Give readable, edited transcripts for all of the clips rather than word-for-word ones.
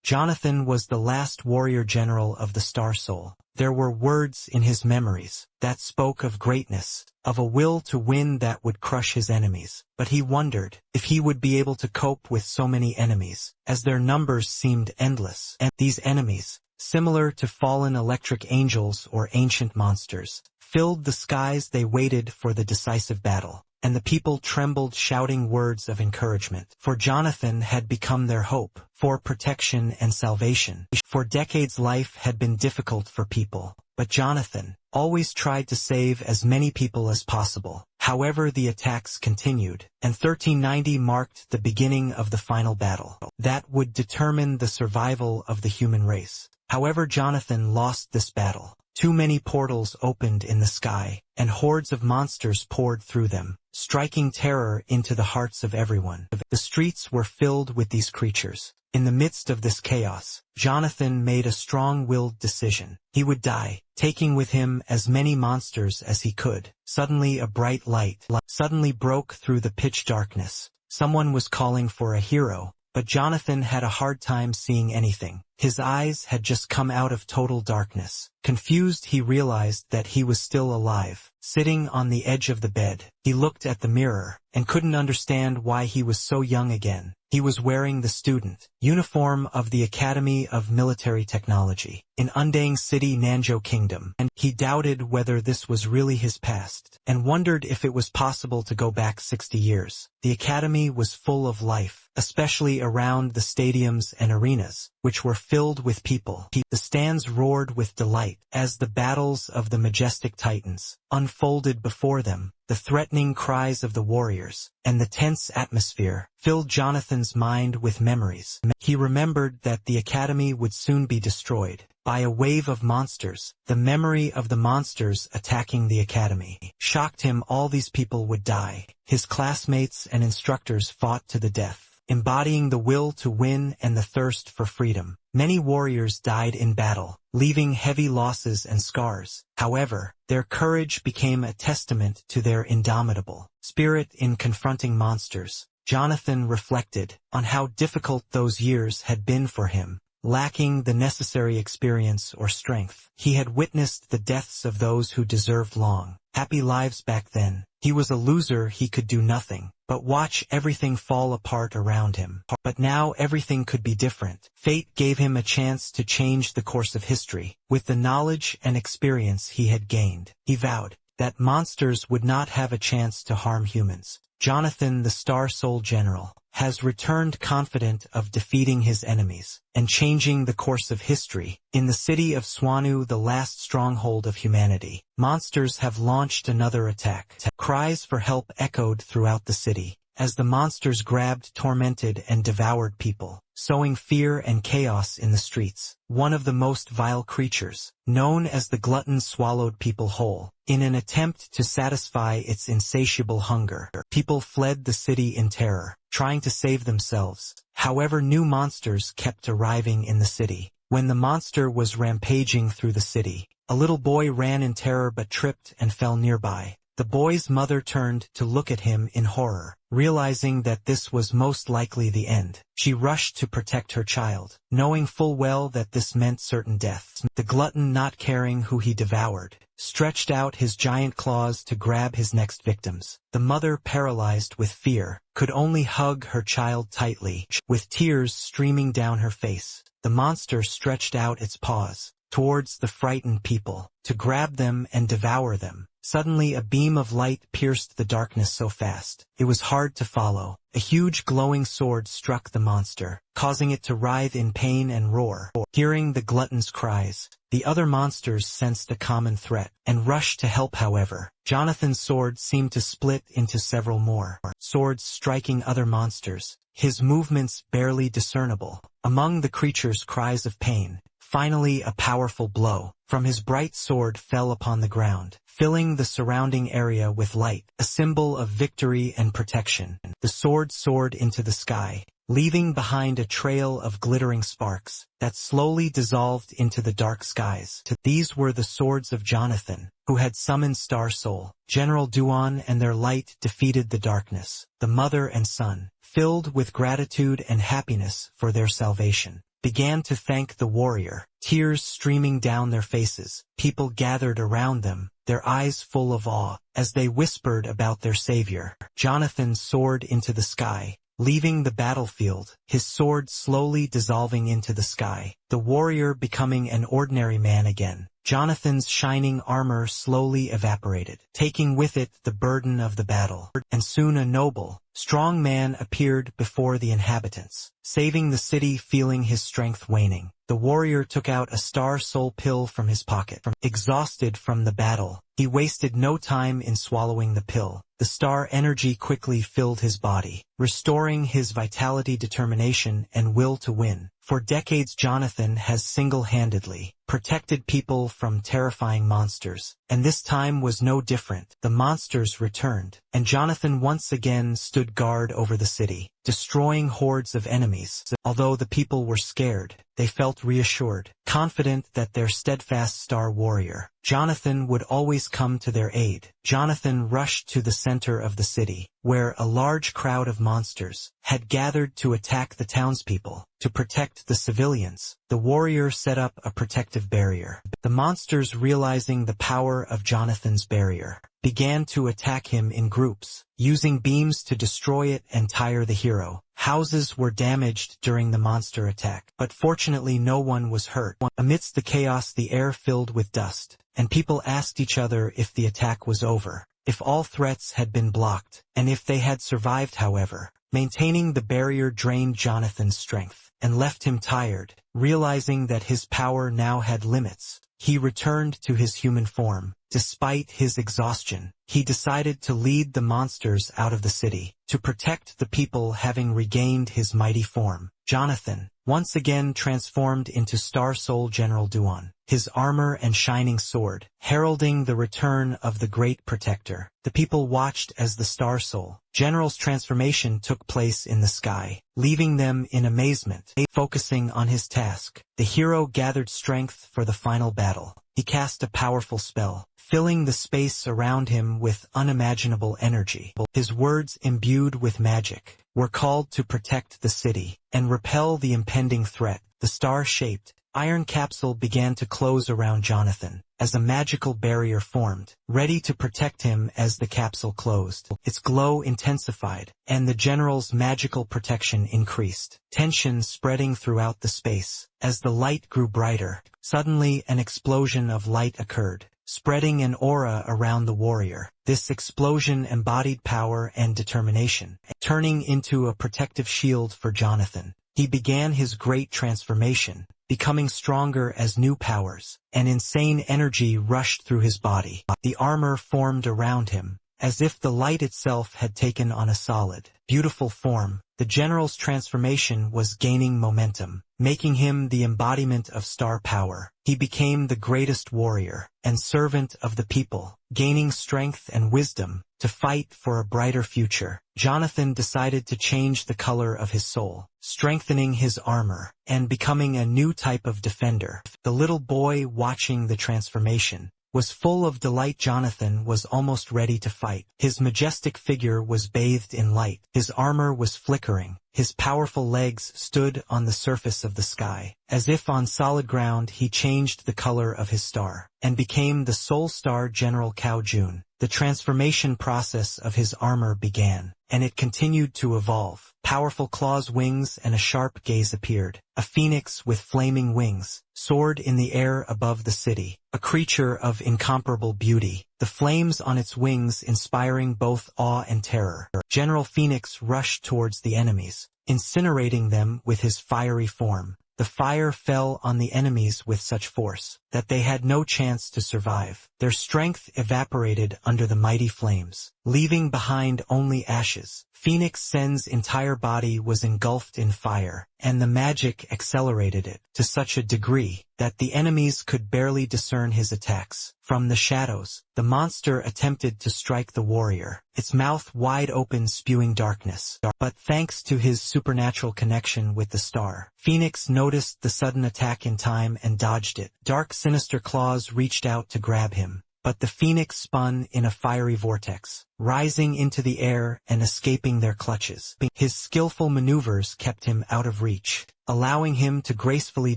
Jonathan was the last warrior general of the Star Soul. There were words in his memories that spoke of greatness, of a will to win that would crush his enemies. But he wondered if he would be able to cope with so many enemies, as their numbers seemed endless. And these enemies, similar to fallen electric angels or ancient monsters, filled the skies. They waited for the decisive battle, and the people trembled, shouting words of encouragement. For Jonathan had become their hope, for protection and salvation. For decades life had been difficult for people, but Jonathan always tried to save as many people as possible. However, the attacks continued, and 1390 marked the beginning of the final battle that would determine the survival of the human race. However, Jonathan lost this battle. Too many portals opened in the sky, and hordes of monsters poured through them, striking terror into the hearts of everyone. The streets were filled with these creatures. In the midst of this chaos, Jonathan made a strong-willed decision. He would die, taking with him as many monsters as he could. Suddenly a bright light suddenly broke through the pitch darkness. Someone was calling for a hero, but Jonathan had a hard time seeing anything. His eyes had just come out of total darkness. Confused, he realized that he was still alive. Sitting on the edge of the bed, he looked at the mirror, and couldn't understand why he was so young again. He was wearing the student uniform of the Academy of Military Technology in Undang City, Nanzhou Kingdom, and he doubted whether this was really his past, and wondered if it was possible to go back 60 years. The academy was full of life, especially around the stadiums and arenas, which were filled with people. The stands roared with delight as the battles of the majestic titans unfolded before them. The threatening cries of the warriors and the tense atmosphere filled Jonathan's mind with memories. He remembered that the academy would soon be destroyed by a wave of monsters. The memory of the monsters attacking the academy shocked him. All these people would die. His classmates and instructors fought to the death, embodying the will to win and the thirst for freedom. Many warriors died in battle, leaving heavy losses and scars. However, their courage became a testament to their indomitable spirit in confronting monsters. Jonathan reflected on how difficult those years had been for him. Lacking the necessary experience or strength, he had witnessed the deaths of those who deserved long, happy lives back then. He was a loser. He could do nothing but watch everything fall apart around him. But now everything could be different. Fate gave him a chance to change the course of history. With the knowledge and experience he had gained, he vowed that monsters would not have a chance to harm humans. Jonathan, the Star Soul General, has returned confident of defeating his enemies and changing the course of history. In the city of Swanu, the last stronghold of humanity, monsters have launched another attack. Cries for help echoed throughout the city as the monsters grabbed, tormented, and devoured people, sowing fear and chaos in the streets. One of the most vile creatures, known as the glutton, swallowed people whole. In an attempt to satisfy its insatiable hunger, people fled the city in terror, trying to save themselves. However, new monsters kept arriving in the city. When the monster was rampaging through the city, a little boy ran in terror but tripped and fell nearby. The boy's mother turned to look at him in horror, realizing that this was most likely the end. She rushed to protect her child, knowing full well that this meant certain death. The glutton, not caring who he devoured, stretched out his giant claws to grab his next victims. The mother, paralyzed with fear, could only hug her child tightly, with tears streaming down her face. The monster stretched out its paws towards the frightened people to grab them and devour them. Suddenly a beam of light pierced the darkness so fast it was hard to follow. A huge glowing sword struck the monster, causing it to writhe in pain and roar. Hearing the glutton's cries, the other monsters sensed a common threat and rushed to help. However, Jonathan's sword seemed to split into several more swords, striking other monsters, his movements barely discernible among the creature's cries of pain. Finally, a powerful blow from his bright sword fell upon the ground, filling the surrounding area with light, a symbol of victory and protection. The sword soared into the sky, leaving behind a trail of glittering sparks that slowly dissolved into the dark skies. These were the swords of Jonathan, who had summoned Star Soul General Duan, and their light defeated the darkness. The mother and son, filled with gratitude and happiness for their salvation, began to thank the warrior, tears streaming down their faces. People gathered around them, their eyes full of awe, as they whispered about their savior. Jonathan soared into the sky, leaving the battlefield, his sword slowly dissolving into the sky, the warrior becoming an ordinary man again. Jonathan's shining armor slowly evaporated, taking with it the burden of the battle, and soon a noble, strong man appeared before the inhabitants, saving the city. Feeling his strength waning, the warrior took out a star soul pill from his pocket. Exhausted from the battle, he wasted no time in swallowing the pill. The star energy quickly filled his body, restoring his vitality, determination, and will to win. For decades Jonathan has single-handedly protected people from terrifying monsters, and this time was no different. The monsters returned, and Jonathan once again stood guard over the city, destroying hordes of enemies. Although the people were scared, they felt reassured, confident that their steadfast star warrior, Jonathan, would always come to their aid. Jonathan rushed to the center of the city, where a large crowd of monsters had gathered to attack the townspeople. To protect the civilians, the warrior set up a protective barrier. The monsters, realizing the power of Jonathan's barrier, began to attack him in groups, using beams to destroy it and tire the hero. Houses were damaged during the monster attack, but fortunately no one was hurt. Amidst the chaos, the air filled with dust, and people asked each other if the attack was over, if all threats had been blocked, and if they had survived. However, maintaining the barrier drained Jonathan's strength, and left him tired. Realizing that his power now had limits, he returned to his human form. Despite his exhaustion, he decided to lead the monsters out of the city, to protect the people. Having regained his mighty form, Jonathan once again transformed into Star Soul General Duan, his armor and shining sword, heralding the return of the great protector. The people watched as the Star Soul General's transformation took place in the sky, leaving them in amazement. Focusing on his task, the hero gathered strength for the final battle. He cast a powerful spell, filling the space around him with unimaginable energy. His words, imbued with magic, were called to protect the city and repel the impending threat. The star-shaped iron capsule began to close around Jonathan, as a magical barrier formed, ready to protect him. As the capsule closed, its glow intensified, and the general's magical protection increased, tension spreading throughout the space. As the light grew brighter, suddenly an explosion of light occurred, spreading an aura around the warrior. This explosion embodied power and determination, turning into a protective shield for Jonathan. He began his great transformation, becoming stronger as new powers and insane energy rushed through his body. The armor formed around him, as if the light itself had taken on a solid, beautiful form. The general's transformation was gaining momentum, making him the embodiment of star power. He became the greatest warrior and servant of the people, gaining strength and wisdom to fight for a brighter future. Jonathan decided to change the color of his soul, strengthening his armor and becoming a new type of defender. The little boy watching the transformation was full of delight. Jonathan was almost ready to fight. His majestic figure was bathed in light. His armor was flickering. His powerful legs stood on the surface of the sky. As if on solid ground, he changed the color of his star and became the Soul Star General Cao Jun. The transformation process of his armor began, and it continued to evolve. Powerful claws, wings, and a sharp gaze appeared. A phoenix with flaming wings soared in the air above the city, a creature of incomparable beauty, the flames on its wings inspiring both awe and terror. General Phoenix rushed towards the enemies, incinerating them with his fiery form. The fire fell on the enemies with such force that they had no chance to survive. Their strength evaporated under the mighty flames, leaving behind only ashes. Phoenix Sen's entire body was engulfed in fire, and the magic accelerated it to such a degree that the enemies could barely discern his attacks. From the shadows, the monster attempted to strike the warrior, its mouth wide open, spewing darkness. But thanks to his supernatural connection with the star, Phoenix noticed the sudden attack in time and dodged it. Dark, sinister claws reached out to grab him, but the phoenix spun in a fiery vortex, rising into the air and escaping their clutches. His skillful maneuvers kept him out of reach, allowing him to gracefully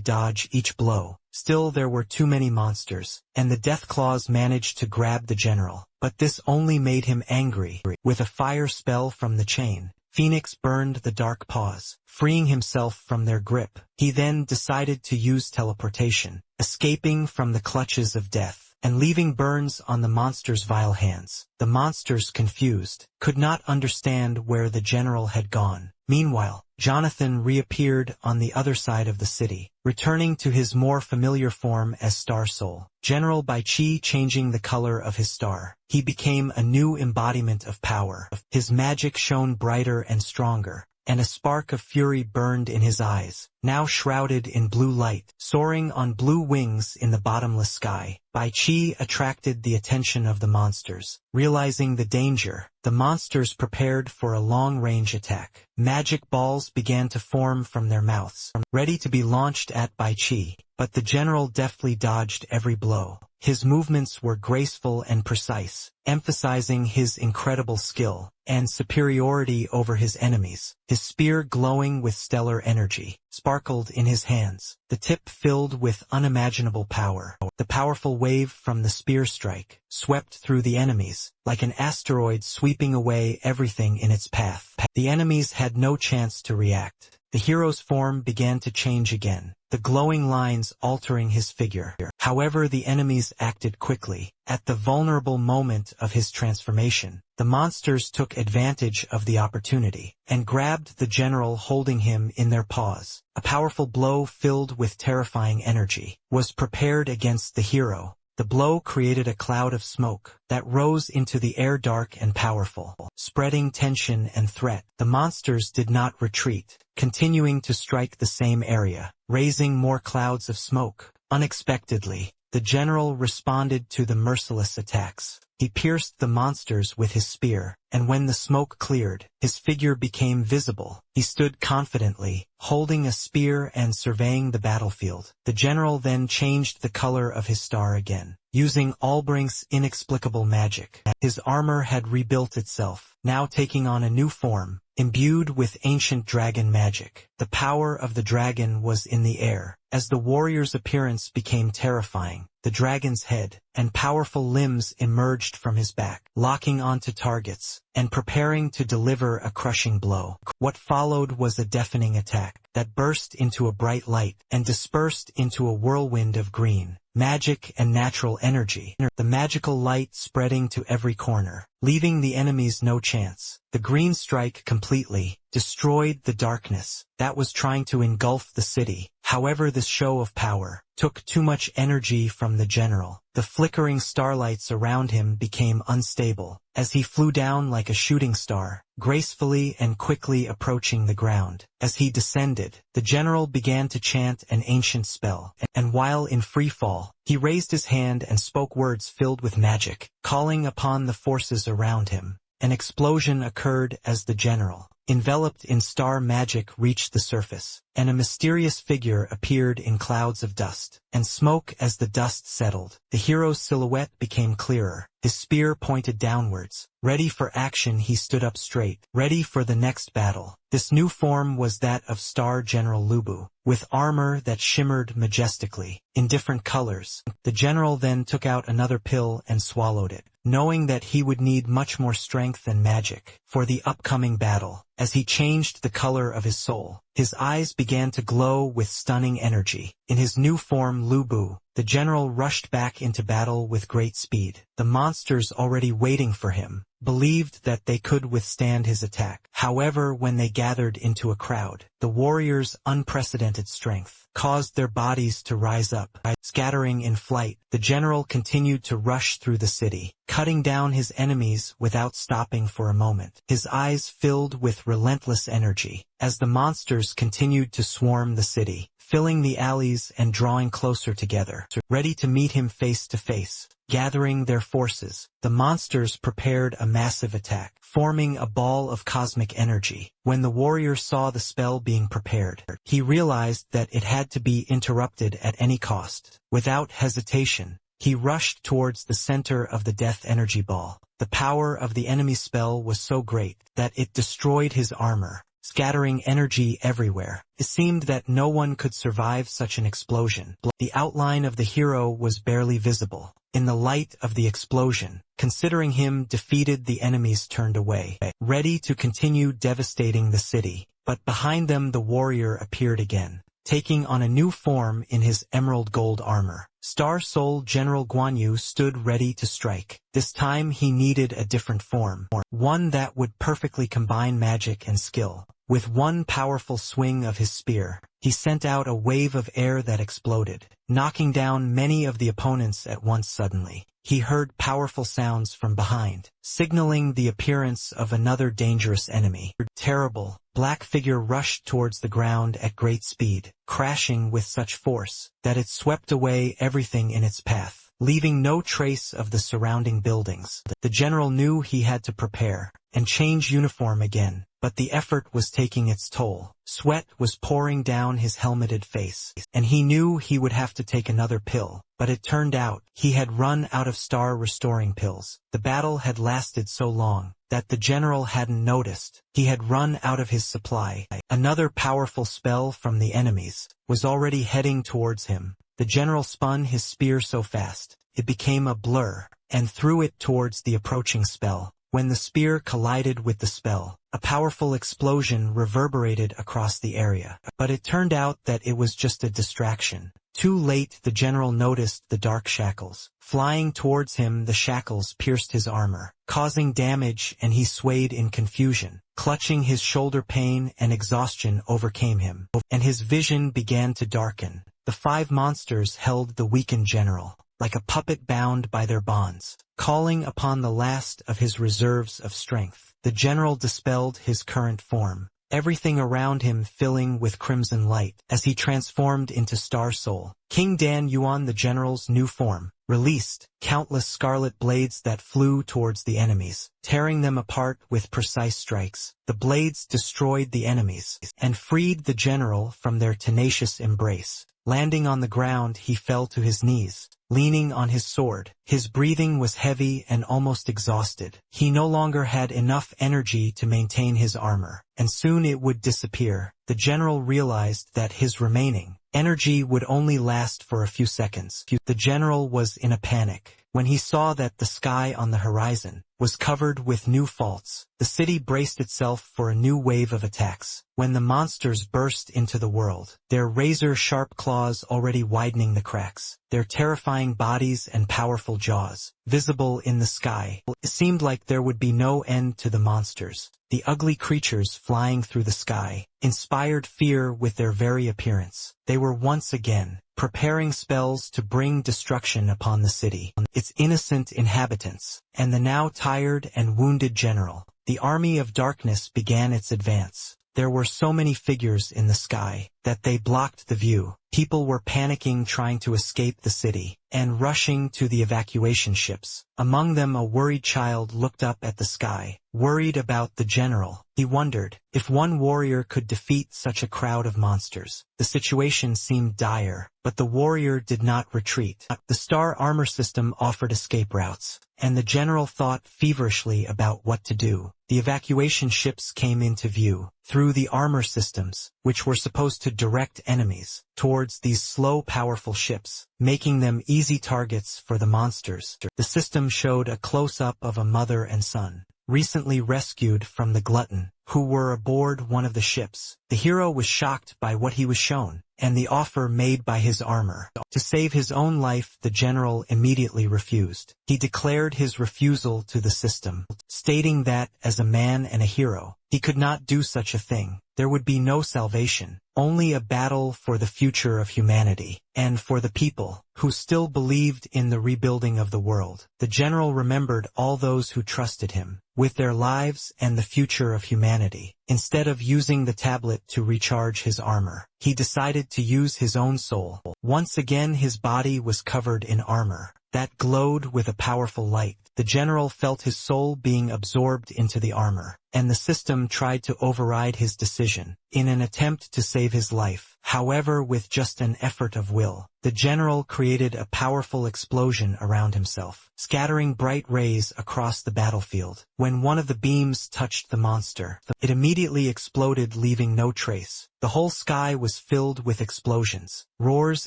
dodge each blow. Still there were too many monsters, and the death claws managed to grab the general. But this only made him angry. With a fire spell from the chain, Phoenix burned the dark paws, freeing himself from their grip. He then decided to use teleportation, escaping from the clutches of death, and leaving burns on the monster's vile hands. The monsters, confused, could not understand where the general had gone. Meanwhile, Jonathan reappeared on the other side of the city, returning to his more familiar form as Star Soul. General Bai Qi changing the color of his star, he became a new embodiment of power. His magic shone brighter and stronger, and a spark of fury burned in his eyes. Now shrouded in blue light, soaring on blue wings in the bottomless sky, Bai Qi attracted the attention of the monsters. Realizing the danger, the monsters prepared for a long-range attack. Magic balls began to form from their mouths, ready to be launched at Bai Qi, but the general deftly dodged every blow. His movements were graceful and precise, emphasizing his incredible skill and superiority over his enemies. His spear, glowing with stellar energy, sparkled in his hands, the tip filled with unimaginable power. The powerful wave from the spear strike swept through the enemies, like an asteroid sweeping away everything in its path. The enemies had no chance to react. The hero's form began to change again, the glowing lines altering his figure. However, the enemies acted quickly. At the vulnerable moment of his transformation, the monsters took advantage of the opportunity and grabbed the general, holding him in their paws. A powerful blow filled with terrifying energy was prepared against the hero. The blow created a cloud of smoke that rose into the air, dark and powerful, spreading tension and threat. The monsters did not retreat, continuing to strike the same area, raising more clouds of smoke. Unexpectedly, the general responded to the merciless attacks. He pierced the monsters with his spear, and when the smoke cleared, his figure became visible. He stood confidently, holding a spear and surveying the battlefield. The general then changed the color of his star again, using Albrink's inexplicable magic. His armor had rebuilt itself, now taking on a new form, imbued with ancient dragon magic. The power of the dragon was in the air. As the warrior's appearance became terrifying, the dragon's head and powerful limbs emerged from his back, locking onto targets and preparing to deliver a crushing blow. What followed was a deafening attack that burst into a bright light and dispersed into a whirlwind of green, magic and natural energy, the magical light spreading to every corner, leaving the enemies no chance. The green strike completely destroyed the darkness that was trying to engulf the city. However, this show of power took too much energy from the general. The flickering starlights around him became unstable as he flew down like a shooting star, gracefully and quickly approaching the ground. As he descended, the general began to chant an ancient spell, and while in free fall, he raised his hand and spoke words filled with magic, calling upon the forces around him. An explosion occurred as the general, enveloped in star magic, reached the surface, and a mysterious figure appeared in clouds of dust and smoke. As the dust settled, the hero's silhouette became clearer. His spear pointed downwards. Ready for action, he stood up straight, ready for the next battle. This new form was that of Star General Lubu, with armor that shimmered majestically, in different colors. The general then took out another pill and swallowed it, knowing that he would need much more strength and magic for the upcoming battle. As he changed the color of his soul, his eyes began to glow with stunning energy. In his new form, Lubu, the general rushed back into battle with great speed. The monsters, already waiting for him, believed that they could withstand his attack. However, when they gathered into a crowd, the warriors' unprecedented strength caused their bodies to rise up. Scattering in flight, the general continued to rush through the city, cutting down his enemies without stopping for a moment. His eyes filled with relentless energy as the monsters continued to swarm the city, filling the alleys and drawing closer together, ready to meet him face to face. Gathering their forces, the monsters prepared a massive attack, forming a ball of cosmic energy. When the warrior saw the spell being prepared, he realized that it had to be interrupted at any cost. Without hesitation, he rushed towards the center of the death energy ball. The power of the enemy spell was so great that it destroyed his armor scattering energy everywhere. It seemed that no one could survive such an explosion. The outline of the hero was barely visible. In the light of the explosion, considering him defeated, the enemies turned away, ready to continue devastating the city. But behind them the warrior appeared again, taking on a new form in his emerald gold armor. Star Soul General Guan Yu stood ready to strike. This time he needed a different form, one that would perfectly combine magic and skill. With one powerful swing of his spear, he sent out a wave of air that exploded, knocking down many of the opponents at once. Suddenly, he heard powerful sounds from behind, signaling the appearance of another dangerous enemy. A terrible, black figure rushed towards the ground at great speed, crashing with such force that it swept away everything in its path, leaving no trace of the surrounding buildings. The general knew he had to prepare and change uniform again, but the effort was taking its toll. Sweat was pouring down his helmeted face, and he knew he would have to take another pill. But it turned out he had run out of star-restoring pills. The battle had lasted so long that the general hadn't noticed. He had run out of his supply. Another powerful spell from the enemies was already heading towards him. The general spun his spear so fast, it became a blur, and threw it towards the approaching spell. When the spear collided with the spell, a powerful explosion reverberated across the area. But it turned out that it was just a distraction. Too late, the general noticed the dark shackles. Flying towards him, the shackles pierced his armor, causing damage, and he swayed in confusion. Clutching his shoulder, pain and exhaustion overcame him, and his vision began to darken. The 5 monsters held the weakened general, like a puppet bound by their bonds. Calling upon the last of his reserves of strength, the general dispelled his current form, everything around him filling with crimson light as he transformed into Star Soul. King Dan Yuan, the general's new form, released countless scarlet blades that flew towards the enemies, tearing them apart with precise strikes. The blades destroyed the enemies and freed the general from their tenacious embrace. Landing on the ground, he fell to his knees, leaning on his sword. His breathing was heavy and almost exhausted. He no longer had enough energy to maintain his armor, and soon it would disappear. The general realized that his remaining energy would only last for a few seconds. The general was in a panic when he saw that the sky on the horizon was covered with new faults. The city braced itself for a new wave of attacks when the monsters burst into the world, their razor-sharp claws already widening the cracks, their terrifying bodies and powerful jaws visible in the sky. It seemed like there would be no end to the monsters. The ugly creatures flying through the sky inspired fear with their very appearance. They were once again preparing spells to bring destruction upon the city, its innocent inhabitants, and the now tired and wounded general. The army of darkness began its advance. There were so many figures in the sky that they blocked the view. People were panicking, trying to escape the city, and rushing to the evacuation ships. Among them, a worried child looked up at the sky, worried about the general. He wondered if one warrior could defeat such a crowd of monsters. The situation seemed dire, but the warrior did not retreat. The star armor system offered escape routes, and the general thought feverishly about what to do. The evacuation ships came into view through the armor systems, which were supposed to direct enemies towards these slow, powerful ships, making them easy targets for the monsters. The system showed a close-up of a mother and son, recently rescued from the glutton, who were aboard one of the ships. The hero was shocked by what he was shown, and the offer made by his armor. To save his own life, the general immediately refused. He declared his refusal to the system, stating that, as a man and a hero, he could not do such a thing. There would be no salvation, only a battle for the future of humanity, and for the people who still believed in the rebuilding of the world. The general remembered all those who trusted him with their lives and the future of humanity. Instead of using the tablet to recharge his armor, he decided to use his own soul. Once again, his body was covered in armor that glowed with a powerful light. The general felt his soul being absorbed into the armor, and the system tried to override his decision. in an attempt to save his life. However, with just an effort of will, the general created a powerful explosion around himself, scattering bright rays across the battlefield. When one of the beams touched the monster, it immediately exploded, leaving no trace. The whole sky was filled with explosions, roars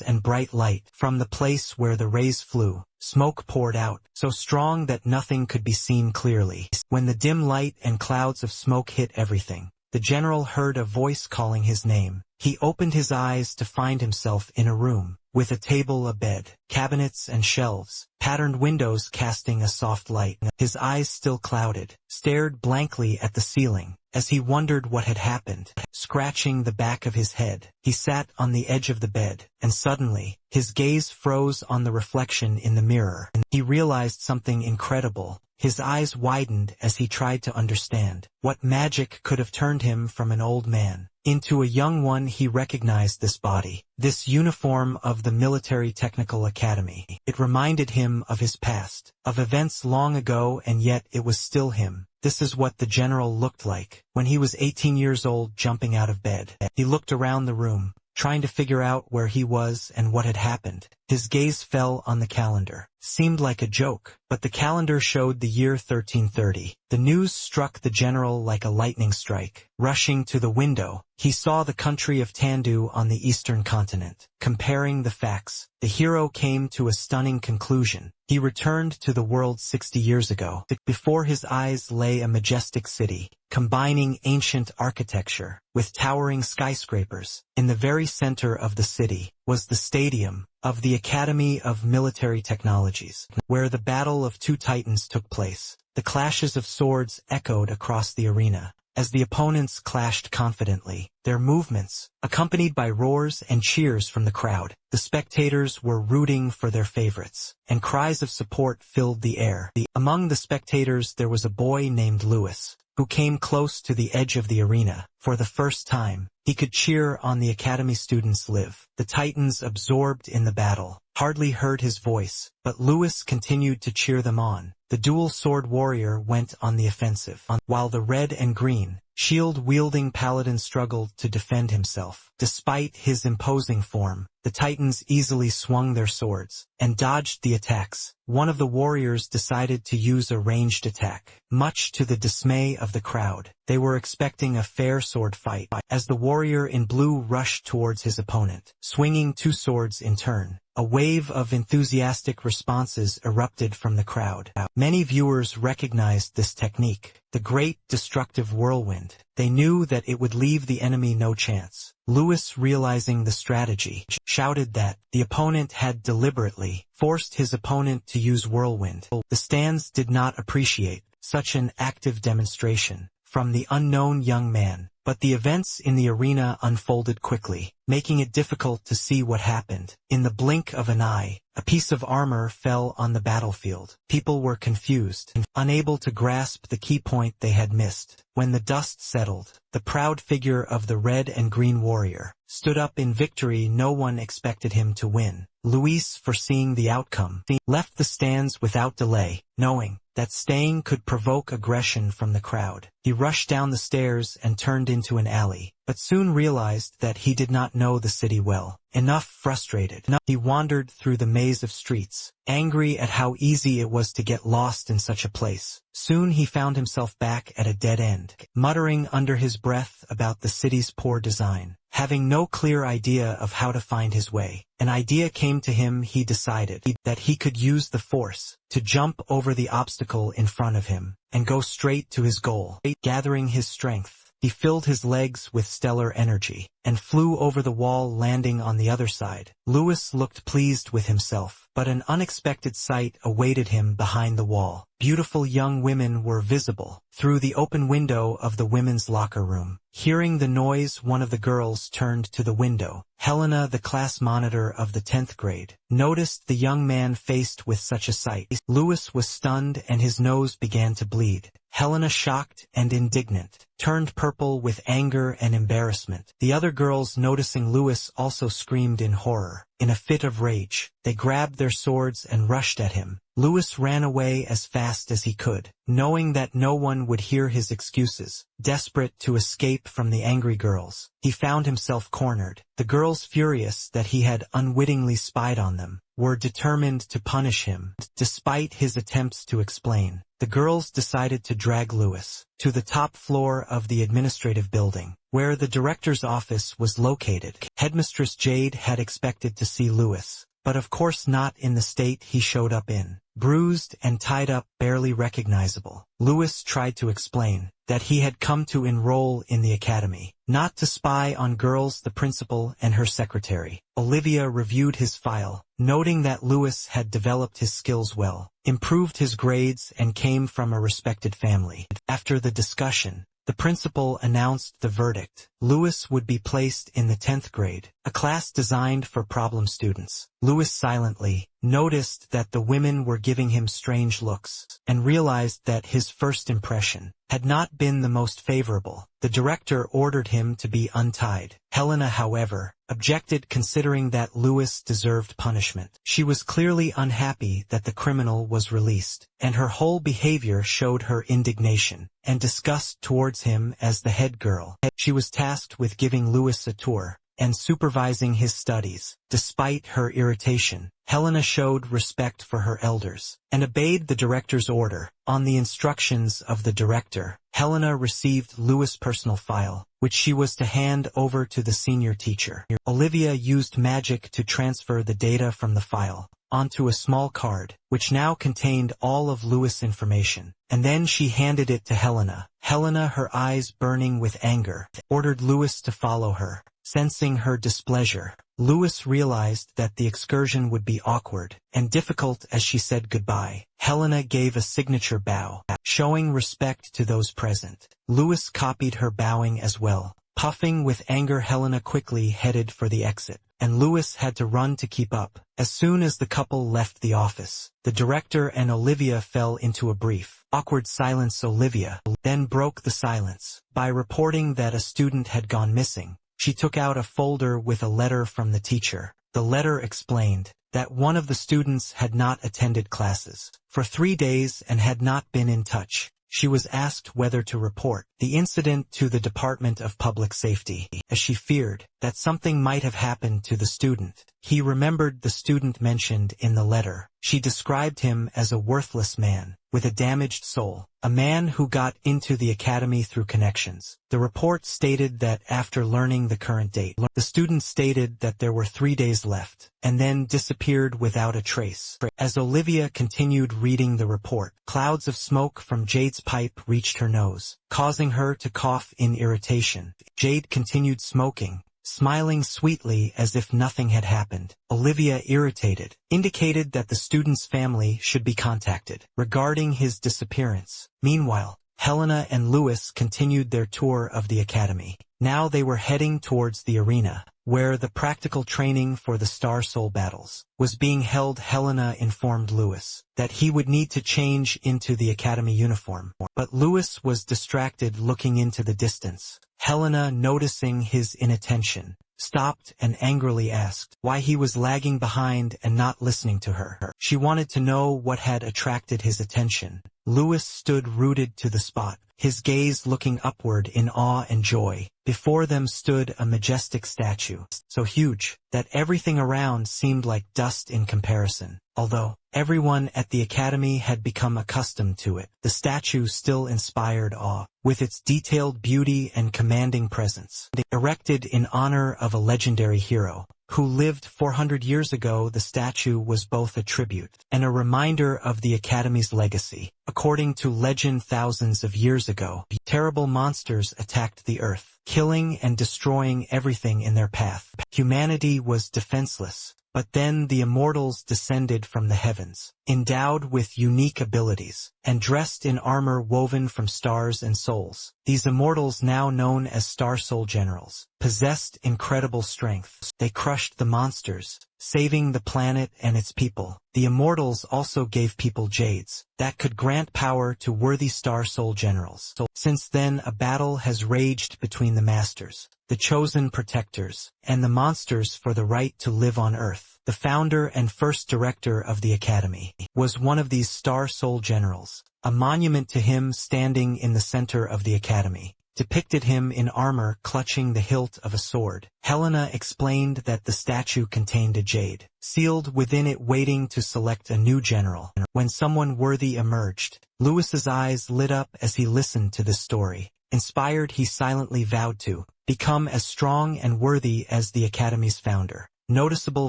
and bright light. From the place where the rays flew, smoke poured out, so strong that nothing could be seen clearly. When the dim light and clouds of smoke hit everything, the general heard a voice calling his name. He opened his eyes to find himself in a room, with a table, a bed, cabinets and shelves, patterned windows casting a soft light. His eyes, still clouded, stared blankly at the ceiling, as he wondered what had happened. Scratching the back of his head, he sat on the edge of the bed, and suddenly, his gaze froze on the reflection in the mirror. He realized something incredible. His eyes widened as he tried to understand what magic could have turned him from an old man into a young one. He recognized this body, this uniform of the Military Technical Academy. It reminded him of his past, of events long ago, and yet it was still him. This is what the general looked like when he was 18 years old, jumping out of bed. He looked around the room, trying to figure out where he was and what had happened. His gaze fell on the calendar. Seemed like a joke, but the calendar showed the year 1330. The news struck the general like a lightning strike. Rushing to the window, he saw the country of Tandu on the eastern continent. Comparing the facts, the hero came to a stunning conclusion. He returned to the world 60 years ago. Before his eyes lay a majestic city, combining ancient architecture with towering skyscrapers. In the very center of the city was the stadium of the Academy of Military Technologies, where the Battle of Two Titans took place. The clashes of swords echoed across the arena as the opponents clashed confidently, their movements accompanied by roars and cheers from the crowd. The spectators were rooting for their favorites, and cries of support filled the air. Among the spectators there was a boy named Louis, who came close to the edge of the arena. For the first time, he could cheer on the Academy students live. The Titans, absorbed in the battle, hardly heard his voice, but Louis continued to cheer them on. The dual sword warrior went on the offensive, while the red and green, shield-wielding paladin struggled to defend himself. Despite his imposing form, the Titans easily swung their swords and dodged the attacks. One of the warriors decided to use a ranged attack. Much to the dismay of the crowd, they were expecting a fair sword fight, as the warrior in blue rushed towards his opponent, swinging two swords in turn. A wave of enthusiastic responses erupted from the crowd. Many viewers recognized this technique, the great destructive whirlwind. They knew that it would leave the enemy no chance. Louis, realizing the strategy, shouted that the opponent had deliberately forced his opponent to use whirlwind. The stands did not appreciate such an active demonstration from the unknown young man, but the events in the arena unfolded quickly, making it difficult to see what happened. In the blink of an eye, a piece of armor fell on the battlefield. People were confused, unable to grasp the key point they had missed. When the dust settled, the proud figure of the red and green warrior stood up in victory. No one expected him to win. Louis, foreseeing the outcome, left the stands without delay, knowing that staying could provoke aggression from the crowd. He rushed down the stairs and turned into an alley, but soon realized that he did not know the city well. Frustrated, he wandered through the maze of streets, angry at how easy it was to get lost in such a place. Soon he found himself back at a dead end, muttering under his breath about the city's poor design. Having no clear idea of how to find his way, an idea came to him. He decided that he could use the force to jump over the obstacle in front of him and go straight to his goal. Gathering his strength, he filled his legs with stellar energy and flew over the wall, landing on the other side. Louis looked pleased with himself, but an unexpected sight awaited him behind the wall. Beautiful young women were visible through the open window of the women's locker room. Hearing the noise, one of the girls turned to the window. Helena, the class monitor of the 10th grade, noticed the young man faced with such a sight. Louis was stunned and his nose began to bleed. Helena, shocked and indignant, turned purple with anger and embarrassment. The other girls, noticing Louis, also screamed in horror. In a fit of rage, they grabbed their swords and rushed at him. Lewis ran away as fast as he could, knowing that no one would hear his excuses. Desperate to escape from the angry girls, he found himself cornered. The girls, furious that he had unwittingly spied on them, were determined to punish him. Despite his attempts to explain, the girls decided to drag Lewis to the top floor of the administrative building, where the director's office was located. Headmistress Jade had expected to see Lewis, but of course not in the state he showed up in. Bruised and tied up, barely recognizable, Lewis tried to explain that he had come to enroll in the academy, not to spy on girls. The principal and her secretary, Olivia, reviewed his file, noting that Lewis had developed his skills well, improved his grades, and came from a respected family. After the discussion, the principal announced the verdict. Lewis would be placed in the 10th grade, a class designed for problem students. Lewis silently noticed that the women were giving him strange looks, and realized that his first impression had not been the most favorable. The director ordered him to be untied. Helena, however, objected, considering that Lewis deserved punishment. She was clearly unhappy that the criminal was released, and her whole behavior showed her indignation and disgust towards him. As the head girl, she was tasked with giving Lewis a tour and supervising his studies. Despite her irritation, Helena showed respect for her elders and obeyed the director's order. On the instructions of the director, Helena received Lewis' personal file, which she was to hand over to the senior teacher. Olivia used magic to transfer the data from the file onto a small card, which now contained all of Lewis' information, and then she handed it to Helena. Helena, her eyes burning with anger, ordered Lewis to follow her. Sensing her displeasure, Lewis realized that the excursion would be awkward and difficult. As she said goodbye, Helena gave a signature bow, showing respect to those present. Lewis copied her bowing as well. Puffing with anger, Helena quickly headed for the exit, and Lewis had to run to keep up. As soon as the couple left the office, the director and Olivia fell into a brief, awkward silence. Olivia then broke the silence by reporting that a student had gone missing. She took out a folder with a letter from the teacher. The letter explained that one of the students had not attended classes for 3 days and had not been in touch. She was asked whether to report the incident to the Department of Public Safety, as she feared that something might have happened to the student. He remembered the student mentioned in the letter. She described him as a worthless man with a damaged soul, a man who got into the academy through connections. The report stated that after learning the current date, the student stated that there were 3 days left, and then disappeared without a trace. As Olivia continued reading the report, clouds of smoke from Jade's pipe reached her nose, causing her to cough in irritation. Jade continued smoking, smiling sweetly as if nothing had happened. Olivia, irritated, indicated that the student's family should be contacted regarding his disappearance. Meanwhile, Helena and Lewis continued their tour of the academy. Now they were heading towards the arena, where the practical training for the Star Soul battles was being held. Helena informed Lewis that he would need to change into the academy uniform, but Lewis was distracted looking into the distance. Helena, noticing his inattention, stopped and angrily asked why he was lagging behind and not listening to her. She wanted to know what had attracted his attention. Lewis stood rooted to the spot, his gaze looking upward in awe and joy. Before them stood a majestic statue, so huge that everything around seemed like dust in comparison. Although everyone at the academy had become accustomed to it, the statue still inspired awe, with its detailed beauty and commanding presence. Erected in honor of a legendary hero who lived 400 years ago, the statue was both a tribute and a reminder of the Academy's legacy. According to legend, thousands of years ago, terrible monsters attacked the Earth, killing and destroying everything in their path. Humanity was defenseless. But then the immortals descended from the heavens, endowed with unique abilities, and dressed in armor woven from stars and souls. These immortals, now known as Star Soul Generals, possessed incredible strength. They crushed the monsters, saving the planet and its people. The immortals also gave people jades that could grant power to worthy Star Soul Generals. Since then, a battle has raged between the Masters, the chosen protectors, and the monsters for the right to live on Earth. the founder and first director of the academy, was one of these Star Soul generals. A monument to him standing in the center of the academy depicted him in armor clutching the hilt of a sword. Helena explained that the statue contained a jade, sealed within it waiting to select a new general. When someone worthy emerged, Louis's eyes lit up as he listened to this story. Inspired, he silently vowed to become as strong and worthy as the academy's founder. Noticeable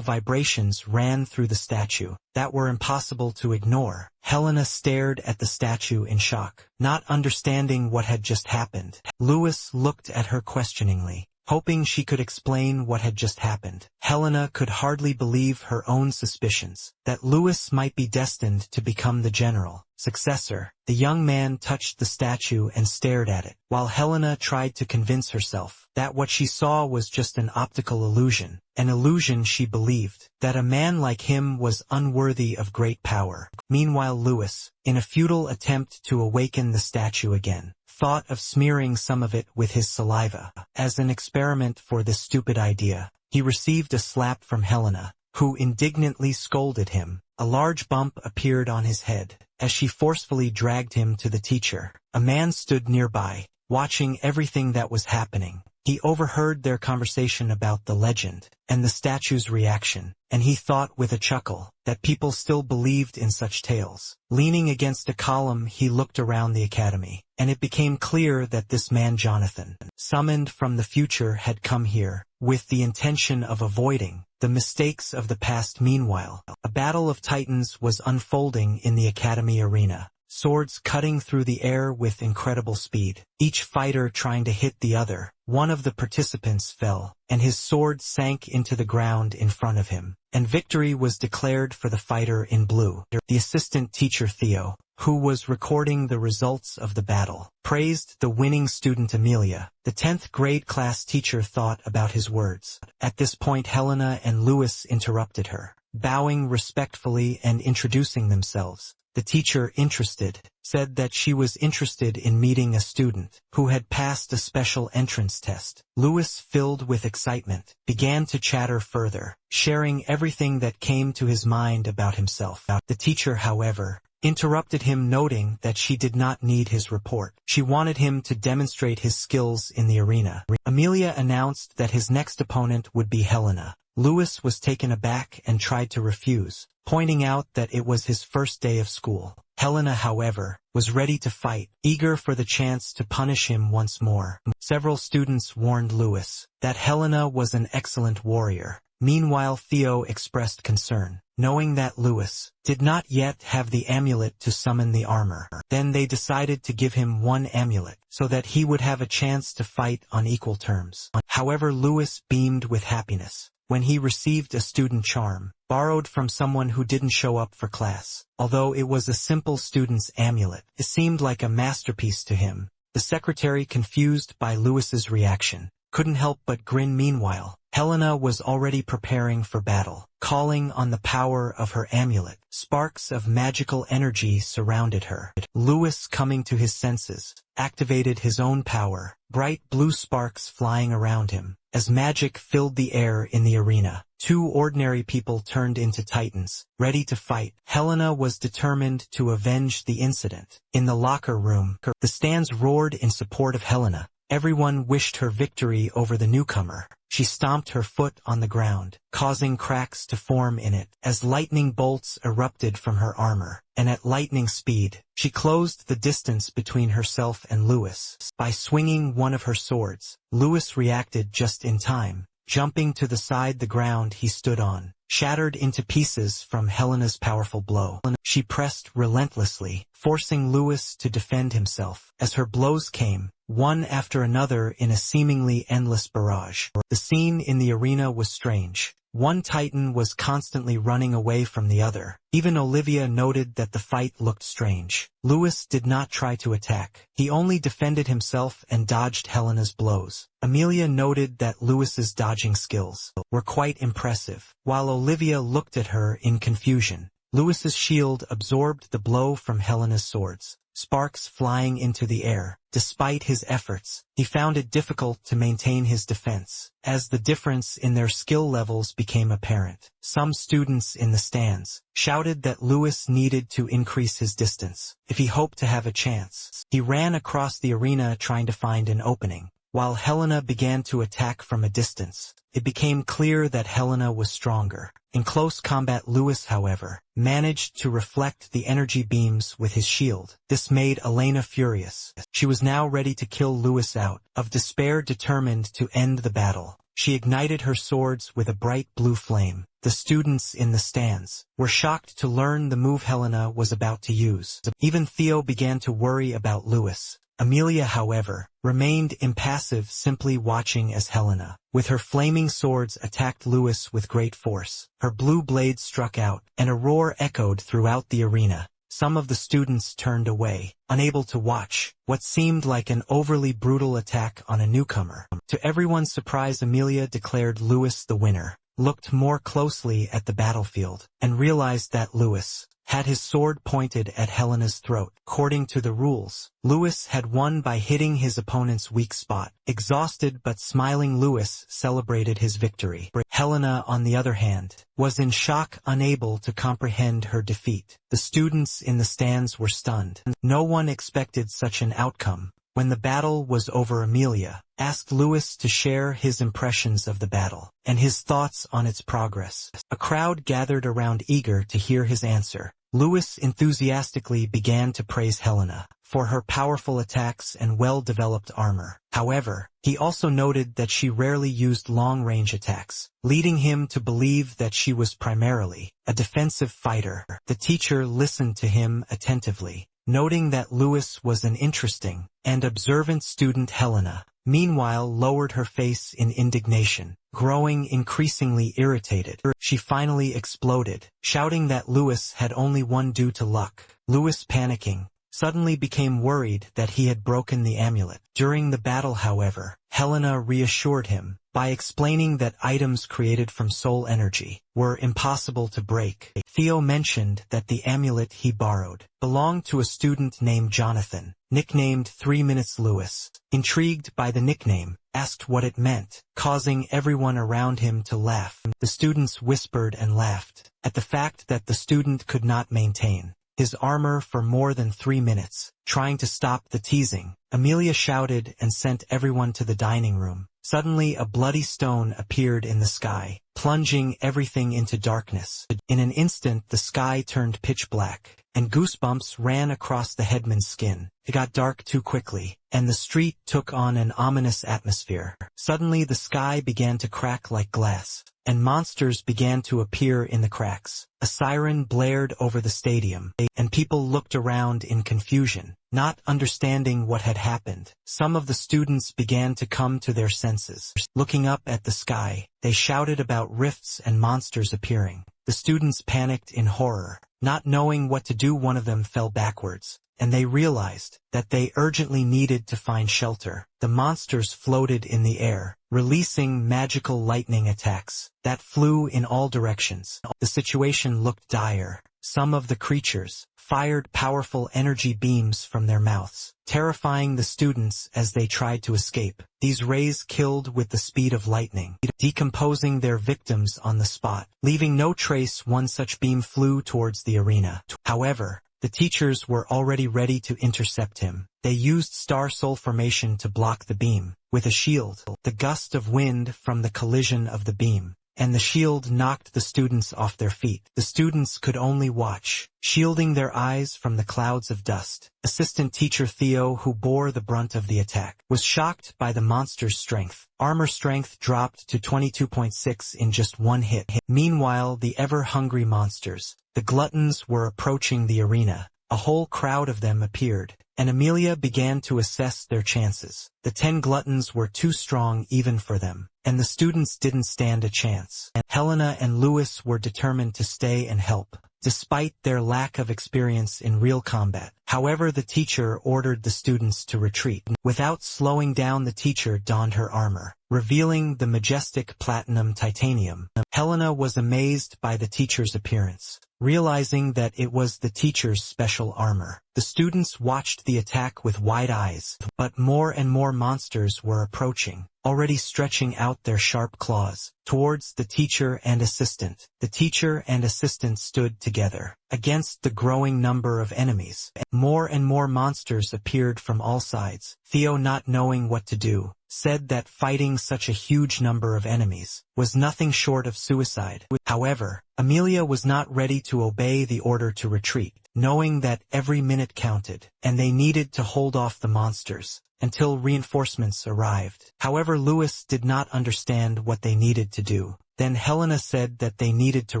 vibrations ran through the statue that were impossible to ignore. Helena stared at the statue in shock, not understanding what had just happened. Louis looked at her questioningly, hoping she could explain what had just happened. Helena could hardly believe her own suspicions, that Louis might be destined to become the general successor. The young man touched the statue and stared at it, while Helena tried to convince herself that what she saw was just an optical illusion. An illusion, she believed, that a man like him was unworthy of great power. Meanwhile, Louis, in a futile attempt to awaken the statue again, thought of smearing some of it with his saliva. As an experiment for this stupid idea, he received a slap from Helena, who indignantly scolded him. A large bump appeared on his head as she forcefully dragged him to the teacher. A man stood nearby, watching everything that was happening. He overheard their conversation about the legend and the statue's reaction, and he thought with a chuckle that people still believed in such tales. Leaning against a column, he looked around the academy, and it became clear that this man Jonathan, summoned from the future, had come here with the intention of avoiding the mistakes of the past. Meanwhile, a battle of titans was unfolding in the academy arena. Swords cutting through the air with incredible speed, each fighter trying to hit the other. One of the participants fell, and his sword sank into the ground in front of him, and victory was declared for the fighter in blue. The assistant teacher Theo, who was recording the results of the battle, praised the winning student Amelia. The 10th grade class teacher thought about his words. At this point, Helena and Louis interrupted her, bowing respectfully and introducing themselves. The teacher, interested, said that she was interested in meeting a student who had passed a special entrance test. Louis, filled with excitement, began to chatter further, sharing everything that came to his mind about himself. The teacher, however, interrupted him, noting that she did not need his report. She wanted him to demonstrate his skills in the arena. Amelia announced that his next opponent would be Helena. Louis was taken aback and tried to refuse, pointing out that it was his first day of school. Helena, however, was ready to fight, eager for the chance to punish him once more. Several students warned Louis that Helena was an excellent warrior. Meanwhile, Theo expressed concern, knowing that Louis did not yet have the amulet to summon the armor. Then they decided to give him one amulet, so that he would have a chance to fight on equal terms. However, Louis beamed with happiness when he received a student charm, borrowed from someone who didn't show up for class. Although it was a simple student's amulet, it seemed like a masterpiece to him. The secretary, confused by Louis's reaction, couldn't help but grin. Meanwhile, Helena was already preparing for battle, calling on the power of her amulet. Sparks of magical energy surrounded her. Louis, coming to his senses, activated his own power, bright blue sparks flying around him. As magic filled the air in the arena, two ordinary people turned into titans, ready to fight. Helena was determined to avenge the incident. In the locker room, the stands roared in support of Helena. Everyone wished her victory over the newcomer. She stomped her foot on the ground, causing cracks to form in it, as lightning bolts erupted from her armor, and at lightning speed, she closed the distance between herself and Louis. By swinging one of her swords, Louis reacted just in time. Jumping to the side, the ground he stood on shattered into pieces from Helena's powerful blow. She pressed relentlessly, forcing Louis to defend himself. As her blows came, one after another in a seemingly endless barrage. The scene in the arena was strange. One titan was constantly running away from the other. Even Olivia noted that the fight looked strange. Louis did not try to attack. He only defended himself and dodged Helena's blows. Amelia noted that Louis's dodging skills were quite impressive, while Olivia looked at her in confusion. Louis's shield absorbed the blow from Helena's swords, sparks flying into the air. Despite his efforts, he found it difficult to maintain his defense, as the difference in their skill levels became apparent. Some students in the stands shouted that Lewis needed to increase his distance if he hoped to have a chance. He ran across the arena trying to find an opening, while Helena began to attack from a distance. It became clear that Helena was stronger. In close combat, Lewis, however, managed to reflect the energy beams with his shield. This made Elena furious. She was now ready to kill Lewis out of despair, determined to end the battle. She ignited her swords with a bright blue flame. The students in the stands were shocked to learn the move Helena was about to use. Even Theo began to worry about Lewis. Amelia, however, remained impassive, simply watching as Helena, with her flaming swords, attacked Lewis with great force. Her blue blade struck out, and a roar echoed throughout the arena. Some of the students turned away, unable to watch what seemed like an overly brutal attack on a newcomer. To everyone's surprise, Amelia declared Lewis the winner, looked more closely at the battlefield, and realized that Lewis had his sword pointed at Helena's throat. According to the rules, Lewis had won by hitting his opponent's weak spot. Exhausted but smiling, Lewis celebrated his victory. Helena, on the other hand, was in shock, unable to comprehend her defeat. The students in the stands were stunned. No one expected such an outcome. When the battle was over, Amelia asked Lewis to share his impressions of the battle and his thoughts on its progress. A crowd gathered around, eager to hear his answer. Lewis enthusiastically began to praise Helena for her powerful attacks and well-developed armor. However, he also noted that she rarely used long-range attacks, leading him to believe that she was primarily a defensive fighter. The teacher listened to him attentively, noting that Lewis was an interesting and observant student. Helena, meanwhile, lowered her face in indignation, growing increasingly irritated. She finally exploded, shouting that Lewis had only won due to luck. Lewis, panicking, suddenly became worried that he had broken the amulet. During the battle, however, Helena reassured him by explaining that items created from soul energy were impossible to break. Theo mentioned that the amulet he borrowed belonged to a student named Jonathan, nicknamed 3 Minutes Lewis. Intrigued by the nickname, asked what it meant, causing everyone around him to laugh. The students whispered and laughed at the fact that the student could not maintain his armor for more than 3 minutes. Trying to stop the teasing, Amelia shouted and sent everyone to the dining room. Suddenly, a bloody stone appeared in the sky, plunging everything into darkness. In an instant, the sky turned pitch black, and goosebumps ran across the headman's skin. It got dark too quickly, and the street took on an ominous atmosphere. Suddenly, the sky began to crack like glass, and monsters began to appear in the cracks. A siren blared over the stadium, and people looked around in confusion, not understanding what had happened. Some of the students began to come to their senses. Looking up at the sky, they shouted about rifts and monsters appearing. The students panicked in horror, not knowing what to do. One of them fell backwards, and they realized that they urgently needed to find shelter. The monsters floated in the air, releasing magical lightning attacks that flew in all directions. The situation looked dire. Some of the creatures fired powerful energy beams from their mouths, terrifying the students as they tried to escape. These rays killed with the speed of lightning, decomposing their victims on the spot, leaving no trace. One such beam flew towards the arena. However, the teachers were already ready to intercept him. They used star soul formation to block the beam with a shield. The gust of wind from the collision of the beam and the shield knocked the students off their feet. The students could only watch, shielding their eyes from the clouds of dust. Assistant teacher Theo, who bore the brunt of the attack, was shocked by the monster's strength. Armor strength dropped to 22.6 in just one hit. Meanwhile, the ever-hungry monsters, the gluttons, were approaching the arena. A whole crowd of them appeared, and Amelia began to assess their chances. The 10 gluttons were too strong even for them, and the students didn't stand a chance. Helena and Lewis were determined to stay and help, despite their lack of experience in real combat. However, the teacher ordered the students to retreat. Without slowing down, the teacher donned her armor, revealing the majestic platinum titanium. Helena was amazed by the teacher's appearance, realizing that it was the teacher's special armor. The students watched the attack with wide eyes, but more and more monsters were approaching, already stretching out their sharp claws towards the teacher and assistant. The teacher and assistant stood together against the growing number of enemies. More and more monsters appeared from all sides. Theo, not knowing what to do, said that fighting such a huge number of enemies was nothing short of suicide. However, Amelia was not ready to obey the order to retreat, knowing that every minute counted, and they needed to hold off the monsters until reinforcements arrived. However, Louis did not understand what they needed to do. Then Helena said that they needed to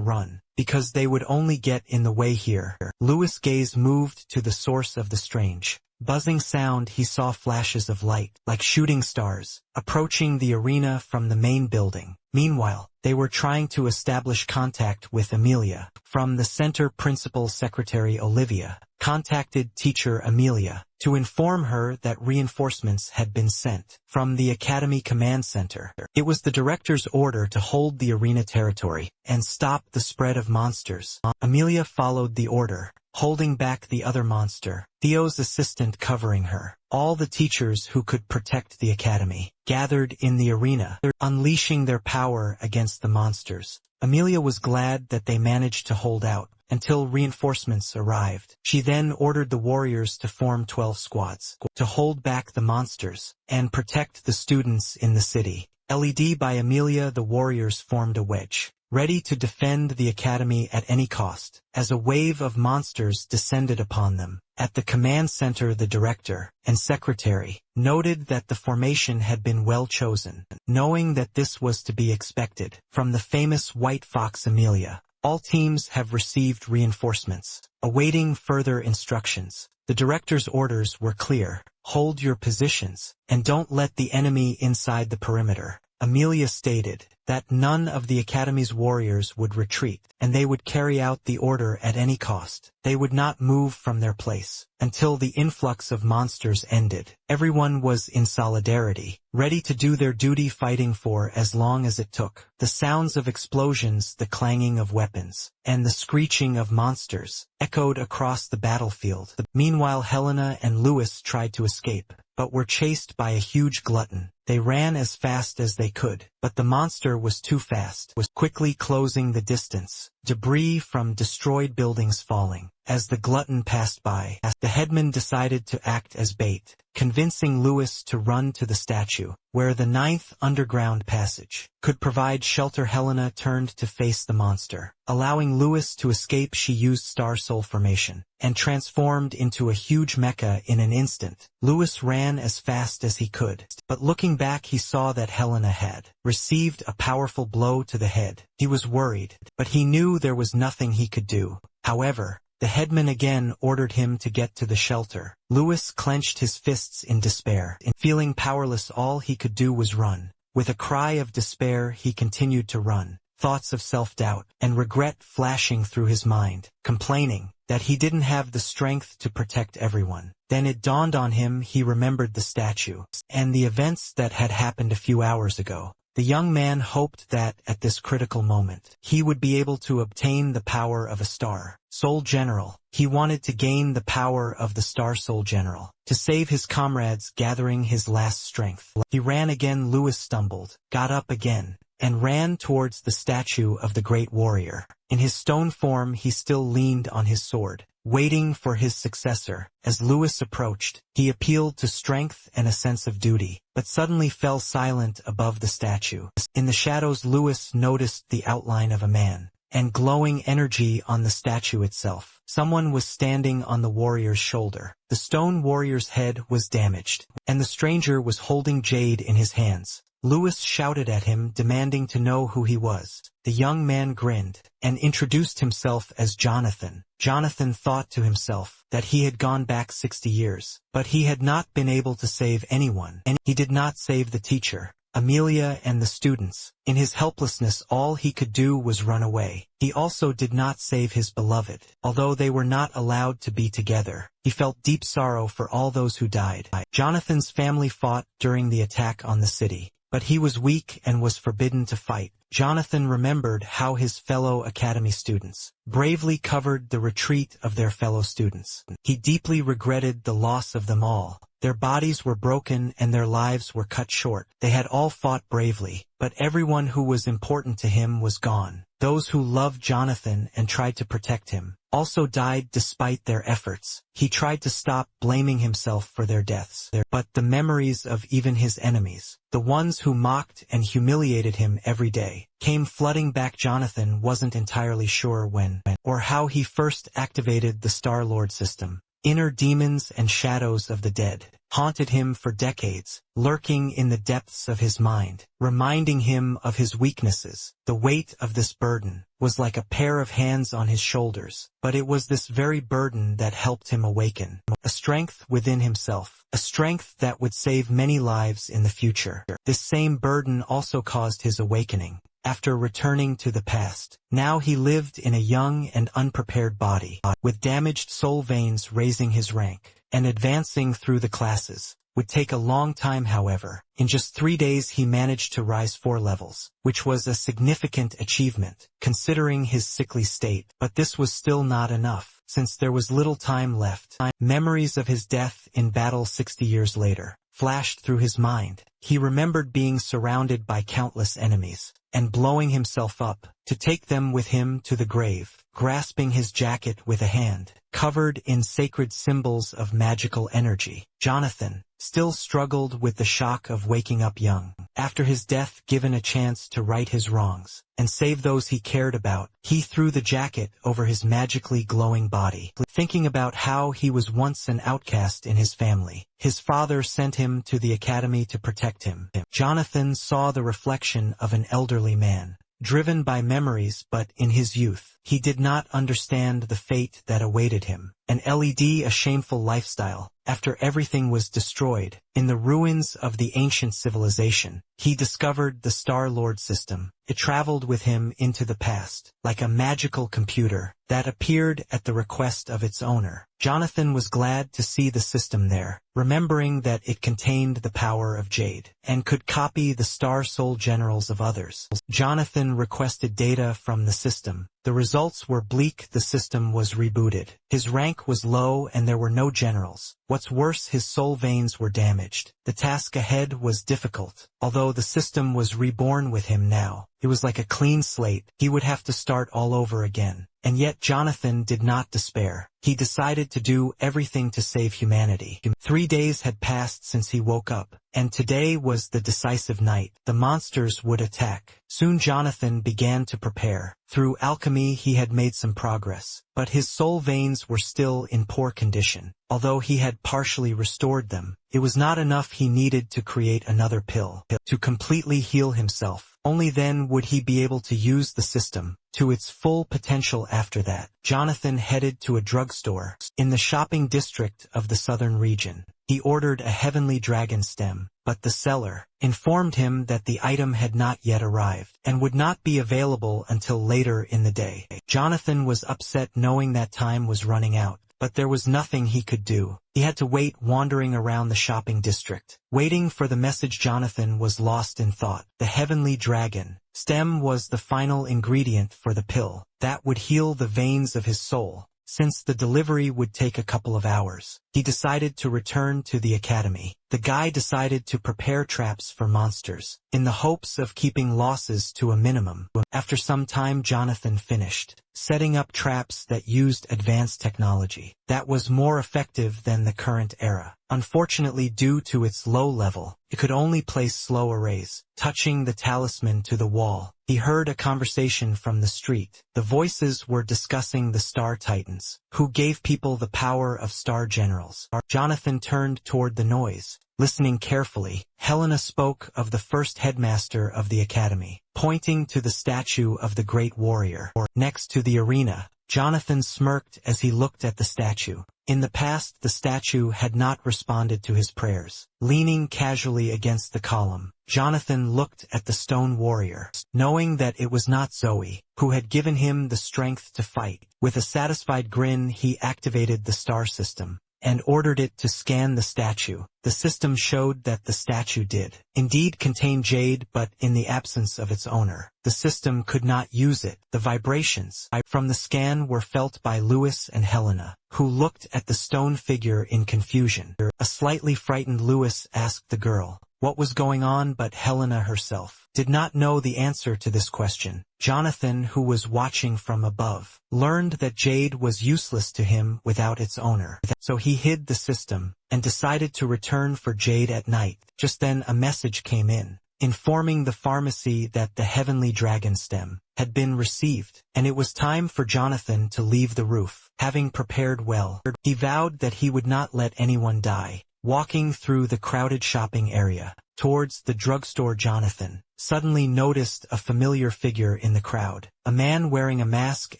run, because they would only get in the way here. Louis' gaze moved to the source of the strange, buzzing sound. He saw flashes of light, like shooting stars, approaching the arena from the main building. Meanwhile, they were trying to establish contact with Amelia. From the center, Principal Secretary Olivia contacted Teacher Amelia to inform her that reinforcements had been sent from the Academy Command Center. It was the director's order to hold the arena territory and stop the spread of monsters. Amelia followed the order, holding back the other monster, Theo's assistant covering her. All the teachers who could protect the academy gathered in the arena, unleashing their power against the monsters. Amelia was glad that they managed to hold out until reinforcements arrived. She then ordered the warriors to form 12 squads to hold back the monsters and protect the students in the city. Led by Amelia, the warriors formed a wedge, ready to defend the academy at any cost. As a wave of monsters descended upon them, at the command center, the director and secretary noted that the formation had been well chosen, knowing that this was to be expected from the famous White Fox Amelia. All teams have received reinforcements, awaiting further instructions. The director's orders were clear: hold your positions, and don't let the enemy inside the perimeter. Amelia stated that none of the Academy's warriors would retreat, and they would carry out the order at any cost. They would not move from their place until the influx of monsters ended. Everyone was in solidarity, ready to do their duty, fighting for as long as it took. The sounds of explosions, the clanging of weapons, and the screeching of monsters echoed across the battlefield. Meanwhile, Helena and Louis tried to escape, but were chased by a huge glutton. They ran as fast as they could, but the monster was too fast, quickly closing the distance. Debris from destroyed buildings falling as the glutton passed by. The headman decided to act as bait, convincing Louis to run to the statue, where the 9th underground passage could provide shelter. Helena turned to face the monster, allowing Louis to escape. She used Star Soul formation and transformed into a huge mecha in an instant. Louis ran as fast as he could, but looking back, he saw that Helena had received a powerful blow to the head. He was worried, but he knew there was nothing he could do. However, the headman again ordered him to get to the shelter. Louis clenched his fists in despair. Feeling powerless, all he could do was run. With a cry of despair, he continued to run, thoughts of self-doubt and regret flashing through his mind, complaining that he didn't have the strength to protect everyone. Then it dawned on him. He remembered the statue and the events that had happened a few hours ago. The young man hoped that, at this critical moment, he would be able to obtain the power of a Star Soul General. He wanted to gain the power of the Star Soul General to save his comrades, gathering his last strength. He ran again. Louis stumbled, got up again, and ran towards the statue of the great warrior. In his stone form, he still leaned on his sword, waiting for his successor. As Louis approached, he appealed to strength and a sense of duty, but suddenly fell silent above the statue. In the shadows, Louis noticed the outline of a man and glowing energy on the statue itself. Someone was standing on the warrior's shoulder. The stone warrior's head was damaged, and the stranger was holding jade in his hands. Louis shouted at him, demanding to know who he was. The young man grinned and introduced himself as Jonathan. Jonathan thought to himself that he had gone back 60 years, but he had not been able to save anyone, and he did not save the teacher. Amelia and the students. In his helplessness, all he could do was run away. He also did not save his beloved. Although they were not allowed to be together, he felt deep sorrow for all those who died. Jonathan's family fought during the attack on the city, but he was weak and was forbidden to fight. Jonathan remembered how his fellow academy students bravely covered the retreat of their fellow students. He deeply regretted the loss of them all. Their bodies were broken and their lives were cut short. They had all fought bravely, but everyone who was important to him was gone. Those who loved Jonathan and tried to protect him also died despite their efforts. He tried to stop blaming himself for their deaths, but the memories of even his enemies, the ones who mocked and humiliated him every day, came flooding back. Jonathan wasn't entirely sure when or how he first activated the Star-Lord system. Inner demons and shadows of the dead haunted him for decades, lurking in the depths of his mind, reminding him of his weaknesses. The weight of this burden was like a pair of hands on his shoulders, but it was this very burden that helped him awaken a strength within himself, a strength that would save many lives in the future. This same burden also caused his awakening. After returning to the past, now he lived in a young and unprepared body, with damaged soul veins raising his rank and advancing through the classes. Would take a long time, however. In just 3 days he managed to rise 4 levels, which was a significant achievement, considering his sickly state. But this was still not enough, since there was little time left. Memories of his death in battle 60 years later flashed through his mind. He remembered being surrounded by countless enemies, and blowing himself up to take them with him to the grave, grasping his jacket with a hand covered in sacred symbols of magical energy. Jonathan still struggled with the shock of waking up young. After his death, given a chance to right his wrongs and save those he cared about, he threw the jacket over his magically glowing body. Thinking about how he was once an outcast in his family, his father sent him to the academy to protect him. Jonathan saw the reflection of an elderly man, driven by memories, but in his youth, he did not understand the fate that awaited him. An LED, a shameful lifestyle. After everything was destroyed, in the ruins of the ancient civilization, he discovered the Star-Lord system. It traveled with him into the past, like a magical computer that appeared at the request of its owner. Jonathan was glad to see the system there, remembering that it contained the power of Jade, and could copy the Star Soul generals of others. Jonathan requested data from the system. The results were bleak. The system was rebooted. His rank was low and there were no generals. What's worse, his soul veins were damaged. The task ahead was difficult. Although the system was reborn with him now, it was like a clean slate. He would have to start all over again. And yet Jonathan did not despair. He decided to do everything to save humanity. 3 days had passed since he woke up, and today was the decisive night. The monsters would attack. Soon Jonathan began to prepare. Through alchemy he had made some progress, but his soul veins were still in poor condition. Although he had partially restored them, it was not enough. He needed to create another pill to completely heal himself. Only then would he be able to use the system to its full potential. After that, Jonathan headed to a drugstore in the shopping district of the southern region. He ordered a heavenly dragon stem, but the seller informed him that the item had not yet arrived and would not be available until later in the day. Jonathan was upset knowing that time was running out, but there was nothing he could do. He had to wait, wandering around the shopping district, waiting for the message. Jonathan was lost in thought. The heavenly dragon stem was the final ingredient for the pill that would heal the veins of his soul. Since the delivery would take a couple of hours, he decided to return to the academy. The guy decided to prepare traps for monsters, in the hopes of keeping losses to a minimum. After some time, Jonathan finished setting up traps that used advanced technology that was more effective than the current era. Unfortunately, due to its low level, it could only place slow arrays. Touching the talisman to the wall, he heard a conversation from the street. The voices were discussing the Star Titans, who gave people the power of Star Generals. Jonathan turned toward the noise, listening carefully. Helena spoke of the first headmaster of the academy, pointing to the statue of the great warrior next to the arena. Jonathan smirked as he looked at the statue. In the past, the statue had not responded to his prayers. Leaning casually against the column, Jonathan looked at the stone warrior, knowing that it was not Zoe, who had given him the strength to fight. With a satisfied grin, he activated the star system and ordered it to scan the statue. The system showed that the statue did indeed contain jade, but in the absence of its owner, the system could not use it. The vibrations from the scan were felt by Louis and Helena, who looked at the stone figure in confusion. A slightly frightened Louis asked the girl what was going on, but Helena herself did not know the answer to this question. Jonathan, who was watching from above, learned that jade was useless to him without its owner. So he hid the system and decided to return for jade at night. Just then a message came in, informing the pharmacy that the heavenly dragon stem had been received, and it was time for Jonathan to leave the roof. Having prepared well, he vowed that he would not let anyone die. Walking through the crowded shopping area towards the drugstore, Jonathan suddenly noticed a familiar figure in the crowd. A man wearing a mask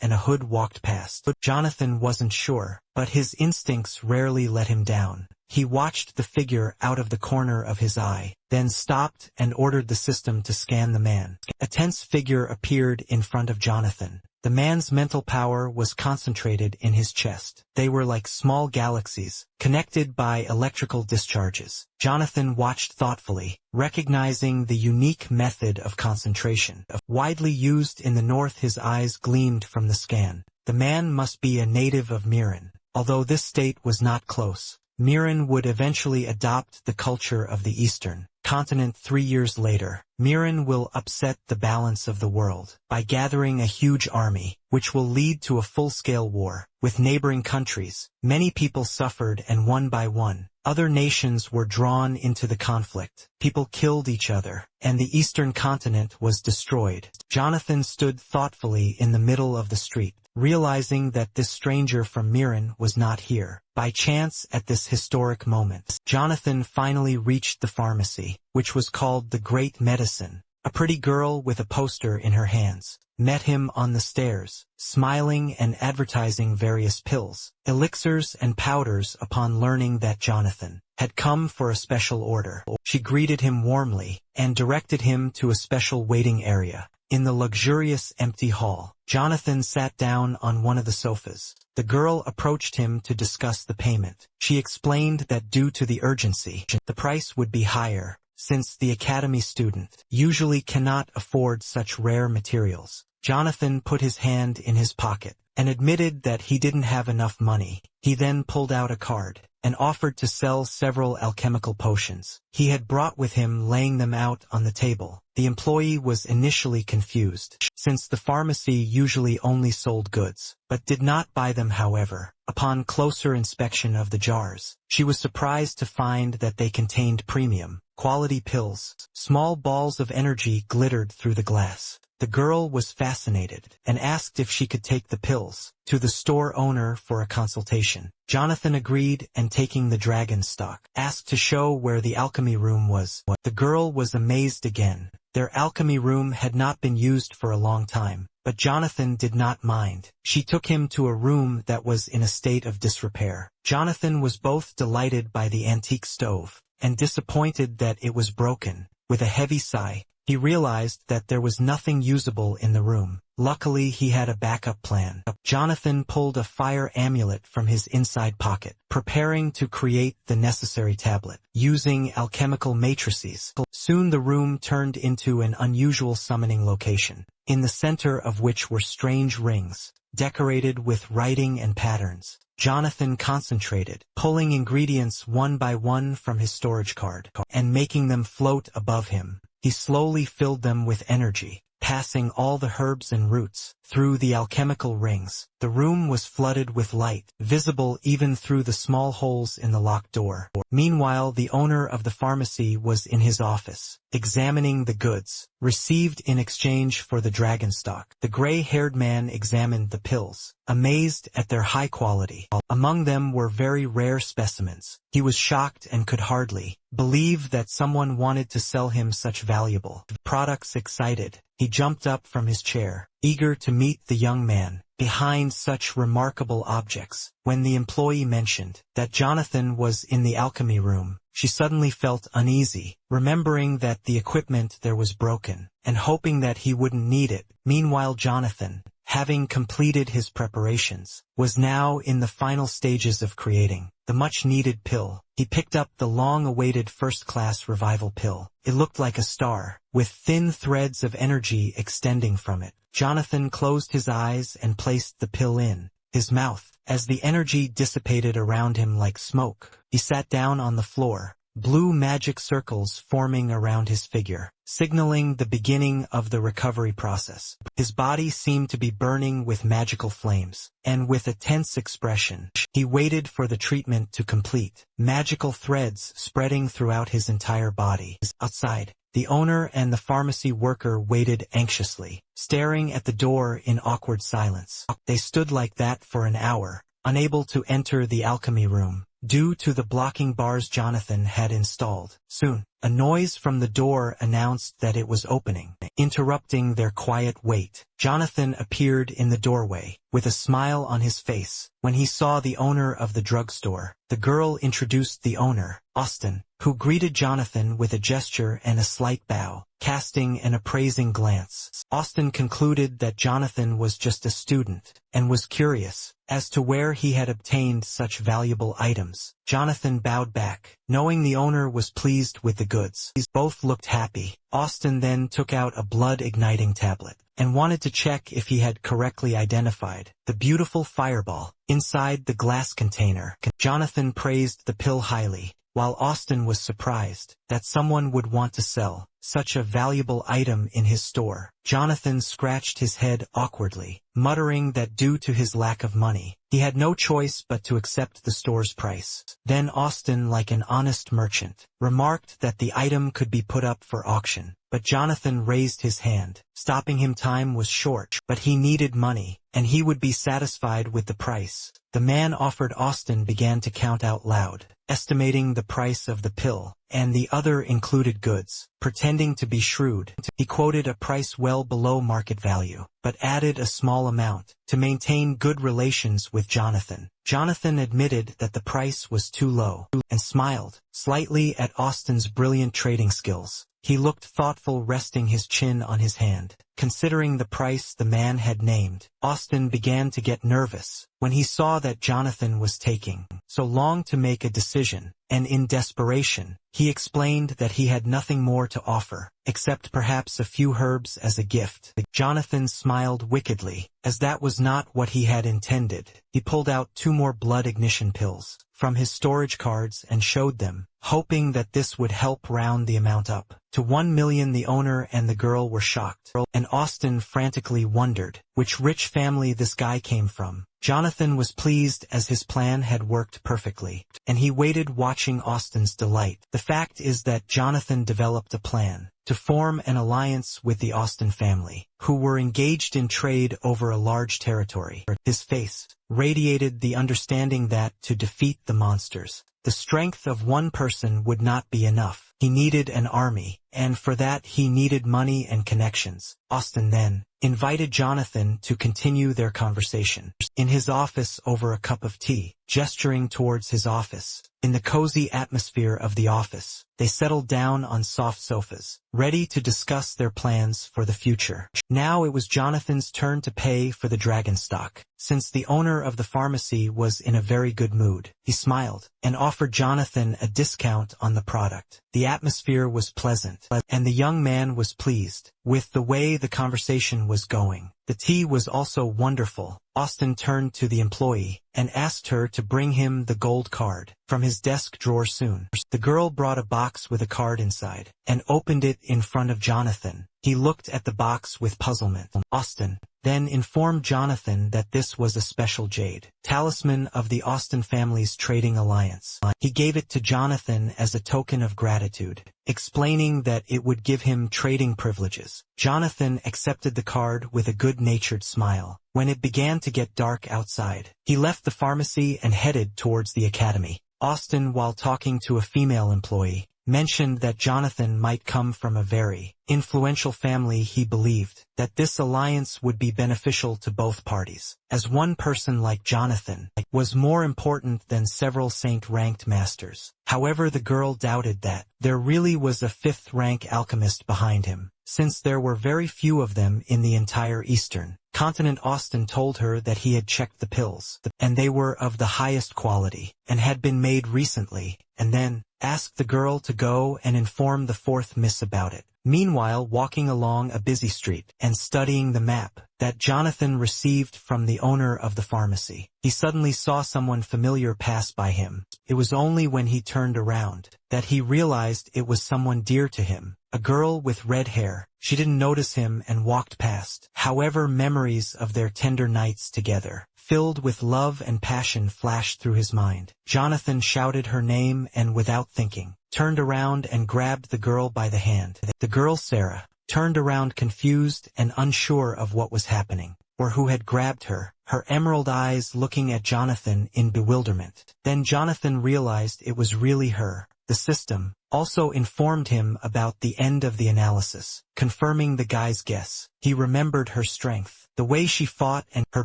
and a hood walked past. Jonathan wasn't sure, but his instincts rarely let him down. He watched the figure out of the corner of his eye, then stopped and ordered the system to scan the man. A tense figure appeared in front of Jonathan. The man's mental power was concentrated in his chest. They were like small galaxies, connected by electrical discharges. Jonathan watched thoughtfully, recognizing the unique method of concentration. Widely used in the north, his eyes gleamed from the scan. The man must be a native of Miran. Although this state was not close, Miran would eventually adopt the culture of the Eastern continent. 3 years later, Miran will upset the balance of the world by gathering a huge army, which will lead to a full-scale war with neighboring countries. Many people suffered, and one by one, other nations were drawn into the conflict. People killed each other, and the eastern continent was destroyed. Jonathan stood thoughtfully in the middle of the street, realizing that this stranger from Miran was not here by chance at this historic moment. Jonathan finally reached the pharmacy, which was called the Great Medicine. A pretty girl with a poster in her hands met him on the stairs, smiling and advertising various pills, elixirs and powders. Upon learning that Jonathan had come for a special order, she greeted him warmly and directed him to a special waiting area. In the luxurious empty hall, Jonathan sat down on one of the sofas. The girl approached him to discuss the payment. She explained that due to the urgency, the price would be higher, since the academy student usually cannot afford such rare materials. Jonathan put his hand in his pocket and admitted that he didn't have enough money. He then pulled out a card and offered to sell several alchemical potions he had brought with him, laying them out on the table. The employee was initially confused, since the pharmacy usually only sold goods, but did not buy them. However, upon closer inspection of the jars, she was surprised to find that they contained premium quality pills. Small balls of energy glittered through the glass. The girl was fascinated and asked if she could take the pills to the store owner for a consultation. Jonathan agreed, and taking the dragon stock, asked to show where the alchemy room was. The girl was amazed again. Their alchemy room had not been used for a long time, but Jonathan did not mind. She took him to a room that was in a state of disrepair. Jonathan was both delighted by the antique stove and disappointed that it was broken. With a heavy sigh, he realized that there was nothing usable in the room. Luckily, he had a backup plan. Jonathan pulled a fire amulet from his inside pocket, preparing to create the necessary tablet, using alchemical matrices. Soon the room turned into an unusual summoning location, in the center of which were strange rings, decorated with writing and patterns. Jonathan concentrated, pulling ingredients one by one from his storage card, and making them float above him. He slowly filled them with energy, passing all the herbs and roots through the alchemical rings. The room was flooded with light, visible even through the small holes in the locked door. Meanwhile, the owner of the pharmacy was in his office, examining the goods received in exchange for the dragon stock. The gray-haired man examined the pills, amazed at their high quality. Among them were very rare specimens. He was shocked and could hardly believe that someone wanted to sell him such valuable products. Excited, he jumped up from his chair, eager to meet the young man behind such remarkable objects. When the employee mentioned that Jonathan was in the alchemy room, she suddenly felt uneasy, remembering that the equipment there was broken, and hoping that he wouldn't need it. Meanwhile, Jonathan, having completed his preparations, was now in the final stages of creating the much-needed pill. He picked up the long-awaited first-class revival pill. It looked like a star, with thin threads of energy extending from it. Jonathan closed his eyes and placed the pill in his mouth. As the energy dissipated around him like smoke, he sat down on the floor, blue magic circles forming around his figure, signaling the beginning of the recovery process. His body seemed to be burning with magical flames, and with a tense expression, he waited for the treatment to complete. Magical threads spreading throughout his entire body. Outside, the owner and the pharmacy worker waited anxiously, staring at the door in awkward silence. They stood like that for an hour, unable to enter the alchemy room, due to the blocking bars Jonathan had installed. Soon, a noise from the door announced that it was opening, interrupting their quiet wait. Jonathan appeared in the doorway, with a smile on his face. When he saw the owner of the drugstore, the girl introduced the owner, Austin, who greeted Jonathan with a gesture and a slight bow, casting an appraising glance. Austin concluded that Jonathan was just a student, and was curious as to where he had obtained such valuable items. Jonathan bowed back, knowing the owner was pleased with the goods. Both looked happy. Austin then took out a blood-igniting tablet, and wanted to check if he had correctly identified the beautiful fireball inside the glass container. Jonathan praised the pill highly, while Austin was surprised that someone would want to sell such a valuable item in his store. Jonathan scratched his head awkwardly, muttering that due to his lack of money, he had no choice but to accept the store's price. Then Austin, like an honest merchant, remarked that the item could be put up for auction, but Jonathan raised his hand, stopping him. Time was short, but he needed money, and he would be satisfied with the price. The man offered. Austin began to count out loud, estimating the price of the pill, and the other included goods. Pretending to be shrewd, he quoted a price well below market value, but added a small amount to maintain good relations with Jonathan. Jonathan admitted that the price was too low, and smiled slightly at Austin's brilliant trading skills. He looked thoughtful, resting his chin on his hand. Considering the price the man had named, Austin began to get nervous when he saw that Jonathan was taking so long to make a decision, and in desperation, he explained that he had nothing more to offer, except perhaps a few herbs as a gift. Jonathan smiled wickedly, as that was not what he had intended. He pulled out 2 more blood ignition pills from his storage cards and showed them, hoping that this would help round the amount up to 1 million. The owner and the girl were shocked, and Austin frantically wondered which rich family this guy came from. Jonathan was pleased as his plan had worked perfectly, and he waited, watching Austin's delight. The fact is that Jonathan developed a plan to form an alliance with the Austin family, who were engaged in trade over a large territory. His face radiated the understanding that, to defeat the monsters, the strength of one person would not be enough. He needed an army, and for that he needed money and connections. Austin then invited Jonathan to continue their conversation in his office over a cup of tea. Gesturing towards his office, in the cozy atmosphere of the office, they settled down on soft sofas, ready to discuss their plans for the future. Now it was Jonathan's turn to pay for the dragon stock. Since the owner of the pharmacy was in a very good mood, he smiled and offered Jonathan a discount on the product. The atmosphere was pleasant, and the young man was pleased with the way the conversation was going. The tea was also wonderful. Austin turned to the employee and asked her to bring him the gold card from his desk drawer soon. The girl brought a box with a card inside and opened it in front of Jonathan. He looked at the box with puzzlement. Austin then informed Jonathan that this was a special jade talisman of the Austin family's trading alliance. He gave it to Jonathan as a token of gratitude, explaining that it would give him trading privileges. Jonathan accepted the card with a good-natured smile. When it began to get dark outside, he left the pharmacy and headed towards the academy. Austin, while talking to a female employee, mentioned that Jonathan might come from a very influential family. He believed that this alliance would be beneficial to both parties, as one person like Jonathan was more important than several saint-ranked masters. However, the girl doubted that there really was a fifth-rank alchemist behind him, since there were very few of them in the entire Eastern continent. Austin told her that he had checked the pills, and they were of the highest quality, and had been made recently, and then asked the girl to go and inform the fourth miss about it. Meanwhile, walking along a busy street and studying the map that Jonathan received from the owner of the pharmacy, he suddenly saw someone familiar pass by him. It was only when he turned around that he realized it was someone dear to him, a girl with red hair. She didn't notice him and walked past. However, memories of their tender nights together, filled with love and passion, flashed through his mind. Jonathan shouted her name and, without thinking, turned around and grabbed the girl by the hand. The girl, Sarah, turned around confused and unsure of what was happening, or who had grabbed her, her emerald eyes looking at Jonathan in bewilderment. Then Jonathan realized it was really her. The system also informed him about the end of the analysis, confirming the guy's guess. He remembered her strength, the way she fought, and her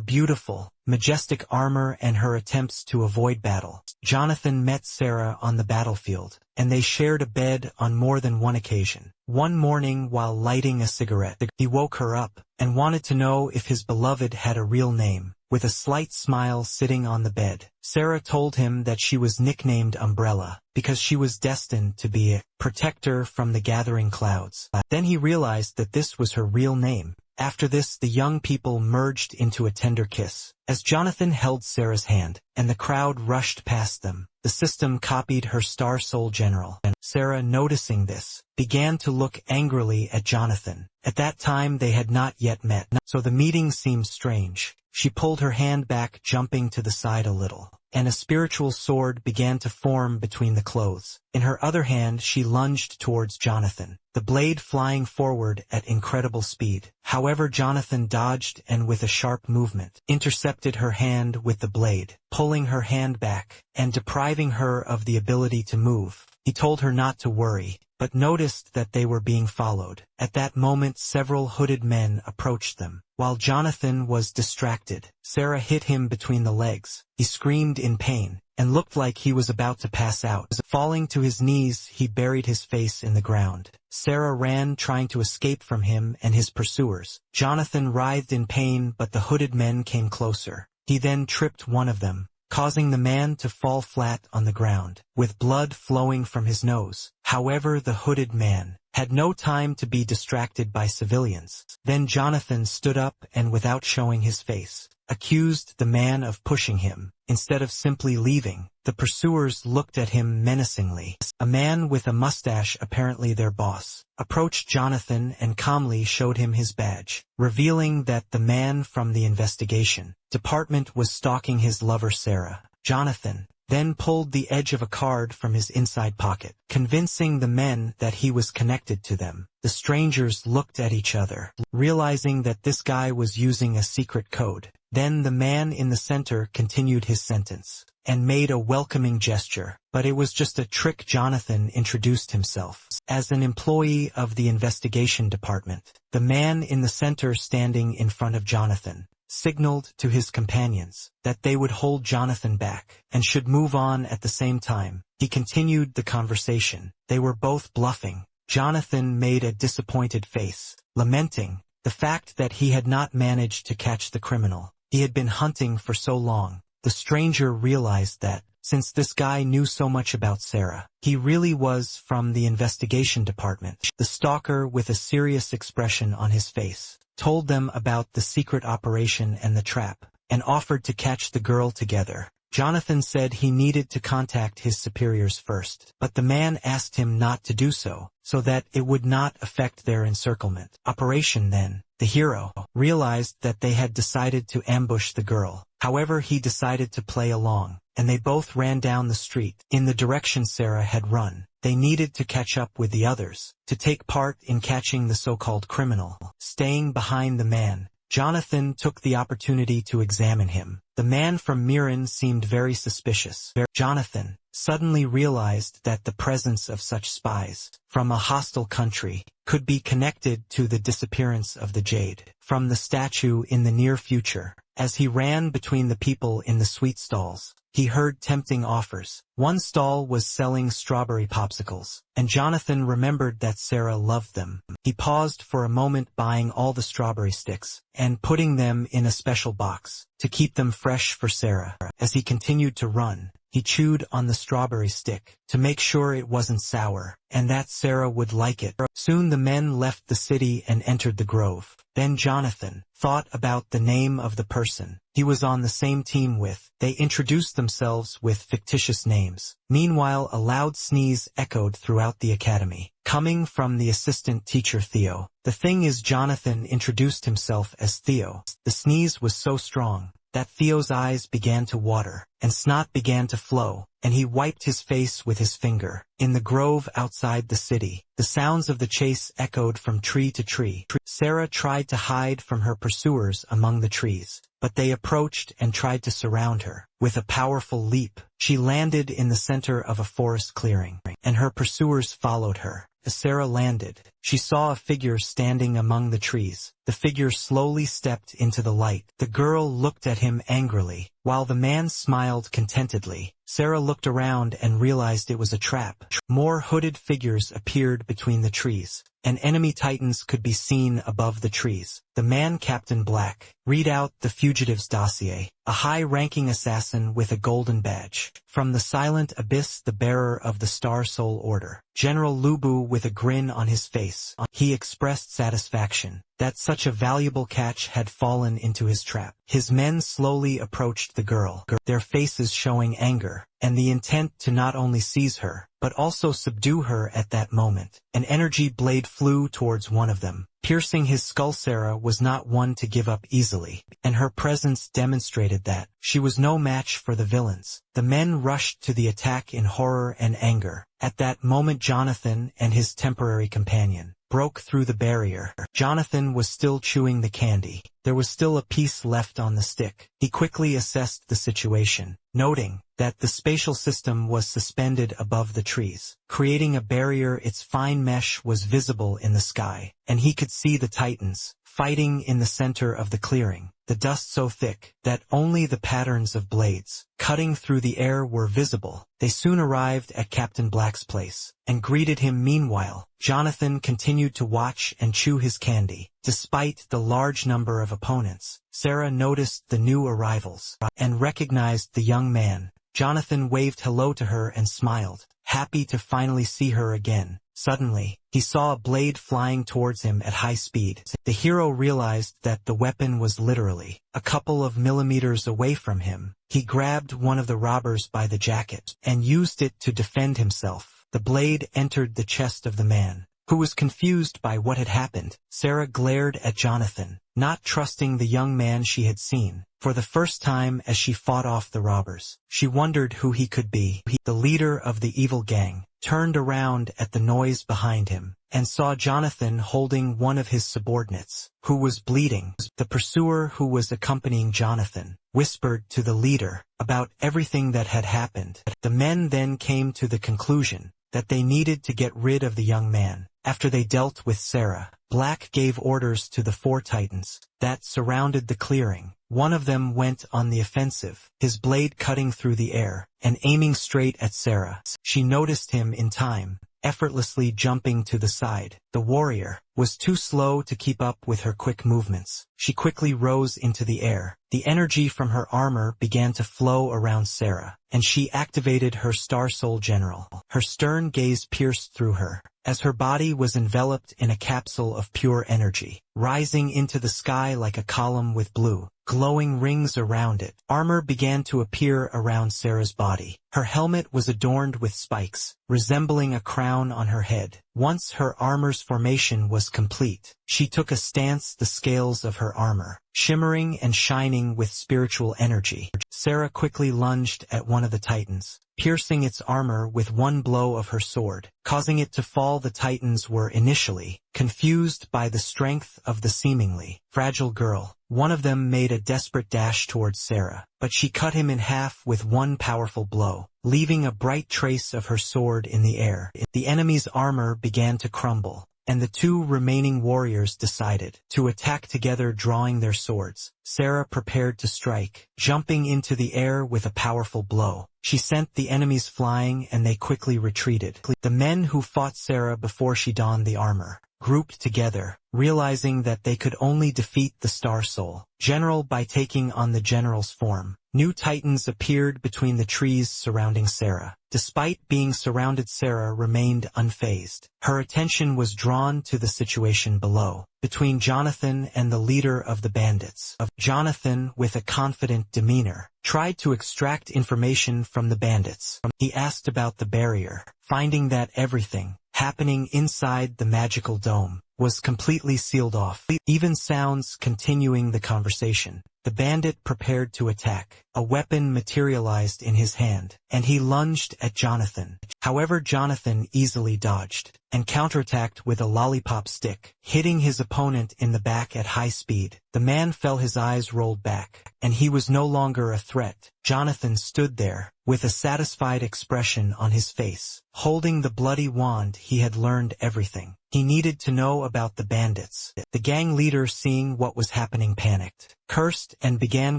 beautiful, majestic armor, and her attempts to avoid battle. Jonathan met Sarah on the battlefield, and they shared a bed on more than one occasion. One morning, while lighting a cigarette, he woke her up and wanted to know if his beloved had a real name. With a slight smile sitting on the bed, Sarah told him that she was nicknamed Umbrella because she was destined to be a protector from the gathering clouds. Then he realized that this was her real name. After this, the young people merged into a tender kiss, as Jonathan held Sarah's hand, and the crowd rushed past them. The system copied her Star Soul General, and Sarah, noticing this, began to look angrily at Jonathan. At that time they had not yet met, so the meeting seemed strange. She pulled her hand back, jumping to the side a little, and a spiritual sword began to form between the clothes. In her other hand she lunged towards Jonathan, the blade flying forward at incredible speed. However, Jonathan dodged and with a sharp movement intercepted her hand with the blade, pulling her hand back and depriving her of the ability to move. He told her not to worry, but noticed that they were being followed. At that moment several hooded men approached them. While Jonathan was distracted, Sarah hit him between the legs. He screamed in pain and looked like he was about to pass out. Falling to his knees, he buried his face in the ground. Sarah ran, trying to escape from him and his pursuers. Jonathan writhed in pain, but the hooded men came closer. He then tripped one of them, causing the man to fall flat on the ground, with blood flowing from his nose. However, the hooded man had no time to be distracted by civilians. Then Jonathan stood up and, without showing his face, accused the man of pushing him. Instead of simply leaving, the pursuers looked at him menacingly. A man with a mustache, apparently their boss, approached Jonathan and calmly showed him his badge, revealing that the man from the investigation department was stalking his lover Sarah. Jonathan then pulled the edge of a card from his inside pocket, convincing the men that he was connected to them. The strangers looked at each other, realizing that this guy was using a secret code. Then the man in the center continued his sentence and made a welcoming gesture, but it was just a trick. Jonathan introduced himself as an employee of the investigation department. The man in the center, standing in front of Jonathan, signaled to his companions that they would hold Jonathan back and should move on. At the same time, he continued the conversation. They were both bluffing. Jonathan made a disappointed face, lamenting the fact that he had not managed to catch the criminal he had been hunting for so long. The stranger realized that, since this guy knew so much about Sarah, he really was from the investigation department. The stalker, with a serious expression on his face, told them about the secret operation and the trap, and offered to catch the girl together. Jonathan said he needed to contact his superiors first, but the man asked him not to do so that it would not affect their encirclement operation. Then, the hero realized that they had decided to ambush the girl. However, he decided to play along, and they both ran down the street in the direction Sarah had run. They needed to catch up with the others to take part in catching the so-called criminal. Staying behind the man, Jonathan took the opportunity to examine him. The man from Miran seemed very suspicious. Jonathan suddenly realized that the presence of such spies from a hostile country could be connected to the disappearance of the jade from the statue in the near future. As he ran between the people in the sweet stalls, he heard tempting offers. One stall was selling strawberry popsicles, and Jonathan remembered that Sarah loved them. He paused for a moment, buying all the strawberry sticks and putting them in a special box to keep them fresh for Sarah. As he continued to run, he chewed on the strawberry stick to make sure it wasn't sour and that Sarah would like it. Soon the men left the city and entered the grove. Then Jonathan thought about the name of the person he was on the same team with. They introduced themselves with fictitious names. Meanwhile, a loud sneeze echoed throughout the academy, coming from the assistant teacher Theo. The thing is, Jonathan introduced himself as Theo. The sneeze was so strong that Theo's eyes began to water, and snot began to flow, and he wiped his face with his finger. In the grove outside the city, the sounds of the chase echoed from tree to tree. Sarah tried to hide from her pursuers among the trees, but they approached and tried to surround her. With a powerful leap, she landed in the center of a forest clearing, and her pursuers followed her. As Sarah landed, she saw a figure standing among the trees. The figure slowly stepped into the light. The girl looked at him angrily, while the man smiled contentedly. Sarah looked around and realized it was a trap. More hooded figures appeared between the trees, and enemy titans could be seen above the trees. The man, Captain Black, read out the fugitive's dossier, a high-ranking assassin with a golden badge. From the silent abyss, the bearer of the Star Soul Order, General Lubu, with a grin on his face. He expressed satisfaction that such a valuable catch had fallen into his trap. His men slowly approached the girl, their faces showing anger and the intent to not only seize her, but also subdue her. At that moment, an energy blade flew towards one of them, piercing his skull. Sarah was not one to give up easily, and her presence demonstrated that she was no match for the villains. The men rushed to the attack in horror and anger. At that moment, Jonathan and his temporary companion broke through the barrier. Jonathan was still chewing the candy. There was still a piece left on the stick. He quickly assessed the situation, noting that the spatial system was suspended above the trees, creating a barrier. Its fine mesh was visible in the sky, and he could see the titans fighting in the center of the clearing. The dust so thick that only the patterns of blades cutting through the air were visible. They soon arrived at Captain Black's place and greeted him. Meanwhile, Jonathan continued to watch and chew his candy. Despite the large number of opponents, Sarah noticed the new arrivals and recognized the young man. Jonathan waved hello to her and smiled, happy to finally see her again. Suddenly, he saw a blade flying towards him at high speed. The hero realized that the weapon was literally a couple of millimeters away from him. He grabbed one of the robbers by the jacket and used it to defend himself. The blade entered the chest of the man, who was confused by what had happened. Sarah glared at Jonathan, not trusting the young man she had seen for the first time as she fought off the robbers. She wondered who he could be. The leader of the evil gang turned around at the noise behind him and saw Jonathan holding one of his subordinates, who was bleeding. The pursuer who was accompanying Jonathan whispered to the leader about everything that had happened. The men then came to the conclusion that they needed to get rid of the young man. After they dealt with Sarah, Black gave orders to the 4 titans that surrounded the clearing. One of them went on the offensive, his blade cutting through the air and aiming straight at Sarah. She noticed him in time, effortlessly jumping to the side. The warrior was too slow to keep up with her quick movements. She quickly rose into the air. The energy from her armor began to flow around Sarah, and she activated her Star Soul General. Her stern gaze pierced through her, as her body was enveloped in a capsule of pure energy, rising into the sky like a column with blue, glowing rings around it. Armor began to appear around Sarah's body. Her helmet was adorned with spikes, resembling a crown on her head. Once her armor's formation was complete, she took a stance. The scales of her armor shimmering and shining with spiritual energy. Sarah quickly lunged at one of the titans, piercing its armor with one blow of her sword, causing it to fall. The titans were initially confused by the strength of the seemingly fragile girl. One of them made a desperate dash towards Sarah, but she cut him in half with one powerful blow, leaving a bright trace of her sword in the air. The enemy's armor began to crumble, and the two remaining warriors decided to attack together, drawing their swords. Sarah prepared to strike, jumping into the air with a powerful blow. She sent the enemies flying and they quickly retreated. The men who fought Sarah before she donned the armor grouped together, realizing that they could only defeat the Star Soul General by taking on the general's form. New titans appeared between the trees surrounding Sarah. Despite being surrounded, Sarah remained unfazed. Her attention was drawn to the situation below, between Jonathan and the leader of the bandits. Jonathan, with a confident demeanor, tried to extract information from the bandits. He asked about the barrier, finding that everything happening inside the magical dome was completely sealed off. Even sounds continuing the conversation. The bandit prepared to attack. A weapon materialized in his hand, and he lunged at Jonathan. However, Jonathan easily dodged and counterattacked with a lollipop stick, hitting his opponent in the back at high speed. The man fell, his eyes rolled back, and he was no longer a threat. Jonathan stood there, with a satisfied expression on his face. Holding the bloody wand, he had learned everything he needed to know about the bandits. The gang leader, seeing what was happening, panicked, cursed, and began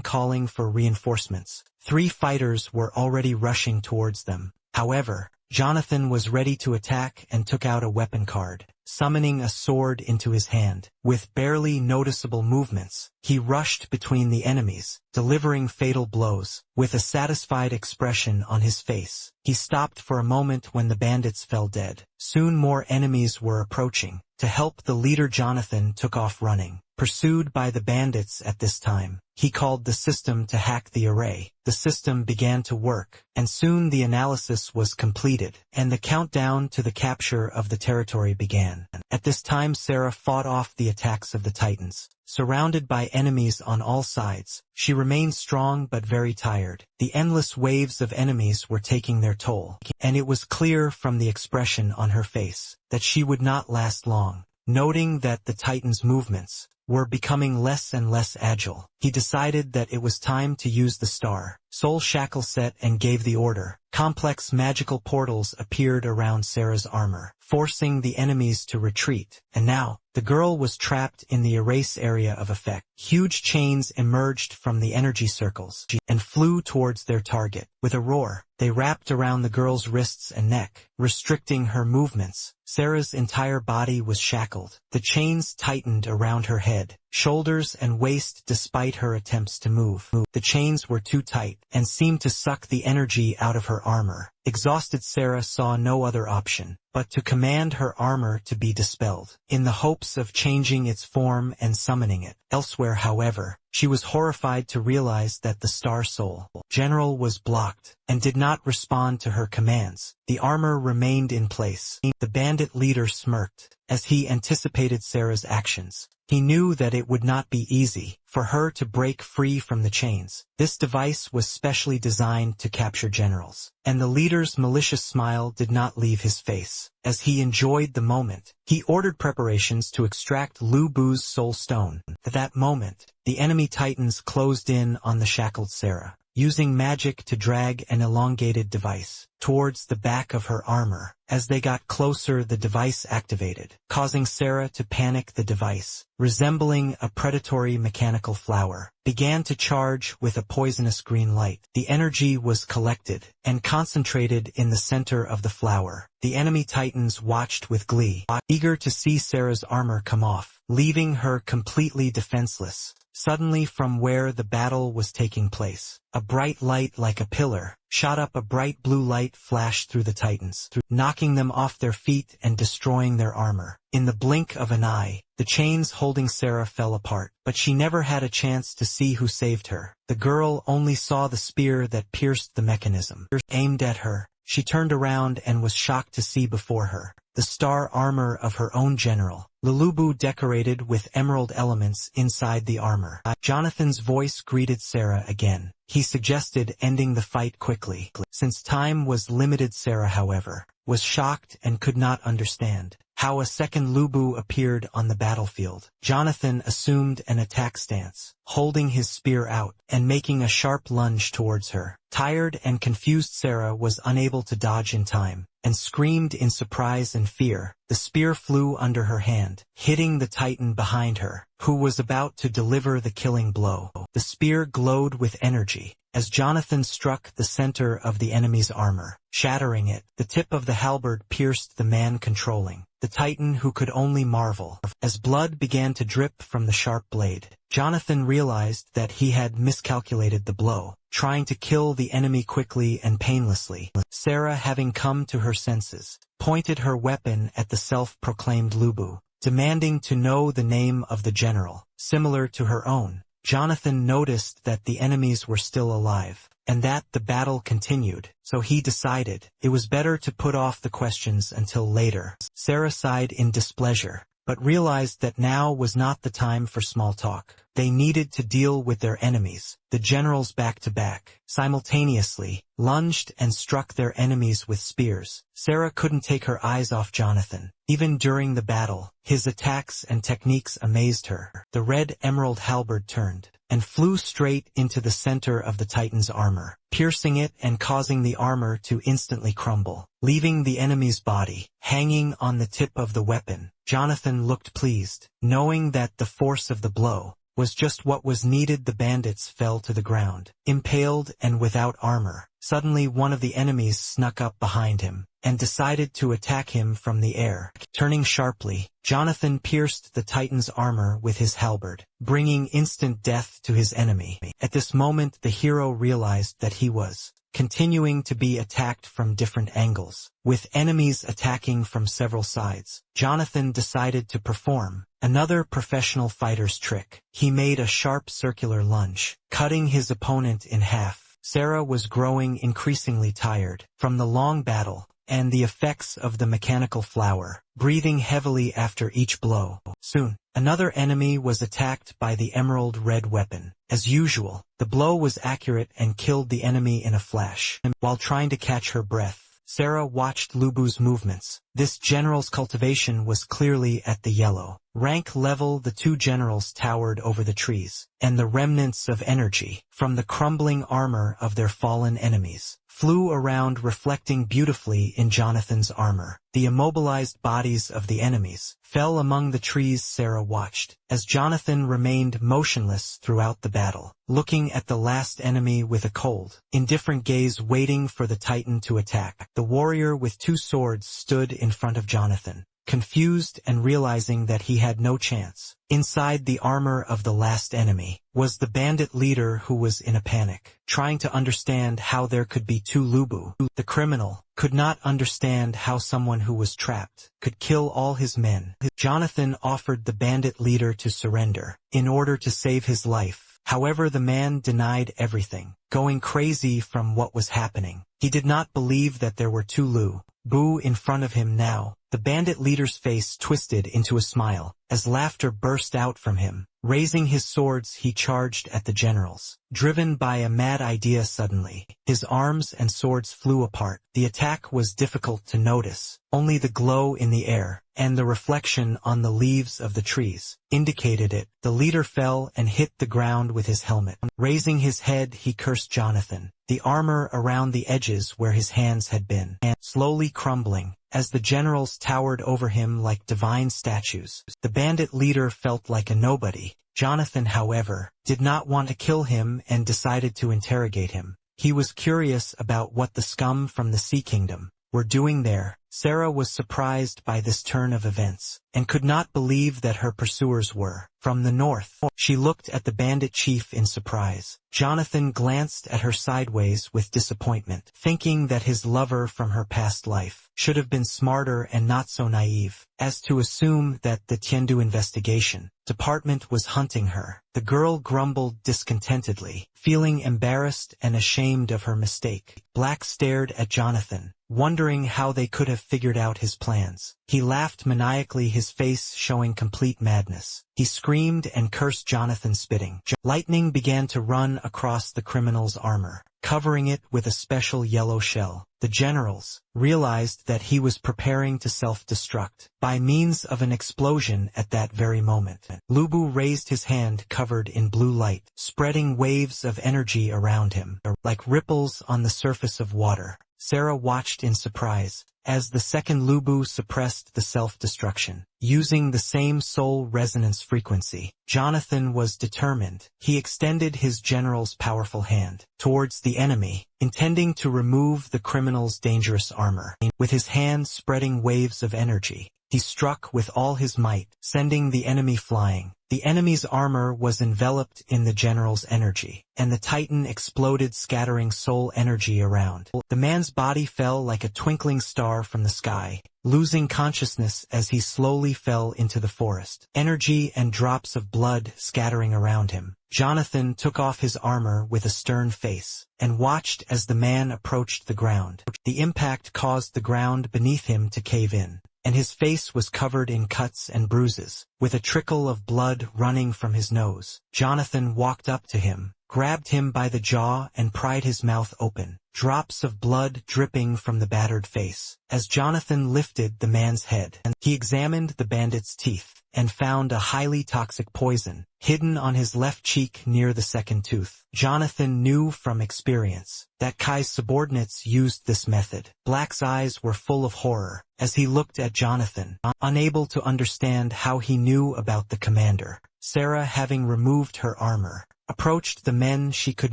calling for reinforcements. 3 fighters were already rushing towards them. However, Jonathan was ready to attack and took out a weapon card, summoning a sword into his hand. With barely noticeable movements, he rushed between the enemies, delivering fatal blows. With a satisfied expression on his face, he stopped for a moment when the bandits fell dead. Soon more enemies were approaching. To help the leader, Jonathan took off running, pursued by the bandits. At this time, he called the system to hack the array. The system began to work, and soon the analysis was completed, and the countdown to the capture of the territory began. At this time, Sarah fought off the attacks of the titans. Surrounded by enemies on all sides, she remained strong but very tired. The endless waves of enemies were taking their toll, and it was clear from the expression on her face that she would not last long. Noting that the titans' movements were becoming less and less agile, he decided that it was time to use the Star Soul shackle set and gave the order. Complex magical portals appeared around Sarah's armor, forcing the enemies to retreat, and now, the girl was trapped in the erase area of effect. Huge chains emerged from the energy circles and flew towards their target. With a roar, they wrapped around the girl's wrists and neck, restricting her movements. Sarah's entire body was shackled. The chains tightened around her head, shoulders, and waist despite her attempts to move. The chains were too tight and seemed to suck the energy out of her armor. Exhausted, Sarah saw no other option but to command her armor to be dispelled, in the hopes of changing its form and summoning it. Elsewhere, however, she was horrified to realize that the Star Soul General was blocked and did not respond to her commands. The armor remained in place. The bandit leader smirked as he anticipated Sarah's actions. He knew that it would not be easy for her to break free from the chains. This device was specially designed to capture generals, and the leader's malicious smile did not leave his face. As he enjoyed the moment, he ordered preparations to extract Lu Bu's soul stone. At that moment, the enemy titans closed in on the shackled Sarah, using magic to drag an elongated device towards the back of her armor. As they got closer, the device activated, causing Sarah to panic. The device, resembling a predatory mechanical flower, began to charge with a poisonous green light. The energy was collected and concentrated in the center of the flower. The enemy titans watched with glee, eager to see Sarah's armor come off, leaving her completely defenseless. Suddenly, from where the battle was taking place, a bright light like a pillar shot up. A bright blue light flashed through the titans, knocking them off their feet and destroying their armor. In the blink of an eye, the chains holding Sarah fell apart, but she never had a chance to see who saved her. The girl only saw the spear that pierced the mechanism. Aimed at her, She turned around and was shocked to see before her the star armor of her own general, Lulubu, decorated with emerald elements inside the armor. Jonathan's voice greeted Sarah again. He suggested ending the fight quickly. Since time was limited, Sarah, however, was shocked and could not understand how a second Lubu appeared on the battlefield. Jonathan assumed an attack stance, holding his spear out and making a sharp lunge towards her. Tired and confused Sarah was unable to dodge in time, and screamed in surprise and fear. The spear flew under her hand, hitting the Titan behind her, who was about to deliver the killing blow. The spear glowed with energy as Jonathan struck the center of the enemy's armor, shattering it. The tip of the halberd pierced the man controlling the Titan, who could only marvel. As blood began to drip from the sharp blade, Jonathan realized that he had miscalculated the blow, trying to kill the enemy quickly and painlessly. Sarah, having come to her senses, pointed her weapon at the self-proclaimed Lubu, demanding to know the name of the general, similar to her own. Jonathan noticed that the enemies were still alive, and that the battle continued, so he decided it was better to put off the questions until later. Sarah sighed in displeasure, but realized that now was not the time for small talk. They needed to deal with their enemies. The generals back-to-back, simultaneously, lunged and struck their enemies with spears. Sarah couldn't take her eyes off Jonathan. Even during the battle, his attacks and techniques amazed her. The red emerald halberd turned and flew straight into the center of the Titan's armor, piercing it and causing the armor to instantly crumble, leaving the enemy's body hanging on the tip of the weapon. Jonathan looked pleased, knowing that the force of the blow was just what was needed. The bandits fell to the ground, impaled and without armor. Suddenly one of the enemies snuck up behind him and decided to attack him from the air. Turning sharply, Jonathan pierced the Titan's armor with his halberd, bringing instant death to his enemy. At this moment, the hero realized that he was continuing to be attacked from different angles, with enemies attacking from several sides. Jonathan decided to perform another professional fighter's trick. He made a sharp circular lunge, cutting his opponent in half. Sarah was growing increasingly tired from the long battle and the effects of the mechanical flower, breathing heavily after each blow. Soon, another enemy was attacked by the emerald red weapon. As usual, the blow was accurate and killed the enemy in a flash. While trying to catch her breath, Sarah watched Lubu's movements. This general's cultivation was clearly at the yellow rank level. The two generals towered over the trees, and the remnants of energy from the crumbling armor of their fallen enemies flew around, reflecting beautifully in Jonathan's armor. The immobilized bodies of the enemies fell among the trees. Sarah watched as Jonathan remained motionless throughout the battle, looking at the last enemy with a cold, indifferent gaze, waiting for the Titan to attack. The warrior with two swords stood in front of Jonathan, confused and realizing that he had no chance. Inside the armor of the last enemy was the bandit leader, who was in a panic, trying to understand how there could be two Lubu. The criminal could not understand how someone who was trapped could kill all his men. Jonathan offered the bandit leader to surrender in order to save his life. However, the man denied everything, going crazy from what was happening. He did not believe that there were two Lubu in front of him now. The bandit leader's face twisted into a smile as laughter burst out from him. Raising his swords, he charged at the generals, driven by a mad idea. Suddenly, his arms and swords flew apart. The attack was difficult to notice. Only the glow in the air and the reflection on the leaves of the trees indicated it. The leader fell and hit the ground with his helmet. Raising his head, he cursed Jonathan. The armor around the edges where his hands had been, slowly crumbling as the generals towered over him like divine statues. The bandit leader felt like a nobody. Jonathan, however, did not want to kill him and decided to interrogate him. He was curious about what the scum from the Sea Kingdom were doing there. Sarah was surprised by this turn of events, and could not believe that her pursuers were from the north. She looked at the bandit chief in surprise. Jonathan glanced at her sideways with disappointment, thinking that his lover from her past life should have been smarter and not so naive as to assume that the Tiandu investigation department was hunting her. The girl grumbled discontentedly, feeling embarrassed and ashamed of her mistake. Black stared at Jonathan, wondering how they could have figured out his plans. He laughed maniacally, his face showing complete madness. He screamed and cursed Jonathan, spitting. Lightning began to run across the criminal's armor, covering it with a special yellow shell. The generals realized that he was preparing to self-destruct by means of an explosion at that very moment. Lubu raised his hand covered in blue light, spreading waves of energy around him, like ripples on the surface of water. Sarah watched in surprise as the second Lubu suppressed the self-destruction, using the same soul resonance frequency. Jonathan was determined. He extended his general's powerful hand towards the enemy, intending to remove the criminal's dangerous armor. With his hand spreading waves of energy, he struck with all his might, sending the enemy flying. The enemy's armor was enveloped in the general's energy, and the titan exploded, scattering soul energy around. The man's body fell like a twinkling star from the sky, losing consciousness as he slowly fell into the forest. Energy and drops of blood scattering around him. Jonathan took off his armor with a stern face, and watched as the man approached the ground. The impact caused the ground beneath him to cave in, and his face was covered in cuts and bruises, with a trickle of blood running from his nose. Jonathan walked up to him, grabbed him by the jaw and pried his mouth open, drops of blood dripping from the battered face. As Jonathan lifted the man's head, he examined the bandit's teeth, and found a highly toxic poison hidden on his left cheek near the second tooth. Jonathan knew from experience that Kai's subordinates used this method. Black's eyes were full of horror as he looked at Jonathan, unable to understand how he knew about the commander. Sarah, having removed her armor, approached the men. She could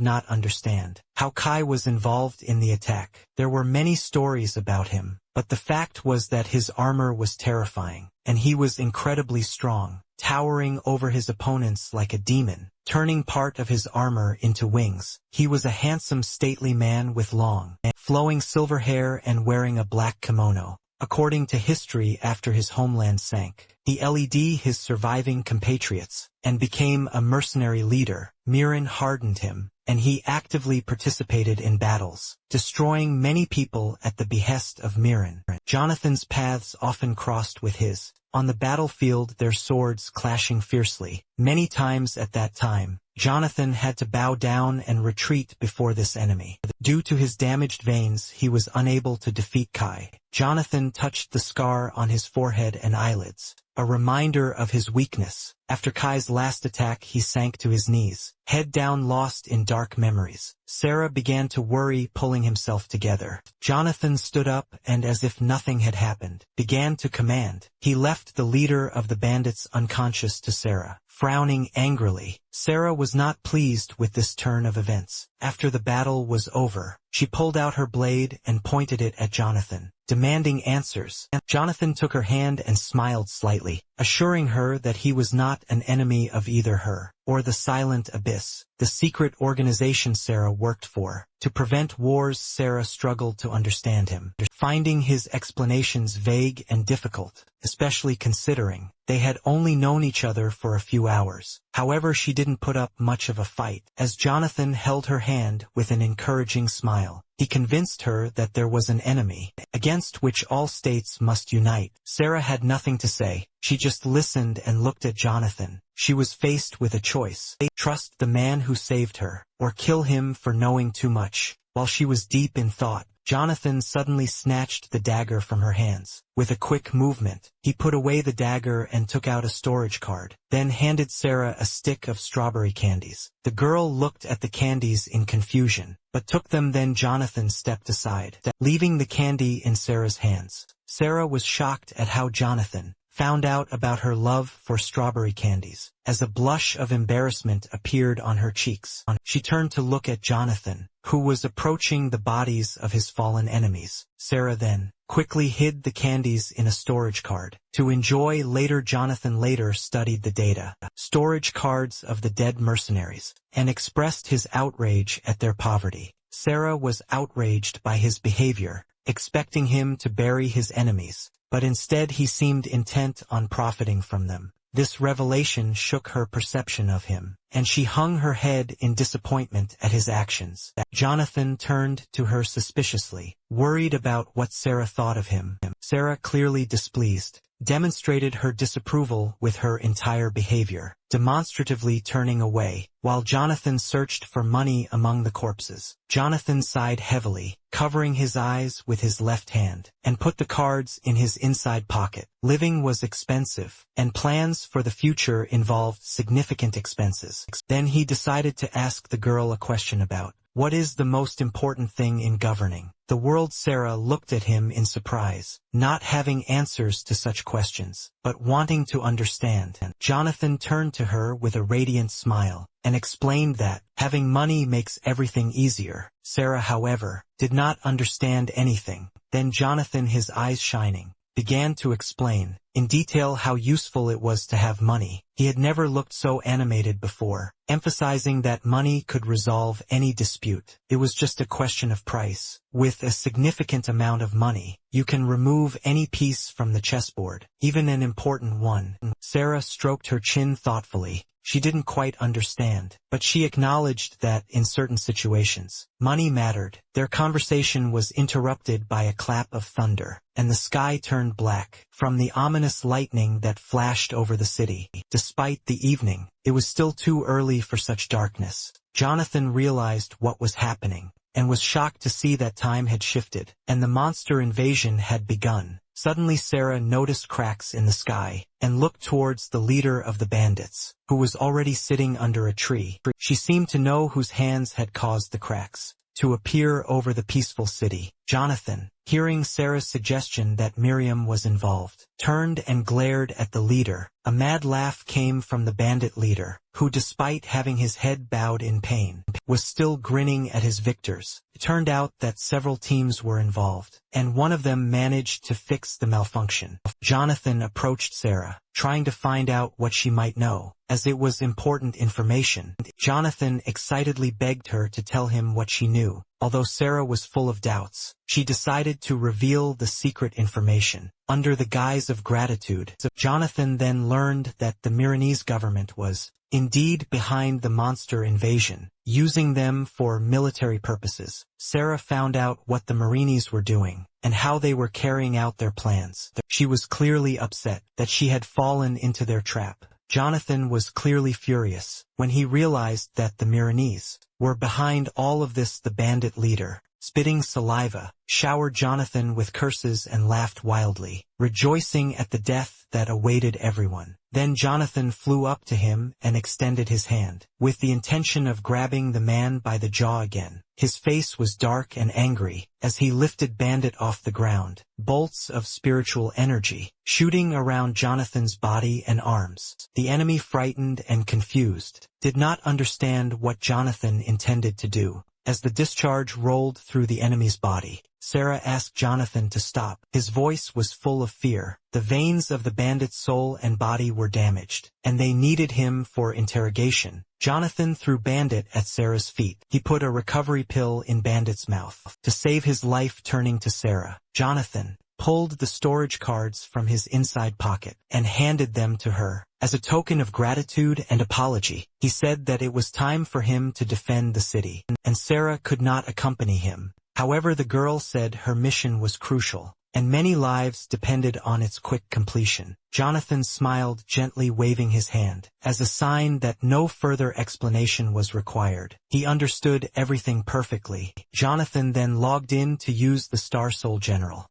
not understand how Kai was involved in the attack. There were many stories about him, but the fact was that his armor was terrifying, and he was incredibly strong, towering over his opponents like a demon, turning part of his armor into wings. He was a handsome, stately man with long, flowing silver hair and wearing a black kimono. According to history, after his homeland sank, he led his surviving compatriots and became a mercenary leader. Miran hardened him, and he actively participated in battles, destroying many people at the behest of Miran. Jonathan's paths often crossed with his. On the battlefield, their swords clashing fiercely. Many times at that time, Jonathan had to bow down and retreat before this enemy. Due to his damaged veins, he was unable to defeat Kai. Jonathan touched the scar on his forehead and eyelids, a reminder of his weakness. After Kai's last attack, he sank to his knees, head down, lost in dark memories. Sarah began to worry, pulling himself together. Jonathan stood up and, as if nothing had happened, began to command. He left the leader of the bandits unconscious to Sarah, frowning angrily. Sarah was not pleased with this turn of events. After the battle was over, she pulled out her blade and pointed it at Jonathan, demanding answers. Jonathan took her hand and smiled slightly, assuring her that he was not an enemy of either her or the Silent Abyss, the secret organization Sarah worked for. To prevent wars, Sarah struggled to understand him, finding his explanations vague and difficult, especially considering they had only known each other for a few hours. However, she didn't put up much of a fight. As Jonathan held her hand with an encouraging smile, he convinced her that there was an enemy against which all states must unite. Sarah had nothing to say. She just listened and looked at Jonathan. She was faced with a choice: trust the man who saved her, or kill him for knowing too much. While she was deep in thought, Jonathan suddenly snatched the dagger from her hands. With a quick movement, he put away the dagger and took out a storage card, then handed Sarah a stick of strawberry candies. The girl looked at the candies in confusion, but took them. Then Jonathan stepped aside, leaving the candy in Sarah's hands. Sarah was shocked at how Jonathan found out about her love for strawberry candies. As a blush of embarrassment appeared on her cheeks, she turned to look at Jonathan, who was approaching the bodies of his fallen enemies. Sarah then quickly hid the candies in a storage card. To enjoy later, Jonathan later studied the data, storage cards of the dead mercenaries, and expressed his outrage at their poverty. Sarah was outraged by his behavior, expecting him to bury his enemies, but instead he seemed intent on profiting from them. This revelation shook her perception of him, and she hung her head in disappointment at his actions. Jonathan turned to her suspiciously, worried about what Sarah thought of him. Sarah, clearly displeased, demonstrated her disapproval with her entire behavior, demonstratively turning away, while Jonathan searched for money among the corpses. Jonathan sighed heavily, covering his eyes with his left hand, and put the cards in his inside pocket. Living was expensive, and plans for the future involved significant expenses. Then he decided to ask the girl a question about, what is the most important thing in governing the world? Sarah looked at him in surprise, not having answers to such questions, but wanting to understand. Jonathan turned to her with a radiant smile, and explained that having money makes everything easier. Sarah, however, did not understand anything. Then Jonathan, his eyes shining, began to explain in detail how useful it was to have money. He had never looked so animated before, emphasizing that money could resolve any dispute. It was just a question of price. With a significant amount of money, you can remove any piece from the chessboard, even an important one. Sarah stroked her chin thoughtfully. She didn't quite understand, but she acknowledged that in certain situations, money mattered. Their conversation was interrupted by a clap of thunder, and the sky turned black from the ominous lightning that flashed over the city. Despite the evening, it was still too early for such darkness. Jonathan realized what was happening, and was shocked to see that time had shifted, and the monster invasion had begun. Suddenly Sarah noticed cracks in the sky, and looked towards the leader of the bandits, who was already sitting under a tree. She seemed to know whose hands had caused the cracks to appear over the peaceful city. Jonathan, hearing Sarah's suggestion that Miriam was involved, turned and glared at the leader. A mad laugh came from the bandit leader, who, despite having his head bowed in pain, was still grinning at his victors. It turned out that several teams were involved, and one of them managed to fix the malfunction. Jonathan approached Sarah, trying to find out what she might know, as it was important information. Jonathan excitedly begged her to tell him what she knew. Although Sarah was full of doubts, she decided to reveal the secret information. Under the guise of gratitude, Jonathan then learned that the Milanese government was indeed behind the monster invasion, using them for military purposes. Sarah found out what the Marinis were doing, and how they were carrying out their plans. She was clearly upset that she had fallen into their trap. Jonathan was clearly furious when he realized that the Milanese were behind all of this. The bandit leader, spitting saliva, showered Jonathan with curses and laughed wildly, rejoicing at the death that awaited everyone. Then Jonathan flew up to him and extended his hand, with the intention of grabbing the man by the jaw again. His face was dark and angry as he lifted Bandit off the ground, bolts of spiritual energy shooting around Jonathan's body and arms. The enemy, frightened and confused, did not understand what Jonathan intended to do. As the discharge rolled through the enemy's body, Sarah asked Jonathan to stop. His voice was full of fear. The veins of the bandit's soul and body were damaged, and they needed him for interrogation. Jonathan threw Bandit at Sarah's feet. He put a recovery pill in Bandit's mouth to save his life. Turning to Sarah, Jonathan pulled the storage cards from his inside pocket and handed them to her. As a token of gratitude and apology, he said that it was time for him to defend the city, and Sarah could not accompany him. However, the girl said her mission was crucial, and many lives depended on its quick completion. Jonathan smiled, gently waving his hand, as a sign that no further explanation was required. He understood everything perfectly. Jonathan then logged in to use the Star Soul General.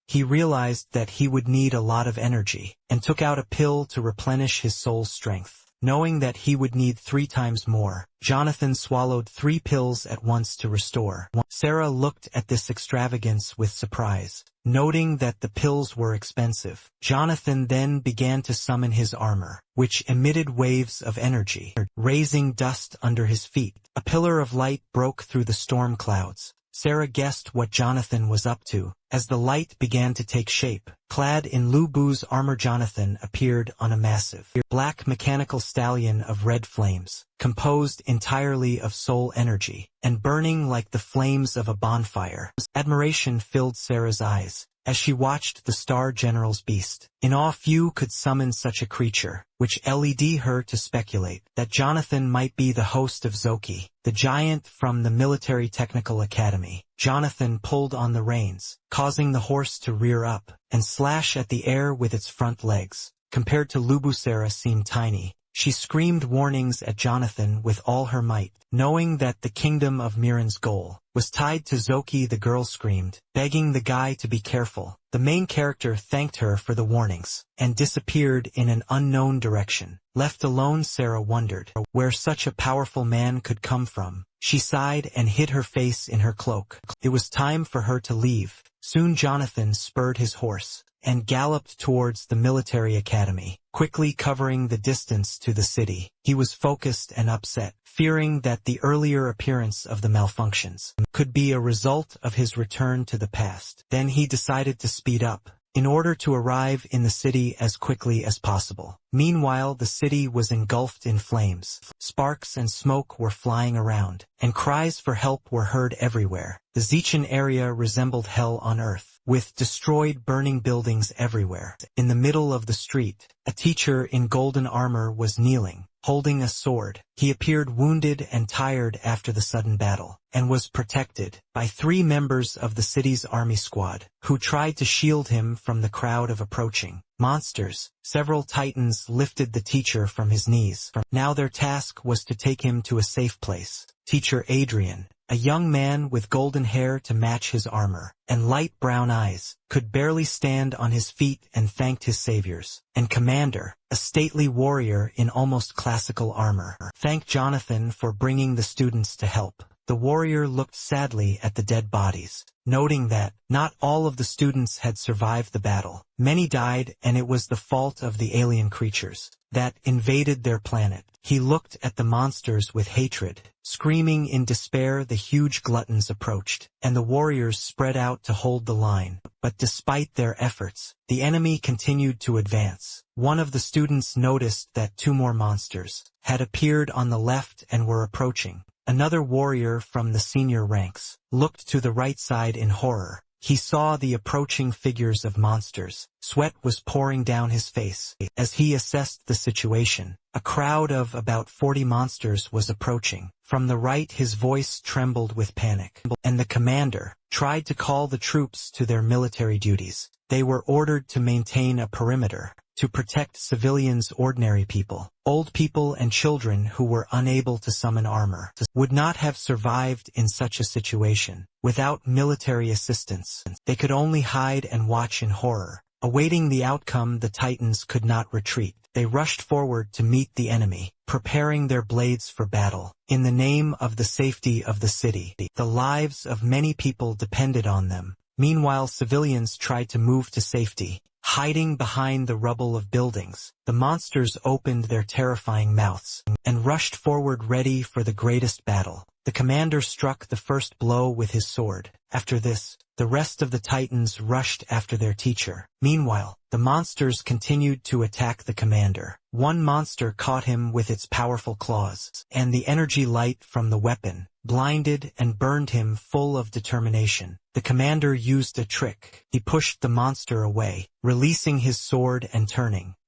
He realized that he would need a lot of energy, and took out a pill to replenish his soul's strength. Knowing that he would need 3 times more, Jonathan swallowed 3 pills at once to restore. Sarah looked at this extravagance with surprise, noting that the pills were expensive. Jonathan then began to summon his armor, which emitted waves of energy, raising dust under his feet. A pillar of light broke through the storm clouds. Sarah guessed what Jonathan was up to, As the light began to take shape, clad in Lu Bu's armor, Jonathan appeared on a massive, black mechanical stallion of red flames, composed entirely of soul energy, and burning like the flames of a bonfire. Admiration filled Sarah's eyes as she watched the Star General's beast. In awe, few could summon such a creature, which led her to speculate that Jonathan might be the host of Zoki, the giant from the Military Technical Academy. Jonathan pulled on the reins, causing the horse to rear up and slash at the air with its front legs. Compared to Lubu, Sarah seemed tiny. She screamed warnings at Jonathan with all her might. Knowing that the kingdom of Miran's goal was tied to Zoki, the girl screamed, begging the guy to be careful. The main character thanked her for the warnings and disappeared in an unknown direction. Left alone, Sarah wondered where such a powerful man could come from. She sighed and hid her face in her cloak. It was time for her to leave. Soon Jonathan spurred his horse and galloped towards the military academy, quickly covering the distance to the city. He was focused and upset, fearing that the earlier appearance of the malfunctions could be a result of his return to the past. Then he decided to speed up in order to arrive in the city as quickly as possible. Meanwhile, the city was engulfed in flames. Sparks and smoke were flying around, and cries for help were heard everywhere. The Zichan area resembled hell on earth, with destroyed burning buildings everywhere. In the middle of the street, a teacher in golden armor was kneeling, holding a sword. He appeared wounded and tired after the sudden battle, and was protected by 3 members of the city's army squad, who tried to shield him from the crowd of approaching monsters. Several titans lifted the teacher from his knees. Now their task was to take him to a safe place. Teacher Adrian, a young man with golden hair to match his armor, and light brown eyes, could barely stand on his feet and thanked his saviors. And Commander, a stately warrior in almost classical armor, thanked Jonathan for bringing the students to help. The warrior looked sadly at the dead bodies, noting that not all of the students had survived the battle. Many died, and it was the fault of the alien creatures that invaded their planet. He looked at the monsters with hatred. Screaming in despair, the huge gluttons approached, and the warriors spread out to hold the line. But despite their efforts, the enemy continued to advance. One of the students noticed that 2 more monsters had appeared on the left and were approaching. Another warrior from the senior ranks looked to the right side in horror. He saw the approaching figures of monsters. Sweat was pouring down his face as he assessed the situation. A crowd of about 40 monsters was approaching. From the right, his voice trembled with panic, and the commander tried to call the troops to their military duties. They were ordered to maintain a perimeter to protect civilians. Ordinary people, old people and children who were unable to summon armor, would not have survived in such a situation. Without military assistance, they could only hide and watch in horror. Awaiting the outcome, the Titans could not retreat. They rushed forward to meet the enemy, preparing their blades for battle. In the name of the safety of the city, the lives of many people depended on them. Meanwhile, civilians tried to move to safety, hiding behind the rubble of buildings. The monsters opened their terrifying mouths and rushed forward, ready for the greatest battle. The commander struck the first blow with his sword. After this, the rest of the Titans rushed after their teacher. Meanwhile, the monsters continued to attack the commander. One monster caught him with its powerful claws, and the energy light from the weapon blinded and burned him. Full of determination, the commander used a trick. He pushed the monster away, releasing his sword and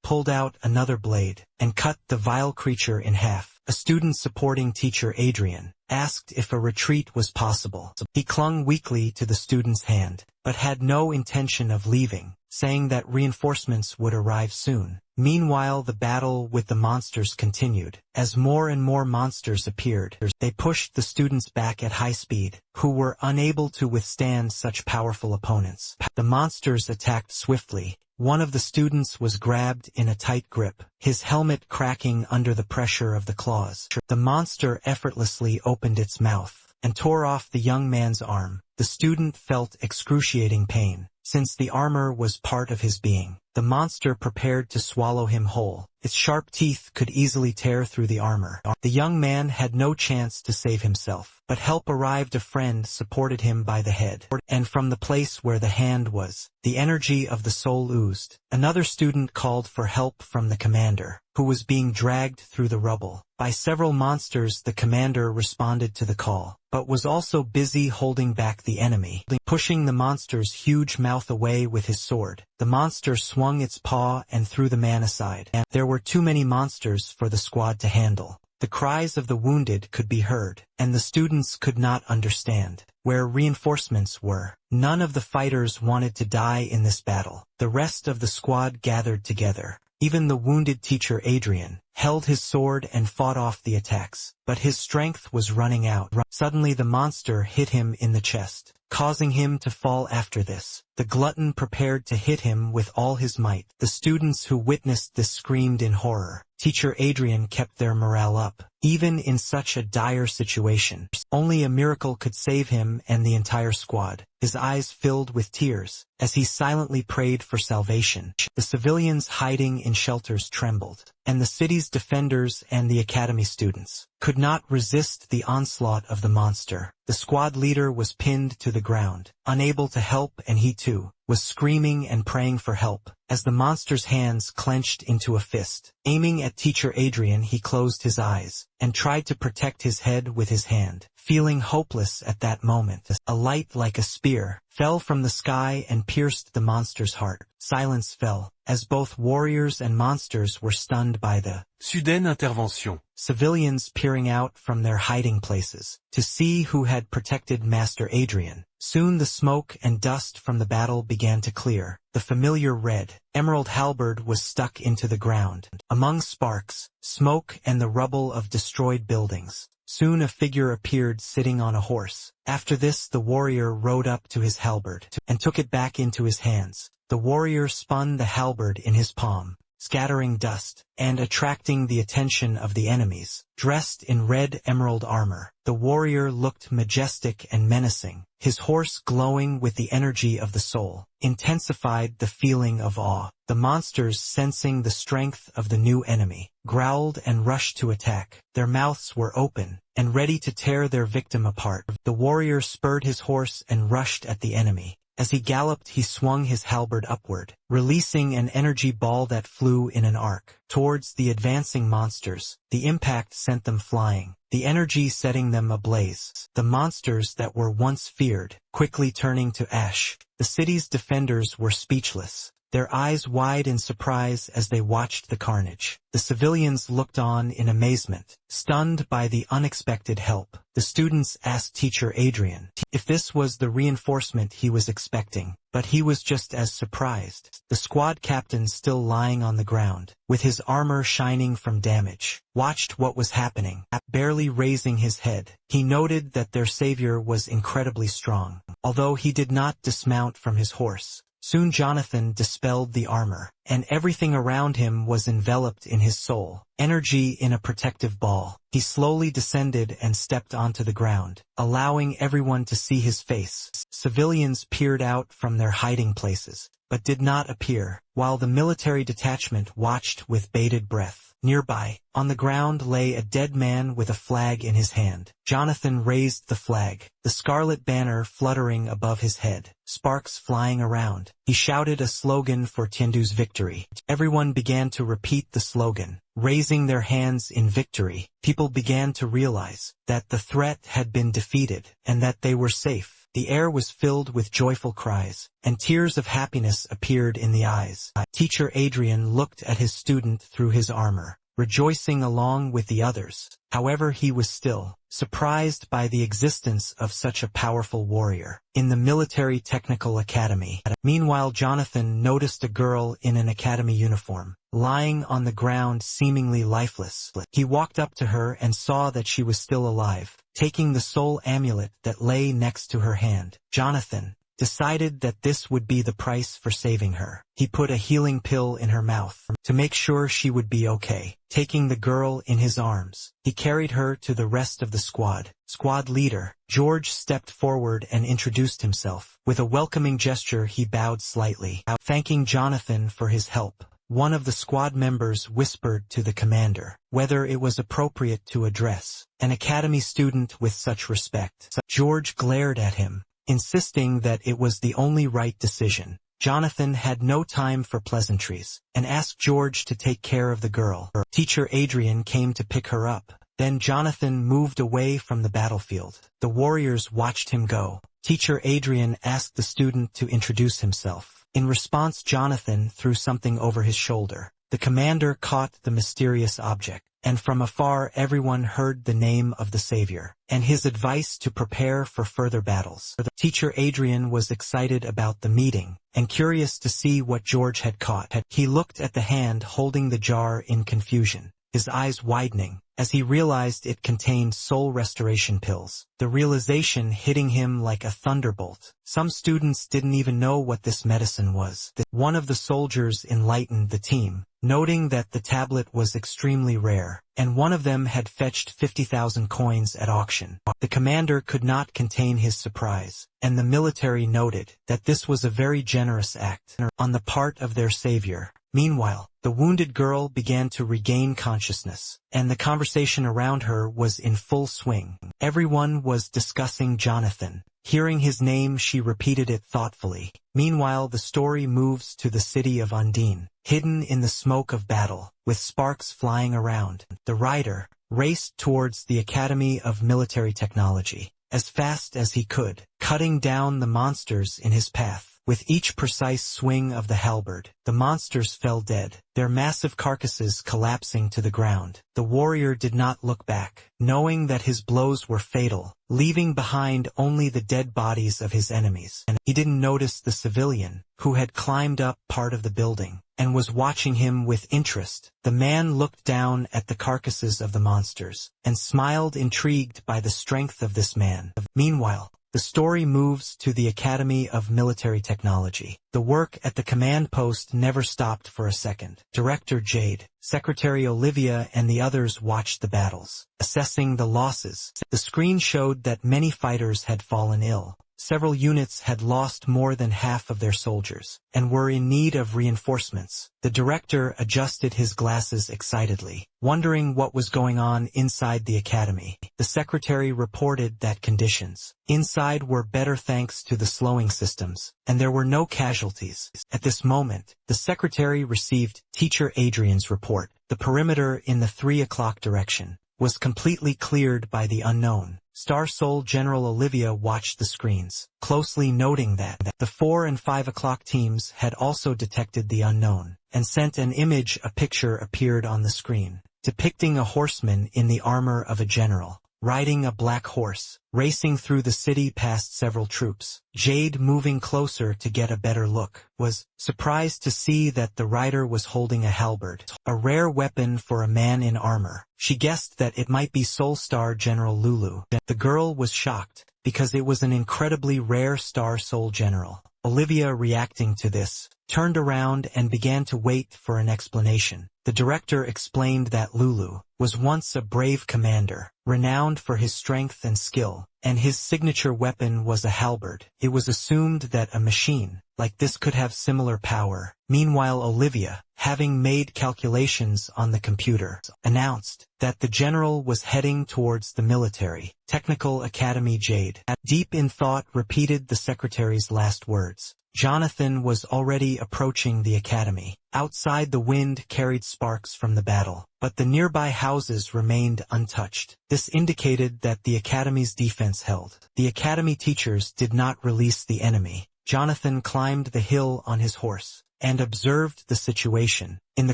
pulled out another blade, and cut the vile creature in half. A student supporting teacher Adrian asked if a retreat was possible. He clung weakly to the student's hand, but had no intention of leaving, saying that reinforcements would arrive soon. Meanwhile, the battle with the monsters continued. As more and more monsters appeared, they pushed the students back at high speed, who were unable to withstand such powerful opponents. The monsters attacked swiftly. One of the students was grabbed in a tight grip, his helmet cracking under the pressure of the claws. The monster effortlessly opened its mouth and tore off the young man's arm. The student felt excruciating pain, since the armor was part of his being. The monster prepared to swallow him whole. Its sharp teeth could easily tear through the armor. The young man had no chance to save himself, but help arrived. A friend supported him by the head, and from the place where the hand was, the energy of the soul oozed. Another student called for help from the commander, who was being dragged through the rubble by several monsters. The commander responded to the call, but was also busy holding back the enemy, pushing the monster's huge mouth away with his sword. The monster swung its paw and threw the man aside. There were too many monsters for the squad to handle. The cries of the wounded could be heard, and the students could not understand where reinforcements were. None of the fighters wanted to die in this battle. The rest of the squad gathered together. Even the wounded teacher Adrian held his sword and fought off the attacks, but his strength was running out. Suddenly the monster hit him in the chest, causing him to fall. After this, the glutton prepared to hit him with all his might. The students who witnessed this screamed in horror. Teacher Adrian kept their morale up, even in such a dire situation. Only a miracle could save him and the entire squad. His eyes filled with tears as he silently prayed for salvation. The civilians hiding in shelters trembled, and the city's defenders and the academy students could not resist the onslaught of the monster. The squad leader was pinned to the ground, unable to help, and he too was screaming and praying for help. As the monster's hands clenched into a fist, aiming at teacher Adrian, he closed his eyes and tried to protect his head with his hand. Feeling hopeless at that moment, a light like a spear fell from the sky and pierced the monster's heart. Silence fell, as both warriors and monsters were stunned by the soudaine intervention. Civilians peering out from their hiding places to see who had protected Master Adrian. Soon the smoke and dust from the battle began to clear. The familiar red, emerald halberd was stuck into the ground, among sparks, smoke, and the rubble of destroyed buildings. Soon a figure appeared sitting on a horse. After this the warrior rode up to his halberd and took it back into his hands. The warrior spun the halberd in his palm, scattering dust and attracting the attention of the enemies. Dressed in red emerald armor, the warrior looked majestic and menacing. His horse, glowing with the energy of the soul, intensified the feeling of awe. The monsters, sensing the strength of the new enemy, growled and rushed to attack. Their mouths were open and ready to tear their victim apart. The warrior spurred his horse and rushed at the enemy. As he galloped, he swung his halberd upward, releasing an energy ball that flew in an arc towards the advancing monsters. The impact sent them flying, the energy setting them ablaze. The monsters that were once feared, quickly turning to ash. The city's defenders were speechless, their eyes wide in surprise as they watched the carnage. The civilians looked on in amazement, stunned by the unexpected help. The students asked teacher Adrian if this was the reinforcement he was expecting, but he was just as surprised. The squad captain, still lying on the ground, with his armor shining from damage, watched what was happening. Barely raising his head, he noted that their savior was incredibly strong, although he did not dismount from his horse. Soon Jonathan dispelled the armor, and everything around him was enveloped in his soul, energy in a protective ball. He slowly descended and stepped onto the ground, allowing everyone to see his face. Civilians peered out from their hiding places, but did not appear, while the military detachment watched with bated breath. Nearby, on the ground, lay a dead man with a flag in his hand. Jonathan raised the flag, the scarlet banner fluttering above his head, sparks flying around. He shouted a slogan for Tiandu's victory. Everyone began to repeat the slogan, raising their hands in victory. People began to realize that the threat had been defeated and that they were safe. The air was filled with joyful cries, and tears of happiness appeared in the eyes. Teacher Adrian looked at his student through his armor, rejoicing along with the others. However, he was still surprised by the existence of such a powerful warrior in the military technical academy. Meanwhile, Jonathan noticed a girl in an academy uniform, lying on the ground seemingly lifeless. He walked up to her and saw that she was still alive, taking the soul amulet that lay next to her hand. Jonathan, decided that this would be the price for saving her. He put a healing pill in her mouth to make sure she would be okay. Taking the girl in his arms, he carried her to the rest of the squad. Squad leader, George, stepped forward and introduced himself. With a welcoming gesture, he bowed slightly, thanking Jonathan for his help. One of the squad members whispered to the commander whether it was appropriate to address an academy student with such respect. George glared at him, insisting that it was the only right decision. Jonathan had no time for pleasantries, and asked George to take care of the girl. Teacher Adrian came to pick her up. Then Jonathan moved away from the battlefield. The warriors watched him go. Teacher Adrian asked the student to introduce himself. In response, Jonathan threw something over his shoulder. The commander caught the mysterious object, and from afar everyone heard the name of the savior, and his advice to prepare for further battles. Teacher Adrian was excited about the meeting, and curious to see what George had caught. He looked at the hand holding the jar in confusion, his eyes widening, as he realized it contained soul restoration pills. The realization hitting him like a thunderbolt. Some students didn't even know what this medicine was. One of the soldiers enlightened the team, noting that the tablet was extremely rare, and one of them had fetched 50,000 coins at auction. The commander could not contain his surprise, and the military noted that this was a very generous act on the part of their savior. Meanwhile, the wounded girl began to regain consciousness, and the conversation around her was in full swing. Everyone was discussing Jonathan. Hearing his name, she repeated it thoughtfully. Meanwhile, the story moves to the city of Undine, hidden in the smoke of battle, with sparks flying around. The rider raced towards the Academy of Military Technology as fast as he could, cutting down the monsters in his path. With each precise swing of the halberd, the monsters fell dead, their massive carcasses collapsing to the ground. The warrior did not look back, knowing that his blows were fatal, leaving behind only the dead bodies of his enemies. And he didn't notice the civilian, who had climbed up part of the building, and was watching him with interest. The man looked down at the carcasses of the monsters, and smiled, intrigued by the strength of this man. Meanwhile, the story moves to the Academy of Military Technology. The work at the command post never stopped for a second. Director Jade, Secretary Olivia, and the others watched the battles, assessing the losses. The screen showed that many fighters had fallen ill. Several units had lost more than half of their soldiers, and were in need of reinforcements. The director adjusted his glasses excitedly, wondering what was going on inside the academy. The secretary reported that conditions inside were better thanks to the slowing systems, and there were no casualties. At this moment, the secretary received Teacher Adrian's report. The perimeter in the 3 o'clock direction was completely cleared by the unknown. Star Soul General Olivia watched the screens, closely noting that the 4 and 5 o'clock teams had also detected the unknown, and sent an image. A picture appeared on the screen, depicting a horseman in the armor of a general, riding a black horse, racing through the city past several troops. Jade, moving closer to get a better look, was surprised to see that the rider was holding a halberd, a rare weapon for a man in armor. She guessed that it might be Soul Star General Lulu. The girl was shocked, because it was an incredibly rare Star Soul General. Olivia, reacting to this, turned around and began to wait for an explanation. The director explained that Lulu was once a brave commander, renowned for his strength and skill, and his signature weapon was a halberd. It was assumed that a machine like this could have similar power. Meanwhile, Olivia, having made calculations on the computer, announced that the general was heading towards the military technical academy. Jade, deep in thought, repeated the secretary's last words. Jonathan was already approaching the academy. Outside, the wind carried sparks from the battle, but the nearby houses remained untouched. This indicated that the academy's defense held. The academy teachers did not release the enemy. Jonathan climbed the hill on his horse, and observed the situation in the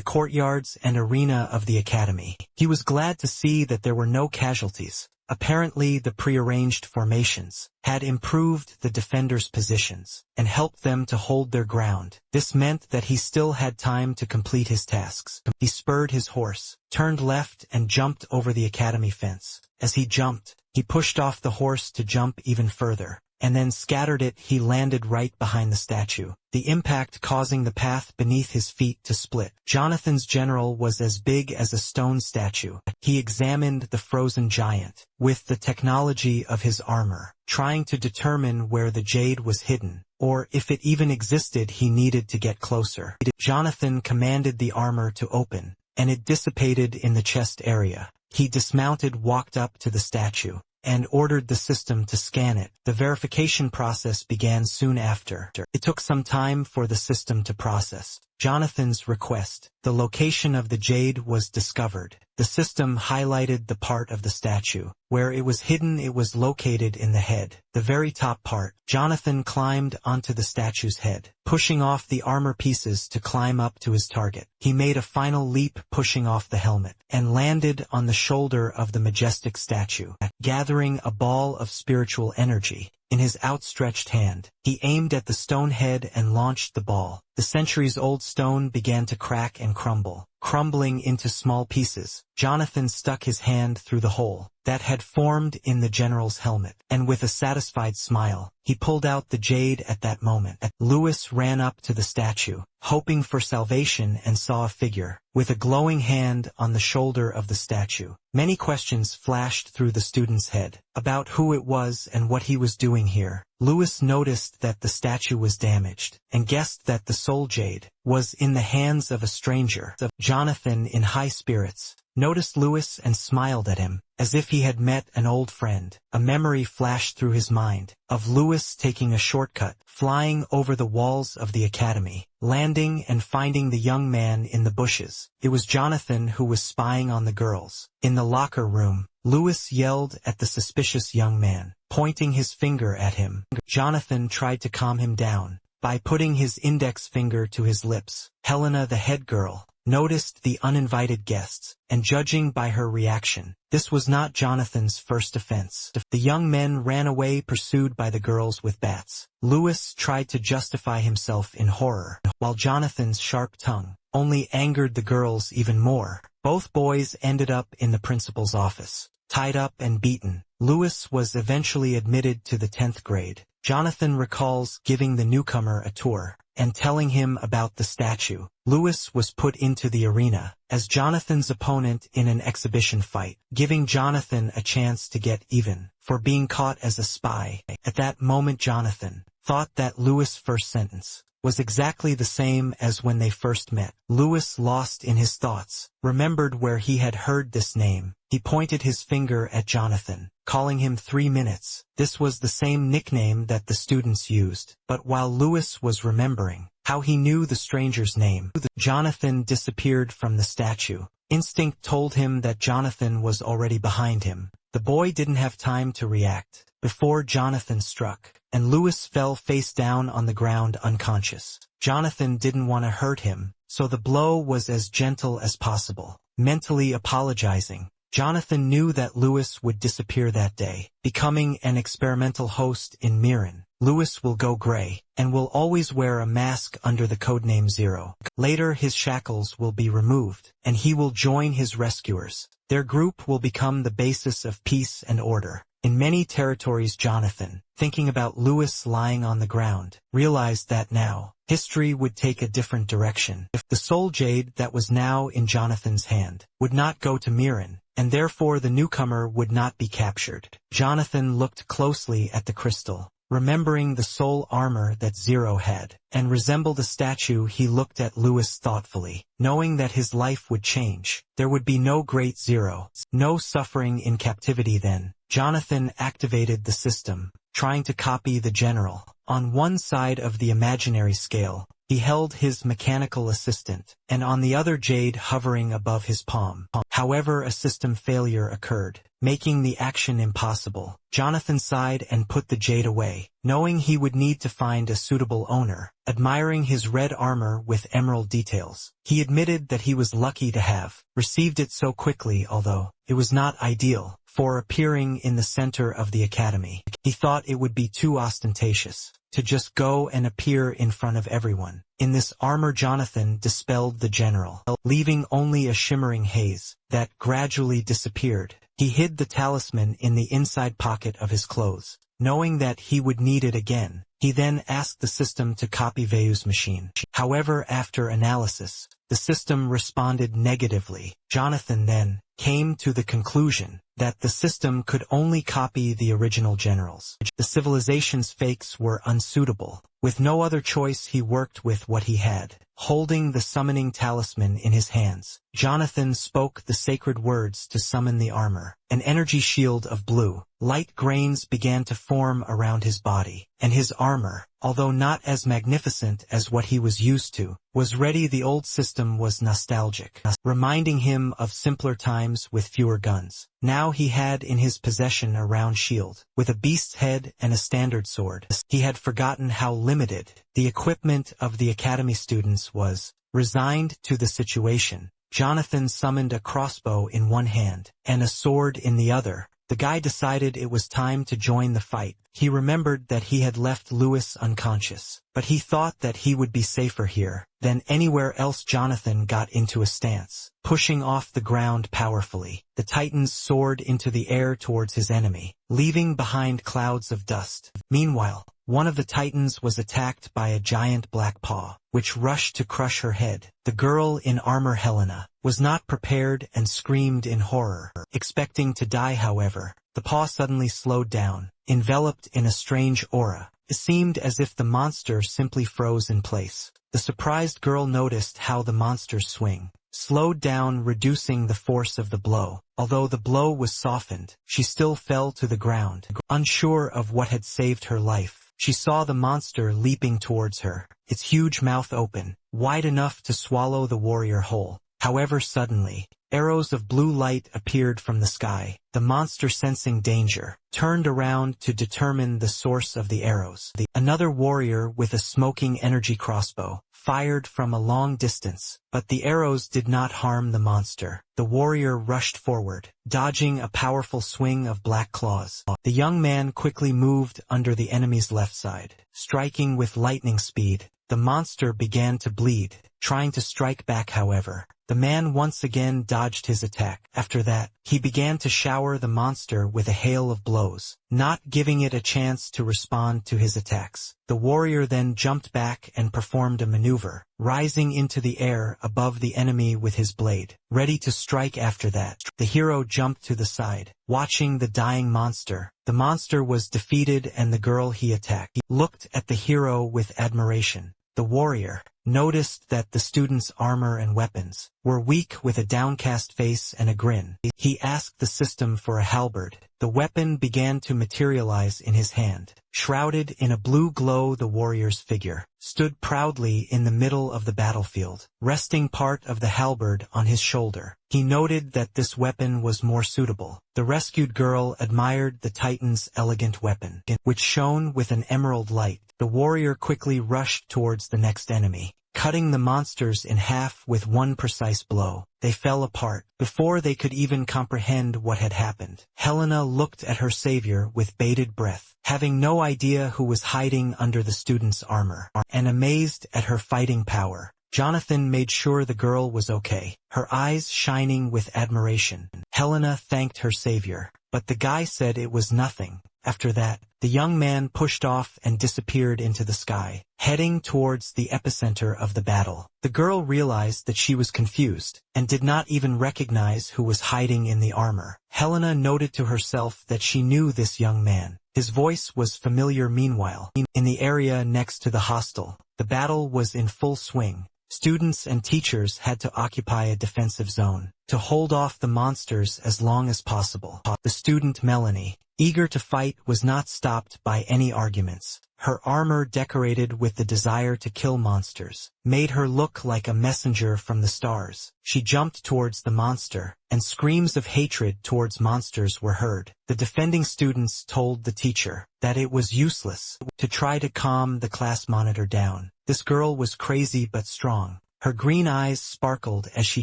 courtyards and arena of the academy. He was glad to see that there were no casualties. Apparently, the prearranged formations had improved the defenders' positions and helped them to hold their ground. This meant that he still had time to complete his tasks. He spurred his horse, turned left, and jumped over the academy fence. As he jumped, he pushed off the horse to jump even further. and then scattered it. He landed right behind the statue, the impact causing the path beneath his feet to split. Jonathan's general was as big as a stone statue. He examined the frozen giant with the technology of his armor, trying to determine where the jade was hidden, or if it even existed. He needed to get closer. Jonathan commanded the armor to open, and it dissipated in the chest area. He dismounted, walked up to the statue, and ordered the system to scan it. The verification process began soon after. It took some time for the system to process Jonathan's request. The location of the jade was discovered. The system highlighted the part of the statue where it was hidden. It was located in the head, the very top part. Jonathan climbed onto the statue's head, pushing off the armor pieces to climb up to his target. He made a final leap, pushing off the helmet, and landed on the shoulder of the majestic statue. Gathering a ball of spiritual energy in his outstretched hand, he aimed at the stone head and launched the ball. The centuries-old stone began to crack and crumble, crumbling into small pieces. Jonathan stuck his hand through the hole that had formed in the general's helmet, and with a satisfied smile, he pulled out the jade. At that moment, Lewis ran up to the statue, hoping for salvation, and saw a figure with a glowing hand on the shoulder of the statue. Many questions flashed through the student's head about who it was and what he was doing here. Lewis noticed that the statue was damaged, and guessed that the soul jade was in the hands of a stranger. Jonathan, in high spirits, noticed Lewis and smiled at him, as if he had met an old friend. A memory flashed through his mind of Lewis taking a shortcut, flying over the walls of the academy, landing and finding the young man in the bushes. It was Jonathan who was spying on the girls. In the locker room, Lewis yelled at the suspicious young man, pointing his finger at him. Jonathan tried to calm him down by putting his index finger to his lips. Helena, the head girl, noticed the uninvited guests, and judging by her reaction, this was not Jonathan's first offense. The young men ran away, pursued by the girls with bats. Lewis tried to justify himself in horror, while Jonathan's sharp tongue only angered the girls even more. Both boys ended up in the principal's office, tied up and beaten. Lewis was eventually admitted to the 10th grade. Jonathan recalls giving the newcomer a tour and telling him about the statue. Lewis was put into the arena as Jonathan's opponent in an exhibition fight, giving Jonathan a chance to get even for being caught as a spy. At that moment, Jonathan thought that Lewis' first sentence was exactly the same as when they first met. Lewis, lost in his thoughts, remembered where he had heard this name. He pointed his finger at Jonathan, calling him 3 minutes. This was the same nickname that the students used. But while Lewis was remembering how he knew the stranger's name, Jonathan disappeared from the statue. Instinct told him that Jonathan was already behind him. The boy didn't have time to react before Jonathan struck, and Lewis fell face down on the ground unconscious. Jonathan didn't want to hurt him, so the blow was as gentle as possible. Mentally apologizing, Jonathan knew that Lewis would disappear that day, becoming an experimental host in Mirren. Lewis will go gray, and will always wear a mask under the codename Zero. Later his shackles will be removed, and he will join his rescuers. Their group will become the basis of peace and order in many territories. Jonathan, thinking about Lewis lying on the ground, realized that now history would take a different direction. The soul jade that was now in Jonathan's hand would not go to Mirren, and therefore the newcomer would not be captured. Jonathan looked closely at the crystal, remembering the soul armor that Zero had, and resembled the statue. He looked at Lewis thoughtfully, knowing that his life would change. There would be no great Zero, no suffering in captivity then. Jonathan activated the system, trying to copy the general. On one side of the imaginary scale, he held his mechanical assistant, and on the other jade hovering above his palm. However, a system failure occurred, making the action impossible. Jonathan sighed and put the jade away, knowing he would need to find a suitable owner. Admiring his red armor with emerald details, he admitted that he was lucky to have received it so quickly, although it was not ideal for appearing in the center of the academy. He thought it would be too ostentatious to just go and appear in front of everyone. In this armor, Jonathan dispelled the general, leaving only a shimmering haze that gradually disappeared. He hid the talisman in the inside pocket of his clothes, knowing that he would need it again. He then asked the system to copy Veu's machine. However, after analysis, the system responded negatively. Jonathan then came to the conclusion that the system could only copy the original generals. The civilization's fakes were unsuitable. With no other choice, he worked with what he had. Holding the summoning talisman in his hands, Jonathan spoke the sacred words to summon the armor. An energy shield of blue light grains began to form around his body, and his armor, although not as magnificent as what he was used to, was ready. The old system was nostalgic, reminding him of simpler times with fewer guns. Now he had in his possession a round shield, with a beast's head and a standard sword. He had forgotten how limited the equipment of the academy students was. Resigned to the situation, Jonathan summoned a crossbow in one hand and a sword in the other. The guy decided it was time to join the fight. He remembered that he had left Lewis unconscious, but he thought that he would be safer here than anywhere else. Jonathan got into a stance, pushing off the ground powerfully. The Titans soared into the air towards his enemy, leaving behind clouds of dust. Meanwhile, one of the Titans was attacked by a giant black paw, which rushed to crush her head. The girl in armor, Helena, was not prepared and screamed in horror. Expecting to die, however, the paw suddenly slowed down, enveloped in a strange aura. It seemed as if the monster simply froze in place. The surprised girl noticed how the monster's swing slowed down, reducing the force of the blow. Although the blow was softened, she still fell to the ground. Unsure of what had saved her life, she saw the monster leaping towards her, its huge mouth open, wide enough to swallow the warrior whole. However, suddenly, arrows of blue light appeared from the sky. The monster, sensing danger, turned around to determine the source of the arrows. Another warrior with a smoking energy crossbow fired from a long distance, but the arrows did not harm the monster. The warrior rushed forward, dodging a powerful swing of black claws. The young man quickly moved under the enemy's left side, striking with lightning speed. The monster began to bleed, trying to strike back. However, the man once again dodged his attack. After that, he began to shower the monster with a hail of blows, not giving it a chance to respond to his attacks. The warrior then jumped back and performed a maneuver, rising into the air above the enemy with his blade, ready to strike. After that, the hero jumped to the side, watching the dying monster. The monster was defeated, and the girl he attacked looked at the hero with admiration. The warrior noticed that the student's armor and weapons were weak. With a downcast face and a grin, he asked the system for a halberd. The weapon began to materialize in his hand. Shrouded in a blue glow, the warrior's figure stood proudly in the middle of the battlefield, resting part of the halberd on his shoulder. He noted that this weapon was more suitable. The rescued girl admired the Titan's elegant weapon, which shone with an emerald light. The warrior quickly rushed towards the next enemy, cutting the monsters in half with one precise blow. They fell apart before they could even comprehend what had happened. Helena looked at her savior with bated breath, having no idea who was hiding under the student's armor, and amazed at her fighting power. Jonathan made sure the girl was okay, her eyes shining with admiration. Helena thanked her savior, but the guy said it was nothing. After that, the young man pushed off and disappeared into the sky, heading towards the epicenter of the battle. The girl realized that she was confused, and did not even recognize who was hiding in the armor. Helena noted to herself that she knew this young man. His voice was familiar. Meanwhile, in the area next to the hostel, the battle was in full swing. Students and teachers had to occupy a defensive zone to hold off the monsters as long as possible. The student Melanie, eager to fight, was not stopped by any arguments. Her armor, decorated with the desire to kill monsters, made her look like a messenger from the stars. She jumped towards the monster, and screams of hatred towards monsters were heard. The defending students told the teacher that it was useless to try to calm the class monitor down. This girl was crazy but strong. Her green eyes sparkled as she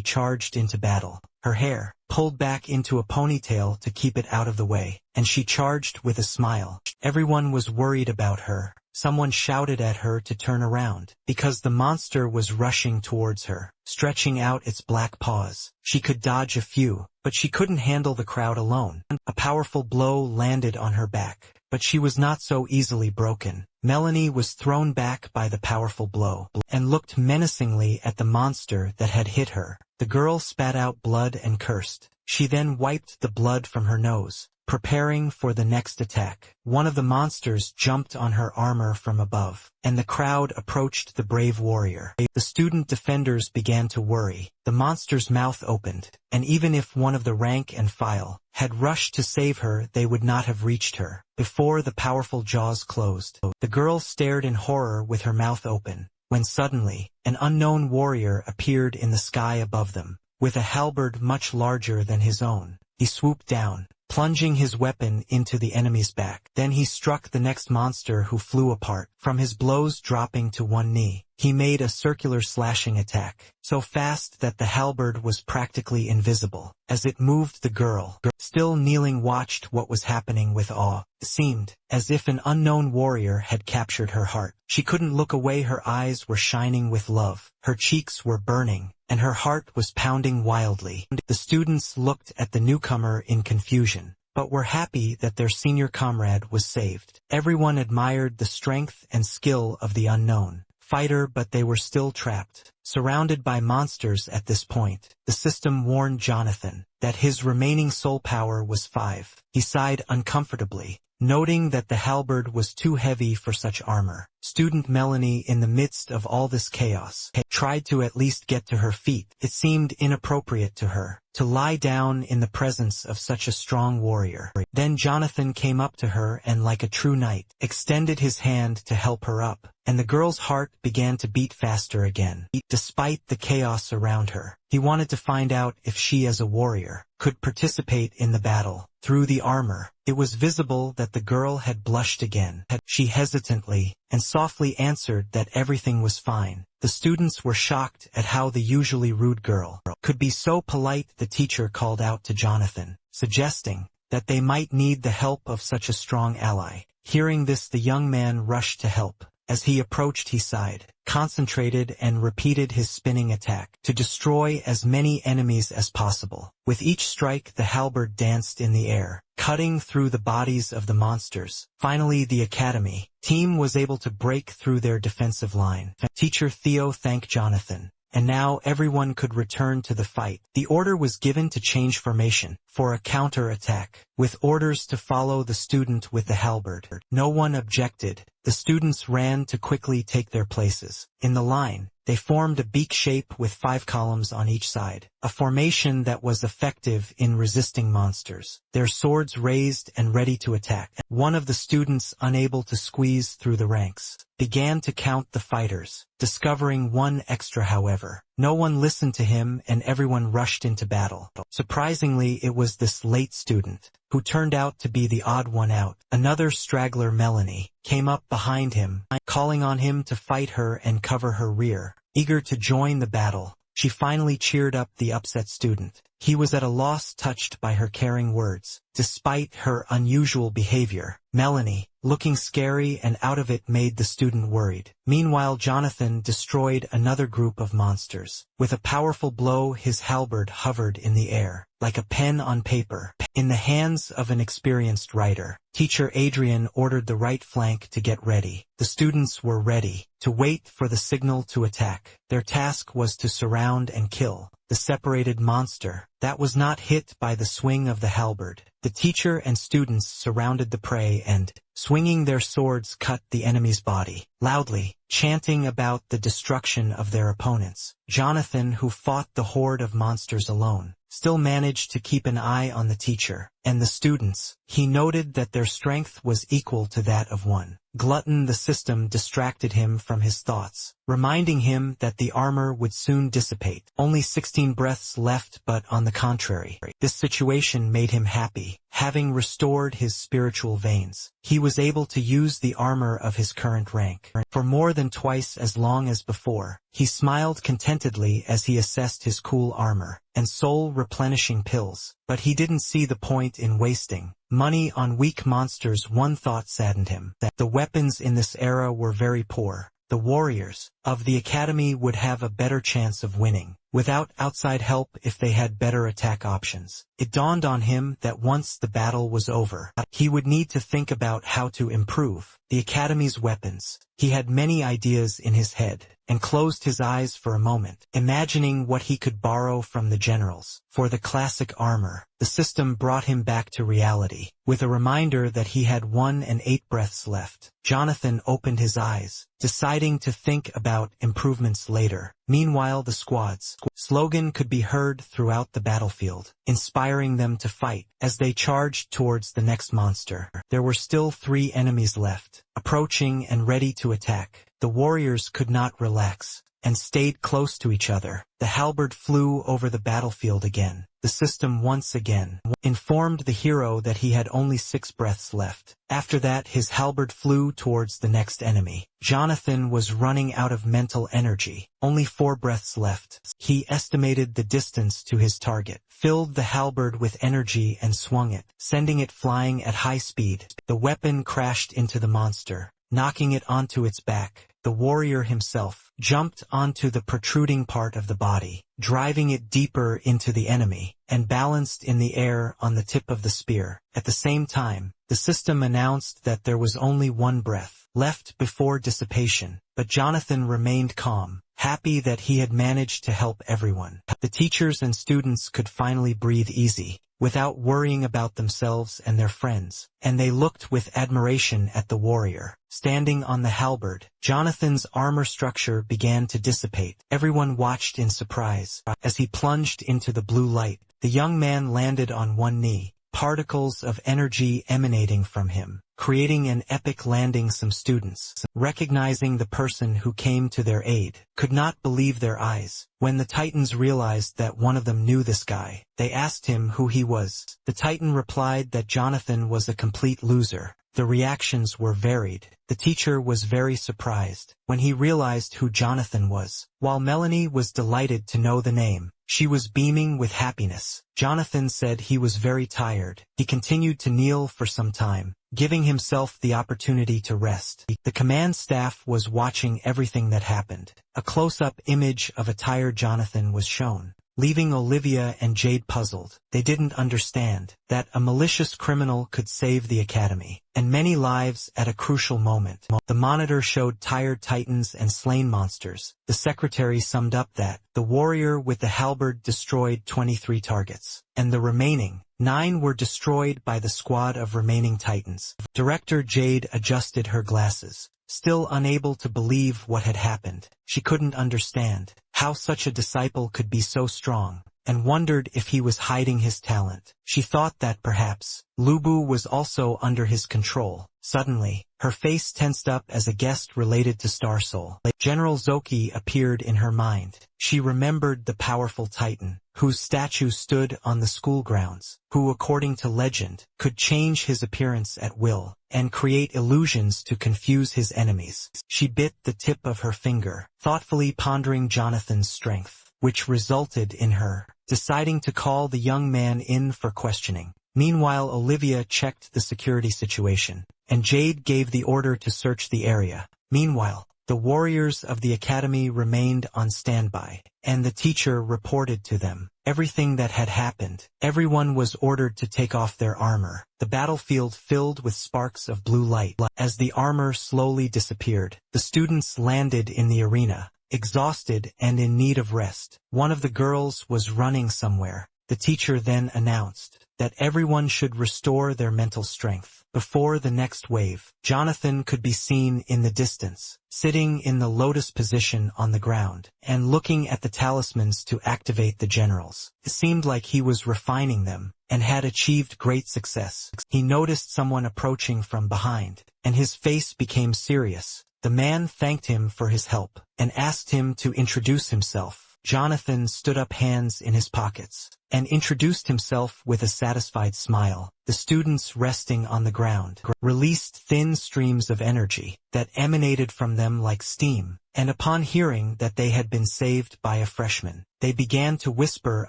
charged into battle. Her hair pulled back into a ponytail to keep it out of the way, and she charged with a smile. Everyone was worried about her, someone shouted at her to turn around, because the monster was rushing towards her, stretching out its black paws. She could dodge a few, but she couldn't handle the crowd alone. A powerful blow landed on her back, but she was not so easily broken. Melanie was thrown back by the powerful blow, and looked menacingly at the monster that had hit her. The girl spat out blood and cursed. She then wiped the blood from her nose, preparing for the next attack. One of the monsters jumped on her armor from above, and the crowd approached the brave warrior. The student defenders began to worry. The monster's mouth opened, and even if one of the rank and file had rushed to save her, they would not have reached her before the powerful jaws closed. The girl stared in horror with her mouth open, when suddenly, an unknown warrior appeared in the sky above them, with a halberd much larger than his own. He swooped down, plunging his weapon into the enemy's back. Then he struck the next monster, who flew apart, from his blows dropping to one knee. He made a circular slashing attack, so fast that the halberd was practically invisible. As it moved, the girl, still kneeling, watched what was happening with awe. It seemed as if an unknown warrior had captured her heart. She couldn't look away. Her eyes were shining with love, her cheeks were burning, and her heart was pounding wildly. The students looked at the newcomer in confusion, but were happy that their senior comrade was saved. Everyone admired the strength and skill of the unknown fighter, but they were still trapped, surrounded by monsters at this point. The system warned Jonathan that his remaining soul power was 5. He sighed uncomfortably, noting that the halberd was too heavy for such armor. Student Melanie, in the midst of all this chaos, tried to at least get to her feet. It seemed inappropriate to her to lie down in the presence of such a strong warrior. Then Jonathan came up to her and, like a true knight, extended his hand to help her up, and the girl's heart began to beat faster again. Despite the chaos around her, he wanted to find out if she, as a warrior, could participate in the battle. Through the armor, it was visible that the girl had blushed again. She hesitantly and softly answered that everything was fine. The students were shocked at how the usually rude girl could be so polite. The teacher called out to Jonathan, suggesting that they might need the help of such a strong ally. Hearing this, the young man rushed to help. As he approached, he sighed, concentrated, and repeated his spinning attack to destroy as many enemies as possible. With each strike, the halberd danced in the air, cutting through the bodies of the monsters. Finally, the academy team was able to break through their defensive line. Teacher Theo thanked Jonathan, and now everyone could return to the fight. The order was given to change formation for a counter-attack, with orders to follow the student with the halberd. No one objected. The students ran to quickly take their places. In the line, they formed a beak shape with 5 columns on each side, a formation that was effective in resisting monsters, their swords raised and ready to attack. One of the students, unable to squeeze through the ranks, began to count the fighters, discovering one extra. However, no one listened to him, and everyone rushed into battle. Surprisingly, it was this late student who turned out to be the odd one out. Another straggler, Melanie, came up behind him, calling on him to fight her and cover her rear. Eager to join the battle, she finally cheered up the upset student. He was at a loss, touched by her caring words. Despite her unusual behavior, Melanie, looking scary and out of it, made the student worried. Meanwhile, Jonathan destroyed another group of monsters. With a powerful blow, his halberd hovered in the air, like a pen on paper, in the hands of an experienced writer. Teacher Adrian ordered the right flank to get ready. The students were ready to wait for the signal to attack. Their task was to surround and kill the separated monster that was not hit by the swing of the halberd. The teacher and students surrounded the prey and, swinging their swords, cut the enemy's body, loudly chanting about the destruction of their opponents. Jonathan, who fought the horde of monsters alone, still managed to keep an eye on the teacher and the students. He noted that their strength was equal to that of one glutton. The system distracted him from his thoughts, reminding him that the armor would soon dissipate. Only 16 breaths left, but on the contrary, this situation made him happy. Having restored his spiritual veins, he was able to use the armor of his current rank for more than twice as long as before. He smiled contentedly as he assessed his cool armor and soul-replenishing pills, but he didn't see the point in wasting money on weak monsters. One thought saddened him, that the weapons in this era were very poor. The warriors of the academy would have a better chance of winning without outside help if they had better attack options. It dawned on him that once the battle was over, he would need to think about how to improve the academy's weapons. He had many ideas in his head and closed his eyes for a moment, imagining what he could borrow from the generals for the classic armor. The system brought him back to reality, with a reminder that he had 1 and 8 breaths left. Jonathan opened his eyes, deciding to think about improvements later. Meanwhile, the squad's slogan could be heard throughout the battlefield, inspiring them to fight. As they charged towards the next monster, there were still 3 enemies left, approaching and ready to attack. The warriors could not relax and stayed close to each other. The halberd flew over the battlefield again. The system once again informed the hero that he had only 6 breaths left. After that, his halberd flew towards the next enemy. Jonathan was running out of mental energy. Only 4 breaths left. He estimated the distance to his target, filled the halberd with energy and swung it, sending it flying at high speed. The weapon crashed into the monster, knocking it onto its back. The warrior himself jumped onto the protruding part of the body, driving it deeper into the enemy, and balanced in the air on the tip of the spear. At the same time, the system announced that there was only 1 breath left before dissipation, but Jonathan remained calm, happy that he had managed to help everyone. The teachers and students could finally breathe easy, without worrying about themselves and their friends, and they looked with admiration at the warrior, standing on the halberd. Jonathan's armor structure began to dissipate. Everyone watched in surprise. As he plunged into the blue light, the young man landed on one knee, particles of energy emanating from him, creating an epic landing. Some students, recognizing the person who came to their aid, could not believe their eyes. When the Titans realized that one of them knew this guy, they asked him who he was. The Titan replied that Jonathan was a complete loser. The reactions were varied. The teacher was very surprised when he realized who Jonathan was, while Melanie was delighted to know the name. She was beaming with happiness. Jonathan said he was very tired. He continued to kneel for some time, giving himself the opportunity to rest. The command staff was watching everything that happened. A close-up image of a tired Jonathan was shown, leaving Olivia and Jade puzzled. They didn't understand that a malicious criminal could save the academy and many lives at a crucial moment. The monitor showed tired titans and slain monsters. The secretary summed up that the warrior with the halberd destroyed 23 targets, and the remaining 9 were destroyed by the squad of remaining titans. Director Jade adjusted her glasses, still unable to believe what had happened. She couldn't understand how such a disciple could be so strong, and wondered if he was hiding his talent. She thought that perhaps Lubu was also under his control. Suddenly, her face tensed up as a guest related to Star Soul, General Zoki, appeared in her mind. She remembered the powerful Titan, whose statue stood on the school grounds, who according to legend, could change his appearance at will, and create illusions to confuse his enemies. She bit the tip of her finger, thoughtfully pondering Jonathan's strength, which resulted in her deciding to call the young man in for questioning. Meanwhile, Olivia checked the security situation, and Jade gave the order to search the area. Meanwhile, the warriors of the academy remained on standby, and the teacher reported to them everything that had happened. Everyone was ordered to take off their armor. The battlefield filled with sparks of blue light. As the armor slowly disappeared, the students landed in the arena, exhausted and in need of rest. One of the girls was running somewhere. The teacher then announced that everyone should restore their mental strength before the next wave. Jonathan could be seen in the distance, sitting in the lotus position on the ground, and looking at the talismans to activate the generals. It seemed like he was refining them, and had achieved great success. He noticed someone approaching from behind, and his face became serious. The man thanked him for his help, and asked him to introduce himself. Jonathan stood up, hands in his pockets, and introduced himself with a satisfied smile. The students resting on the ground released thin streams of energy that emanated from them like steam, and upon hearing that they had been saved by a freshman, They began to whisper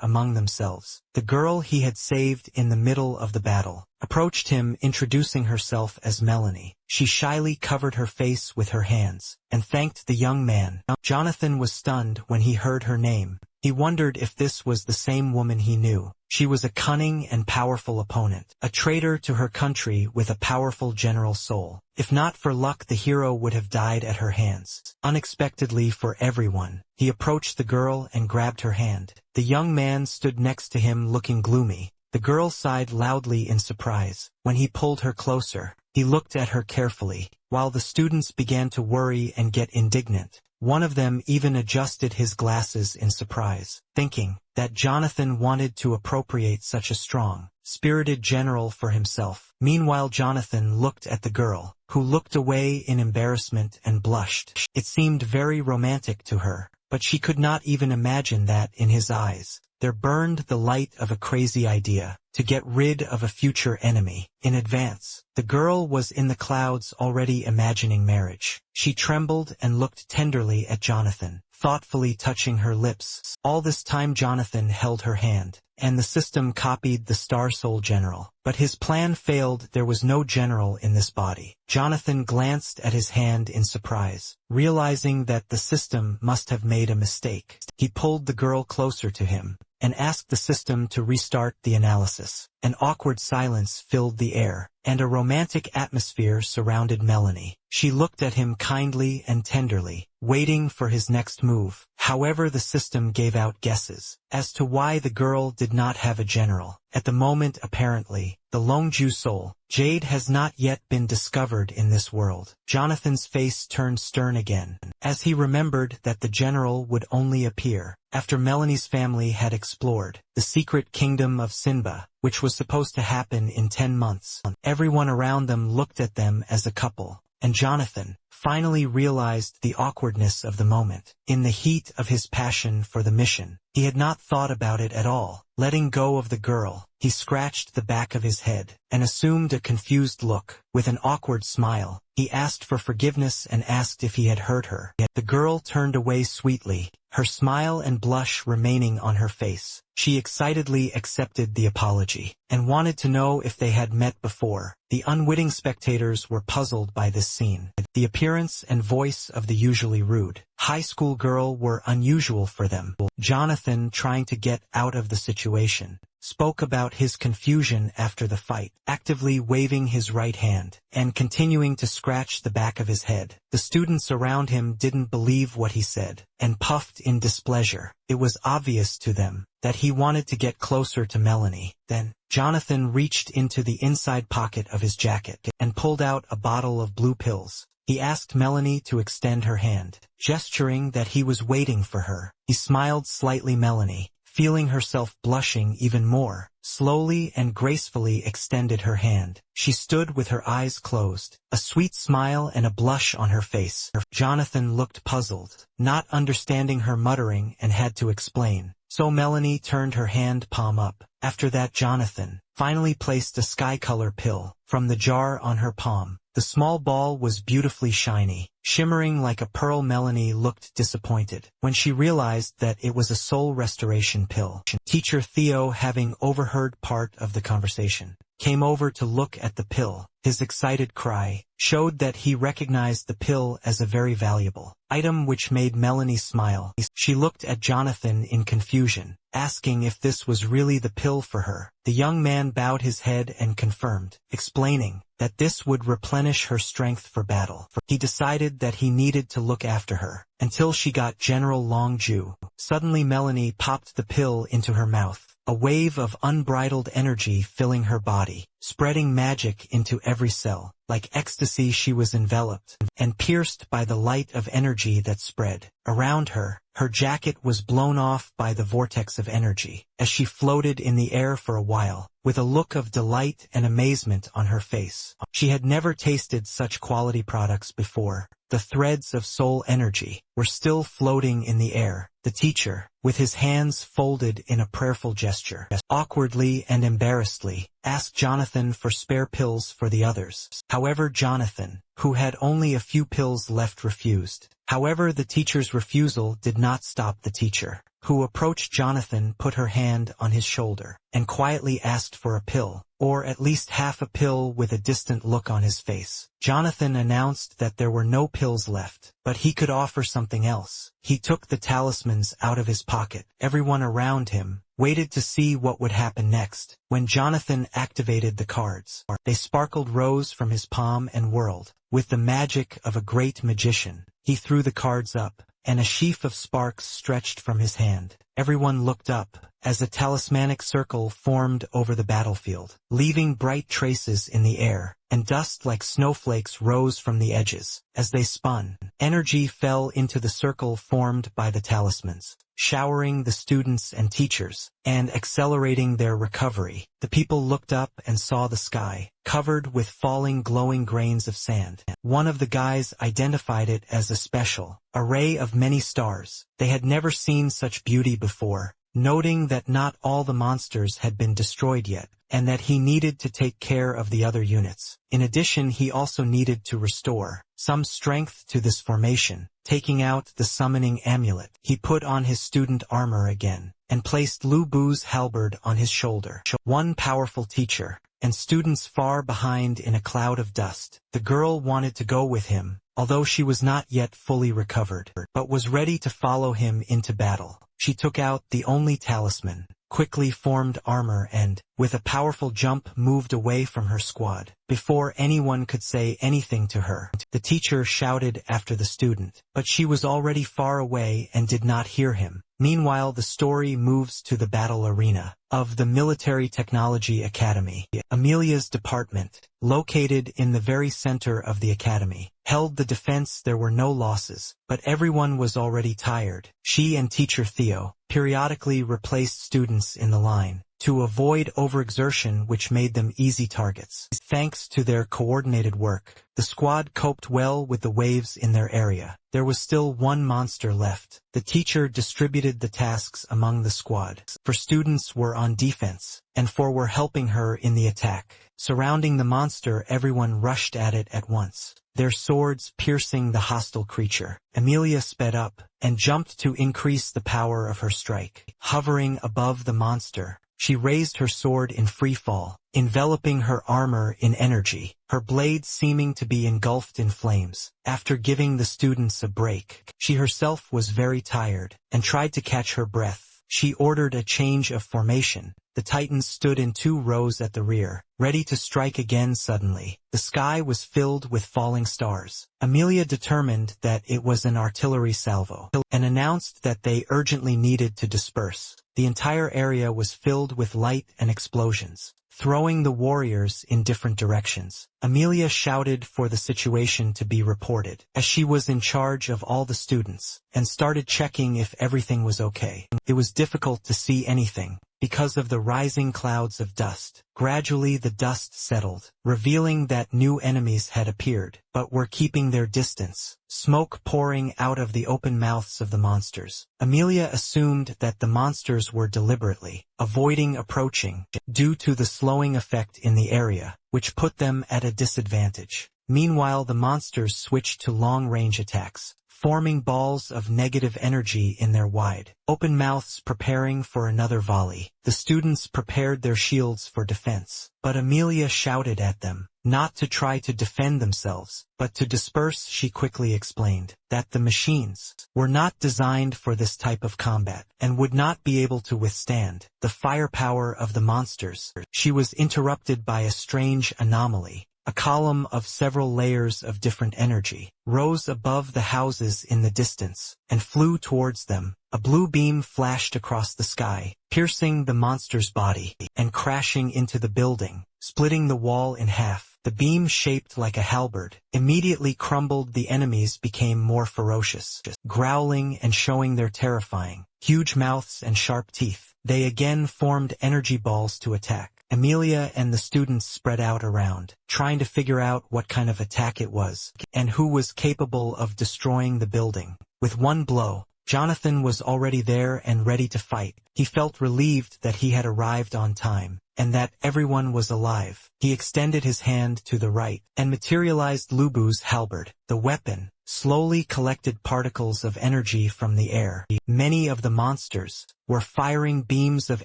among themselves. The girl he had saved in the middle of the battle approached him, introducing herself as Melanie. She shyly covered her face with her hands and thanked the young man. Jonathan was stunned when he heard her name. He wondered if this was the same woman he knew. She was a cunning and powerful opponent, a traitor to her country with a powerful general soul. If not for luck, the hero would have died at her hands. Unexpectedly for everyone, he approached the girl and grabbed her hand. The young man stood next to him looking gloomy. The girl sighed loudly in surprise. When he pulled her closer, he looked at her carefully. While the students began to worry and get indignant, one of them even adjusted his glasses in surprise, thinking that Jonathan wanted to appropriate such a strong, spirited general for himself. Meanwhile, Jonathan looked at the girl, who looked away in embarrassment and blushed. It seemed very romantic to her, but she could not even imagine that in his eyes there burned the light of a crazy idea, to get rid of a future enemy in advance. The girl was in the clouds, already imagining marriage. She trembled and looked tenderly at Jonathan, thoughtfully touching her lips. All this time Jonathan held her hand, and the system copied the Star Soul general. But his plan failed. There was no general in this body. Jonathan glanced at his hand in surprise, realizing that the system must have made a mistake. He pulled the girl closer to him and asked the system to restart the analysis. An awkward silence filled the air, and a romantic atmosphere surrounded Melanie. She looked at him kindly and tenderly, waiting for his next move. However, the system gave out guesses as to why the girl did not have a general. At the moment, apparently, the Longju soul, Jade, has not yet been discovered in this world. Jonathan's face turned stern again, as he remembered that the general would only appear after Melanie's family had explored the secret kingdom of Sinba, which was supposed to happen in 10 months. Everyone around them looked at them as a couple, and Jonathan finally realized the awkwardness of the moment. In the heat of his passion for the mission, he had not thought about it at all. Letting go of the girl, he scratched the back of his head and assumed a confused look. With an awkward smile, he asked for forgiveness and asked if he had hurt her. The girl turned away sweetly, her smile and blush remaining on her face. She excitedly accepted the apology and wanted to know if they had met before. The unwitting spectators were puzzled by this scene. The appearance and voice of the usually rude high school girl were unusual for them. Jonathan, trying to get out of the situation, spoke about his confusion after the fight, actively waving his right hand and continuing to scratch the back of his head. The students around him didn't believe what he said and puffed in displeasure. It was obvious to them that he wanted to get closer to Melanie. Then, Jonathan reached into the inside pocket of his jacket and pulled out a bottle of blue pills. He asked Melanie to extend her hand, gesturing that he was waiting for her. He smiled slightly. Melanie, feeling herself blushing even more, slowly and gracefully extended her hand. She stood with her eyes closed, a sweet smile and a blush on her face. Jonathan looked puzzled, not understanding her muttering, and had to explain. So Melanie turned her hand palm up. After that, Jonathan finally placed a sky-color pill from the jar on her palm. The small ball was beautifully shiny, shimmering like a pearl. Melanie looked disappointed when she realized that it was a soul restoration pill. Teacher Theo, having overheard part of the conversation, came over to look at the pill. His excited cry showed that he recognized the pill as a very valuable item, which made Melanie smile. She looked at Jonathan in confusion, asking if this was really the pill for her. The young man bowed his head and confirmed, explaining that this would replenish her strength for battle. He decided that he needed to look after her until she got General Longju. Suddenly Melanie popped the pill into her mouth, a wave of unbridled energy filling her body, spreading magic into every cell. Like ecstasy, she was enveloped and pierced by the light of energy that spread around her. Her jacket was blown off by the vortex of energy as she floated in the air for a while, with a look of delight and amazement on her face. She had never tasted such quality products before. The threads of soul energy were still floating in the air. The teacher, with his hands folded in a prayerful gesture, awkwardly and embarrassedly, asked Jonathan for spare pills for the others. However, Jonathan, who had only a few pills left, refused. However, the teacher's refusal did not stop the teacher who approached Jonathan, put her hand on his shoulder, and quietly asked for a pill, or at least half a pill, with a distant look on his face. Jonathan announced that there were no pills left, but he could offer something else. He took the talismans out of his pocket. Everyone around him waited to see what would happen next. When Jonathan activated the cards, they sparkled, rose from his palm and whirled. With the magic of a great magician, he threw the cards up, and a sheaf of sparks stretched from his hand. Everyone looked up, as a talismanic circle formed over the battlefield, leaving bright traces in the air, and dust like snowflakes rose from the edges. As they spun, energy fell into the circle formed by the talismans, showering the students and teachers, and accelerating their recovery. The people looked up and saw the sky, covered with falling glowing grains of sand. One of the guys identified it as a special array of many stars. They had never seen such beauty before, noting that not all the monsters had been destroyed yet, and that he needed to take care of the other units. In addition, he also needed to restore some strength to this formation. Taking out the summoning amulet, he put on his student armor again, and placed Lu Bu's halberd on his shoulder. One powerful teacher, and students far behind in a cloud of dust. The girl wanted to go with him, although she was not yet fully recovered, but was ready to follow him into battle. She took out the only talisman, quickly formed armor, and, with a powerful jump, moved away from her squad. Before anyone could say anything to her, the teacher shouted after the student, but she was already far away and did not hear him. Meanwhile, the story moves to the battle arena of the Military Technology Academy. Amelia's department, located in the very center of the academy, held the defense. There were no losses, but everyone was already tired. She and teacher Theo periodically replaced students in the line to avoid overexertion, which made them easy targets. Thanks to their coordinated work, the squad coped well with the waves in their area. There was still one monster left. The teacher distributed the tasks among the squad. 4 students were on defense, and 4 were helping her in the attack. Surrounding the monster, everyone rushed at it at once, their swords piercing the hostile creature. Amelia sped up, and jumped to increase the power of her strike. Hovering above the monster, she raised her sword in free fall, enveloping her armor in energy, her blade seeming to be engulfed in flames. After giving the students a break, she herself was very tired, and tried to catch her breath. She ordered a change of formation. The Titans stood in 2 rows at the rear, ready to strike again. Suddenly, the sky was filled with falling stars. Amelia determined that it was an artillery salvo, and announced that they urgently needed to disperse. The entire area was filled with light and explosions, throwing the warriors in different directions. Amelia shouted for the situation to be reported, as she was in charge of all the students, and started checking if everything was okay. It was difficult to see anything, because of the rising clouds of dust. Gradually the dust settled, revealing that new enemies had appeared, but were keeping their distance, smoke pouring out of the open mouths of the monsters. Amelia assumed that the monsters were deliberately avoiding approaching, due to the slowing effect in the area, which put them at a disadvantage. Meanwhile, the monsters switched to long-range attacks, forming balls of negative energy in their wide, open mouths, preparing for another volley. The students prepared their shields for defense, but Amelia shouted at them not to try to defend themselves, but to disperse. She quickly explained that the machines were not designed for this type of combat, and would not be able to withstand the firepower of the monsters. She was interrupted by a strange anomaly. A column of several layers of different energy rose above the houses in the distance, and flew towards them. A blue beam flashed across the sky, piercing the monster's body, and crashing into the building, splitting the wall in half. The beam, shaped like a halberd, immediately crumbled. The enemies became more ferocious, growling and showing their terrifying, huge mouths and sharp teeth. They again formed energy balls to attack. Amelia and the students spread out around, trying to figure out what kind of attack it was, and who was capable of destroying the building. With one blow, Jonathan was already there and ready to fight. He felt relieved that he had arrived on time, and that everyone was alive. He extended his hand to the right, and materialized Lubu's halberd. The weapon slowly collected particles of energy from the air. Many of the monsters were firing beams of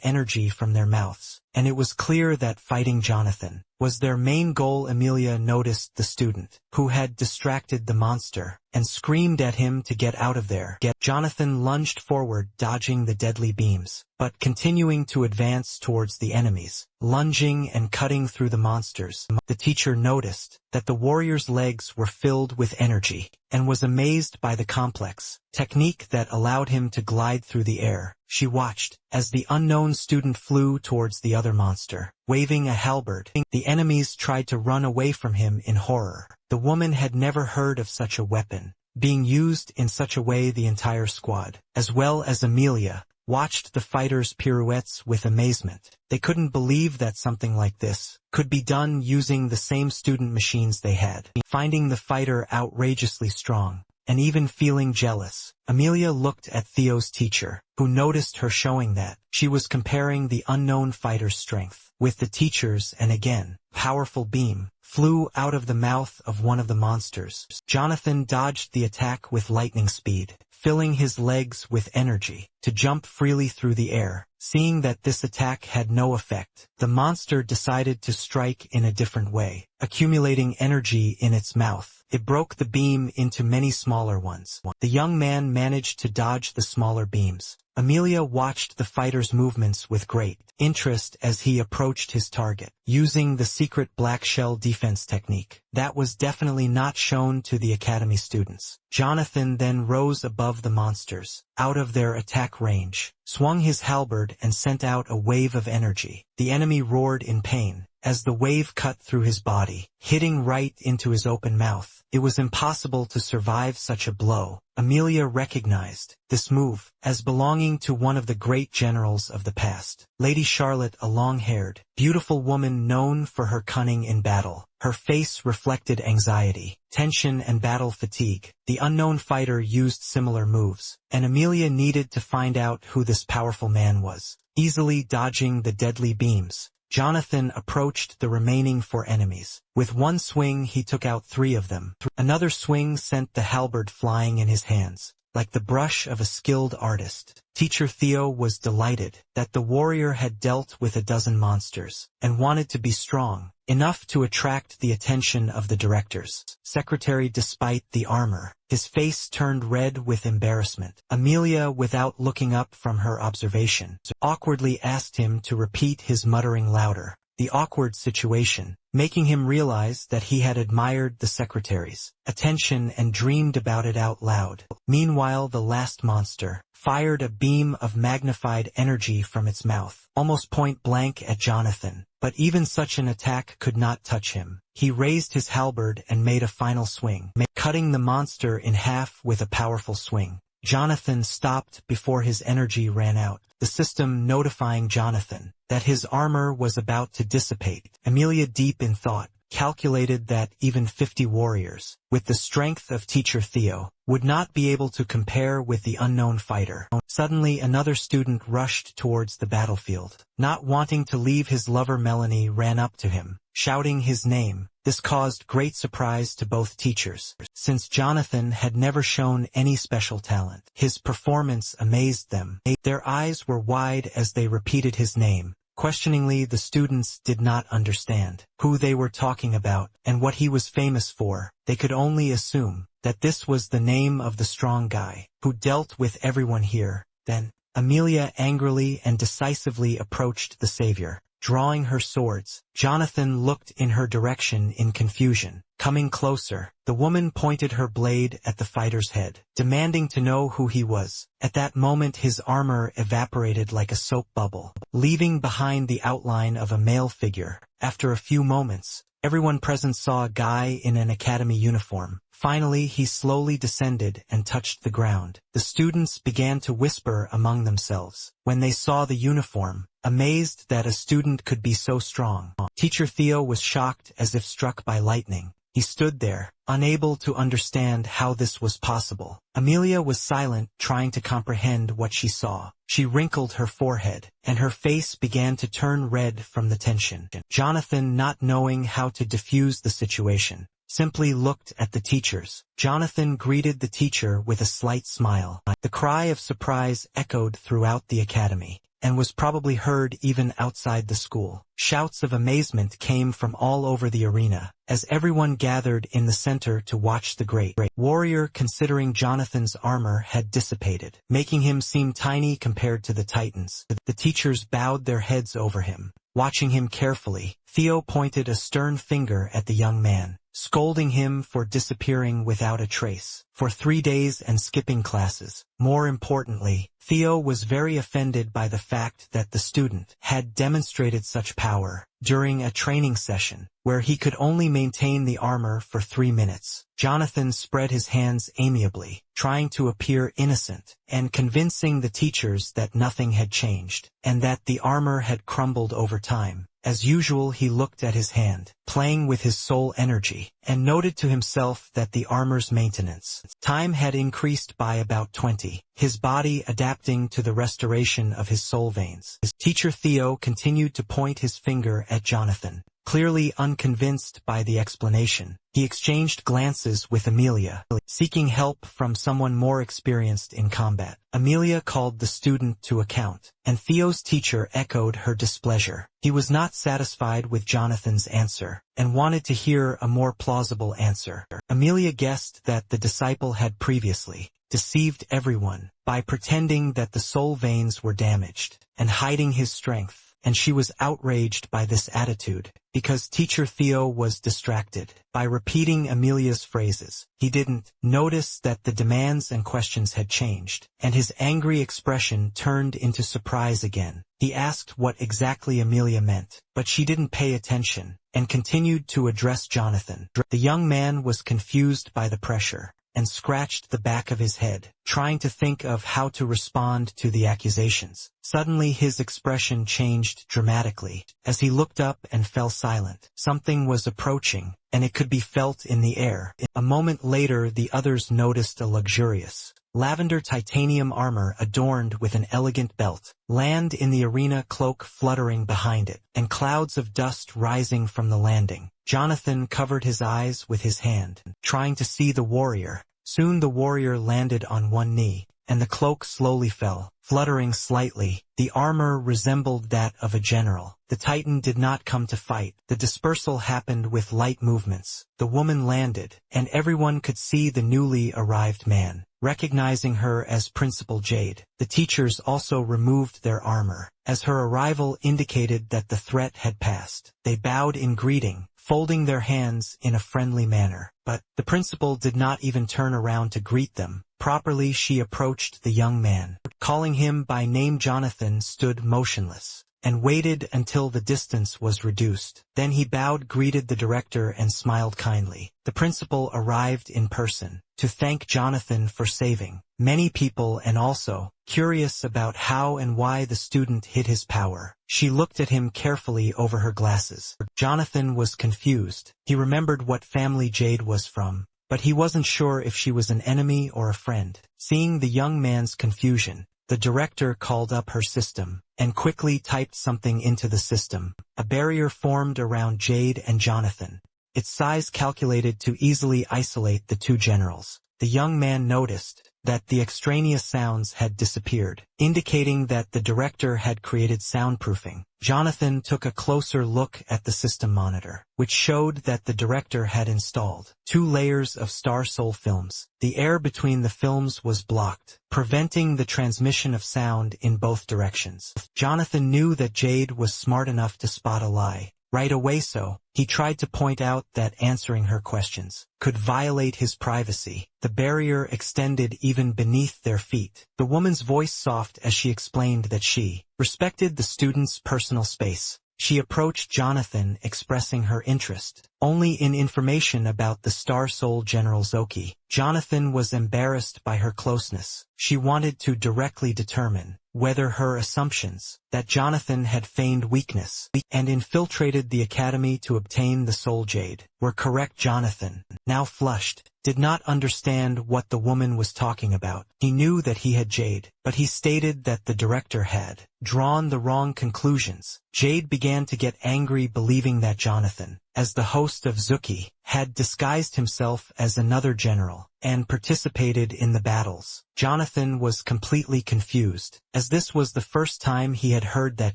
energy from their mouths, and it was clear that fighting Jonathan was their main goal. Amelia noticed the student who had distracted the monster and screamed at him to get out of there. Jonathan lunged forward, dodging the deadly beams, but continuing to advance towards the enemies, lunging and cutting through the monsters. The teacher noticed that the warrior's legs were filled with energy and was amazed by the complex technique that allowed him to glide through the air. She watched as the unknown student flew towards the other monster, waving a halberd. The enemies tried to run away from him in horror. The woman had never heard of such a weapon being used in such a way. The entire squad, as well as Amelia, watched the fighters' pirouettes with amazement. They couldn't believe that something like this could be done using the same student machines they had. Finding the fighter outrageously strong, and even feeling jealous, Amelia looked at Theo's teacher, who noticed her showing that she was comparing the unknown fighter's strength with the teacher's, and again, powerful beam flew out of the mouth of one of the monsters. Jonathan dodged the attack with lightning speed, filling his legs with energy to jump freely through the air. Seeing that this attack had no effect, the monster decided to strike in a different way, accumulating energy in its mouth. It broke the beam into many smaller ones. The young man managed to dodge the smaller beams. Amelia watched the fighter's movements with great interest as he approached his target, using the secret black shell defense technique that was definitely not shown to the academy students. Jonathan then rose above the monsters, out of their attack range, swung his halberd and sent out a wave of energy. The enemy roared in pain as the wave cut through his body, hitting right into his open mouth. It was impossible to survive such a blow. Amelia recognized this move as belonging to one of the great generals of the past, Lady Charlotte, a long-haired, beautiful woman known for her cunning in battle. Her face reflected anxiety, tension and battle fatigue. The unknown fighter used similar moves, and Amelia needed to find out who this powerful man was. Easily dodging the deadly beams, Jonathan approached the remaining 4 enemies. With one swing he took out 3 of them. Another swing sent the halberd flying in his hands, like the brush of a skilled artist. Teacher Theo was delighted that the warrior had dealt with a dozen monsters, and wanted to be strong enough to attract the attention of the director's secretary. Despite the armor, his face turned red with embarrassment. Amelia, without looking up from her observation, awkwardly asked him to repeat his muttering louder. The awkward situation, making him realize that he had admired the secretary's attention and dreamed about it out loud. Meanwhile, the last monster fired a beam of magnified energy from its mouth, almost point blank at Jonathan. But even such an attack could not touch him. He raised his halberd and made a final swing, cutting the monster in half with a powerful swing. Jonathan stopped before his energy ran out, the system notifying Jonathan that his armor was about to dissipate. Amelia, deep in thought, calculated that even 50 warriors, with the strength of Teacher Theo, would not be able to compare with the unknown fighter. Suddenly another student rushed towards the battlefield. Not wanting to leave his lover, Melanie ran up to him, shouting his name. This caused great surprise to both teachers, since Jonathan had never shown any special talent. His performance amazed them. Their eyes were wide as they repeated his name. Questioningly, the students did not understand who they were talking about and what he was famous for. They could only assume that this was the name of the strong guy who dealt with everyone here. Then, Amelia angrily and decisively approached the savior. Drawing her swords, Jonathan looked in her direction in confusion. Coming closer, the woman pointed her blade at the fighter's head, demanding to know who he was. At that moment his armor evaporated like a soap bubble, leaving behind the outline of a male figure. After a few moments, everyone present saw a guy in an academy uniform. Finally, he slowly descended and touched the ground. The students began to whisper among themselves when they saw the uniform, amazed that a student could be so strong. Teacher Theo was shocked as if struck by lightning. He stood there, unable to understand how this was possible. Amelia was silent, trying to comprehend what she saw. She wrinkled her forehead, and her face began to turn red from the tension. Jonathan, not knowing how to defuse the situation, simply looked at the teachers. Jonathan greeted the teacher with a slight smile. The cry of surprise echoed throughout the academy, and was probably heard even outside the school. Shouts of amazement came from all over the arena, as everyone gathered in the center to watch the great warrior. Considering Jonathan's armor had dissipated, making him seem tiny compared to the Titans. The teachers bowed their heads over him, watching him carefully. Theo pointed a stern finger at the young man, scolding him for disappearing without a trace for 3 days and skipping classes. More importantly, Theo was very offended by the fact that the student had demonstrated such power during a training session, where he could only maintain the armor for 3 minutes. Jonathan spread his hands amiably, trying to appear innocent, and convincing the teachers that nothing had changed, and that the armor had crumbled over time. As usual, he looked at his hand, playing with his soul energy, and noted to himself that the armor's maintenance time had increased by about 20, his body adapting to the restoration of his soul veins. His teacher Theo continued to point his finger at Jonathan, clearly unconvinced by the explanation. He exchanged glances with Amelia, seeking help from someone more experienced in combat. Amelia called the student to account, and Theo's teacher echoed her displeasure. He was not satisfied with Jonathan's answer, and wanted to hear a more plausible answer. Amelia guessed that the disciple had previously deceived everyone by pretending that the soul veins were damaged, and hiding his strength, and she was outraged by this attitude, because teacher Theo was distracted by repeating Amelia's phrases. He didn't notice that the demands and questions had changed, and his angry expression turned into surprise again. He asked what exactly Amelia meant, but she didn't pay attention, and continued to address Jonathan. The young man was confused by the pressure, and scratched the back of his head, trying to think of how to respond to the accusations. Suddenly his expression changed dramatically, as he looked up and fell silent. Something was approaching, and it could be felt in the air. A moment later the others noticed a luxurious lavender titanium armor adorned with an elegant belt land in the arena, cloak fluttering behind it, and clouds of dust rising from the landing. Jonathan covered his eyes with his hand, trying to see the warrior. Soon the warrior landed on one knee, and the cloak slowly fell, fluttering slightly. The armor resembled that of a general. The Titan did not come to fight. The dispersal happened with light movements. The woman landed, and everyone could see the newly arrived man, recognizing her as Principal Jade. The teachers also removed their armor, as her arrival indicated that the threat had passed. They bowed in greeting, folding their hands in a friendly manner, but the principal did not even turn around to greet them. Properly, she approached the young man, calling him by name. Jonathan stood motionless, and waited until the distance was reduced. Then he bowed, greeted the director, and smiled kindly. The principal arrived in person, to thank Jonathan for saving many people, and also curious about how and why the student hid his power. She looked at him carefully over her glasses. Jonathan was confused. He remembered what family Jade was from, but he wasn't sure if she was an enemy or a friend. Seeing the young man's confusion, the director called up her system, and quickly typed something into the system. A barrier formed around Jade and Jonathan, its size calculated to easily isolate the two generals. The young man noticed that the extraneous sounds had disappeared, indicating that the director had created soundproofing. Jonathan took a closer look at the system monitor, which showed that the director had installed 2 layers of Star Soul films. The air between the films was blocked, preventing the transmission of sound in both directions. Jonathan knew that Jade was smart enough to spot a lie right away, so he tried to point out that answering her questions could violate his privacy. The barrier extended even beneath their feet. The woman's voice soft as she explained that she respected the student's personal space. She approached Jonathan, expressing her interest only in information about the Star Soul General Zoki. Jonathan was embarrassed by her closeness. She wanted to directly determine whether her assumptions that Jonathan had feigned weakness and infiltrated the academy to obtain the Soul Jade were correct. Jonathan, now flushed, did not understand what the woman was talking about. He knew that he had Jade, but he stated that the director had drawn the wrong conclusions. Jade began to get angry, believing that Jonathan as the host of Zuki, had disguised himself as another general, and participated in the battles. Jonathan was completely confused, as this was the first time he had heard that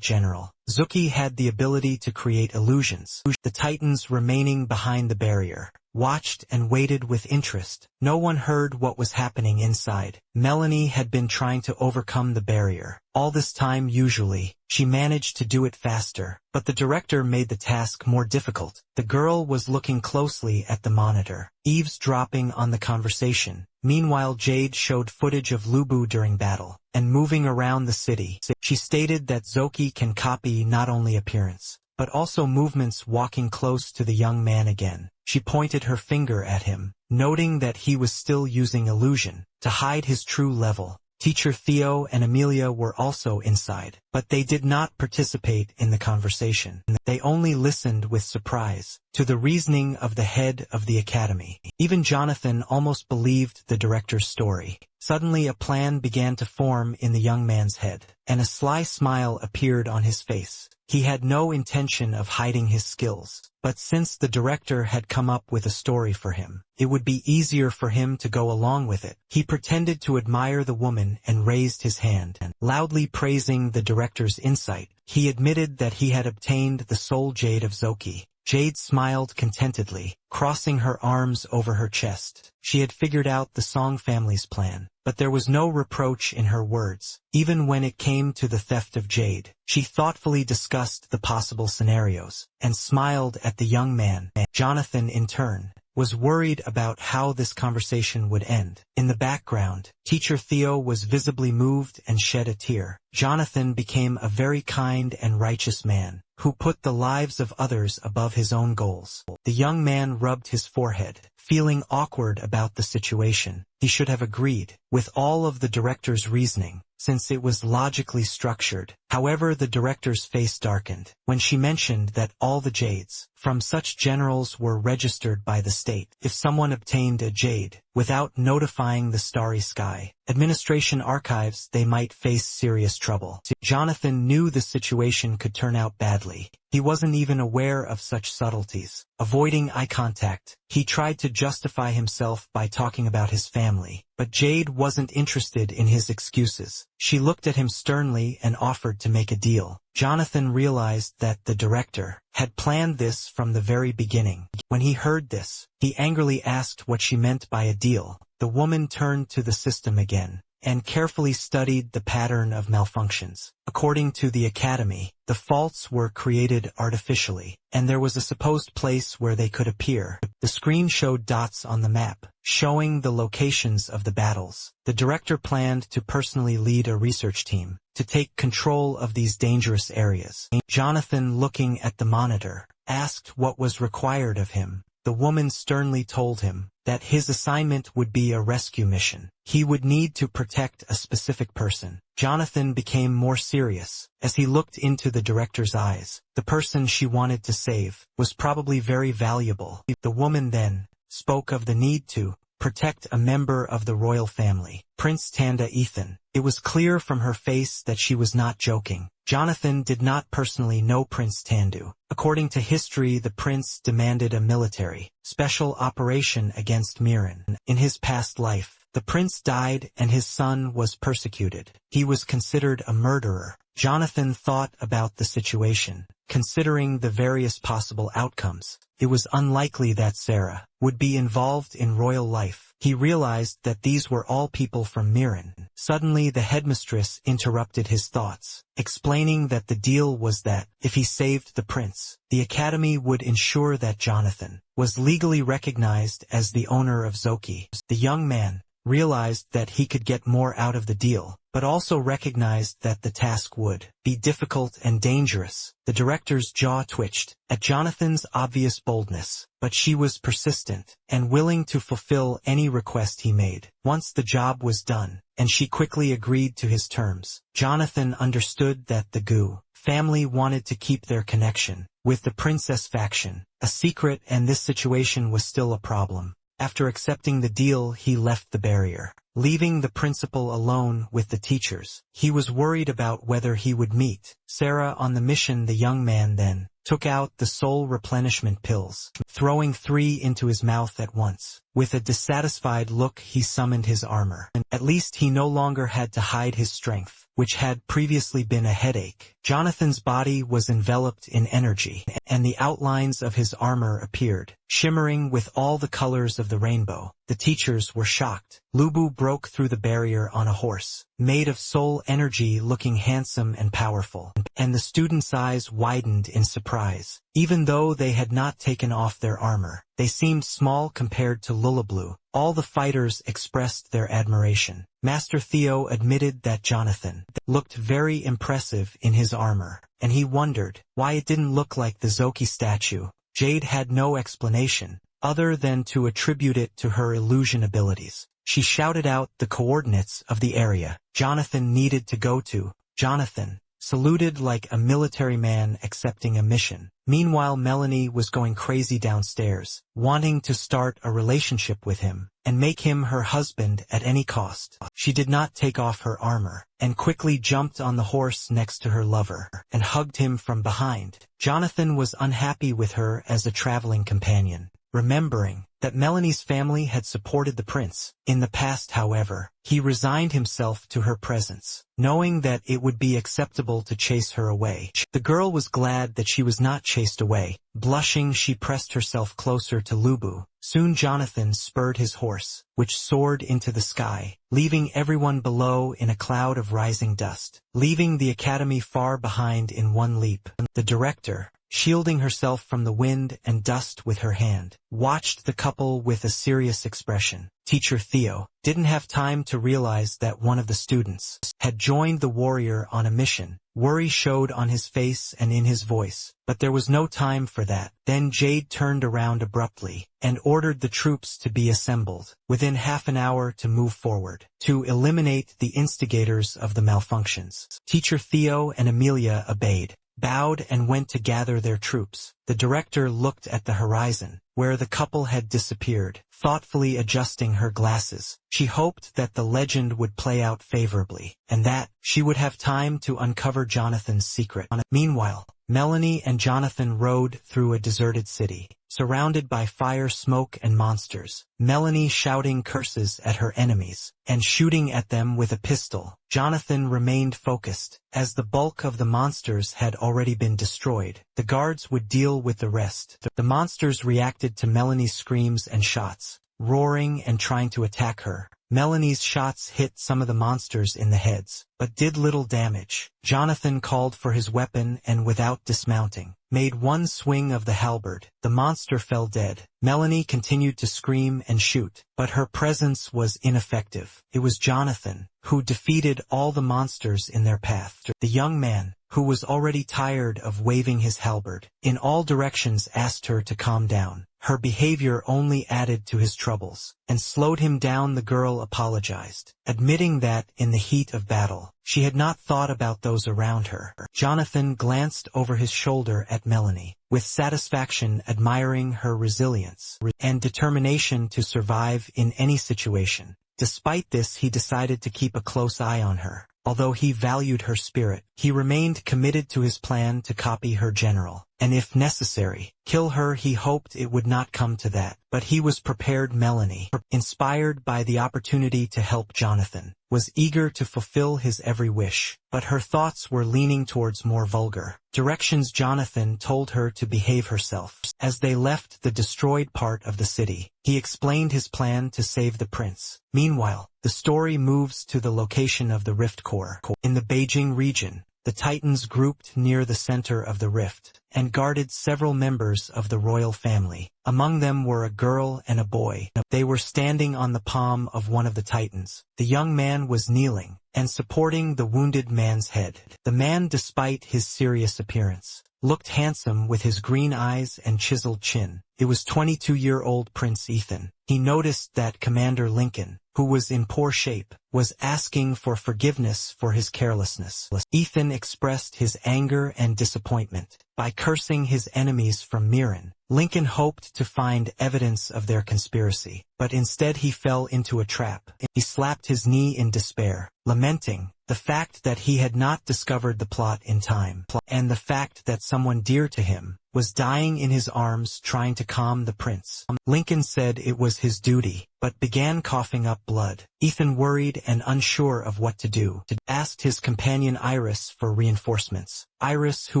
general. Zuki had the ability to create illusions. The Titans remaining behind the barrier watched and waited with interest. No one heard what was happening inside. Melanie had been trying to overcome the barrier. All this time usually, she managed to do it faster, but the director made the task more difficult. The girl was looking closely at the monitor, eavesdropping on the conversation. Meanwhile, Jade showed footage of Lubu during battle, and moving around the city. She stated that Zoki can copy not only appearance, but also movements, walking close to the young man again. She pointed her finger at him, noting that he was still using illusion to hide his true level. Teacher Theo and Amelia were also inside, but they did not participate in the conversation. They only listened with surprise to the reasoning of the head of the academy. Even Jonathan almost believed the director's story. Suddenly a plan began to form in the young man's head, and a sly smile appeared on his face. He had no intention of hiding his skills, but since the director had come up with a story for him, it would be easier for him to go along with it. He pretended to admire the woman and raised his hand, loudly praising the director's insight. He admitted that he had obtained the soul jade of Zoki. Jade smiled contentedly, crossing her arms over her chest. She had figured out the Song family's plan, but there was no reproach in her words. Even when it came to the theft of Jade, she thoughtfully discussed the possible scenarios, and smiled at the young man. Jonathan, in turn, was worried about how this conversation would end. In the background, Teacher Theo was visibly moved and shed a tear. Jonathan became a very kind and righteous man, who put the lives of others above his own goals. The young man rubbed his forehead, feeling awkward about the situation. He should have agreed with all of the director's reasoning, since it was logically structured. However, the director's face darkened when she mentioned that all the jades from such generals were registered by the state. If someone obtained a jade without notifying the Starry Sky Administration archives, they might face serious trouble. Jonathan knew the situation could turn out badly. He wasn't even aware of such subtleties. Avoiding eye contact, he tried to justify himself by talking about his family, but Jade wasn't interested in his excuses. She looked at him sternly and offered to make a deal. Jonathan realized that the director had planned this from the very beginning. When he heard this, he angrily asked what she meant by a deal. The woman turned to the system again, and carefully studied the pattern of malfunctions. According to the academy, the faults were created artificially, and there was a supposed place where they could appear. The screen showed dots on the map, showing the locations of the battles. The director planned to personally lead a research team to take control of these dangerous areas. Jonathan, looking at the monitor, asked what was required of him. The woman sternly told him that his assignment would be a rescue mission. He would need to protect a specific person. Jonathan became more serious as he looked into the director's eyes. The person she wanted to save was probably very valuable. The woman then spoke of the need to protect a member of the royal family, Prince Tanda Ethan. It was clear from her face that she was not joking. Jonathan did not personally know Prince Tandu. According to history, the prince demanded a military special operation against Miran. In his past life, the prince died and his son was persecuted. He was considered a murderer. Jonathan thought about the situation. Considering the various possible outcomes, it was unlikely that Sarah would be involved in royal life. He realized that these were all people from Miran. Suddenly the headmistress interrupted his thoughts, explaining that the deal was that, if he saved the prince, the academy would ensure that Jonathan was legally recognized as the owner of Zoki. The young man realized that he could get more out of the deal, but also recognized that the task would be difficult and dangerous. The director's jaw twitched at Jonathan's obvious boldness, but she was persistent and willing to fulfill any request he made. Once the job was done, and she quickly agreed to his terms, Jonathan understood that the Gu family wanted to keep their connection with the princess faction a secret, and this situation was still a problem. After accepting the deal, he left the barrier, leaving the principal alone with the teachers. He was worried about whether he would meet Sarah on the mission. The young man then took out the soul replenishment pills, throwing 3 into his mouth at once. With a dissatisfied look he summoned his armor. At least he no longer had to hide his strength, which had previously been a headache. Jonathan's body was enveloped in energy, and the outlines of his armor appeared, shimmering with all the colors of the rainbow. The teachers were shocked. Lubu broke through the barrier on a horse, made of soul energy, looking handsome and powerful, and the students' eyes widened in surprise. Even though they had not taken off their armor, they seemed small compared to Lulablu. All the fighters expressed their admiration. Master Theo admitted that Jonathan looked very impressive in his armor, and he wondered why it didn't look like the Zoki statue. Jade had no explanation, other than to attribute it to her illusion abilities. She shouted out the coordinates of the area Jonathan needed to go to. Jonathan saluted like a military man accepting a mission. Meanwhile, Melanie was going crazy downstairs, wanting to start a relationship with him and make him her husband at any cost. She did not take off her armor, and quickly jumped on the horse next to her lover and hugged him from behind. Jonathan was unhappy with her as a traveling companion, remembering that Melanie's family had supported the prince. In the past, however, he resigned himself to her presence, knowing that it would be acceptable to chase her away. The girl was glad that she was not chased away. Blushing, she pressed herself closer to Lubu. Soon Jonathan spurred his horse, which soared into the sky, leaving everyone below in a cloud of rising dust, leaving the academy far behind in one leap. The director, shielding herself from the wind and dust with her hand, watched the couple with a serious expression. Teacher Theo didn't have time to realize that one of the students had joined the warrior on a mission. Worry showed on his face and in his voice, but there was no time for that. Then Jade turned around abruptly and ordered the troops to be assembled within half an hour to move forward, to eliminate the instigators of the malfunctions. Teacher Theo and Amelia obeyed, bowed and went to gather their troops. The director looked at the horizon, where the couple had disappeared, thoughtfully adjusting her glasses. She hoped that the legend would play out favorably, and that she would have time to uncover Jonathan's secret. Meanwhile, Melanie and Jonathan rode through a deserted city, surrounded by fire, smoke, and monsters. Melanie shouting curses at her enemies and shooting at them with a pistol. Jonathan remained focused, as the bulk of the monsters had already been destroyed. The guards would deal with the rest. The monsters reacted to Melanie's screams and shots, roaring and trying to attack her. Melanie's shots hit some of the monsters in the heads, but did little damage. Jonathan called for his weapon and, without dismounting, made one swing of the halberd. The monster fell dead. Melanie continued to scream and shoot, but her presence was ineffective. It was Jonathan who defeated all the monsters in their path. The young man, who was already tired of waving his halberd in all directions, asked her to calm down. Her behavior only added to his troubles and slowed him down. The girl apologized, admitting that, in the heat of battle, she had not thought about those around her. Jonathan glanced over his shoulder at Melanie, with satisfaction, admiring her resilience and determination to survive in any situation. Despite this, he decided to keep a close eye on her. Although he valued her spirit, he remained committed to his plan to copy her general, and if necessary, kill her. He hoped it would not come to that, but he was prepared. Melanie, inspired by the opportunity to help Jonathan, was eager to fulfill his every wish, but her thoughts were leaning towards more vulgar directions. Jonathan told her to behave herself. As they left the destroyed part of the city, he explained his plan to save the prince. Meanwhile, the story moves to the location of the Rift Core. In the Beijing region, the Titans grouped near the center of the rift and guarded several members of the royal family. Among them were a girl and a boy. They were standing on the palm of one of the Titans. The young man was kneeling and supporting the wounded man's head. The man, despite his serious appearance, looked handsome with his green eyes and chiseled chin. It was 22-year-old Prince Ethan. He noticed that Commander Lincoln, who was in poor shape, was asking for forgiveness for his carelessness. Ethan expressed his anger and disappointment by cursing his enemies from Miran. Lincoln hoped to find evidence of their conspiracy, but instead he fell into a trap. He slapped his knee in despair, lamenting The fact that he had not discovered the plot in time, and the fact that someone dear to him was dying in his arms trying to calm the prince. Lincoln said it was his duty, but began coughing up blood. Ethan, worried and unsure of what to do, asked his companion Iris for reinforcements. Iris, who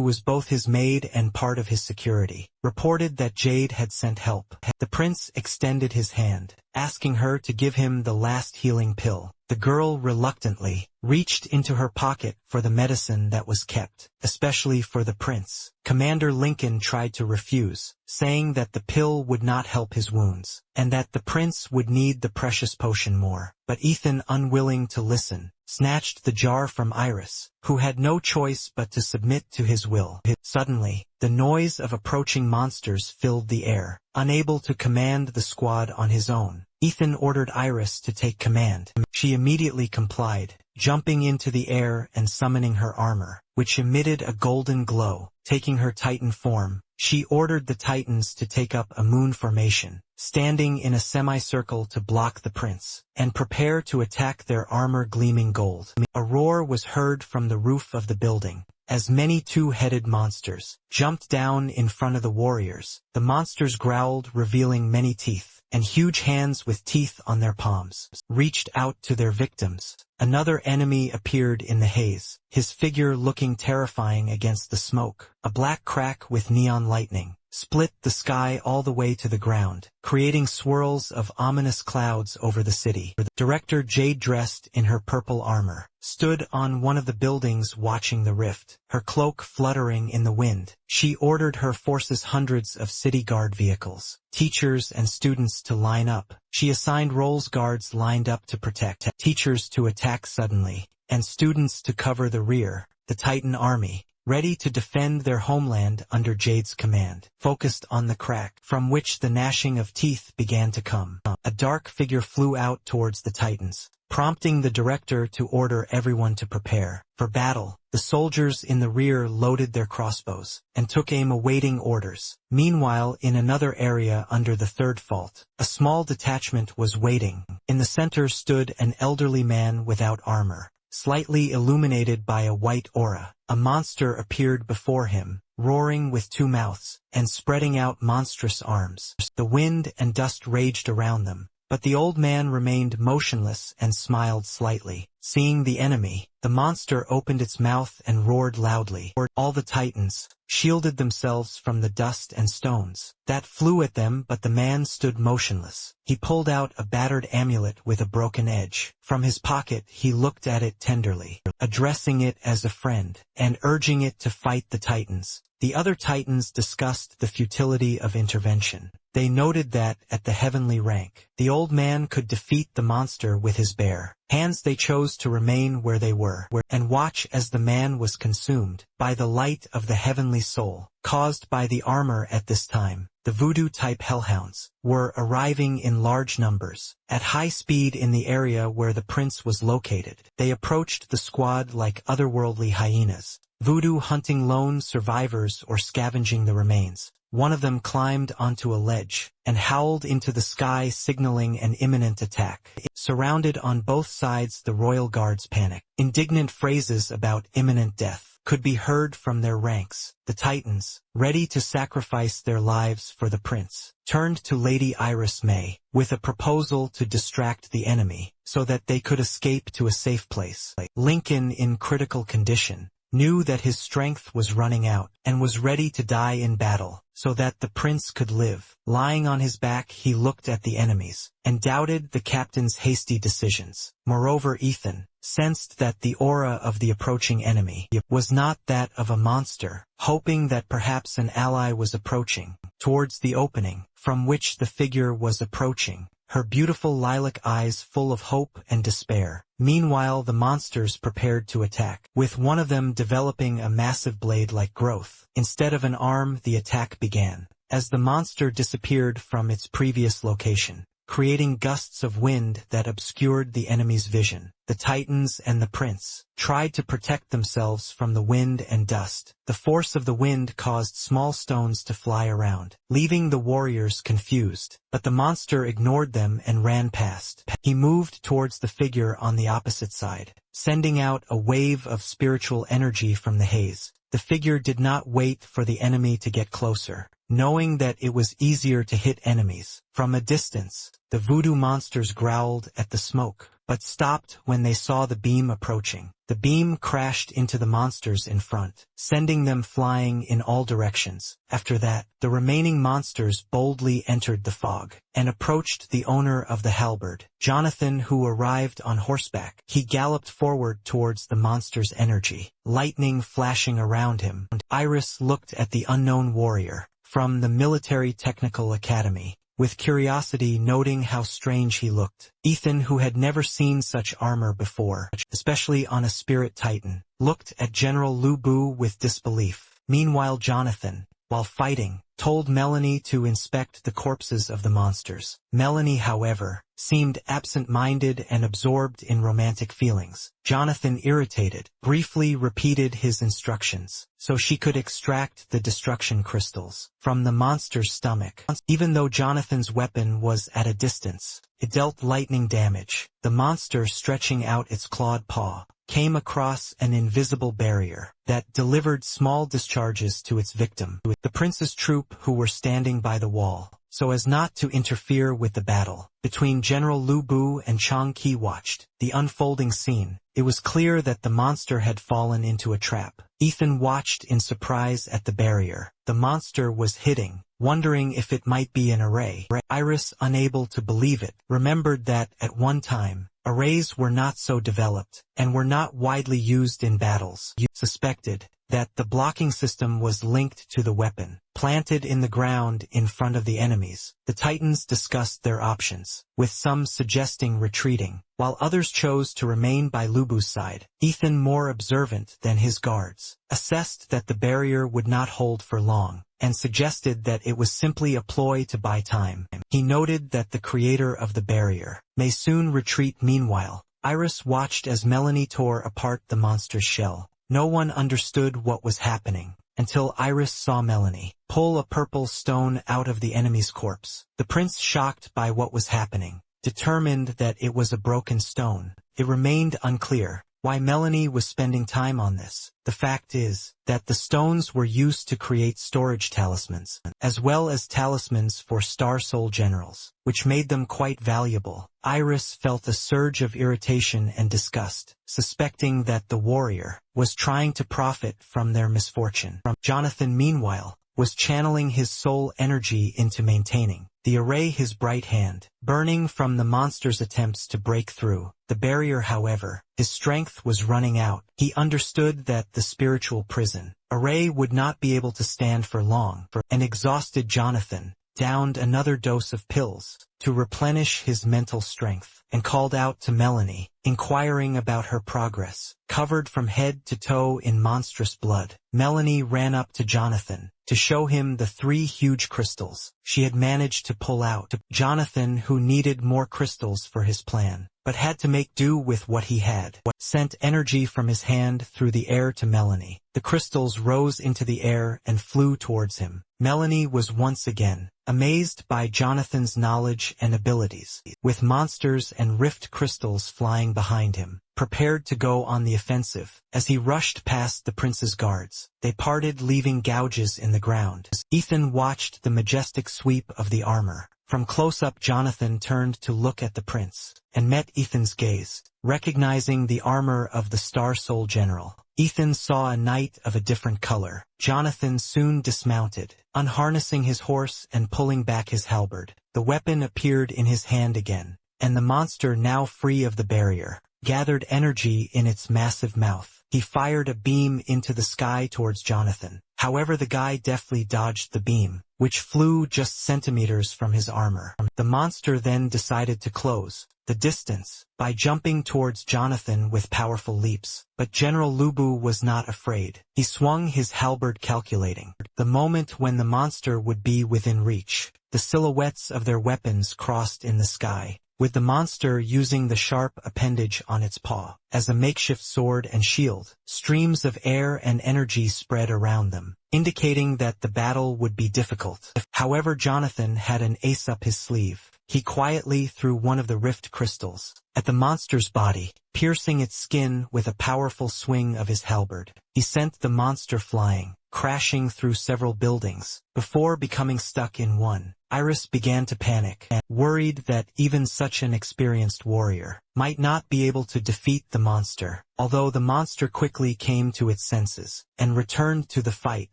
was both his maid and part of his security, reported that Jade had sent help. The prince extended his hand, asking her to give him the last healing pill. The girl reluctantly reached into her pocket for the medicine that was kept, especially for the prince. Commander Lincoln tried to refuse, saying that the pill would not help his wounds, and that the prince would need the precious potion more. But Ethan, unwilling to listen, snatched the jar from Iris, who had no choice but to submit to his will. Suddenly, the noise of approaching monsters filled the air. Unable to command the squad on his own, Ethan ordered Iris to take command. She immediately complied, jumping into the air and summoning her armor, which emitted a golden glow. Taking her Titan form, she ordered the Titans to take up a moon formation, standing in a semicircle to block the prince, and prepare to attack, their armor gleaming gold. A roar was heard from the roof of the building, as many two-headed monsters jumped down in front of the warriors. The monsters growled, revealing many teeth, and huge hands with teeth on their palms reached out to their victims. Another enemy appeared in the haze, his figure looking terrifying against the smoke. A black crack with neon lightning split the sky all the way to the ground, creating swirls of ominous clouds over the city. Director Jade, dressed in her purple armor, stood on one of the buildings watching the rift, her cloak fluttering in the wind. She ordered her forces, hundreds of city guard vehicles, teachers and students, to line up. She assigned roles: guards lined up to protect, teachers to attack suddenly, and students to cover the rear. The Titan army, ready to defend their homeland under Jade's command, focused on the crack from which the gnashing of teeth began to come. A dark figure flew out towards the Titans, prompting the director to order everyone to prepare for battle. The soldiers in the rear loaded their crossbows and took aim, awaiting orders. Meanwhile, in another area under the third fault, a small detachment was waiting. In the center stood an elderly man without armor, slightly illuminated by a white aura. A monster appeared before him, roaring with two mouths, and spreading out monstrous arms. The wind and dust raged around them, but the old man remained motionless and smiled slightly. Seeing the enemy, the monster opened its mouth and roared loudly. All the Titans shielded themselves from the dust and stones that flew at them, but the man stood motionless. He pulled out a battered amulet with a broken edge. From his pocket he looked at it tenderly, addressing it as a friend, and urging it to fight the Titans. The other Titans discussed the futility of intervention. They noted that, at the heavenly rank, the old man could defeat the monster with his bare hands. They chose to remain where they were, and watch as the man was consumed by the light of the heavenly soul caused by the armor. At this time, the voodoo-type hellhounds were arriving in large numbers, at high speed in the area where the prince was located. They approached the squad like otherworldly hyenas, voodoo hunting lone survivors or scavenging the remains. One of them climbed onto a ledge and howled into the sky, signaling an imminent attack. Surrounded on both sides, the royal guards panicked. Indignant phrases about imminent death could be heard from their ranks. The Titans, ready to sacrifice their lives for the prince, turned to Lady Iris May with a proposal to distract the enemy so that they could escape to a safe place. Lincoln, in critical condition, knew that his strength was running out and was ready to die in battle so that the prince could live. Lying on his back, he looked at the enemies and doubted the captain's hasty decisions. Moreover, Ethan sensed that the aura of the approaching enemy was not that of a monster, hoping that perhaps an ally was approaching towards the opening from which the figure was approaching, her beautiful lilac eyes full of hope and despair. Meanwhile, the monsters prepared to attack, with one of them developing a massive blade-like growth. Instead of an arm, the attack began. As the monster disappeared from its previous location, creating gusts of wind that obscured the enemy's vision. The Titans and the prince tried to protect themselves from the wind and dust. The force of the wind caused small stones to fly around, leaving the warriors confused. But the monster ignored them and ran past. He moved towards the figure on the opposite side, sending out a wave of spiritual energy from the haze. The figure did not wait for the enemy to get closer. Knowing that it was easier to hit enemies from a distance, the voodoo monsters growled at the smoke, but stopped when they saw the beam approaching. The beam crashed into the monsters in front, sending them flying in all directions. After that, the remaining monsters boldly entered the fog and approached the owner of the halberd, Jonathan, who arrived on horseback. He galloped forward towards the monster's energy, lightning flashing around him. Iris looked at the unknown warrior from the Military Technical Academy, with curiosity, noting how strange he looked. Ethan, who had never seen such armor before, especially on a spirit titan, looked at General Lu Bu with disbelief. Meanwhile, Jonathan, while fighting, told Melanie to inspect the corpses of the monsters. Melanie, however, seemed absent-minded and absorbed in romantic feelings. Jonathan, irritated, briefly repeated his instructions, so she could extract the destruction crystals from the monster's stomach. Even though Jonathan's weapon was at a distance, it dealt lightning damage. The monster, stretching out its clawed paw, came across an invisible barrier that delivered small discharges to its victim. The prince's troop, who were standing by the wall, so as not to interfere with the battle between General Lu Bu and Chang Qi, watched the unfolding scene. It was clear that the monster had fallen into a trap. Ethan watched in surprise at the barrier the monster was hitting, wondering if it might be an array. Iris, unable to believe it, remembered that, at one time, arrays were not so developed, and were not widely used in battles. You suspected that the blocking system was linked to the weapon, planted in the ground in front of the enemies. The Titans discussed their options, with some suggesting retreating, while others chose to remain by Lu Bu's side. Ethan, more observant than his guards, assessed that the barrier would not hold for long, and suggested that it was simply a ploy to buy time. He noted that the creator of the barrier may soon retreat. Meanwhile, Iris watched as Melanie tore apart the monster's shell. No one understood what was happening until Iris saw Melanie pull a purple stone out of the enemy's corpse. The prince, shocked by what was happening, determined that it was a broken stone. It remained unclear why Melanie was spending time on this. The fact is that the stones were used to create storage talismans, as well as talismans for Star Soul generals, which made them quite valuable. Iris felt a surge of irritation and disgust, suspecting that the warrior was trying to profit from their misfortune. Jonathan, meanwhile, was channeling his soul energy into maintaining the array, his bright hand burning from the monster's attempts to break through the barrier. However, his strength was running out. He understood that the spiritual prison array would not be able to stand for long. An exhausted Jonathan downed another dose of pills to replenish his mental strength, and called out to Melanie, inquiring about her progress. Covered from head to toe in monstrous blood, Melanie ran up to Jonathan to show him the 3 huge crystals she had managed to pull out. Jonathan, who needed more crystals for his plan, but had to make do with what he had, sent energy from his hand through the air to Melanie. The crystals rose into the air and flew towards him. Melanie was once again amazed by Jonathan's knowledge and abilities, with monsters and rift crystals flying behind him, prepared to go on the offensive. As he rushed past the prince's guards, they parted, leaving gouges in the ground. Ethan watched the majestic sweep of the armor. From close-up, Jonathan turned to look at the prince, and met Ethan's gaze. Recognizing the armor of the Star Soul general, Ethan saw a knight of a different color. Jonathan soon dismounted, unharnessing his horse and pulling back his halberd. The weapon appeared in his hand again, and the monster, now free of the barrier, gathered energy in its massive mouth. He fired a beam into the sky towards Jonathan. However, the guy deftly dodged the beam, which flew just centimeters from his armor. The monster then decided to close the distance by jumping towards Jonathan with powerful leaps. But General Lu Bu was not afraid. He swung his halberd, calculating the moment when the monster would be within reach. the silhouettes of their weapons crossed in the sky, with the monster using the sharp appendage on its paw as a makeshift sword and shield. Streams of air and energy spread around them, indicating that the battle would be difficult. However, Jonathan had an ace up his sleeve. He quietly threw one of the rift crystals at the monster's body, piercing its skin with a powerful swing of his halberd. He sent the monster flying, crashing through several buildings. Before becoming stuck in one, Iris began to panic, worried that even such an experienced warrior might not be able to defeat the monster. Although the monster quickly came to its senses and returned to the fight,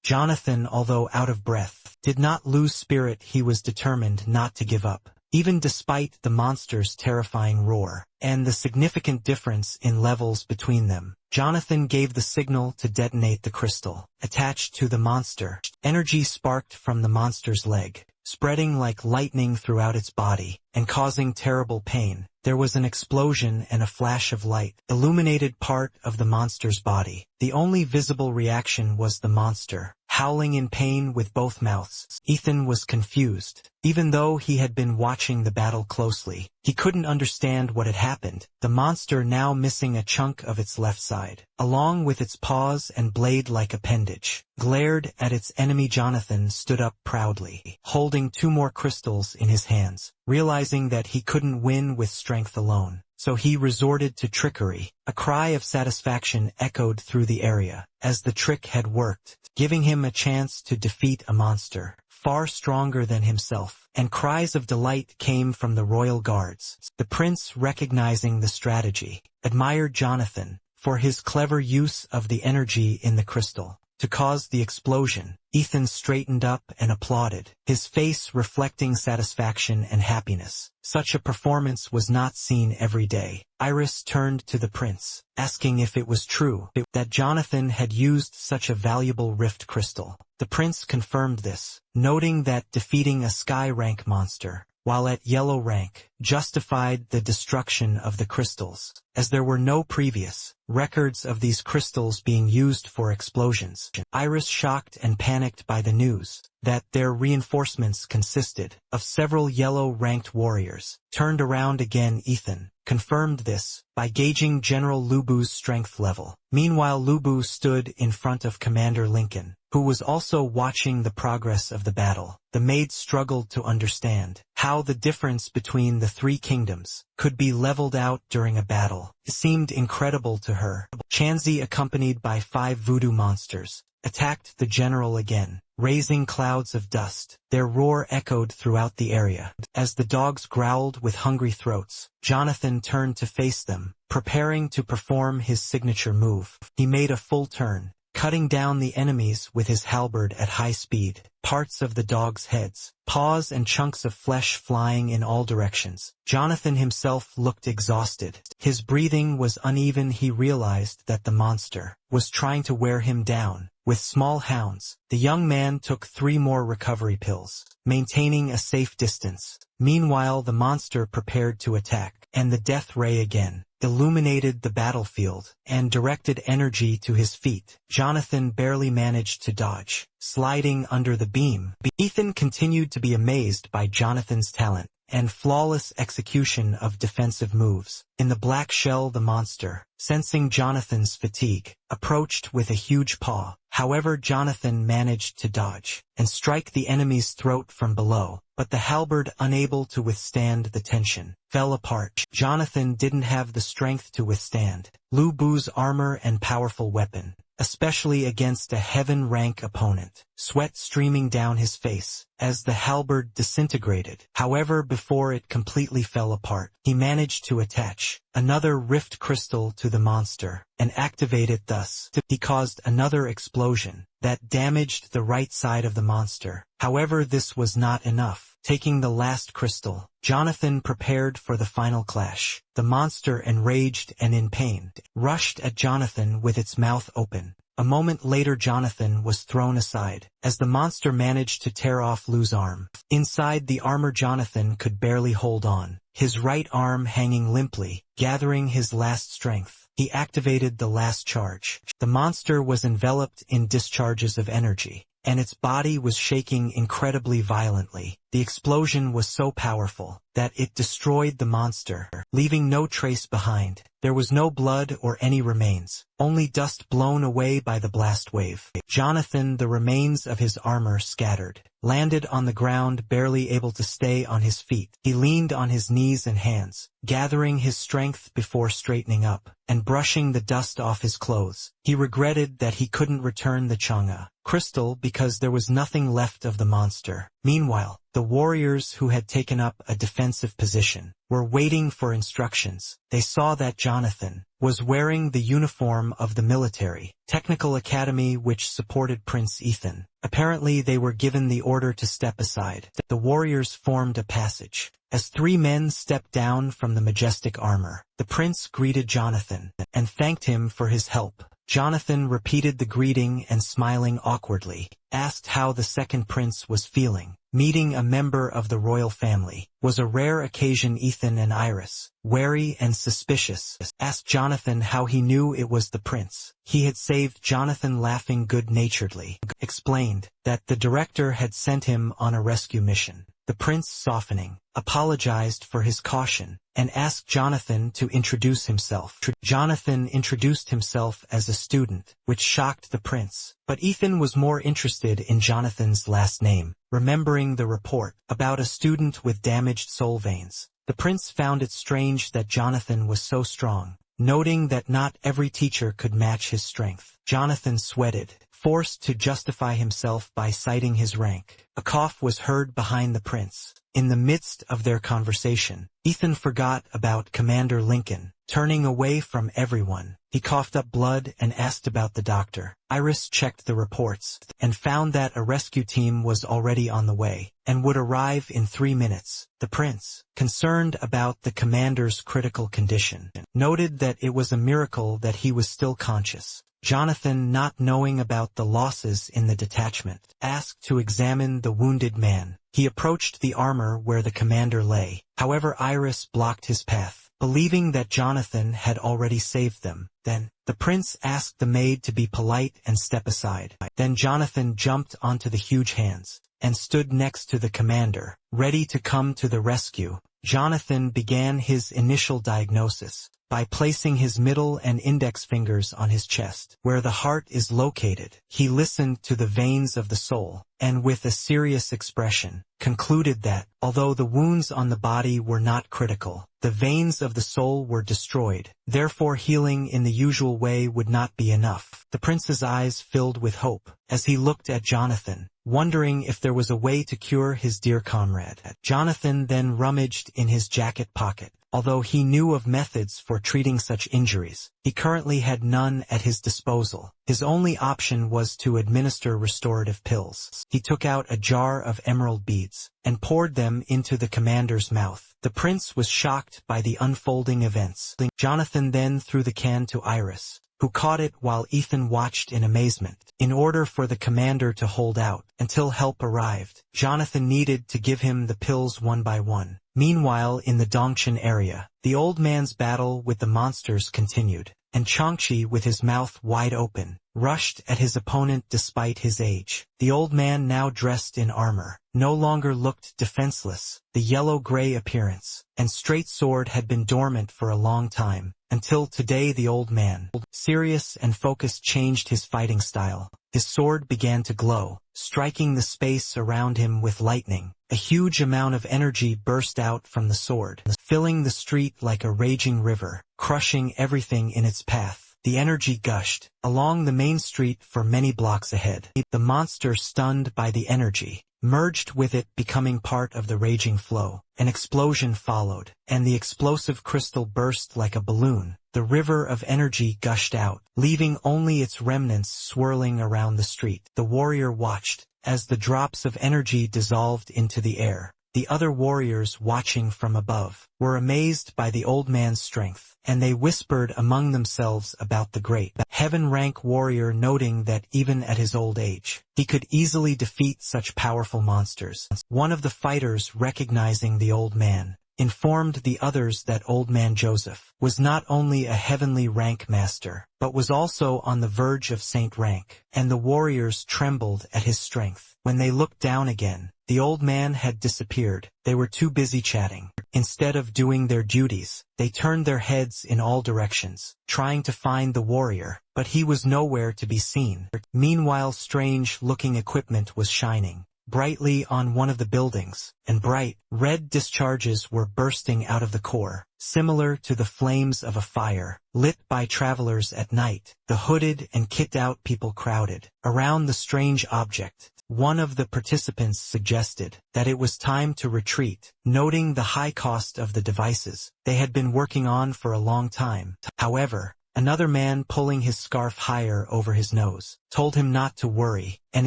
Jonathan, although out of breath, did not lose spirit. He was determined not to give up, even despite the monster's terrifying roar and the significant difference in levels between them. Jonathan gave the signal to detonate the crystal attached to the monster. Energy sparked from the monster's leg, spreading like lightning throughout its body and causing terrible pain. There was an explosion and a flash of light illuminated part of the monster's body. The only visible reaction was the monster howling in pain with both mouths. Ethan was confused. Even though he had been watching the battle closely, he couldn't understand what had happened. The monster, now missing a chunk of its left side, along with its paws and blade-like appendage, glared at its enemy. Jonathan stood up proudly, holding 2 more crystals in his hands, realizing that he couldn't win with strength alone. So he resorted to trickery. A cry of satisfaction echoed through the area, as the trick had worked, giving him a chance to defeat a monster far stronger than himself. And cries of delight came from the royal guards. The prince, recognizing the strategy, admired Jonathan for his clever use of the energy in the crystal to cause the explosion. Ethan straightened up and applauded, his face reflecting satisfaction and happiness. Such a performance was not seen every day. Iris turned to the prince, asking if it was true that Jonathan had used such a valuable rift crystal. The prince confirmed this, noting that defeating a sky rank monster, while at yellow rank, justified the destruction of the crystals, as there were no previous records of these crystals being used for explosions. Iris, shocked and panicked by the news that their reinforcements consisted of several yellow-ranked warriors, turned around again. Ethan confirmed this by gauging General Lubu's strength level. Meanwhile, Lubu stood in front of Commander Lincoln, who was also watching the progress of the battle. The maid struggled to understand how the difference between the 3 kingdoms could be leveled out during a battle. It seemed incredible to her. Chanzi, accompanied by 5 voodoo monsters, attacked the general again, raising clouds of dust. Their roar echoed throughout the area. As the dogs growled with hungry throats, Jonathan turned to face them, preparing to perform his signature move. He made a full turn, cutting down the enemies with his halberd at high speed, parts of the dogs' heads, paws and chunks of flesh flying in all directions. Jonathan himself looked exhausted. His breathing was uneven. He realized that the monster was trying to wear him down. With small hounds, the young man took 3 more recovery pills, maintaining a safe distance. Meanwhile, the monster prepared to attack, and the death ray again illuminated the battlefield and directed energy to his feet. Jonathan barely managed to dodge, sliding under the beam. Ethan continued to be amazed by Jonathan's talent and flawless execution of defensive moves. In the black shell, the monster, sensing Jonathan's fatigue, approached with a huge paw. However, Jonathan managed to dodge and strike the enemy's throat from below, but the halberd, unable to withstand the tension, fell apart. Jonathan didn't have the strength to withstand Lu Bu's armor and powerful weapon, especially against a heaven-rank opponent, sweat streaming down his face as the halberd disintegrated. However, before it completely fell apart, he managed to attach another rift crystal to the monster and activate it. Thus, he caused another explosion that damaged the right side of the monster. However, this was not enough. Taking the last crystal, Jonathan prepared for the final clash. The monster, enraged and in pain, rushed at Jonathan with its mouth open. A moment later, Jonathan was thrown aside as the monster managed to tear off Lu's arm. Inside the armor, Jonathan could barely hold on, his right arm hanging limply. Gathering his last strength, he activated the last charge. The monster was enveloped in discharges of energy, and its body was shaking incredibly violently. The explosion was so powerful that it destroyed the monster, leaving no trace behind. There was no blood or any remains, only dust blown away by the blast wave. Jonathan, the remains of his armor scattered, landed on the ground, barely able to stay on his feet. He leaned on his knees and hands, gathering his strength before straightening up and brushing the dust off his clothes. He regretted that he couldn't return the Chang'e crystal because there was nothing left of the monster. Meanwhile, the warriors who had taken up a defensive position were waiting for instructions. They saw that Jonathan was wearing the uniform of the military technical academy which supported Prince Ethan. Apparently they were given the order to step aside. The warriors formed a passage. As 3 men stepped down from the majestic armor, the prince greeted Jonathan and thanked him for his help. Jonathan repeated the greeting and, smiling awkwardly, asked how the second prince was feeling. Meeting a member of the royal family was a rare occasion. Ethan and Iris, wary and suspicious, asked Jonathan how he knew it was the prince. He had saved Jonathan, laughing good-naturedly, explained that the director had sent him on a rescue mission. The prince, softening, apologized for his caution and asked Jonathan to introduce himself. Jonathan introduced himself as a student, which shocked the prince. But Ethan was more interested in Jonathan's last name, remembering the report about a student with damaged soul veins. The prince found it strange that Jonathan was so strong, noting that not every teacher could match his strength. Jonathan sweated, forced to justify himself by citing his rank. A cough was heard behind the prince. In the midst of their conversation, Ethan forgot about Commander Lincoln. Turning away from everyone, he coughed up blood and asked about the doctor. Iris checked the reports and found that a rescue team was already on the way and would arrive in 3 minutes. The prince, concerned about the commander's critical condition, noted that it was a miracle that he was still conscious. Jonathan, not knowing about the losses in the detachment, asked to examine the wounded man. He approached the armor where the commander lay. However, Iris blocked his path, believing that Jonathan had already saved them. Then, the prince asked the maid to be polite and step aside. Then Jonathan jumped onto the huge hands and stood next to the commander, ready to come to the rescue. Jonathan began his initial diagnosis by placing his middle and index fingers on his chest, where the heart is located. He listened to the veins of the soul, and with a serious expression, concluded that, although the wounds on the body were not critical, the veins of the soul were destroyed. Therefore healing in the usual way would not be enough. The prince's eyes filled with hope as he looked at Jonathan, wondering if there was a way to cure his dear comrade. Jonathan then rummaged in his jacket pocket. Although he knew of methods for treating such injuries, he currently had none at his disposal. His only option was to administer restorative pills. He took out a jar of emerald beads and poured them into the commander's mouth. The prince was shocked by the unfolding events. Jonathan then threw the can to Iris, who caught it while Ethan watched in amazement. In order for the commander to hold out until help arrived, Jonathan needed to give him the pills one by one. Meanwhile, in the Dongchen area, the old man's battle with the monsters continued, and Changchi, with his mouth wide open, rushed at his opponent despite his age. The old man, now dressed in armor, no longer looked defenseless. The yellow-gray appearance and straight sword had been dormant for a long time, until today the old man, serious and focused, changed his fighting style. His sword began to glow, striking the space around him with lightning. A huge amount of energy burst out from the sword, filling the street like a raging river, crushing everything in its path. The energy gushed along the main street for many blocks ahead. The monster, stunned by the energy, merged with it, becoming part of the raging flow. An explosion followed, and the explosive crystal burst like a balloon. The river of energy gushed out, leaving only its remnants swirling around the street. The warrior watched as the drops of energy dissolved into the air. The other warriors, watching from above, were amazed by the old man's strength, and they whispered among themselves about the great heaven-rank warrior, noting that even at his old age, he could easily defeat such powerful monsters. One of the fighters, recognizing the old man, informed the others that old man Joseph was not only a heavenly rank master, but was also on the verge of saint rank, and the warriors trembled at his strength. When they looked down again, The old man had disappeared. They were too busy chatting. Instead of doing their duties, they turned their heads in all directions, trying to find the warrior, but he was nowhere to be seen. Meanwhile, strange-looking equipment was shining brightly on one of the buildings, and bright, red discharges were bursting out of the core, similar to the flames of a fire, lit by travelers at night. The hooded and kitted-out people crowded around the strange object. One of the participants suggested that it was time to retreat, noting the high cost of the devices they had been working on for a long time. However, another man, pulling his scarf higher over his nose, told him not to worry, and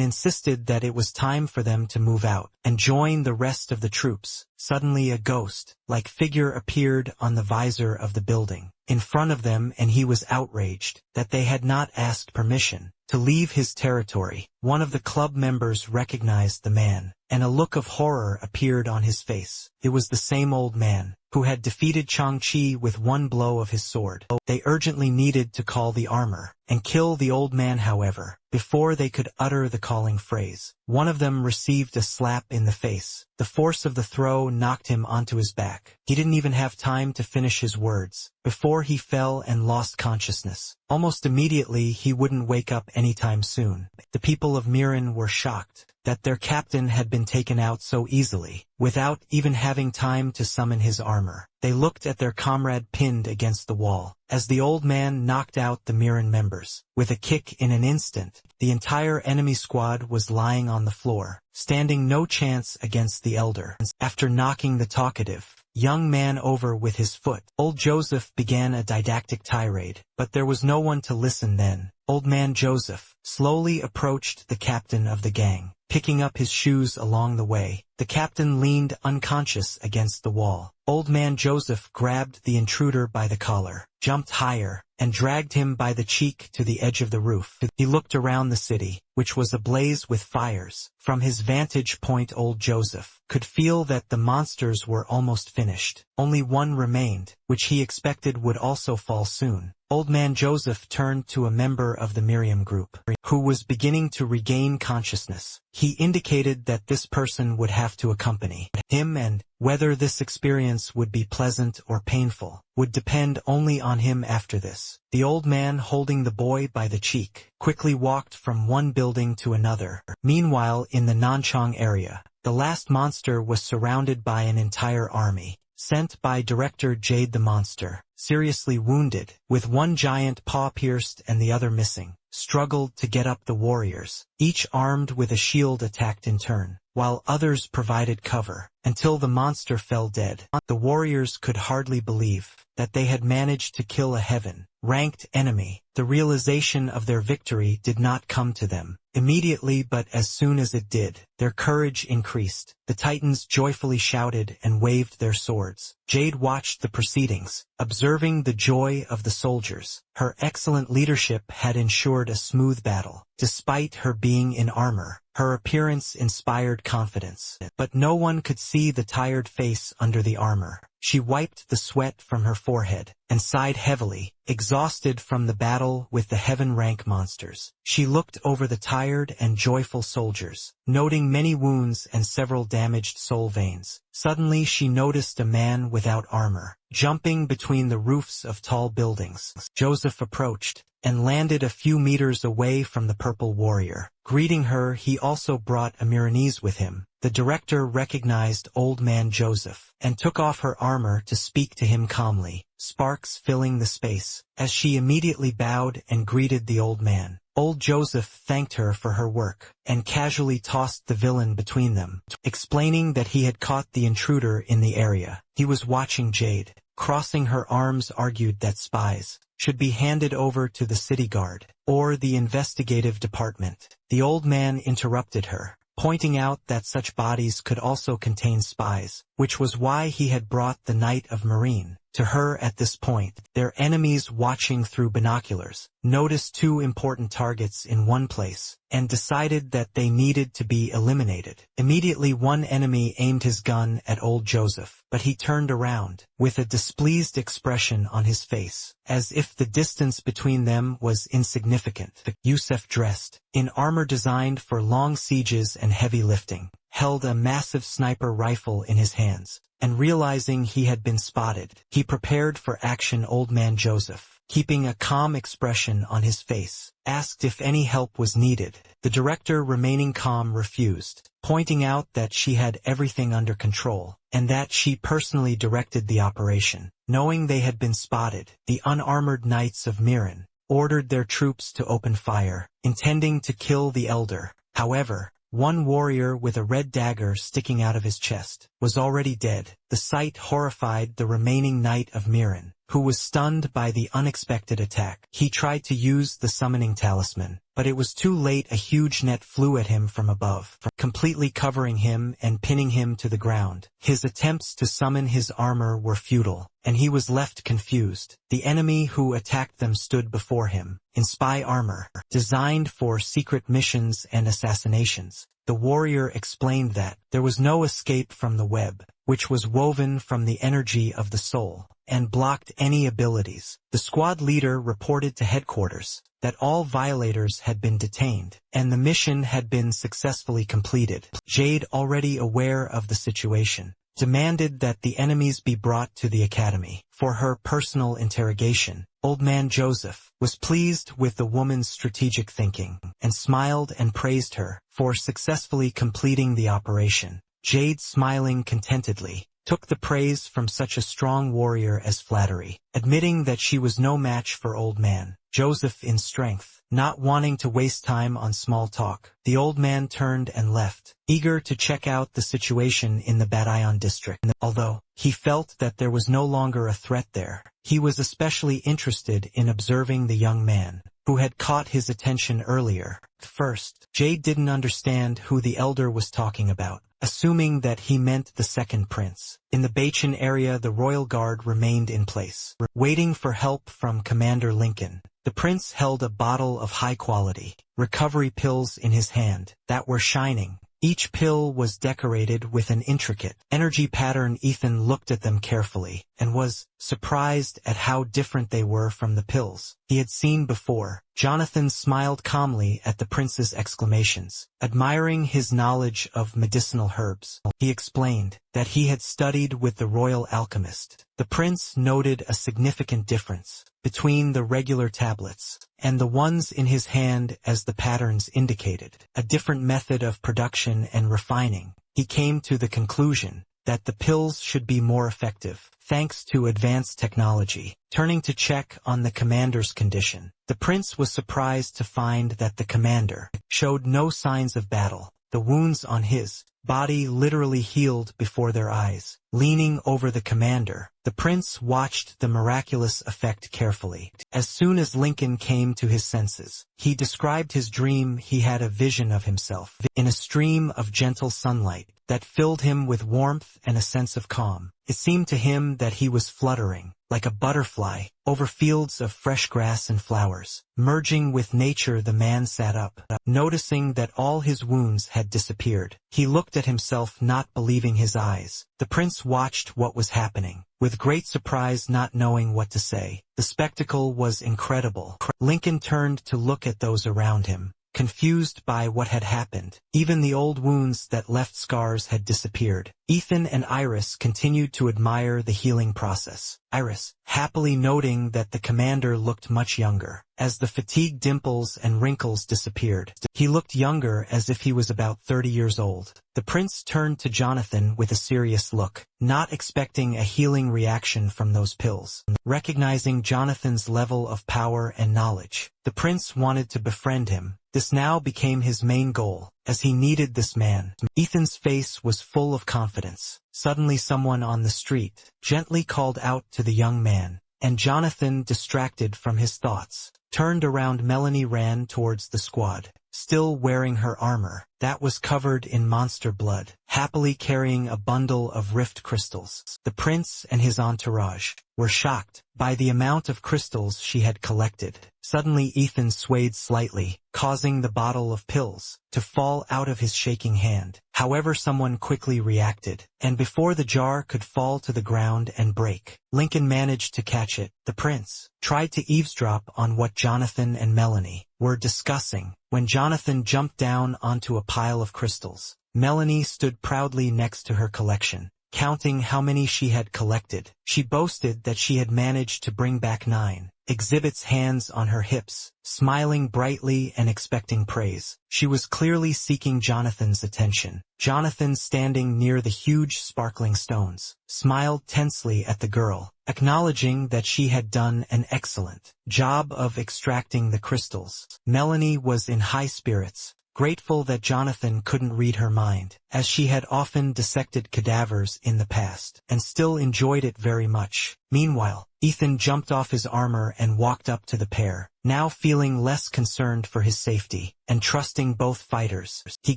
insisted that it was time for them to move out and join the rest of the troops. Suddenly a ghost-like figure appeared on the visor of the building in front of them, and he was outraged that they had not asked permission to leave his territory. One of the club members recognized the man, and a look of horror appeared on his face. It was the same old man who had defeated Chang-Chi with one blow of his sword. They urgently needed to call the armor and kill the old man. However, before they could utter the calling phrase, one of them received a slap in the face. The force of the throw knocked him onto his back. He didn't even have time to finish his words before he fell and lost consciousness. Almost immediately, he wouldn't wake up anytime soon. The people of Mirin were shocked that their captain had been taken out so easily, without even having time to summon his armor. They looked at their comrade pinned against the wall, as the old man knocked out the Mirin members. With a kick in an instant, the entire enemy squad was lying on the floor, standing no chance against the elder. After knocking the talkative young man over with his foot, old Joseph began a didactic tirade, but there was no one to listen then. Old man Joseph slowly approached the captain of the gang, picking up his shoes along the way. The captain leaned unconscious against the wall. Old man Joseph grabbed the intruder by the collar, jumped higher, and dragged him by the cheek to the edge of the roof. He looked around the city, which was ablaze with fires. From his vantage point, old Joseph could feel that the monsters were almost finished. Only one remained, which he expected would also fall soon. Old man Joseph turned to a member of the Miriam group, who was beginning to regain consciousness. He indicated that this person would have to accompany him, and whether this experience would be pleasant or painful would depend only on him after this. The old man, holding the boy by the cheek, quickly walked from one building to another. Meanwhile, in the Nanchang area, the last monster was surrounded by an entire army, sent by Director Jade. The monster, seriously wounded, with one giant paw pierced and the other missing, struggled to get up. The warriors, each armed with a shield, attacked in turn, while others provided cover, until the monster fell dead. The warriors could hardly believe that they had managed to kill a heaven-ranked enemy. The realization of their victory did not come to them immediately, but as soon as it did, their courage increased. The Titans joyfully shouted and waved their swords. Jade watched the proceedings, observing the joy of the soldiers. Her excellent leadership had ensured a smooth battle. Despite her being in armor, her appearance inspired confidence. But no one could see the tired face under the armor. She wiped the sweat from her forehead and sighed heavily, exhausted from the battle with the heaven-rank monsters. She looked over the tired and joyful soldiers, noting many wounds and several damaged soul veins. Suddenly she noticed a man without armor, jumping between the roofs of tall buildings. Joseph approached and landed a few meters away from the purple warrior. Greeting her, he also brought a Milanese with him. The director recognized old man Joseph and took off her armor to speak to him calmly, sparks filling the space, as she immediately bowed and greeted the old man. Old Joseph thanked her for her work and casually tossed the villain between them, explaining that he had caught the intruder in the area. He was watching Jade. Crossing her arms, argued that spies should be handed over to the city guard or the investigative department. The old man interrupted her, pointing out that such bodies could also contain spies, which was why he had brought the Knight of Marine to her at this point. Their enemies, watching through binoculars, noticed two important targets in one place and decided that they needed to be eliminated. Immediately one enemy aimed his gun at old Joseph, but he turned around with a displeased expression on his face, as if the distance between them was insignificant. Yusef, dressed in armor designed for long sieges and heavy lifting, held a massive sniper rifle in his hands, and realizing he had been spotted, he prepared for action. Old man Joseph, keeping a calm expression on his face, asked if any help was needed. The director, remaining calm, refused, pointing out that she had everything under control, and that she personally directed the operation. Knowing they had been spotted, the unarmored knights of Miran ordered their troops to open fire, intending to kill the elder. However, one warrior with a red dagger sticking out of his chest was already dead. The sight horrified the remaining knight of Miran, who was stunned by the unexpected attack. He tried to use the summoning talisman, but it was too late. A huge net flew at him from above, completely covering him and pinning him to the ground. His attempts to summon his armor were futile, and he was left confused. The enemy who attacked them stood before him, in spy armor, designed for secret missions and assassinations. The warrior explained that there was no escape from the web, which was woven from the energy of the soul, and blocked any abilities. The squad leader reported to headquarters that all violators had been detained, and the mission had been successfully completed. Jade, already aware of the situation, demanded that the enemies be brought to the academy for her personal interrogation. Old man Joseph was pleased with the woman's strategic thinking, and smiled and praised her for successfully completing the operation. Jade, smiling contentedly, took the praise from such a strong warrior as flattery, admitting that she was no match for old man Joseph in strength. Not wanting to waste time on small talk, the old man turned and left, eager to check out the situation in the Badayon district. Although he felt that there was no longer a threat there, he was especially interested in observing the young man who had caught his attention earlier. First, Jade didn't understand who the elder was talking about, assuming that he meant the second prince. In the Bachin area, the royal guard remained in place, waiting for help from Commander Lincoln. The prince held a bottle of high-quality recovery pills in his hand that were shining. Each pill was decorated with an intricate energy pattern. Ethan looked at them carefully and was surprised at how different they were from the pills he had seen before. Jonathan smiled calmly at the prince's exclamations, admiring his knowledge of medicinal herbs. He explained that he had studied with the royal alchemist. The prince noted a significant difference between the regular tablets and the ones in his hand, as the patterns indicated a different method of production and refining. He came to the conclusion that the pills should be more effective, thanks to advanced technology. Turning to check on the commander's condition, the prince was surprised to find that the commander showed no signs of battle. The wounds on his body literally healed before their eyes. Leaning over the commander, the prince watched the miraculous effect carefully. As soon as Lincoln came to his senses, he described his dream. He had a vision of himself in a stream of gentle sunlight that filled him with warmth and a sense of calm. It seemed to him that he was fluttering, like a butterfly, over fields of fresh grass and flowers. Merging with nature, the man sat up, noticing that all his wounds had disappeared. He looked at himself, not believing his eyes. The prince watched what was happening with great surprise, not knowing what to say. The spectacle was incredible. Lincoln turned to look at those around him, confused by what had happened. Even the old wounds that left scars had disappeared. Ethan and Iris continued to admire the healing process. Iris, happily noting that the commander looked much younger. As the fatigue, dimples, and wrinkles disappeared, he looked younger, as if he was about 30 years old. The prince turned to Jonathan with a serious look, not expecting a healing reaction from those pills. Recognizing Jonathan's level of power and knowledge, the prince wanted to befriend him. This now became his main goal, as he needed this man. Ethan's face was full of confidence. Suddenly someone on the street gently called out to the young man, and Jonathan, distracted from his thoughts, turned around. Melanie ran towards the squad, still wearing her armor that was covered in monster blood, happily carrying a bundle of rift crystals. The prince and his entourage were shocked by the amount of crystals she had collected. Suddenly Ethan swayed slightly, causing the bottle of pills to fall out of his shaking hand. However, someone quickly reacted, and before the jar could fall to the ground and break, Lincoln managed to catch it. The prince tried to eavesdrop on what Jonathan and Melanie were discussing when Jonathan jumped down onto a pile of crystals. Melanie stood proudly next to her collection, counting how many she had collected. She boasted that she had managed to bring back 9 exhibits, hands on her hips, smiling brightly and expecting praise. She was clearly seeking Jonathan's attention. Jonathan, standing near the huge sparkling stones, smiled tensely at the girl, acknowledging that she had done an excellent job of extracting the crystals. Melanie was in high spirits, grateful that Jonathan couldn't read her mind, as she had often dissected cadavers in the past, and still enjoyed it very much. Meanwhile, Ethan jumped off his armor and walked up to the pair, now feeling less concerned for his safety, and trusting both fighters. He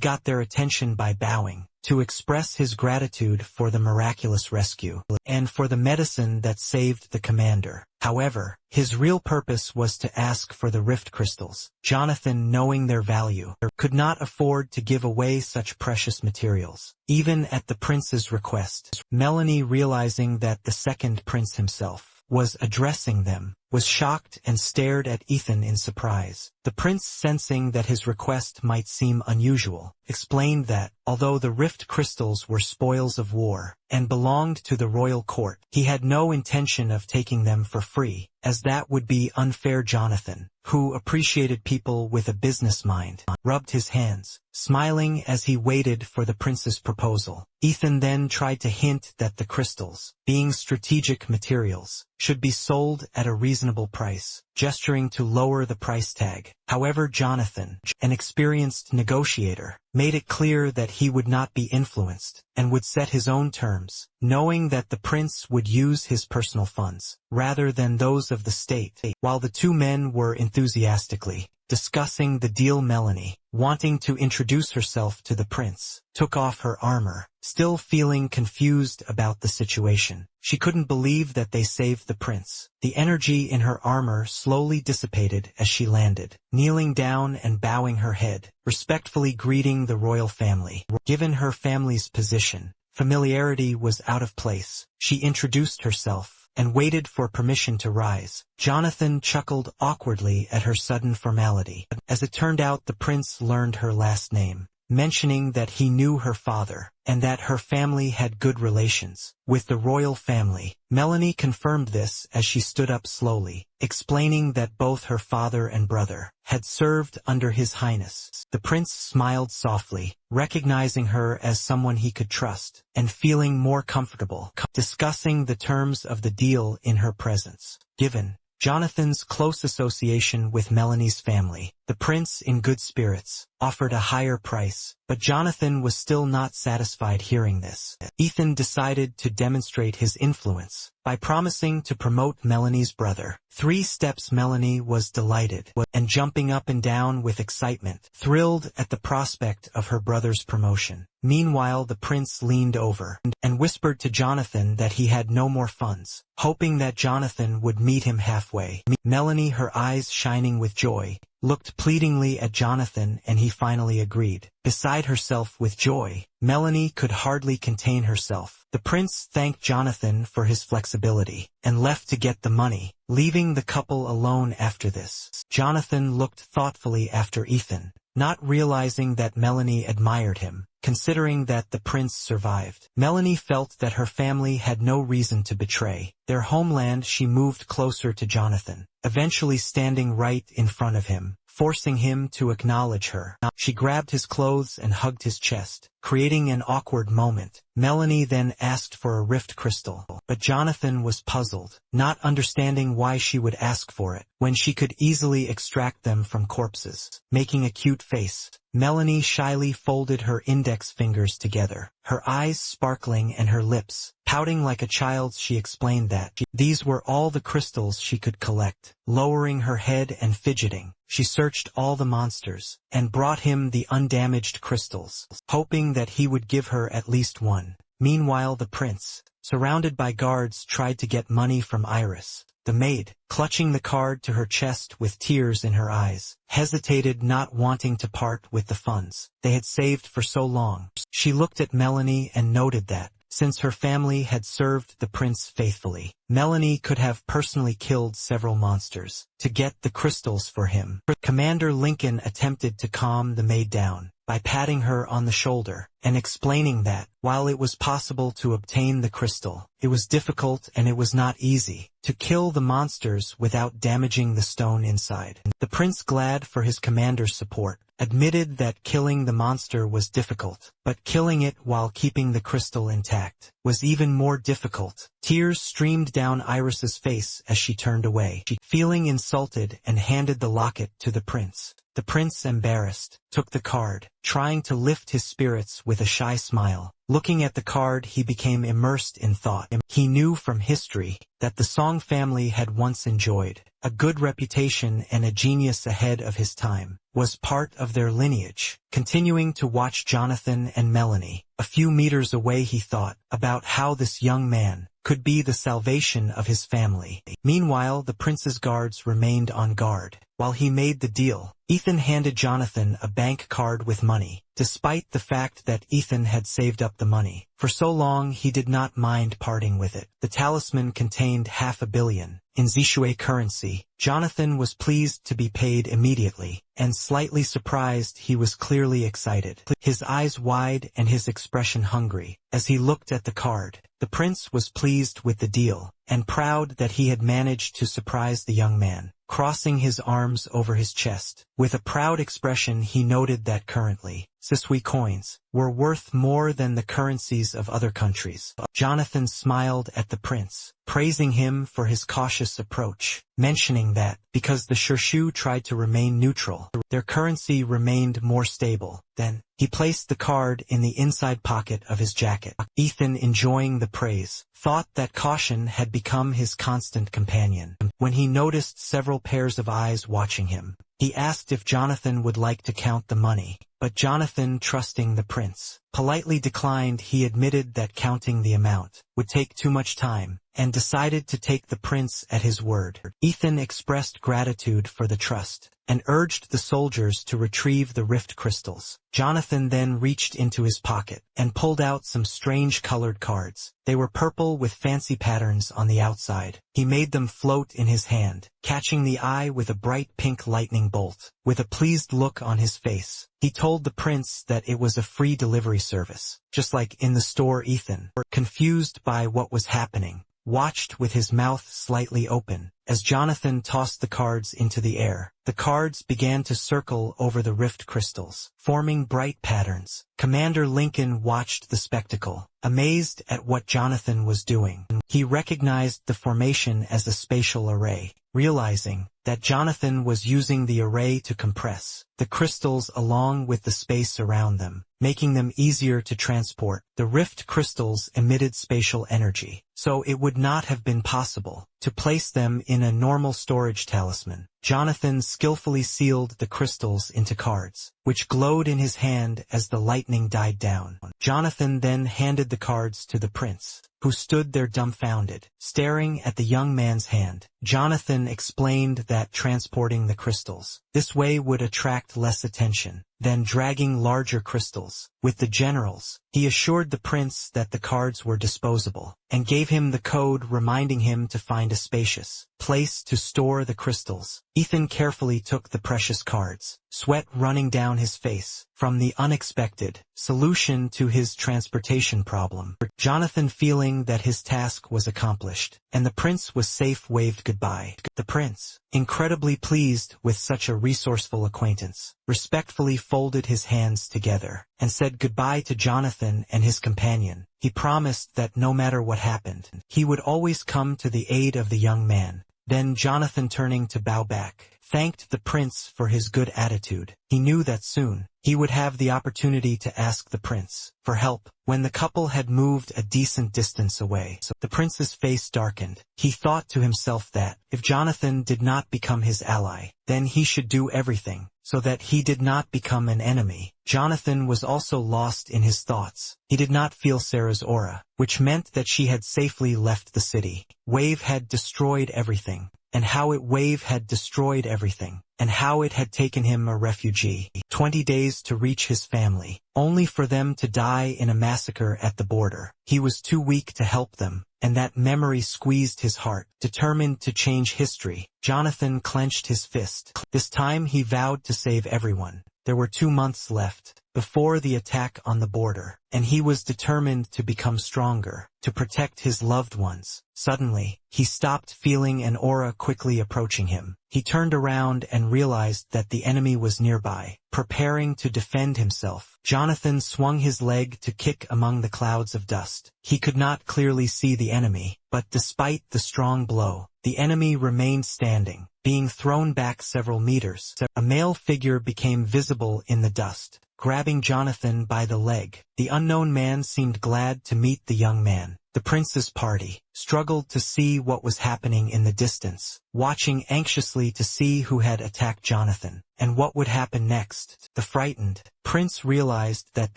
got their attention by bowing, to express his gratitude for the miraculous rescue, and for the medicine that saved the commander. However, his real purpose was to ask for the rift crystals. Jonathan, knowing their value, could not afford to give away such precious materials, even at the prince's request. Melanie, realizing that the second prince himself was addressing them, was shocked and stared at Ethan in surprise. The prince, sensing that his request might seem unusual, explained that, although the rift crystals were spoils of war, and belonged to the royal court, he had no intention of taking them for free, as that would be unfair. Jonathan, who appreciated people with a business mind, rubbed his hands, smiling as he waited for the prince's proposal. Ethan then tried to hint that the crystals, being strategic materials, should be sold at a reasonable price, gesturing to lower the price tag. However, Jonathan, an experienced negotiator, made it clear that he would not be influenced, and would set his own terms, knowing that the prince would use his personal funds, rather than those of the state. While the two men were enthusiastically discussing the deal, Melanie, wanting to introduce herself to the prince, took off her armor, still feeling confused about the situation. She couldn't believe that they saved the prince. The energy in her armor slowly dissipated as she landed, kneeling down and bowing her head, respectfully greeting the royal family. Given her family's position, familiarity was out of place. She introduced herself and waited for permission to rise. Jonathan chuckled awkwardly at her sudden formality. As it turned out, the prince learned her last name, mentioning that he knew her father, and that her family had good relations with the royal family. Melanie confirmed this as she stood up slowly, explaining that both her father and brother had served under His Highness. The prince smiled softly, recognizing her as someone he could trust, and feeling more comfortable discussing the terms of the deal in her presence. Given Jonathan's close association with Melanie's family, the prince, in good spirits, offered a higher price, but Jonathan was still not satisfied hearing this. Ethan decided to demonstrate his influence by promising to promote Melanie's brother. 3 steps. Melanie was delighted, and jumping up and down with excitement, thrilled at the prospect of her brother's promotion. Meanwhile, the prince leaned over and whispered to Jonathan that he had no more funds, hoping that Jonathan would meet him halfway. Melanie, her eyes shining with joy, looked pleadingly at Jonathan, and he finally agreed. Beside herself with joy, Melanie could hardly contain herself. The prince thanked Jonathan for his flexibility, and left to get the money, leaving the couple alone after this. Jonathan looked thoughtfully after Ethan, not realizing that Melanie admired him, considering that the prince survived. Melanie felt that her family had no reason to betray their homeland. She moved closer to Jonathan, eventually standing right in front of him, forcing him to acknowledge her. She grabbed his clothes and hugged his chest, creating an awkward moment. Melanie then asked for a rift crystal, but Jonathan was puzzled, not understanding why she would ask for it, when she could easily extract them from corpses. Making a cute face, Melanie shyly folded her index fingers together, her eyes sparkling and her lips pouting like a child's. She explained that these were all the crystals she could collect. Lowering her head and fidgeting, she searched all the monsters, and brought him the undamaged crystals, hoping that he would give her at least one. Meanwhile, the prince, surrounded by guards, tried to get money from Iris. The maid, clutching the card to her chest with tears in her eyes, hesitated, not wanting to part with the funds they had saved for so long. She looked at Melanie and noted that, since her family had served the prince faithfully, Melanie could have personally killed several monsters to get the crystals for him. Commander Lincoln attempted to calm the maid down, by patting her on the shoulder, and explaining that, while it was possible to obtain the crystal, it was difficult and it was not easy to kill the monsters without damaging the stone inside. The prince, glad for his commander's support, admitted that killing the monster was difficult, but killing it while keeping the crystal intact was even more difficult. Tears streamed down Iris's face as she turned away, feeling insulted, and handed the locket to the prince. The prince, embarrassed, took the card, trying to lift his spirits with a shy smile. Looking at the card, he became immersed in thought. He knew from history that the Song family had once enjoyed a good reputation, and a genius ahead of his time was part of their lineage. Continuing to watch Jonathan and Melanie, a few meters away, he thought about how this young man could be the salvation of his family. Meanwhile, the prince's guards remained on guard. While he made the deal, Ethan handed Jonathan a bank card with money. Despite the fact that Ethan had saved up the money for so long, he did not mind parting with it. The talisman contained $500 million in Zishui currency. Jonathan was pleased to be paid immediately, and slightly surprised. He was clearly excited, his eyes wide and his expression hungry, as he looked at the card. The prince was pleased with the deal, and proud that he had managed to surprise the young man. Crossing his arms over his chest, with a proud expression, he noted that currently, Zishui coins were worth more than the currencies of other countries. Jonathan smiled at the prince, praising him for his cautious approach, mentioning that, because the Shirshu tried to remain neutral, their currency remained more stable. Then, he placed the card in the inside pocket of his jacket. Ethan, enjoying the praise, thought that caution had become his constant companion. When he noticed several pairs of eyes watching him, he asked if Jonathan would like to count the money, but Jonathan, trusting the prince, politely declined. He admitted that counting the amount would take too much time, and decided to take the prince at his word. Ethan expressed gratitude for the trust, and urged the soldiers to retrieve the rift crystals. Jonathan then reached into his pocket, and pulled out some strange colored cards. They were purple with fancy patterns on the outside. He made them float in his hand, catching the eye with a bright pink lightning bolt. With a pleased look on his face, he told the prince that it was a free delivery service, just like in the store. Ethan, confused by what was happening, watched with his mouth slightly open. As Jonathan tossed the cards into the air, the cards began to circle over the rift crystals, forming bright patterns. Commander Lincoln watched the spectacle, amazed at what Jonathan was doing. He recognized the formation as a spatial array, realizing that Jonathan was using the array to compress the crystals along with the space around them, making them easier to transport. The rift crystals emitted spatial energy, so it would not have been possible to place them in a normal storage talisman. Jonathan skillfully sealed the crystals into cards, which glowed in his hand as the lightning died down. Jonathan then handed the cards to the prince, who stood there dumbfounded, staring at the young man's hand. Jonathan explained that transporting the crystals this way would attract less attention than dragging larger crystals. With the generals, he assured the prince that the cards were disposable, and gave him the code reminding him to find a spacious place to store the crystals. Ethan carefully took the precious cards, sweat running down his face from the unexpected solution to his transportation problem. Jonathan, feeling that his task was accomplished, and the prince was safe, waved goodbye. The prince, incredibly pleased with such a resourceful acquaintance, respectfully folded his hands together, and said goodbye to Jonathan and his companion. He promised that no matter what happened, he would always come to the aid of the young man. Then Jonathan, turning to bow back, thanked the prince for his good attitude. He knew that soon he would have the opportunity to ask the prince for help. When the couple had moved a decent distance away, the prince's face darkened. He thought to himself that, if Jonathan did not become his ally, then he should do everything so that he did not become an enemy. Jonathan was also lost in his thoughts. He did not feel Sarah's aura, which meant that she had safely left the city. Wave had destroyed everything, and how Wave had destroyed everything, and how it had taken him, a refugee, 20 days to reach his family, only for them to die in a massacre at the border. He was too weak to help them, and that memory squeezed his heart. Determined to change history, Jonathan clenched his fist. This time he vowed to save everyone. There were 2 months left before the attack on the border, and he was determined to become stronger, to protect his loved ones. Suddenly, he stopped feeling an aura quickly approaching him. He turned around and realized that the enemy was nearby, preparing to defend himself. Jonathan swung his leg to kick among the clouds of dust. He could not clearly see the enemy, but despite the strong blow, the enemy remained standing, being thrown back several meters. A male figure became visible in the dust, grabbing Jonathan by the leg. The unknown man seemed glad to meet the young man. The prince's party struggled to see what was happening in the distance, watching anxiously to see who had attacked Jonathan, and what would happen next. The frightened prince realized that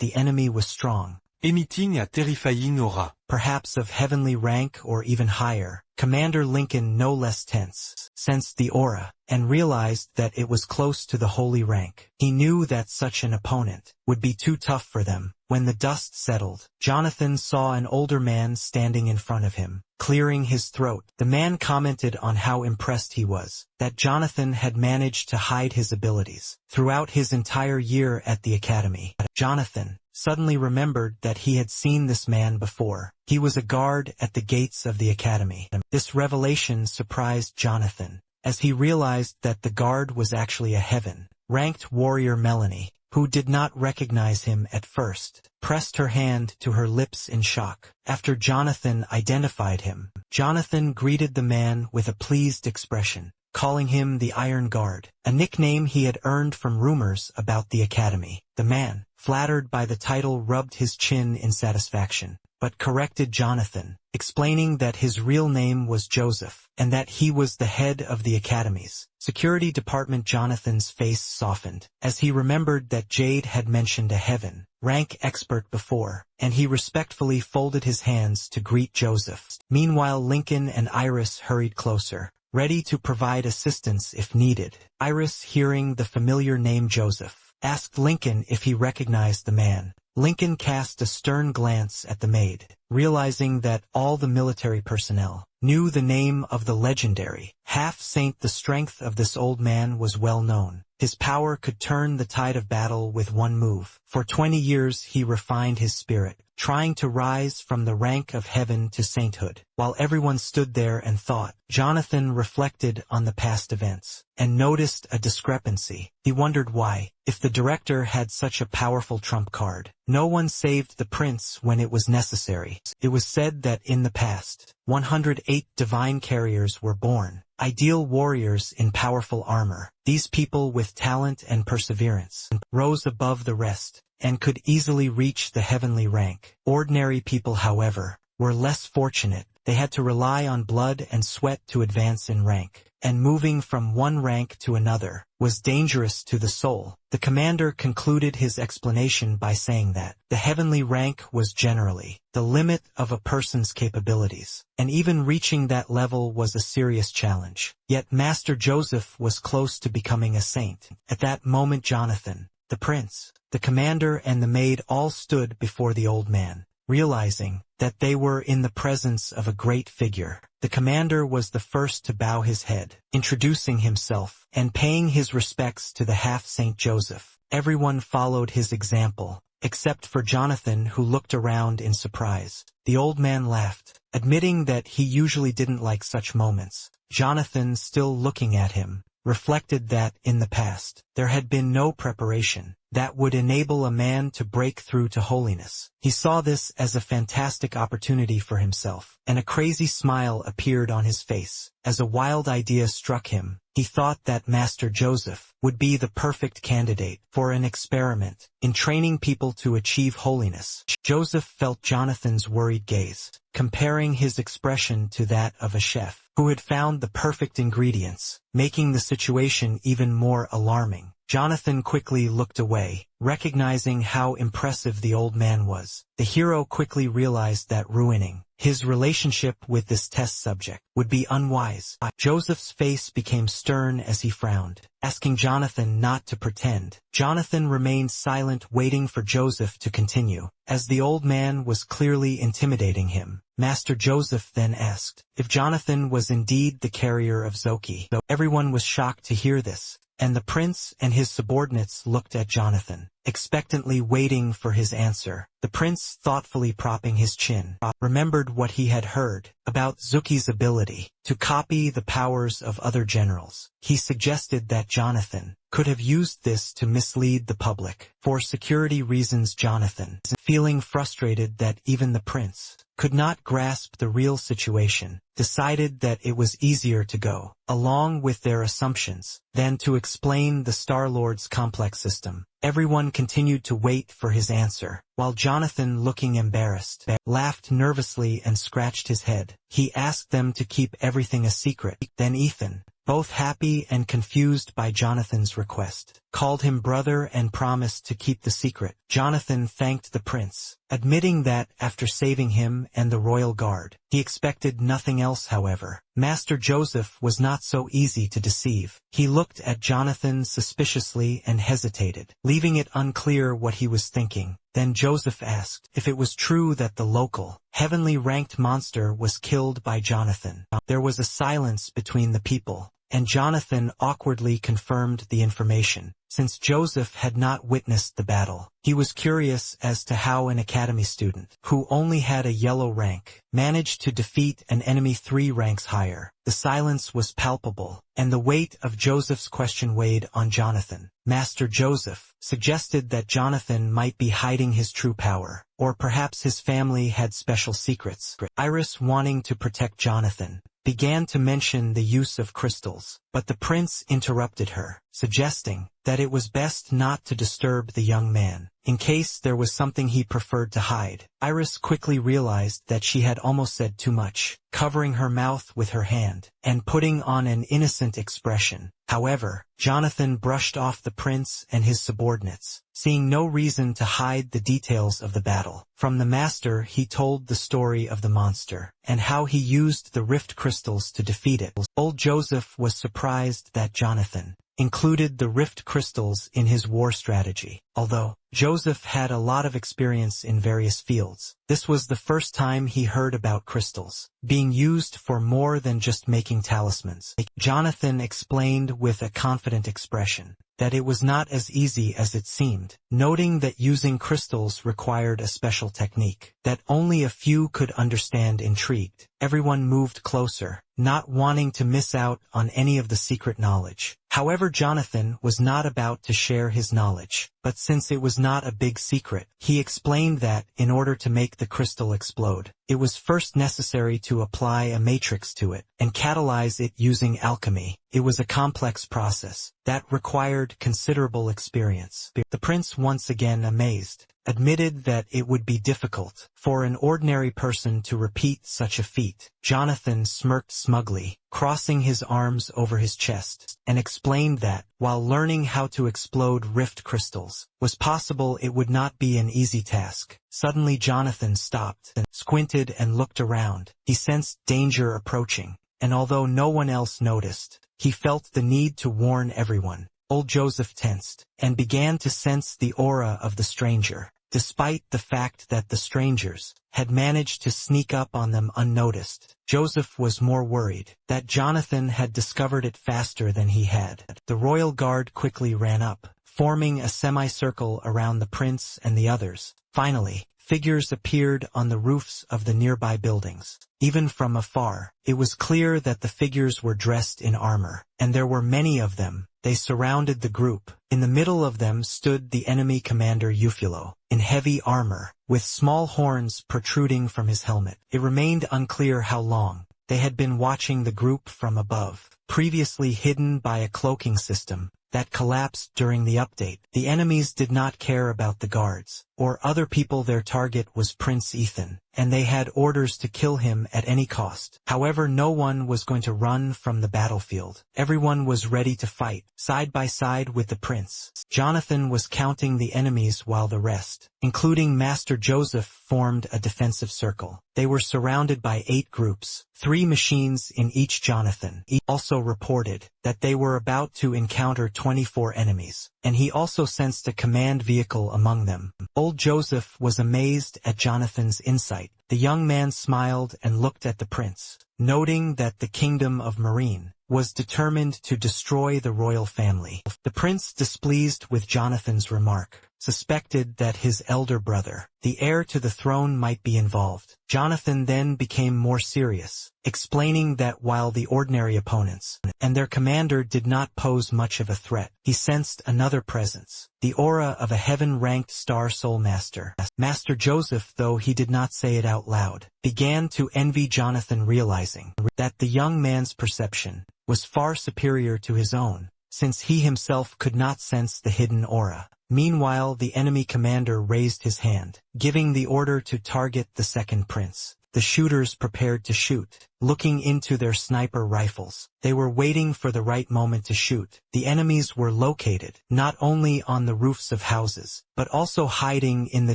the enemy was strong, emitting a terrifying aura, perhaps of heavenly rank or even higher. Commander Lincoln, no less tense, sensed the aura, and realized that it was close to the holy rank. He knew that such an opponent would be too tough for them. When the dust settled, Jonathan saw an older man standing in front of him, clearing his throat. The man commented on how impressed he was, that Jonathan had managed to hide his abilities throughout his entire year at the academy. Jonathan suddenly remembered that he had seen this man before. He was a guard at the gates of the academy. This revelation surprised Jonathan, as he realized that the guard was actually a heaven-ranked warrior. Melanie, who did not recognize him at first, pressed her hand to her lips in shock. After Jonathan identified him, Jonathan greeted the man with a pleased expression, calling him the Iron Guard, a nickname he had earned from rumors about the academy. The man, flattered by the title, rubbed his chin in satisfaction, but corrected Jonathan, explaining that his real name was Joseph, and that he was the head of the academy's security department. Jonathan's face softened, as he remembered that Jade had mentioned a heaven-rank expert before, and he respectfully folded his hands to greet Joseph. Meanwhile, Lincoln and Iris hurried closer, ready to provide assistance if needed. Iris, hearing the familiar name Joseph, asked Lincoln if he recognized the man. Lincoln cast a stern glance at the maid, realizing that all the military personnel knew the name of the legendary half-saint. The strength of this old man was well known. His power could turn the tide of battle with one move. For 20 years he refined his spirit, trying to rise from the rank of heaven to sainthood. While everyone stood there and thought, Jonathan reflected on the past events, and noticed a discrepancy. He wondered why, if the director had such a powerful trump card, no one saved the prince when it was necessary. It was said that in the past, 108 divine carriers were born, ideal warriors in powerful armor. These people with talent and perseverance rose above the rest, and could easily reach the heavenly rank. Ordinary people, however, were less fortunate. They had to rely on blood and sweat to advance in rank, and moving from one rank to another was dangerous to the soul. The commander concluded his explanation by saying that the heavenly rank was generally the limit of a person's capabilities, and even reaching that level was a serious challenge. Yet Master Joseph was close to becoming a saint. At that moment, Jonathan, the prince, the commander, and the maid all stood before the old man, realizing that they were in the presence of a great figure. The commander was the first to bow his head, introducing himself and paying his respects to the half-Saint Joseph. Everyone followed his example, except for Jonathan, who looked around in surprise. The old man laughed, admitting that he usually didn't like such moments. Jonathan, still looking at him, reflected that, in the past, there had been no preparation that would enable a man to break through to holiness. He saw this as a fantastic opportunity for himself, and a crazy smile appeared on his face. As a wild idea struck him, he thought that Master Joseph would be the perfect candidate for an experiment in training people to achieve holiness. Joseph felt Jonathan's worried gaze, comparing his expression to that of a chef who had found the perfect ingredients, making the situation even more alarming. Jonathan quickly looked away, recognizing how impressive the old man was. The hero quickly realized that ruining his relationship with this test subject would be unwise. Joseph's face became stern as he frowned, asking Jonathan not to pretend. Jonathan remained silent, waiting for Joseph to continue, as the old man was clearly intimidating him. Master Joseph then asked if Jonathan was indeed the carrier of Zoki. Though everyone was shocked to hear this, and the prince and his subordinates looked at Jonathan, expectantly waiting for his answer. The prince, thoughtfully propping his chin, remembered what he had heard about Zuki's ability to copy the powers of other generals. He suggested that Jonathan could have used this to mislead the public. For security reasons, Jonathan, feeling frustrated that even the prince could not grasp the real situation, decided that it was easier to go along with their assumptions than to explain the Star-Lord's complex system. Everyone continued to wait for his answer, while Jonathan, looking embarrassed, laughed nervously and scratched his head. He asked them to keep everything a secret. Then Ethan, both happy and confused by Jonathan's request, called him brother and promised to keep the secret. Jonathan thanked the prince, admitting that, after saving him and the royal guard, he expected nothing else. However, Master Joseph was not so easy to deceive. He looked at Jonathan suspiciously and hesitated, leaving it unclear what he was thinking. Then Joseph asked if it was true that the local, heavenly-ranked monster was killed by Jonathan. There was a silence between the people, and Jonathan awkwardly confirmed the information, since Joseph had not witnessed the battle. He was curious as to how an academy student, who only had a yellow rank, managed to defeat an enemy 3 ranks higher. The silence was palpable, and the weight of Joseph's question weighed on Jonathan. Master Joseph suggested that Jonathan might be hiding his true power, or perhaps his family had special secrets. Iris, wanting to protect Jonathan, began to mention the use of crystals, but the prince interrupted her, suggesting that it was best not to disturb the young man, in case there was something he preferred to hide. Iris quickly realized that she had almost said too much, covering her mouth with her hand, and putting on an innocent expression. However, Jonathan brushed off the prince and his subordinates, seeing no reason to hide the details of the battle. From the master, he told the story of the monster, and how he used the rift crystals to defeat it. Old Joseph was surprised that Jonathan included the rift crystals in his war strategy. Although Joseph had a lot of experience in various fields, this was the first time he heard about crystals being used for more than just making talismans. Jonathan explained with a confident expression that it was not as easy as it seemed, noting that using crystals required a special technique that only a few could understand. Intrigued, everyone moved closer, not wanting to miss out on any of the secret knowledge. However, Jonathan was not about to share his knowledge, but since it was not a big secret, he explained that, in order to make the crystal explode, it was first necessary to apply a matrix to it, and catalyze it using alchemy. It was a complex process that required considerable experience. The prince, once again amazed, admitted that it would be difficult for an ordinary person to repeat such a feat. Jonathan smirked smugly, crossing his arms over his chest, and explained that, while learning how to explode rift crystals was possible, it would not be an easy task. Suddenly Jonathan stopped, squinted and looked around. He sensed danger approaching, and although no one else noticed, he felt the need to warn everyone. Old Joseph tensed, and began to sense the aura of the stranger, despite the fact that the strangers had managed to sneak up on them unnoticed. Joseph was more worried that Jonathan had discovered it faster than he had. The royal guard quickly ran up, forming a semicircle around the prince and the others. Finally, figures appeared on the roofs of the nearby buildings. Even from afar, it was clear that the figures were dressed in armor, and there were many of them. They surrounded the group. In the middle of them stood the enemy commander Euphilo, in heavy armor, with small horns protruding from his helmet. It remained unclear how long they had been watching the group from above, previously hidden by a cloaking system that collapsed during the update. The enemies did not care about the guards or other people. Their target was Prince Ethan, and they had orders to kill him at any cost. However, no one was going to run from the battlefield. Everyone was ready to fight, side by side with the prince. Jonathan was counting the enemies while the rest, including Master Joseph, formed a defensive circle. They were surrounded by 8 groups, 3 machines in each. Jonathan also reported that they were about to encounter 24 enemies, and he also sensed a command vehicle among them. Old Joseph was amazed at Jonathan's insight. The young man smiled and looked at the prince, noting that the kingdom of Marine was determined to destroy the royal family. The prince, displeased with Jonathan's remark, suspected that his elder brother, the heir to the throne, might be involved. Jonathan then became more serious, explaining that while the ordinary opponents and their commander did not pose much of a threat, he sensed another presence, the aura of a heaven-ranked star soul master. Master Joseph, though he did not say it out loud, began to envy Jonathan, realizing that the young man's perception was far superior to his own, since he himself could not sense the hidden aura. Meanwhile, the enemy commander raised his hand, giving the order to target the second prince. The shooters prepared to shoot, looking into their sniper rifles. They were waiting for the right moment to shoot. The enemies were located, not only on the roofs of houses, but also hiding in the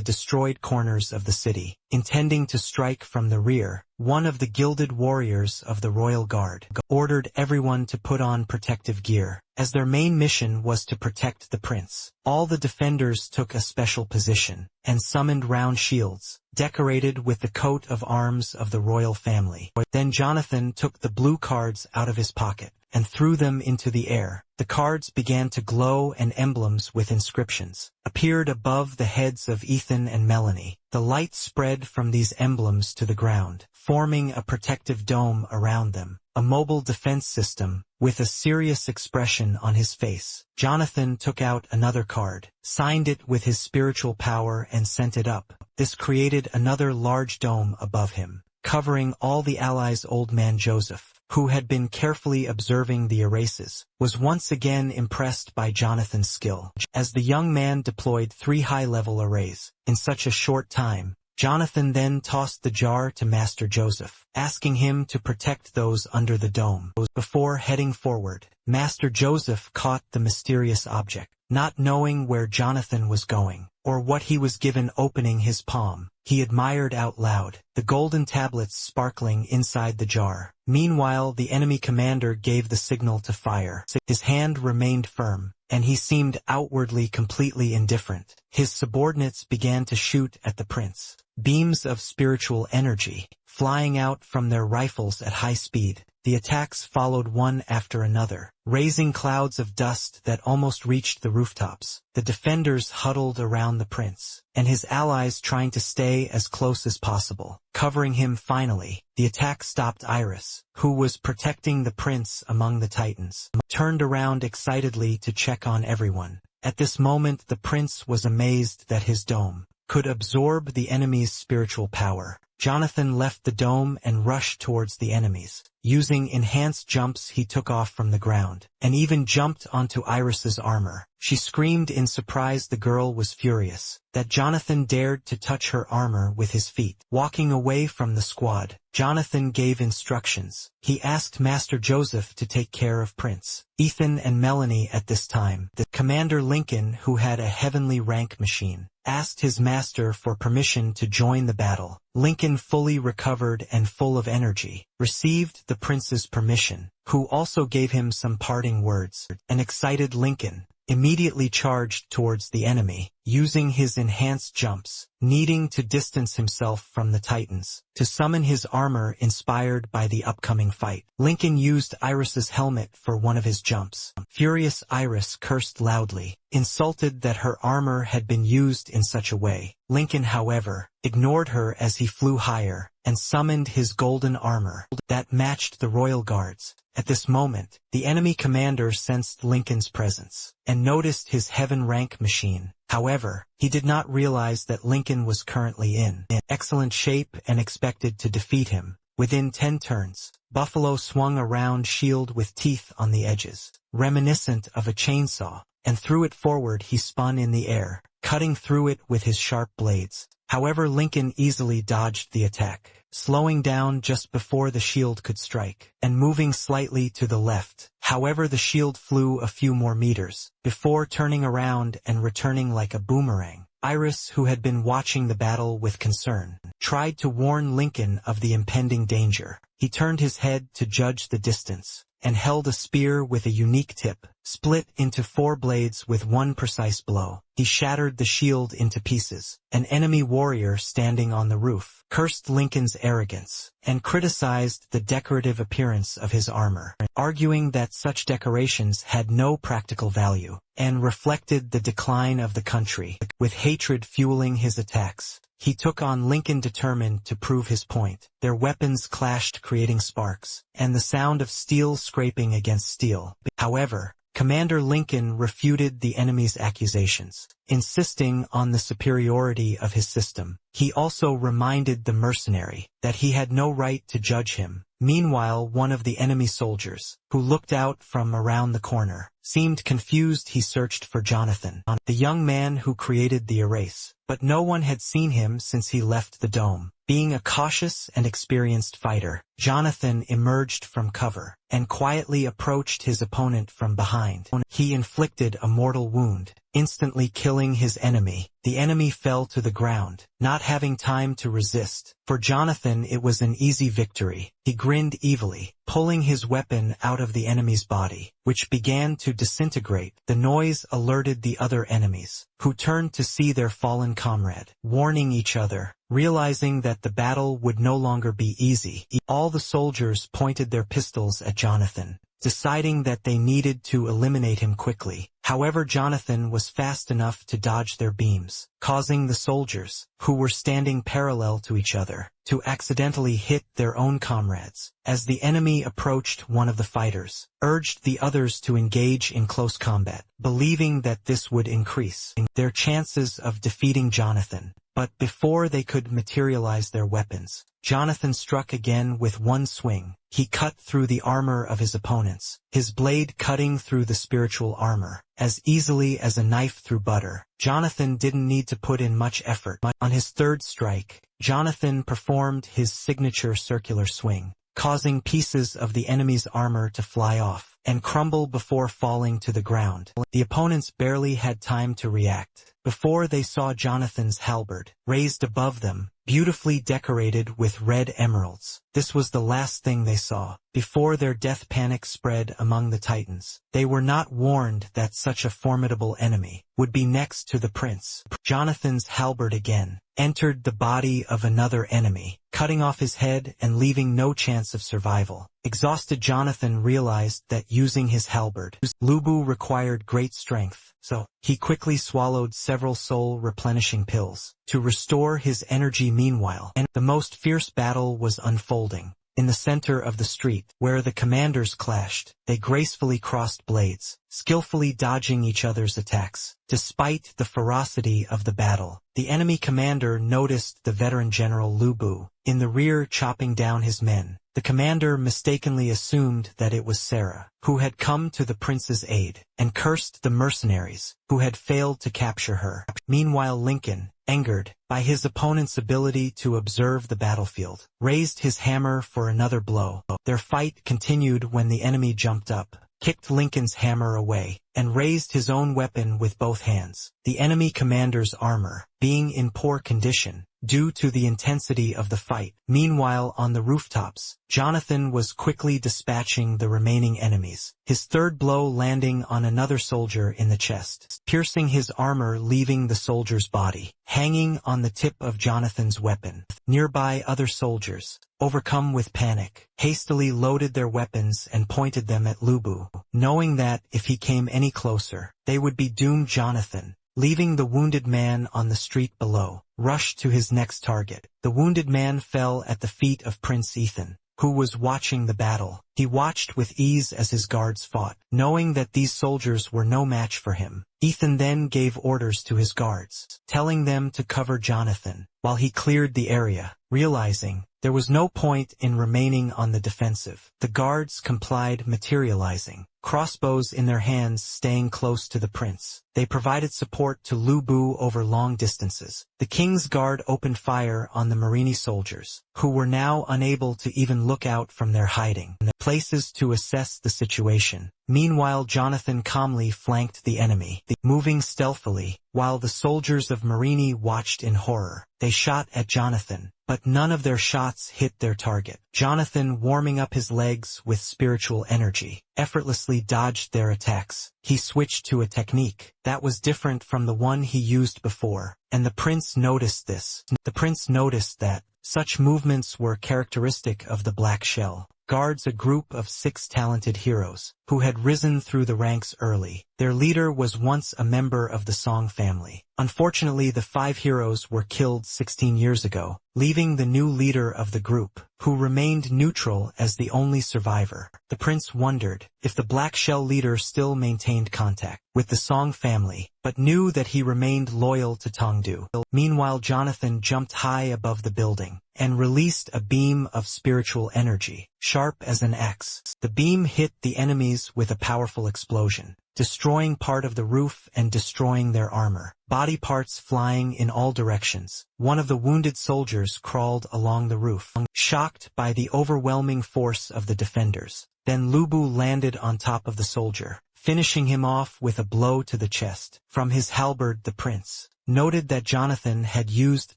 destroyed corners of the city. Intending to strike from the rear, one of the gilded warriors of the royal guard ordered everyone to put on protective gear, as their main mission was to protect the prince. All the defenders took a special position, and summoned round shields, decorated with the coat of arms of the royal family. Then Jonathan took the blue cards out of his pocket, and threw them into the air. The cards began to glow, and emblems with inscriptions appeared above the heads of Ethan and Melanie. The light spread from these emblems to the ground, forming a protective dome around them, a mobile defense system. With a serious expression on his face, Jonathan took out another card, signed it with his spiritual power, and sent it up. This created another large dome above him, covering all the allies. Old man Joseph, who had been carefully observing the erases, was once again impressed by Jonathan's skill. As the young man deployed 3 high-level arrays in such a short time, Jonathan then tossed the jar to Master Joseph, asking him to protect those under the dome. Before heading forward, Master Joseph caught the mysterious object. Not knowing where Jonathan was going, or what he was given. Opening his palm, he admired out loud the golden tablets sparkling inside the jar. Meanwhile, the enemy commander gave the signal to fire. His hand remained firm, and he seemed outwardly completely indifferent. His subordinates began to shoot at the prince, beams of spiritual energy flying out from their rifles at high speed. The attacks followed one after another, raising clouds of dust that almost reached the rooftops. The defenders huddled around the prince, and his allies trying to stay as close as possible, covering him. Finally, the attack stopped. Iris, who was protecting the prince among the titans, turned around excitedly to check on everyone. At this moment, the prince was amazed that his dome could absorb the enemy's spiritual power. Jonathan left the dome and rushed towards the enemies. Using enhanced jumps, he took off from the ground, and even jumped onto Iris's armor. She screamed in surprise. The girl was furious that Jonathan dared to touch her armor with his feet. Walking away from the squad, Jonathan gave instructions. He asked Master Joseph to take care of Prince Ethan and Melanie. At this time, the Commander Lincoln, who had a heavenly rank machine, asked his master for permission to join the battle. Lincoln, fully recovered and full of energy, received the prince's permission, who also gave him some parting words. An excited Lincoln immediately charged towards the enemy, using his enhanced jumps, needing to distance himself from the Titans, to summon his armor inspired by the upcoming fight. Lincoln used Iris's helmet for one of his jumps. Furious Iris cursed loudly, insulted that her armor had been used in such a way. Lincoln, however, ignored her as he flew higher, and summoned his golden armor that matched the royal guards. At this moment, the enemy commander sensed Lincoln's presence, and noticed his heaven rank machine. However, he did not realize that Lincoln was currently in excellent shape and expected to defeat him. Within 10 turns, Buffalo swung a round shield with teeth on the edges, reminiscent of a chainsaw, and threw it forward. He spun in the air, cutting through it with his sharp blades. However, Lincoln easily dodged the attack, slowing down just before the shield could strike, and moving slightly to the left. However, the shield flew a few more meters, before turning around and returning like a boomerang. Iris, who had been watching the battle with concern, tried to warn Lincoln of the impending danger. He turned his head to judge the distance, and held a spear with a unique tip, split into 4 blades with one precise blow. He shattered the shield into pieces. An enemy warrior standing on the roof cursed Lincoln's arrogance and criticized the decorative appearance of his armor, arguing that such decorations had no practical value and reflected the decline of the country. With hatred fueling his attacks, he took on Lincoln, determined to prove his point. Their weapons clashed, creating sparks and the sound of steel scraping against steel. However, Commander Lincoln refuted the enemy's accusations, insisting on the superiority of his system. He also reminded the mercenary that he had no right to judge him. Meanwhile, one of the enemy soldiers, who looked out from around the corner, seemed confused. He searched for Jonathan, the young man who created the erase, but no one had seen him since he left the dome. Being a cautious and experienced fighter, Jonathan emerged from cover and quietly approached his opponent from behind. He inflicted a mortal wound, instantly killing his enemy. The enemy fell to the ground, not having time to resist. For Jonathan, it was an easy victory. He grinned evilly, pulling his weapon out of the enemy's body, which began to disintegrate. The noise alerted the other enemies, who turned to see their fallen comrade, warning each other. Realizing that the battle would no longer be easy, all the soldiers pointed their pistols at Jonathan, deciding that they needed to eliminate him quickly. However, Jonathan was fast enough to dodge their beams, causing the soldiers, who were standing parallel to each other, to accidentally hit their own comrades. As the enemy approached, one of the fighters urged the others to engage in close combat, believing that this would increase their chances of defeating Jonathan. But before they could materialize their weapons, Jonathan struck again with one swing. He cut through the armor of his opponents, his blade cutting through the spiritual armor as easily as a knife through butter. Jonathan didn't need to put in much effort. On his third strike, Jonathan performed his signature circular swing, causing pieces of the enemy's armor to fly off and crumble before falling to the ground. The opponents barely had time to react before they saw Jonathan's halberd raised above them, beautifully decorated with red emeralds. This was the last thing they saw before their death panic spread among the Titans. They were not warned that such a formidable enemy would be next to the prince. Jonathan's halberd again entered the body of another enemy, cutting off his head and leaving no chance of survival. Exhausted, Jonathan realized that using his halberd, Lubu, required great strength, so he quickly swallowed several soul-replenishing pills to restore his energy. Meanwhile, the most fierce battle was unfolding. In the center of the street, where the commanders clashed, they gracefully crossed blades, skillfully dodging each other's attacks. Despite the ferocity of the battle, the enemy commander noticed the veteran General Lubu in the rear chopping down his men. The commander mistakenly assumed that it was Sarah, who had come to the prince's aid, and cursed the mercenaries, who had failed to capture her. Meanwhile, Lincoln, angered by his opponent's ability to observe the battlefield, raised his hammer for another blow. Their fight continued when the enemy jumped up, kicked Lincoln's hammer away, and raised his own weapon with both hands. The enemy commander's armor, being in poor condition, due to the intensity of the fight. Meanwhile, on the rooftops, Jonathan was quickly dispatching the remaining enemies, his third blow landing on another soldier in the chest, piercing his armor, leaving the soldier's body hanging on the tip of Jonathan's weapon. Nearby, other soldiers, overcome with panic, hastily loaded their weapons and pointed them at Lubu, knowing that if he came any closer, they would be doomed. Jonathan, leaving the wounded man on the street below, rushed to his next target. The wounded man fell at the feet of Prince Ethan, who was watching the battle. He watched with ease as his guards fought, knowing that these soldiers were no match for him. Ethan then gave orders to his guards, telling them to cover Jonathan, while he cleared the area. Realizing there was no point in remaining on the defensive, the guards complied, materializing crossbows in their hands, staying close to the prince. They provided support to Lubu over long distances. The king's guard opened fire on the Marini soldiers, who were now unable to even look out from their hiding places to assess the situation. Meanwhile Jonathan calmly flanked the enemy, moving stealthily, while the soldiers of Marini watched in horror. They shot at Jonathan, but none of their shots hit their target. Jonathan, warming up his legs with spiritual energy, effortlessly dodged their attacks. He switched to a technique that was different from the one he used before, and the prince noticed this. The prince noticed that such movements were characteristic of the Black Shell Guards, a group of 6 talented heroes, who had risen through the ranks early. Their leader was once a member of the Song family. Unfortunately, the 5 heroes were killed 16 years ago, leaving the new leader of the group, who remained neutral as the only survivor. The prince wondered if the Black Shell leader still maintained contact with the Song family, but knew that he remained loyal to Tongdu. Meanwhile, Jonathan jumped high above the building and released a beam of spiritual energy, sharp as an axe. The beam hit the enemies with a powerful explosion, destroying part of the roof and destroying their armor, body parts flying in all directions. One of the wounded soldiers crawled along the roof, shocked by the overwhelming force of the defenders. Then Lubu landed on top of the soldier, finishing him off with a blow to the chest. From his halberd, the prince noted that Jonathan had used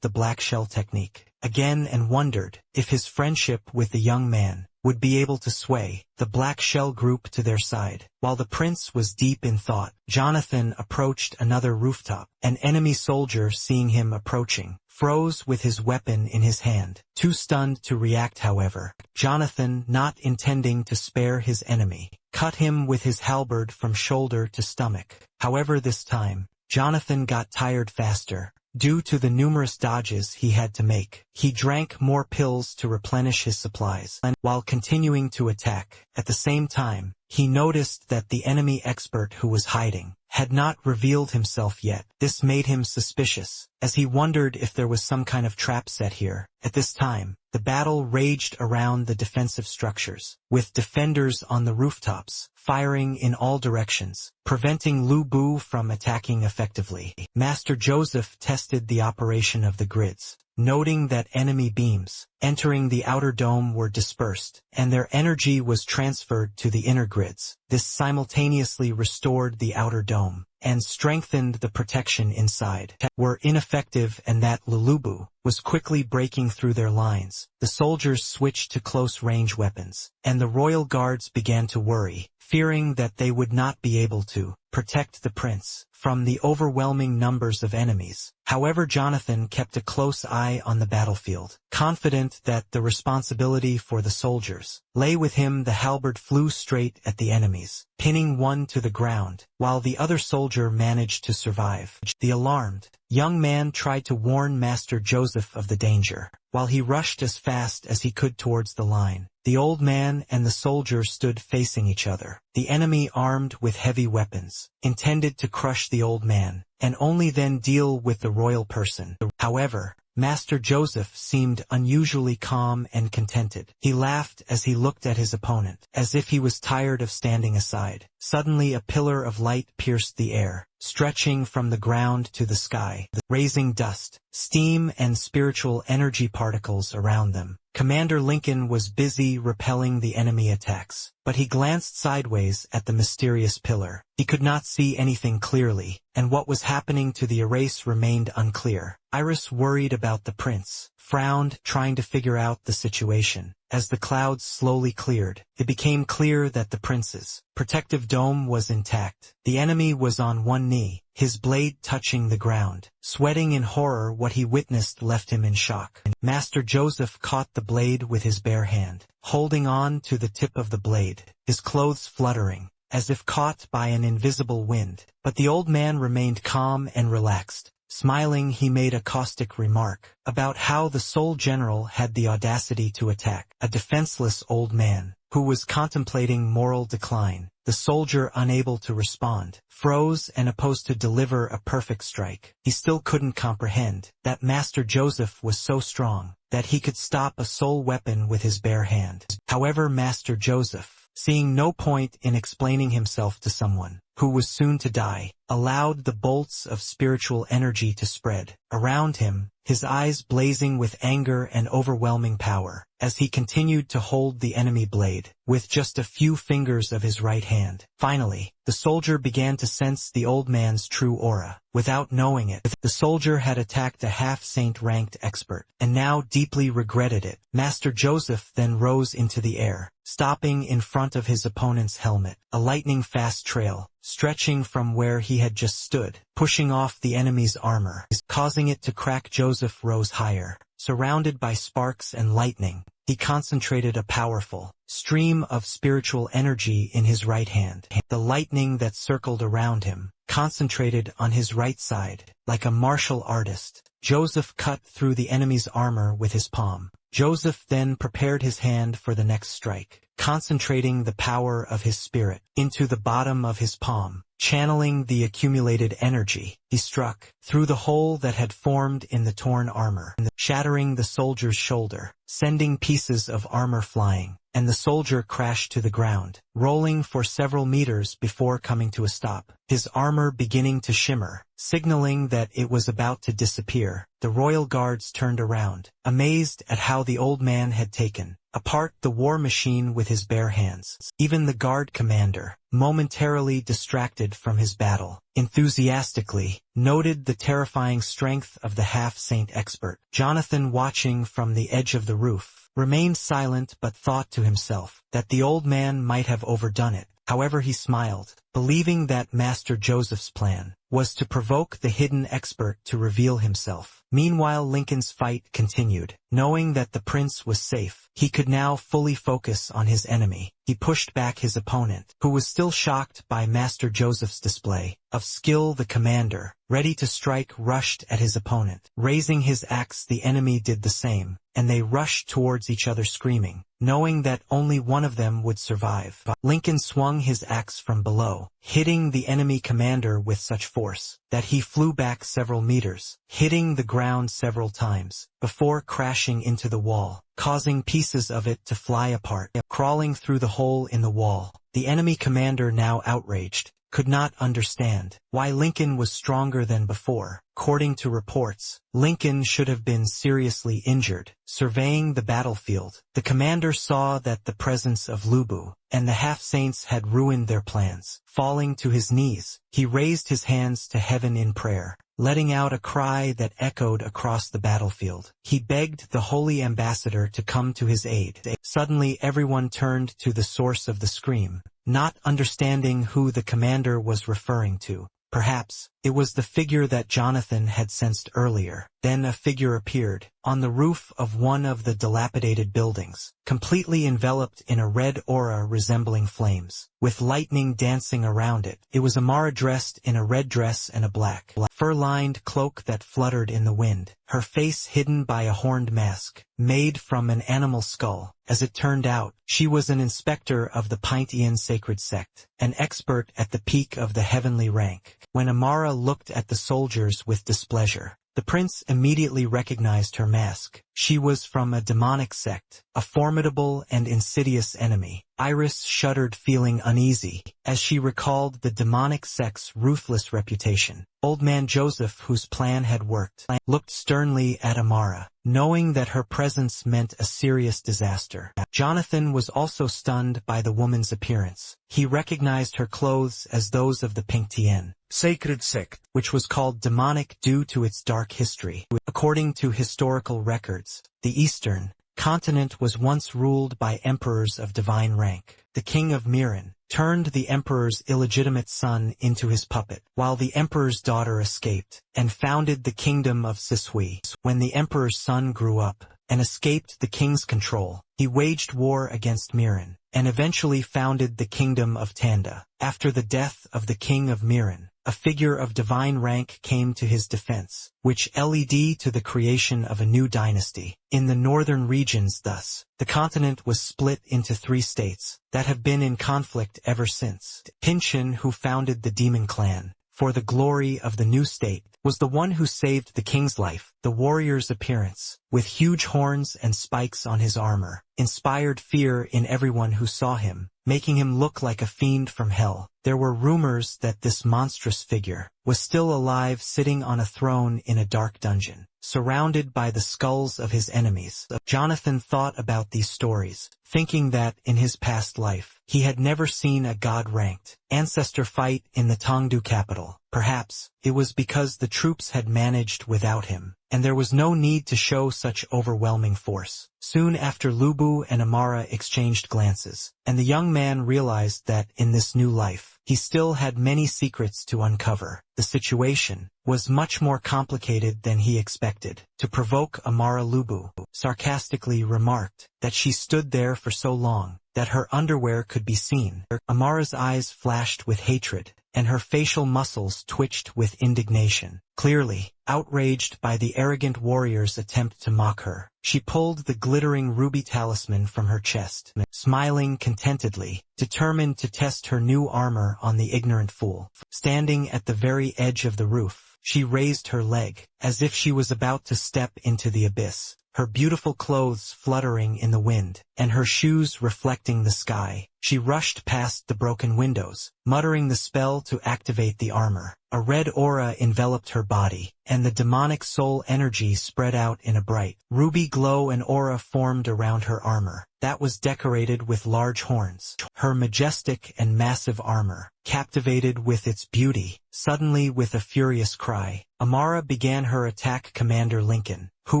the Black Shell technique again and wondered if his friendship with the young man would be able to sway the Black Shell group to their side. While the prince was deep in thought, Jonathan approached another rooftop. An enemy soldier, seeing him approaching, froze with his weapon in his hand, too stunned to react. However, Jonathan, not intending to spare his enemy, cut him with his halberd from shoulder to stomach. However, this time, Jonathan got tired faster. Due to the numerous dodges he had to make, he drank more pills to replenish his supplies, and while continuing to attack. At the same time, he noticed that the enemy expert who was hiding had not revealed himself yet. This made him suspicious, as he wondered if there was some kind of trap set here. At this time, the battle raged around the defensive structures, with defenders on the rooftops firing in all directions, preventing Lu Bu from attacking effectively. Master Joseph tested the operation of the grids, noting that enemy beams entering the outer dome were dispersed, and their energy was transferred to the inner grids. This simultaneously restored the outer dome and strengthened the protection inside. Were ineffective, and that Lulubu was quickly breaking through their lines. The soldiers switched to close-range weapons, and the royal guards began to worry, fearing that they would not be able to protect the prince from the overwhelming numbers of enemies. However, Jonathan kept a close eye on the battlefield, confident that the responsibility for the soldiers lay with him. The halberd flew straight at the enemies, pinning one to the ground, while the other soldier managed to survive. The alarmed young man tried to warn Master Joseph of the danger, while he rushed as fast as he could towards the line. The old man and the soldier stood facing each other, the enemy armed with heavy weapons, intended to crush the old man, and only then deal with the royal person. However, Master Joseph seemed unusually calm and contented. He laughed as he looked at his opponent, as if he was tired of standing aside. Suddenly a pillar of light pierced the air, stretching from the ground to the sky, raising dust, steam and spiritual energy particles around them. Commander Lincoln was busy repelling the enemy attacks, but he glanced sideways at the mysterious pillar. He could not see anything clearly, and what was happening to the erase remained unclear. Iris, worried about the prince, frowned, trying to figure out the situation. As the clouds slowly cleared, it became clear that the prince's protective dome was intact. The enemy was on one knee, his blade touching the ground. Sweating in horror, what he witnessed left him in shock. Master Joseph caught the blade with his bare hand, holding on to the tip of the blade, his clothes fluttering, as if caught by an invisible wind. But the old man remained calm and relaxed. Smiling, he made a caustic remark about how the Soul General had the audacity to attack a defenseless old man who was contemplating moral decline. The soldier, unable to respond, froze and opposed to deliver a perfect strike. He still couldn't comprehend that Master Joseph was so strong that he could stop a soul weapon with his bare hand. However, Master Joseph, seeing no point in explaining himself to someone who was soon to die, allowed the bolts of spiritual energy to spread around him, his eyes blazing with anger and overwhelming power, as he continued to hold the enemy blade, with just a few fingers of his right hand. Finally, the soldier began to sense the old man's true aura. Without knowing it, the soldier had attacked a half-saint ranked expert, and now deeply regretted it. Master Joseph then rose into the air, stopping in front of his opponent's helmet, a lightning-fast trail, stretching from where he had just stood, pushing off the enemy's armor, causing it to crack. Joseph rose higher. Surrounded by sparks and lightning, he concentrated a powerful stream of spiritual energy in his right hand. The lightning that circled around him concentrated on his right side. Like a martial artist, Joseph cut through the enemy's armor with his palm. Joseph then prepared his hand for the next strike, concentrating the power of his spirit into the bottom of his palm. Channeling the accumulated energy, he struck through the hole that had formed in the torn armor, shattering the soldier's shoulder, sending pieces of armor flying, and the soldier crashed to the ground, rolling for several meters before coming to a stop, his armor beginning to shimmer, signaling that it was about to disappear. The royal guards turned around, amazed at how the old man had taken apart the war machine with his bare hands. Even the guard commander, momentarily distracted from his battle, enthusiastically noted the terrifying strength of the half-saint expert. Jonathan, watching from the edge of the roof, remained silent but thought to himself that the old man might have overdone it. However, he smiled, believing that Master Joseph's plan was to provoke the hidden expert to reveal himself. Meanwhile, Lincoln's fight continued. Knowing that the prince was safe, he could now fully focus on his enemy. He pushed back his opponent, who was still shocked by Master Joseph's display of skill. The commander, ready to strike, rushed at his opponent. Raising his axe, the enemy did the same, and they rushed towards each other screaming, knowing that only one of them would survive. Lincoln swung his axe from below, hitting the enemy commander with such force that he flew back several meters, hitting the ground several times, before crashing into the wall, causing pieces of it to fly apart. Crawling through the hole in the wall, the enemy commander, now outraged, could not understand why Lincoln was stronger than before. According to reports, Lincoln should have been seriously injured. Surveying the battlefield, the commander saw that the presence of Lubu and the half-saints had ruined their plans. Falling to his knees, he raised his hands to heaven in prayer, letting out a cry that echoed across the battlefield. He begged the holy ambassador to come to his aid. Suddenly everyone turned to the source of the scream, not understanding who the commander was referring to. Perhaps it was the figure that Jonathan had sensed earlier. Then a figure appeared on the roof of one of the dilapidated buildings, completely enveloped in a red aura resembling flames, with lightning dancing around it. It was Amara, dressed in a red dress and a black, fur-lined cloak that fluttered in the wind, her face hidden by a horned mask made from an animal skull. As it turned out, she was an inspector of the Pintian sacred sect, an expert at the peak of the heavenly rank. When Amara looked at the soldiers with displeasure, the prince immediately recognized her mask. She was from a demonic sect, a formidable and insidious enemy. Iris shuddered, feeling uneasy, as she recalled the demonic sect's ruthless reputation. Old man Joseph, whose plan had worked, looked sternly at Amara, knowing that her presence meant a serious disaster. Jonathan was also stunned by the woman's appearance. He recognized her clothes as those of the Pintian sacred sect, which was called demonic due to its dark history. According to historical records, the Eastern continent was once ruled by emperors of divine rank. The king of Miran turned the emperor's illegitimate son into his puppet, while the emperor's daughter escaped and founded the kingdom of Sisui. When the emperor's son grew up and escaped the king's control, he waged war against Miran and eventually founded the kingdom of Tanda. After the death of the king of Miran, a figure of divine rank came to his defense, which led to the creation of a new dynasty in the northern regions. Thus, the continent was split into 3 states that have been in conflict ever since. Pinchin, who founded the demon clan for the glory of the new state, was the one who saved the king's life. The warrior's appearance, with huge horns and spikes on his armor, inspired fear in everyone who saw him. making him look like a fiend from hell. There were rumors that this monstrous figure was still alive, sitting on a throne in a dark dungeon, surrounded by the skulls of his enemies. Jonathan thought about these stories, thinking that, in his past life, he had never seen a god-ranked ancestor fight in the Tongdu capital. Perhaps it was because the troops had managed without him, and there was no need to show such overwhelming force. Soon after, Lubu and Amara exchanged glances, and the young man realized that, in this new life, he still had many secrets to uncover. The situation was much more complicated than he expected. To provoke Amara, Lubu sarcastically remarked that she stood there for so long that her underwear could be seen. Amara's eyes flashed with hatred, and her facial muscles twitched with indignation. Clearly outraged by the arrogant warrior's attempt to mock her, she pulled the glittering ruby talisman from her chest, smiling contentedly, determined to test her new armor on the ignorant fool. Standing at the very edge of the roof, she raised her leg, as if she was about to step into the abyss, her beautiful clothes fluttering in the wind, and her shoes reflecting the sky. She rushed past the broken windows, muttering the spell to activate the armor. A red aura enveloped her body, and the demonic soul energy spread out in a bright, ruby glow. An aura formed around her armor that was decorated with large horns. Her majestic and massive armor captivated with its beauty. Suddenly, with a furious cry, Amara began her attack. Commander Lincoln, who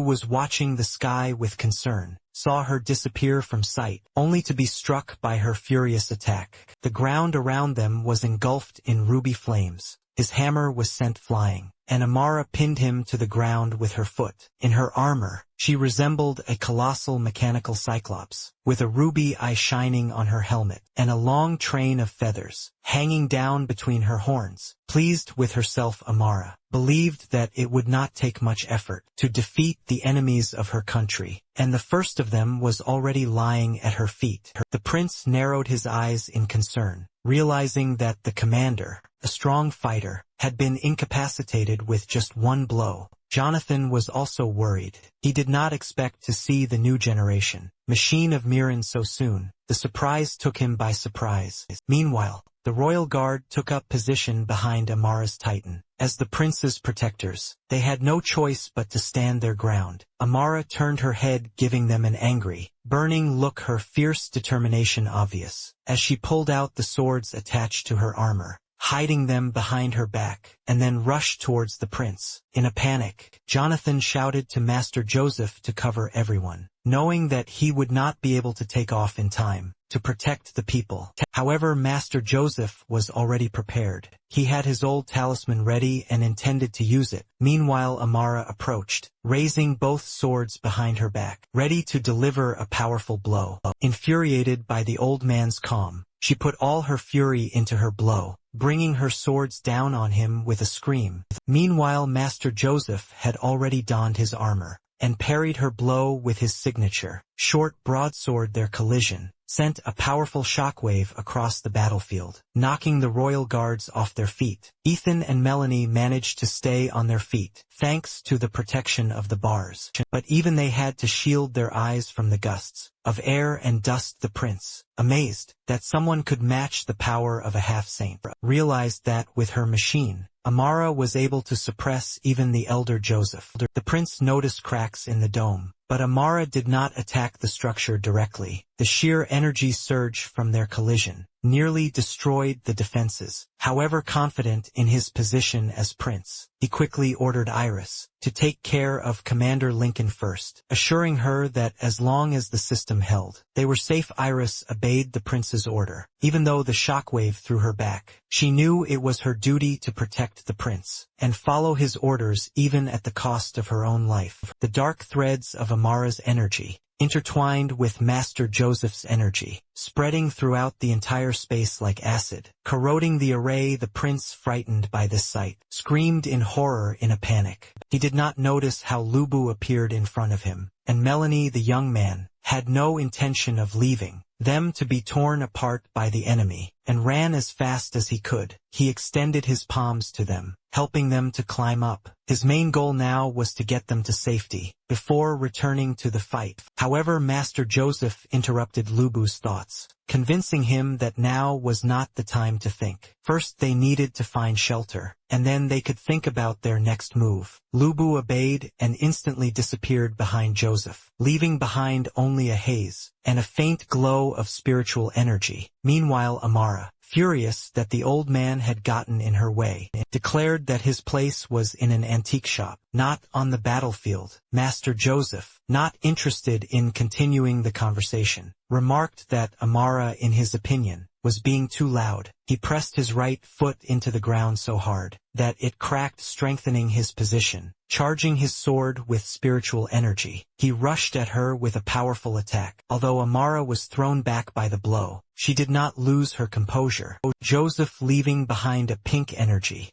was watching the sky with concern, saw her disappear from sight, only to be struck by her furious attack. The ground around them was engulfed in ruby flames. His hammer was sent flying, and Amara pinned him to the ground with her foot. In her armor, she resembled a colossal mechanical cyclops, with a ruby eye shining on her helmet, and a long train of feathers hanging down between her horns. Pleased with herself, Amara believed that it would not take much effort to defeat the enemies of her country, and the first of them was already lying at her feet. The prince narrowed his eyes in concern, realizing that the commander, a strong fighter, had been incapacitated with just one blow. Jonathan was also worried. He did not expect to see the new generation machine of Miran so soon. The surprise took him by surprise. Meanwhile, the royal guard took up position behind Amara's titan. As the prince's protectors, they had no choice but to stand their ground. Amara turned her head, giving them an angry, burning look, her fierce determination obvious, as she pulled out the swords attached to her armor, hiding them behind her back, and then rushed towards the prince. In a panic, Jonathan shouted to Master Joseph to cover everyone, knowing that he would not be able to take off in time to protect the people. However, Master Joseph was already prepared. He had his old talisman ready and intended to use it. Meanwhile, Amara approached, raising both swords behind her back, ready to deliver a powerful blow. Infuriated by the old man's calm, she put all her fury into her blow, bringing her swords down on him with a scream. Meanwhile, Master Joseph had already donned his armor and parried her blow with his signature short broadsword. Their collision sent a powerful shockwave across the battlefield, knocking the royal guards off their feet. Ethan and Melanie managed to stay on their feet, thanks to the protection of the bars, but even they had to shield their eyes from the gusts of air and dust. The prince, amazed that someone could match the power of a half-saint, realized that with her machine, Amara was able to suppress even the elder Joseph. The prince noticed cracks in the dome, but Amara did not attack the structure directly. The sheer energy surge from their collision nearly destroyed the defenses. However, confident in his position as prince, he quickly ordered Iris to take care of Commander Lincoln first, assuring her that as long as the system held, they were safe. Iris obeyed the prince's order. Even though the shockwave threw her back, she knew it was her duty to protect the prince and follow his orders even at the cost of her own life. The dark threads of Amara's energy intertwined with Master Joseph's energy, spreading throughout the entire space like acid, corroding the array. The prince, frightened by this sight, screamed in horror. In a panic, he did not notice how Lubu appeared in front of him, and Melanie, the young man, had no intention of leaving them to be torn apart by the enemy. and ran as fast as he could. He extended his palms to them, helping them to climb up. His main goal now was to get them to safety, before returning to the fight. However, Master Joseph interrupted Lubu's thoughts, convincing him that now was not the time to think. First they needed to find shelter, and then they could think about their next move. Lubu obeyed and instantly disappeared behind Joseph, leaving behind only a haze and a faint glow of spiritual energy. Meanwhile, Amara, furious that the old man had gotten in her way, declared that his place was in an antique shop, not on the battlefield. Master Joseph, not interested in continuing the conversation, remarked that Amara, in his opinion, was being too loud. He pressed his right foot into the ground so hard that it cracked, strengthening his position. Charging his sword with spiritual energy, he rushed at her with a powerful attack. Although Amara was thrown back by the blow, she did not lose her composure. Joseph leaving behind a pink energy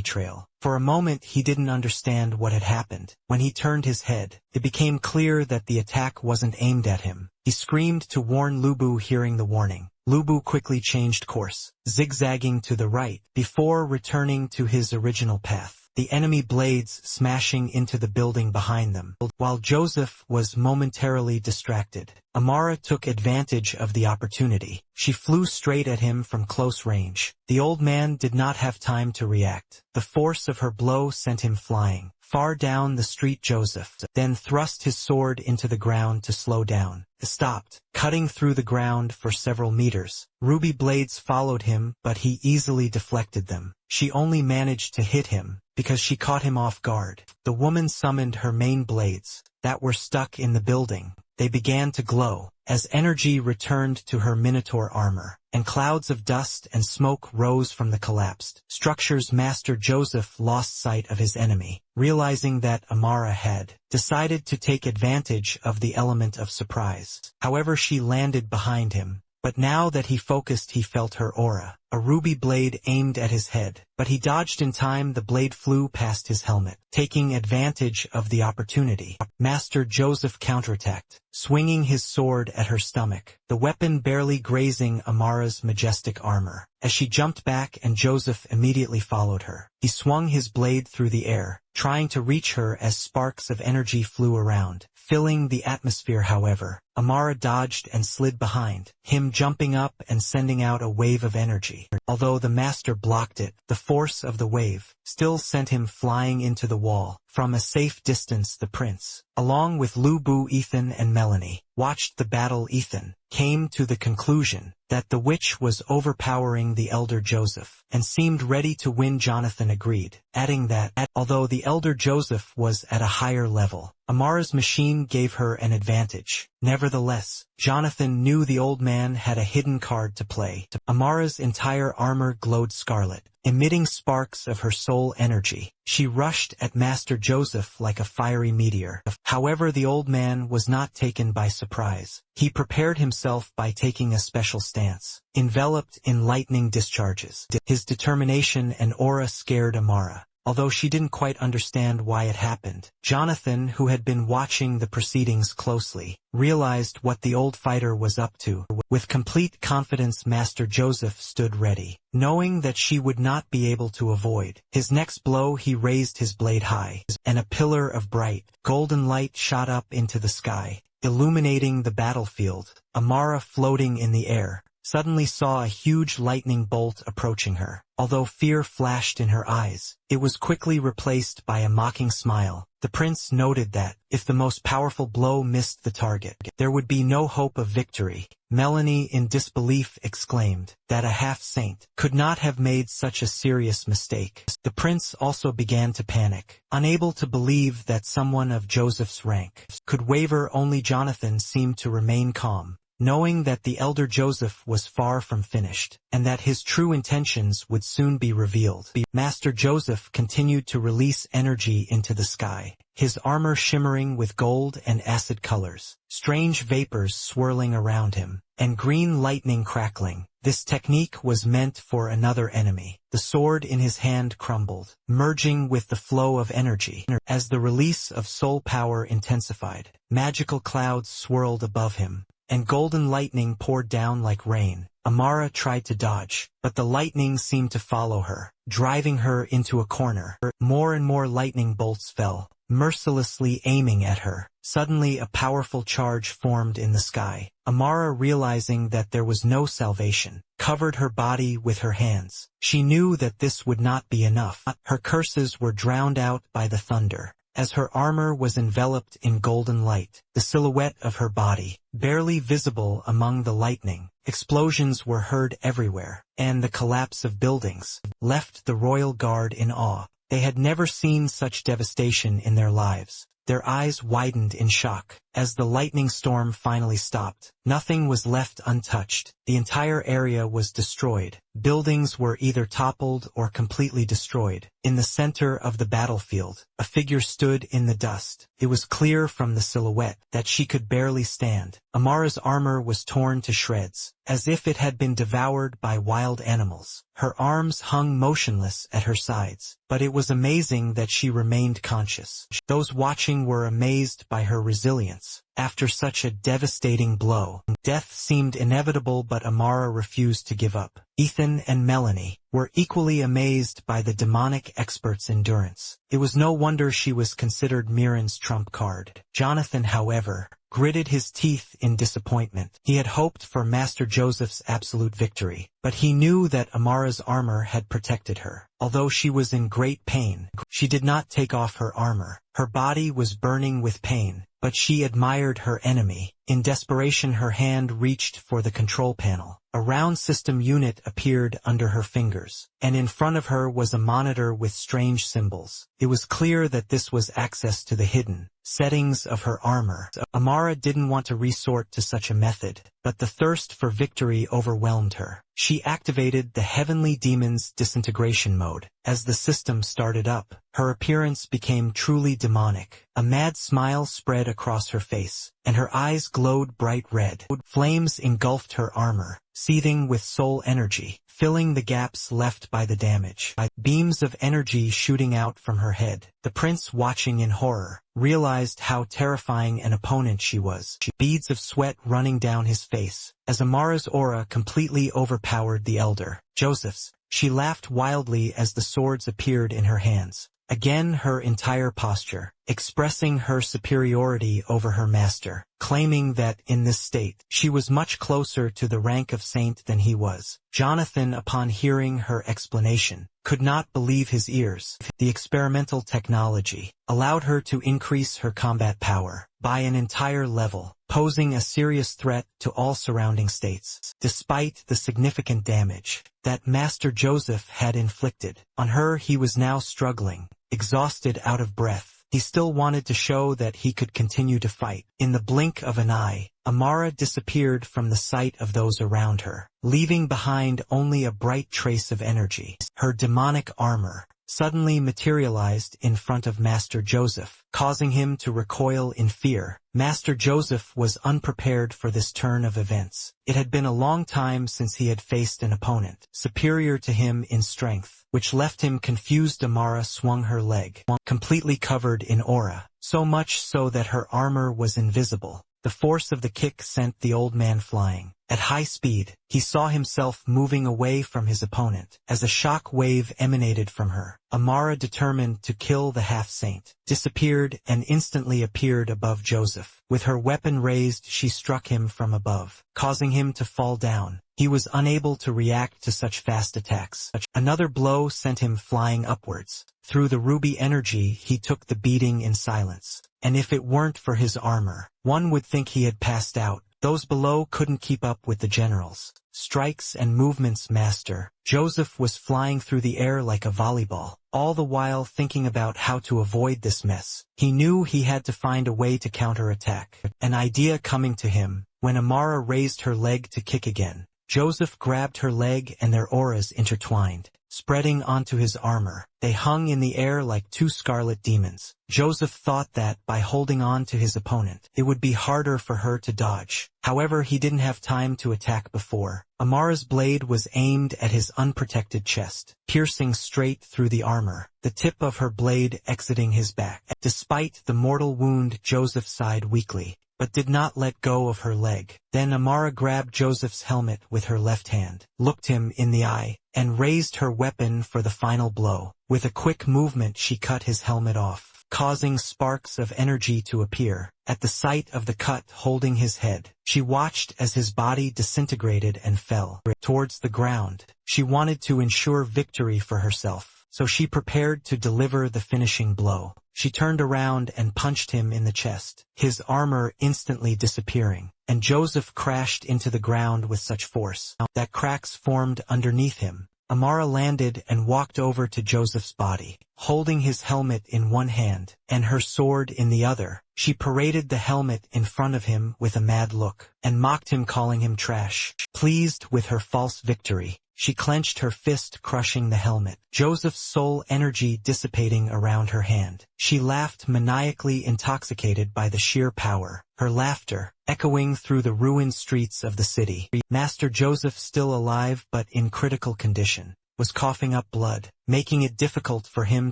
trail. For a moment he didn't understand what had happened. When he turned his head, it became clear that the attack wasn't aimed at him. He screamed to warn Lubu. Hearing the warning, Lubu quickly changed course, zigzagging to the right, before returning to his original path, the enemy blades smashing into the building behind them. While Joseph was momentarily distracted, Amara took advantage of the opportunity. She flew straight at him from close range. The old man did not have time to react. The force of her blow sent him flying far down the street. Joseph then thrust his sword into the ground to slow down. Stopped, cutting through the ground for several meters. Ruby blades followed him, but he easily deflected them. She only managed to hit him because she caught him off guard. The woman summoned her main blades that were stuck in the building. They began to glow as energy returned to her minotaur armor, and clouds of dust and smoke rose from the collapsed structures. Master Joseph lost sight of his enemy, realizing that Amara had decided to take advantage of the element of surprise. However, she landed behind him, but now that he focused, he felt her aura. A ruby blade aimed at his head, but he dodged in time. The blade flew past his helmet, taking advantage of the opportunity. Master Joseph counterattacked, swinging his sword at her stomach, the weapon barely grazing Amara's majestic armor. As she jumped back, and Joseph immediately followed her, he swung his blade through the air, trying to reach her as sparks of energy flew around, filling the atmosphere. However, Amara dodged and slid behind him, jumping up and sending out a wave of energy. Although the master blocked it, the force of the wave still sent him flying into the wall. From a safe distance, the prince, along with Lubu, Ethan, and Melanie, watched the battle. Ethan came to the conclusion that the witch was overpowering the elder Joseph and seemed ready to win. Jonathan agreed, adding that, although the elder Joseph was at a higher level, Amara's machine gave her an advantage. Nevertheless, Jonathan knew the old man had a hidden card to play. Amara's entire armor glowed scarlet, emitting sparks of her soul energy. She rushed at Master Joseph like a fiery meteor. However, the old man was not taken by surprise. He prepared himself by taking a special stance, enveloped in lightning discharges. His determination and aura scared Amara, although she didn't quite understand why it happened. Jonathan, who had been watching the proceedings closely, realized what the old fighter was up to. With complete confidence, Master Joseph stood ready, knowing that she would not be able to avoid his next blow. He raised his blade high, and a pillar of bright, golden light shot up into the sky, illuminating the battlefield. Amara, floating in the air, suddenly saw a huge lightning bolt approaching her. Although fear flashed in her eyes, it was quickly replaced by a mocking smile. The prince noted that, if the most powerful blow missed the target, there would be no hope of victory. Melanie, in disbelief, exclaimed that a half-saint could not have made such a serious mistake. The prince also began to panic, unable to believe that someone of Joseph's rank could waver. Only Jonathan seemed to remain calm, knowing that the elder Joseph was far from finished, and that his true intentions would soon be revealed. Master Joseph continued to release energy into the sky, his armor shimmering with gold and acid colors, strange vapors swirling around him, and green lightning crackling. This technique was meant for another enemy. The sword in his hand crumbled, merging with the flow of energy. As the release of soul power intensified, magical clouds swirled above him, and golden lightning poured down like rain. Amara tried to dodge, but the lightning seemed to follow her, driving her into a corner. More and more lightning bolts fell, mercilessly aiming at her. Suddenly a powerful charge formed in the sky. Amara, realizing that there was no salvation, covered her body with her hands. She knew that this would not be enough. Her curses were drowned out by the thunder. As her armor was enveloped in golden light, the silhouette of her body, barely visible among the lightning, explosions were heard everywhere, and the collapse of buildings left the royal guard in awe. They had never seen such devastation in their lives. Their eyes widened in shock. As the lightning storm finally stopped, nothing was left untouched. The entire area was destroyed. Buildings were either toppled or completely destroyed. In the center of the battlefield, a figure stood in the dust. It was clear from the silhouette that she could barely stand. Amara's armor was torn to shreds, as if it had been devoured by wild animals. Her arms hung motionless at her sides, but it was amazing that she remained conscious. Those watching were amazed by her resilience. After such a devastating blow, death seemed inevitable, but Amara refused to give up. Ethan and Melanie were equally amazed by the demonic expert's endurance. It was no wonder she was considered Mirren's trump card. Jonathan, however, gritted his teeth in disappointment. He had hoped for Master Joseph's absolute victory, but he knew that Amara's armor had protected her. Although she was in great pain, she did not take off her armor. Her body was burning with pain, but she admired her enemy. In desperation, her hand reached for the control panel. A round system unit appeared under her fingers, and in front of her was a monitor with strange symbols. It was clear that this was access to the hidden settings of her armor. Amara didn't want to resort to such a method, but the thirst for victory overwhelmed her. She activated the Heavenly Demon's disintegration mode. As the system started up, her appearance became truly demonic. A mad smile spread across her face, and her eyes glowed bright red. Flames engulfed her armor, seething with soul energy, filling the gaps left by the damage. Beams of energy shooting out from her head. The prince, watching in horror, realized how terrifying an opponent she was. Beads of sweat running down his face, as Amara's aura completely overpowered the elder Joseph's. She laughed wildly as the swords appeared in her hands. Again, her entire posture, expressing her superiority over her master, claiming that in this state, she was much closer to the rank of saint than he was. Jonathan, upon hearing her explanation, could not believe his ears. The experimental technology allowed her to increase her combat power by an entire level, posing a serious threat to all surrounding states. Despite the significant damage that Master Joseph had inflicted on her, he was now struggling, exhausted, out of breath. He still wanted to show that he could continue to fight. In the blink of an eye, Amara disappeared from the sight of those around her, leaving behind only a bright trace of energy. Her demonic armor suddenly materialized in front of Master Joseph, causing him to recoil in fear. Master Joseph was unprepared for this turn of events. It had been a long time since he had faced an opponent superior to him in strength, which left him confused. Amara swung her leg, completely covered in aura, so much so that her armor was invisible. The force of the kick sent the old man flying. At high speed, he saw himself moving away from his opponent, as a shock wave emanated from her. Amara, determined to kill the half-saint, disappeared and instantly appeared above Joseph. With her weapon raised, she struck him from above, causing him to fall down. He was unable to react to such fast attacks. Another blow sent him flying upwards. Through the ruby energy, he took the beating in silence. And if it weren't for his armor, one would think he had passed out. Those below couldn't keep up with the general's strikes and movements. Master Joseph was flying through the air like a volleyball, all the while thinking about how to avoid this mess. He knew he had to find a way to counterattack. An idea coming to him, when Amara raised her leg to kick again, Joseph grabbed her leg and their auras intertwined, spreading onto his armor. They hung in the air like two scarlet demons. Joseph thought that, by holding on to his opponent, it would be harder for her to dodge. However, he didn't have time to attack before. Amara's blade was aimed at his unprotected chest, piercing straight through the armor, the tip of her blade exiting his back. Despite the mortal wound, Joseph sighed weakly. but did not let go of her leg. Then Amara grabbed Joseph's helmet with her left hand, looked him in the eye, and raised her weapon for the final blow. With a quick movement she cut his helmet off, causing sparks of energy to appear. At the sight of the cut holding his head, she watched as his body disintegrated and fell towards the ground. She wanted to ensure victory for herself, so she prepared to deliver the finishing blow. She turned around and punched him in the chest, his armor instantly disappearing, and Joseph crashed into the ground with such force that cracks formed underneath him. Amara landed and walked over to Joseph's body, holding his helmet in one hand and her sword in the other. She paraded the helmet in front of him with a mad look, and mocked him, calling him trash. Pleased with her false victory, she clenched her fist, crushing the helmet, Joseph's soul energy dissipating around her hand. She laughed, maniacally intoxicated by the sheer power, her laughter echoing through the ruined streets of the city. Master Joseph, still alive but in critical condition, was coughing up blood, making it difficult for him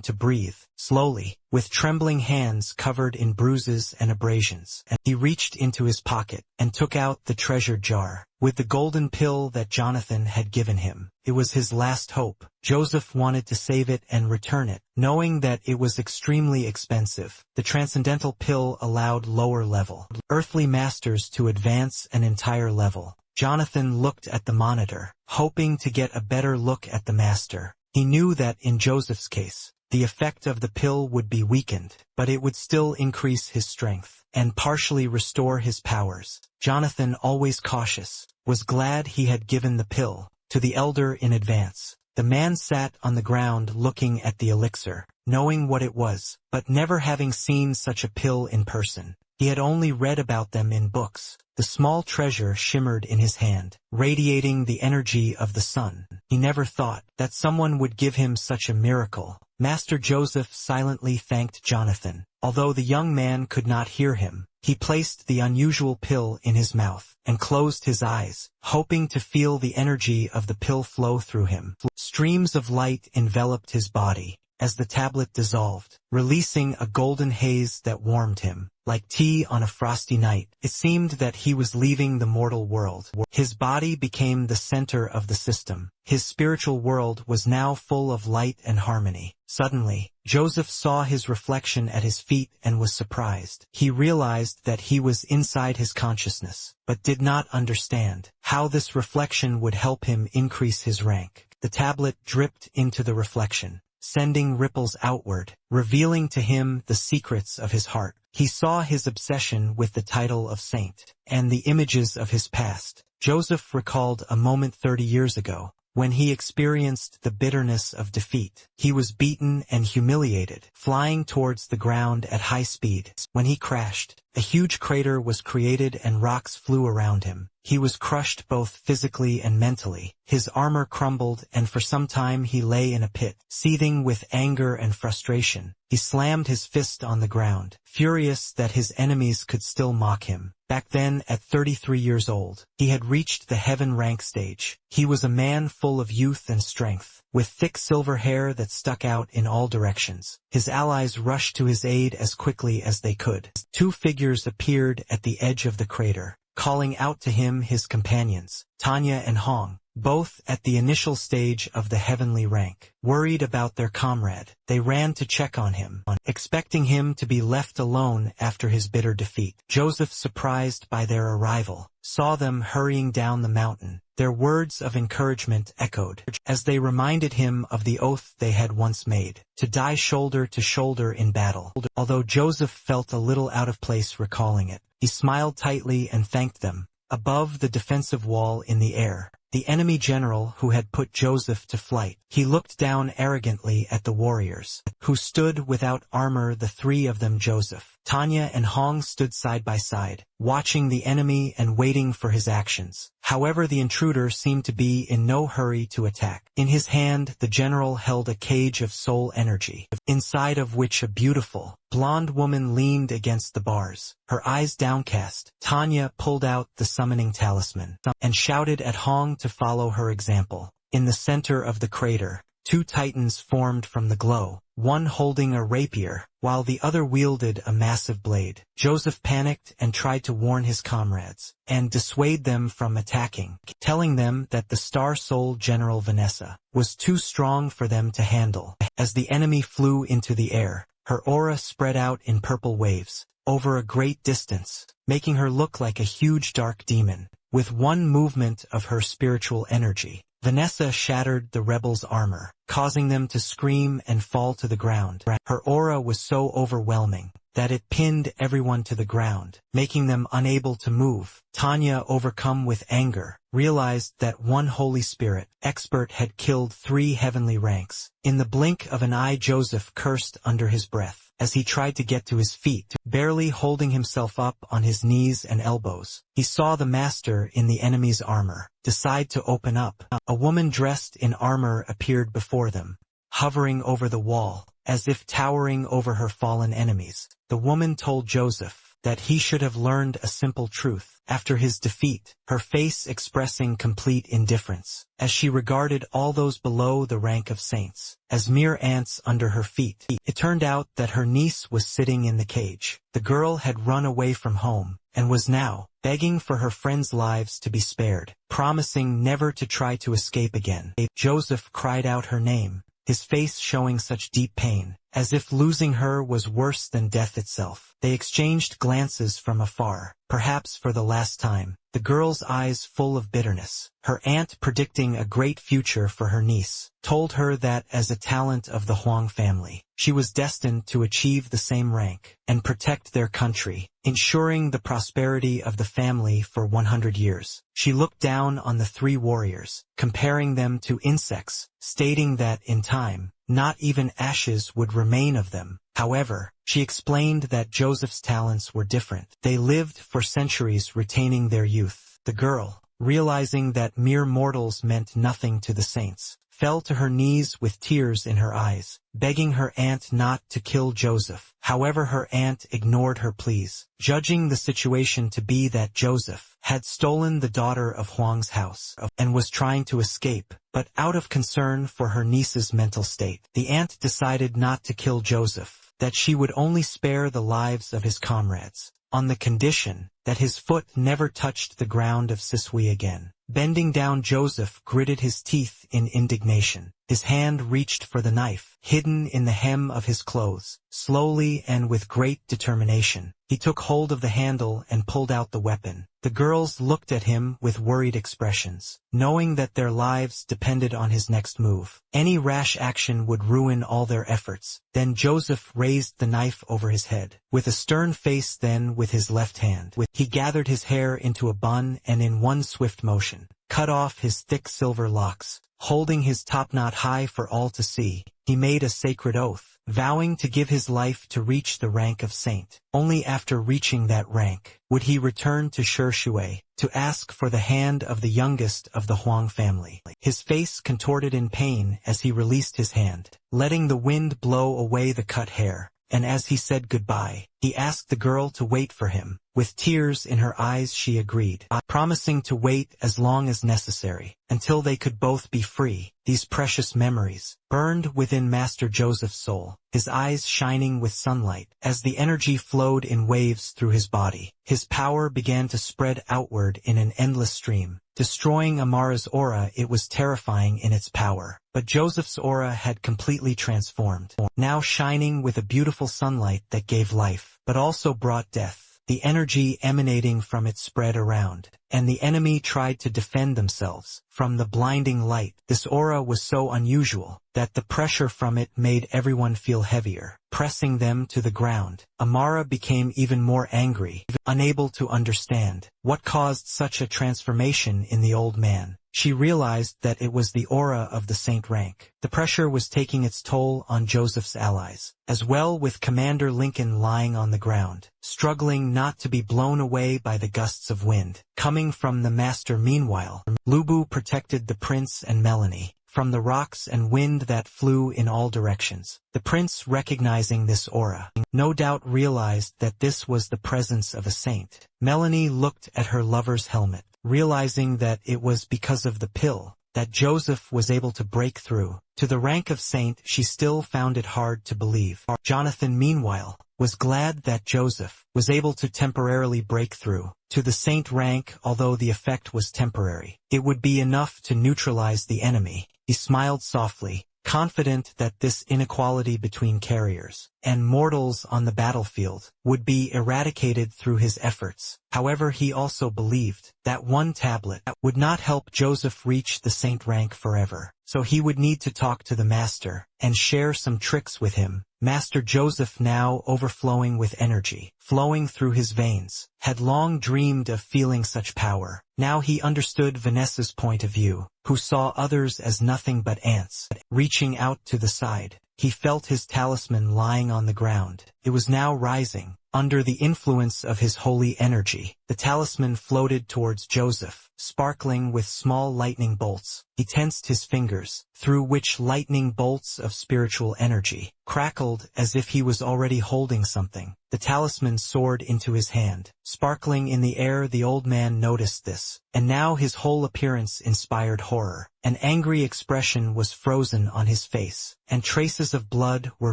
to breathe. Slowly, with trembling hands covered in bruises and abrasions, he reached into his pocket and took out the treasured jar with the golden pill that Jonathan had given him. It was his last hope. Joseph wanted to save it and return it, knowing that it was extremely expensive. The transcendental pill allowed lower-level earthly masters to advance an entire level. Jonathan looked at the monitor, hoping to get a better look at the master. He knew that in Joseph's case, the effect of the pill would be weakened, but it would still increase his strength and partially restore his powers. Jonathan, always cautious, was glad he had given the pill to the elder in advance. The man sat on the ground looking at the elixir, knowing what it was, but never having seen such a pill in person. He had only read about them in books. The small treasure shimmered in his hand, radiating the energy of the sun. He never thought that someone would give him such a miracle. Master Joseph silently thanked Jonathan. Although the young man could not hear him, he placed the unusual pill in his mouth and closed his eyes, hoping to feel the energy of the pill flow through him. Streams of light enveloped his body as the tablet dissolved, releasing a golden haze that warmed him. Like tea on a frosty night, it seemed that he was leaving the mortal world. His body became the center of the system. His spiritual world was now full of light and harmony. Suddenly, Joseph saw his reflection at his feet and was surprised. He realized that he was inside his consciousness, but did not understand how this reflection would help him increase his rank. The tablet dripped into the reflection, sending ripples outward, revealing to him the secrets of his heart. He saw his obsession with the title of saint and the images of his past. Joseph recalled a moment 30 years ago, when he experienced the bitterness of defeat. He was beaten and humiliated, flying towards the ground at high speed. When he crashed, a huge crater was created and rocks flew around him. He was crushed both physically and mentally. His armor crumbled, and for some time he lay in a pit, seething with anger and frustration. He slammed his fist on the ground, furious that his enemies could still mock him. Back then, at 33 years old, he had reached the heaven rank stage. He was a man full of youth and strength, with thick silver hair that stuck out in all directions. His allies rushed to his aid as quickly as they could. Two figures appeared at the edge of the crater, calling out to him his companions, Tanya and Hong, both at the initial stage of the heavenly rank. Worried about their comrade, they ran to check on him, expecting him to be left alone after his bitter defeat. Joseph, surprised by their arrival, saw them hurrying down the mountain. Their words of encouragement echoed, as they reminded him of the oath they had once made, to die shoulder to shoulder in battle. Although Joseph felt a little out of place recalling it, he smiled tightly and thanked them. Above the defensive wall in the air, the enemy general who had put Joseph to flight, he looked down arrogantly at the warriors, who stood without armor. The three of them, Joseph, Tanya and Hong, stood side by side, watching the enemy and waiting for his actions. However, the intruder seemed to be in no hurry to attack. In his hand, the general held a cage of soul energy, inside of which a beautiful, blonde woman leaned against the bars, her eyes downcast. Tanya pulled out the summoning talisman and shouted at Hong to follow her example. In the center of the crater, two titans formed from the glow, one holding a rapier, while the other wielded a massive blade. Joseph panicked and tried to warn his comrades, and dissuade them from attacking, telling them that the Star Soul General Vanessa was too strong for them to handle. As the enemy flew into the air, her aura spread out in purple waves, over a great distance, making her look like a huge dark demon. With one movement of her spiritual energy, Vanessa shattered the rebels' armor, causing them to scream and fall to the ground. Her aura was so overwhelming that it pinned everyone to the ground, making them unable to move. Tanya, overcome with anger, realized that one Holy Spirit expert had killed 3 heavenly ranks. In the blink of an eye, Joseph cursed under his breath as he tried to get to his feet, barely holding himself up on his knees and elbows. He saw the master in the enemy's armor decide to open up. A woman dressed in armor appeared before them, hovering over the wall, as if towering over her fallen enemies. The woman told Joseph that he should have learned a simple truth after his defeat, her face expressing complete indifference, as she regarded all those below the rank of saints as mere ants under her feet. It turned out that her niece was sitting in the cage. The girl had run away from home, and was now begging for her friends' lives to be spared, promising never to try to escape again. Joseph cried out her name, his face showing such deep pain, as if losing her was worse than death itself. They exchanged glances from afar, perhaps for the last time, the girl's eyes full of bitterness. Her aunt, predicting a great future for her niece, told her that as a talent of the Huang family, she was destined to achieve the same rank and protect their country, ensuring the prosperity of the family for 100 years. She looked down on the 3 warriors, comparing them to insects, stating that in time, not even ashes would remain of them. However, she explained that Joseph's talents were different. They lived for centuries, retaining their youth. The girl, realizing that mere mortals meant nothing to the saints, fell to her knees with tears in her eyes, begging her aunt not to kill Joseph. However, her aunt ignored her pleas, judging the situation to be that Joseph had stolen the daughter of Huang's house and was trying to escape. But out of concern for her niece's mental state, the aunt decided not to kill Joseph, that she would only spare the lives of his comrades, on the condition that his foot never touched the ground of Sisui again. Bending down, Joseph gritted his teeth in indignation. His hand reached for the knife, hidden in the hem of his clothes. Slowly and with great determination, he took hold of the handle and pulled out the weapon. The girls looked at him with worried expressions, knowing that their lives depended on his next move. Any rash action would ruin all their efforts. Then Joseph raised the knife over his head, with a stern face. Then with his left hand, he gathered his hair into a bun and in one swift motion, cut off his thick silver locks. Holding his top knot high for all to see, he made a sacred oath, vowing to give his life to reach the rank of saint. Only after reaching that rank would he return to Shishui to ask for the hand of the youngest of the Huang family. His face contorted in pain as he released his hand, letting the wind blow away the cut hair. And as he said goodbye, he asked the girl to wait for him. With tears in her eyes, she agreed, promising to wait as long as necessary, until they could both be free. These precious memories burned within Master Joseph's soul, his eyes shining with sunlight. As the energy flowed in waves through his body, his power began to spread outward in an endless stream, destroying Amara's aura. It was terrifying in its power, but Joseph's aura had completely transformed, now shining with a beautiful sunlight that gave life, but also brought death. The energy emanating from it spread around, and the enemy tried to defend themselves from the blinding light. This aura was so unusual that the pressure from it made everyone feel heavier, pressing them to the ground. Amara became even more angry, unable to understand what caused such a transformation in the old man. She realized that it was the aura of the saint rank. The pressure was taking its toll on Joseph's allies, as well, with Commander Lincoln lying on the ground, struggling not to be blown away by the gusts of wind coming from the master. Meanwhile, Lubu protected the prince and Melanie from the rocks and wind that flew in all directions. The prince, recognizing this aura, no doubt realized that this was the presence of a saint. Melanie looked at her lover's helmet, realizing that it was because of the pill that Joseph was able to break through to the rank of saint, she still found it hard to believe. Jonathan, meanwhile, was glad that Joseph was able to temporarily break through to the saint rank, although the effect was temporary. It would be enough to neutralize the enemy. He smiled softly, confident that this inequality between carriers and mortals on the battlefield would be eradicated through his efforts. However, he also believed that one tablet would not help Joseph reach the saint rank forever, so he would need to talk to the master and share some tricks with him. Master Joseph, now overflowing with energy, flowing through his veins, had long dreamed of feeling such power. Now he understood Vanessa's point of view, who saw others as nothing but ants. Reaching out to the side, he felt his talisman lying on the ground. It was now rising. Under the influence of his holy energy, the talisman floated towards Joseph, sparkling with small lightning bolts. He tensed his fingers, through which lightning bolts of spiritual energy crackled as if he was already holding something. The talisman soared into his hand, sparkling in the air. The old man noticed this, and now his whole appearance inspired horror. An angry expression was frozen on his face, and traces of blood were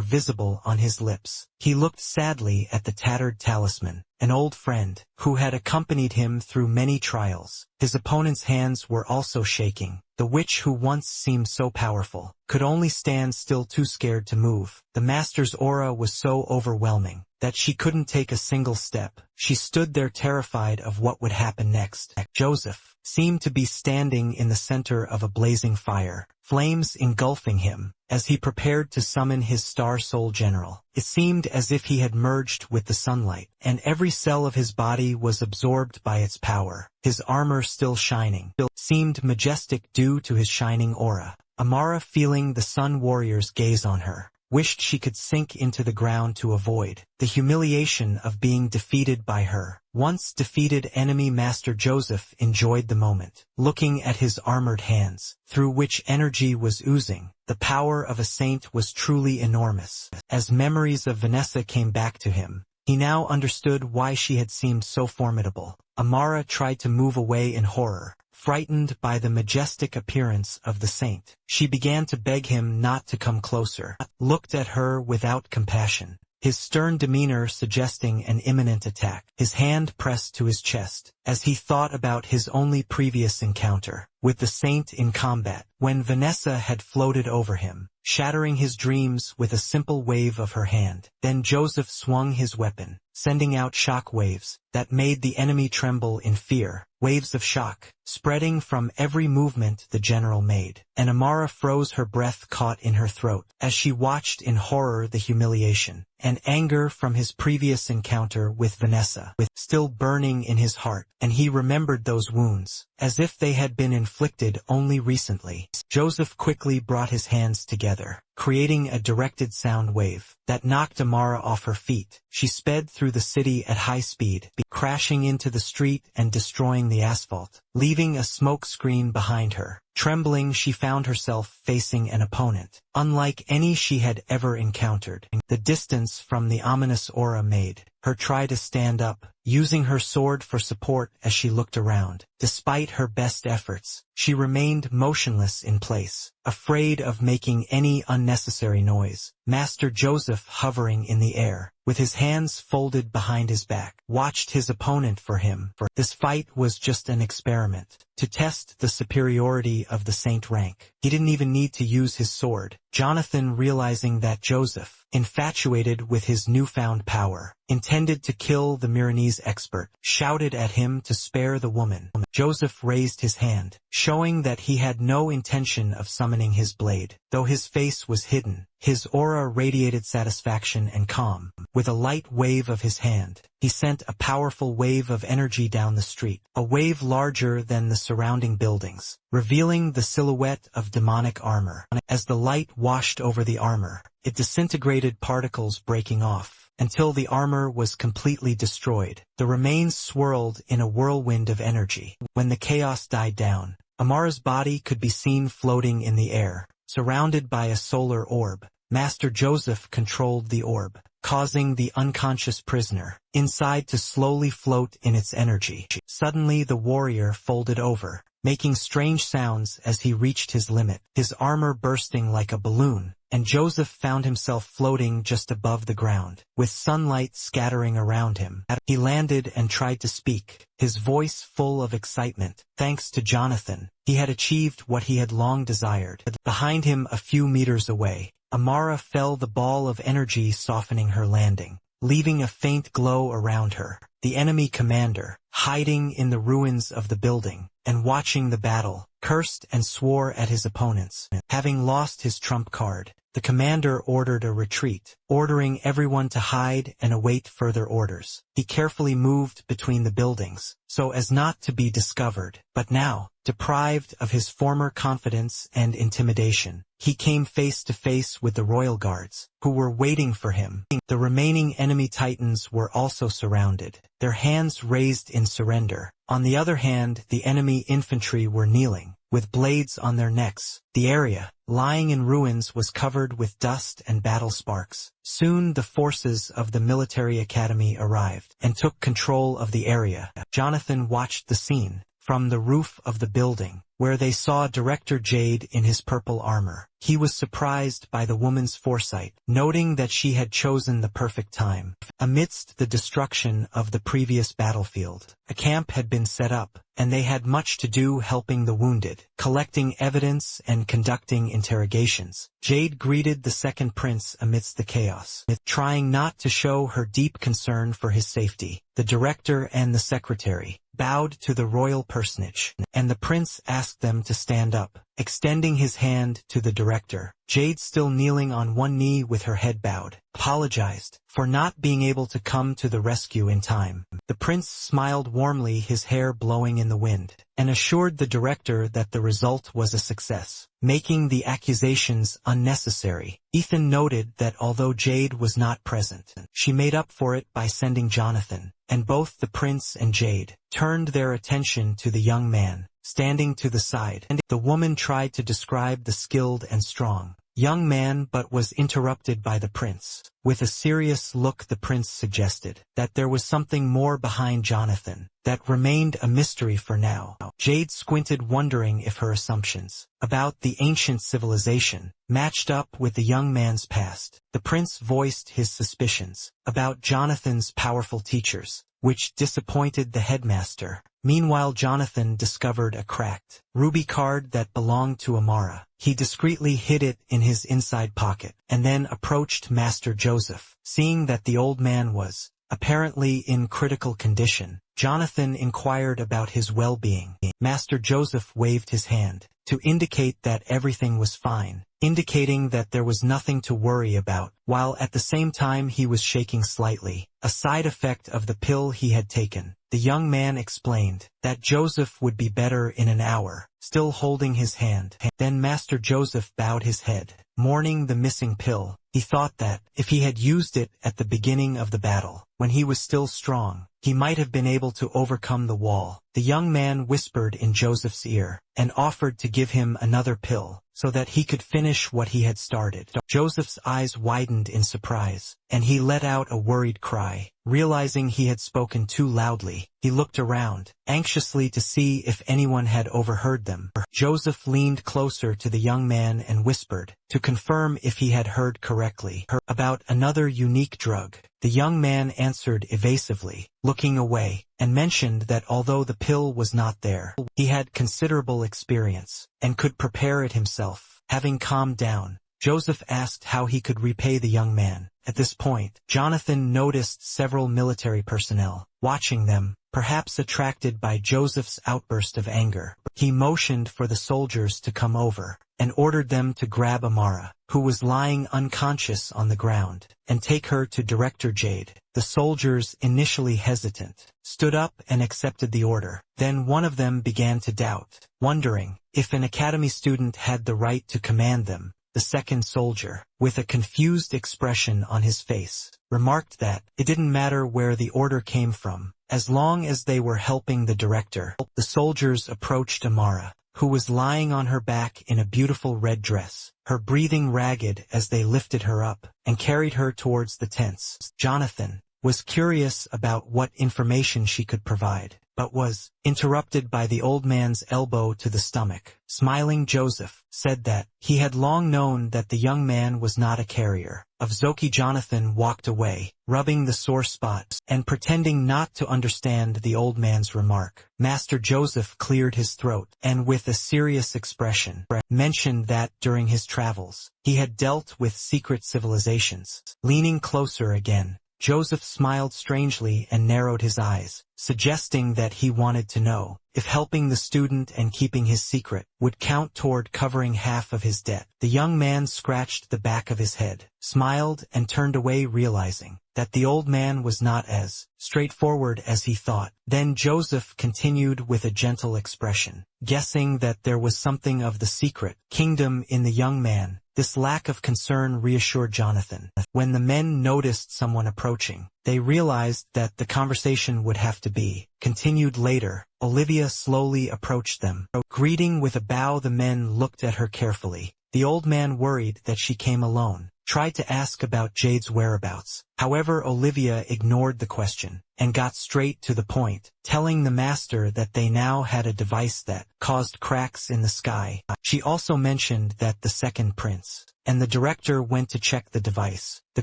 visible on his lips. He looked sadly at the tattered talisman, an old friend, who had accompanied him through many trials. His opponent's hands were also shaking. The witch, who once seemed so powerful, could only stand still, too scared to move. The master's aura was so overwhelming that she couldn't take a single step. She stood there terrified of what would happen next. Joseph seemed to be standing in the center of a blazing fire, flames engulfing him, as he prepared to summon his star soul general. It seemed as if he had merged with the sunlight, and every cell of his body was absorbed by its power. His armor, still shining, seemed majestic due to his shining aura. Amara, feeling the sun warrior's gaze on her, wished she could sink into the ground to avoid the humiliation of being defeated by her once defeated enemy. Master Joseph enjoyed the moment, looking at his armored hands, through which energy was oozing. The power of a saint was truly enormous. As memories of Vanessa came back to him, he now understood why she had seemed so formidable. Amara tried to move away in horror, frightened by the majestic appearance of the saint. She began to beg him not to come closer, looked at her without compassion, his stern demeanor suggesting an imminent attack. His hand pressed to his chest, as he thought about his only previous encounter with the saint in combat, when Vanessa had floated over him, shattering his dreams with a simple wave of her hand. Then Joseph swung his weapon, sending out shock waves that made the enemy tremble in fear, waves of shock spreading from every movement the general made. And Amara froze, her breath caught in her throat, as she watched in horror the humiliation and anger from his previous encounter with Vanessa, still burning in his heart, and he remembered those wounds, as if they had been inflicted only recently. Joseph quickly brought his hands together, creating a directed sound wave that knocked Amara off her feet. She sped through the city at high speed, crashing into the street and destroying the asphalt, leaving a smoke screen behind her. Trembling, she found herself facing an opponent unlike any she had ever encountered. The distance from the ominous aura made her try to stand up, using her sword for support as she looked around. Despite her best efforts, she remained motionless in place, afraid of making any unnecessary noise. Master Joseph, hovering in the air, with his hands folded behind his back, watched his opponent for him. This fight was just an experiment, to test the superiority of the saint rank. He didn't even need to use his sword. Jonathan, realizing that Joseph, infatuated with his newfound power, intended to kill the Milanese expert, shouted at him to spare the woman. Joseph raised his hand, showing that he had no intention of summoning his blade. Though his face was hidden, his aura radiated satisfaction and calm. With a light wave of his hand, he sent a powerful wave of energy down the street, a wave larger than the surrounding buildings, revealing the silhouette of demonic armor. As the light washed over the armor, it disintegrated, particles breaking off, until the armor was completely destroyed. The remains swirled in a whirlwind of energy. When the chaos died down, Amara's body could be seen floating in the air, surrounded by a solar orb. Master Joseph controlled the orb, causing the unconscious prisoner inside to slowly float in its energy. Suddenly the warrior folded over, making strange sounds as he reached his limit, his armor bursting like a balloon, and Joseph found himself floating just above the ground, with sunlight scattering around him. He landed and tried to speak, his voice full of excitement. Thanks to Jonathan, he had achieved what he had long desired. Behind him, a few meters away, Amara felt the ball of energy softening her landing, leaving a faint glow around her. The enemy commander, hiding in the ruins of the building and watching the battle, cursed and swore at his opponents. Having lost his trump card, the commander ordered a retreat, ordering everyone to hide and await further orders. He carefully moved between the buildings, so as not to be discovered. But now, deprived of his former confidence and intimidation, he came face to face with the royal guards, who were waiting for him. The remaining enemy titans were also surrounded, their hands raised in surrender. On the other hand, the enemy infantry were kneeling, with blades on their necks. The area, lying in ruins, was covered with dust and battle sparks. Soon the forces of the military academy arrived and took control of the area. Jonathan watched the scene from the roof of the building, where they saw Director Jade in his purple armor. He was surprised by the woman's foresight, noting that she had chosen the perfect time. Amidst the destruction of the previous battlefield, a camp had been set up, and they had much to do helping the wounded, collecting evidence and conducting interrogations. Jade greeted the second prince amidst the chaos, trying not to show her deep concern for his safety. The director and the secretary bowed to the royal personage, and the prince asked them to stand up, extending his hand to the director. Jade, still kneeling on one knee with her head bowed, apologized for not being able to come to the rescue in time. The prince smiled warmly, his hair blowing in the wind, and assured the director that the result was a success, making the accusations unnecessary. Ethan noted that although Jade was not present, she made up for it by sending Jonathan, and both the prince and Jade turned their attention to the young man, standing to the side. The woman tried to describe the skilled and strong young man, but was interrupted by the prince. With a serious look, the prince suggested that there was something more behind Jonathan that remained a mystery for now. Jade squinted, wondering if her assumptions about the ancient civilization matched up with the young man's past. The prince voiced his suspicions about Jonathan's powerful teachers, which disappointed the headmaster. Meanwhile, Jonathan discovered a cracked ruby card that belonged to Amara. He discreetly hid it in his inside pocket, and then approached Master Joseph. Seeing that the old man was apparently in critical condition, Jonathan inquired about his well-being. Master Joseph waved his hand to indicate that everything was fine, indicating that there was nothing to worry about, while at the same time he was shaking slightly, a side effect of the pill he had taken. The young man explained that Joseph would be better in an hour, still holding his hand. Then Master Joseph bowed his head, mourning the missing pill. He thought that, if he had used it at the beginning of the battle, when he was still strong, he might have been able to overcome the wall. The young man whispered in Joseph's ear, and offered to give him another pill, so that he could finish what he had started. Joseph's eyes widened in surprise, and he let out a worried cry. Realizing he had spoken too loudly, he looked around, anxiously to see if anyone had overheard them. Joseph leaned closer to the young man and whispered, to confirm if he had heard correctly, about another unique drug. The young man answered evasively, looking away, and mentioned that although the pill was not there, he had considerable experience, and could prepare it himself. Having calmed down, Joseph asked how he could repay the young man. At this point, Jonathan noticed several military personnel watching them, perhaps attracted by Joseph's outburst of anger. He motioned for the soldiers to come over, and ordered them to grab Amara, who was lying unconscious on the ground, and take her to Director Jade. The soldiers, initially hesitant, stood up and accepted the order. Then one of them began to doubt, wondering if an academy student had the right to command them. The second soldier, with a confused expression on his face, remarked that it didn't matter where the order came from, as long as they were helping the director. The soldiers approached Amara, who was lying on her back in a beautiful red dress, her breathing ragged, as they lifted her up and carried her towards the tents. Jonathan was curious about what information she could provide, but was interrupted by the old man's elbow to the stomach. Smiling Joseph said that he had long known that the young man was not a carrier of Zoki. Jonathan walked away, rubbing the sore spot, and pretending not to understand the old man's remark. Master Joseph cleared his throat, and with a serious expression, mentioned that during his travels, he had dealt with secret civilizations. Leaning closer again, Joseph smiled strangely and narrowed his eyes, suggesting that he wanted to know if helping the student and keeping his secret would count toward covering half of his debt. The young man scratched the back of his head, smiled, and turned away, realizing that the old man was not as straightforward as he thought. Then Joseph continued with a gentle expression, guessing that there was something of the secret kingdom in the young man. This lack of concern reassured Jonathan. When the men noticed someone approaching, they realized that the conversation would have to be continued later. Olivia slowly approached them. Greeting with a bow, the men looked at her carefully. The old man, worried that she came alone, tried to ask about Jade's whereabouts. However, Olivia ignored the question and got straight to the point, telling the master that they now had a device that caused cracks in the sky. She also mentioned that the second prince and the director went to check the device. The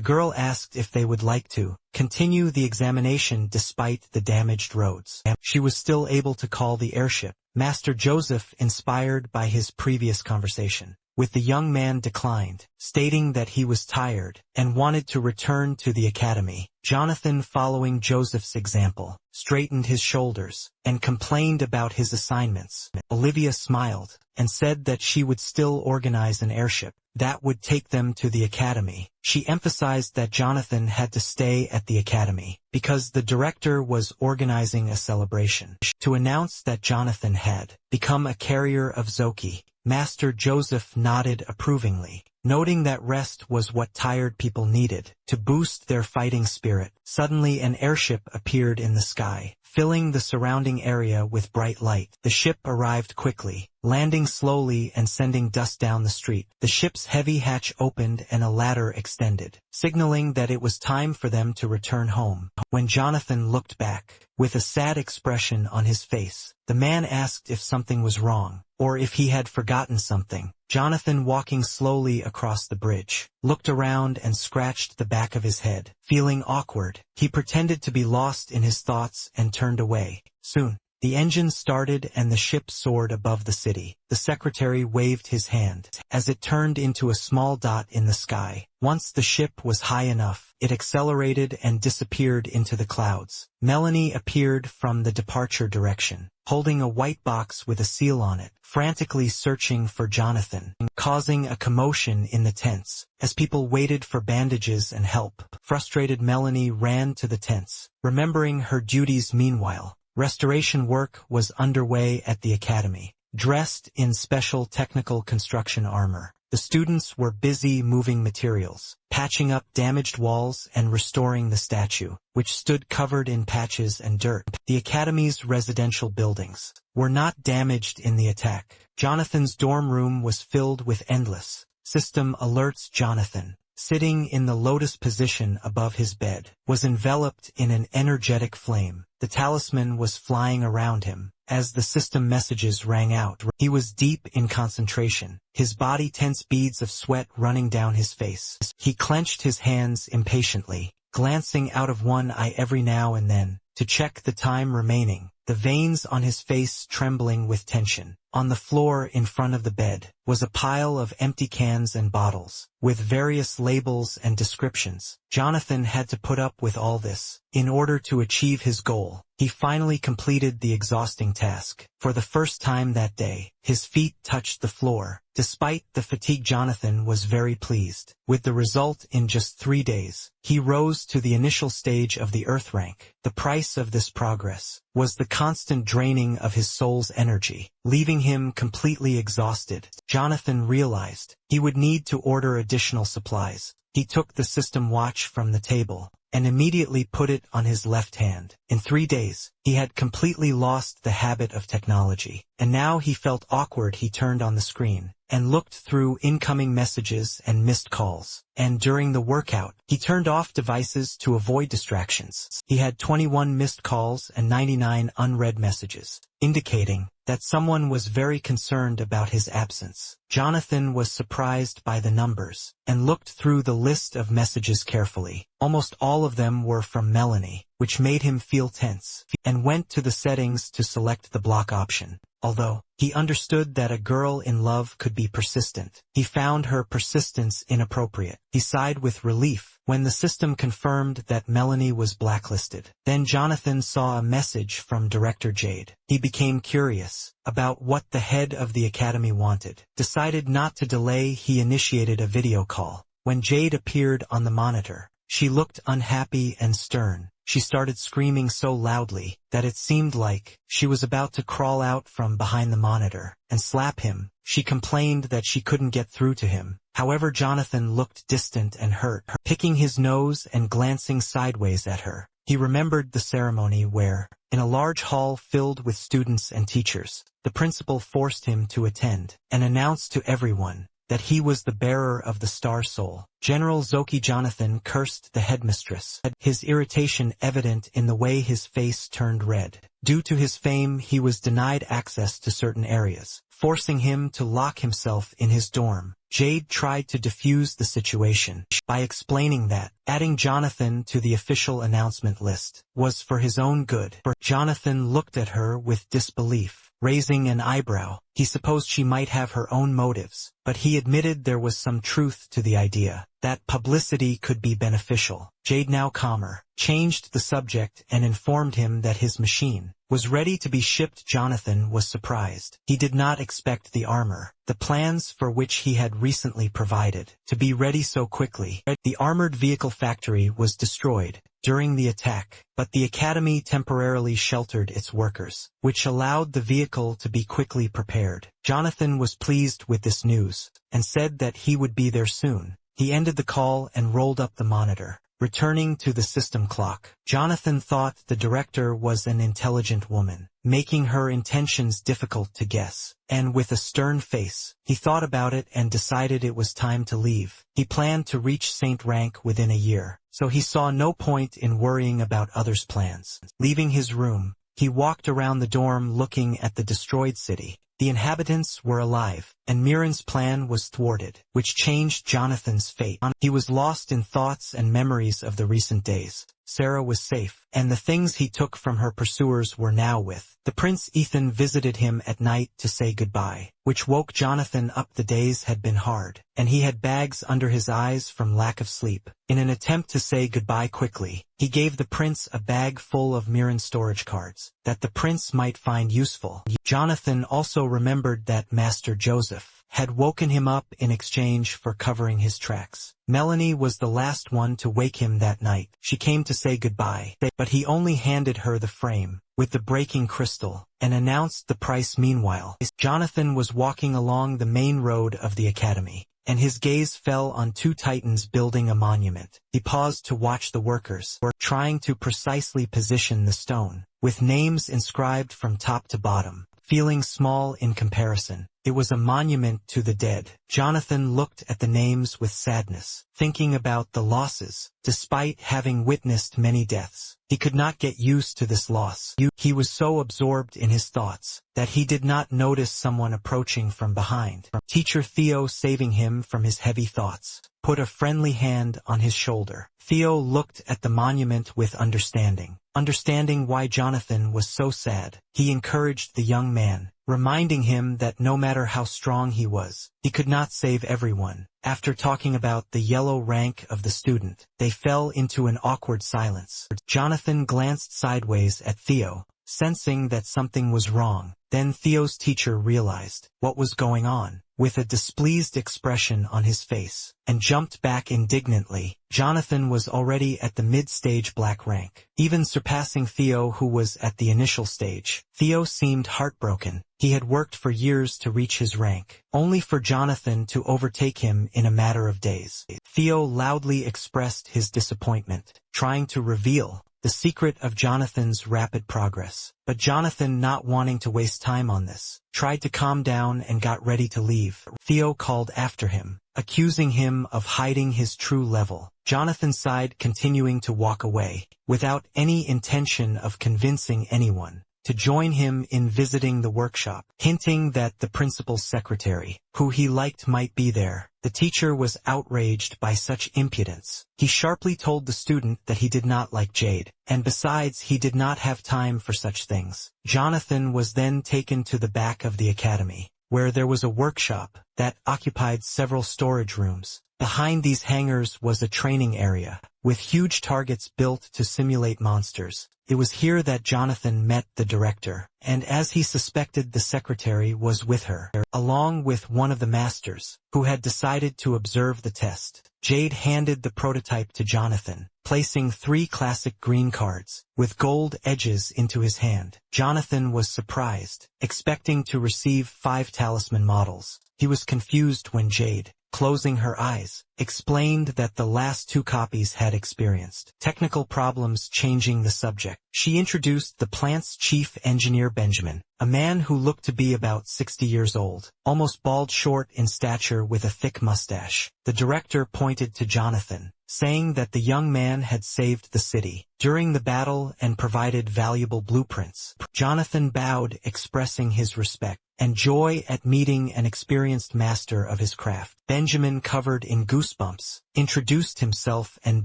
girl asked if they would like to continue the examination despite the damaged roads. She was still able to call the airship. Master Joseph, inspired by his previous conversation with the young man, declined, stating that he was tired and wanted to return to the academy. Jonathan, following Joseph's example, straightened his shoulders and complained about his assignments. Olivia smiled and said that she would still organize an airship that would take them to the academy. She emphasized that Jonathan had to stay at the academy because the director was organizing a celebration to announce that Jonathan had become a carrier of Zoki. Master Joseph nodded approvingly, noting that rest was what tired people needed to boost their fighting spirit. Suddenly an airship appeared in the sky, filling the surrounding area with bright light. The ship arrived quickly, landing slowly and sending dust down the street. The ship's heavy hatch opened and a ladder extended, signaling that it was time for them to return home. When Jonathan looked back, with a sad expression on his face, the man asked if something was wrong, or if he had forgotten something. Jonathan, walking slowly across the bridge, looked around and scratched the back of his head. Feeling awkward, he pretended to be lost in his thoughts and turned away. Soon, the engine started and the ship soared above the city. The secretary waved his hand as it turned into a small dot in the sky. Once the ship was high enough, it accelerated and disappeared into the clouds. Melanie appeared from the departure direction, holding a white box with a seal on it, frantically searching for Jonathan, causing a commotion in the tents. As people waited for bandages and help, frustrated Melanie ran to the tents, remembering her duties. Meanwhile, restoration work was underway at the academy. Dressed in special technical construction armor, the students were busy moving materials, patching up damaged walls and restoring the statue, which stood covered in patches and dirt. The academy's residential buildings were not damaged in the attack. Jonathan's dorm room was filled with endless system alerts. Jonathan, sitting in the lotus position above his bed, was enveloped in an energetic flame. The talisman was flying around him as the system messages rang out. He was deep in concentration, his body tense, beads of sweat running down his face. He clenched his hands impatiently, glancing out of one eye every now and then to check the time remaining, the veins on his face trembling with tension. On the floor in front of the bed was a pile of empty cans and bottles, with various labels and descriptions. Jonathan had to put up with all this in order to achieve his goal. He finally completed the exhausting task. For the first time that day, his feet touched the floor. Despite the fatigue, Jonathan was very pleased with the result. In just 3 days, he rose to the initial stage of the Earth rank. The price of this progress was the constant draining of his soul's energy, leaving him completely exhausted. Jonathan realized he would need to order additional supplies. He took the system watch from the table and immediately put it on his left hand. In 3 days, he had completely lost the habit of technology, and now he felt awkward. He turned on the screen and looked through incoming messages and missed calls. And during the workout, he turned off devices to avoid distractions. He had 21 missed calls and 99 unread messages, indicating that someone was very concerned about his absence. Jonathan was surprised by the numbers and looked through the list of messages carefully. Almost all of them were from Melanie, which made him feel tense, and went to the settings to select the block option. Although he understood that a girl in love could be persistent, he found her persistence inappropriate. He sighed with relief when the system confirmed that Melanie was blacklisted. Then Jonathan saw a message from Director Jade. He became curious about what the head of the academy wanted. Decided not to delay, he initiated a video call. When Jade appeared on the monitor, she looked unhappy and stern. She started screaming so loudly that it seemed like she was about to crawl out from behind the monitor and slap him. She complained that she couldn't get through to him. However, Jonathan looked distant and hurt, picking his nose and glancing sideways at her. He remembered the ceremony where, in a large hall filled with students and teachers, the principal forced him to attend and announced to everyone that he was the bearer of the Star Soul. General Zoki. Jonathan cursed the headmistress, his irritation evident in the way his face turned red. Due to his fame, he was denied access to certain areas, forcing him to lock himself in his dorm. Jade tried to defuse the situation by explaining that adding Jonathan to the official announcement list was for his own good. Jonathan looked at her with disbelief, raising an eyebrow. He supposed she might have her own motives, but he admitted there was some truth to the idea that publicity could be beneficial. Jade, now calmer, changed the subject and informed him that his machine was ready to be shipped. Jonathan was surprised. He did not expect the armor, the plans for which he had recently provided, to be ready so quickly. The armored vehicle factory was destroyed during the attack, but the academy temporarily sheltered its workers, which allowed the vehicle to be quickly prepared. Jonathan was pleased with this news and said that he would be there soon. He ended the call and rolled up the monitor, returning to the system clock. Jonathan thought the director was an intelligent woman, making her intentions difficult to guess, and with a stern face, he thought about it and decided it was time to leave. He planned to reach Saint rank within a year, so he saw no point in worrying about others' plans. Leaving his room, he walked around the dorm looking at the destroyed city. The inhabitants were alive, and Miran's plan was thwarted, which changed Jonathan's fate. He was lost in thoughts and memories of the recent days. Sarah was safe, and the things he took from her pursuers were now with the prince. Ethan visited him at night to say goodbye, which woke Jonathan up. The days had been hard, and he had bags under his eyes from lack of sleep. In an attempt to say goodbye quickly, he gave the prince a bag full of Miran storage cards that the prince might find useful. Jonathan also remembered that Master Joseph had woken him up in exchange for covering his tracks. Melanie was the last one to wake him that night. She came to say goodbye, but he only handed her the frame with the breaking crystal and announced the price. Meanwhile, Jonathan was walking along the main road of the academy, and his gaze fell on two titans building a monument. He paused to watch the workers trying to precisely position the stone, with names inscribed from top to bottom. Feeling small in comparison, it was a monument to the dead. Jonathan looked at the names with sadness, thinking about the losses. Despite having witnessed many deaths, he could not get used to this loss. He was so absorbed in his thoughts that he did not notice someone approaching from behind. Teacher Theo, saving him from his heavy thoughts, put a friendly hand on his shoulder. Theo looked at the monument with understanding. Understanding why Jonathan was so sad, he encouraged the young man, reminding him that no matter how strong he was, he could not save everyone. After talking about the yellow rank of the student, they fell into an awkward silence. Jonathan glanced sideways at Theo, sensing that something was wrong. Then Theo's teacher realized what was going on. with a displeased expression on his face, and jumped back indignantly. Jonathan was already at the mid-stage black rank, even surpassing Theo, who was at the initial stage. Theo seemed heartbroken. He had worked for years to reach his rank, only for Jonathan to overtake him in a matter of days. Theo loudly expressed his disappointment, trying to reveal the secret of Jonathan's rapid progress. But Jonathan, not wanting to waste time on this, tried to calm down and got ready to leave. Theo called after him, accusing him of hiding his true level. Jonathan sighed, continuing to walk away, without any intention of convincing anyone to join him in visiting the workshop, hinting that the principal's secretary, who he liked, might be there. The teacher was outraged by such impudence. He sharply told the student that he did not like Jade, and besides, he did not have time for such things. Jonathan was then taken to the back of the academy, where there was a workshop that occupied several storage rooms. Behind these hangars was a training area, with huge targets built to simulate monsters. It was here that Jonathan met the director, and as he suspected, the secretary was with her, along with one of the masters, who had decided to observe the test. Jade handed the prototype to Jonathan, placing 3 classic green cards, with gold edges, into his hand. Jonathan was surprised, expecting to receive 5 talisman models. He was confused when Jade, closing her eyes, explained that the last 2 copies had experienced technical problems, changing the subject. She introduced the plant's chief engineer, Benjamin, a man who looked to be about 60 years old, almost bald, short in stature with a thick mustache. The director pointed to Jonathan, saying that the young man had saved the city during the battle and provided valuable blueprints. Jonathan bowed, expressing his respect and joy at meeting an experienced master of his craft. Benjamin, covered in goosebumps, introduced himself and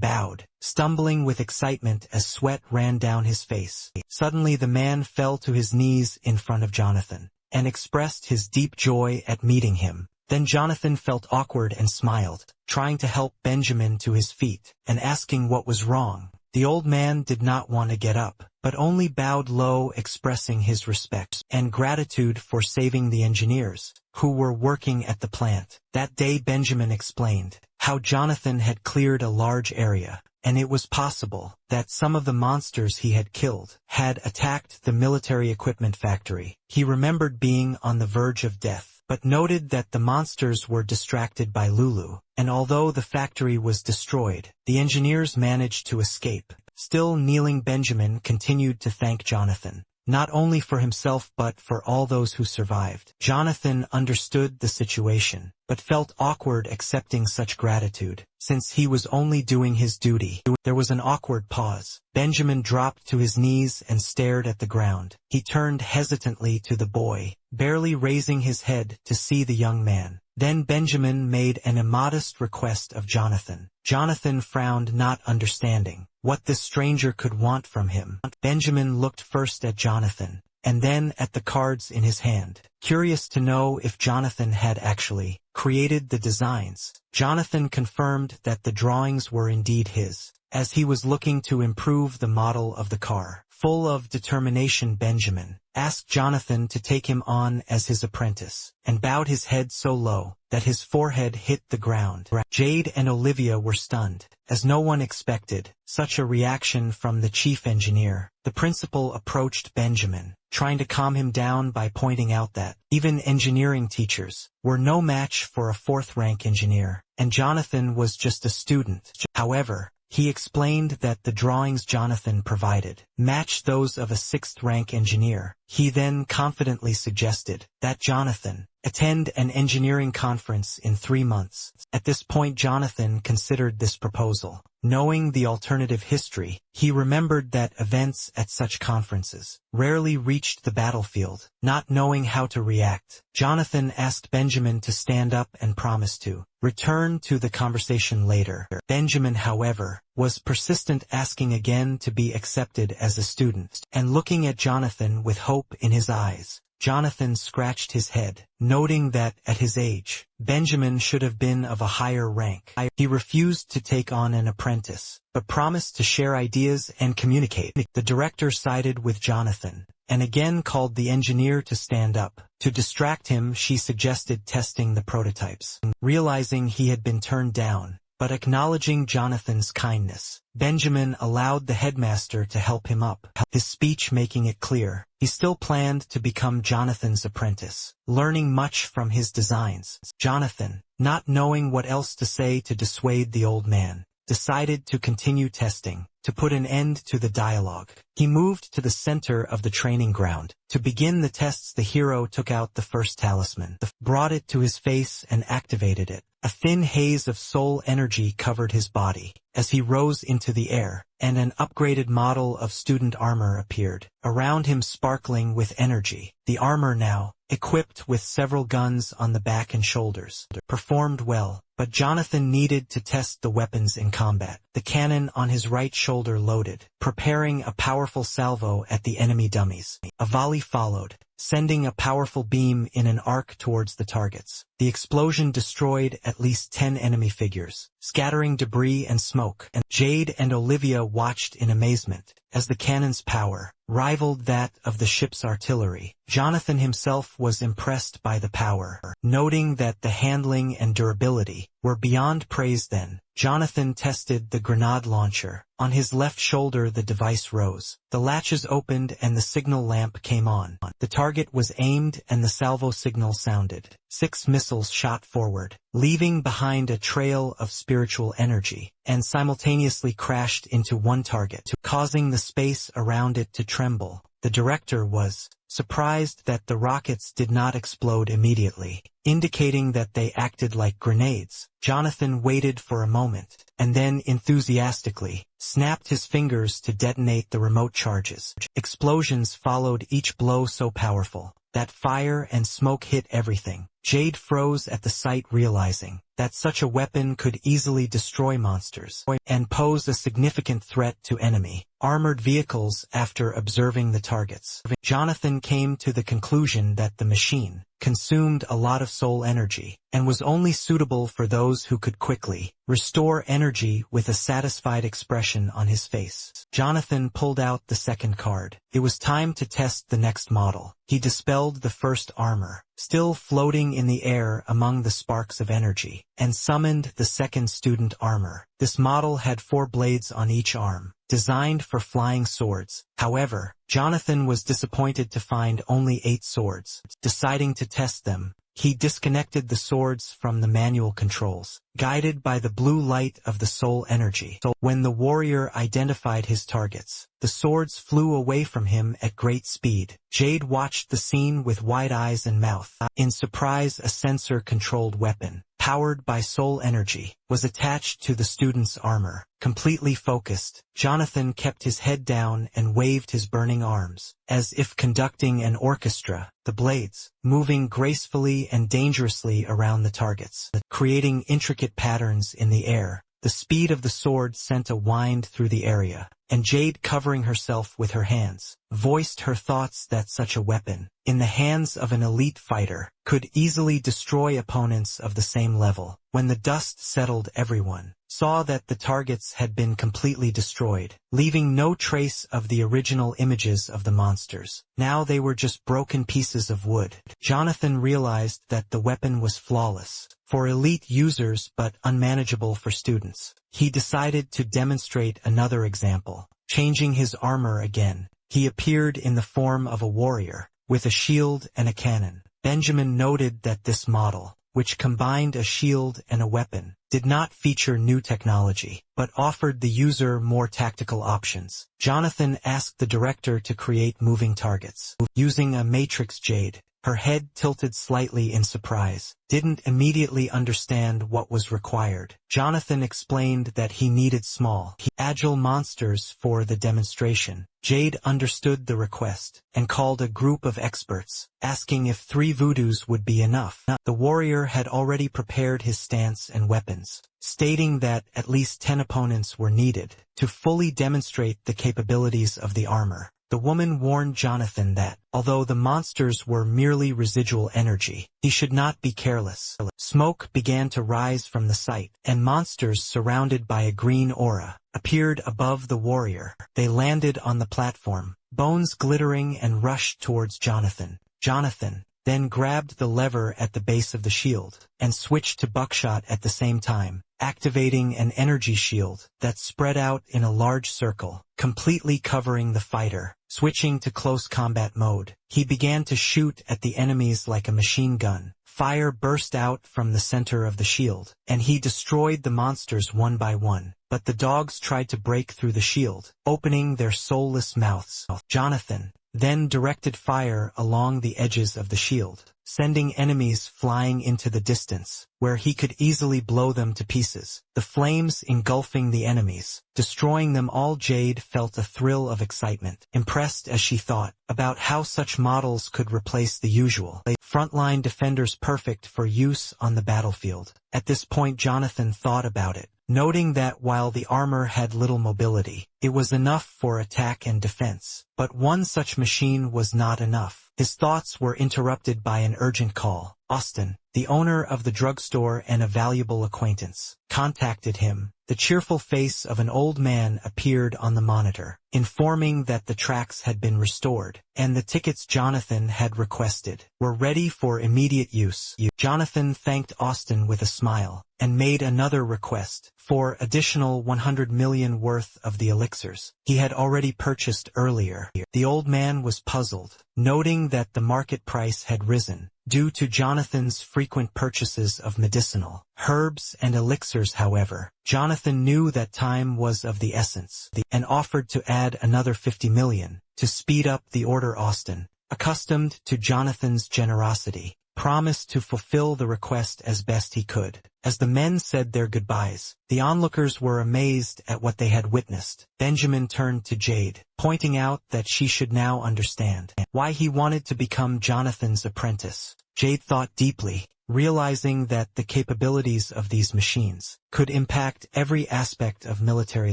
bowed, stumbling with excitement as sweat ran down his face. Suddenly the man fell to his knees in front of Jonathan, and expressed his deep joy at meeting him. Then Jonathan felt awkward and smiled, trying to help Benjamin to his feet, and asking what was wrong. The old man did not want to get up, but only bowed low, expressing his respect and gratitude for saving the engineers who were working at the plant. That day Benjamin explained how Jonathan had cleared a large area, and it was possible that some of the monsters he had killed had attacked the military equipment factory. He remembered being on the verge of death, but noted that the monsters were distracted by Lulu, and although the factory was destroyed, the engineers managed to escape. Still kneeling, Benjamin continued to thank Jonathan, not only for himself but for all those who survived. Jonathan understood the situation, but felt awkward accepting such gratitude, since he was only doing his duty. There was an awkward pause. Benjamin dropped to his knees and stared at the ground. He turned hesitantly to the boy, barely raising his head to see the young man. Then Benjamin made an immodest request of Jonathan. Jonathan frowned, not understanding what this stranger could want from him. Benjamin looked first at Jonathan, and then at the cards in his hand, curious to know if Jonathan had actually created the designs. Jonathan confirmed that the drawings were indeed his, as he was looking to improve the model of the car. Full of determination, Benjamin asked Jonathan to take him on as his apprentice, and bowed his head so low that his forehead hit the ground. Jade and Olivia were stunned, as no one expected such a reaction from the chief engineer. The principal approached Benjamin, trying to calm him down by pointing out that even engineering teachers were no match for a 4th-rank engineer, and Jonathan was just a student. However, he explained that the drawings Jonathan provided matched those of a 6th-rank engineer. He then confidently suggested that Jonathan attend an engineering conference in 3 months. At this point, Jonathan considered this proposal. Knowing the alternative history, he remembered that events at such conferences rarely reached the battlefield. Not knowing how to react, Jonathan asked Benjamin to stand up and promise to return to the conversation later. Benjamin, however, was persistent, asking again to be accepted as a student, and looking at Jonathan with hope in his eyes. Jonathan scratched his head, noting that, at his age, Benjamin should have been of a higher rank. He refused to take on an apprentice, but promised to share ideas and communicate. The director sided with Jonathan, and again called the engineer to stand up. To distract him, she suggested testing the prototypes. Realizing he had been turned down, but acknowledging Jonathan's kindness, Benjamin allowed the headmaster to help him up, his speech making it clear he still planned to become Jonathan's apprentice, learning much from his designs. Jonathan, not knowing what else to say to dissuade the old man, decided to continue testing, to put an end to the dialogue. He moved to the center of the training ground. To begin the tests, the hero took out the first talisman, brought it to his face and activated it. A thin haze of soul energy covered his body as he rose into the air, and an upgraded model of student armor appeared, around him sparkling with energy. The armor, now equipped with several guns on the back and shoulders, performed well, but Jonathan needed to test the weapons in combat. The cannon on his right shoulder loaded, preparing a powerful salvo at the enemy dummies. A volley followed, sending a powerful beam in an arc towards the targets. The explosion destroyed at least 10 enemy figures, scattering debris and smoke, and Jade and Olivia watched in amazement as the cannon's power rivaled that of the ship's artillery. Jonathan himself was impressed by the power, noting that the handling and durability were beyond praise. Then Jonathan tested the grenade launcher. On his left shoulder, the device rose. The latches opened and the signal lamp came on. The target was aimed and the salvo signal sounded. 6 missiles shot forward, leaving behind a trail of spiritual energy, and simultaneously crashed into one target, causing the space around it to tremble. The director was surprised that the rockets did not explode immediately, indicating that they acted like grenades. Jonathan waited for a moment, and then enthusiastically snapped his fingers to detonate the remote charges. Explosions followed, each blow so powerful that fire and smoke hit everything. Jade froze at the sight, realizing that such a weapon could easily destroy monsters and pose a significant threat to enemy armored vehicles. After observing the targets, Jonathan came to the conclusion that the machine consumed a lot of soul energy and was only suitable for those who could quickly restore energy. With a satisfied expression on his face, Jonathan pulled out the second card. It was time to test the next model. He dispelled the first armor, still floating in the air among the sparks of energy, and summoned the second student armor. This model had 4 blades on each arm, designed for flying swords. However, Jonathan was disappointed to find only 8 swords. Deciding to test them, he disconnected the swords from the manual controls, guided by the blue light of the soul energy. When the warrior identified his targets, the swords flew away from him at great speed. Jade watched the scene with wide eyes and mouth. In surprise, a sensor-controlled weapon, powered by soul energy, was attached to the student's armor. Completely focused, Jonathan kept his head down and waved his burning arms, as if conducting an orchestra, the blades moving gracefully and dangerously around the targets, creating intricate patterns in the air. The speed of the sword sent a wind through the area, and Jade, covering herself with her hands, voiced her thoughts that such a weapon, in the hands of an elite fighter, could easily destroy opponents of the same level. When the dust settled, everyone saw that the targets had been completely destroyed, leaving no trace of the original images of the monsters. Now they were just broken pieces of wood. Jonathan realized that the weapon was flawless for elite users but unmanageable for students. He decided to demonstrate another example. Changing his armor again, he appeared in the form of a warrior, with a shield and a cannon. Benjamin noted that this model, which combined a shield and a weapon, did not feature new technology, but offered the user more tactical options. Jonathan asked the director to create moving targets. Using a matrix, Jade, her head tilted slightly in surprise, didn't immediately understand what was required. Jonathan explained that he needed small, agile monsters for the demonstration. Jade understood the request and called a group of experts, asking if 3 voodoos would be enough. The warrior had already prepared his stance and weapons, stating that at least 10 opponents were needed to fully demonstrate the capabilities of the armor. The woman warned Jonathan that, although the monsters were merely residual energy, he should not be careless. Smoke began to rise from the site, and monsters surrounded by a green aura appeared above the warrior. They landed on the platform, bones glittering, and rushed towards Jonathan. Jonathan then grabbed the lever at the base of the shield, and switched to buckshot at the same time, activating an energy shield that spread out in a large circle, completely covering the fighter. Switching to close combat mode, he began to shoot at the enemies like a machine gun. Fire burst out from the center of the shield, and he destroyed the monsters one by one. But the dogs tried to break through the shield, opening their soulless mouths. Jonathan then directed fire along the edges of the shield, sending enemies flying into the distance, where he could easily blow them to pieces. The flames engulfing the enemies, destroying them all. Jade felt a thrill of excitement, impressed as she thought about how such models could replace the usual frontline defenders, perfect for use on the battlefield. At this point Jonathan thought about it, noting that while the armor had little mobility, it was enough for attack and defense. But one such machine was not enough. His thoughts were interrupted by an urgent call. Austin, the owner of the drugstore and a valuable acquaintance, contacted him. The cheerful face of an old man appeared on the monitor, informing that the tracks had been restored, and the tickets Jonathan had requested were ready for immediate use. Jonathan thanked Austin with a smile, and made another request for additional 100 million worth of the elixirs he had already purchased earlier. The old man was puzzled, noting that the market price had risen due to Jonathan's frequent purchases of medicinal herbs and elixirs. However, Jonathan knew that time was of the essence, and offered to add another 50 million to speed up the order. Austin, accustomed to Jonathan's generosity, promised to fulfill the request as best he could. As the men said their goodbyes, the onlookers were amazed at what they had witnessed. Benjamin turned to Jade, pointing out that she should now understand why he wanted to become Jonathan's apprentice. Jade thought deeply, realizing that the capabilities of these machines could impact every aspect of military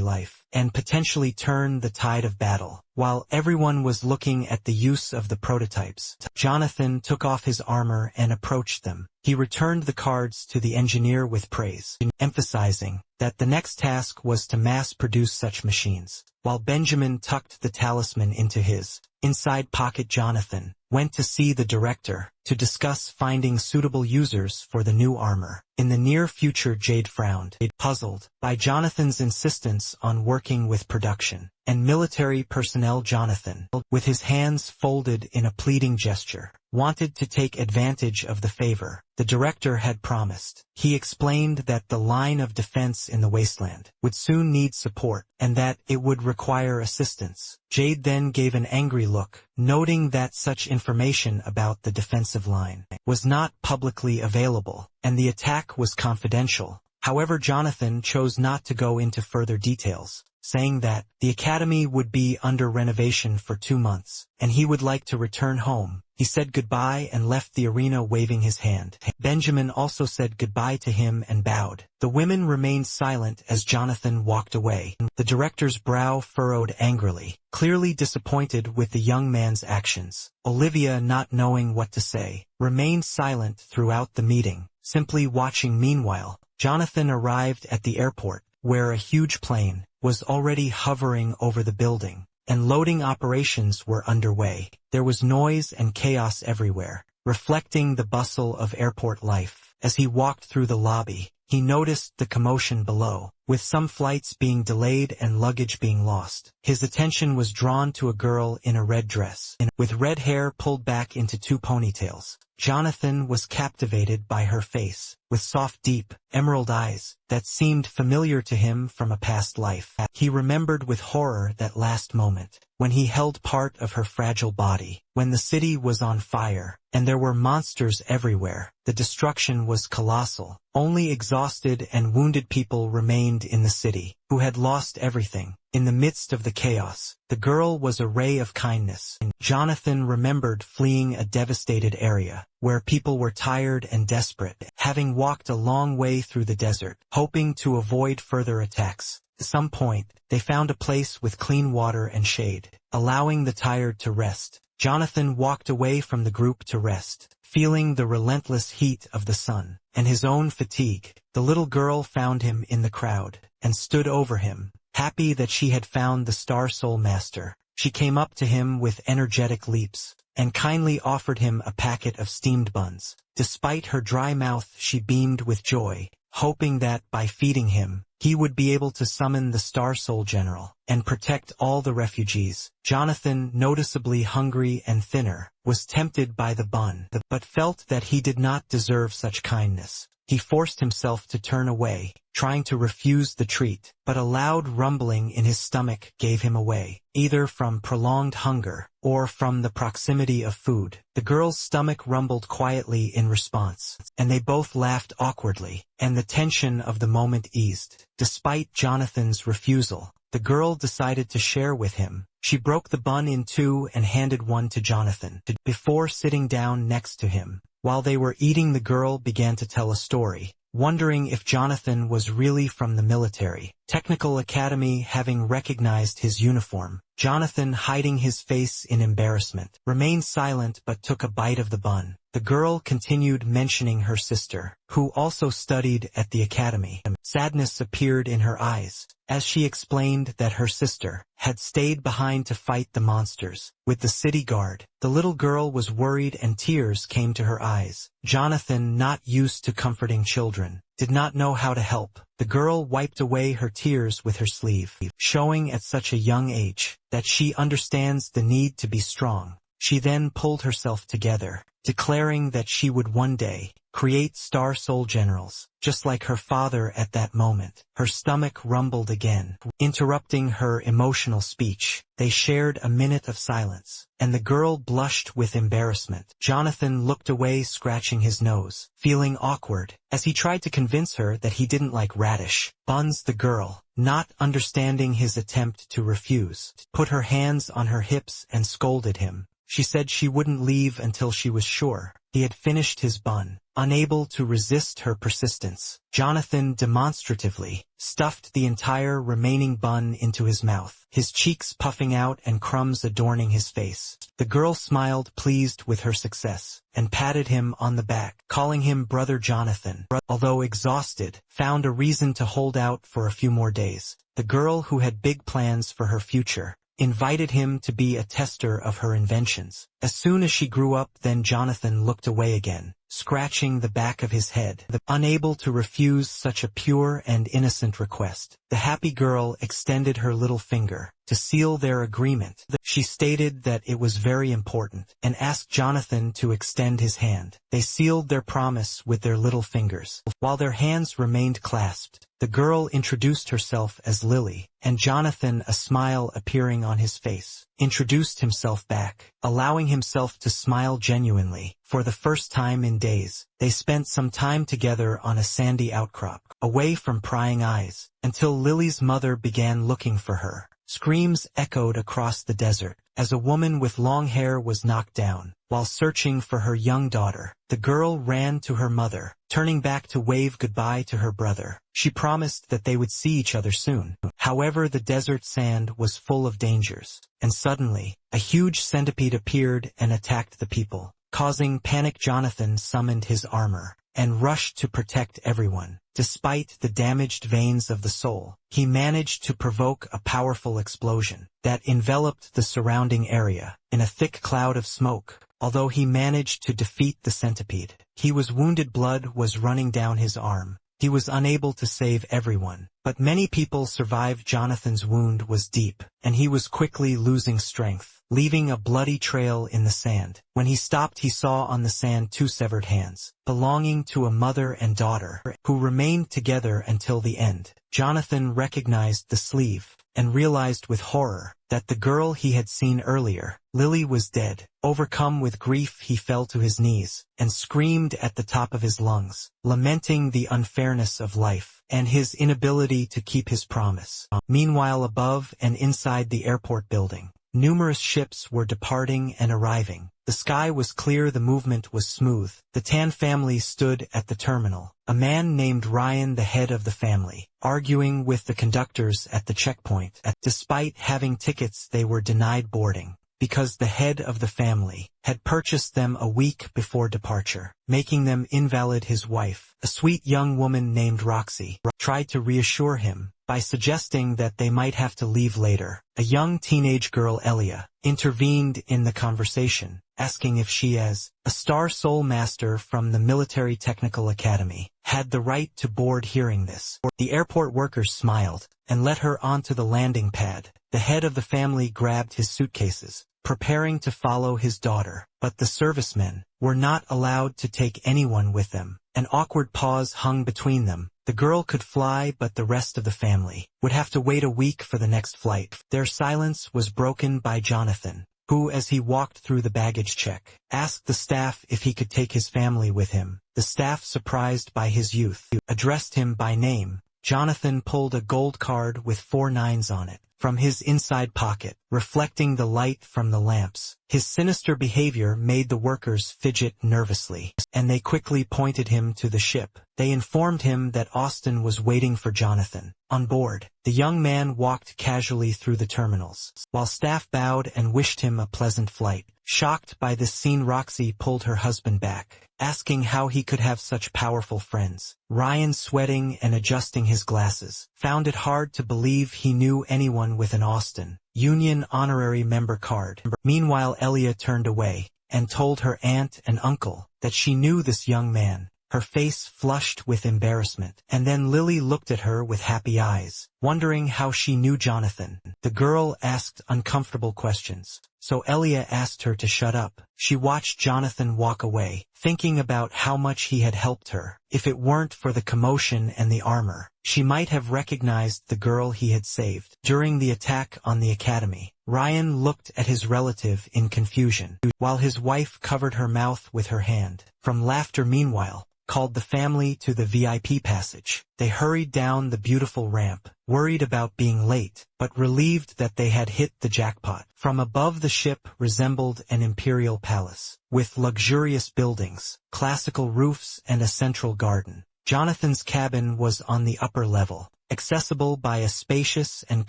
life, and potentially turn the tide of battle. While everyone was looking at the use of the prototypes, Jonathan took off his armor and approached them. He returned the cards to the engineer with praise, emphasizing that the next task was to mass-produce such machines. While Benjamin tucked the talisman into his inside pocket, Jonathan went to see the director to discuss finding suitable users for the new armor. In the near future, Jade frowned, puzzled by Jonathan's insistence on working with production and military personnel. Jonathan, with his hands folded in a pleading gesture, wanted to take advantage of the favor the director had promised. He explained that the line of defense in the wasteland would soon need support, and that it would require assistance. Jade then gave an angry look, noting that such information about the defensive line was not publicly available, and the attack was confidential. However, Jonathan chose not to go into further details, saying that the academy would be under renovation for 2 months, and he would like to return home. He said goodbye and left the arena waving his hand. Benjamin also said goodbye to him and bowed. The women remained silent as Jonathan walked away. The director's brow furrowed angrily, clearly disappointed with the young man's actions. Olivia, not knowing what to say, remained silent throughout the meeting, simply watching. Meanwhile, Jonathan arrived at the airport, where a huge plane was already hovering over the building, and loading operations were underway. There was noise and chaos everywhere, reflecting the bustle of airport life. As he walked through the lobby, he noticed the commotion below, with some flights being delayed and luggage being lost. His attention was drawn to a girl in a red dress, with red hair pulled back into 2 ponytails. Jonathan was captivated by her face, with soft, deep, emerald eyes that seemed familiar to him from a past life. He remembered with horror that last moment, when he held part of her fragile body, when the city was on fire, and there were monsters everywhere. The destruction was colossal. Only exhausted and wounded people remained in the city, who had lost everything. In the midst of the chaos, the girl was a ray of kindness. Jonathan remembered fleeing a devastated area, where people were tired and desperate, having walked a long way through the desert, hoping to avoid further attacks. At some point, they found a place with clean water and shade. allowing the tired to rest. Jonathan walked away from the group to rest, feeling the relentless heat of the sun and his own fatigue. The little girl found him in the crowd and stood over him, happy that she had found the Star Soul Master. She came up to him with energetic leaps and kindly offered him a packet of steamed buns. Despite her dry mouth, she beamed with joy, hoping that by feeding him, he would be able to summon the Star Soul General and protect all the refugees. Jonathan, noticeably hungry and thinner, was tempted by the bun, but felt that he did not deserve such kindness. He forced himself to turn away, trying to refuse the treat, but a loud rumbling in his stomach gave him away, either from prolonged hunger or from the proximity of food. The girl's stomach rumbled quietly in response, and they both laughed awkwardly, and the tension of the moment eased. Despite Jonathan's refusal, the girl decided to share with him. She broke the bun in two and handed one to Jonathan, before sitting down next to him. While they were eating, the girl began to tell a story, wondering if Jonathan was really from the military technical academy, having recognized his uniform. Jonathan, hiding his face in embarrassment, remained silent but took a bite of the bun. The girl continued mentioning her sister, who also studied at the academy. Sadness appeared in her eyes as she explained that her sister had stayed behind to fight the monsters with the city guard. The little girl was worried and tears came to her eyes. Jonathan, not used to comforting children, did not know how to help. The girl wiped away her tears with her sleeve, showing at such a young age that she understands the need to be strong. She then pulled herself together, declaring that she would one day create Star Soul Generals, just like her father. At that moment, her stomach rumbled again, interrupting her emotional speech. They shared a minute of silence, and the girl blushed with embarrassment. Jonathan looked away, scratching his nose, feeling awkward, as he tried to convince her that he didn't like radish buns. The girl, not understanding his attempt to refuse, put her hands on her hips and scolded him. She said she wouldn't leave until she was sure he had finished his bun. Unable to resist her persistence, Jonathan demonstratively stuffed the entire remaining bun into his mouth, his cheeks puffing out and crumbs adorning his face. The girl smiled, pleased with her success, and patted him on the back, calling him Brother Jonathan. Although exhausted, found a reason to hold out for a few more days. The girl, who had big plans for her future, invited him to be a tester of her inventions. As soon as she grew up, then Jonathan looked away again, scratching the back of his head, unable to refuse such a pure and innocent request. The happy girl extended her little finger to seal their agreement. She stated that it was very important and asked Jonathan to extend his hand. They sealed their promise with their little fingers. While their hands remained clasped, the girl introduced herself as Lily, and Jonathan, a smile appearing on his face, introduced himself back, allowing himself to smile genuinely. For the first time in days, they spent some time together on a sandy outcrop, away from prying eyes, until Lily's mother began looking for her. Screams echoed across the desert as a woman with long hair was knocked down. While searching for her young daughter, the girl ran to her mother, turning back to wave goodbye to her brother. She promised that they would see each other soon. However, the desert sand was full of dangers, and suddenly, a huge centipede appeared and attacked the people, causing panic. Jonathan summoned his armor and rushed to protect everyone. Despite the damaged veins of the soul, he managed to provoke a powerful explosion that enveloped the surrounding area in a thick cloud of smoke. Although he managed to defeat the centipede, he was wounded. Blood was running down his arm. He was unable to save everyone, but many people survived. Jonathan's wound was deep, and he was quickly losing strength, leaving a bloody trail in the sand. When he stopped, he saw on the sand two severed hands, belonging to a mother and daughter, who remained together until the end. Jonathan recognized the sleeve, and realized with horror that the girl he had seen earlier, Lily, was dead. Overcome with grief, he fell to his knees and screamed at the top of his lungs, lamenting the unfairness of life and his inability to keep his promise. Meanwhile, above and inside the airport building, Numerous ships were departing and arriving. The sky was clear, the movement was smooth. The Tan family stood at the terminal. A man named Ryan, the head of the family, arguing with the conductors at the checkpoint. Despite having tickets, they were denied boarding, because the head of the family had purchased them a week before departure, making them invalid. His wife, a sweet young woman named Roxy, tried to reassure him by suggesting that they might have to leave later. A young teenage girl, Elia, intervened in the conversation, asking if she, as a Star Soul master from the Military Technical Academy, had the right to board. Hearing this, the airport workers smiled and let her onto the landing pad. The head of the family grabbed his suitcases, preparing to follow his daughter, but the servicemen were not allowed to take anyone with them. An awkward pause hung between them. The girl could fly, but the rest of the family would have to wait a week for the next flight. Their silence was broken by Jonathan, who, as he walked through the baggage check, asked the staff if he could take his family with him. The staff, surprised by his youth, addressed him by name. Jonathan pulled a gold card with 4 nines on it from his inside pocket, reflecting the light from the lamps. His sinister behavior made the workers fidget nervously, and they quickly pointed him to the ship. They informed him that Austin was waiting for Jonathan on board. The young man walked casually through the terminals, while staff bowed and wished him a pleasant flight. Shocked by this scene, Roxy pulled her husband back, asking how he could have such powerful friends. Ryan, sweating and adjusting his glasses, found it hard to believe he knew anyone with an Austin Union honorary member card. Meanwhile, Elia turned away and told her aunt and uncle that she knew this young man. Her face flushed with embarrassment, and then Lily looked at her with happy eyes, wondering how she knew Jonathan. The girl asked uncomfortable questions, so Elia asked her to shut up. She watched Jonathan walk away, thinking about how much he had helped her. If it weren't for the commotion and the armor, she might have recognized the girl he had saved. During the attack on the academy, Ryan looked at his relative in confusion, while his wife covered her mouth with her hand. From laughter, meanwhile, called the family to the VIP passage. They hurried down the beautiful ramp, worried about being late, but relieved that they had hit the jackpot. From above, the ship resembled an imperial palace, with luxurious buildings, classical roofs, and a central garden. Jonathan's cabin was on the upper level, accessible by a spacious and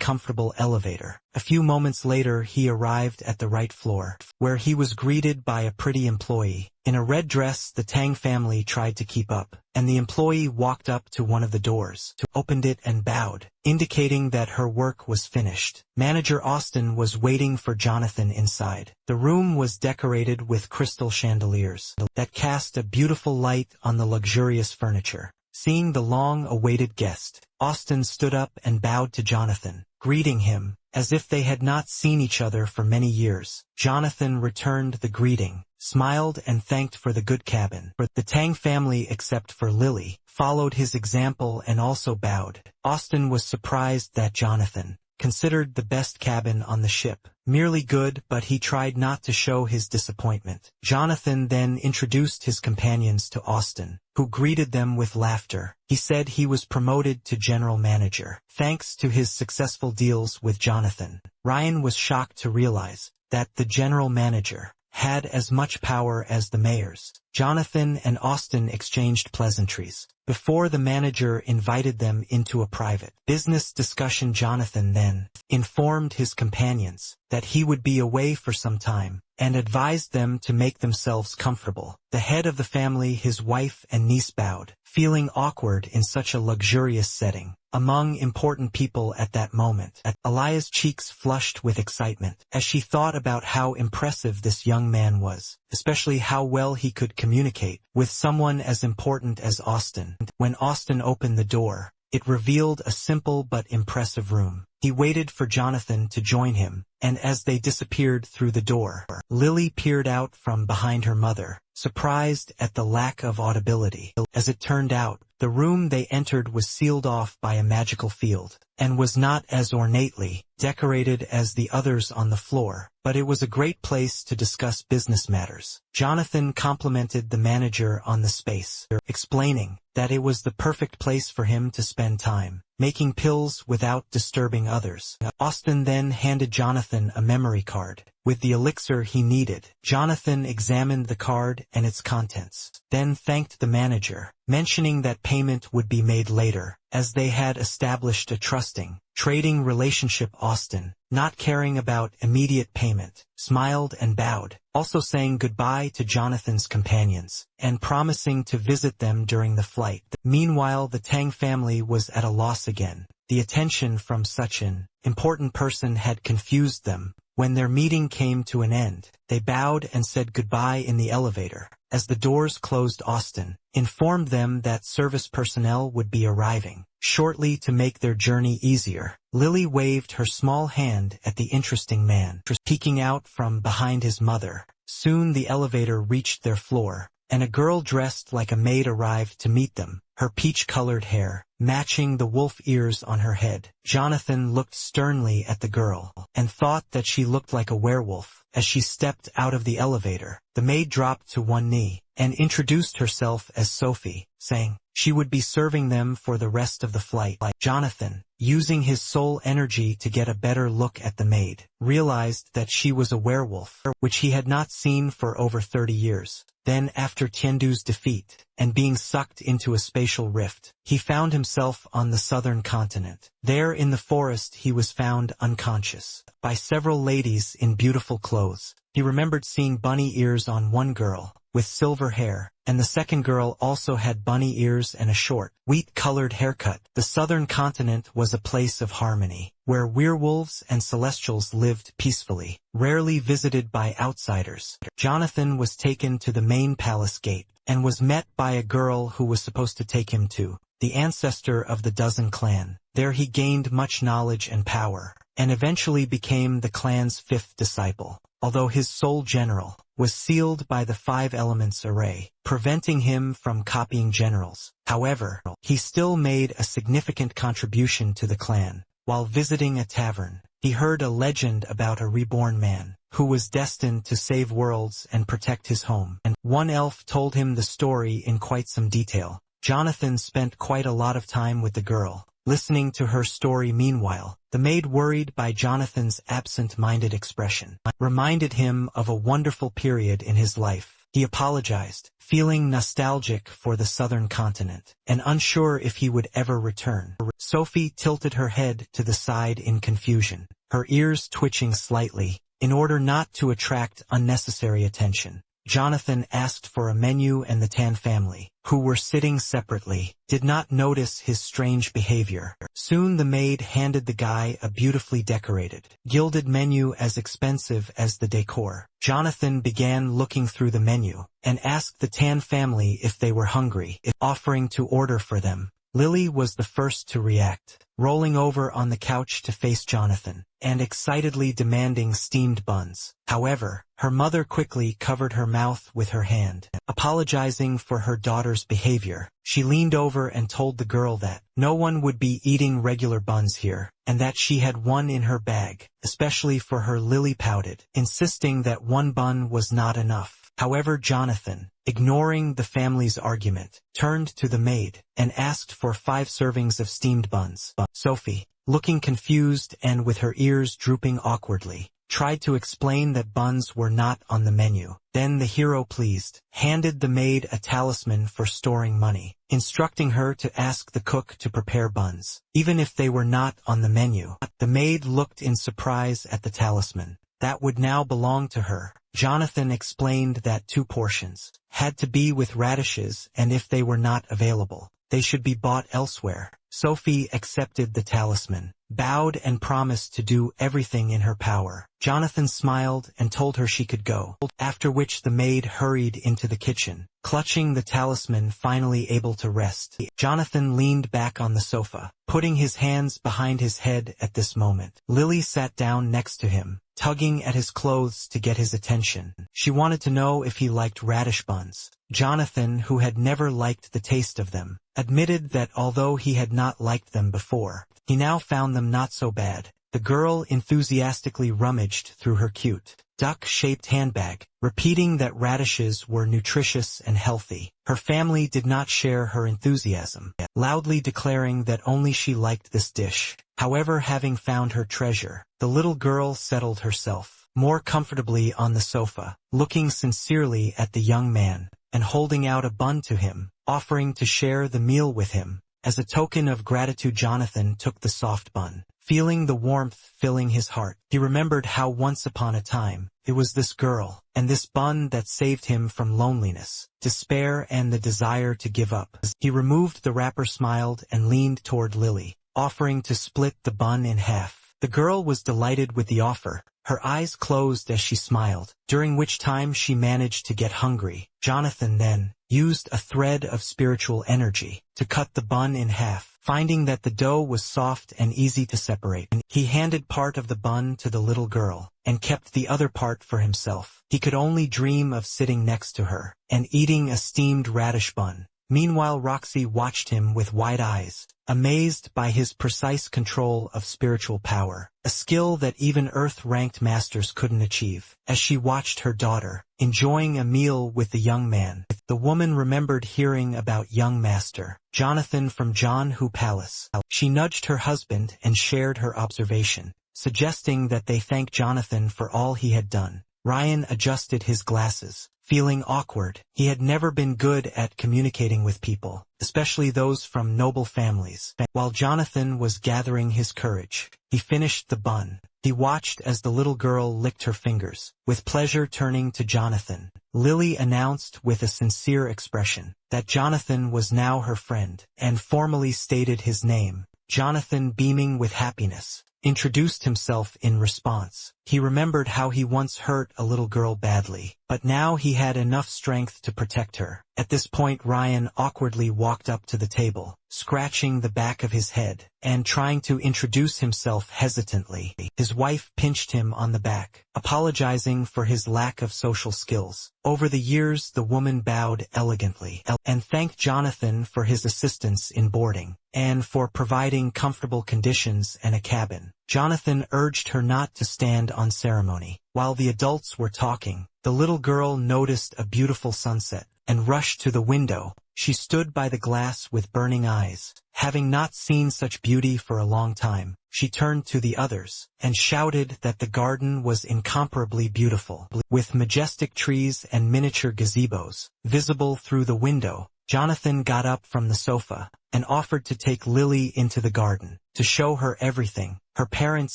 comfortable elevator. A few moments later, he arrived at the right floor, where he was greeted by a pretty employee. In a red dress, the Tang family tried to keep up, and the employee walked up to one of the doors, opened it and bowed, indicating that her work was finished. Manager Austin was waiting for Jonathan inside. The room was decorated with crystal chandeliers that cast a beautiful light on the luxurious furniture. Seeing the long-awaited guest, Austin stood up and bowed to Jonathan, greeting him as if they had not seen each other for many years. Jonathan returned the greeting, smiled and thanked for the good cabin. The Tang family, except for Lily, followed his example and also bowed. Austin was surprised that Jonathan considered the best cabin on the ship merely good, but he tried not to show his disappointment. Jonathan then introduced his companions to Austin, who greeted them with laughter. He said he was promoted to general manager, thanks to his successful deals with Jonathan. Ryan was shocked to realize that the general manager had as much power as the mayors. Jonathan and Austin exchanged pleasantries before the manager invited them into a private business discussion. Jonathan then informed his companions that he would be away for some time and advised them to make themselves comfortable. The head of the family, his wife and niece, bowed, feeling awkward in such a luxurious setting among important people at that moment. Elia's cheeks flushed with excitement as she thought about how impressive this young man was, especially how well he could communicate with someone as important as Austin. When Austin opened the door, it revealed a simple but impressive room. He waited for Jonathan to join him, and as they disappeared through the door, Lily peered out from behind her mother, surprised at the lack of audibility. As it turned out, the room they entered was sealed off by a magical field, and was not as ornately decorated as the others on the floor, but it was a great place to discuss business matters. Jonathan complimented the manager on the space, explaining that it was the perfect place for him to spend time. making pills without disturbing others. Austin then handed Jonathan a memory card with the elixir he needed. Jonathan examined the card and its contents, then thanked the manager, mentioning that payment would be made later, as they had established a trusting, trading relationship. Austin, not caring about immediate payment, smiled and bowed, also saying goodbye to Jonathan's companions, and promising to visit them during the flight. Meanwhile, the Tang family was at a loss again. The attention from such an important person had confused them. When their meeting came to an end, they bowed and said goodbye in the elevator. As the doors closed, Austin informed them that service personnel would be arriving shortly to make their journey easier. Lily waved her small hand at the interesting man, peeking out from behind his mother. Soon the elevator reached their floor, and a girl dressed like a maid arrived to meet them, her peach-colored hair matching the wolf ears on her head. Jonathan looked sternly at the girl, and thought that she looked like a werewolf. As she stepped out of the elevator, the maid dropped to one knee, and introduced herself as Sophie, saying she would be serving them for the rest of the flight. Jonathan, using his soul energy to get a better look at the maid, realized that she was a werewolf, which he had not seen for over 30 years. Then, after Tiandu's defeat, and being sucked into a spatial rift, he found himself on the southern continent. There in the forest he was found unconscious by several ladies in beautiful clothes. He remembered seeing bunny ears on one girl, with silver hair, and the second girl also had bunny ears and a short, wheat-colored haircut. The southern continent was a place of harmony, where werewolves and celestials lived peacefully, rarely visited by outsiders. Jonathan was taken to the main palace gate, and was met by a girl who was supposed to take him to the ancestor of the Dozen clan. There he gained much knowledge and power, and eventually became the clan's fifth disciple, although his soul general was sealed by the 5 elements array, preventing him from copying generals. However, he still made a significant contribution to the clan. While visiting a tavern, he heard a legend about a reborn man who was destined to save worlds and protect his home, and one elf told him the story in quite some detail. Jonathan spent quite a lot of time with the girl, listening to her story. Meanwhile, the maid, worried by Jonathan's absent-minded expression, reminded him of a wonderful period in his life. He apologized, feeling nostalgic for the southern continent, and unsure if he would ever return. Sophie tilted her head to the side in confusion, her ears twitching slightly, in order not to attract unnecessary attention. Jonathan asked for a menu, and the Tan family, who were sitting separately, did not notice his strange behavior. Soon the maid handed the guy a beautifully decorated, gilded menu as expensive as the decor. Jonathan began looking through the menu, and asked the Tan family if they were hungry, offering to order for them. Lily was the first to react, rolling over on the couch to face Jonathan, and excitedly demanding steamed buns. However, her mother quickly covered her mouth with her hand. Apologizing for her daughter's behavior, she leaned over and told the girl that no one would be eating regular buns here, and that she had one in her bag, especially for her. Lily pouted, insisting that one bun was not enough. However, Jonathan, ignoring the family's argument, turned to the maid, and asked for 5 servings of steamed buns. Sophie, looking confused and with her ears drooping awkwardly, tried to explain that buns were not on the menu. Then the hero, pleased, handed the maid a talisman for storing money, instructing her to ask the cook to prepare buns, even if they were not on the menu. The maid looked in surprise at the talisman that would now belong to her. Jonathan explained that 2 portions had to be with radishes, and if they were not available, they should be bought elsewhere. Sophie accepted the talisman, bowed, and promised to do everything in her power. Jonathan smiled and told her she could go, after which the maid hurried into the kitchen, clutching the talisman, finally able to rest. Jonathan leaned back on the sofa, putting his hands behind his head at this moment. Lily sat down next to him, tugging at his clothes to get his attention. She wanted to know if he liked radish buns. Jonathan, who had never liked the taste of them, admitted that although he had not liked them before, he now found them not so bad. The girl enthusiastically rummaged through her cute, duck-shaped handbag, repeating that radishes were nutritious and healthy. Her family did not share her enthusiasm, loudly declaring that only she liked this dish. However, having found her treasure, the little girl settled herself more comfortably on the sofa, looking sincerely at the young man, and holding out a bun to him, offering to share the meal with him. As a token of gratitude, Jonathan took the soft bun, feeling the warmth filling his heart. He remembered how once upon a time, it was this girl, and this bun that saved him from loneliness, despair and the desire to give up. He removed the wrapper, smiled, and leaned toward Lily, offering to split the bun in half. The girl was delighted with the offer, her eyes closed as she smiled, during which time she managed to get hungry. Jonathan then used a thread of spiritual energy to cut the bun in half. Finding that the dough was soft and easy to separate, he handed part of the bun to the little girl, and kept the other part for himself. He could only dream of sitting next to her, and eating a steamed radish bun. Meanwhile, Roxy watched him with wide eyes, amazed by his precise control of spiritual power, a skill that even Earth-ranked masters couldn't achieve. As she watched her daughter, enjoying a meal with the young man, the woman remembered hearing about young master Jonathan from John Hu Palace. She nudged her husband and shared her observation, suggesting that they thank Jonathan for all he had done. Ryan adjusted his glasses, feeling awkward. He had never been good at communicating with people, especially those from noble families. While Jonathan was gathering his courage, he finished the bun. He watched as the little girl licked her fingers. With pleasure turning to Jonathan, Lily announced with a sincere expression that Jonathan was now her friend, and formally stated his name. Jonathan, beaming with happiness, introduced himself in response. He remembered how he once hurt a little girl badly, but now he had enough strength to protect her. At this point, Ryan awkwardly walked up to the table, scratching the back of his head, and trying to introduce himself hesitantly. His wife pinched him on the back, apologizing for his lack of social skills. Over the years, the woman bowed elegantly, and thanked Jonathan for his assistance in boarding, and for providing comfortable conditions and a cabin. Jonathan urged her not to stand on ceremony. While the adults were talking, the little girl noticed a beautiful sunset, and rushed to the window. She stood by the glass with burning eyes. Having not seen such beauty for a long time, she turned to the others, and shouted that the garden was incomparably beautiful, with majestic trees and miniature gazebos visible through the window. Jonathan got up from the sofa, and offered to take Lily into the garden, to show her everything. Her parents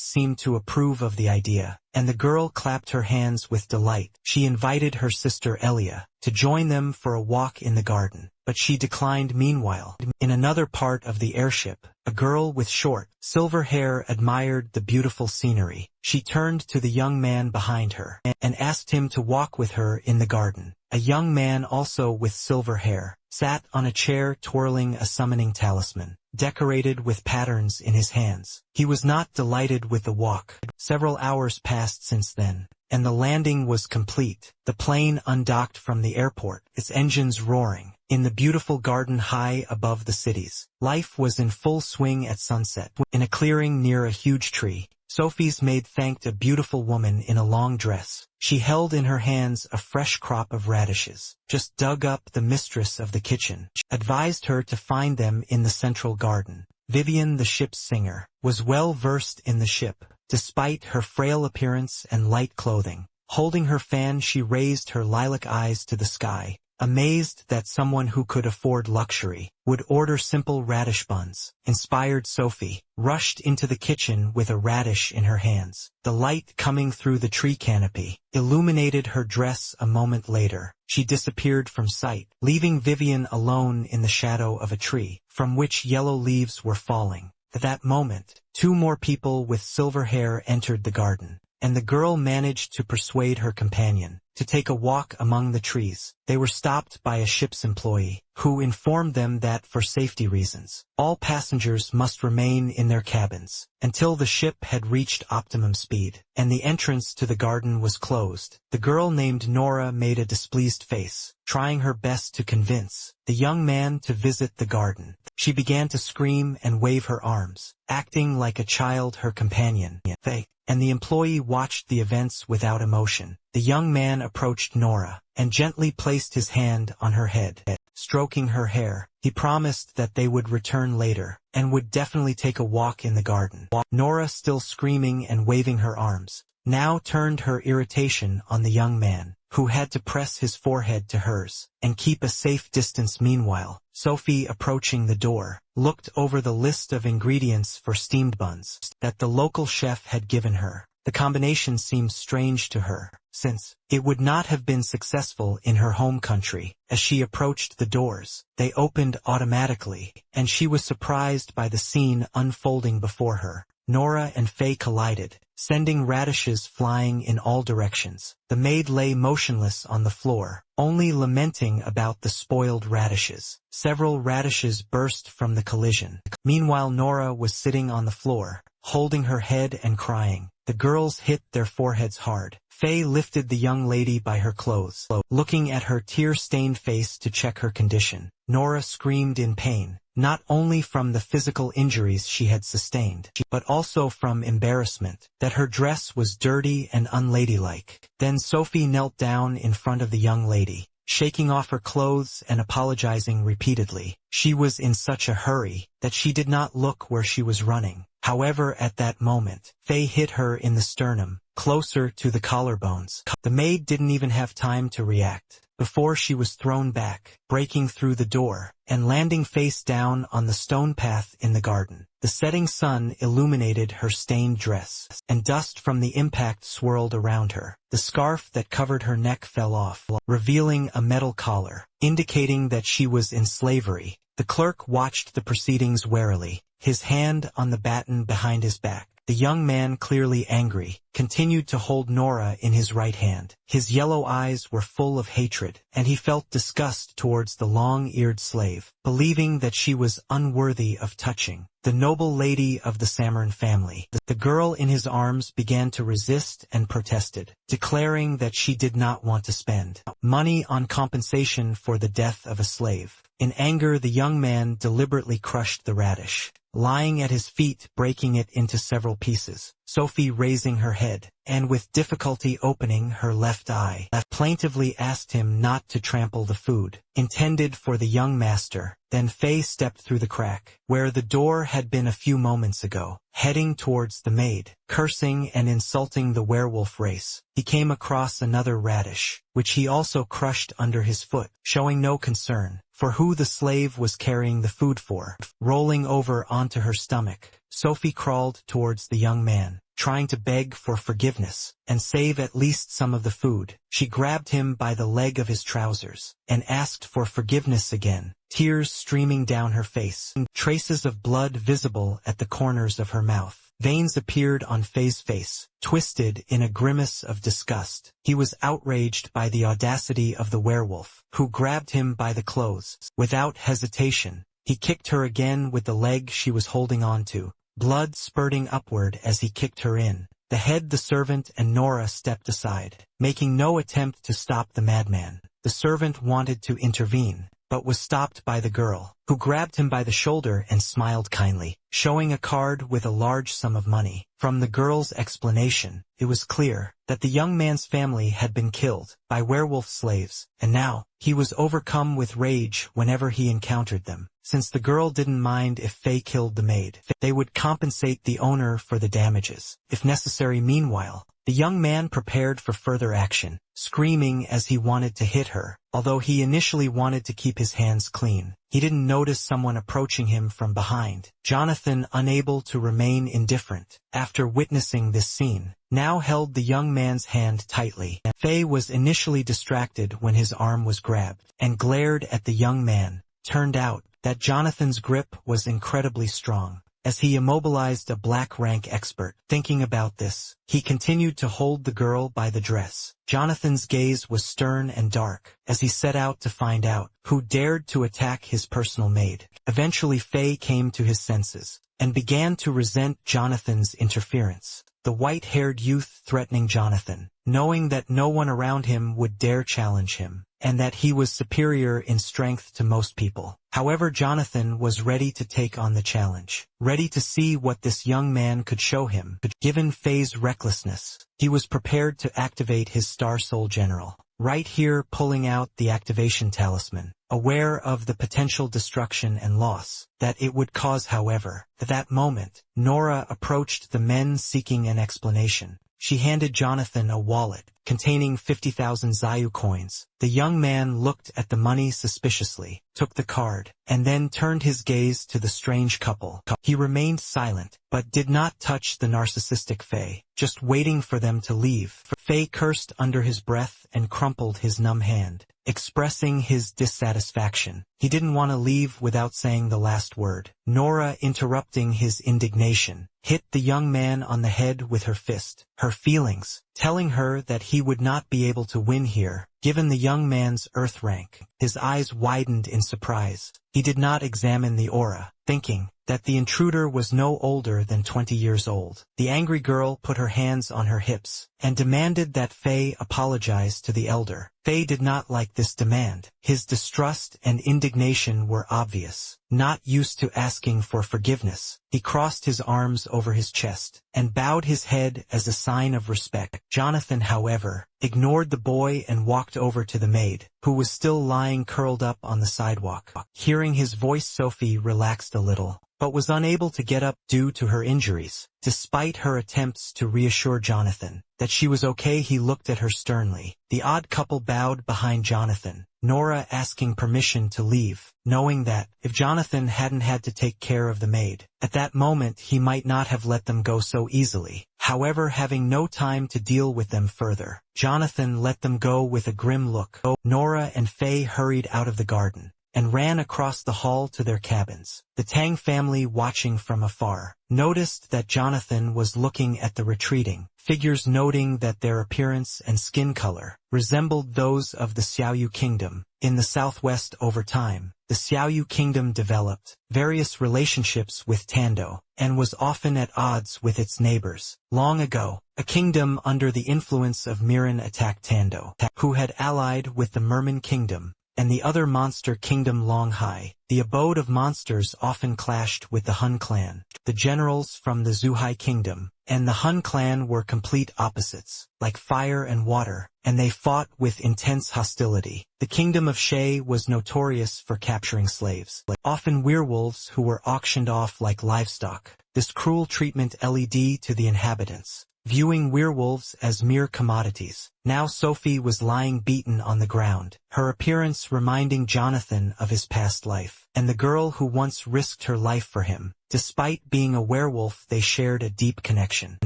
seemed to approve of the idea, and the girl clapped her hands with delight. She invited her sister Elia to join them for a walk in the garden, but she declined. Meanwhile, in another part of the airship, a girl with short, silver hair admired the beautiful scenery. She turned to the young man behind her, and asked him to walk with her in the garden. A young man also with silver hair sat on a chair twirling a summoning talisman, decorated with patterns in his hands. He was not delighted with the walk. Several hours passed since then, and the landing was complete. The plane undocked from the airport, its engines roaring, in the beautiful garden high above the cities. Life was in full swing at sunset. In a clearing near a huge tree, Sophie's maid thanked a beautiful woman in a long dress. She held in her hands a fresh crop of radishes, just dug up. The mistress of the kitchen advised her to find them in the central garden. Vivian, the ship's singer, was well versed in the ship, despite her frail appearance and light clothing. Holding her fan, she raised her lilac eyes to the sky, amazed that someone who could afford luxury would order simple radish buns. Inspired, Sophie rushed into the kitchen with a radish in her hands. The light coming through the tree canopy illuminated her dress. A moment later, she disappeared from sight, leaving Vivian alone in the shadow of a tree, from which yellow leaves were falling. At that moment, two more people with silver hair entered the garden, and the girl managed to persuade her companion to take a walk among the trees. They were stopped by a ship's employee, who informed them that for safety reasons, all passengers must remain in their cabins until the ship had reached optimum speed, and the entrance to the garden was closed. The girl named Nora made a displeased face, trying her best to convince the young man to visit the garden. She began to scream and wave her arms, acting like a child her companion, Faye, and the employee watched the events without emotion. The young man approached Nora and gently placed his hand on her head, stroking her hair. He promised that they would return later and would definitely take a walk in the garden. Nora, still screaming and waving her arms, now turned her irritation on the young man, who had to press his forehead to hers and keep a safe distance. Meanwhile, Sophie, approaching the door, looked over the list of ingredients for steamed buns that the local chef had given her. The combination seemed strange to her, since it would not have been successful in her home country. As she approached the doors, they opened automatically, and she was surprised by the scene unfolding before her. Nora and Faye collided, sending radishes flying in all directions. The maid lay motionless on the floor, only lamenting about the spoiled radishes. Several radishes burst from the collision. Meanwhile, Nora was sitting on the floor, holding her head and crying. The girls hit their foreheads hard. Faye lifted the young lady by her clothes, looking at her tear-stained face to check her condition. Nora screamed in pain, not only from the physical injuries she had sustained, but also from embarrassment that her dress was dirty and unladylike. Then Sophie knelt down in front of the young lady, shaking off her clothes and apologizing repeatedly. She was in such a hurry that she did not look where she was running. However, at that moment, Faye hit her in the sternum, closer to the collarbones. The maid didn't even have time to react before she was thrown back, breaking through the door and landing face down on the stone path in the garden. The setting sun illuminated her stained dress, and dust from the impact swirled around her. The scarf that covered her neck fell off, revealing a metal collar, indicating that she was in slavery. The clerk watched the proceedings warily, his hand on the baton behind his back. The young man, clearly angry, continued to hold Nora in his right hand. His yellow eyes were full of hatred, and he felt disgust towards the long-eared slave, believing that she was unworthy of touching. The noble lady of the Samarin family. The girl in his arms began to resist and protested, declaring that she did not want to spend money on compensation for the death of a slave. In anger, the young man deliberately crushed the radish, lying at his feet, breaking it into several pieces. Sophie, raising her head, and with difficulty opening her left eye, plaintively asked him not to trample the food intended for the young master. Then Faye stepped through the crack, where the door had been a few moments ago, heading towards the maid, cursing and insulting the werewolf race. He came across another radish, which he also crushed under his foot, showing no concern for who the slave was carrying the food for. Rolling over onto her stomach, Sophie crawled towards the young man, trying to beg for forgiveness and save at least some of the food. She grabbed him by the leg of his trousers and asked for forgiveness again, tears streaming down her face, traces of blood visible at the corners of her mouth. Veins appeared on Faye's face, twisted in a grimace of disgust. He was outraged by the audacity of the werewolf, who grabbed him by the clothes. Without hesitation, he kicked her again with the leg she was holding onto, blood spurting upward as he kicked her in the head. The servant and Nora stepped aside, making no attempt to stop the madman. The servant wanted to intervene, but was stopped by the girl, who grabbed him by the shoulder and smiled kindly, showing a card with a large sum of money. From the girl's explanation, it was clear that the young man's family had been killed by werewolf slaves, and now he was overcome with rage whenever he encountered them. Since the girl didn't mind if Faye killed the maid, they would compensate the owner for the damages, if necessary. Meanwhile, the young man prepared for further action, screaming as he wanted to hit her. Although he initially wanted to keep his hands clean, he didn't notice someone approaching him from behind. Jonathan, unable to remain indifferent after witnessing this scene, now held the young man's hand tightly. Faye was initially distracted when his arm was grabbed and glared at the young man. Turned out that Jonathan's grip was incredibly strong. as he immobilized a black rank expert. Thinking about this, he continued to hold the girl by the dress. Jonathan's gaze was stern and dark, as he set out to find out who dared to attack his personal maid. Eventually Faye came to his senses, and began to resent Jonathan's interference. The white-haired youth threatening Jonathan, knowing that no one around him would dare challenge him, and that he was superior in strength to most people. However, Jonathan was ready to take on the challenge, ready to see what this young man could show him. Given Faye's recklessness, he was prepared to activate his Star Soul General, right here pulling out the activation talisman, aware of the potential destruction and loss that it would cause. However, at that moment, Nora approached the men seeking an explanation. She handed Jonathan a wallet containing 50,000 Zayu coins. The young man looked at the money suspiciously, took the card, and then turned his gaze to the strange couple. He remained silent, but did not touch the narcissistic Faye, just waiting for them to leave. Faye cursed under his breath and crumpled his numb hand, expressing his dissatisfaction. He didn't want to leave without saying the last word. Nora, interrupting his indignation, hit the young man on the head with her fist, her feelings, telling her that he would not be able to win here, given the young man's earth rank. His eyes widened in surprise. He did not examine the aura, thinking that the intruder was no older than 20 years old. The angry girl put her hands on her hips and demanded that Faye apologize to the elder. Faye did not like this demand. His distrust and indignation were obvious. Not used to asking for forgiveness, he crossed his arms over his chest and bowed his head as a sign of respect. Jonathan, however, ignored the boy and walked over to the maid, who was still lying curled up on the sidewalk. Hearing his voice, Sophie relaxed a little, but was unable to get up due to her injuries. Despite her attempts to reassure Jonathan that she was okay, he looked at her sternly. The odd couple bowed behind Jonathan, Nora asking permission to leave, knowing that, if Jonathan hadn't had to take care of the maid, at that moment he might not have let them go so easily. However, having no time to deal with them further, Jonathan let them go with a grim look. Nora and Faye hurried out of the garden and ran across the hall to their cabins. The Tang family, watching from afar, noticed that Jonathan was looking at the retreating figures, noting that their appearance and skin color resembled those of the Xiaoyu kingdom in the southwest. Over time, the Xiaoyu kingdom developed various relationships with Tando, and was often at odds with its neighbors. Long ago, a kingdom under the influence of Miran attacked Tando, who had allied with the Merman kingdom and the other monster kingdom Longhai. The abode of monsters often clashed with the Hun clan. The generals from the Zhuhai kingdom and the Hun clan were complete opposites, like fire and water, and they fought with intense hostility. The kingdom of Shay was notorious for capturing slaves, often werewolves who were auctioned off like livestock. This cruel treatment led to the inhabitants viewing werewolves as mere commodities. Now Sophie was lying beaten on the ground, her appearance reminding Jonathan of his past life, and the girl who once risked her life for him. Despite being a werewolf, they shared a deep connection.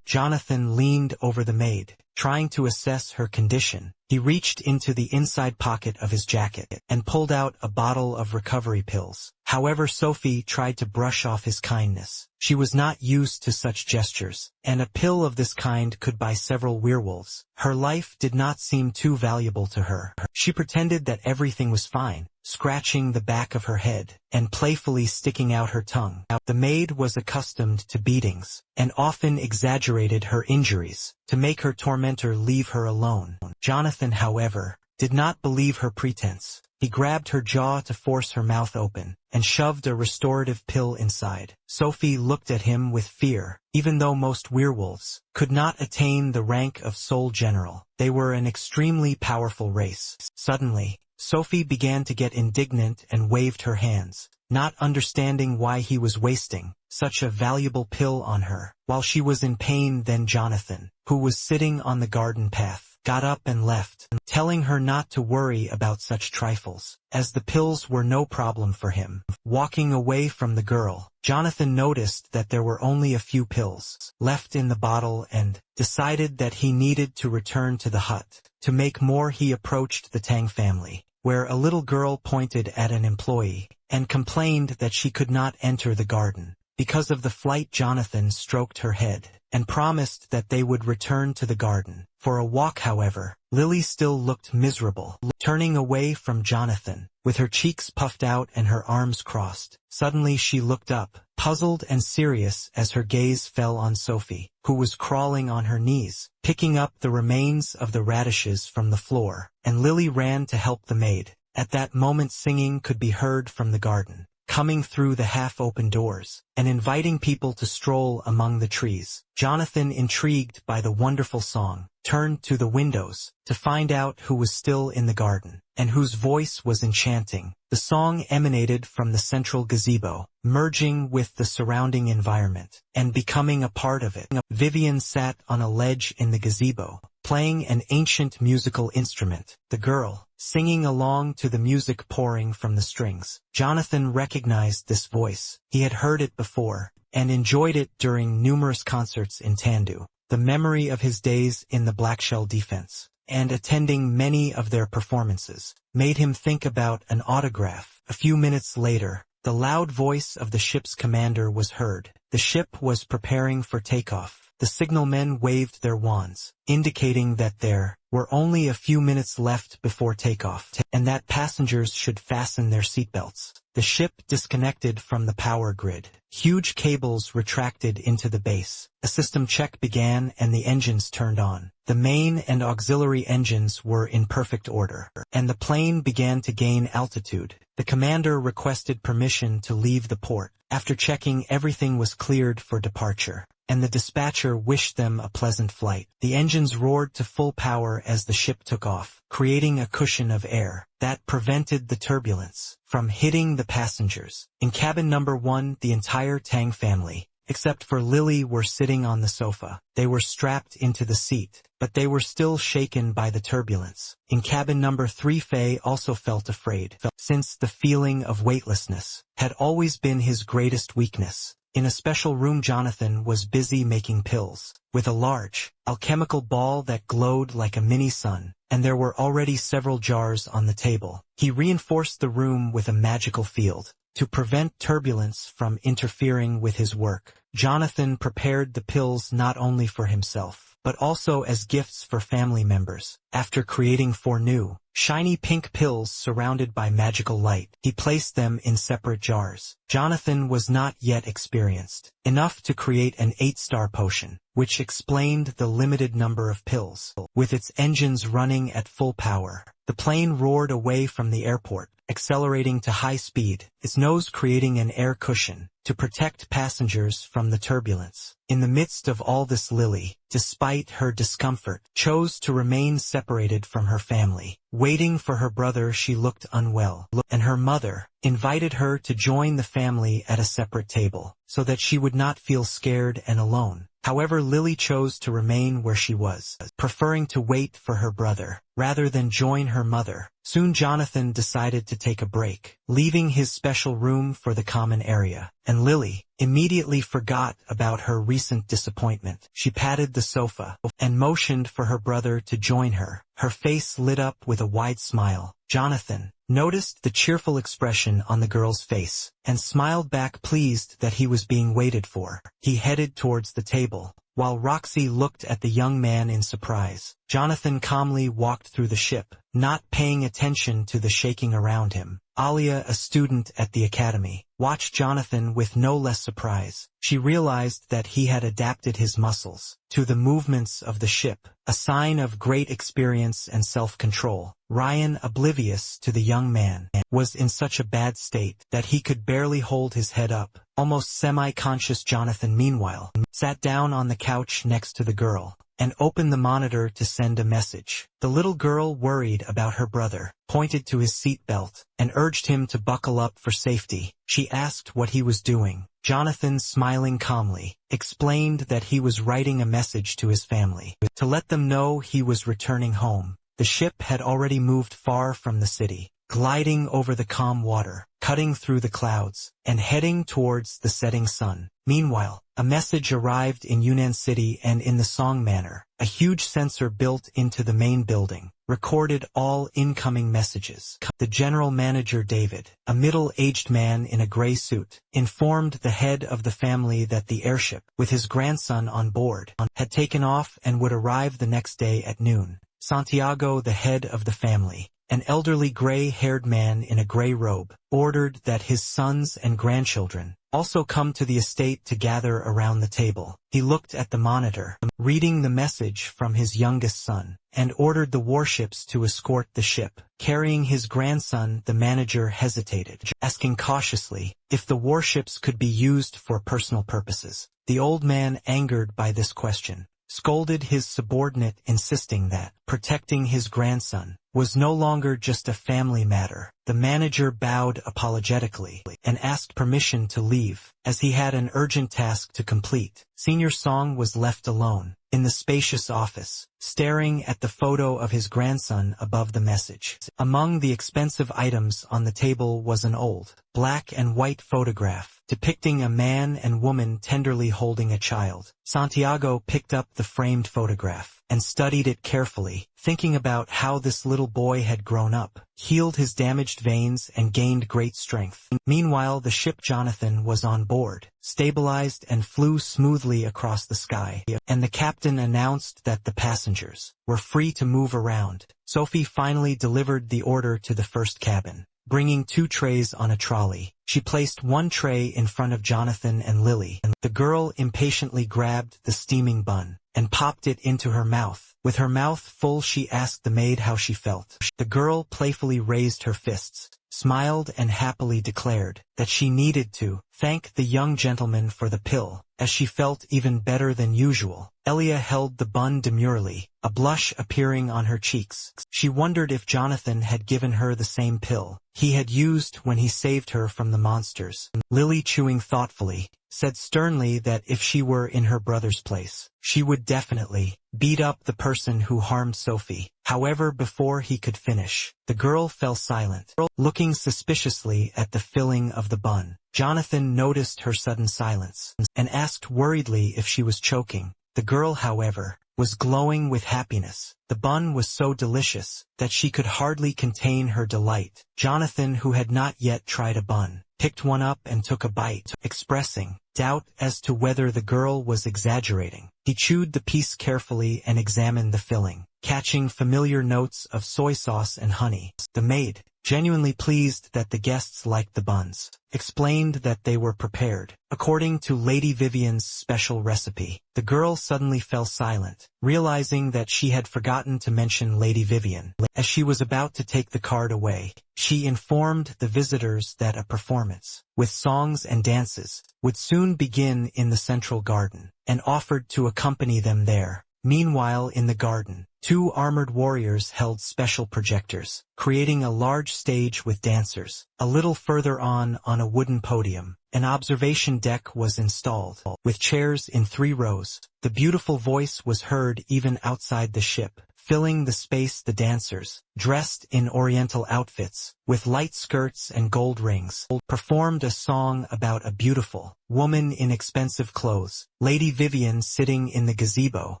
Jonathan leaned over the maid, trying to assess her condition. He reached into the inside pocket of his jacket and pulled out a bottle of recovery pills. However, Sophie tried to brush off his kindness. She was not used to such gestures, and a pill of this kind could buy several werewolves. Her life did not seem too valuable to her. She pretended that everything was fine, scratching the back of her head and playfully sticking out her tongue. The maid was accustomed to beatings and often exaggerated her injuries to make her tormentor leave her alone. Jonathan, however, did not believe her pretense. He grabbed her jaw to force her mouth open and shoved a restorative pill inside. Sophie looked at him with fear. Even though most werewolves could not attain the rank of Soul General, they were an extremely powerful race. Suddenly, Sophie began to get indignant and waved her hands, not understanding why he was wasting such a valuable pill on her. While she was in pain, then Jonathan, who was sitting on the garden path, got up and left, telling her not to worry about such trifles, as the pills were no problem for him. Walking away from the girl, Jonathan noticed that there were only a few pills left in the bottle and decided that he needed to return to the hut. To make more, he approached the Tang family, where a little girl pointed at an employee and complained that she could not enter the garden Because of the flight, Jonathan stroked her head and promised that they would return to the garden. For a walk, however, Lily still looked miserable, turning away from Jonathan, with her cheeks puffed out and her arms crossed. Suddenly she looked up, puzzled and serious, as her gaze fell on Sophie, who was crawling on her knees, picking up the remains of the radishes from the floor, and Lily ran to help the maid. At that moment singing could be heard from the garden, coming through the half-open doors, and inviting people to stroll among the trees. Jonathan, intrigued by the wonderful song, turned to the windows to find out who was still in the garden, and whose voice was enchanting. The song emanated from the central gazebo, merging with the surrounding environment, and becoming a part of it. Vivian sat on a ledge in the gazebo, playing an ancient musical instrument, the girl singing along to the music pouring from the strings. Jonathan recognized this voice. He had heard it before, and enjoyed it during numerous concerts in Tandu. The memory of his days in the Blackshell defense, and attending many of their performances, made him think about an autograph. A few minutes later, the loud voice of the ship's commander was heard. The ship was preparing for takeoff. The signalmen waved their wands, indicating that there were only a few minutes left before takeoff, and that passengers should fasten their seatbelts. The ship disconnected from the power grid. Huge cables retracted into the base. A system check began and the engines turned on. The main and auxiliary engines were in perfect order, and the plane began to gain altitude. The commander requested permission to leave the port. After checking, everything was cleared for departure, and the dispatcher wished them a pleasant flight. The engines roared to full power as the ship took off, creating a cushion of air that prevented the turbulence from hitting the passengers. In cabin number 1, the entire Tang family, except for Lily, were sitting on the sofa. They were strapped into the seat, but they were still shaken by the turbulence. In cabin number 3, Faye also felt afraid, since the feeling of weightlessness had always been his greatest weakness. In a special room, Jonathan was busy making pills, with a large, alchemical ball that glowed like a mini-sun, and there were already several jars on the table. He reinforced the room with a magical field to prevent turbulence from interfering with his work. Jonathan prepared the pills not only for himself, but also as gifts for family members. After creating 4 new, shiny pink pills surrounded by magical light, he placed them in separate jars. Jonathan was not yet experienced enough to create an 8-star potion, which explained the limited number of pills. With its engines running at full power, the plane roared away from the airport, accelerating to high speed, its nose creating an air cushion to protect passengers from the turbulence. In the midst of all this, Lily, despite her discomfort, chose to remain separated from her family. Waiting for her brother, she looked unwell, and her mother invited her to join the family at a separate table, so that she would not feel scared and alone. However, Lily chose to remain where she was, preferring to wait for her brother, rather than join her mother. Soon Jonathan decided to take a break, leaving his special room for the common area, and Lily immediately forgot about her recent disappointment. She patted the sofa and motioned for her brother to join her. Her face lit up with a wide smile. Jonathan noticed the cheerful expression on the girl's face, and smiled back, pleased that he was being waited for. He headed towards the table, while Roxy looked at the young man in surprise. Jonathan calmly walked through the ship, not paying attention to the shaking around him. Alia, a student at the academy, watched Jonathan with no less surprise. She realized that he had adapted his muscles to the movements of the ship, a sign of great experience and self-control. Ryan, oblivious to the young man, was in such a bad state that he could barely hold his head up. Almost semi-conscious Jonathan, meanwhile, sat down on the couch next to the girl and opened the monitor to send a message. The little girl, worried about her brother, pointed to his seat belt and urged him to buckle up for safety. She asked what he was doing. Jonathan, smiling calmly, explained that he was writing a message to his family to let them know he was returning home. The ship had already moved far from the city, gliding over the calm water, cutting through the clouds, and heading towards the setting sun. Meanwhile, a message arrived in Yunnan City and in the Song Manor, a huge sensor built into the main building, recorded all incoming messages. The general manager David, a middle-aged man in a gray suit, informed the head of the family that the airship, with his grandson on board, had taken off and would arrive the next day at noon. Santiago, the head of the family, an elderly gray-haired man in a gray robe, ordered that his sons and grandchildren also come to the estate to gather around the table. He looked at the monitor, reading the message from his youngest son, and ordered the warships to escort the ship. Carrying his grandson, the manager hesitated, asking cautiously if the warships could be used for personal purposes. The old man, angered by this question, scolded his subordinate, insisting that protecting his grandson was no longer just a family matter. The manager bowed apologetically and asked permission to leave, as he had an urgent task to complete. Senior Song was left alone in the spacious office, staring at the photo of his grandson above the message. Among the expensive items on the table was an old, black and white photograph depicting a man and woman tenderly holding a child. Santiago picked up the framed photograph and studied it carefully, thinking about how this little boy had grown up, healed his damaged veins and gained great strength. Meanwhile, the ship Jonathan was on board, stabilized and flew smoothly across the sky, and the captain announced that the passengers were free to move around. Sophie finally delivered the order to the first cabin, bringing 2 trays on a trolley. She placed one tray in front of Jonathan and Lily. The girl impatiently grabbed the steaming bun and popped it into her mouth. With her mouth full, she asked the maid how she felt. The girl playfully raised her fists, smiled and happily declared that she needed to thank the young gentleman for the pill, as she felt even better than usual. Elia held the bun demurely, a blush appearing on her cheeks. She wondered if Jonathan had given her the same pill he had used when he saved her from the monsters. Lily, chewing thoughtfully, said sternly that if she were in her brother's place, she would definitely beat up the person who harmed Sophie. However, before he could finish, the girl fell silent, looking suspiciously at the filling of the bun. Jonathan noticed her sudden silence and asked worriedly if she was choking. The girl, however, was glowing with happiness. The bun was so delicious that she could hardly contain her delight. Jonathan, who had not yet tried a bun, picked one up and took a bite, expressing doubt as to whether the girl was exaggerating. He chewed the piece carefully and examined the filling, catching familiar notes of soy sauce and honey. The maid, genuinely pleased that the guests liked the buns, explained that they were prepared according to Lady Vivian's special recipe. The girl suddenly fell silent, realizing that she had forgotten to mention Lady Vivian. As she was about to take the card away, she informed the visitors that a performance, with songs and dances, would soon begin in the central garden, and offered to accompany them there. Meanwhile, in the garden, 2 armored warriors held special projectors, creating a large stage with dancers. A little further on a wooden podium, an observation deck was installed, with chairs in 3 rows. The beautiful voice was heard even outside the ship, filling the space. The dancers, dressed in oriental outfits, with light skirts and gold rings, performed a song about a beautiful woman in expensive clothes. Lady Vivian, sitting in the gazebo,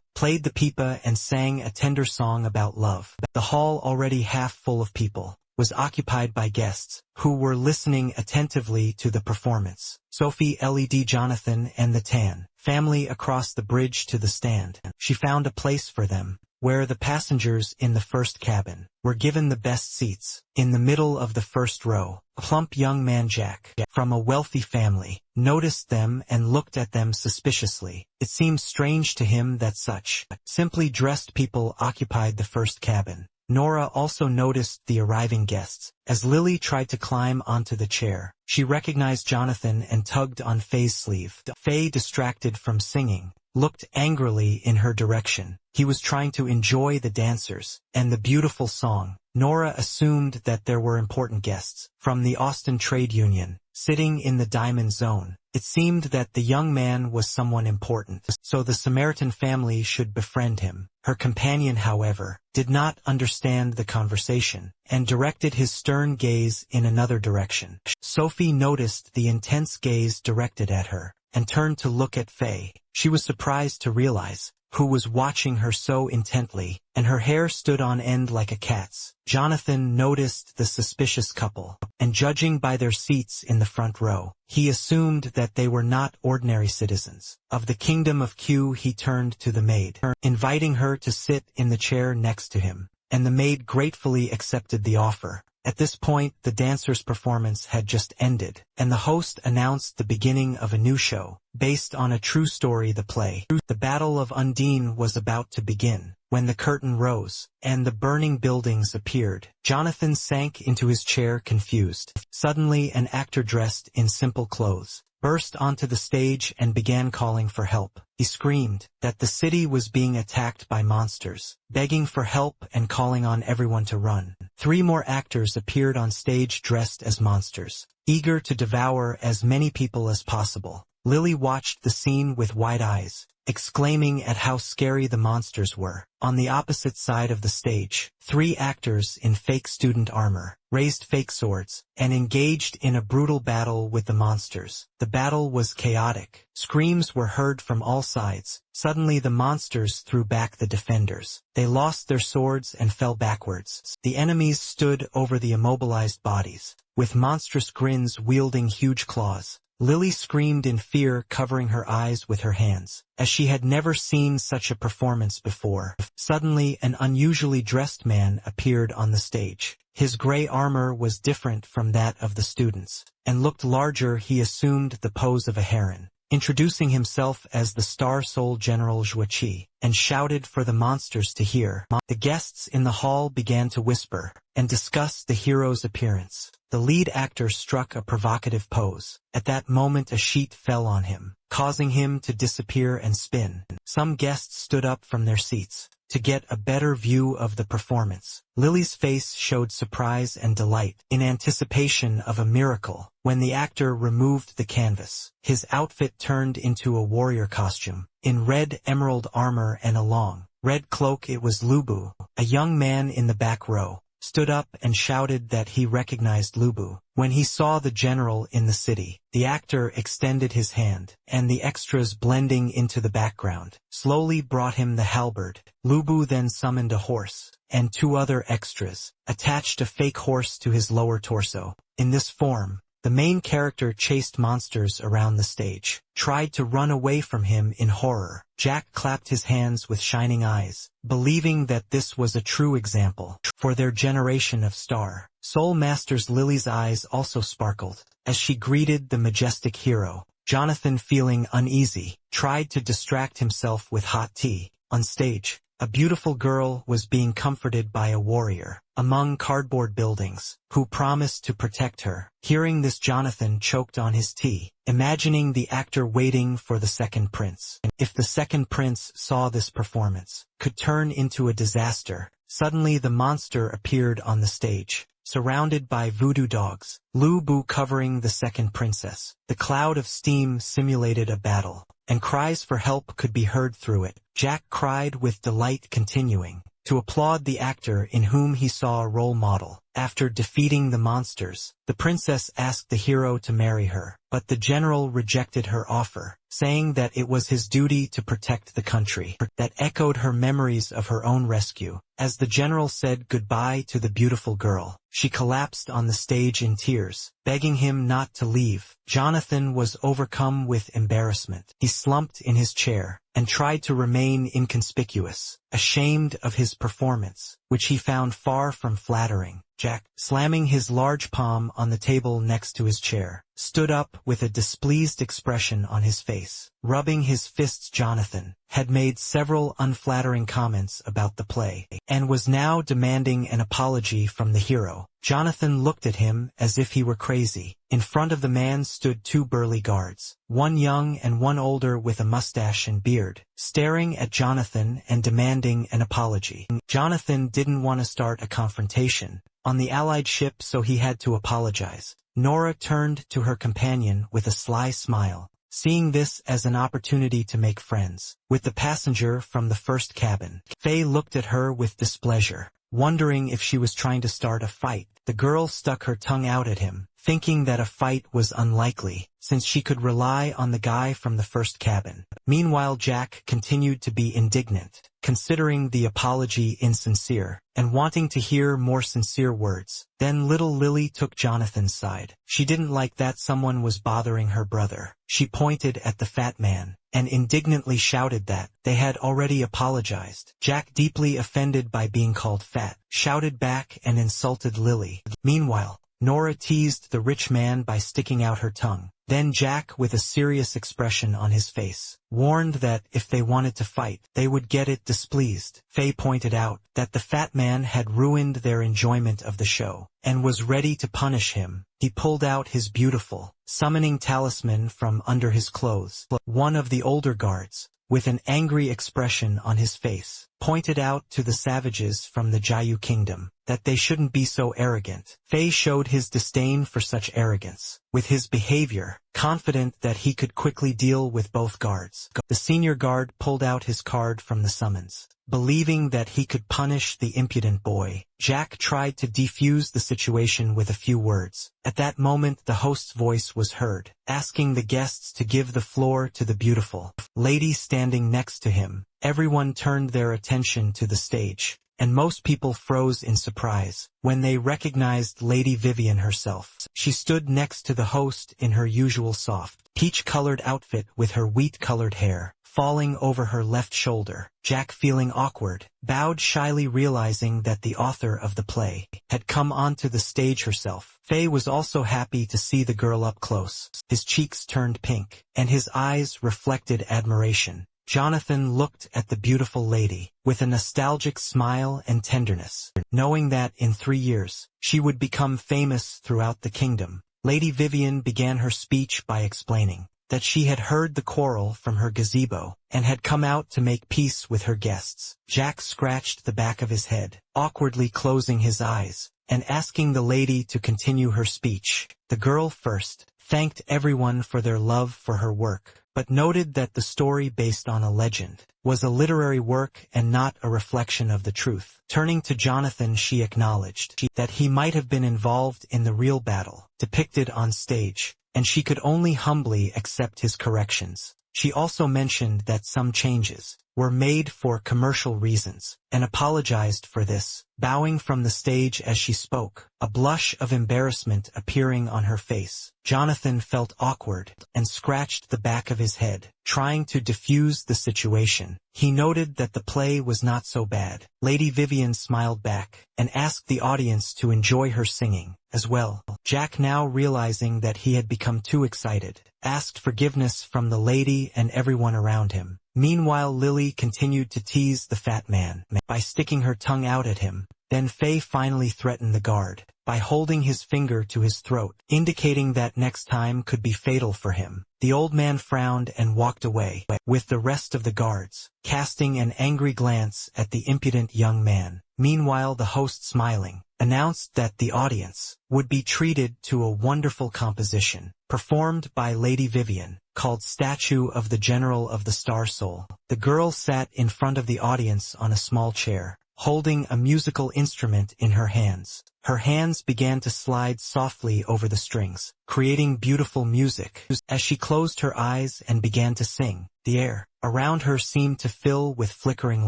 played the pipa and sang a tender song about love. The hall, already half full of people, was occupied by guests, who were listening attentively to the performance. Sophie led Jonathan and the Tan family across the bridge to the stand. She found a place for them, where the passengers in the first cabin were given the best seats. In the middle of the first row, a plump young man, Jack, from a wealthy family, noticed them and looked at them suspiciously. It seemed strange to him that such simply dressed people occupied the first cabin. Nora also noticed the arriving guests. As Lily tried to climb onto the chair, she recognized Jonathan and tugged on Faye's sleeve. Faye, distracted from singing, looked angrily in her direction. He was trying to enjoy the dancers and the beautiful song. Nora assumed that there were important guests from the Austin Trade Union sitting in the Diamond Zone. It seemed that the young man was someone important, so the Samaritan family should befriend him. Her companion, however, did not understand the conversation and directed his stern gaze in another direction. Sophie noticed the intense gaze directed at her and turned to look at Faye. She was surprised to realize who was watching her so intently, and her hair stood on end like a cat's. Jonathan noticed the suspicious couple, and judging by their seats in the front row, he assumed that they were not ordinary citizens of the kingdom of Q. He turned to the maid, inviting her to sit in the chair next to him, and the maid gratefully accepted the offer. At this point, the dancer's performance had just ended, and the host announced the beginning of a new show, based on a true story, the play. The Battle of Undine was about to begin, when the curtain rose, and the burning buildings appeared. Jonathan sank into his chair confused. Suddenly an actor dressed in simple clothes burst onto the stage and began calling for help. He screamed that the city was being attacked by monsters, begging for help and calling on everyone to run. 3 more actors appeared on stage dressed as monsters, eager to devour as many people as possible. Lily watched the scene with wide eyes, exclaiming at how scary the monsters were. On the opposite side of the stage, 3 actors in fake student armor raised fake swords and engaged in a brutal battle with the monsters. The battle was chaotic. Screams were heard from all sides. Suddenly the monsters threw back the defenders. They lost their swords and fell backwards. The enemies stood over the immobilized bodies, with monstrous grins wielding huge claws. Lily screamed in fear, covering her eyes with her hands, as she had never seen such a performance before. Suddenly an unusually dressed man appeared on the stage. His gray armor was different from that of the students, and looked larger. He assumed the pose of a heron, introducing himself as the Star Soul General Zhuoqi, and shouted for the monsters to hear. The guests in the hall began to whisper and discuss the hero's appearance. The lead actor struck a provocative pose. At that moment a sheet fell on him, causing him to disappear and spin. Some guests stood up from their seats to get a better view of the performance. Lily's face showed surprise and delight, in anticipation of a miracle. When the actor removed the canvas, his outfit turned into a warrior costume, in red emerald armor and a long, red cloak. It was Lubu. A young man in the back row stood up and shouted that he recognized Lubu. When he saw the general in the city, the actor extended his hand, and the extras blending into the background slowly brought him the halberd. Lubu then summoned a horse, and 2 other extras attached a fake horse to his lower torso. In this form, the main character chased monsters around the stage, tried to run away from him in horror. Jack clapped his hands with shining eyes, believing that this was a true example for their generation of Star Soul Masters. Lily's eyes also sparkled as she greeted the majestic hero. Jonathan, feeling uneasy, tried to distract himself with hot tea. On stage, a beautiful girl was being comforted by a warrior among cardboard buildings, who promised to protect her. Hearing this, Jonathan choked on his tea, imagining the actor waiting for the second prince. If the second prince saw this performance, could turn into a disaster. Suddenly the monster appeared on the stage, surrounded by voodoo dogs, Lubu covering the second princess. The cloud of steam simulated a battle, and cries for help could be heard through it. Jack cried with delight, continuing to applaud the actor in whom he saw a role model. After defeating the monsters, the princess asked the hero to marry her, but the general rejected her offer, saying that it was his duty to protect the country. That echoed her memories of her own rescue. As the general said goodbye to the beautiful girl, she collapsed on the stage in tears, begging him not to leave. Jonathan was overcome with embarrassment. He slumped in his chair and tried to remain inconspicuous, ashamed of his performance, which he found far from flattering. Jack, slamming his large palm on the table next to his chair, stood up with a displeased expression on his face, rubbing his fists. Jonathan had made several unflattering comments about the play, and was now demanding an apology from the hero. Jonathan looked at him as if he were crazy. In front of the man stood 2 burly guards, one young and one older with a mustache and beard, staring at Jonathan and demanding an apology. Jonathan didn't want to start a confrontation on the Allied ship, so he had to apologize. Nora turned to her companion with a sly smile, seeing this as an opportunity to make friends with the passenger from the first cabin. Faye looked at her with displeasure. wondering if she was trying to start a fight. The girl stuck her tongue out at him, thinking that a fight was unlikely, since she could rely on the guy from the first cabin. Meanwhile, Jack continued to be indignant, considering the apology insincere, and wanting to hear more sincere words. Then little Lily took Jonathan's side. She didn't like that someone was bothering her brother. She pointed at the fat man, and indignantly shouted that they had already apologized. Jack, deeply offended by being called fat, shouted back and insulted Lily. Meanwhile, Nora teased the rich man by sticking out her tongue. Then Jack, with a serious expression on his face, warned that if they wanted to fight, they would get it displeased. Faye pointed out that the fat man had ruined their enjoyment of the show, and was ready to punish him. He pulled out his beautiful summoning talisman from under his clothes. One of the older guards, with an angry expression on his face, pointed out to the savages from the Jiayu kingdom that they shouldn't be so arrogant. Faye showed his disdain for such arrogance with his behavior, confident that he could quickly deal with both guards. The senior guard pulled out his card from the summons. Believing that he could punish the impudent boy, Jack tried to defuse the situation with a few words. At that moment, the host's voice was heard, asking the guests to give the floor to the beautiful lady standing next to him. Everyone turned their attention to the stage, and most people froze in surprise when they recognized Lady Vivian herself. She stood next to the host in her usual soft, peach-colored outfit with her wheat-colored hair falling over her left shoulder. Jack, feeling awkward, bowed shyly, realizing that the author of the play had come onto the stage herself. Faye was also happy to see the girl up close. His cheeks turned pink, and his eyes reflected admiration. Jonathan looked at the beautiful lady with a nostalgic smile and tenderness, knowing that in 3 years, she would become famous throughout the kingdom. Lady Vivian began her speech by explaining that she had heard the quarrel from her gazebo, and had come out to make peace with her guests. Jack scratched the back of his head, awkwardly closing his eyes, and asking the lady to continue her speech. The girl first thanked everyone for their love for her work, but noted that the story, based on a legend, was a literary work and not a reflection of the truth. Turning to Jonathan, she acknowledged that he might have been involved in the real battle depicted on stage, and she could only humbly accept his corrections. She also mentioned that some changes were made for commercial reasons, and apologized for this, bowing from the stage as she spoke, a blush of embarrassment appearing on her face. Jonathan felt awkward, and scratched the back of his head, trying to diffuse the situation. He noted that the play was not so bad. Lady Vivian smiled back, and asked the audience to enjoy her singing as well. Jack, now realizing that he had become too excited, asked forgiveness from the lady and everyone around him. Meanwhile, Lily continued to tease the fat man by sticking her tongue out at him. Then Faye finally threatened the guard by holding his finger to his throat, indicating that next time could be fatal for him. The old man frowned and walked away, with the rest of the guards casting an angry glance at the impudent young man. Meanwhile, the host, smiling, announced that the audience would be treated to a wonderful composition performed by Lady Vivian, called Statue of the General of the Star Soul. The girl sat in front of the audience on a small chair, holding a musical instrument in her hands. Her hands began to slide softly over the strings, creating beautiful music. As she closed her eyes and began to sing, the air around her seemed to fill with flickering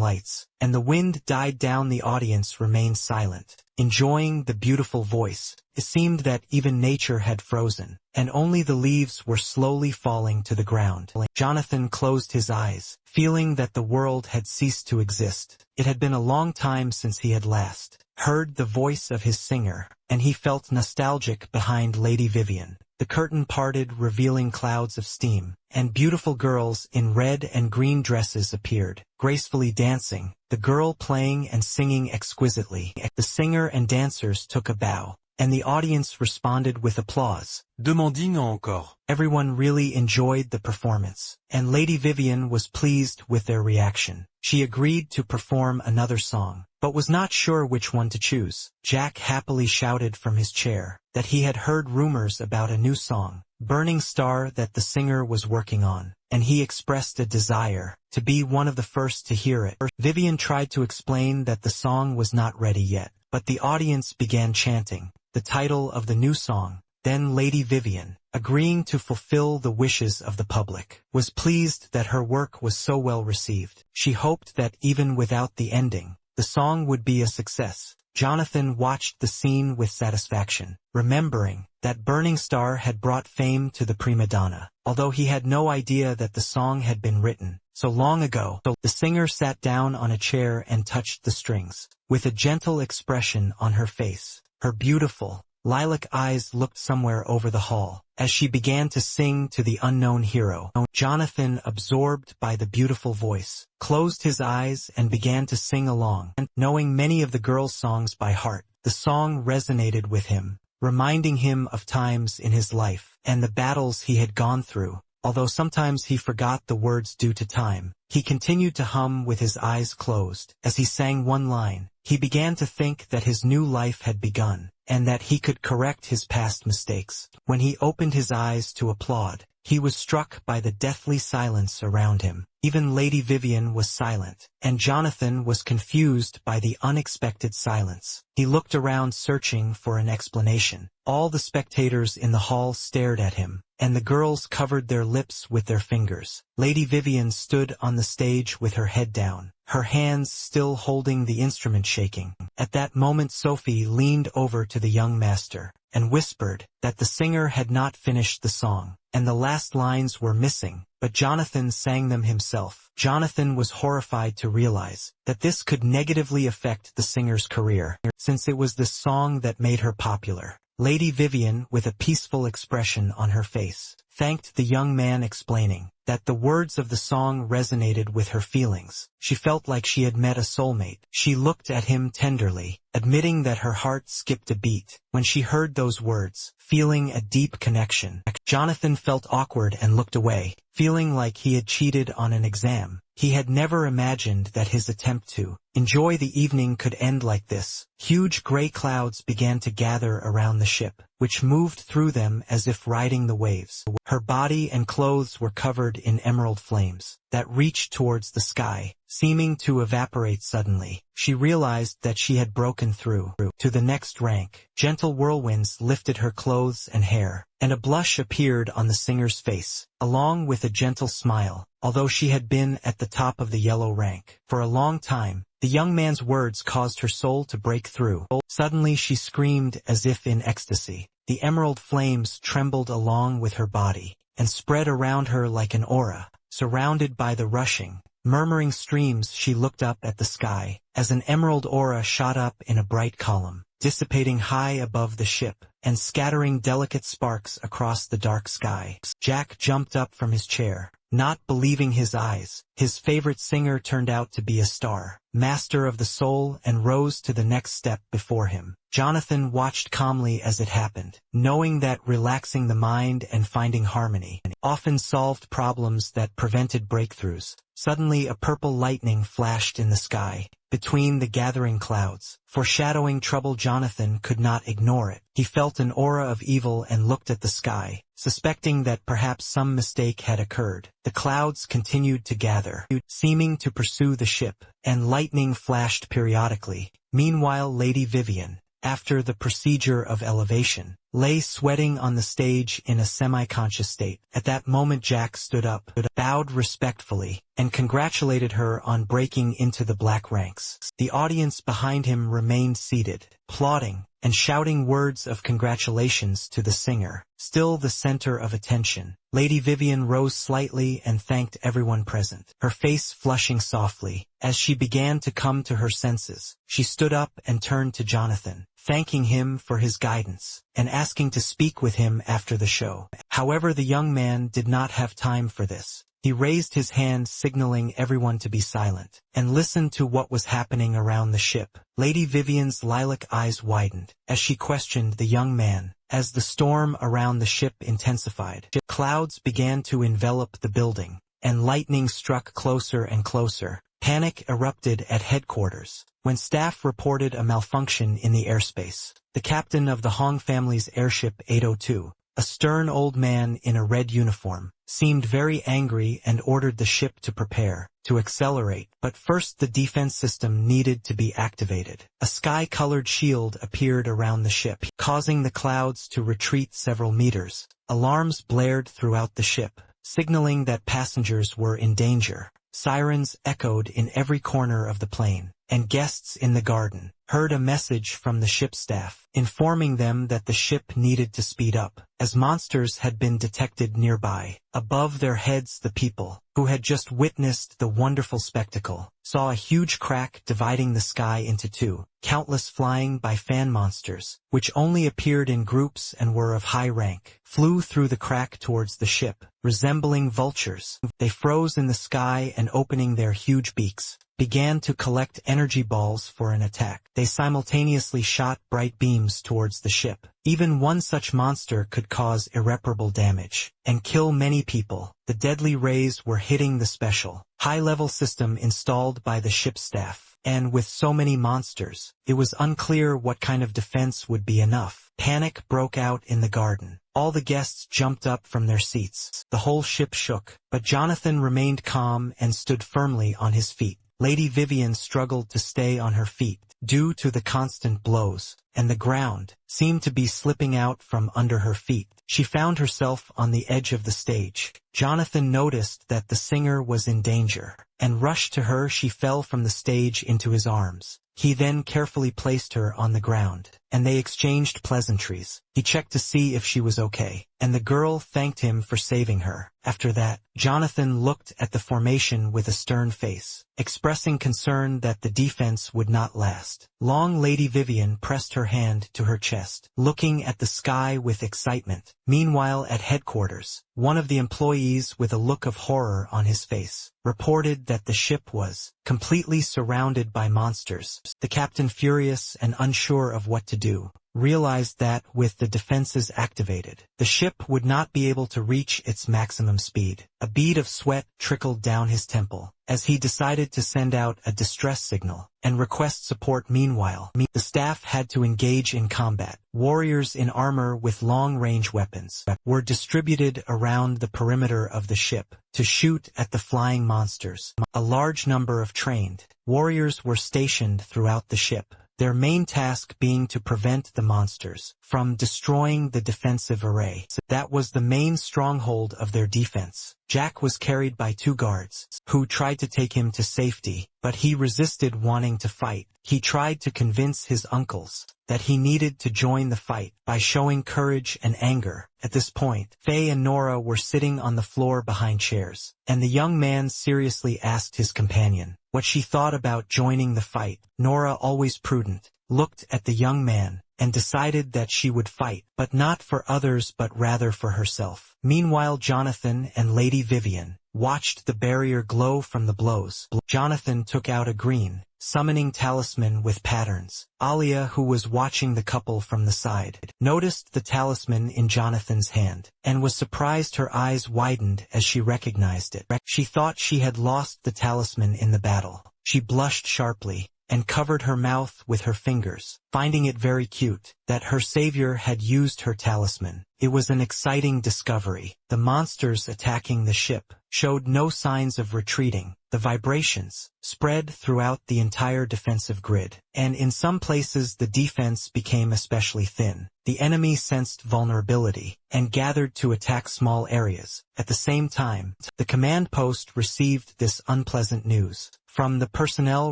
lights, and the wind died down. The audience remained silent, enjoying the beautiful voice. It seemed that even nature had frozen, and only the leaves were slowly falling to the ground. Jonathan closed his eyes, feeling that the world had ceased to exist. It had been a long time since he had last heard the voice of his singer, and he felt nostalgic. Behind Lady Vivian, the curtain parted, revealing clouds of steam, and beautiful girls in red and green dresses appeared, gracefully dancing, the girl playing and singing exquisitely. The singer and dancers took a bow, and the audience responded with applause. Demandine encore. Everyone really enjoyed the performance, and Lady Vivian was pleased with their reaction. She agreed to perform another song, but was not sure which one to choose. Jack happily shouted from his chair that he had heard rumors about a new song, Burning Star, that the singer was working on, and he expressed a desire to be one of the first to hear it. Vivian tried to explain that the song was not ready yet, but the audience began chanting the title of the new song. Then Lady Vivian, agreeing to fulfill the wishes of the public, was pleased that her work was so well received. She hoped that even without the ending, the song would be a success. Jonathan watched the scene with satisfaction, remembering that Burning Star had brought fame to the prima donna, although he had no idea that the song had been written so long ago. The singer sat down on a chair and touched the strings, with a gentle expression on her face. Her beautiful, lilac eyes looked somewhere over the hall, as she began to sing to the unknown hero. Jonathan, absorbed by the beautiful voice, closed his eyes and began to sing along. And knowing many of the girls' songs by heart, the song resonated with him, reminding him of times in his life and the battles he had gone through. Although sometimes he forgot the words due to time, he continued to hum with his eyes closed. As he sang one line, he began to think that his new life had begun, and that he could correct his past mistakes. When he opened his eyes to applaud, he was struck by the deathly silence around him. Even Lady Vivian was silent, and Jonathan was confused by the unexpected silence. He looked around searching for an explanation. All the spectators in the hall stared at him, and the girls covered their lips with their fingers. Lady Vivian stood on the stage with her head down, her hands still holding the instrument shaking. At that moment Sophie leaned over to the young master and whispered that the singer had not finished the song, and the last lines were missing, but Jonathan sang them himself. Jonathan was horrified to realize that this could negatively affect the singer's career, since it was this song that made her popular. Lady Vivian, with a peaceful expression on her face, thanked the young man, explaining that the words of the song resonated with her feelings. She felt like she had met a soulmate. She looked at him tenderly, admitting that her heart skipped a beat when she heard those words, feeling a deep connection. Jonathan felt awkward and looked away, feeling like he had cheated on an exam. He had never imagined that his attempt to enjoy the evening could end like this. Huge gray clouds began to gather around the ship, which moved through them as if riding the waves. Her body and clothes were covered in emerald flames that reached towards the sky, seeming to evaporate suddenly. She realized that she had broken through to the next rank. Gentle whirlwinds lifted her clothes and hair, and a blush appeared on the singer's face, along with a gentle smile. Although she had been at the top of the yellow rank for a long time, the young man's words caused her soul to break through. Suddenly she screamed as if in ecstasy. The emerald flames trembled along with her body, and spread around her like an aura. Surrounded by the rushing, murmuring streams, she looked up at the sky, as an emerald aura shot up in a bright column, dissipating high above the ship, and scattering delicate sparks across the dark sky. Jack jumped up from his chair, not believing his eyes. His favorite singer turned out to be a star, master of the soul, and rose to the next step before him. Jonathan watched calmly as it happened, knowing that relaxing the mind and finding harmony often solved problems that prevented breakthroughs. Suddenly a purple lightning flashed in the sky, between the gathering clouds, foreshadowing trouble. Jonathan could not ignore it. He felt an aura of evil and looked at the sky, suspecting that perhaps some mistake had occurred. The clouds continued to gather, seeming to pursue the ship, and lightning flashed periodically. Meanwhile, Lady Vivian, after the procedure of elevation, lay sweating on the stage in a semi-conscious state. At that moment Jack stood up, bowed respectfully, and congratulated her on breaking into the black ranks. The audience behind him remained seated, applauding and shouting words of congratulations to the singer, still the center of attention. Lady Vivian rose slightly and thanked everyone present, her face flushing softly. As she began to come to her senses, she stood up and turned to Jonathan, thanking him for his guidance, and asking to speak with him after the show. However, the young man did not have time for this. He raised his hand signaling everyone to be silent, and listened to what was happening around the ship. Lady Vivian's lilac eyes widened, as she questioned the young man. As the storm around the ship intensified, clouds began to envelop the building, and lightning struck closer and closer. Panic erupted at headquarters when staff reported a malfunction in the airspace. The captain of the Hong family's airship 802, a stern old man in a red uniform, seemed very angry and ordered the ship to prepare to accelerate. But first the defense system needed to be activated. A sky-colored shield appeared around the ship, causing the clouds to retreat several meters. Alarms blared throughout the ship, signaling that passengers were in danger. Sirens echoed in every corner of the plane, and guests in the garden heard a message from the ship staff, informing them that the ship needed to speed up, as monsters had been detected nearby. Above their heads the people, who had just witnessed the wonderful spectacle, saw a huge crack dividing the sky into two. Countless flying by fan monsters, which only appeared in groups and were of high rank, flew through the crack towards the ship, resembling vultures. They froze in the sky and opening their huge beaks, began to collect energy balls for an attack. They simultaneously shot bright beams towards the ship. Even one such monster could cause irreparable damage and kill many people. The deadly rays were hitting the special, high-level system installed by the ship staff, and with so many monsters, it was unclear what kind of defense would be enough. Panic broke out in the garden. All the guests jumped up from their seats. The whole ship shook, but Jonathan remained calm and stood firmly on his feet. Lady Vivian struggled to stay on her feet due to the constant blows, and the ground seemed to be slipping out from under her feet. She found herself on the edge of the stage. Jonathan noticed that the singer was in danger, and rushed to her. She fell from the stage into his arms. He then carefully placed her on the ground, and they exchanged pleasantries. He checked to see if she was okay, and the girl thanked him for saving her. After that, Jonathan looked at the formation with a stern face, expressing concern that the defense would not last long. Lady Vivian pressed her hand to her chest, looking at the sky with excitement. Meanwhile, at headquarters, one of the employees, with a look of horror on his face, reported that the ship was completely surrounded by monsters. The captain, furious and unsure of what to do, realized that, with the defenses activated, the ship would not be able to reach its maximum speed. A bead of sweat trickled down his temple, as he decided to send out a distress signal and request support. Meanwhile, the staff had to engage in combat. Warriors in armor with long-range weapons were distributed around the perimeter of the ship to shoot at the flying monsters. A large number of trained warriors were stationed throughout the ship, their main task being to prevent the monsters from destroying the defensive array. That was the main stronghold of their defense. Jack was carried by two guards, who tried to take him to safety, but he resisted wanting to fight. He tried to convince his uncles that he needed to join the fight by showing courage and anger. At this point, Faye and Nora were sitting on the floor behind chairs, and the young man seriously asked his companion what she thought about joining the fight. Nora, always prudent, looked at the young man and decided that she would fight, but not for others but rather for herself. Meanwhile, Jonathan and Lady Vivian watched the barrier glow from the blows. Jonathan took out a green summoning talisman with patterns. Alia, who was watching the couple from the side, noticed the talisman in Jonathan's hand, and was surprised. Her eyes widened as she recognized it. She thought she had lost the talisman in the battle. She blushed sharply and covered her mouth with her fingers, finding it very cute that her savior had used her talisman. It was an exciting discovery. The monsters attacking the ship showed no signs of retreating. The vibrations spread throughout the entire defensive grid, and in some places the defense became especially thin. The enemy sensed vulnerability and gathered to attack small areas. At the same time, the command post received this unpleasant news from the personnel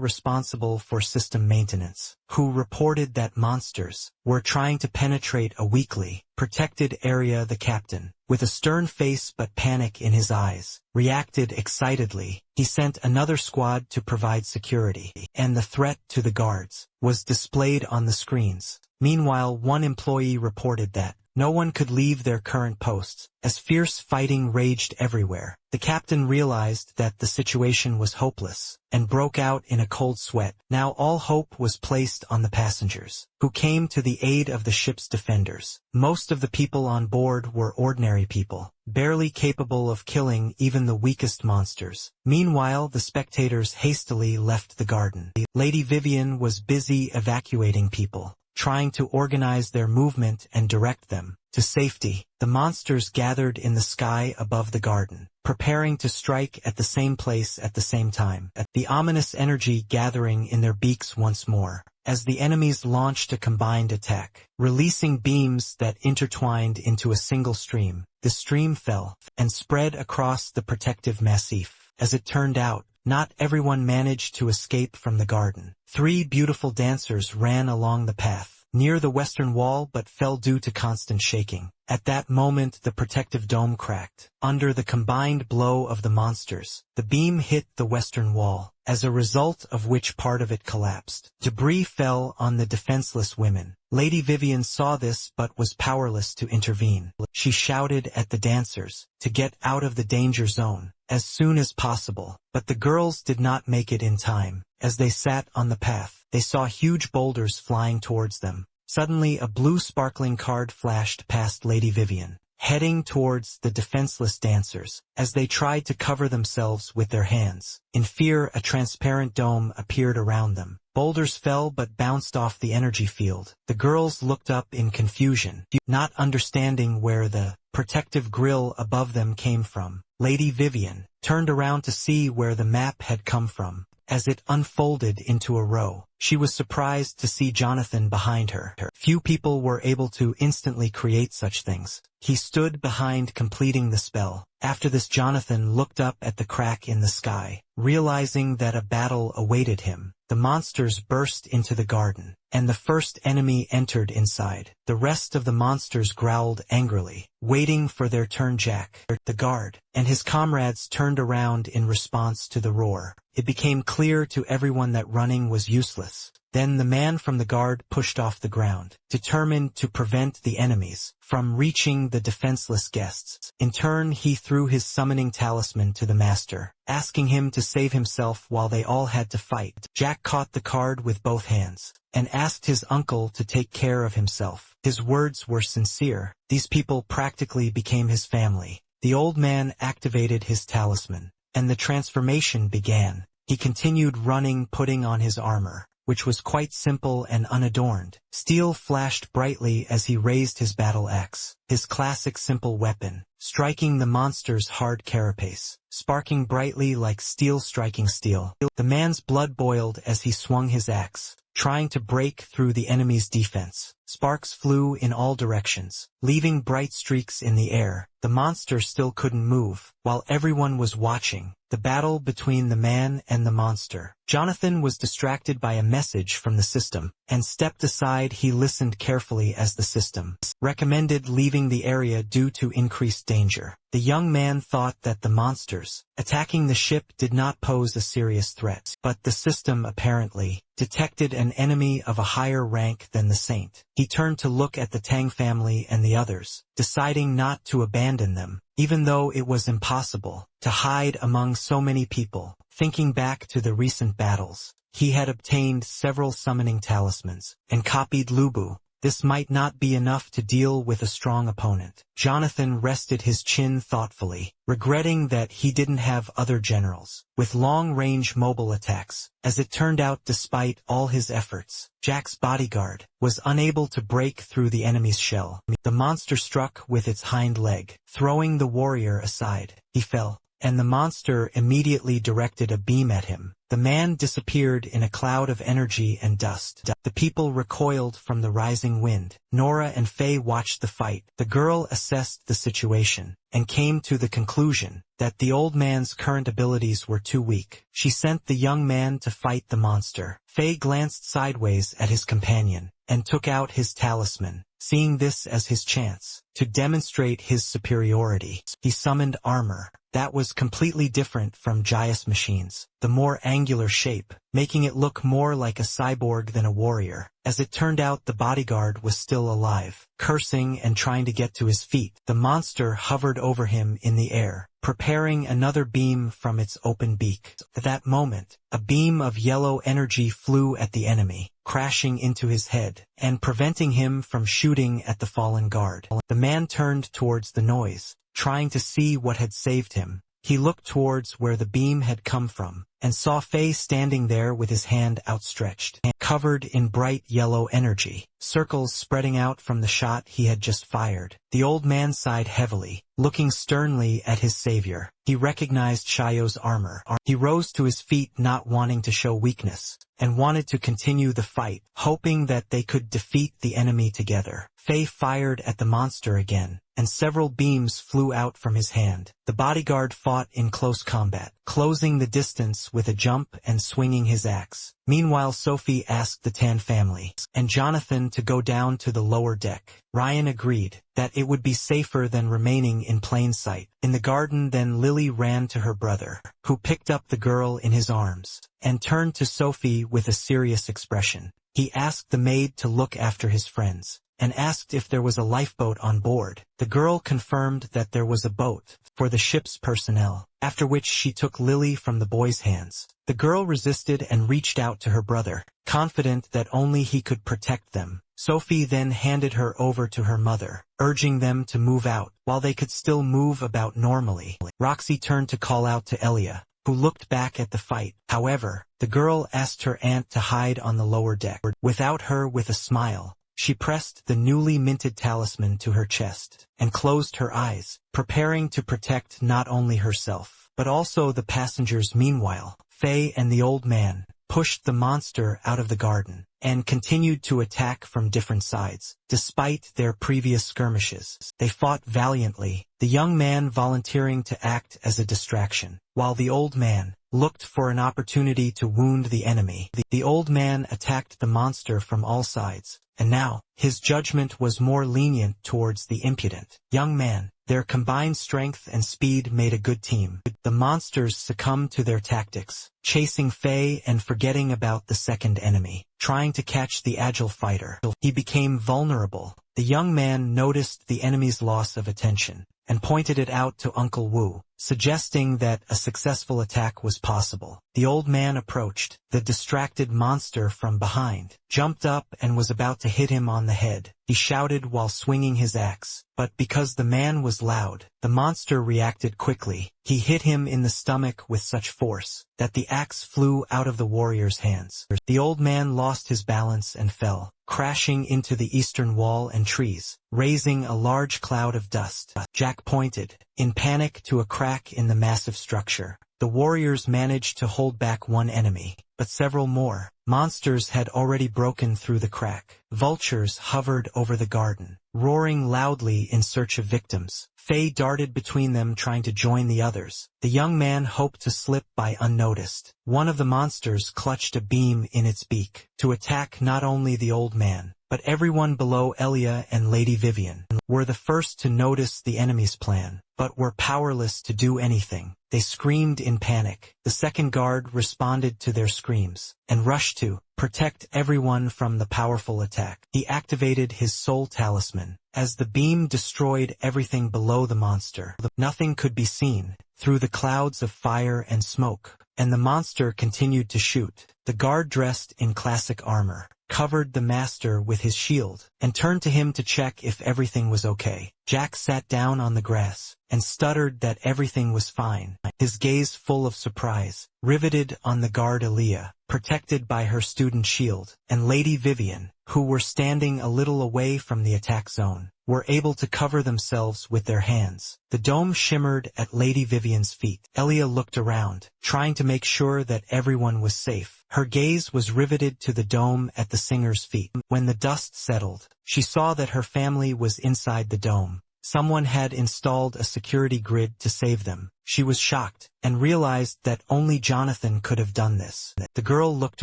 responsible for system maintenance, who reported that monsters were trying to penetrate a weakly protected area. The captain, with a stern face but panic in his eyes, reacted excitedly. He sent another squad to provide security, and the threat to the guards was displayed on the screens. Meanwhile, one employee reported that No one could leave their current posts, as fierce fighting raged everywhere. The captain realized that the situation was hopeless, and broke out in a cold sweat. Now all hope was placed on the passengers, who came to the aid of the ship's defenders. Most of the people on board were ordinary people, barely capable of killing even the weakest monsters. Meanwhile, the spectators hastily left the garden. Lady Vivian was busy evacuating people, trying to organize their movement and direct them to safety. The monsters gathered in the sky above the garden, preparing to strike at the same place at the same time. The ominous energy gathering in their beaks once more, as the enemies launched a combined attack, releasing beams that intertwined into a single stream. The stream fell and spread across the protective massif. As it turned out, not everyone managed to escape from the garden. 3 beautiful dancers ran along the path near the western wall but fell due to constant shaking. At that moment the protective dome cracked. Under the combined blow of the monsters, the beam hit the western wall, as a result of which part of it collapsed. Debris fell on the defenseless women. Lady Vivian saw this but was powerless to intervene. She shouted at the dancers to get out of the danger zone as soon as possible, but the girls did not make it in time. As they sat on the path, they saw huge boulders flying towards them. Suddenly a blue sparkling card flashed past Lady Vivian, heading towards the defenseless dancers, as they tried to cover themselves with their hands. In fear, a transparent dome appeared around them. Boulders fell but bounced off the energy field. The girls looked up in confusion, not understanding where the protective grill above them came from. Lady Vivian turned around to see where the map had come from. As it unfolded into a row, she was surprised to see Jonathan behind her. Few people were able to instantly create such things. He stood behind completing the spell. After this, Jonathan looked up at the crack in the sky, realizing that a battle awaited him. The monsters burst into the garden, and the first enemy entered inside. The rest of the monsters growled angrily, waiting for their turn. Jack, the guard, and his comrades turned around in response to the roar. It became clear to everyone that running was useless. Then the man from the guard pushed off the ground, determined to prevent the enemies from reaching the defenseless guests. In turn, he threw his summoning talisman to the master, asking him to save himself while they all had to fight. Jack caught the card with both hands and asked his uncle to take care of himself. His words were sincere. These people practically became his family. The old man activated his talisman, and the transformation began. He continued running, putting on his armor, which was quite simple and unadorned. Steel flashed brightly as he raised his battle axe, his classic simple weapon, striking the monster's hard carapace, sparking brightly like steel striking steel. The man's blood boiled as he swung his axe, trying to break through the enemy's defense. Sparks flew in all directions, leaving bright streaks in the air. The monster still couldn't move, while everyone was watching the battle between the man and the monster. Jonathan was distracted by a message from the system, and stepped aside. He listened carefully as the system recommended leaving the area due to increased danger. The young man thought that the monsters attacking the ship did not pose a serious threat, but the system apparently detected an enemy of a higher rank than the saint. He turned to look at the Tang family and the others, deciding not to abandon them, even though it was impossible to hide among so many people. Thinking back to the recent battles, he had obtained several summoning talismans and copied Lubu. This might not be enough to deal with a strong opponent. Jonathan rested his chin thoughtfully, regretting that he didn't have other generals with long-range mobile attacks. As it turned out, despite all his efforts, Jack's bodyguard was unable to break through the enemy's shell. The monster struck with its hind leg, throwing the warrior aside. He fell, and the monster immediately directed a beam at him. The man disappeared in a cloud of energy and dust. The people recoiled from the rising wind. Nora and Faye watched the fight. The girl assessed the situation and came to the conclusion that the old man's current abilities were too weak. She sent the young man to fight the monster. Faye glanced sideways at his companion and took out his talisman. Seeing this as his chance to demonstrate his superiority, he summoned armor that was completely different from Jai's machines, the more angular shape, making it look more like a cyborg than a warrior. As it turned out, the bodyguard was still alive. Cursing and trying to get to his feet, the monster hovered over him in the air, preparing another beam from its open beak. At that moment, a beam of yellow energy flew at the enemy, crashing into his head, and preventing him from shooting at the fallen guard. The man turned towards the noise, trying to see what had saved him. He looked towards where the beam had come from, and saw Faye standing there with his hand outstretched, covered in bright yellow energy, circles spreading out from the shot he had just fired. The old man sighed heavily, looking sternly at his savior. He recognized Xiao's armor. He rose to his feet, not wanting to show weakness, and wanted to continue the fight, hoping that they could defeat the enemy together. Faye fired at the monster again, and several beams flew out from his hand. The bodyguard fought in close combat, closing the distance with a jump and swinging his axe. Meanwhile, Sophie asked the Tan family and Jonathan to go down to the lower deck. Ryan agreed that it would be safer than remaining in plain sight in the garden. Then Lily ran to her brother, who picked up the girl in his arms, and turned to Sophie with a serious expression. He asked the maid to look after his friends, and asked if there was a lifeboat on board. The girl confirmed that there was a boat for the ship's personnel, after which she took Lily from the boy's hands. The girl resisted and reached out to her brother, confident that only he could protect them. Sophie then handed her over to her mother, urging them to move out while they could still move about normally. Roxy turned to call out to Elia, who looked back at the fight. However, the girl asked her aunt to hide on the lower deck. Without her, with a smile, she pressed the newly minted talisman to her chest and closed her eyes, preparing to protect not only herself, but also the passengers. Meanwhile, Faye and the old man pushed the monster out of the garden and continued to attack from different sides. Despite their previous skirmishes, they fought valiantly, the young man volunteering to act as a distraction, while the old man looked for an opportunity to wound the enemy. The old man attacked the monster from all sides, and now his judgment was more lenient towards the impudent young man. Their combined strength and speed made a good team. The monsters succumbed to their tactics, chasing Faye and forgetting about the second enemy, trying to catch the agile fighter. He became vulnerable. The young man noticed the enemy's loss of attention and pointed it out to Uncle Wu, suggesting that a successful attack was possible. The old man approached the distracted monster from behind, jumped up and was about to hit him on the head. He shouted while swinging his axe, but because the man was loud, the monster reacted quickly. He hit him in the stomach with such force that the axe flew out of the warrior's hands. The old man lost his balance and fell, crashing into the eastern wall and trees, raising a large cloud of dust. Jack pointed, in panic, to a crack in the massive structure. The warriors managed to hold back one enemy, but several more monsters had already broken through the crack. Vultures hovered over the garden, roaring loudly in search of victims. Faye darted between them, trying to join the others. The young man hoped to slip by unnoticed. One of the monsters clutched a beam in its beak to attack not only the old man, but everyone below. Elia and Lady Vivian were the first to notice the enemy's plan, but were powerless to do anything. They screamed in panic. The second guard responded to their screams and rushed to protect everyone from the powerful attack. He activated his soul talisman. As the beam destroyed everything below the monster, nothing could be seen through the clouds of fire and smoke, and the monster continued to shoot. The guard, dressed in classic armor, covered the master with his shield and turned to him to check if everything was okay. Jack sat down on the grass and stuttered that everything was fine, his gaze full of surprise, riveted on the guard Elia, protected by her student shield, and Lady Vivian, who were standing a little away from the attack zone, were able to cover themselves with their hands. The dome shimmered at Lady Vivian's feet. Elia looked around, trying to make sure that everyone was safe. Her gaze was riveted to the dome at the singer's feet. When the dust settled, she saw that her family was inside the dome, Someone had installed a security grid to save them. She was shocked, and realized that only Jonathan could have done this. The girl looked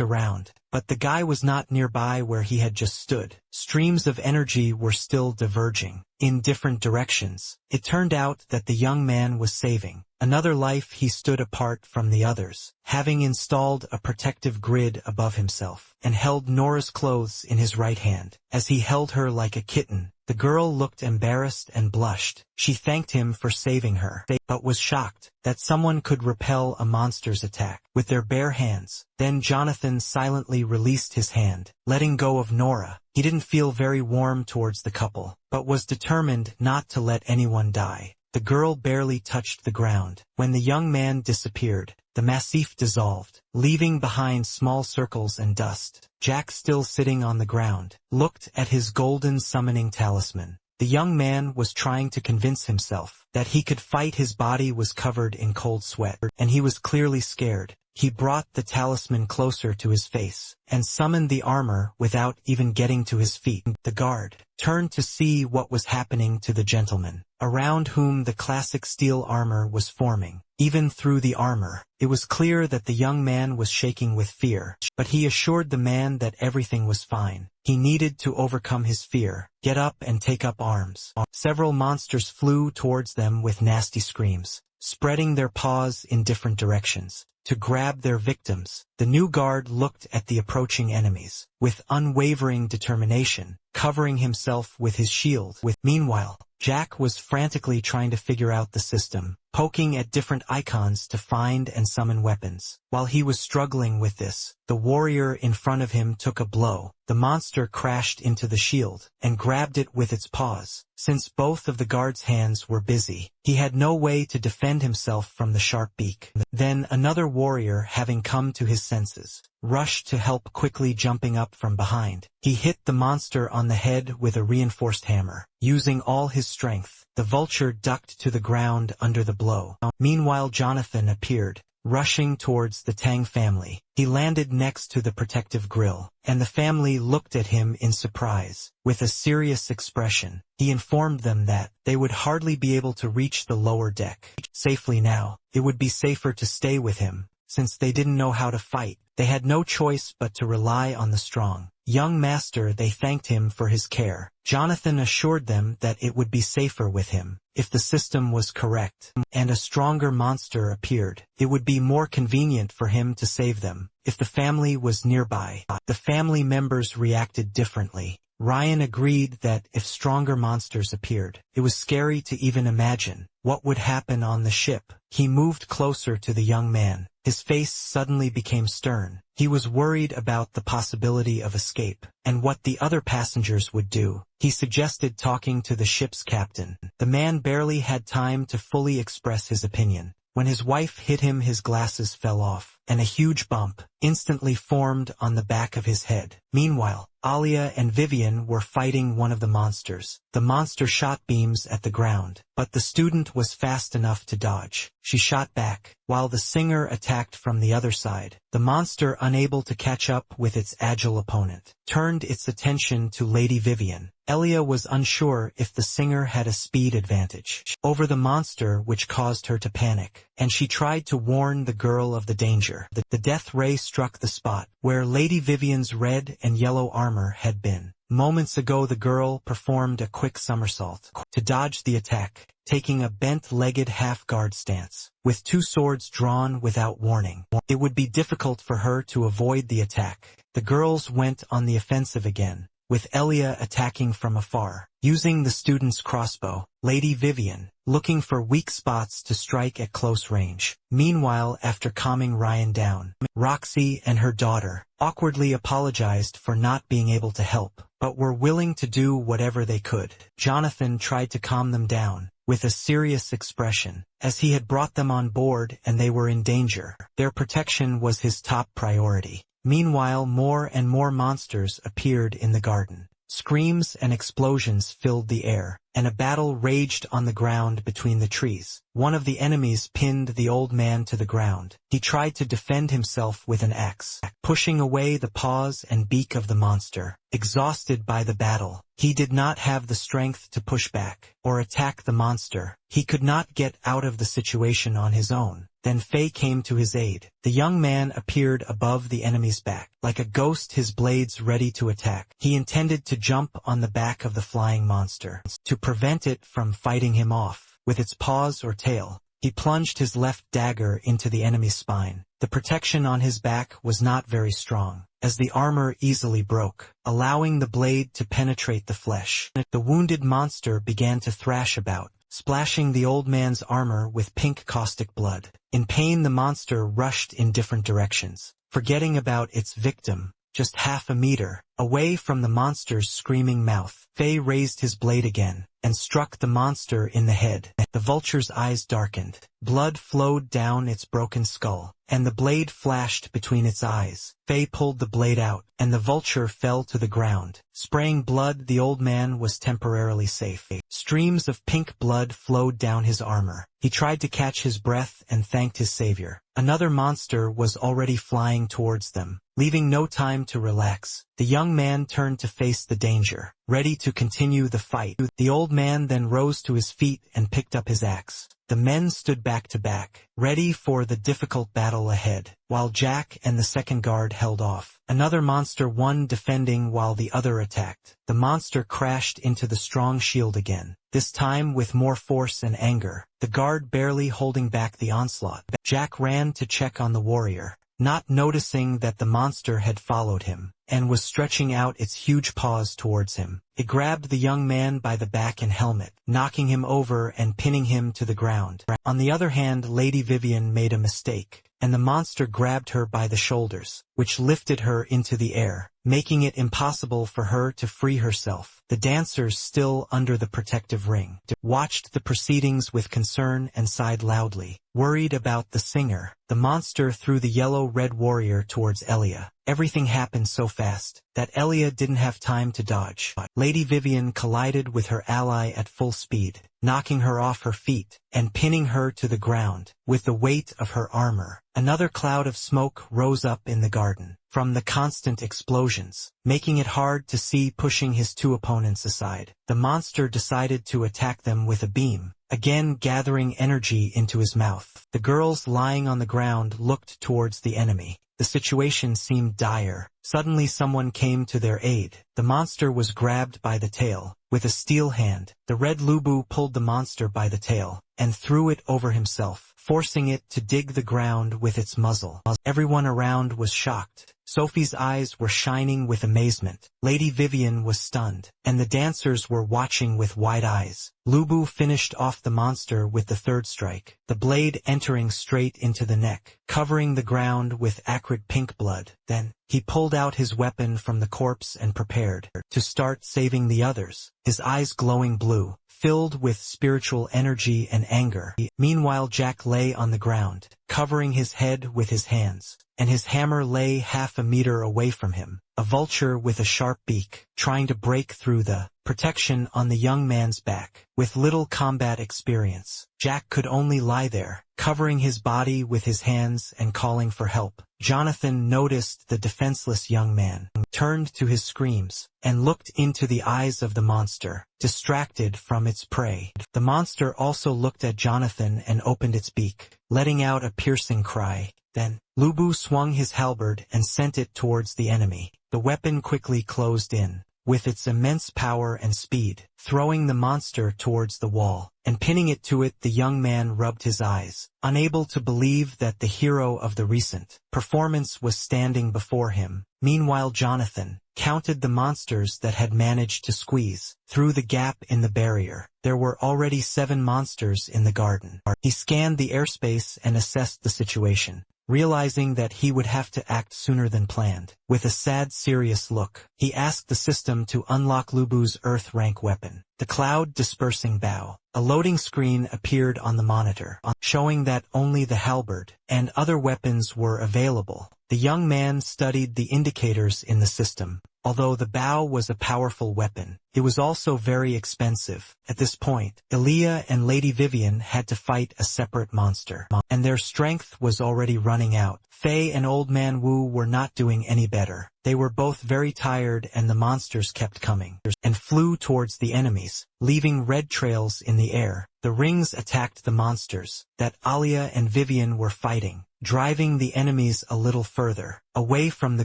around, but the guy was not nearby where he had just stood. Streams of energy were still diverging, in different directions. It turned out that the young man was saving another life. He stood apart from the others, having installed a protective grid above himself, and held Nora's clothes in his right hand. As he held her like a kitten, the girl looked embarrassed and blushed. She thanked him for saving her, but was shocked that someone could repel a monster's attack with their bare hands. Then Jonathan silently released his hand, letting go of Nora. He didn't feel very warm towards the couple, but was determined not to let anyone die. The girl barely touched the ground. When the young man disappeared, the massif dissolved, leaving behind small circles and dust. Jack, still sitting on the ground, looked at his golden summoning talisman. The young man was trying to convince himself that he could fight. His body was covered in cold sweat, and he was clearly scared. He brought the talisman closer to his face, and summoned the armor without even getting to his feet. The guard turned to see what was happening to the gentleman, around whom the classic steel armor was forming. Even through the armor, it was clear that the young man was shaking with fear, but he assured the man that everything was fine. He needed to overcome his fear, get up and take up arms. Several monsters flew towards them with nasty screams, spreading their paws in different directions to grab their victims. The new guard looked at the approaching enemies with unwavering determination, covering himself with his shield. Meanwhile, Jack was frantically trying to figure out the system, poking at different icons to find and summon weapons. While he was struggling with this, the warrior in front of him took a blow. The monster crashed into the shield and grabbed it with its paws. Since both of the guard's hands were busy, he had no way to defend himself from the sharp beak. Then another warrior, having come to his senses, rushed to help, quickly jumping up from behind. He hit the monster on the head with a reinforced hammer. Using all his strength, the vulture ducked to the ground under the blow. Meanwhile, Jonathan appeared, rushing towards the Tang family. He landed next to the protective grill, and the family looked at him in surprise. With a serious expression, he informed them that they would hardly be able to reach the lower deck safely now. It would be safer to stay with him, since they didn't know how to fight. They had no choice but to rely on the strong young master. They thanked him for his care. Jonathan assured them that it would be safer with him if the system was correct, and a stronger monster appeared. It would be more convenient for him to save them if the family was nearby. The family members reacted differently. Ryan agreed that if stronger monsters appeared, it was scary to even imagine what would happen on the ship. He moved closer to the young man. His face suddenly became stern. He was worried about the possibility of escape, and what the other passengers would do. He suggested talking to the ship's captain. The man barely had time to fully express his opinion. When his wife hit him, his glasses fell off, and a huge bump instantly formed on the back of his head. Meanwhile, Alia and Vivian were fighting one of the monsters. The monster shot beams at the ground, but the student was fast enough to dodge. She shot back, while the singer attacked from the other side. The monster, unable to catch up with its agile opponent, turned its attention to Lady Vivian. Elia was unsure if the singer had a speed advantage over the monster, which caused her to panic, and she tried to warn the girl of the danger. The death ray struck the spot where Lady Vivian's red and yellow armor had been. Moments ago, the girl performed a quick somersault to dodge the attack, taking a bent-legged half-guard stance. With two swords drawn without warning, it would be difficult for her to avoid the attack. The girls went on the offensive again, with Elia attacking from afar, using the student's crossbow. Lady Vivian, looking for weak spots to strike at close range. Meanwhile, after calming Ryan down, Roxy and her daughter awkwardly apologized for not being able to help, but were willing to do whatever they could. Jonathan tried to calm them down with a serious expression, as he had brought them on board and they were in danger. Their protection was his top priority. Meanwhile, more and more monsters appeared in the garden. Screams and explosions filled the air, and a battle raged on the ground between the trees. One of the enemies pinned the old man to the ground. He tried to defend himself with an axe, pushing away the paws and beak of the monster. Exhausted by the battle, he did not have the strength to push back or attack the monster. He could not get out of the situation on his own. Then Fei came to his aid. The young man appeared above the enemy's back, like a ghost, his blades ready to attack. He intended to jump on the back of the flying monster. To prevent it from fighting him off with its paws or tail, he plunged his left dagger into the enemy's spine. The protection on his back was not very strong, as the armor easily broke, allowing the blade to penetrate the flesh. The wounded monster began to thrash about, splashing the old man's armor with pink caustic blood. In pain, the monster rushed in different directions, forgetting about its victim. Just half a meter away from the monster's screaming mouth, Fei raised his blade again and struck the monster in the head. The vulture's eyes darkened. Blood flowed down its broken skull, and the blade flashed between its eyes. Fei pulled the blade out, and the vulture fell to the ground. Spraying blood, the old man was temporarily safe. Streams of pink blood flowed down his armor. He tried to catch his breath and thanked his savior. Another monster was already flying towards them, leaving no time to relax. The young man turned to face the danger, ready to continue the fight. The old man then rose to his feet and picked up his axe. The men stood back to back, ready for the difficult battle ahead, while Jack and the second guard held off. Another monster, one defending while the other attacked. The monster crashed into the strong shield again, this time with more force and anger, the guard barely holding back the onslaught. Jack ran to check on the warrior, not noticing that the monster had followed him and was stretching out its huge paws towards him. It grabbed the young man by the back and helmet, knocking him over and pinning him to the ground. On the other hand, Lady Vivian made a mistake, and the monster grabbed her by the shoulders, which lifted her into the air, making it impossible for her to free herself. The dancers, still under the protective ring, watched the proceedings with concern and sighed loudly, worried about the singer. The monster threw the yellow-red warrior towards Elia. Everything happened so fast that Elia didn't have time to dodge. Lady Vivian collided with her ally at full speed, knocking her off her feet and pinning her to the ground with the weight of her armor. Another cloud of smoke rose up in the garden from the constant explosions, making it hard to see. Pushing his two opponents aside, the monster decided to attack them with a beam, again gathering energy into his mouth. The girls lying on the ground looked towards the enemy. The situation seemed dire. Suddenly someone came to their aid. The monster was grabbed by the tail with a steel hand. The red Lubu pulled the monster by the tail and threw it over himself, forcing it to dig the ground with its muzzle. Everyone around was shocked. Sophie's eyes were shining with amazement. Lady Vivian was stunned, and the dancers were watching with wide eyes. Lubu finished off the monster with the third strike, the blade entering straight into the neck, covering the ground with acrid pink blood. Then, he pulled out his weapon from the corpse and prepared to start saving the others, his eyes glowing blue, filled with spiritual energy and anger. Meanwhile, Jack lay on the ground, covering his head with his hands, and his hammer lay half a meter away from him, a vulture with a sharp beak, trying to break through the protection on the young man's back. With little combat experience, Jack could only lie there, covering his body with his hands and calling for help. Jonathan noticed the defenseless young man, turned to his screams, and looked into the eyes of the monster, distracted from its prey. The monster also looked at Jonathan and opened its beak, letting out a piercing cry. Then, Lubu swung his halberd and sent it towards the enemy. The weapon quickly closed in, with its immense power and speed, throwing the monster towards the wall, and pinning it to it. The young man rubbed his eyes, unable to believe that the hero of the recent performance was standing before him. Meanwhile, Jonathan counted the monsters that had managed to squeeze through the gap in the barrier. There were already 7 monsters in the garden. He scanned the airspace and assessed the situation, realizing that he would have to act sooner than planned. With a sad, serious look, he asked the system to unlock Lubu's Earth rank weapon, the Cloud Dispersing Bow. A loading screen appeared on the monitor, showing that only the halberd and other weapons were available. The young man studied the indicators in the system. Although the bow was a powerful weapon, it was also very expensive. At this point, Aaliyah and Lady Vivian had to fight a separate monster, and their strength was already running out. Faye and Old Man Wu were not doing any better. They were both very tired and the monsters kept coming, and flew towards the enemies, leaving red trails in the air. The rings attacked the monsters that Aaliyah and Vivian were fighting, driving the enemies a little further, away from the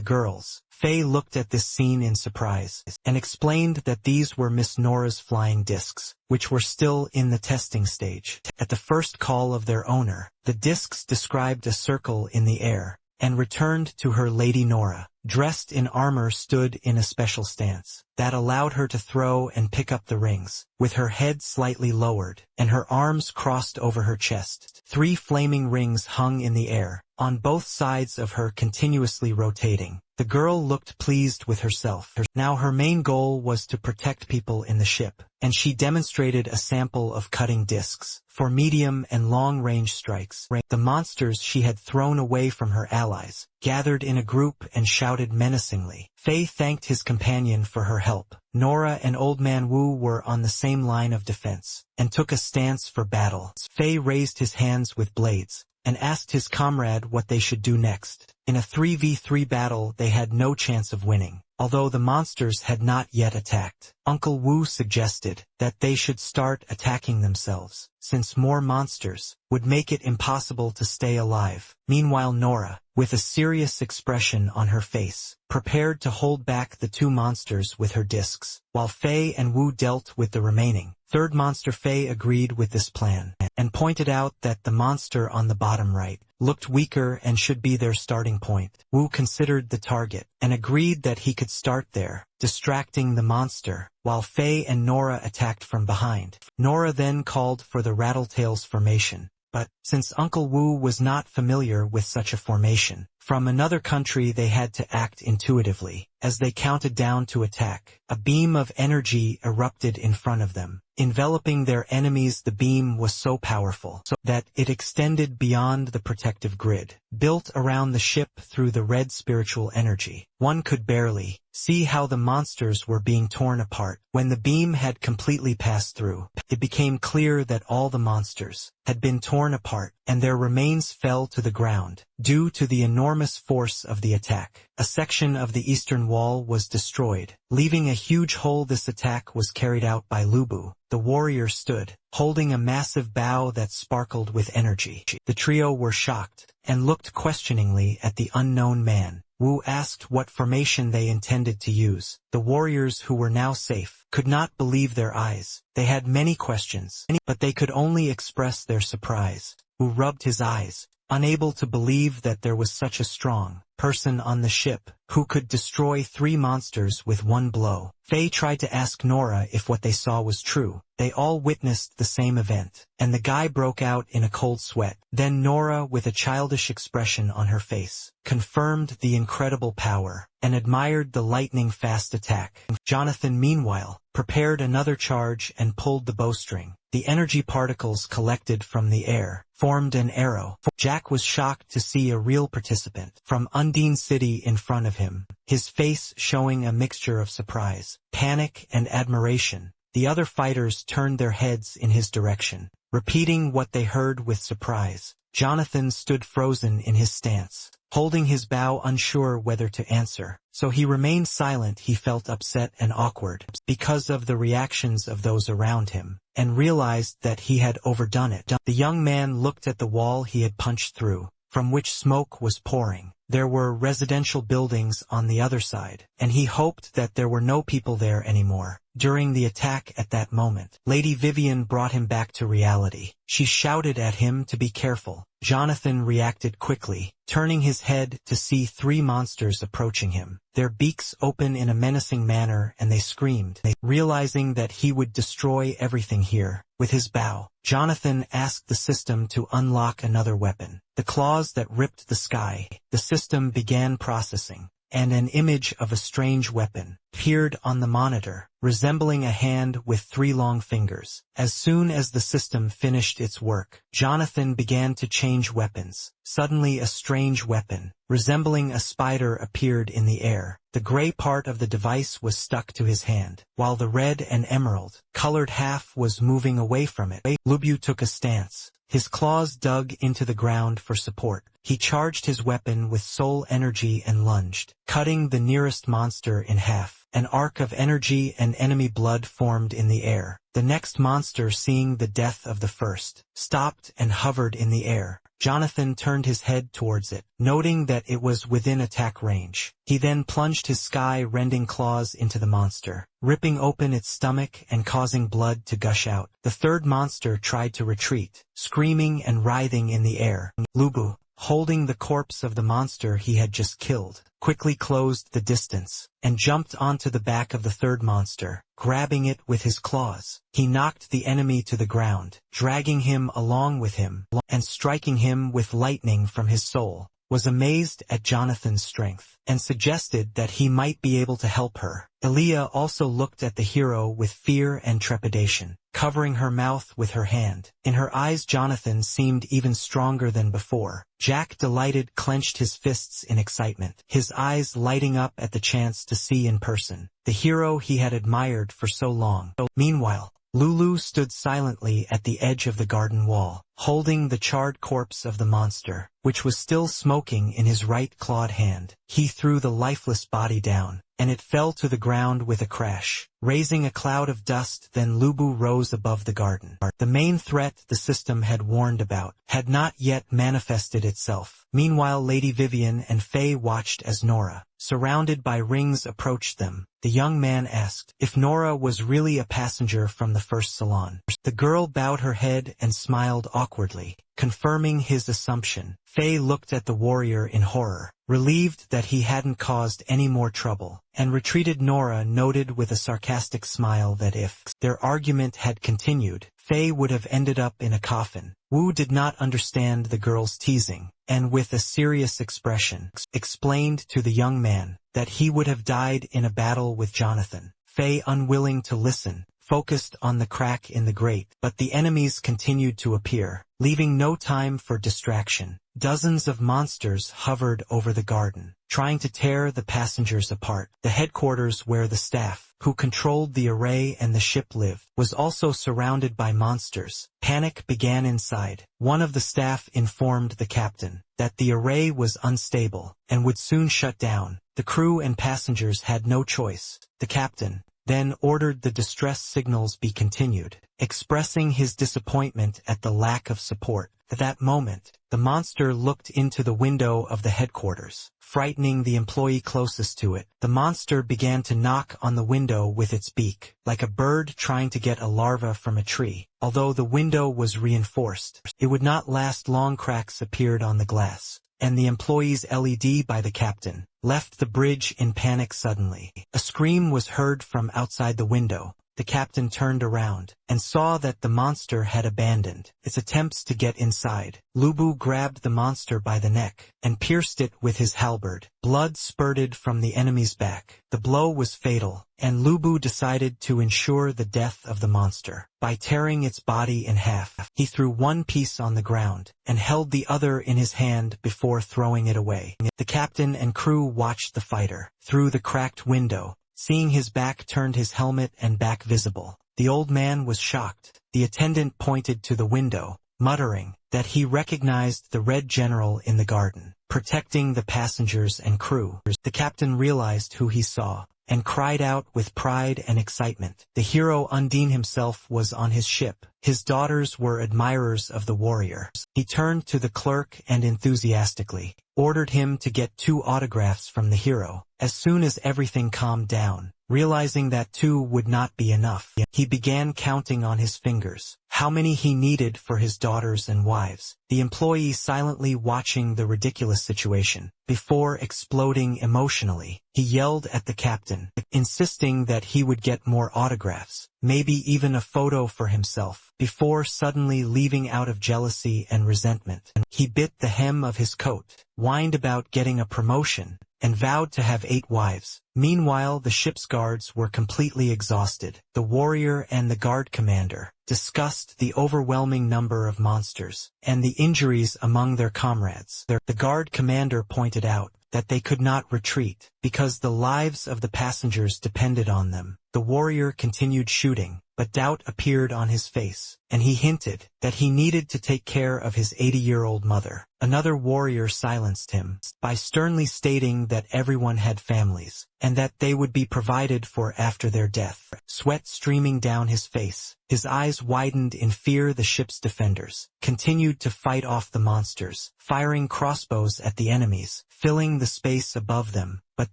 girls. Faye looked at this scene in surprise, and explained that these were Miss Nora's flying discs, which were still in the testing stage. At the first call of their owner, the discs described a circle in the air, and returned to her. Lady Nora, dressed in armor, stood in a special stance that allowed her to throw and pick up the rings, with her head slightly lowered, and her arms crossed over her chest. 3 flaming rings hung in the air, on both sides of her, continuously rotating. The girl looked pleased with herself. Now her main goal was to protect people in the ship, and she demonstrated a sample of cutting discs for medium and long-range strikes. The monsters she had thrown away from her allies gathered in a group and shouted menacingly. Faye thanked his companion for her help. Nora and Old Man Wu were on the same line of defense, and took a stance for battle. Faye raised his hands with blades, and asked his comrade what they should do next. In a 3v3 battle they had no chance of winning, although the monsters had not yet attacked. Uncle Wu suggested that they should start attacking themselves, since more monsters would make it impossible to stay alive. Meanwhile Nora, with a serious expression on her face, prepared to hold back the 2 monsters with her discs, while Faye and Wu dealt with the remaining. Third monster. Faye agreed with this plan, and pointed out that the monster on the bottom right looked weaker and should be their starting point. Wu considered the target, and agreed that he could start there, distracting the monster, while Faye and Nora attacked from behind. Nora then called for the Rattletails formation, but, since Uncle Wu was not familiar with such a formation, from another country, they had to act intuitively. As they counted down to attack, a beam of energy erupted in front of them, enveloping their enemies. The beam was so powerful that it extended beyond the protective grid built around the ship through the red spiritual energy. One could barely see how the monsters were being torn apart. When the beam had completely passed through, it became clear that all the monsters had been torn apart, and their remains fell to the ground due to the enormous force of the attack. A section of the eastern wall was destroyed, leaving a huge hole. This attack was carried out by Lubu. The warrior stood, holding a massive bow that sparkled with energy. The trio were shocked, and looked questioningly at the unknown man. Wu asked what formation they intended to use. The warriors, who were now safe, could not believe their eyes. They had many questions, but they could only express their surprise. Wu rubbed his eyes, unable to believe that there was such a strong person on the ship, who could destroy 3 monsters with one blow. Faye tried to ask Nora if what they saw was true. They all witnessed the same event, and the guy broke out in a cold sweat. Then Nora, with a childish expression on her face, confirmed the incredible power, and admired the lightning-fast attack. Jonathan, meanwhile, prepared another charge and pulled the bowstring. The energy particles collected from the air formed an arrow. Jack was shocked to see a real participant from Undine City in front of him, his face showing a mixture of surprise, panic, and admiration. The other fighters turned their heads in his direction, repeating what they heard with surprise. Jonathan stood frozen in his stance, holding his bow, unsure whether to answer. So he remained silent. He felt upset and awkward because of the reactions of those around him, and realized that he had overdone it. The young man looked at the wall he had punched through, from which smoke was pouring. There were residential buildings on the other side, and he hoped that there were no people there anymore. During the attack at that moment, Lady Vivian brought him back to reality. She shouted at him to be careful. Jonathan reacted quickly, turning his head to see 3 monsters approaching him. Their beaks open in a menacing manner, and they screamed. Realizing that he would destroy everything here with his bow, Jonathan asked the system to unlock another weapon, the claws that ripped the sky. The system began processing, and an image of a strange weapon appeared on the monitor, resembling a hand with 3 long fingers. As soon as the system finished its work, Jonathan began to change weapons. Suddenly a strange weapon, resembling a spider, appeared in the air. The gray part of the device was stuck to his hand, while the red and emerald-colored half was moving away from it. Lubu took a stance. His claws dug into the ground for support. He charged his weapon with soul energy and lunged, cutting the nearest monster in half. An arc of energy and enemy blood formed in the air. The next monster, seeing the death of the first, stopped and hovered in the air. Jonathan turned his head towards it, noting that it was within attack range. He then plunged his sky-rending claws into the monster, ripping open its stomach and causing blood to gush out. The third monster tried to retreat, screaming and writhing in the air. Lubu, holding the corpse of the monster he had just killed, quickly closed the distance, and jumped onto the back of the third monster, grabbing it with his claws. He knocked the enemy to the ground, dragging him along with him, and striking him with lightning from his soul. Was amazed at Jonathan's strength, and suggested that he might be able to help her. Elia also looked at the hero with fear and trepidation, covering her mouth with her hand. In her eyes Jonathan seemed even stronger than before. Jack, delighted, clenched his fists in excitement, his eyes lighting up at the chance to see in person the hero he had admired for so long. Meanwhile, Lulu stood silently at the edge of the garden wall, holding the charred corpse of the monster, which was still smoking in his right clawed hand. He threw the lifeless body down, and it fell to the ground with a crash, raising a cloud of dust. Then Lubu rose above the garden. The main threat the system had warned about had not yet manifested itself. Meanwhile, Lady Vivian and Faye watched as Nora, surrounded by rings, approached them. The young man asked if Nora was really a passenger from the first salon. The girl bowed her head and smiled awkwardly, confirming his assumption. Faye looked at the warrior in horror, relieved that he hadn't caused any more trouble, and retreated. Nora noted with a sarcastic smile that if their argument had continued, Faye would have ended up in a coffin. Wu did not understand the girl's teasing, and with a serious expression, explained to the young man that he would have died in a battle with Jonathan. Faye, unwilling to listen, focused on the crack in the grate, but the enemies continued to appear, leaving no time for distraction. Dozens of monsters hovered over the garden, trying to tear the passengers apart. The headquarters, where the staff, who controlled the array and the ship, lived, was also surrounded by monsters. Panic began inside. One of the staff informed the captain that the array was unstable and would soon shut down. The crew and passengers had no choice. The captain then ordered the distress signals be continued, expressing his disappointment at the lack of support. At that moment, the monster looked into the window of the headquarters, frightening the employee closest to it. The monster began to knock on the window with its beak, like a bird trying to get a larva from a tree. Although the window was reinforced, it would not last long. Cracks appeared on the glass, and the employee's LED by the captain left the bridge in panic. Suddenly, a scream was heard from outside the window. The captain turned around and saw that the monster had abandoned its attempts to get inside. Lubu grabbed the monster by the neck and pierced it with his halberd. Blood spurted from the enemy's back. The blow was fatal, and Lubu decided to ensure the death of the monster by tearing its body in half. He threw one piece on the ground and held the other in his hand before throwing it away. The captain and crew watched the fighter through the cracked window. Seeing his back turned, his helmet and back visible, the old man was shocked. The attendant pointed to the window, muttering that he recognized the Red General in the garden, protecting the passengers and crew. The captain realized who he saw, and cried out with pride and excitement. The hero Undine himself was on his ship. His daughters were admirers of the warrior. He turned to the clerk and enthusiastically ordered him to get 2 autographs from the hero. As soon as everything calmed down, realizing that 2 would not be enough, he began counting on his fingers how many he needed for his daughters and wives. The employee silently watching the ridiculous situation. Before exploding emotionally, he yelled at the captain, insisting that he would get more autographs, maybe even a photo for himself, before suddenly leaving out of jealousy and resentment. He bit the hem of his coat, whined about getting a promotion, and vowed to have 8 wives. Meanwhile, the ship's guards were completely exhausted. The warrior and the guard commander discussed the overwhelming number of monsters and the injuries among their comrades. The guard commander pointed out that they could not retreat because the lives of the passengers depended on them. The warrior continued shooting, but doubt appeared on his face, and he hinted that he needed to take care of his 80-year-old mother. Another warrior silenced him by sternly stating that everyone had families, and that they would be provided for after their death. Sweat streaming down his face, his eyes widened in fear. The ship's defenders continued to fight off the monsters, firing crossbows at the enemies, filling the space above them. But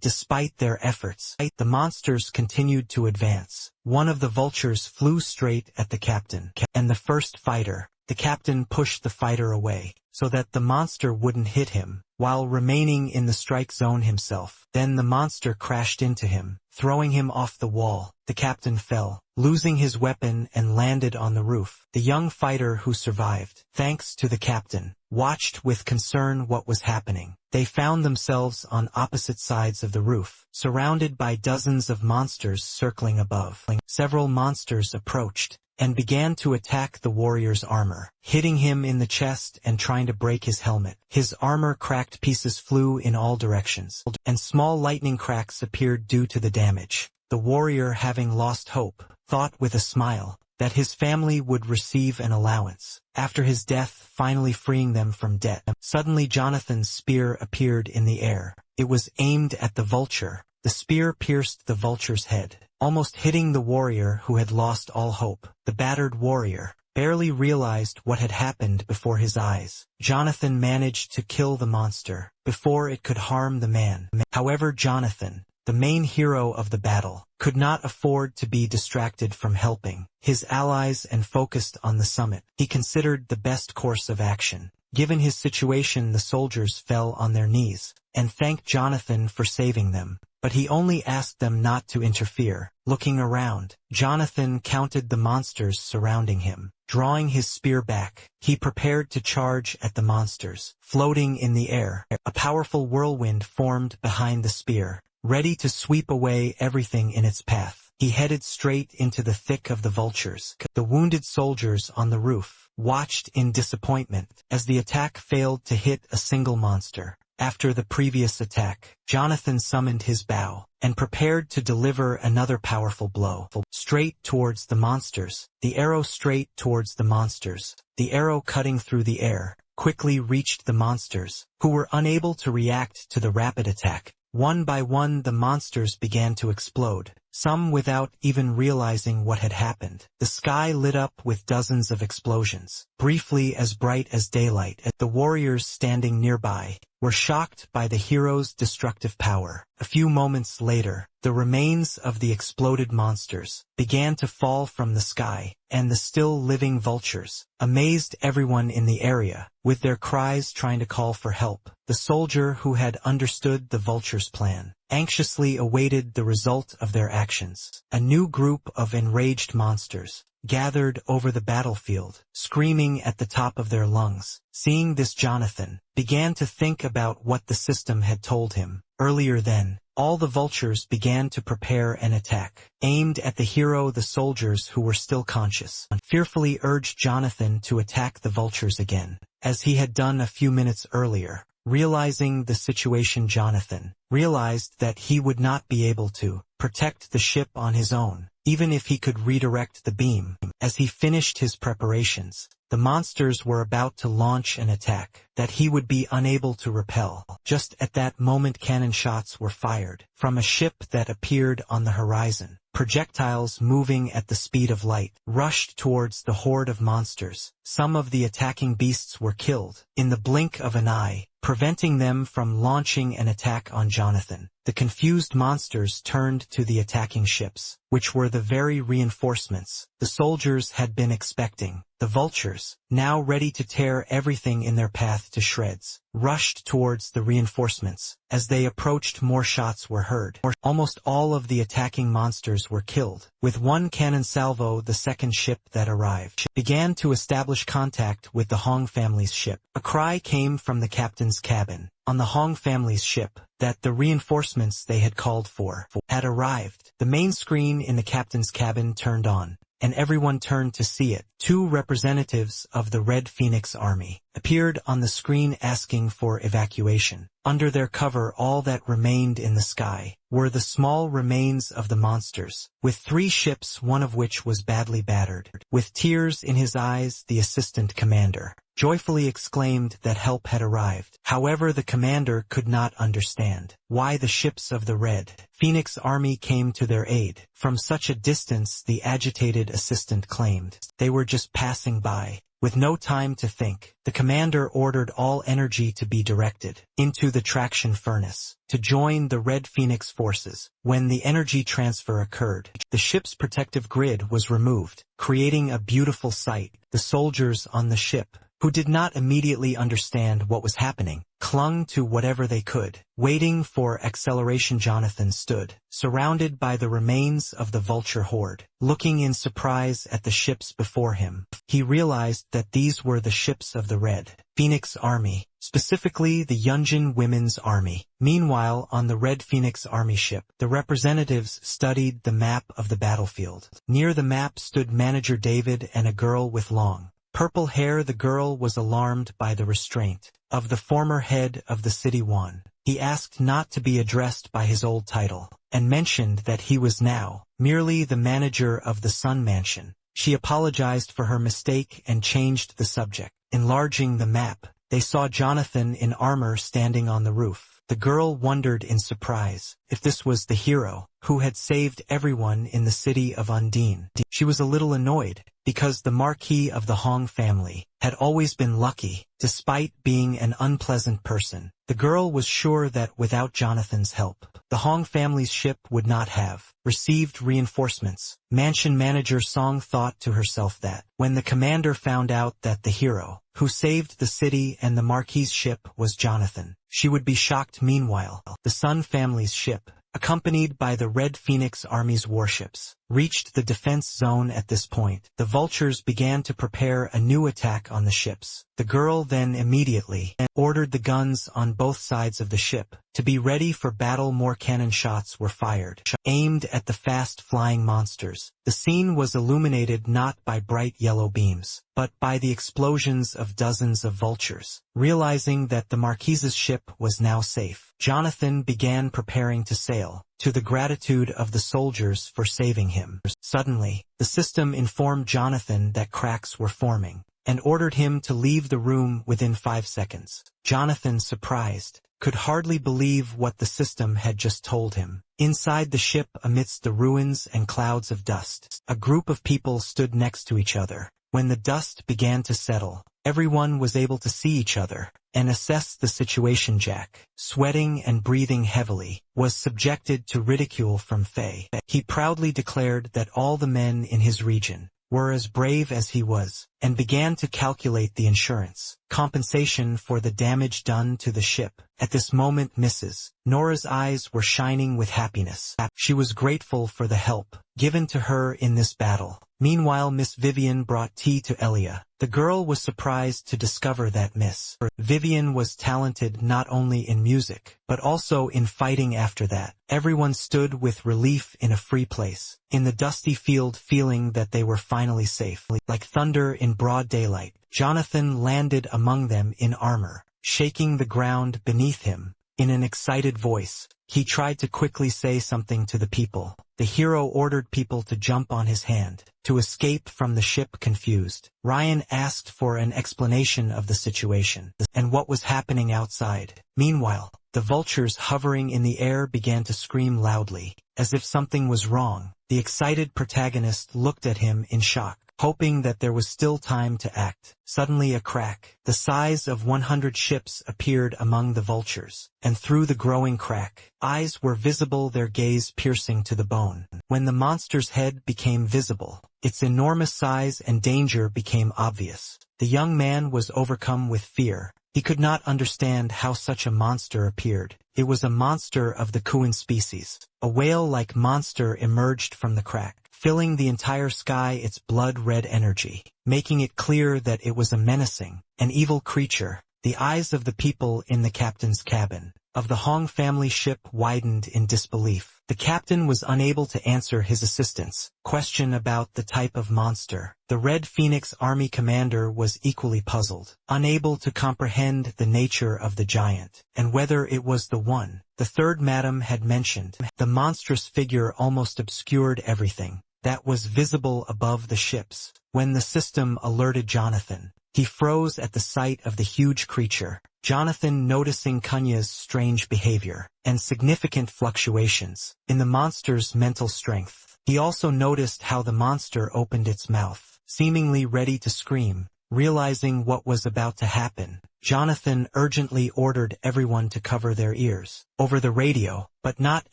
despite their efforts, the monsters continued to advance. One of the vultures flew straight at the captain, and the first fighter, the captain pushed the fighter away, so that the monster wouldn't hit him, while remaining in the strike zone himself. Then the monster crashed into him, throwing him off the wall. The captain fell, losing his weapon, and landed on the roof. The young fighter who survived, thanks to the captain, watched with concern what was happening. They found themselves on opposite sides of the roof, surrounded by dozens of monsters circling above. Several monsters approached and began to attack the warrior's armor, hitting him in the chest and trying to break his helmet. His armor cracked, pieces flew in all directions, and small lightning cracks appeared due to the damage. The warrior, having lost hope, thought with a smile that his family would receive an allowance after his death, finally freeing them from debt. Suddenly Jonathan's spear appeared in the air. It was aimed at the vulture. The spear pierced the vulture's head, almost hitting the warrior who had lost all hope. The battered warrior barely realized what had happened before his eyes. Jonathan managed to kill the monster before it could harm the man. However, Jonathan, the main hero of the battle, could not afford to be distracted from helping his allies and focused on the summit. He considered the best course of action. Given his situation, the soldiers fell on their knees and thanked Jonathan for saving them, but he only asked them not to interfere. Looking around, Jonathan counted the monsters surrounding him. Drawing his spear back, he prepared to charge at the monsters. Floating in the air, a powerful whirlwind formed behind the spear, ready to sweep away everything in its path. He headed straight into the thick of the vultures. The wounded soldiers on the roof watched in disappointment as the attack failed to hit a single monster. After the previous attack, Jonathan summoned his bow and prepared to deliver another powerful blow. Straight towards the monsters, the arrow straight towards the monsters. The arrow, cutting through the air, quickly reached the monsters, who were unable to react to the rapid attack. One by one the monsters began to explode, some without even realizing what had happened. The sky lit up with dozens of explosions, briefly as bright as daylight. The warriors standing nearby were shocked by the hero's destructive power. A few moments later, the remains of the exploded monsters began to fall from the sky, and the still living vultures amazed everyone in the area with their cries, trying to call for help. The soldier who had understood the vulture's plan anxiously awaited the result of their actions. A new group of enraged monsters gathered over the battlefield, screaming at the top of their lungs. Seeing this, Jonathan began to think about what the system had told him earlier. Then, all the vultures began to prepare an attack, aimed at the hero. The soldiers who were still conscious fearfully urged Jonathan to attack the vultures again, as he had done a few minutes earlier. Realizing the situation, Jonathan realized that he would not be able to protect the ship on his own, even if he could redirect the beam. As he finished his preparations, the monsters were about to launch an attack that he would be unable to repel. Just at that moment, cannon shots were fired from a ship that appeared on the horizon. Projectiles moving at the speed of light rushed towards the horde of monsters. Some of the attacking beasts were killed in the blink of an eye, preventing them from launching an attack on Jonathan. The confused monsters turned to the attacking ships, which were the very reinforcements the soldiers had been expecting. The vultures, now ready to tear everything in their path to shreds, rushed towards the reinforcements. As they approached, more shots were heard. Almost all of the attacking monsters were killed. With one cannon salvo, the second ship that arrived began to establish contact with the Hong family's ship. A cry came from the captain's cabin. on the Hong family's ship, that the reinforcements they had called for had arrived. The main screen in the captain's cabin turned on, and everyone turned to see it. Two representatives of the Red Phoenix Army appeared on the screen asking for evacuation. Under their cover, all that remained in the sky were the small remains of the monsters, with 3 ships, one of which was badly battered. With tears in his eyes, the assistant commander joyfully exclaimed that help had arrived. However, the commander could not understand why the ships of the Red Phoenix Army came to their aid from such a distance. The agitated assistant claimed they were just passing by. With no time to think, the commander ordered all energy to be directed into the traction furnace to join the Red Phoenix forces. When the energy transfer occurred, the ship's protective grid was removed, creating a beautiful sight. The soldiers on the ship, who did not immediately understand what was happening, clung to whatever they could, waiting for acceleration. Jonathan stood, surrounded by the remains of the vulture horde, looking in surprise at the ships before him. He realized that these were the ships of the Red Phoenix Army, specifically the Yunjin Women's Army. Meanwhile, on the Red Phoenix Army ship, the representatives studied the map of the battlefield. Near the map stood Manager David and a girl with long, purple hair. The girl was alarmed by the restraint of the former head of the city Wan. He asked not to be addressed by his old title, and mentioned that he was now merely the manager of the Sun Mansion. She apologized for her mistake and changed the subject. Enlarging the map, they saw Jonathan in armor standing on the roof. The girl wondered in surprise if this was the hero who had saved everyone in the city of Undine. She was a little annoyed, because the Marquis of the Hong family had always been lucky, despite being an unpleasant person. The girl was sure that without Jonathan's help, the Hong family's ship would not have received reinforcements. Mansion manager Song thought to herself that when the commander found out that the hero who saved the city and the Marquis's ship was Jonathan, she would be shocked. Meanwhile, the Sun family's ship, accompanied by the Red Phoenix Army's warships, reached the defense zone. At this point, the vultures began to prepare a new attack on the ships. The girl then immediately ordered the guns on both sides of the ship to be ready for battle. More cannon shots were fired, aimed at the fast-flying monsters. The scene was illuminated not by bright yellow beams, but by the explosions of dozens of vultures. Realizing that the Marquise's ship was now safe, Jonathan began preparing to sail, to the gratitude of the soldiers for saving him. Suddenly, the system informed Jonathan that cracks were forming, and ordered him to leave the room within 5 seconds. Jonathan, surprised, could hardly believe what the system had just told him. Inside the ship, amidst the ruins and clouds of dust, a group of people stood next to each other. When the dust began to settle, everyone was able to see each other and assess the situation. Jack, sweating and breathing heavily, was subjected to ridicule from Faye. He proudly declared that all the men in his region were as brave as he was, and began to calculate the insurance compensation for the damage done to the ship. At this moment, Mrs. Nora's eyes were shining with happiness. She was grateful for the help given to her in this battle. Meanwhile, Miss Vivian brought tea to Elia. The girl was surprised to discover that Miss Vivian was talented not only in music, but also in fighting. After that, everyone stood with relief in a free place, in the dusty field, feeling that they were finally safe. Like thunder in broad daylight, Jonathan landed among them in armor, shaking the ground beneath him. In an excited voice, he tried to quickly say something to the people. The hero ordered people to jump on his hand, to escape from the ship. Confused, Ryan asked for an explanation of the situation and what was happening outside. Meanwhile, the vultures hovering in the air began to scream loudly, as if something was wrong. The excited protagonist looked at him in shock, hoping that there was still time to act. Suddenly a crack, the size of 100 ships, appeared among the vultures, and through the growing crack, eyes were visible, their gaze piercing to the bone. When the monster's head became visible, its enormous size and danger became obvious. The young man was overcome with fear. He could not understand how such a monster appeared. It was a monster of the Kuan species. A whale-like monster emerged from the crack, filling the entire sky, its blood-red energy, making it clear that it was a menacing, an evil creature. The eyes of the people in the captain's cabin of the Hong family ship widened in disbelief. The captain was unable to answer his assistant's question about the type of monster. The Red Phoenix Army commander was equally puzzled, unable to comprehend the nature of the giant, and whether it was the one the third madam had mentioned. The monstrous figure almost obscured everything that was visible above the ships. When the system alerted Jonathan, he froze at the sight of the huge creature. Jonathan, noticing Kunya's strange behavior and significant fluctuations in the monster's mental strength, he also noticed how the monster opened its mouth, seemingly ready to scream. Realizing what was about to happen, Jonathan urgently ordered everyone to cover their ears over the radio, but not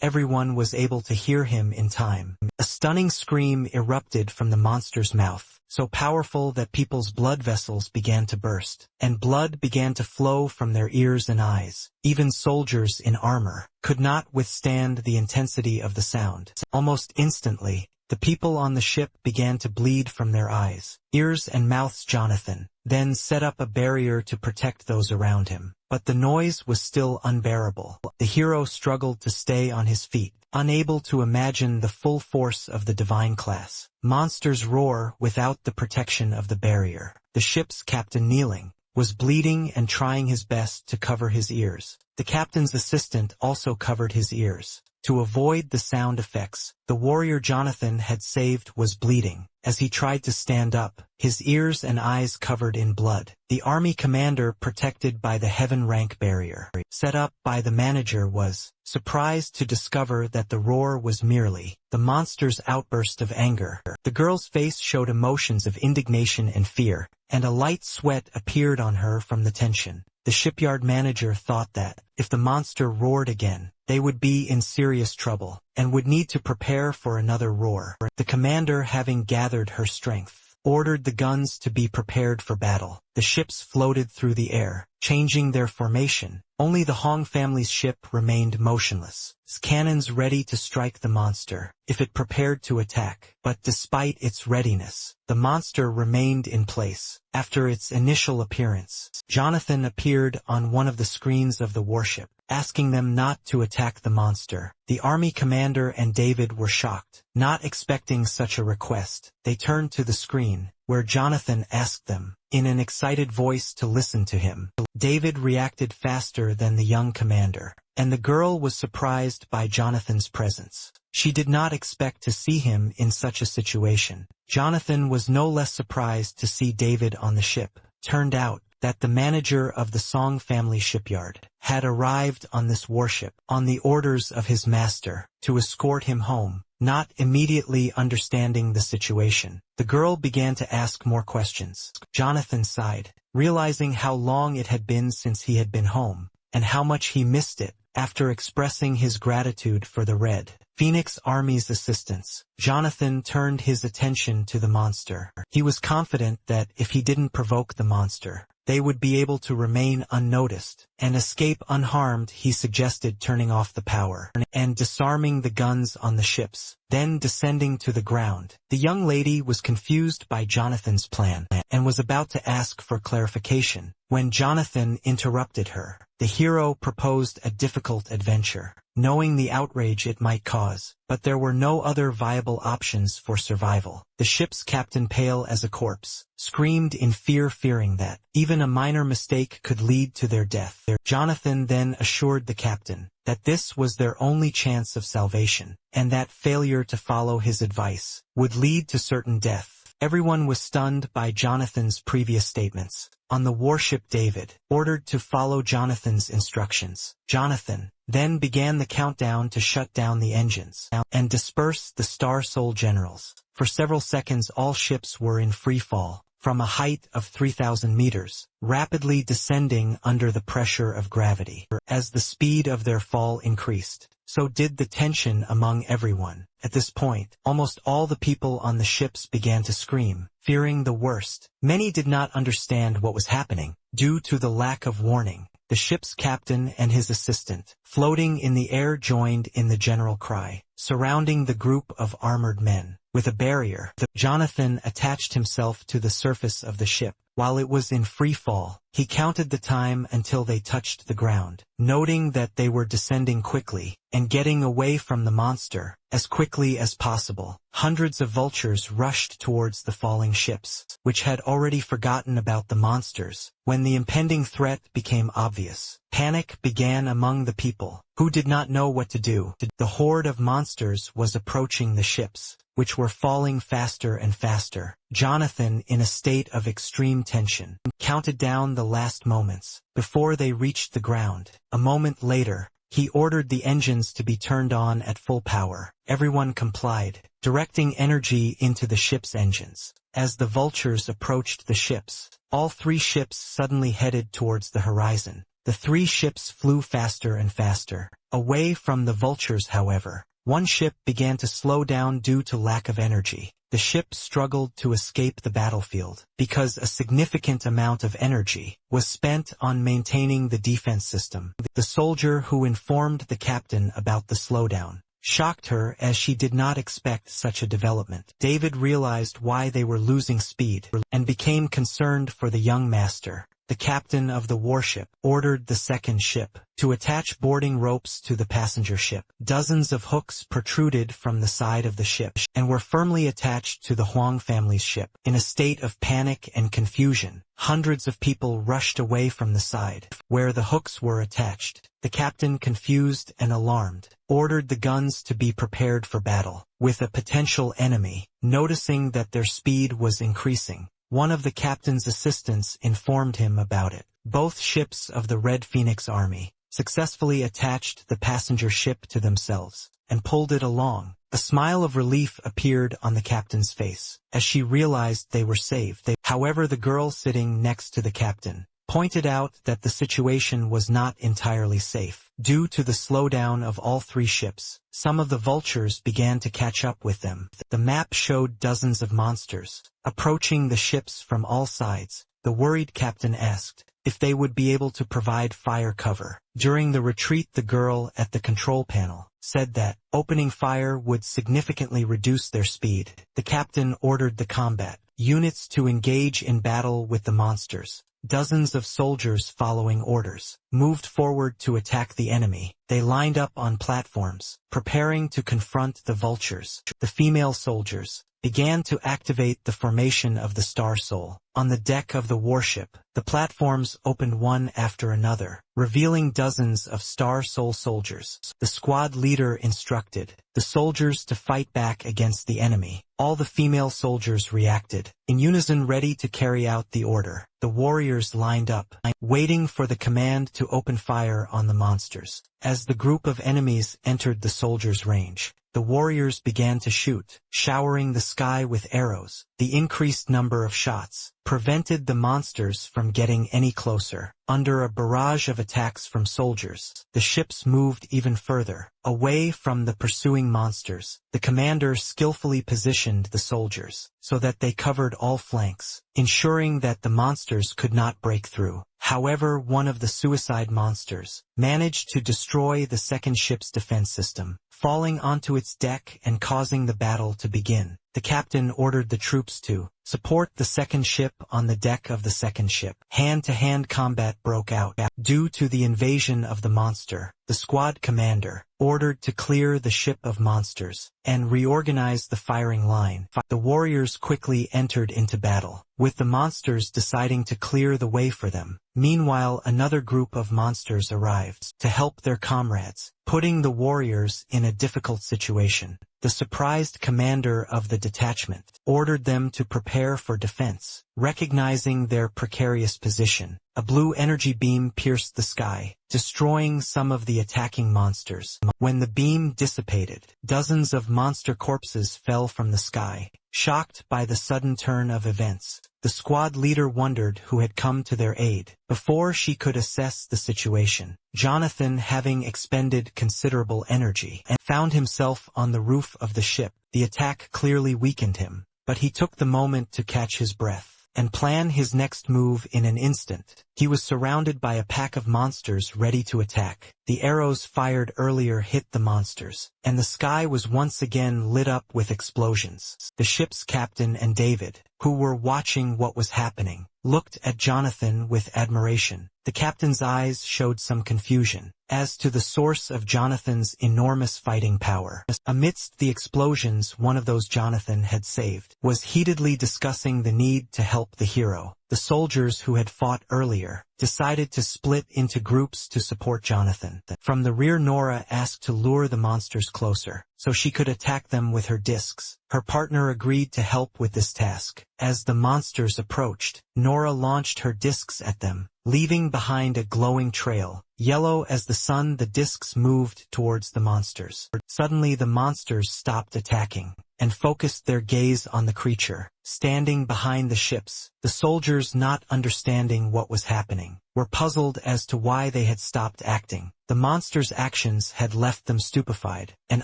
everyone was able to hear him in time. A stunning scream erupted from the monster's mouth, so powerful that people's blood vessels began to burst, and blood began to flow from their ears and eyes. Even soldiers in armor could not withstand the intensity of the sound. Almost instantly, the people on the ship began to bleed from their eyes, ears and mouths. Jonathan then set up a barrier to protect those around him, but the noise was still unbearable. The hero struggled to stay on his feet, unable to imagine the full force of the divine class monster's roar without the protection of the barrier. The ship's captain, kneeling, was bleeding and trying his best to cover his ears. The captain's assistant also covered his ears to avoid the sound effects. The warrior Jonathan had saved was bleeding as he tried to stand up, his ears and eyes covered in blood. The army commander, protected by the heaven rank barrier set up by the manager, was surprised to discover that the roar was merely the monster's outburst of anger. The girl's face showed emotions of indignation and fear, and a light sweat appeared on her from the tension. The shipyard manager thought that, if the monster roared again, they would be in serious trouble, and would need to prepare for another roar. The commander, having gathered her strength, ordered the guns to be prepared for battle. The ships floated through the air, changing their formation. Only the Hong family's ship remained motionless, its cannons ready to strike the monster if it prepared to attack. But despite its readiness, the monster remained in place. After its initial appearance, Jonathan appeared on one of the screens of the warship, asking them not to attack the monster. The army commander and David were shocked, not expecting such a request. They turned to the screen, where Jonathan asked them, in an excited voice, to listen to him. David reacted faster than the young commander, and the girl was surprised by Jonathan's presence. She did not expect to see him in such a situation. Jonathan was no less surprised to see David on the ship. Turned out that the manager of the Song family shipyard had arrived on this warship on the orders of his master to escort him home. Not immediately understanding the situation, the girl began to ask more questions. Jonathan sighed, realizing how long it had been since he had been home, and how much he missed it. After expressing his gratitude for the Red Phoenix Army's assistance, Jonathan turned his attention to the monster. He was confident that if he didn't provoke the monster, they would be able to remain unnoticed and escape unharmed. He suggested turning off the power and disarming the guns on the ships, then descending to the ground. The young lady was confused by Jonathan's plan and was about to ask for clarification when Jonathan interrupted her. The hero proposed a difficult adventure, knowing the outrage it might cause, but there were no other viable options for survival. The ship's captain, pale as a corpse, screamed in fear, fearing that even a minor mistake could lead to their death. Jonathan then assured the captain that this was their only chance of salvation, and that failure to follow his advice would lead to certain death. Everyone was stunned by Jonathan's previous statements. On the warship, David ordered to follow Jonathan's instructions. Jonathan then began the countdown to shut down the engines and disperse the Star Soul generals. For several seconds all ships were in free fall, from a height of 3,000 meters, rapidly descending under the pressure of gravity. As the speed of their fall increased, so did the tension among everyone. At this point, almost all the people on the ships began to scream, fearing the worst. Many did not understand what was happening, due to the lack of warning. The ship's captain and his assistant, floating in the air, joined in the general cry, surrounding the group of armored men. With a barrier, Jonathan attached himself to the surface of the ship, While it was in free fall, he counted the time until they touched the ground, noting that they were descending quickly, and getting away from the monster as quickly as possible. Hundreds of vultures rushed towards the falling ships, which had already forgotten about the monsters when the impending threat became obvious. Panic began among the people, who did not know what to do. The horde of monsters was approaching the ships, which were falling faster and faster. Jonathan, in a state of extreme tension, counted down the last moments before they reached the ground. A moment later, he ordered the engines to be turned on at full power. Everyone complied, directing energy into the ship's engines. As the vultures approached the ships, all three ships suddenly headed towards the horizon. The three ships flew faster and faster. Away from the vultures, however, one ship began to slow down due to lack of energy. The ship struggled to escape the battlefield because a significant amount of energy was spent on maintaining the defense system. The soldier who informed the captain about the slowdown shocked her, as she did not expect such a development. David realized why they were losing speed and became concerned for the young master. The captain of the warship ordered the second ship to attach boarding ropes to the passenger ship. Dozens of hooks protruded from the side of the ship and were firmly attached to the Huang family's ship. In a state of panic and confusion, hundreds of people rushed away from the side where the hooks were attached. The captain, confused and alarmed, ordered the guns to be prepared for battle with a potential enemy. Noticing that their speed was increasing, one of the captain's assistants informed him about it. Both ships of the Red Phoenix Army successfully attached the passenger ship to themselves and pulled it along. A smile of relief appeared on the captain's face as she realized they were saved. However, the girl sitting next to the captain pointed out that the situation was not entirely safe. Due to the slowdown of all three ships, some of the vultures began to catch up with them. The map showed dozens of monsters approaching the ships from all sides. The worried captain asked if they would be able to provide fire cover. During the retreat, the girl at the control panel said that opening fire would significantly reduce their speed. The captain ordered the combat units to engage in battle with the monsters. Dozens of soldiers, following orders, moved forward to attack the enemy. They lined up on platforms, preparing to confront the vultures. The female soldiers began to activate the formation of the Star Soul. On the deck of the warship, the platforms opened one after another, revealing dozens of Star Soul soldiers. The squad leader instructed the soldiers to fight back against the enemy. All the female soldiers reacted, in unison, ready to carry out the order. The warriors lined up, waiting for the command to open fire on the monsters. As the group of enemies entered the soldiers' range, the warriors began to shoot, showering the sky with arrows. The increased number of shots prevented the monsters from getting any closer. Under a barrage of attacks from soldiers, the ships moved even further, away from the pursuing monsters. The commander skillfully positioned the soldiers so that they covered all flanks, ensuring that the monsters could not break through. However, one of the suicide monsters managed to destroy the second ship's defense system, falling onto its deck and causing the battle to begin. The captain ordered the troops to support the second ship on the deck of the second ship. Hand-to-hand combat broke out. Due to the invasion of the monster, the squad commander ordered to clear the ship of monsters and reorganize the firing line. The warriors quickly entered into battle, with the monsters deciding to clear the way for them. Meanwhile, another group of monsters arrived to help their comrades, putting the warriors in a difficult situation. The surprised commander of the detachment ordered them to prepare for defense. Recognizing their precarious position, a blue energy beam pierced the sky, destroying some of the attacking monsters. When the beam dissipated, dozens of monster corpses fell from the sky. Shocked by the sudden turn of events, the squad leader wondered who had come to their aid. Before she could assess the situation, Jonathan, having expended considerable energy, found himself on the roof of the ship. The attack clearly weakened him, but he took the moment to catch his breath and plan his next move in an instant. He was surrounded by a pack of monsters ready to attack. The arrows fired earlier hit the monsters, and the sky was once again lit up with explosions. The ship's captain and David, who were watching what was happening, looked at Jonathan with admiration. The captain's eyes showed some confusion as to the source of Jonathan's enormous fighting power. Amidst the explosions, one of those Jonathan had saved was heatedly discussing the need to help the hero. The soldiers who had fought earlier decided to split into groups to support Jonathan. From the rear, Nora asked to lure the monsters closer so she could attack them with her discs. Her partner agreed to help with this task. As the monsters approached, Nora launched her discs at them, leaving behind a glowing trail. Yellow as the sun, the discs moved towards the monsters. Suddenly the monsters stopped attacking and focused their gaze on the creature standing behind the ships. The soldiers, not understanding what was happening, were puzzled as to why they had stopped acting. The monsters' actions had left them stupefied and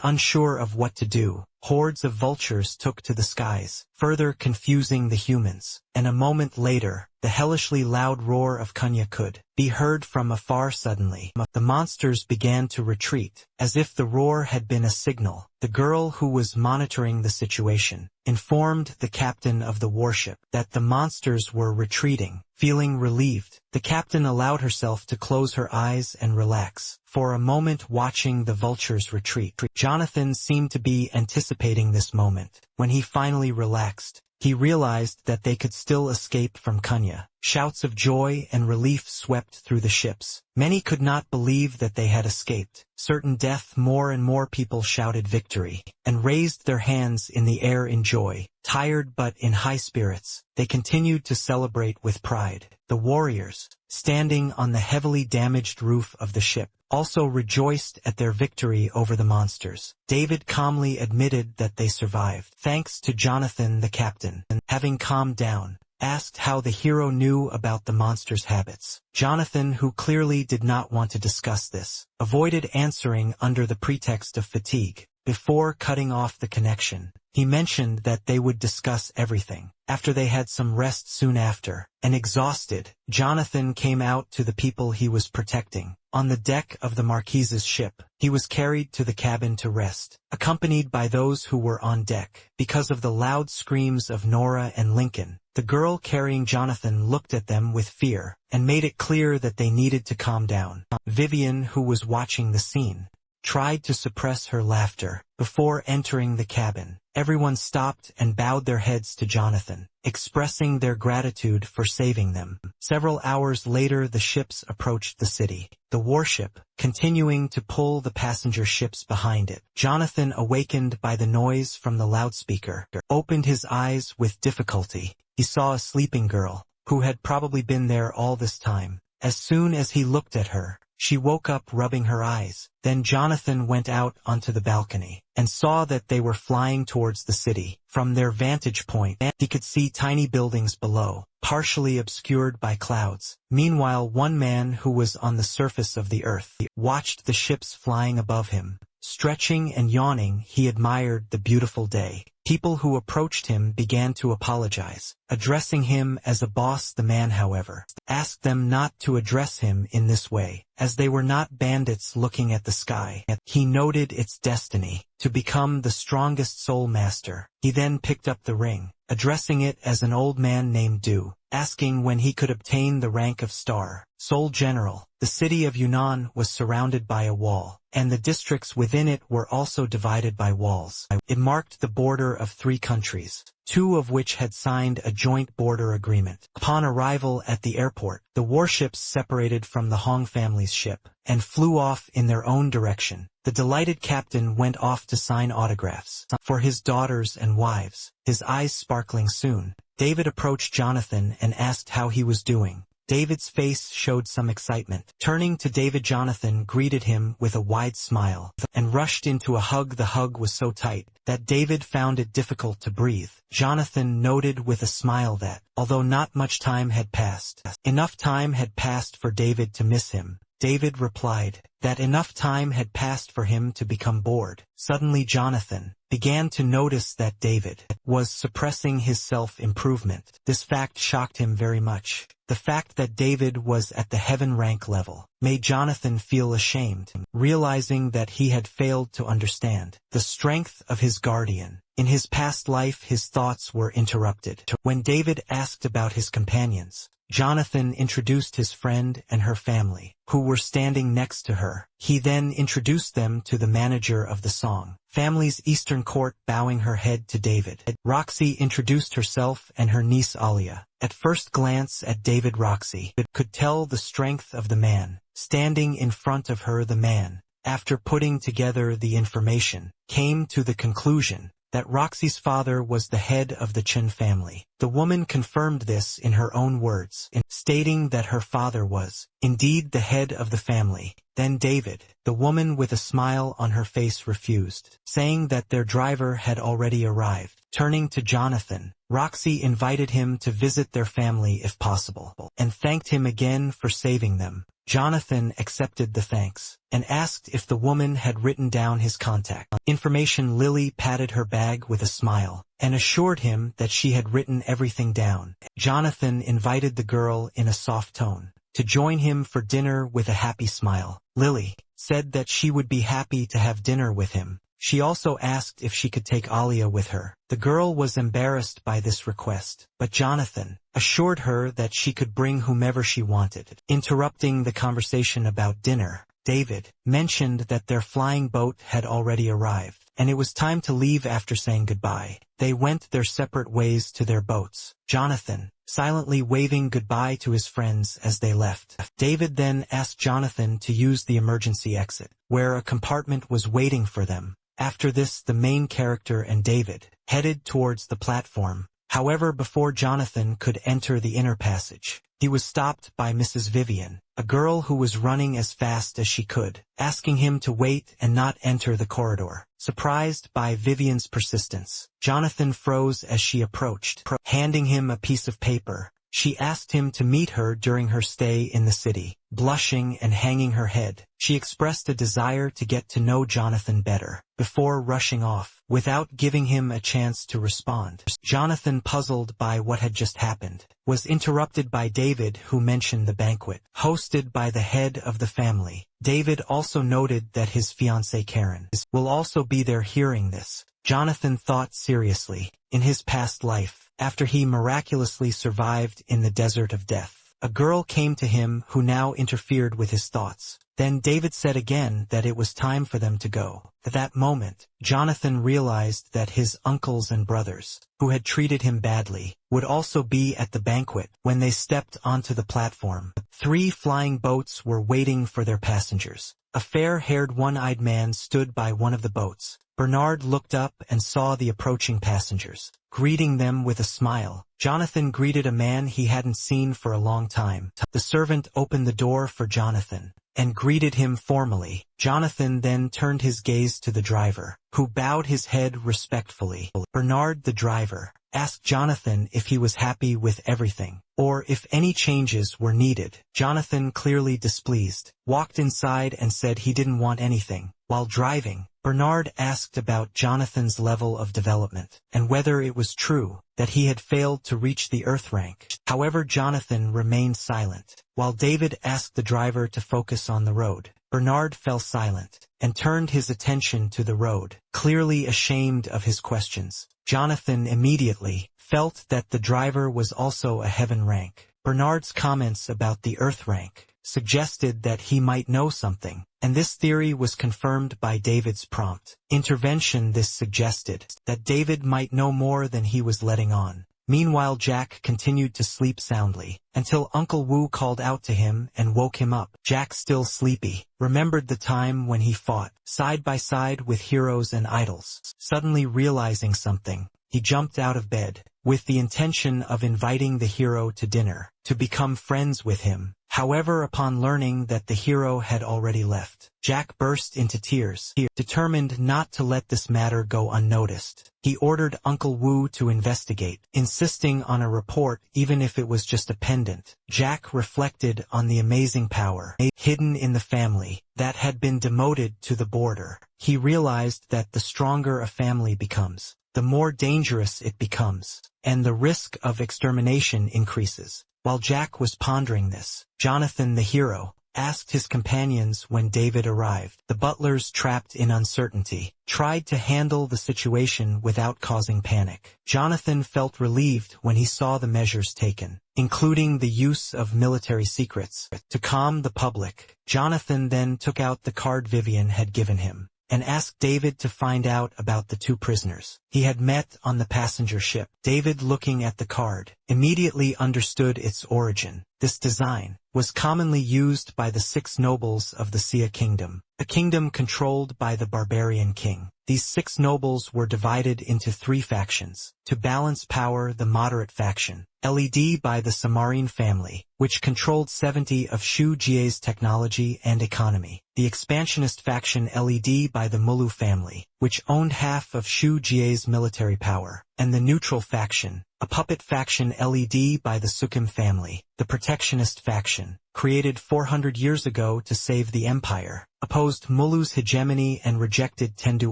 unsure of what to do. Hordes of vultures took to the skies, further confusing the humans, and a moment later, the hellishly loud roar of Kunya could be heard from afar. Suddenly, the monsters began to retreat, as if the roar had been a signal. The girl who was monitoring the situation informed the captain of the warship that the monsters were retreating. Feeling relieved, the captain allowed herself to close her eyes and relax for a moment, watching the vultures retreat. Jonathan seemed to be anticipating this moment. When he finally relaxed, he realized that they could still escape from Kunya. Shouts of joy and relief swept through the ships. Many could not believe that they had escaped certain death. More and more people shouted victory and raised their hands in the air in joy. Tired but in high spirits, they continued to celebrate with pride. The warriors, standing on the heavily damaged roof of the ship, also rejoiced at their victory over the monsters. David calmly admitted that they survived thanks to Jonathan. The captain, having calmed down, asked how the hero knew about the monster's habits. Jonathan, who clearly did not want to discuss this, avoided answering under the pretext of fatigue. Before cutting off the connection, he mentioned that they would discuss everything after they had some rest. Soon after, and exhausted, Jonathan came out to the people he was protecting. On the deck of the Marquise's ship, he was carried to the cabin to rest, accompanied by those who were on deck. Because of the loud screams of Nora and Lincoln, the girl carrying Jonathan looked at them with fear and made it clear that they needed to calm down. Vivian, who was watching the scene, tried to suppress her laughter. Before entering the cabin, everyone stopped and bowed their heads to Jonathan, expressing their gratitude for saving them. Several hours later, the ships approached the city, the warship continuing to pull the passenger ships behind it. Jonathan, awakened by the noise from the loudspeaker, opened his eyes with difficulty. He saw a sleeping girl, who had probably been there all this time. As soon as he looked at her, she woke up, rubbing her eyes. Then Jonathan went out onto the balcony and saw that they were flying towards the city. From their vantage point, he could see tiny buildings below, partially obscured by clouds. Meanwhile, one man who was on the surface of the earth watched the ships flying above him. Stretching and yawning, he admired the beautiful day. People who approached him began to apologize, addressing him as a boss. The man, however, asked them not to address him in this way, as they were not bandits looking at the sky. He noted its destiny to become the strongest soul master. He then picked up the ring, addressing it as an old man named Du, asking when he could obtain the rank of Star Soul General. The city of Yunnan was surrounded by a wall, and the districts within it were also divided by walls. It marked the border of 3 countries, 2 of which had signed a joint border agreement. Upon arrival at the airport, the warships separated from the Hong family's ship and flew off in their own direction. The delighted captain went off to sign autographs for his daughters and wives, his eyes sparkling. Soon, David approached Jonathan and asked how he was doing. David's face showed some excitement. Turning to David, Jonathan greeted him with a wide smile and rushed into a hug. The hug was so tight that David found it difficult to breathe. Jonathan noted with a smile that, although not much time had passed, enough time had passed for David to miss him. David replied that enough time had passed for him to become bored. Suddenly Jonathan began to notice that David was suppressing his self-improvement. This fact shocked him very much. The fact that David was at the heaven rank level made Jonathan feel ashamed, realizing that he had failed to understand the strength of his guardian. In his past life, his thoughts were interrupted. When David asked about his companions, Jonathan introduced his friend and her family, who were standing next to her. He then introduced them to the manager of the song family's Eastern Court, bowing her head to David. Roxy introduced herself and her niece Alia. At first glance at David, Roxy could tell the strength of the man standing in front of her. The man, after putting together the information, came to the conclusion that Roxy's father was the head of the Chen family. The woman confirmed this in her own words, stating that her father was indeed the head of the family. Then David, the woman with a smile on her face, refused, saying that their driver had already arrived. Turning to Jonathan, Roxy invited him to visit their family if possible, and thanked him again for saving them. Jonathan accepted the thanks, and asked if the woman had written down his contact information. Lily patted her bag with a smile, and assured him that she had written everything down. Jonathan invited the girl in a soft tone to join him for dinner with a happy smile. Lily said that she would be happy to have dinner with him. She also asked if she could take Alia with her. The girl was embarrassed by this request, but Jonathan assured her that she could bring whomever she wanted. Interrupting the conversation about dinner, David mentioned that their flying boat had already arrived, and it was time to leave. After saying goodbye, they went their separate ways to their boats, Jonathan silently waving goodbye to his friends as they left. David then asked Jonathan to use the emergency exit, where a compartment was waiting for them. After this, the main character and David headed towards the platform. However, before Jonathan could enter the inner passage, he was stopped by Mrs. Vivian, a girl who was running as fast as she could, asking him to wait and not enter the corridor. Surprised by Vivian's persistence, Jonathan froze as she approached, handing him a piece of paper. She asked him to meet her during her stay in the city. Blushing and hanging her head, she expressed a desire to get to know Jonathan better, before rushing off, without giving him a chance to respond. Jonathan, puzzled by what had just happened, was interrupted by David, who mentioned the banquet, hosted by the head of the family. David also noted that his fiancée Karen will also be there. Hearing this, Jonathan thought seriously. In his past life, after he miraculously survived in the desert of death, a girl came to him who now interfered with his thoughts. Then David said again that it was time for them to go. At that moment, Jonathan realized that his uncles and brothers, who had treated him badly, would also be at the banquet. When they stepped onto the platform, 3 flying boats were waiting for their passengers. A fair-haired, one-eyed man stood by one of the boats. Bernard looked up and saw the approaching passengers, greeting them with a smile. Jonathan greeted a man he hadn't seen for a long time. The servant opened the door for Jonathan and greeted him formally. Jonathan then turned his gaze to the driver, who bowed his head respectfully. Bernard, the driver, asked Jonathan if he was happy with everything, or if any changes were needed. Jonathan, clearly displeased, walked inside and said he didn't want anything. While driving, Bernard asked about Jonathan's level of development, and whether it was true that he had failed to reach the Earth rank. However, Jonathan remained silent. While David asked the driver to focus on the road, Bernard fell silent, and turned his attention to the road, clearly ashamed of his questions. Jonathan immediately felt that the driver was also a heaven rank. Bernard's comments about the Earth rank suggested that he might know something, and this theory was confirmed by David's prompt intervention. This suggested that David might know more than he was letting on. Meanwhile, Jack continued to sleep soundly, until Uncle Wu called out to him and woke him up. Jack, still sleepy, remembered the time when he fought side by side with heroes and idols. Suddenly realizing something, he jumped out of bed, with the intention of inviting the hero to dinner, to become friends with him. However, upon learning that the hero had already left, Jack burst into tears. Determined not to let this matter go unnoticed, he ordered Uncle Wu to investigate, insisting on a report even if it was just a pendant. Jack reflected on the amazing power hidden in the family that had been demoted to the border. He realized that the stronger a family becomes, the more dangerous it becomes, and the risk of extermination increases. While Jack was pondering this, Jonathan the hero asked his companions when David arrived. The butlers, trapped in uncertainty, tried to handle the situation without causing panic. Jonathan felt relieved when he saw the measures taken, including the use of military secrets, to calm the public. Jonathan then took out the card Vivian had given him and asked David to find out about the two prisoners he had met on the passenger ship. David, looking at the card, immediately understood its origin. This design was commonly used by the 6 nobles of the Sia kingdom, a kingdom controlled by the barbarian king. These 6 nobles were divided into 3 factions. To balance power, the moderate faction, led by the Samarine family, which controlled 70 of Shu Jie's technology and economy. The expansionist faction, led by the Mulu family, which owned half of Shu Jie's military power. And the neutral faction, a puppet faction led by the Sukkim family, the protectionist faction, created 400 years ago to save the empire, opposed Mulu's hegemony and rejected Tendu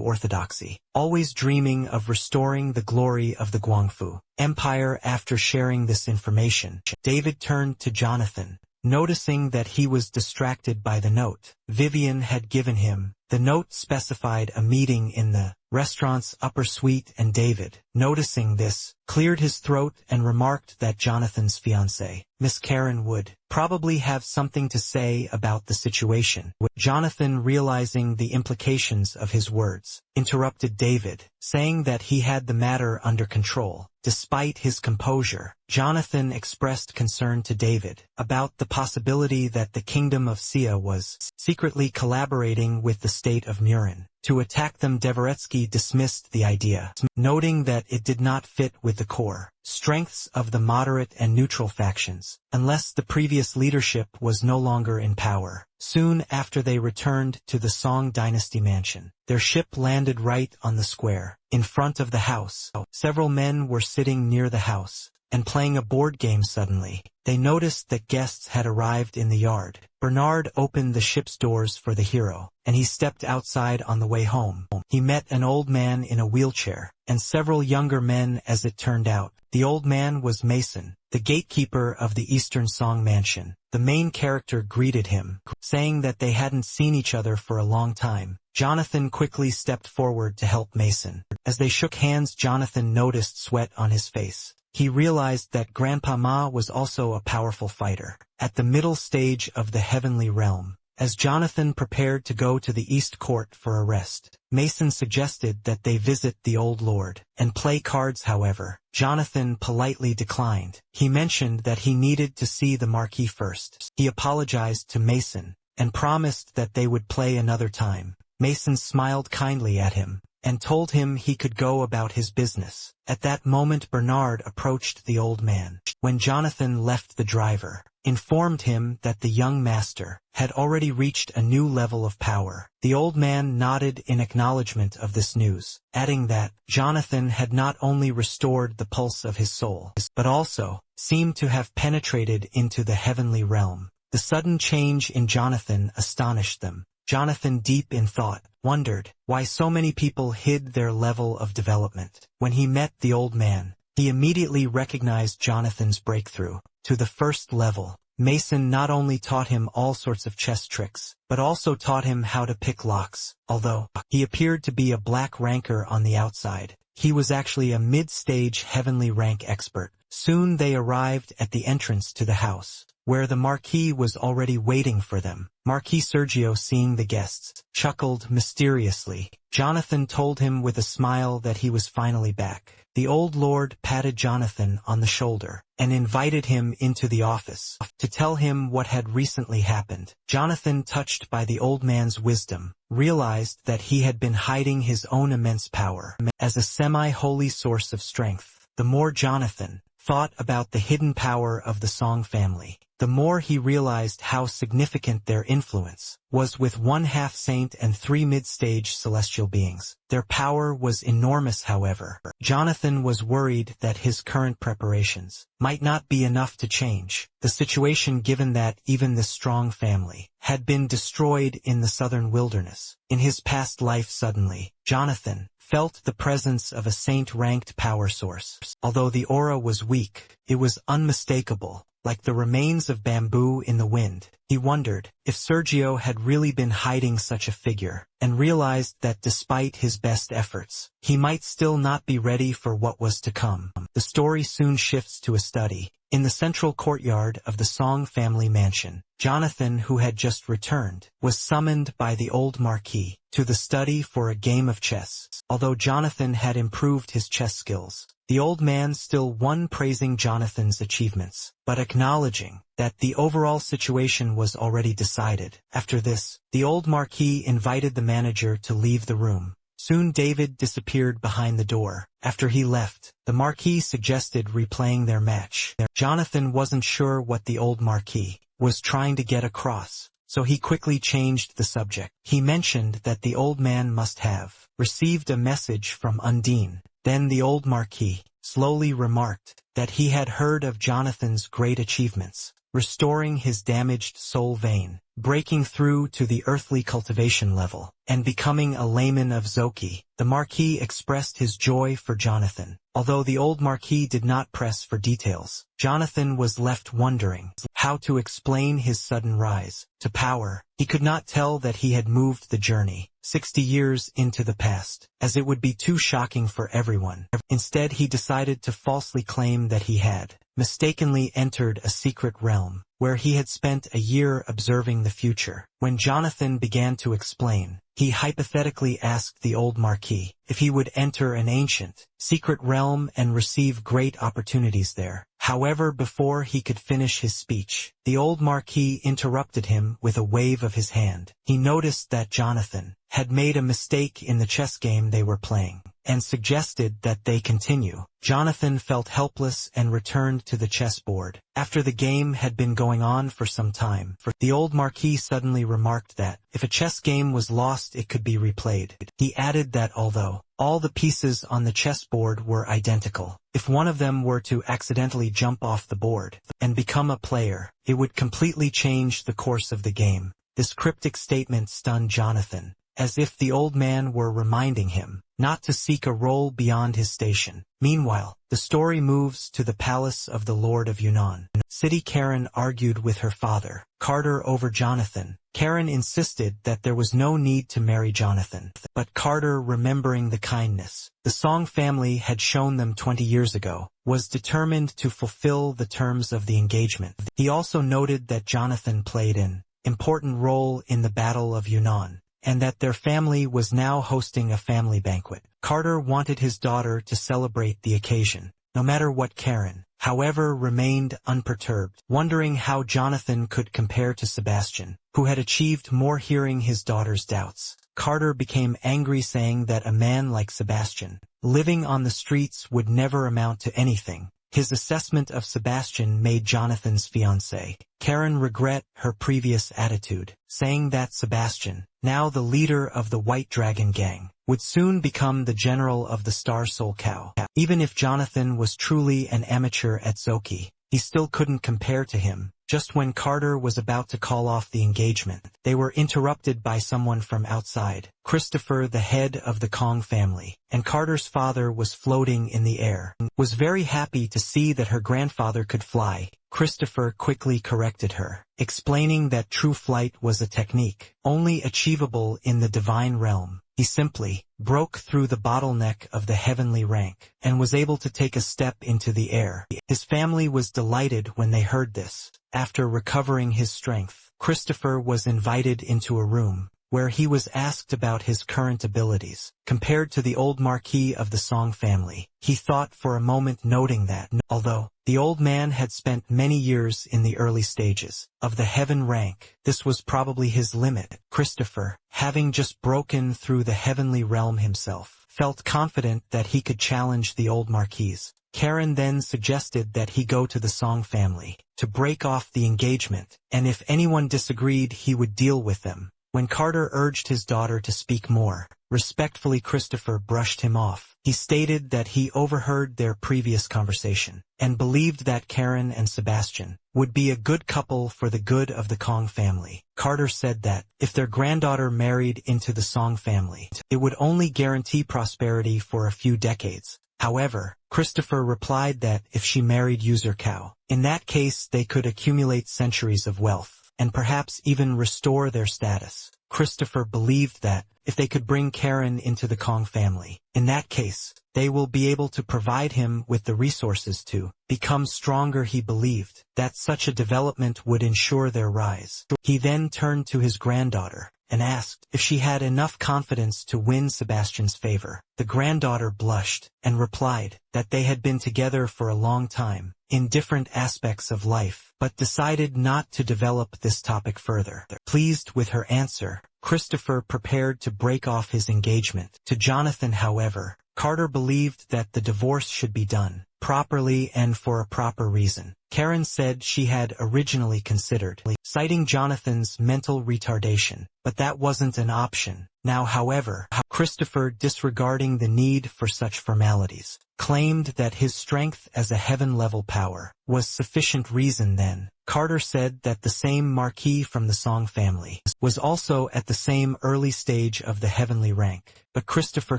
orthodoxy, always dreaming of restoring the glory of the Guangfu Empire. After sharing this information, David turned to Jonathan, noticing that he was distracted by the note Vivian had given him. The note specified a meeting in the restaurant's upper suite, and David, noticing this, cleared his throat and remarked that Jonathan's fiancée, Miss Karen, would probably have something to say about the situation. Jonathan, realizing the implications of his words, interrupted David, saying that he had the matter under control. Despite his composure, Jonathan expressed concern to David about the possibility that the kingdom of Sia was secretly collaborating with the state of Murin to attack them. Dvoretsky dismissed the idea, noting that it did not fit with the core strengths of the moderate and neutral factions, unless the previous leadership was no longer in power. Soon after they returned to the Song Dynasty mansion, their ship landed right on the square, in front of the house. Several men were sitting near the house and playing a board game. Suddenly, they noticed that guests had arrived in the yard. Bernard opened the ship's doors for the hero, and he stepped outside. On the way home, he met an old man in a wheelchair, and several younger men. As it turned out, the old man was Mason, the gatekeeper of the Eastern Song Mansion. The main character greeted him, saying that they hadn't seen each other for a long time. Jonathan quickly stepped forward to help Mason. As they shook hands, Jonathan noticed sweat on his face. He realized that Grandpa Ma was also a powerful fighter, at the middle stage of the heavenly realm. As Jonathan prepared to go to the East Court for a rest, Mason suggested that they visit the Old Lord and play cards. However, Jonathan politely declined. He mentioned that he needed to see the Marquis first. He apologized to Mason and promised that they would play another time. Mason smiled kindly at him and told him he could go about his business. At that moment, Bernard approached the old man. When Jonathan left, the driver informed him that the young master had already reached a new level of power. The old man nodded in acknowledgement of this news, adding that Jonathan had not only restored the pulse of his soul, but also seemed to have penetrated into the heavenly realm. The sudden change in Jonathan astonished them. Jonathan, deep in thought, wondered why so many people hid their level of development. When he met the old man, he immediately recognized Jonathan's breakthrough to the first level. Mason not only taught him all sorts of chess tricks, but also taught him how to pick locks. Although he appeared to be a black ranker on the outside, he was actually a mid-stage heavenly rank expert. Soon they arrived at the entrance to the house, where the Marquis was already waiting for them. Marquis Sergio, seeing the guests, chuckled mysteriously. Jonathan told him with a smile that he was finally back. The old lord patted Jonathan on the shoulder and invited him into the office to tell him what had recently happened. Jonathan, touched by the old man's wisdom, realized that he had been hiding his own immense power as a semi-holy source of strength. The more Jonathan thought about the hidden power of the Song family, the more he realized how significant their influence was. With 1/2 saint and 3 mid-stage celestial beings, their power was enormous. However, Jonathan was worried that his current preparations might not be enough to change the situation, given that even this strong family had been destroyed in the southern wilderness. In his past life, suddenly, Jonathan felt the presence of a saint-ranked power source. Although the aura was weak, it was unmistakable, like the remains of bamboo in the wind. He wondered if Sergio had really been hiding such a figure, and realized that despite his best efforts, he might still not be ready for what was to come. The story soon shifts to a study. In the central courtyard of the Song family mansion, Jonathan, who had just returned, was summoned by the old Marquis to the study for a game of chess. Although Jonathan had improved his chess skills, the old man still won, praising Jonathan's achievements, but acknowledging that the overall situation was already decided. After this, the old Marquis invited the manager to leave the room. Soon David disappeared behind the door. After he left, the Marquis suggested replaying their match. Jonathan wasn't sure what the old Marquis was trying to get across, so he quickly changed the subject. He mentioned that the old man must have received a message from Undine. Then the old Marquis slowly remarked that he had heard of Jonathan's great achievements, restoring his damaged soul vein, breaking through to the earthly cultivation level, and becoming a layman of Zoki. The Marquis expressed his joy for Jonathan. Although the old Marquis did not press for details, Jonathan was left wondering how to explain his sudden rise to power. He could not tell that he had moved the journey 60 years into the past, as it would be too shocking for everyone. Instead, he decided to falsely claim that he had mistakenly entered a secret realm, where he had spent a year observing the future. When Jonathan began to explain, he hypothetically asked the old Marquis if he would enter an ancient, secret realm and receive great opportunities there. However, before he could finish his speech, the old Marquis interrupted him with a wave of his hand. He noticed that Jonathan had made a mistake in the chess game they were playing, and suggested that they continue. Jonathan felt helpless and returned to the chessboard. After the game had been going on for some time, the old Marquis suddenly remarked that if a chess game was lost, it could be replayed. He added that although all the pieces on the chessboard were identical, if one of them were to accidentally jump off the board and become a player, it would completely change the course of the game. This cryptic statement stunned Jonathan, as if the old man were reminding him not to seek a role beyond his station. Meanwhile, the story moves to the palace of the Lord of Yunnan. City Karen argued with her father, Carter, over Jonathan. Karen insisted that there was no need to marry Jonathan, but Carter, remembering the kindness the Song family had shown them 20 years ago, was determined to fulfill the terms of the engagement. He also noted that Jonathan played an important role in the Battle of Yunnan, and that their family was now hosting a family banquet. Carter wanted his daughter to celebrate the occasion, no matter what. Karen, however, remained unperturbed, wondering how Jonathan could compare to Sebastian, who had achieved more. Hearing his daughter's doubts, Carter became angry, saying that a man like Sebastian, living on the streets, would never amount to anything. His assessment of Sebastian made Jonathan's fiancée, Karen, regret her previous attitude, saying that Sebastian, now the leader of the White Dragon Gang, would soon become the general of the Star Soul Cow. Even if Jonathan was truly an amateur at Zoki, he still couldn't compare to him. Just when Carter was about to call off the engagement, they were interrupted by someone from outside. Christopher, the head of the Kong family, and Carter's father, was floating in the air. Was very happy to see that her grandfather could fly. Christopher quickly corrected her, explaining that true flight was a technique only achievable in the divine realm. He simply broke through the bottleneck of the heavenly rank, and was able to take a step into the air. His family was delighted when they heard this. After recovering his strength, Christopher was invited into a room, where he was asked about his current abilities. Compared to the old Marquis of the Song family, he thought for a moment, noting that, although the old man had spent many years in the early stages of the heaven rank, this was probably his limit. Christopher, having just broken through the heavenly realm himself, felt confident that he could challenge the old Marquis. Karen then suggested that he go to the Song family to break off the engagement, and if anyone disagreed, he would deal with them. When Carter urged his daughter to speak more, respectfully Christopher brushed him off. He stated that he overheard their previous conversation, and believed that Karen and Sebastian would be a good couple for the good of the Kong family. Carter said that, if their granddaughter married into the Song family, it would only guarantee prosperity for a few decades. However, Christopher replied that if she married User Cow, in that case they could accumulate centuries of wealth, and perhaps even restore their status. Christopher believed that, if they could bring Karen into the Kong family, in that case, they will be able to provide him with the resources to become stronger. He believed that such a development would ensure their rise. He then turned to his granddaughter and asked if she had enough confidence to win Sebastian's favor. The granddaughter blushed and replied that they had been together for a long time, in different aspects of life, but decided not to develop this topic further. Pleased with her answer, Christopher prepared to break off his engagement to Jonathan. However, Carter believed that the divorce should be done properly and for a proper reason. Karen said she had originally considered citing Jonathan's mental retardation, but that wasn't an option now. However, Christopher, disregarding the need for such formalities, claimed that his strength as a heaven-level power was sufficient reason. Then, Carter said that the same Marquis from the Song family was also at the same early stage of the heavenly rank, but Christopher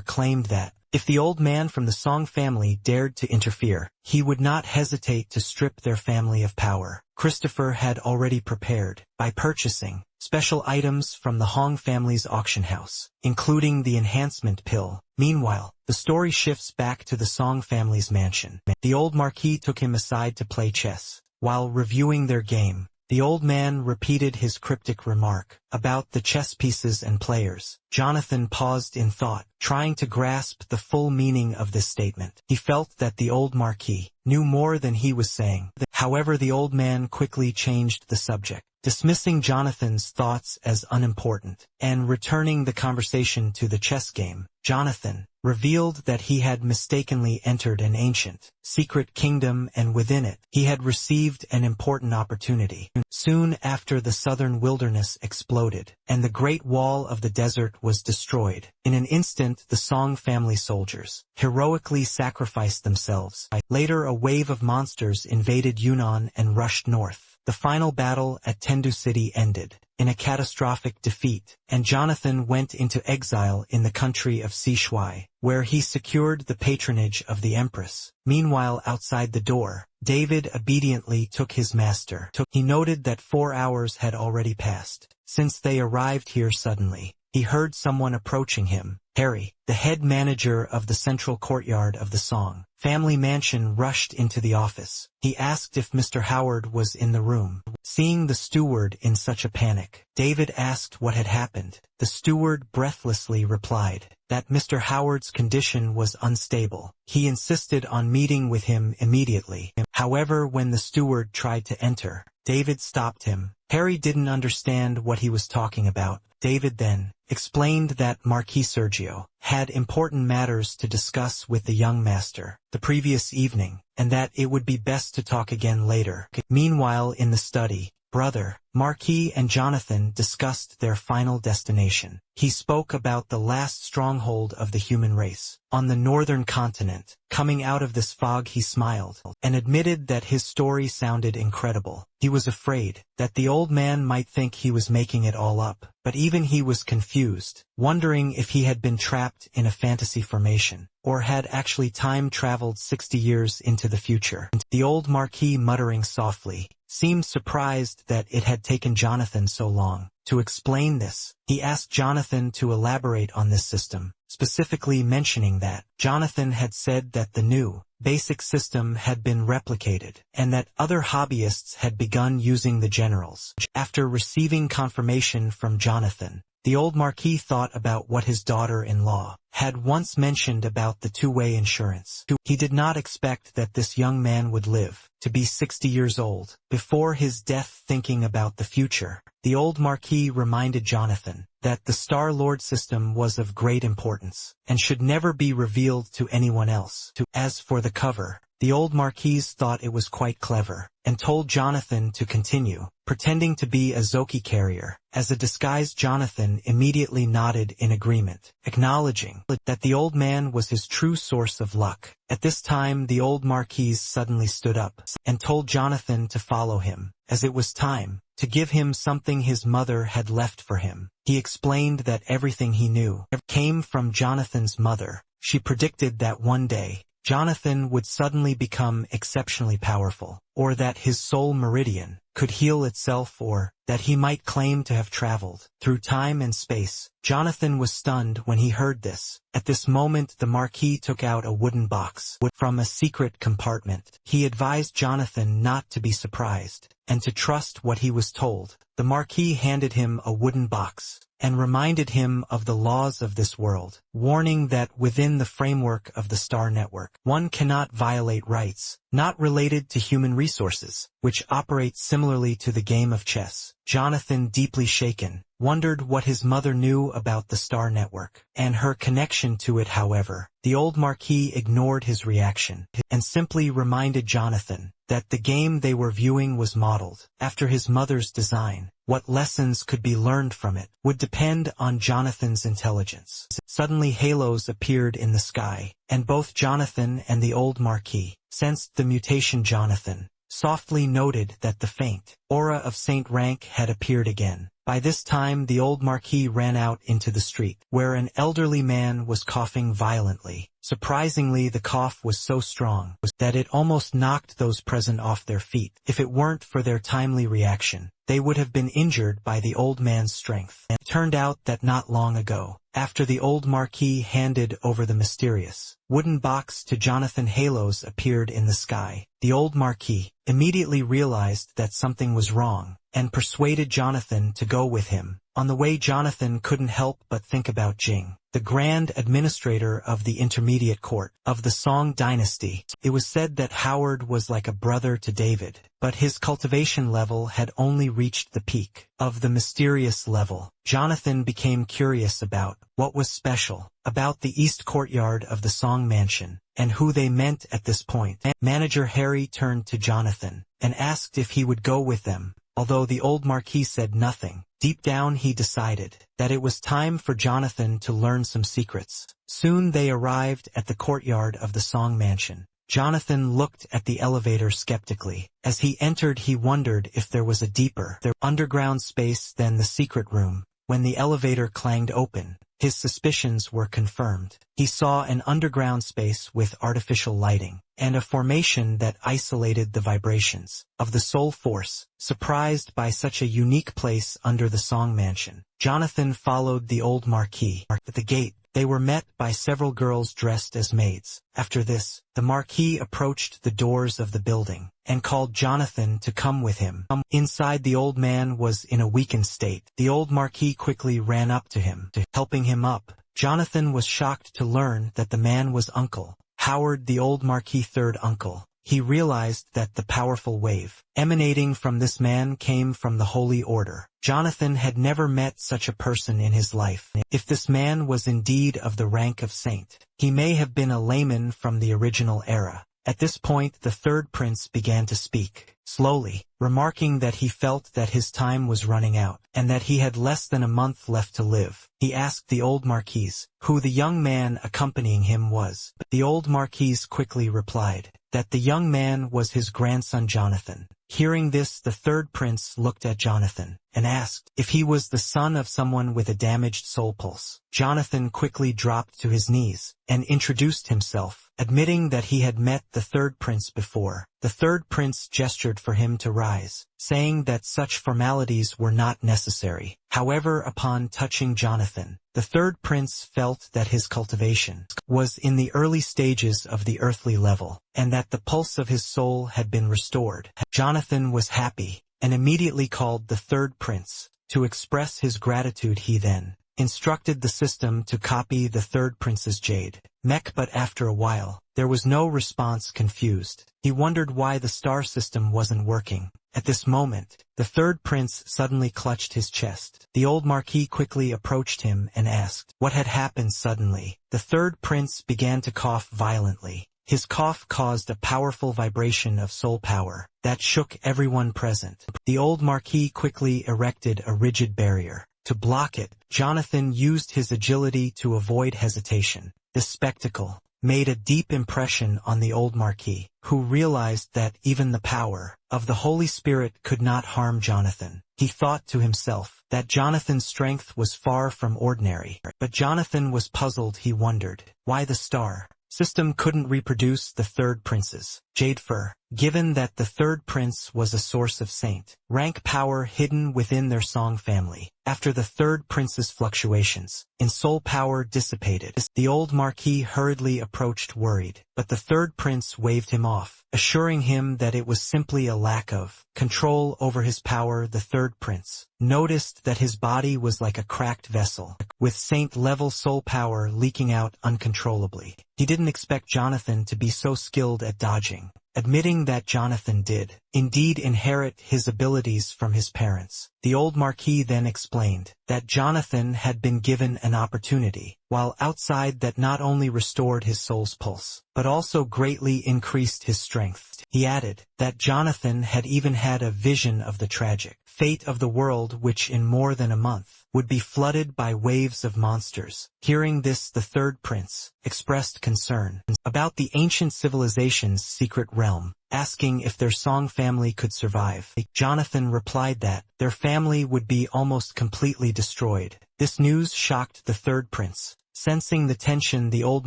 claimed that, if the old man from the Song family dared to interfere, he would not hesitate to strip their family of power. Christopher had already prepared, by purchasing special items from the Hong family's auction house, including the enhancement pill. Meanwhile, the story shifts back to the Song family's mansion. The old Marquis took him aside to play chess. While reviewing their game, the old man repeated his cryptic remark about the chess pieces and players. Jonathan paused in thought, trying to grasp the full meaning of this statement. He felt that the old Marquis knew more than he was saying. However, the old man quickly changed the subject, dismissing Jonathan's thoughts as unimportant, and returning the conversation to the chess game. Jonathan revealed that he had mistakenly entered an ancient, secret kingdom, and within it, he had received an important opportunity. Soon after, the southern wilderness exploded, and the Great Wall of the desert was destroyed. In an instant, the Song family soldiers heroically sacrificed themselves. Later, a wave of monsters invaded Yunnan and rushed north. The final battle at Tendu City ended in a catastrophic defeat, and Jonathan went into exile in the country of Sishui, where he secured the patronage of the Empress. Meanwhile, outside the door, David obediently took his master. He noted that 4 hours had already passed since they arrived here. Suddenly, he heard someone approaching him. Harry, the head manager of the central courtyard of the Song family mansion, rushed into the office. He asked if Mr. Howard was in the room. Seeing the steward in such a panic, David asked what had happened. The steward breathlessly replied that Mr. Howard's condition was unstable. He insisted on meeting with him immediately. However, when the steward tried to enter, David stopped him. Harry didn't understand what he was talking about. David then explained that Marquis Sergio had important matters to discuss with the young master the previous evening, and that it would be best to talk again later. Meanwhile, in the study, brother Marquis and Jonathan discussed their final destination. He spoke about the last stronghold of the human race on the northern continent. Coming out of this fog, he smiled and admitted that his story sounded incredible. He was afraid that the old man might think he was making it all up, but even he was confused, wondering if he had been trapped in a fantasy formation, or had actually time-traveled 60 years into the future. The old Marquis, muttering softly, seemed surprised that it had taken Jonathan so long to explain this. He asked Jonathan to elaborate on this system, specifically mentioning that Jonathan had said that the new, basic system had been replicated, and that other hobbyists had begun using the generals. After receiving confirmation from Jonathan, the old Marquis thought about what his daughter-in-law had once mentioned about the two-way insurance. He did not expect that this young man would live to be 60 years old before his death. Thinking about the future, the old Marquis reminded Jonathan that the Star-Lord system was of great importance and should never be revealed to anyone else. As for the cover, The old Marquise thought it was quite clever, and told Jonathan to continue, pretending to be a Zoki carrier. As a disguise, Jonathan immediately nodded in agreement, acknowledging that the old man was his true source of luck. At this time the old Marquise suddenly stood up, and told Jonathan to follow him, as it was time to give him something his mother had left for him. He explained that everything he knew came from Jonathan's mother. She predicted that one day, Jonathan would suddenly become exceptionally powerful, or that his soul meridian could heal itself, or that he might claim to have traveled through time and space. Jonathan was stunned when he heard this. At this moment the Marquis took out a wooden box from a secret compartment. He advised Jonathan not to be surprised, and to trust what he was told. The Marquis handed him a wooden box, and reminded him of the laws of this world, warning that within the framework of the Star Network, one cannot violate rights not related to human resources, which operate similarly to the game of chess. Jonathan, deeply shaken, wondered what his mother knew about the Star Network and her connection to it. However, the old Marquis ignored his reaction, and simply reminded Jonathan that the game they were viewing was modeled after his mother's design. What lessons could be learned from it would depend on Jonathan's intelligence. Suddenly halos appeared in the sky, and both Jonathan and the old Marquis sensed the mutation. Jonathan softly noted that the faint aura of Saint Rank had appeared again. By this time the old Marquis ran out into the street, where an elderly man was coughing violently. Surprisingly, the cough was so strong that it almost knocked those present off their feet. If it weren't for their timely reaction, they would have been injured by the old man's strength. It turned out that not long ago, after the old Marquis handed over the mysterious wooden box to Jonathan, halos appeared in the sky. The old Marquis immediately realized that something was wrong, and persuaded Jonathan to go with him. On the way, Jonathan couldn't help but think about Jing, the Grand Administrator of the Intermediate Court of the Song Dynasty. It was said that Howard was like a brother to David, but his cultivation level had only reached the peak of the mysterious level. Jonathan became curious about what was special about the East Courtyard of the Song Mansion, and who they meant at this point. Manager Harry turned to Jonathan and asked if he would go with them. Although the old Marquis said nothing, deep down he decided that it was time for Jonathan to learn some secrets. Soon they arrived at the courtyard of the Song Mansion. Jonathan looked at the elevator skeptically. As he entered, he wondered if there was a deeper, underground space than the secret room. When the elevator clanged open, his suspicions were confirmed. He saw an underground space with artificial lighting, and a formation that isolated the vibrations of the soul force. Surprised by such a unique place under the Song Mansion, Jonathan followed the old Marquis. At the gate, they were met by several girls dressed as maids. After this, the Marquis approached the doors of the building, and called Jonathan to come with him. Inside, the old man was in a weakened state. The old Marquis quickly ran up to him, helping him up. Jonathan was shocked to learn that the man was Uncle Howard, the old Marquis' third uncle. He realized that the powerful wave emanating from this man came from the Holy Order. Jonathan had never met such a person in his life. If this man was indeed of the rank of saint, he may have been a layman from the original era. At this point the third prince began to speak, slowly, remarking that he felt that his time was running out, and that he had less than a month left to live. He asked the old Marquis who the young man accompanying him was. The old Marquis quickly replied that the young man was his grandson Jonathan. Hearing this, the third prince looked at Jonathan and asked if he was the son of someone with a damaged soul pulse. Jonathan quickly dropped to his knees and introduced himself, admitting that he had met the third prince before. The third prince gestured for him to rise, saying that such formalities were not necessary. However, upon touching Jonathan, the third prince felt that his cultivation was in the early stages of the earthly level, and that the pulse of his soul had been restored. Jonathan was happy, and immediately called the third prince to express his gratitude. He then instructed the system to copy the third prince's jade mech, but after a while, there was no response. Confused, he wondered why the star system wasn't working. At this moment, the third prince suddenly clutched his chest. The old Marquis quickly approached him and asked what had happened. Suddenly, the third prince began to cough violently, His cough caused a powerful vibration of soul power that shook everyone present. The old Marquis quickly erected a rigid barrier. To block it, Jonathan used his agility to avoid hesitation. This spectacle made a deep impression on the old Marquis, who realized that even the power of the Holy Spirit could not harm Jonathan. He thought to himself that Jonathan's strength was far from ordinary. But Jonathan was puzzled. He wondered why the star system couldn't reproduce the third prince's jade fur, given that the third prince was a source of saint rank power hidden within their Song family. After the third prince's fluctuations in soul power dissipated, the old Marquis hurriedly approached worried, but the third prince waved him off, assuring him that it was simply a lack of control over his power. The third prince noticed that his body was like a cracked vessel, with saint-level soul power leaking out uncontrollably. He didn't expect Jonathan to be so skilled at dodging, admitting that Jonathan did indeed inherit his abilities from his parents. The old Marquis then explained that Jonathan had been given an opportunity while outside that not only restored his soul's pulse, but also greatly increased his strength. He added that Jonathan had even had a vision of the tragic fate of the world, which in more than a month would be flooded by waves of monsters. Hearing this, the third prince expressed concern about the ancient civilization's secret realm, asking if their Song family could survive. Jonathan replied that their family would be almost completely destroyed. This news shocked the third prince. Sensing the tension, the old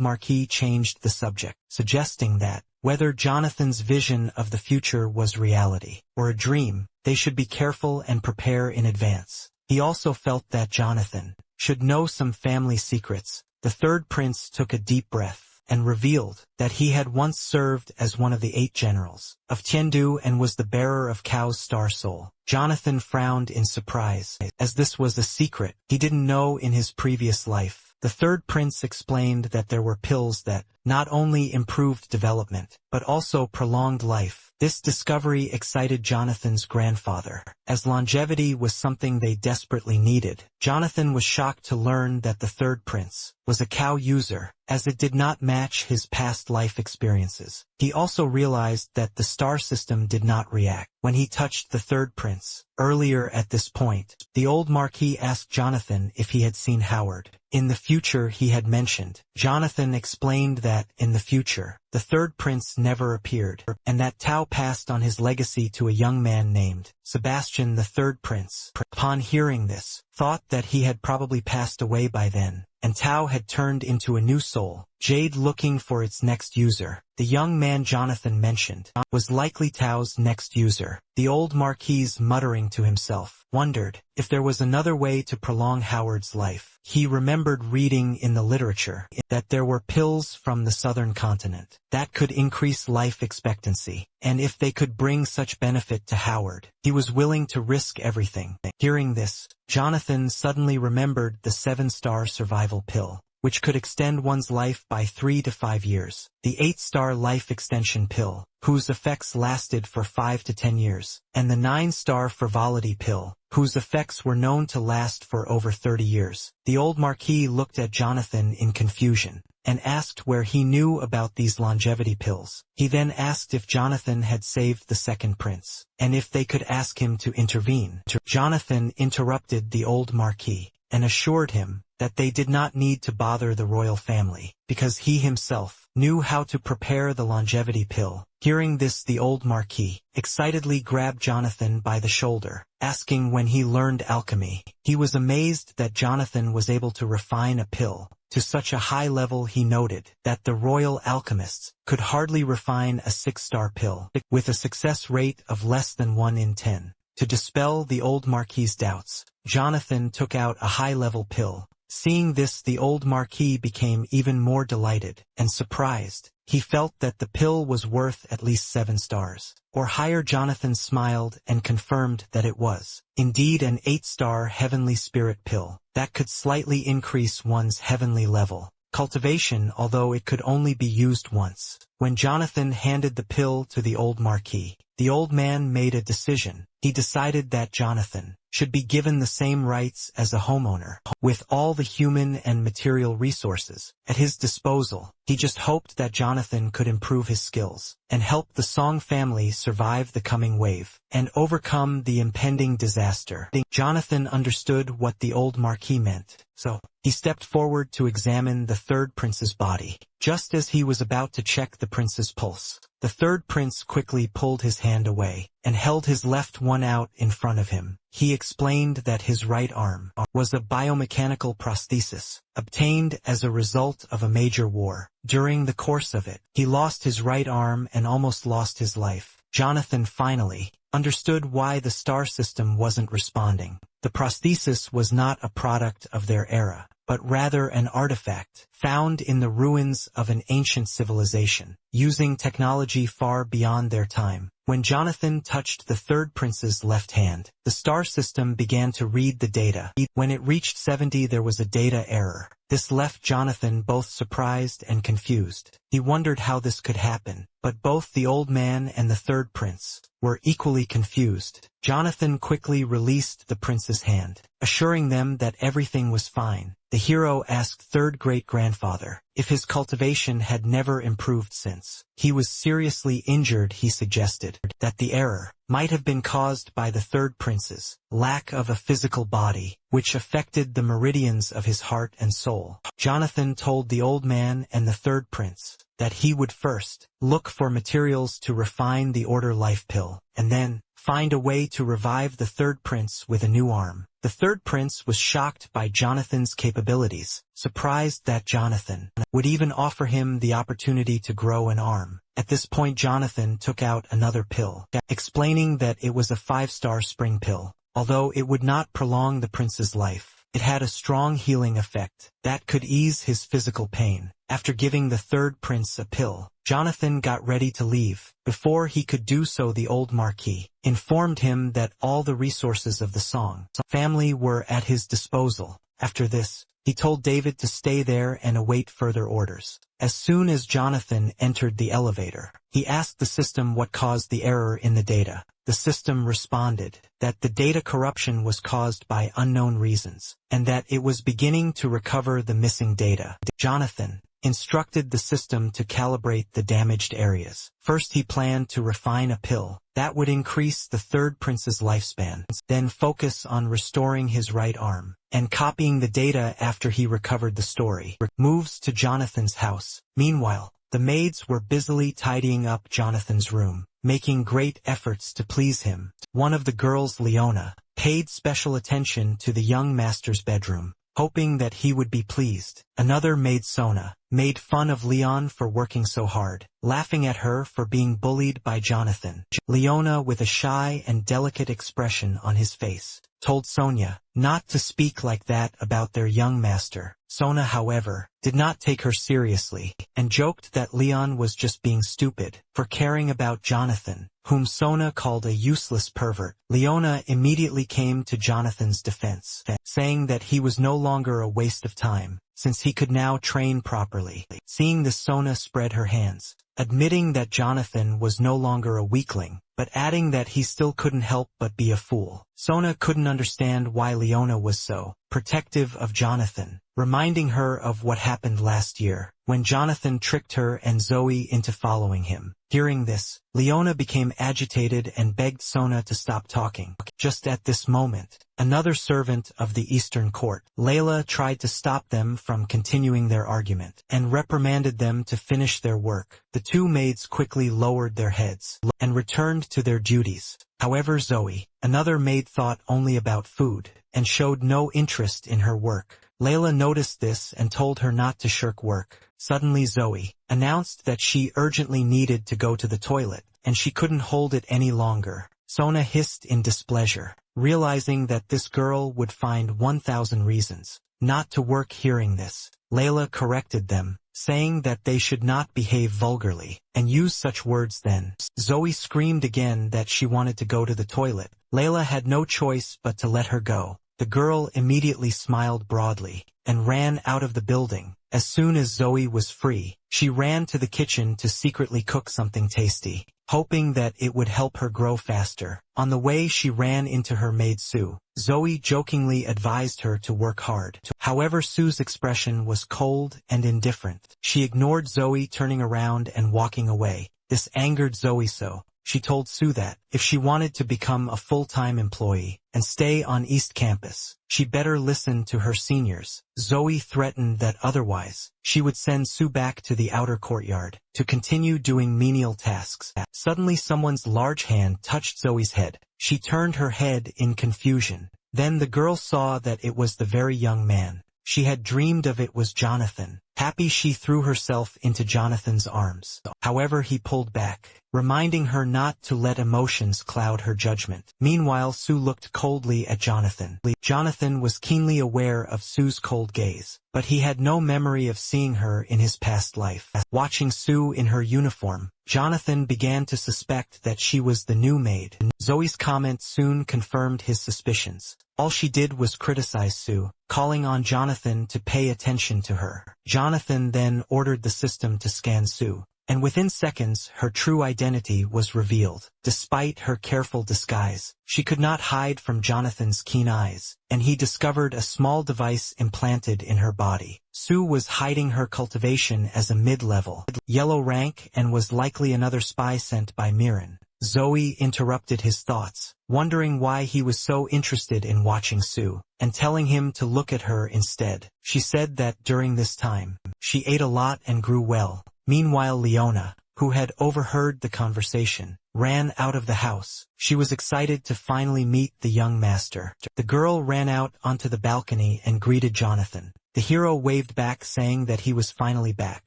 Marquis changed the subject, suggesting that whether Jonathan's vision of the future was reality or a dream, they should be careful and prepare in advance. He also felt that Jonathan should know some family secrets. The third prince took a deep breath and revealed that he had once served as one of the 8 generals of Tiandu and was the bearer of Cao's star soul. Jonathan frowned in surprise, as this was a secret he didn't know in his previous life. The third prince explained that there were pills that not only improved development, but also prolonged life. This discovery excited Jonathan's grandfather, as longevity was something they desperately needed. Jonathan was shocked to learn that the third prince was a Cao user, as it did not match his past life experiences. He also realized that the star system did not react when he touched the third prince. Earlier at this point, the old Marquis asked Jonathan if he had seen Howard. In the future he had mentioned. Jonathan explained that, in the future, the third prince never appeared, and that Tao passed on his legacy to a young man named Sebastian. The third prince, upon hearing this, thought that he had probably passed away by then, and Tao had turned into a new soul, jade, looking for its next user. The young man Jonathan mentioned was likely Tao's next user. The old Marquis, muttering to himself, wondered if there was another way to prolong Howard's life. He remembered reading in the literature that there were pills from the southern continent that could increase life expectancy, and if they could bring such benefit to Howard, he was willing to risk everything. Hearing this, Jonathan suddenly remembered the 7-star survival pill, which could extend one's life by 3 to 5 years. The 8-star life extension pill, whose effects lasted for 5 to 10 years, and the 9-star frivolity pill, whose effects were known to last for over 30 years. The old Marquis looked at Jonathan in confusion, and asked where he knew about these longevity pills. He then asked if Jonathan had saved the second prince, and if they could ask him to intervene. Jonathan interrupted the old Marquis, and assured him that they did not need to bother the royal family, because he himself knew how to prepare the longevity pill. Hearing this, the old Marquis excitedly grabbed Jonathan by the shoulder, asking when he learned alchemy. He was amazed that Jonathan was able to refine a pill to such a high level. He noted that the royal alchemists could hardly refine a 6-star pill, with a success rate of less than 1 in 10. To dispel the old Marquis's doubts, Jonathan took out a high-level pill. Seeing this, the old Marquis became even more delighted and surprised. He felt that the pill was worth at least 7 stars or higher. Jonathan smiled and confirmed that it was indeed an 8-star heavenly spirit pill that could slightly increase one's heavenly level cultivation, although it could only be used once. When Jonathan handed the pill to the old Marquis, the old man made a decision. He decided that Jonathan should be given the same rights as a homeowner. With all the human and material resources at his disposal, he just hoped that Jonathan could improve his skills and help the Song family survive the coming wave and overcome the impending disaster. Jonathan understood what the old Marquis meant, so he stepped forward to examine the third prince's body. Just as he was about to check the prince's pulse, the third prince quickly pulled his hand away and held his left one out in front of him. He explained that his right arm was a biomechanical prosthesis, obtained as a result of a major war. During the course of it, he lost his right arm and almost lost his life. Jonathan finally understood why the star system wasn't responding. The prosthesis was not a product of their era, but rather an artifact found in the ruins of an ancient civilization, using technology far beyond their time. When Jonathan touched the third prince's left hand, the star system began to read the data. When it reached 70, there was a data error. This left Jonathan both surprised and confused. He wondered how this could happen, but both the old man and the third prince were equally confused. Jonathan quickly released the prince's hand, assuring them that everything was fine. The hero asked third great-grandfather if his cultivation had never improved since he was seriously injured. He suggested that the error might have been caused by the third prince's lack of a physical body, which affected the meridians of his heart and soul. Jonathan told the old man and the third prince that he would first look for materials to refine the Order Life Pill, and then find a way to revive the third prince with a new arm. The third prince was shocked by Jonathan's capabilities, surprised that Jonathan would even offer him the opportunity to grow an arm. At this point, Jonathan took out another pill, explaining that it was a 5-star spring pill. Although it would not prolong the prince's life, it had a strong healing effect that could ease his physical pain. After giving the third prince a pill, Jonathan got ready to leave. Before he could do so, the old Marquis informed him that all the resources of the Song family were at his disposal. After this, he told David to stay there and await further orders. As soon as Jonathan entered the elevator, he asked the system what caused the error in the data. The system responded that the data corruption was caused by unknown reasons, and that it was beginning to recover the missing data. Jonathan instructed the system to calibrate the damaged areas. First, he planned to refine a pill that would increase the third prince's lifespan, then focus on restoring his right arm and copying the data after he recovered the story. Moves to Jonathan's house. Meanwhile, the maids were busily tidying up Jonathan's room, making great efforts to please him. One of the girls, Leona, paid special attention to the young master's bedroom, hoping that he would be pleased. Another maid, Sona, made fun of Leon for working so hard, laughing at her for being bullied by Jonathan. Leona, with a shy and delicate expression on his face, told Sonia not to speak like that about their young master. Sona, however, did not take her seriously, and joked that Leon was just being stupid for caring about Jonathan, whom Sona called a useless pervert. Leona immediately came to Jonathan's defense, saying that he was no longer a waste of time, since he could now train properly. Seeing this, Sona spread her hands, admitting that Jonathan was no longer a weakling, but adding that he still couldn't help but be a fool. Sona couldn't understand why Leona was so protective of Jonathan, reminding her of what happened last year, when Jonathan tricked her and Zoe into following him. Hearing this, Leona became agitated and begged Sona to stop talking. Just at this moment, another servant of the Eastern Court, Layla, tried to stop them from continuing their argument, and reprimanded them to finish their work. The two maids quickly lowered their heads and returned to their duties. However, Zoe, another maid, thought only about food and showed no interest in her work. Layla noticed this and told her not to shirk work. Suddenly, Zoe announced that she urgently needed to go to the toilet, and she couldn't hold it any longer. Sona hissed in displeasure, realizing that this girl would find 1,000 reasons not to work. Hearing this, Layla corrected them, saying that they should not behave vulgarly and use such words then. Zoe screamed again that she wanted to go to the toilet. Layla had no choice but to let her go. The girl immediately smiled broadly and ran out of the building. As soon as Zoe was free, she ran to the kitchen to secretly cook something tasty. hoping that it would help her grow faster. On the way she ran into her maid Sue. Zoe jokingly advised her to work hard. However, Sue's expression was cold and indifferent. She ignored Zoe, turning around and walking away. This angered Zoe, so she told Sue that if she wanted to become a full-time employee and stay on East Campus, she better listen to her seniors. Zoe threatened that otherwise, she would send Sue back to the outer courtyard to continue doing menial tasks. Suddenly someone's large hand touched Zoe's head. She turned her head in confusion. Then the girl saw that it was the very young man she had dreamed of. It was Jonathan. Happy, she threw herself into Jonathan's arms. However, he pulled back, reminding her not to let emotions cloud her judgment. Meanwhile, Sue looked coldly at Jonathan. Jonathan was keenly aware of Sue's cold gaze, but he had no memory of seeing her in his past life. Watching Sue in her uniform, Jonathan began to suspect that she was the new maid. Zoe's comment soon confirmed his suspicions. All she did was criticize Sue, calling on Jonathan to pay attention to her. Jonathan then ordered the system to scan Sue, and within seconds her true identity was revealed. Despite her careful disguise, she could not hide from Jonathan's keen eyes, and he discovered a small device implanted in her body. Sue was hiding her cultivation as a mid-level yellow rank and was likely another spy sent by Mirren. Zoe interrupted his thoughts, wondering why he was so interested in watching Sue, and telling him to look at her instead. She said that during this time, she ate a lot and grew well. Meanwhile, Leona, who had overheard the conversation, ran out of the house. She was excited to finally meet the young master. The girl ran out onto the balcony and greeted Jonathan. The hero waved back, saying that he was finally back.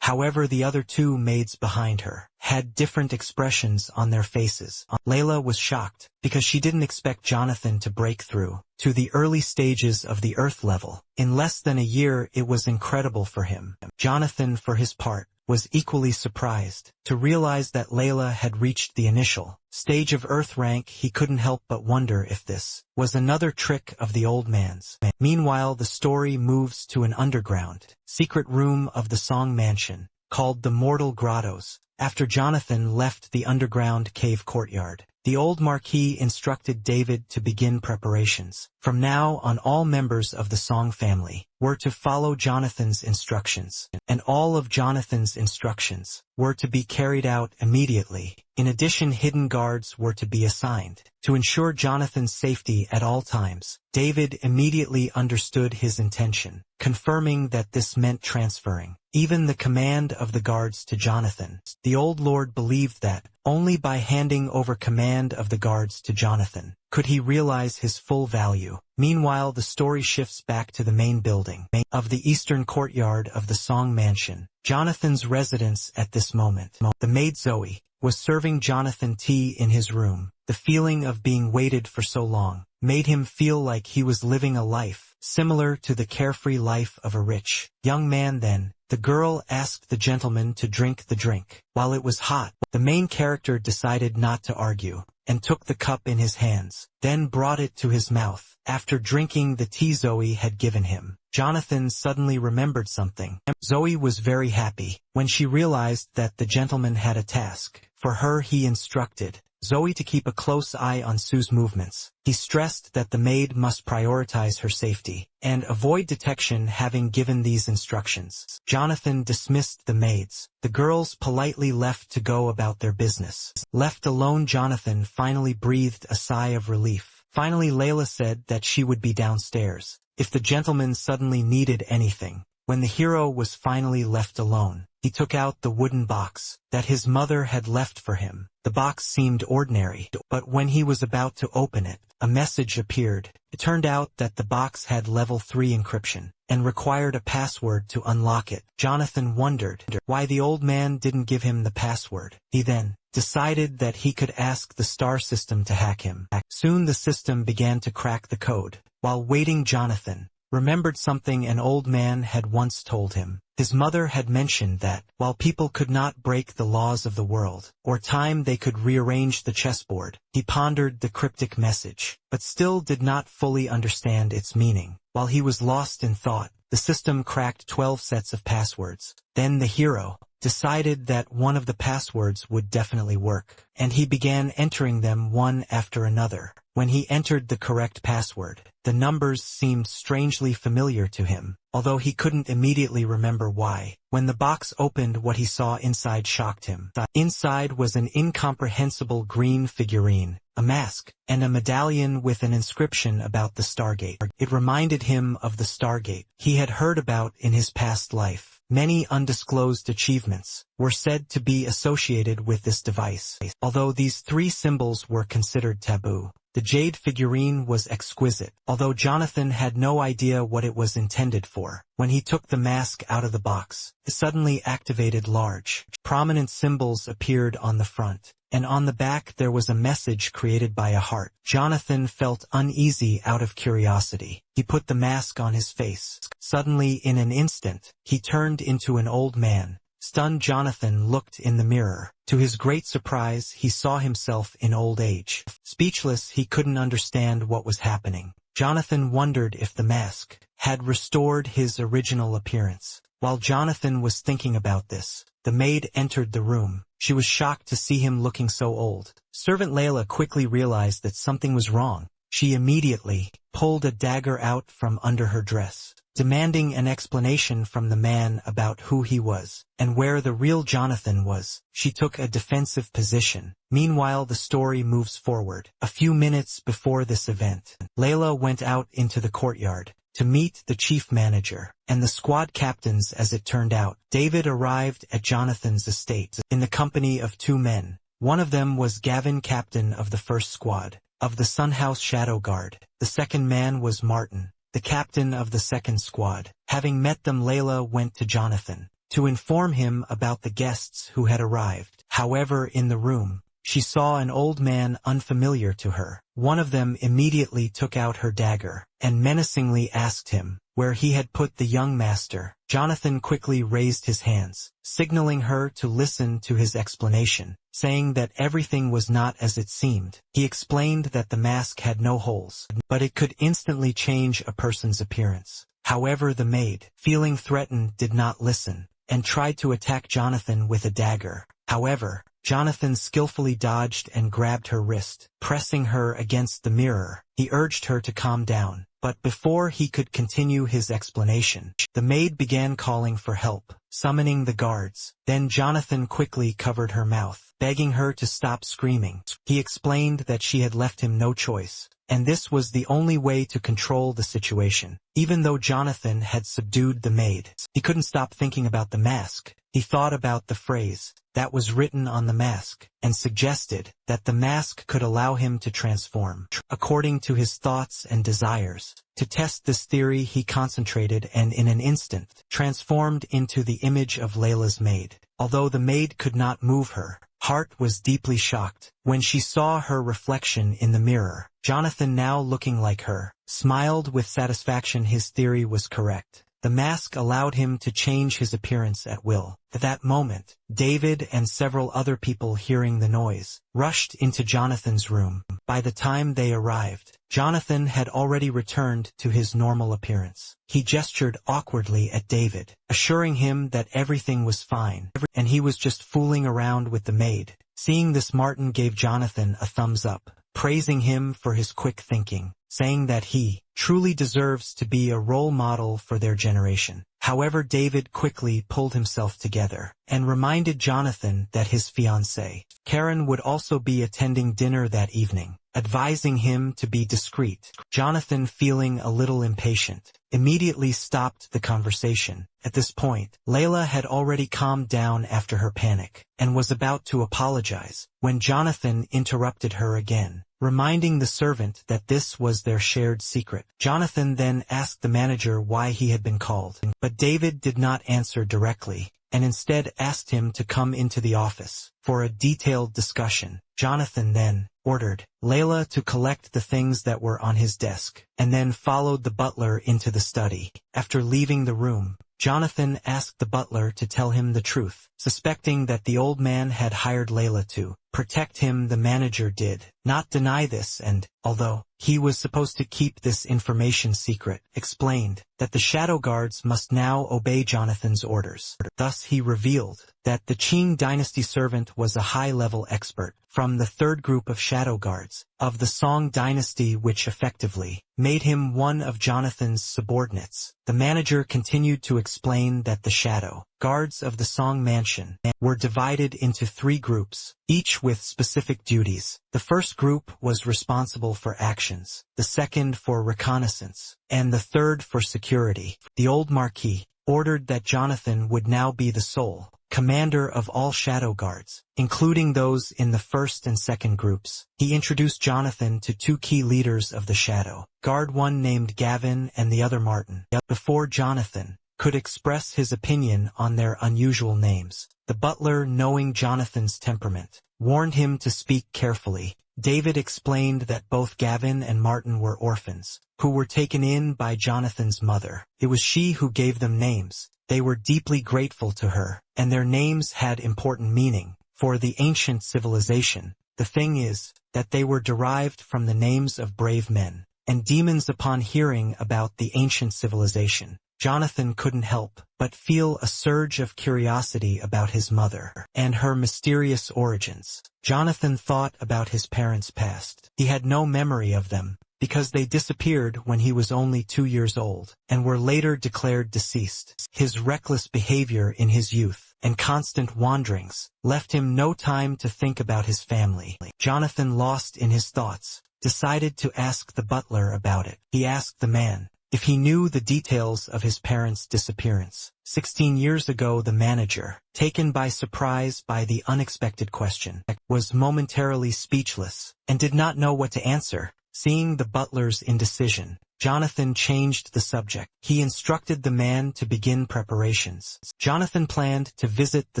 However, the other two maids behind her had different expressions on their faces. Layla was shocked because she didn't expect Jonathan to break through to the early stages of the Earth level. In less than a year, it was incredible for him. Jonathan, for his part, was equally surprised to realize that Layla had reached the initial stage of Earth rank. He couldn't help but wonder if this was another trick of the old man's. Meanwhile, the story moves to an underground secret room of the Song Mansion, called the Mortal Grottos. After Jonathan left the underground cave courtyard, the old Marquis instructed David to begin preparations. From now on, all members of the Song family were to follow Jonathan's instructions, and all of Jonathan's instructions were to be carried out immediately. In addition, hidden guards were to be assigned to ensure Jonathan's safety at all times. David immediately understood his intention, confirming that this meant transferring even the command of the guards to Jonathan. The old lord believed that only by handing over command of the guards to Jonathan could he realize his full value. Meanwhile, the story shifts back to the main building of the eastern courtyard of the Song Mansion, Jonathan's residence at this moment. The maid Zoe was serving Jonathan tea in his room. The feeling of being waited for so long made him feel like he was living a life similar to the carefree life of a rich young man. Then, the girl asked the gentleman to drink the drink. While it was hot, the main character decided not to argue, and took the cup in his hands, then brought it to his mouth. After drinking the tea Zoe had given him, Jonathan suddenly remembered something. Zoe was very happy when she realized that the gentleman had a task for her. He instructed Zoe to keep a close eye on Sue's movements. He stressed that the maid must prioritize her safety and avoid detection. Having given these instructions, Jonathan dismissed the maids. The girls politely left to go about their business. Left alone, Jonathan finally breathed a sigh of relief. Finally, Layla said that she would be downstairs if the gentleman suddenly needed anything. When the hero was finally left alone, he took out the wooden box that his mother had left for him. The box seemed ordinary, but when he was about to open it, a message appeared. It turned out that the box had level 3 encryption and required a password to unlock it. Jonathan wondered why the old man didn't give him the password. He then decided that he could ask the star system to hack him. Soon the system began to crack the code. While waiting, Jonathan remembered something an old man had once told him. His mother had mentioned that, while people could not break the laws of the world, or time they could rearrange the chessboard, he pondered the cryptic message, but still did not fully understand its meaning. While he was lost in thought, the system cracked 12 sets of passwords. Then the hero decided that one of the passwords would definitely work, and he began entering them one after another. When he entered the correct password, the numbers seemed strangely familiar to him, although he couldn't immediately remember why. When the box opened, what he saw inside shocked him. Inside was an incomprehensible green figurine, a mask, and a medallion with an inscription about the Stargate. It reminded him of the Stargate he had heard about in his past life. Many undisclosed achievements were said to be associated with this device. Although these 3 symbols were considered taboo, the jade figurine was exquisite, although Jonathan had no idea what it was intended for. When he took the mask out of the box, it suddenly activated. Large, prominent symbols appeared on the front, and on the back there was a message created by a heart. Jonathan felt uneasy out of curiosity. He put the mask on his face. Suddenly, in an instant, he turned into an old man. Stunned, Jonathan looked in the mirror. To his great surprise, he saw himself in old age. Speechless, he couldn't understand what was happening. Jonathan wondered if the mask had restored his original appearance. While Jonathan was thinking about this, the maid entered the room. She was shocked to see him looking so old. Servant Layla quickly realized that something was wrong. She immediately pulled a dagger out from under her dress, demanding an explanation from the man about who he was and where the real Jonathan was. She took a defensive position. Meanwhile, the story moves forward. A few minutes before this event, Layla went out into the courtyard to meet the chief manager and the squad captains. As it turned out, David arrived at Jonathan's estate in the company of 2 men. One of them was Gavin, captain of the first squad of the Sunhouse Shadow Guard. The second man was Martin, the captain of the second squad. Having met them, Layla went to Jonathan to inform him about the guests who had arrived. However, in the room, she saw an old man unfamiliar to her. One of them immediately took out her dagger and menacingly asked him where he had put the young master. Jonathan quickly raised his hands, signaling her to listen to his explanation, saying that everything was not as it seemed. He explained that the mask had no holes, but it could instantly change a person's appearance. However, the maid, feeling threatened, did not listen and tried to attack Jonathan with a dagger. However, Jonathan skillfully dodged and grabbed her wrist, pressing her against the mirror. He urged her to calm down, but before he could continue his explanation, the maid began calling for help, summoning the guards. Then Jonathan quickly covered her mouth, begging her to stop screaming. He explained that she had left him no choice, and this was the only way to control the situation. Even though Jonathan had subdued the maid, he couldn't stop thinking about the mask. He thought about the phrase that was written on the mask and suggested that the mask could allow him to transform according to his thoughts and desires. To test this theory, he concentrated and in an instant transformed into the image of Layla's maid. Although the maid could not move, her heart was deeply shocked when she saw her reflection in the mirror. Jonathan, now looking like her, smiled with satisfaction. His theory was correct. The mask allowed him to change his appearance at will. At that moment, David and several other people, hearing the noise, rushed into Jonathan's room. By the time they arrived, Jonathan had already returned to his normal appearance. He gestured awkwardly at David, assuring him that everything was fine, and he was just fooling around with the maid. Seeing this, Martin gave Jonathan a thumbs up, praising him for his quick thinking, saying that he truly deserves to be a role model for their generation. However, David quickly pulled himself together and reminded Jonathan that his fiancée, Karen, would also be attending dinner that evening, advising him to be discreet. Jonathan, feeling a little impatient, immediately stopped the conversation. At this point, Layla had already calmed down after her panic and was about to apologize when Jonathan interrupted her again, reminding the servant that this was their shared secret. Jonathan then asked the manager why he had been called, but David did not answer directly, and instead asked him to come into the office for a detailed discussion. Jonathan then ordered Layla to collect the things that were on his desk, and then followed the butler into the study. After leaving the room, Jonathan asked the butler to tell him the truth. Suspecting that the old man had hired Layla to protect him, the manager did not deny this and, although he was supposed to keep this information secret, explained that the shadow guards must now obey Jonathan's orders. Thus he revealed that the Qing dynasty servant was a high-level expert from the third group of shadow guards of the Song dynasty, which effectively made him one of Jonathan's subordinates. The manager continued to explain that the shadow guards of the Song mansion were divided into 3 groups, each with specific duties. The first group was responsible for actions, the second for reconnaissance, and the third for security. The old Marquis ordered that Jonathan would now be the sole commander of all shadow guards, including those in the first and second groups. He introduced Jonathan to 2 key leaders of the shadow guard, one named Gavin and the other Martin. Before Jonathan could express his opinion on their unusual names, the butler, knowing Jonathan's temperament, warned him to speak carefully. David explained that both Gavin and Martin were orphans, who were taken in by Jonathan's mother. It was she who gave them names. They were deeply grateful to her, and their names had important meaning for the ancient civilization. The thing is that they were derived from the names of brave men and demons. Upon hearing about the ancient civilization, Jonathan couldn't help but feel a surge of curiosity about his mother and her mysterious origins. Jonathan thought about his parents' past. He had no memory of them, because they disappeared when he was only 2 years old, and were later declared deceased. His reckless behavior in his youth and constant wanderings left him no time to think about his family. Jonathan, lost in his thoughts, decided to ask the butler about it. He asked the man if he knew the details of his parents' disappearance. 16 years ago, the manager, taken by surprise by the unexpected question, was momentarily speechless and did not know what to answer. Seeing the butler's indecision, Jonathan changed the subject. He instructed the man to begin preparations. Jonathan planned to visit the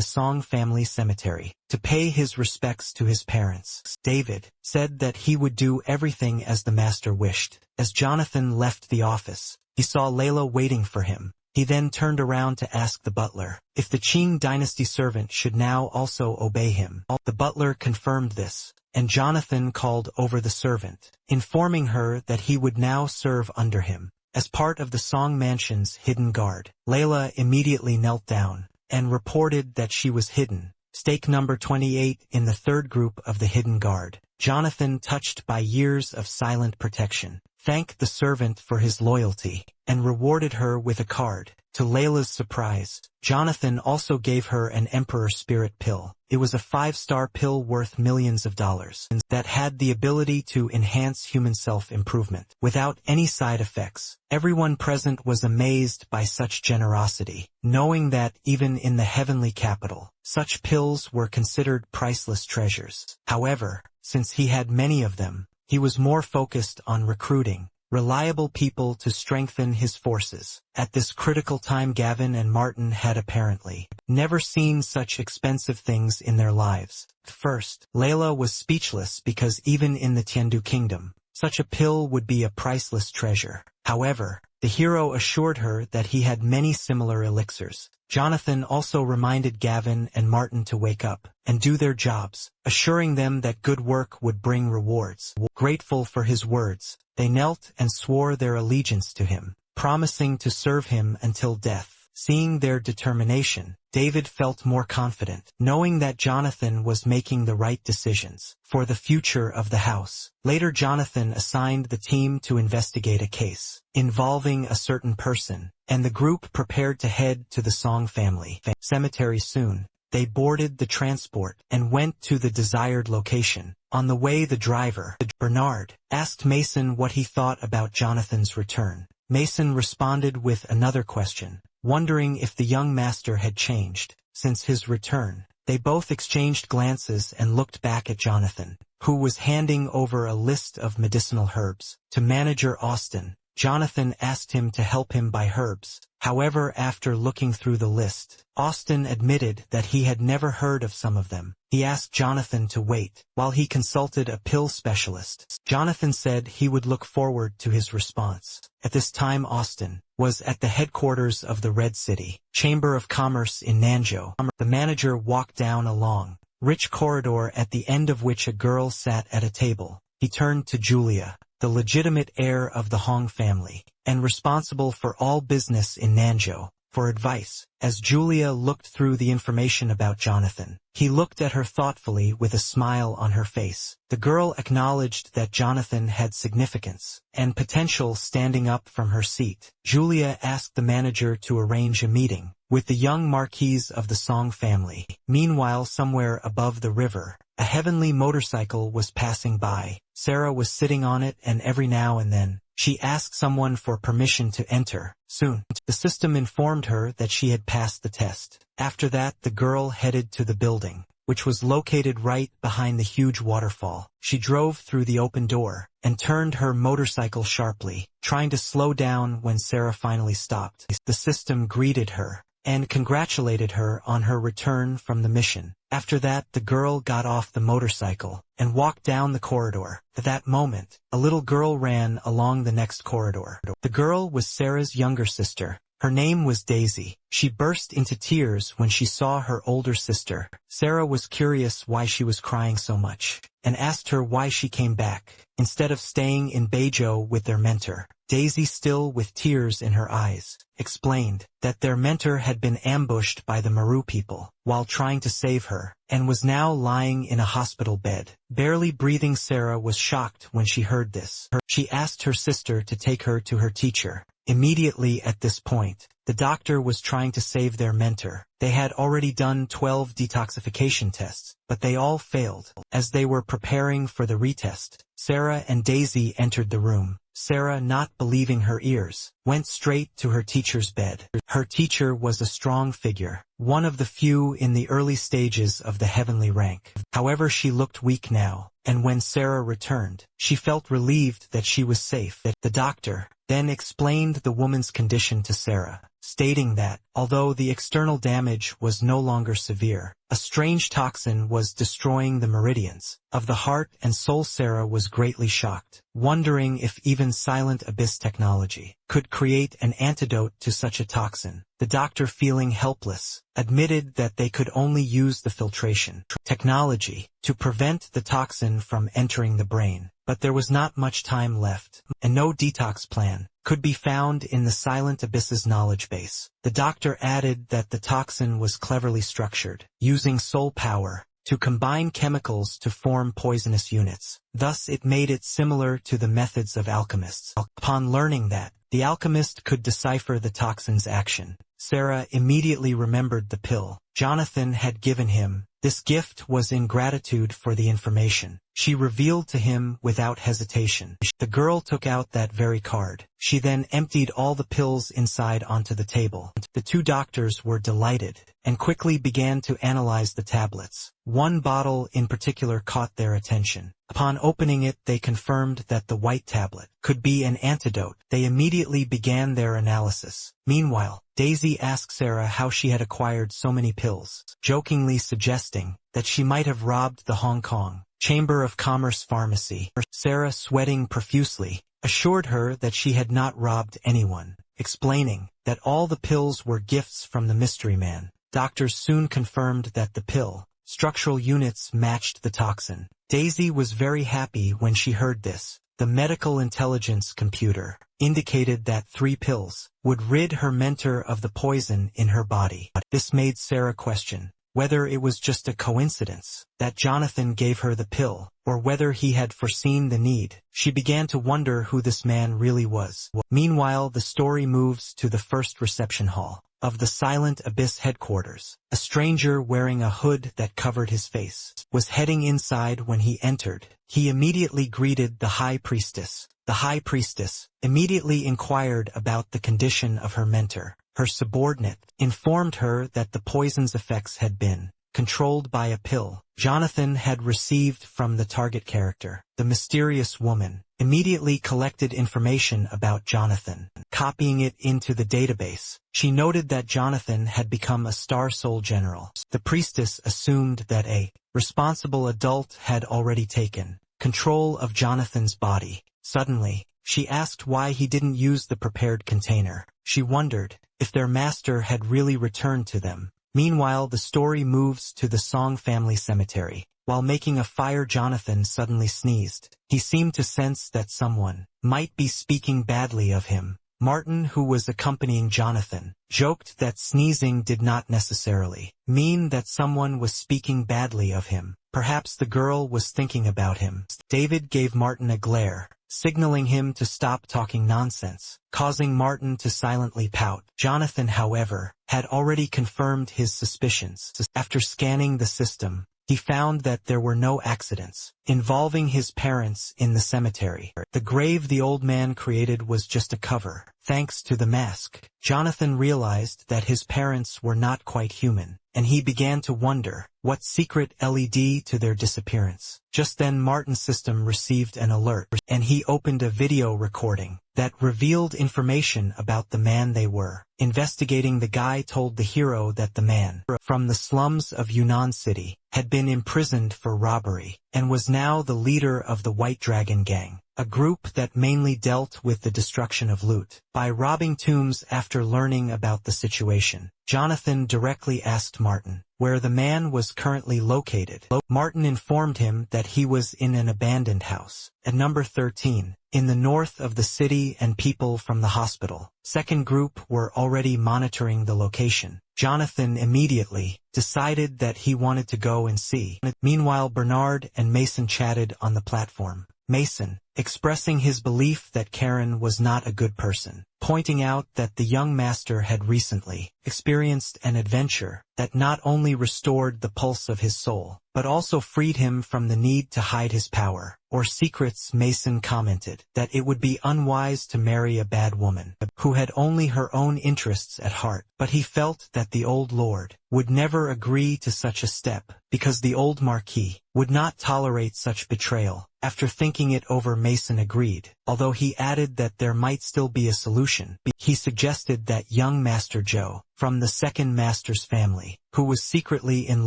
Song family cemetery to pay his respects to his parents. David said that he would do everything as the master wished. As Jonathan left the office, he saw Layla waiting for him. He then turned around to ask the butler if the Qing dynasty servant should now also obey him. The butler confirmed this, and Jonathan called over the servant, informing her that he would now serve under him as part of the Song mansion's hidden guard. Layla immediately knelt down and reported that she was hidden, stake number 28 in the third group of the hidden guard. Jonathan, touched by years of silent protection, thanked the servant for his loyalty and rewarded her with a card. To Layla's surprise, Jonathan also gave her an Emperor Spirit pill. It was a 5-star pill worth millions of dollars that had the ability to enhance human self-improvement without any side effects. Everyone present was amazed by such generosity, knowing that even in the heavenly capital, such pills were considered priceless treasures. However, since he had many of them, he was more focused on recruiting reliable people to strengthen his forces. At this critical time, Gavin and Martin had apparently never seen such expensive things in their lives. First, Layla was speechless because even in the Tiandu kingdom, such a pill would be a priceless treasure. However, the hero assured her that he had many similar elixirs. Jonathan also reminded Gavin and Martin to wake up and do their jobs, assuring them that good work would bring rewards. Grateful for his words, they knelt and swore their allegiance to him, promising to serve him until death. Seeing their determination, David felt more confident, knowing that Jonathan was making the right decisions for the future of the house. Later, Jonathan assigned the team to investigate a case involving a certain person, and the group prepared to head to the Song family cemetery soon. They boarded the transport and went to the desired location. On the way, the driver, Bernard, asked Mason what he thought about Jonathan's return. Mason responded with another question, wondering if the young master had changed since his return. They both exchanged glances and looked back at Jonathan, who was handing over a list of medicinal herbs to manager Austin. Jonathan asked him to help him buy herbs. However, after looking through the list, Austin admitted that he had never heard of some of them. He asked Jonathan to wait while he consulted a pill specialist. Jonathan said he would look forward to his response. At this time, Austin was at the headquarters of the Red City Chamber of Commerce in Nanzhou. The manager walked down a long, rich corridor at the end of which a girl sat at a table. He turned to Julia, the legitimate heir of the Hong family, and responsible for all business in Nanzhou, for advice. As Julia looked through the information about Jonathan, he looked at her thoughtfully with a smile on her face. The girl acknowledged that Jonathan had significance and potential. Standing up from her seat, Julia asked the manager to arrange a meeting with the young marquise of the Song family. Meanwhile, somewhere above the river, a heavenly motorcycle was passing by. Sarah was sitting on it, and every now and then, she asked someone for permission to enter. Soon, the system informed her that she had passed the test. After that, the girl headed to the building, which was located right behind the huge waterfall. She drove through the open door and turned her motorcycle sharply, trying to slow down. When Sarah finally stopped, the system greeted her and congratulated her on her return from the mission. After that, the girl got off the motorcycle and walked down the corridor. At that moment, a little girl ran along the next corridor. The girl was Sarah's younger sister. Her name was Daisy. She burst into tears when she saw her older sister. Sarah was curious why she was crying so much, and asked her why she came back, instead of staying in Beizhou with their mentor. Daisy, still with tears in her eyes, explained that their mentor had been ambushed by the Maru people while trying to save her, and was now lying in a hospital bed, barely breathing. Sarah was shocked when she heard this. She asked her sister to take her to her teacher. Immediately at this point, the doctor was trying to save their mentor. They had already done 12 detoxification tests, but they all failed. As they were preparing for the retest, Sarah and Daisy entered the room. Sarah, not believing her ears, went straight to her teacher's bed. Her teacher was a strong figure, one of the few in the early stages of the heavenly rank. However, she looked weak now, and when Sarah returned, she felt relieved that she was safe. The doctor then explained the woman's condition to Sarah, stating that, although the external damage was no longer severe, a strange toxin was destroying the meridians of the heart and soul. Sarah was greatly shocked, wondering if even Silent Abyss technology could create an antidote to such a toxin. The doctor, feeling helpless, admitted that they could only use the filtration technology to prevent the toxin from entering the brain. But there was not much time left, and no detox plan could be found in the Silent Abyss's knowledge base. The doctor added that the toxin was cleverly structured, using soul power to combine chemicals to form poisonous units. Thus it made it similar to the methods of alchemists. Upon learning that the alchemist could decipher the toxin's action, Sarah immediately remembered the pill Jonathan had given him. This gift was in gratitude for the information she revealed to him without hesitation. The girl took out that very card. She then emptied all the pills inside onto the table. The two doctors were delighted and quickly began to analyze the tablets. One bottle in particular caught their attention. Upon opening it, they confirmed that the white tablet could be an antidote. They immediately began their analysis. Meanwhile, Daisy asked Sarah how she had acquired so many pills, jokingly suggesting that she might have robbed the Hong Kong Chamber of Commerce pharmacy. Sarah, sweating profusely, assured her that she had not robbed anyone, explaining that all the pills were gifts from the mystery man. Doctors soon confirmed that the pill structural units matched the toxin. Daisy was very happy when she heard this. The medical intelligence computer indicated that 3 pills would rid her mentor of the poison in her body. This made Sarah question whether it was just a coincidence that Jonathan gave her the pill, or whether he had foreseen the need. She began to wonder who this man really was. Meanwhile, the story moves to the first reception hall of the Silent Abyss headquarters. A stranger wearing a hood that covered his face was heading inside. When he entered, he immediately greeted the High Priestess. The High Priestess immediately inquired about the condition of her mentor. Her subordinate informed her that the poison's effects had been controlled by a pill Jonathan had received from the target character. The mysterious woman immediately collected information about Jonathan, copying it into the database. She noted that Jonathan had become a Star Soul general. The priestess assumed that a responsible adult had already taken control of Jonathan's body. Suddenly, she asked why he didn't use the prepared container. She wondered if their master had really returned to them. Meanwhile, the story moves to the Song family cemetery. While making a fire, Jonathan suddenly sneezed. He seemed to sense that someone might be speaking badly of him. Martin, who was accompanying Jonathan, joked that sneezing did not necessarily mean that someone was speaking badly of him. Perhaps the girl was thinking about him. David gave Martin a glare, signaling him to stop talking nonsense, causing Martin to silently pout. Jonathan, however, had already confirmed his suspicions. After scanning the system, he found that there were no accidents involving his parents in the cemetery. The grave the old man created was just a cover. Thanks to the mask, Jonathan realized that his parents were not quite human, and he began to wonder what secret led to their disappearance. Just then Martin's system received an alert, and he opened a video recording that revealed information about the man they were investigating. The guy told the hero that the man from the slums of Yunnan City had been imprisoned for robbery and was now the leader of the White Dragon Gang, a group that mainly dealt with the destruction of loot by robbing tombs. After learning about the situation, Jonathan directly asked Martin where the man was currently located. Martin informed him that he was in an abandoned house at number 13 in the north of the city, and people from the hospital second group were already monitoring the location. Jonathan immediately decided that he wanted to go and see. Meanwhile, Bernard and Mason chatted on the platform. Mason, expressing his belief that Karen was not a good person, pointing out that the young master had recently experienced an adventure that not only restored the pulse of his soul, but also freed him from the need to hide his power or secrets. Mason commented that it would be unwise to marry a bad woman who had only her own interests at heart, but he felt that the old lord would never agree to such a step because the old marquis would not tolerate such betrayal. After thinking it over, Mason agreed, although he added that there might still be a solution. He suggested that young Master Joe, from the second master's family, who was secretly in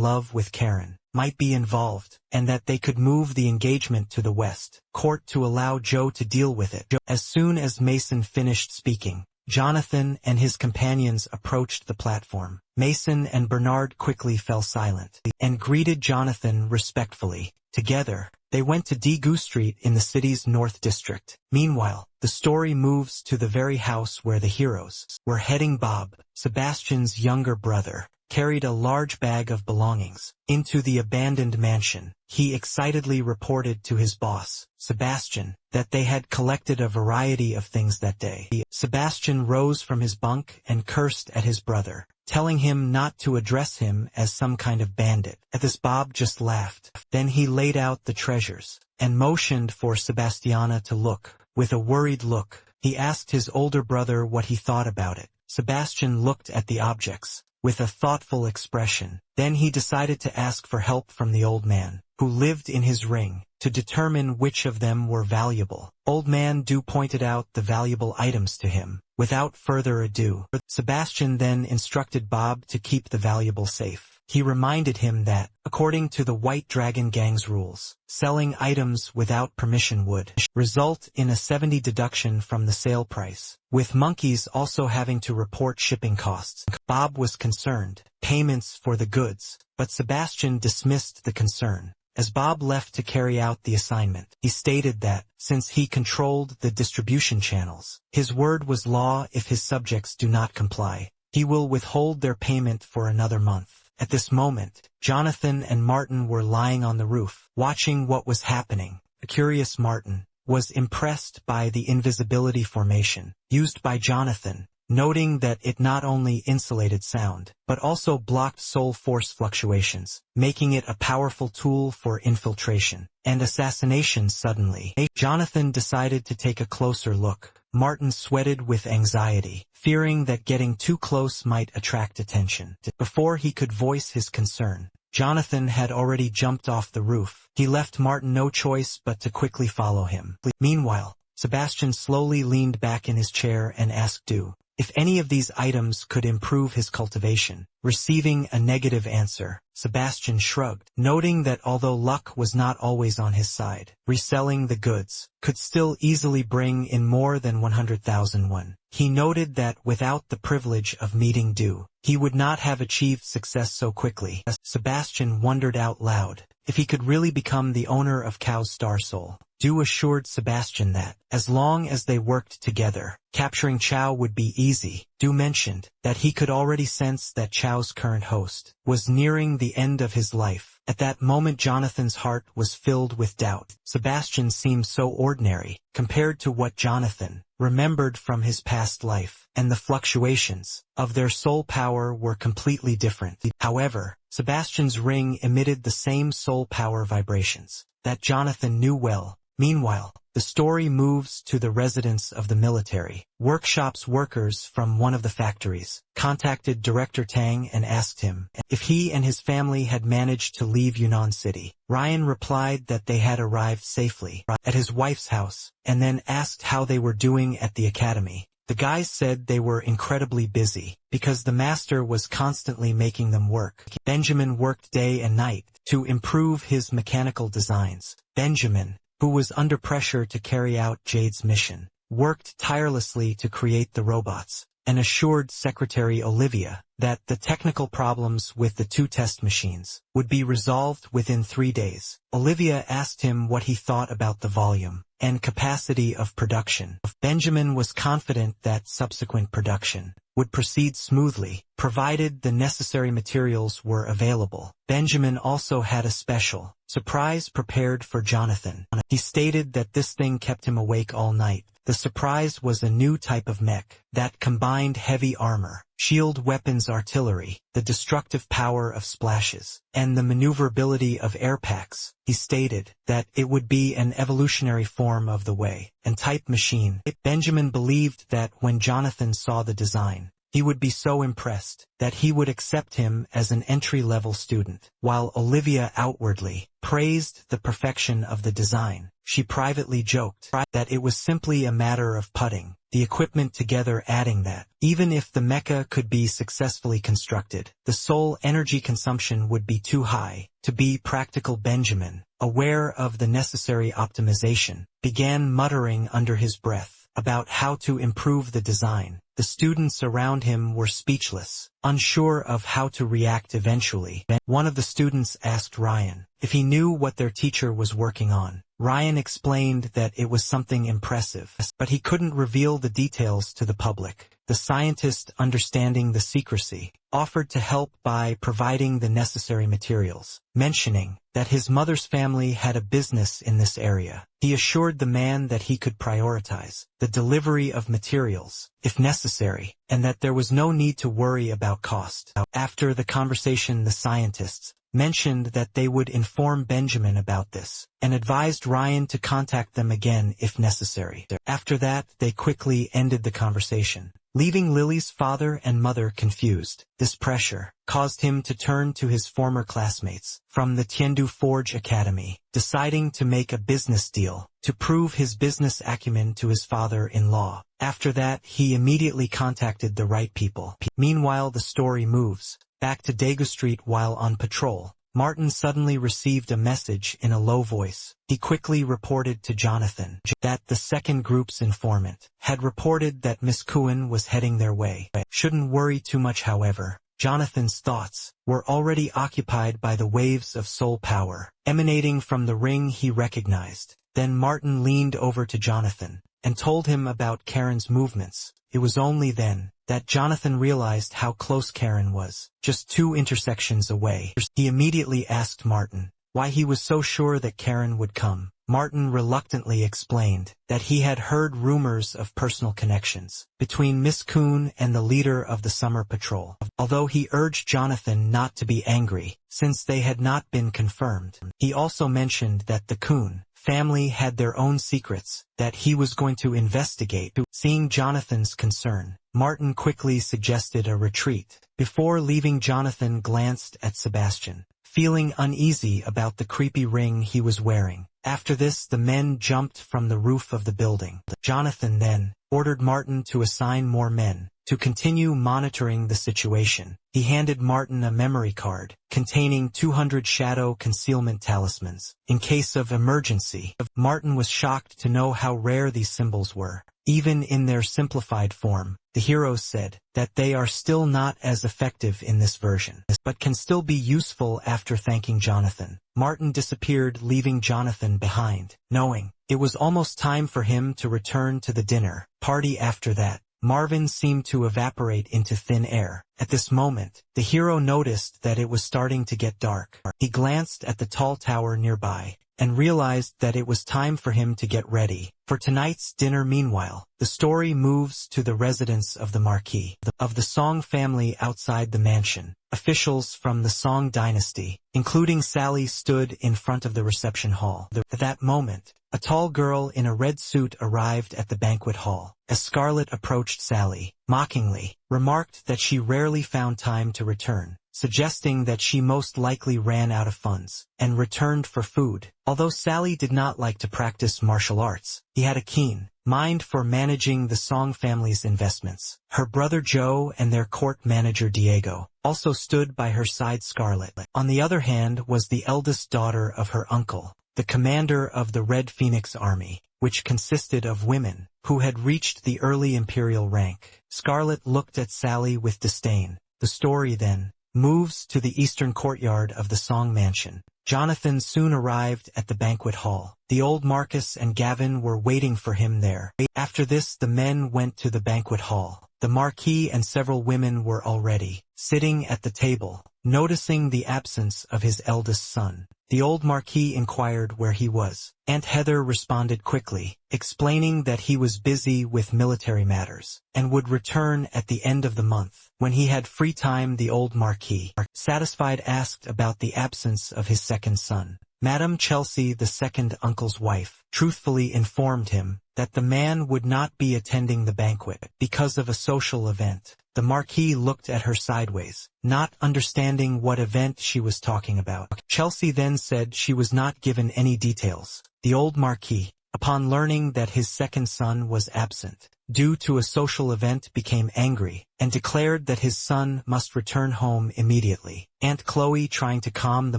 love with Karen, might be involved, and that they could move the engagement to the West Court to allow Joe to deal with it. As soon as Mason finished speaking, Jonathan and his companions approached the platform. Mason and Bernard quickly fell silent and greeted Jonathan respectfully. Together, they went to Daegu Street in the city's North District. Meanwhile, the story moves to the very house where the heroes were heading. Bob, Sebastian's younger brother, carried a large bag of belongings into the abandoned mansion. He excitedly reported to his boss, Sebastian, that they had collected a variety of things that day. Sebastian rose from his bunk and cursed at his brother, telling him not to address him as some kind of bandit. At this, Bob just laughed. Then he laid out the treasures and motioned for Sebastiana to look. With a worried look, he asked his older brother what he thought about it. Sebastian looked at the objects with a thoughtful expression. Then he decided to ask for help from the old man, who lived in his ring, to determine which of them were valuable. Old Man Du pointed out the valuable items to him. Without further ado, Sebastian then instructed Bob to keep the valuable safe. He reminded him that, according to the White Dragon Gang's rules, selling items without permission would result in a 70 deduction from the sale price, with monkeys also having to report shipping costs. Bob was concerned, payments for the goods, but Sebastian dismissed the concern. As Bob left to carry out the assignment, he stated that, since he controlled the distribution channels, his word was law. If his subjects do not comply, he will withhold their payment for another month. At this moment, Jonathan and Martin were lying on the roof, watching what was happening. The curious Martin was impressed by the invisibility formation used by Jonathan, noting that it not only insulated sound, but also blocked soul force fluctuations, making it a powerful tool for infiltration and assassination. Suddenly, Jonathan decided to take a closer look. Martin sweated with anxiety, fearing that getting too close might attract attention. Before he could voice his concern, Jonathan had already jumped off the roof. He left Martin no choice but to quickly follow him. Meanwhile, Sebastian slowly leaned back in his chair and asked Du if any of these items could improve his cultivation. Receiving a negative answer, Sebastian shrugged, noting that although luck was not always on his side, reselling the goods could still easily bring in more than 100,000 won. He noted that without the privilege of meeting Du, he would not have achieved success so quickly. Sebastian wondered out loud if he could really become the owner of Cao's Star Soul. Du assured Sebastian that, as long as they worked together, capturing Cao would be easy. Du mentioned that he could already sense that Chao's current host was nearing the end of his life. At that moment Jonathan's heart was filled with doubt. Sebastian seemed so ordinary, compared to what Jonathan remembered from his past life, and the fluctuations of their soul power were completely different. However, Sebastian's ring emitted the same soul power vibrations that Jonathan knew well. Meanwhile, the story moves to the residence of the military. Workshops workers from one of the factories contacted Director Tang and asked him if he and his family had managed to leave Yunnan City. Ryan replied that they had arrived safely at his wife's house, and then asked how they were doing at the academy. The guys said they were incredibly busy, because the master was constantly making them work. Benjamin worked day and night to improve his mechanical designs. Benjamin, who was under pressure to carry out Jade's mission, worked tirelessly to create the robots, and assured Secretary Olivia that the technical problems with the two test machines would be resolved within 3 days. Olivia asked him what he thought about the volume and capacity of production. Benjamin was confident that subsequent production would proceed smoothly, provided the necessary materials were available. Benjamin also had a special surprise prepared for Jonathan. He stated that this thing kept him awake all night. The surprise was a new type of mech that combined heavy armor, shield weapons, artillery, the destructive power of splashes, and the maneuverability of air packs. He stated that it would be an evolutionary form of the Way and type machine. Benjamin believed that when Jonathan saw the design, he would be so impressed that he would accept him as an entry-level student. While Olivia outwardly praised the perfection of the design, she privately joked that it was simply a matter of putting the equipment together, adding that, even if the mecha could be successfully constructed, the soul energy consumption would be too high to be practical. Benjamin, aware of the necessary optimization, began muttering under his breath about how to improve the design. The students around him were speechless, unsure of how to react. Eventually, one of the students asked Ryan if he knew what their teacher was working on. Ryan explained that it was something impressive, but he couldn't reveal the details to the public. The scientist, understanding the secrecy, offered to help by providing the necessary materials, mentioning that his mother's family had a business in this area. He assured the man that he could prioritize the delivery of materials, if necessary, and that there was no need to worry about cost. After the conversation, the scientists mentioned that they would inform Benjamin about this, and advised Ryan to contact them again if necessary. After that, they quickly ended the conversation, leaving Lily's father and mother confused. This pressure caused him to turn to his former classmates from the Tiandu Forge Academy, deciding to make a business deal to prove his business acumen to his father-in-law. After that, he immediately contacted the right people. Meanwhile, the story moves back to Daegu Street. While on patrol, Martin suddenly received a message in a low voice. He quickly reported to Jonathan that the second group's informant had reported that Miss Kuan was heading their way. Shouldn't worry too much, however. Jonathan's thoughts were already occupied by the waves of soul power emanating from the ring he recognized. Then Martin leaned over to Jonathan and told him about Karen's movements. It was only then that Jonathan realized how close Karen was, just 2 intersections away. He immediately asked Martin why he was so sure that Karen would come. Martin reluctantly explained that he had heard rumors of personal connections between Miss Kuhn and the leader of the summer patrol. Although he urged Jonathan not to be angry, since they had not been confirmed, he also mentioned that the Kuhn family had their own secrets that he was going to investigate. Seeing Jonathan's concern, Martin quickly suggested a retreat. Before leaving, Jonathan glanced at Sebastian, feeling uneasy about the creepy ring he was wearing. After this, the men jumped from the roof of the building. Jonathan then ordered Martin to assign more men to continue monitoring the situation. He handed Martin a memory card containing 200 shadow concealment talismans. In case of emergency, Martin was shocked to know how rare these symbols were. Even in their simplified form, the heroes said that they are still not as effective in this version, but can still be useful after thanking Jonathan. Martin disappeared, leaving Jonathan behind, knowing it was almost time for him to return to the dinner party. After that, Marvin seemed to evaporate into thin air. At this moment, the hero noticed that it was starting to get dark. He glanced at the tall tower nearby and realized that it was time for him to get ready for tonight's dinner. Meanwhile, the story moves to the residence of the Marquis of the Song family outside the mansion. Officials from the Song dynasty, including Sally, stood in front of the reception hall. At that moment, a tall girl in a red suit arrived at the banquet hall. As Scarlett approached, Sally mockingly remarked that she rarely found time to return, suggesting that she most likely ran out of funds and returned for food. Although Sally did not like to practice martial arts, he had a keen mind for managing the Song family's investments. Her brother Joe and their court manager Diego also stood by her side. Scarlett, on the other hand, was the eldest daughter of her uncle, the commander of the Red Phoenix Army, which consisted of women who had reached the early imperial rank. Scarlett looked at Sally with disdain. The story then moves to the eastern courtyard of the Song mansion. Jonathan soon arrived at the banquet hall. The old Marcus and Gavin were waiting for him there. After this, the men went to the banquet hall. The Marquis and several women were already sitting at the table. Noticing the absence of his eldest son, the old Marquis inquired where he was. Aunt Heather responded quickly, explaining that he was busy with military matters and would return at the end of the month. When he had free time, the old Marquis, satisfied, asked about the absence of his second son. Madame Chelsea, the second uncle's wife, truthfully informed him that the man would not be attending the banquet because of a social event. The Marquis looked at her sideways, not understanding what event she was talking about. Chelsea then said she was not given any details. The old Marquis, upon learning that his second son was absent due to a social event, became angry and declared that his son must return home immediately. Aunt Chloe, trying to calm the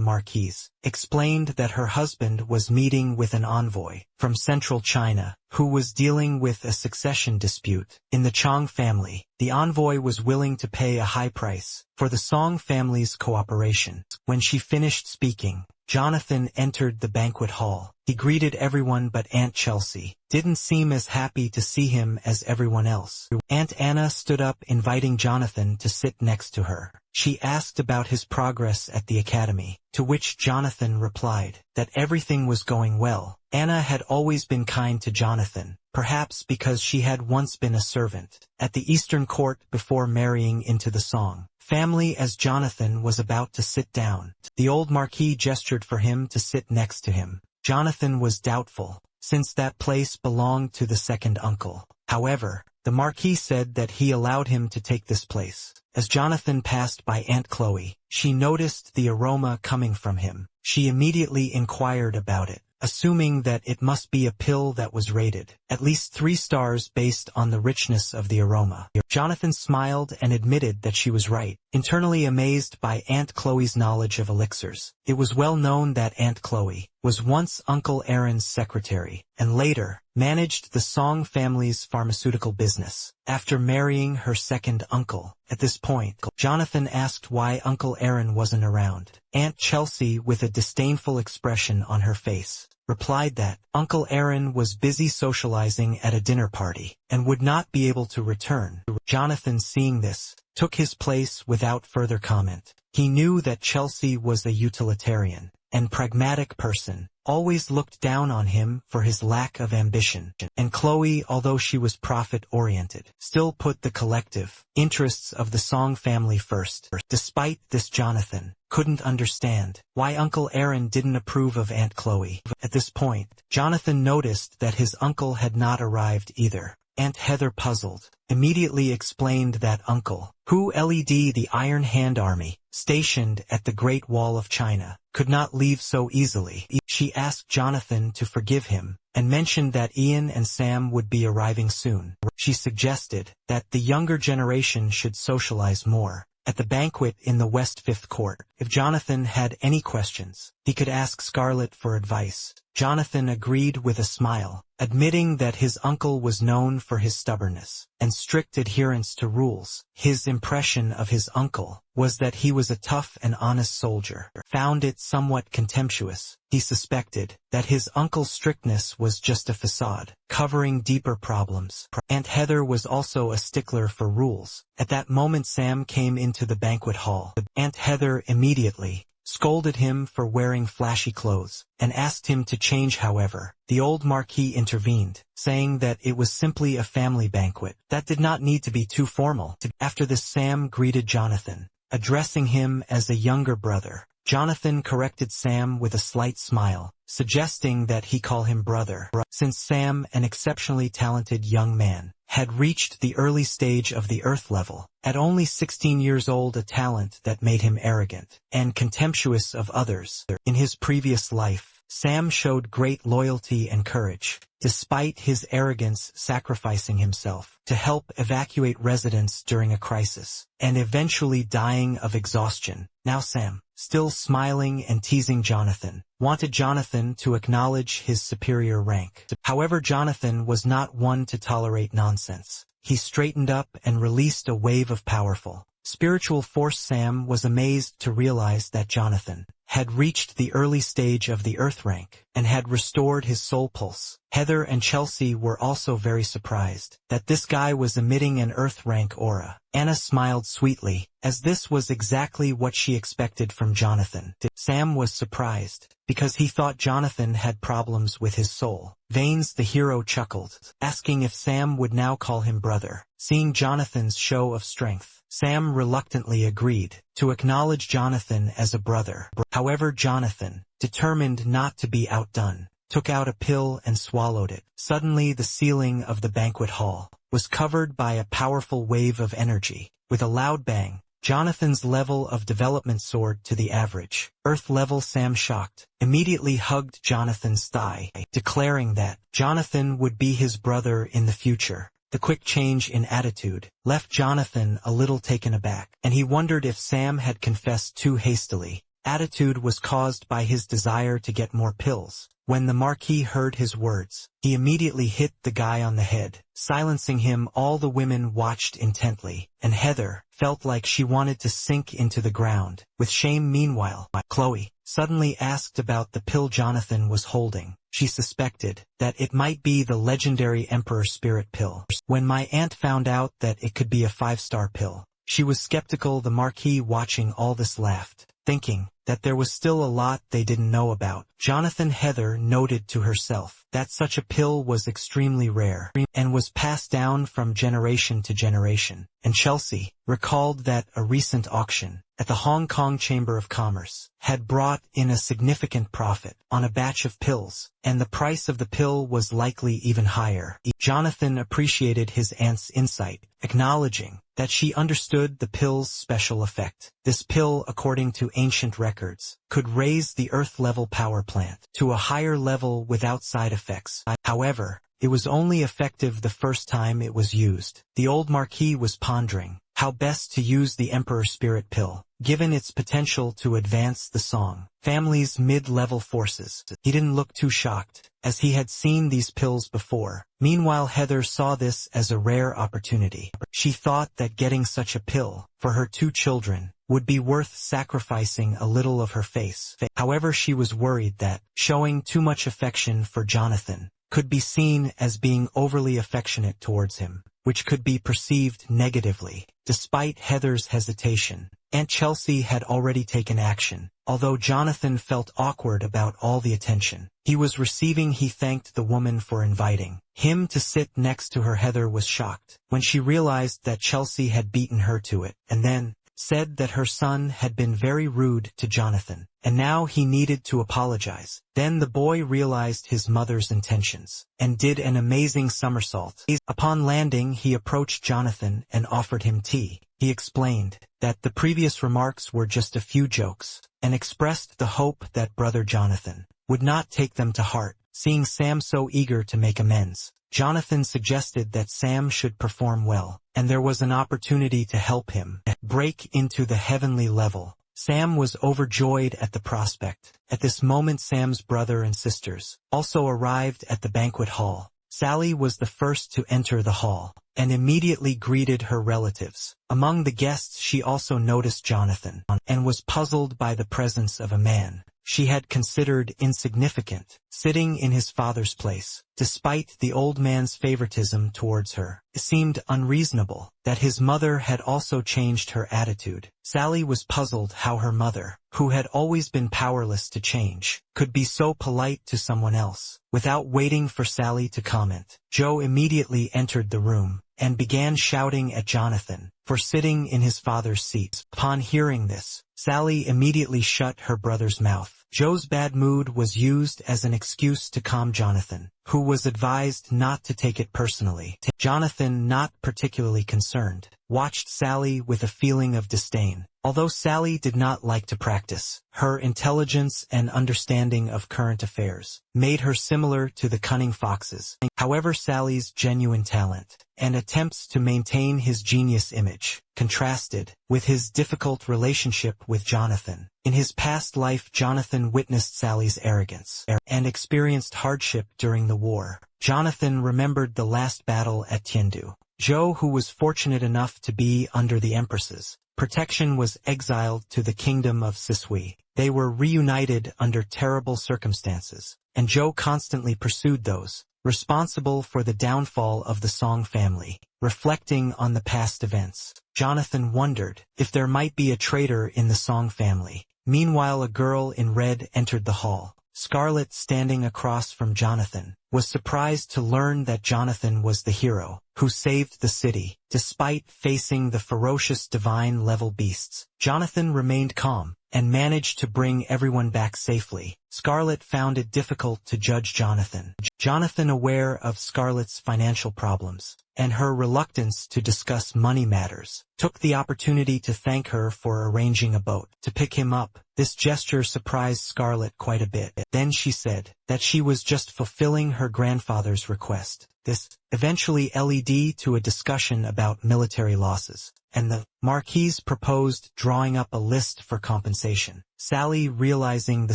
Marquise, explained that her husband was meeting with an envoy from central China who was dealing with a succession dispute in the Chong family. The envoy was willing to pay a high price for the Song family's cooperation. When she finished speaking, Jonathan entered the banquet hall. He greeted everyone, but Aunt Chelsea didn't seem as happy to see him as everyone else. Aunt Anna stood up, inviting Jonathan to sit next to her. She asked about his progress at the academy, to which Jonathan replied that everything was going well. Anna had always been kind to Jonathan, perhaps because she had once been a servant at the Eastern Court before marrying into the Song family. As Jonathan was about to sit down, the old Marquis gestured for him to sit next to him. Jonathan was doubtful, since that place belonged to the second uncle. However, the Marquis said that he allowed him to take this place. As Jonathan passed by Aunt Chloe, she noticed the aroma coming from him. She immediately inquired about it, assuming that it must be a pill that was rated at least 3 stars based on the richness of the aroma. Jonathan smiled and admitted that she was right, internally amazed by Aunt Chloe's knowledge of elixirs. It was well known that Aunt Chloe was once Uncle Aaron's secretary, and later managed the Song family's pharmaceutical business, after marrying her second uncle. At this point, Jonathan asked why Uncle Aaron wasn't around. Aunt Chelsea, with a disdainful expression on her face, replied that Uncle Aaron was busy socializing at a dinner party and would not be able to return. Jonathan, seeing this, took his place without further comment. He knew that Chelsea was a utilitarian and pragmatic person, always looked down on him for his lack of ambition, and Chloe, although she was profit-oriented, still put the collective interests of the Song family first. Despite this, Jonathan couldn't understand why Uncle Aaron didn't approve of Aunt Chloe. At this point, Jonathan noticed that his uncle had not arrived either. Aunt Heather, puzzled, immediately explained that Uncle, who led the Iron Hand Army, stationed at the Great Wall of China, could not leave so easily. She asked Jonathan to forgive him, and mentioned that Ian and Sam would be arriving soon. She suggested that the younger generation should socialize more. At the banquet in the West Fifth Court, if Jonathan had any questions, he could ask Scarlett for advice. Jonathan agreed with a smile, admitting that his uncle was known for his stubbornness and strict adherence to rules. His impression of his uncle was that he was a tough and honest soldier. Found it somewhat contemptuous. He suspected that his uncle's strictness was just a facade, covering deeper problems. Aunt Heather was also a stickler for rules. At that moment Sam came into the banquet hall. Aunt Heather immediately scolded him for wearing flashy clothes, and asked him to change. However, the old Marquis intervened, saying that it was simply a family banquet that did not need to be too formal. After this, Sam greeted Jonathan, addressing him as a younger brother. Jonathan corrected Sam with a slight smile, suggesting that he call him brother, since Sam, an exceptionally talented young man, had reached the early stage of the Earth level. At only 16 years old, a talent that made him arrogant and contemptuous of others. In his previous life, Sam showed great loyalty and courage, despite his arrogance, sacrificing himself to help evacuate residents during a crisis, and eventually dying of exhaustion. Now Sam, still smiling and teasing Jonathan, wanted Jonathan to acknowledge his superior rank. However, Jonathan was not one to tolerate nonsense. He straightened up and released a wave of powerful, spiritual force. Sam was amazed to realize that Jonathan had reached the early stage of the Earth rank and had restored his soul pulse. Heather and Chelsea were also very surprised that this guy was emitting an Earth rank aura. Anna smiled sweetly, as this was exactly what she expected from Jonathan. Sam was surprised, because he thought Jonathan had problems with his soul veins. The hero chuckled, asking if Sam would now call him brother. Seeing Jonathan's show of strength, Sam reluctantly agreed to acknowledge Jonathan as a brother. However, Jonathan, determined not to be outdone, took out a pill and swallowed it. Suddenly the ceiling of the banquet hall was covered by a powerful wave of energy. With a loud bang, Jonathan's level of development soared to the average Earth level. Sam, shocked, immediately hugged Jonathan's thigh, declaring that Jonathan would be his brother in the future. The quick change in attitude left Jonathan a little taken aback, and he wondered if Sam had confessed too hastily. Attitude was caused by his desire to get more pills. When the Marquis heard his words, he immediately hit the guy on the head, silencing him. All the women watched intently, and Heather felt like she wanted to sink into the ground with shame. Meanwhile, Chloe suddenly asked about the pill Jonathan was holding. She suspected that it might be the legendary Emperor Spirit pill. When my aunt found out that it could be a 5-star pill, she was skeptical. The Marquis, watching all this, laughed, thinking that there was still a lot they didn't know about Jonathan. Heather noted to herself that such a pill was extremely rare and was passed down from generation to generation, and Chelsea recalled that a recent auction at the Hong Kong Chamber of Commerce had brought in a significant profit on a batch of pills, and the price of the pill was likely even higher. Jonathan appreciated his aunt's insight, acknowledging that she understood the pill's special effect. This pill, according to ancient records, could raise the Earth-level power plant to a higher level without side effects. However, it was only effective the first time it was used. The old Marquis was pondering how best to use the Emperor Spirit pill, given its potential to advance the Song family's mid-level forces. He didn't look too shocked, as he had seen these pills before. Meanwhile, Heather saw this as a rare opportunity. She thought that getting such a pill for her 2 children would be worth sacrificing a little of her face. However, she was worried that showing too much affection for Jonathan could be seen as being overly affectionate towards him, which could be perceived negatively. Despite Heather's hesitation, Aunt Chelsea had already taken action. Although Jonathan felt awkward about all the attention he was receiving, he thanked the woman for inviting him to sit next to her. Heather was shocked when she realized that Chelsea had beaten her to it, and then said that her son had been very rude to Jonathan, and now he needed to apologize. Then the boy realized his mother's intentions, and did an amazing somersault. Upon landing, he approached Jonathan and offered him tea. He explained that the previous remarks were just a few jokes, and expressed the hope that brother Jonathan would not take them to heart. Seeing Sam so eager to make amends, Jonathan suggested that Sam should perform well, and there was an opportunity to help him break into the heavenly level. Sam was overjoyed at the prospect. At this moment, Sam's brother and sisters also arrived at the banquet hall. Sally was the first to enter the hall, and immediately greeted her relatives. Among the guests, she also noticed Jonathan, and was puzzled by the presence of a man she had considered insignificant, sitting in his father's place. Despite the old man's favoritism towards her, it seemed unreasonable that his mother had also changed her attitude. Sally was puzzled how her mother, who had always been powerless to change, could be so polite to someone else. Without waiting for Sally to comment, Joe immediately entered the room, and began shouting at Jonathan for sitting in his father's seat. Upon hearing this, Sally immediately shut her brother's mouth. Joe's bad mood was used as an excuse to calm Jonathan, who was advised not to take it personally. Jonathan, not particularly concerned, watched Sally with a feeling of disdain. Although Sally did not like to practice, her intelligence and understanding of current affairs made her similar to the cunning foxes. However, Sally's genuine talent and attempts to maintain his genius image contrasted with his difficult relationship with Jonathan. In his past life, Jonathan witnessed Sally's arrogance and experienced hardship during the war. Jonathan remembered the last battle at Tiendu. Joe, who was fortunate enough to be under the Empress's protection, was exiled to the kingdom of Sisui. They were reunited under terrible circumstances, and Joe constantly pursued those responsible for the downfall of the Song family. Reflecting on the past events, Jonathan wondered if there might be a traitor in the Song family. Meanwhile, a girl in red entered the hall. Scarlett, standing across from Jonathan, was surprised to learn that Jonathan was the hero who saved the city. Despite facing the ferocious divine-level beasts, Jonathan remained calm and managed to bring everyone back safely. Scarlett found it difficult to judge Jonathan. Jonathan, aware of Scarlett's financial problems and her reluctance to discuss money matters, took the opportunity to thank her for arranging a boat to pick him up. This gesture surprised Scarlett quite a bit. Then she said that she was just fulfilling her grandfather's request. This eventually led to a discussion about military losses, and the Marquise proposed drawing up a list for compensation. Sally, realizing the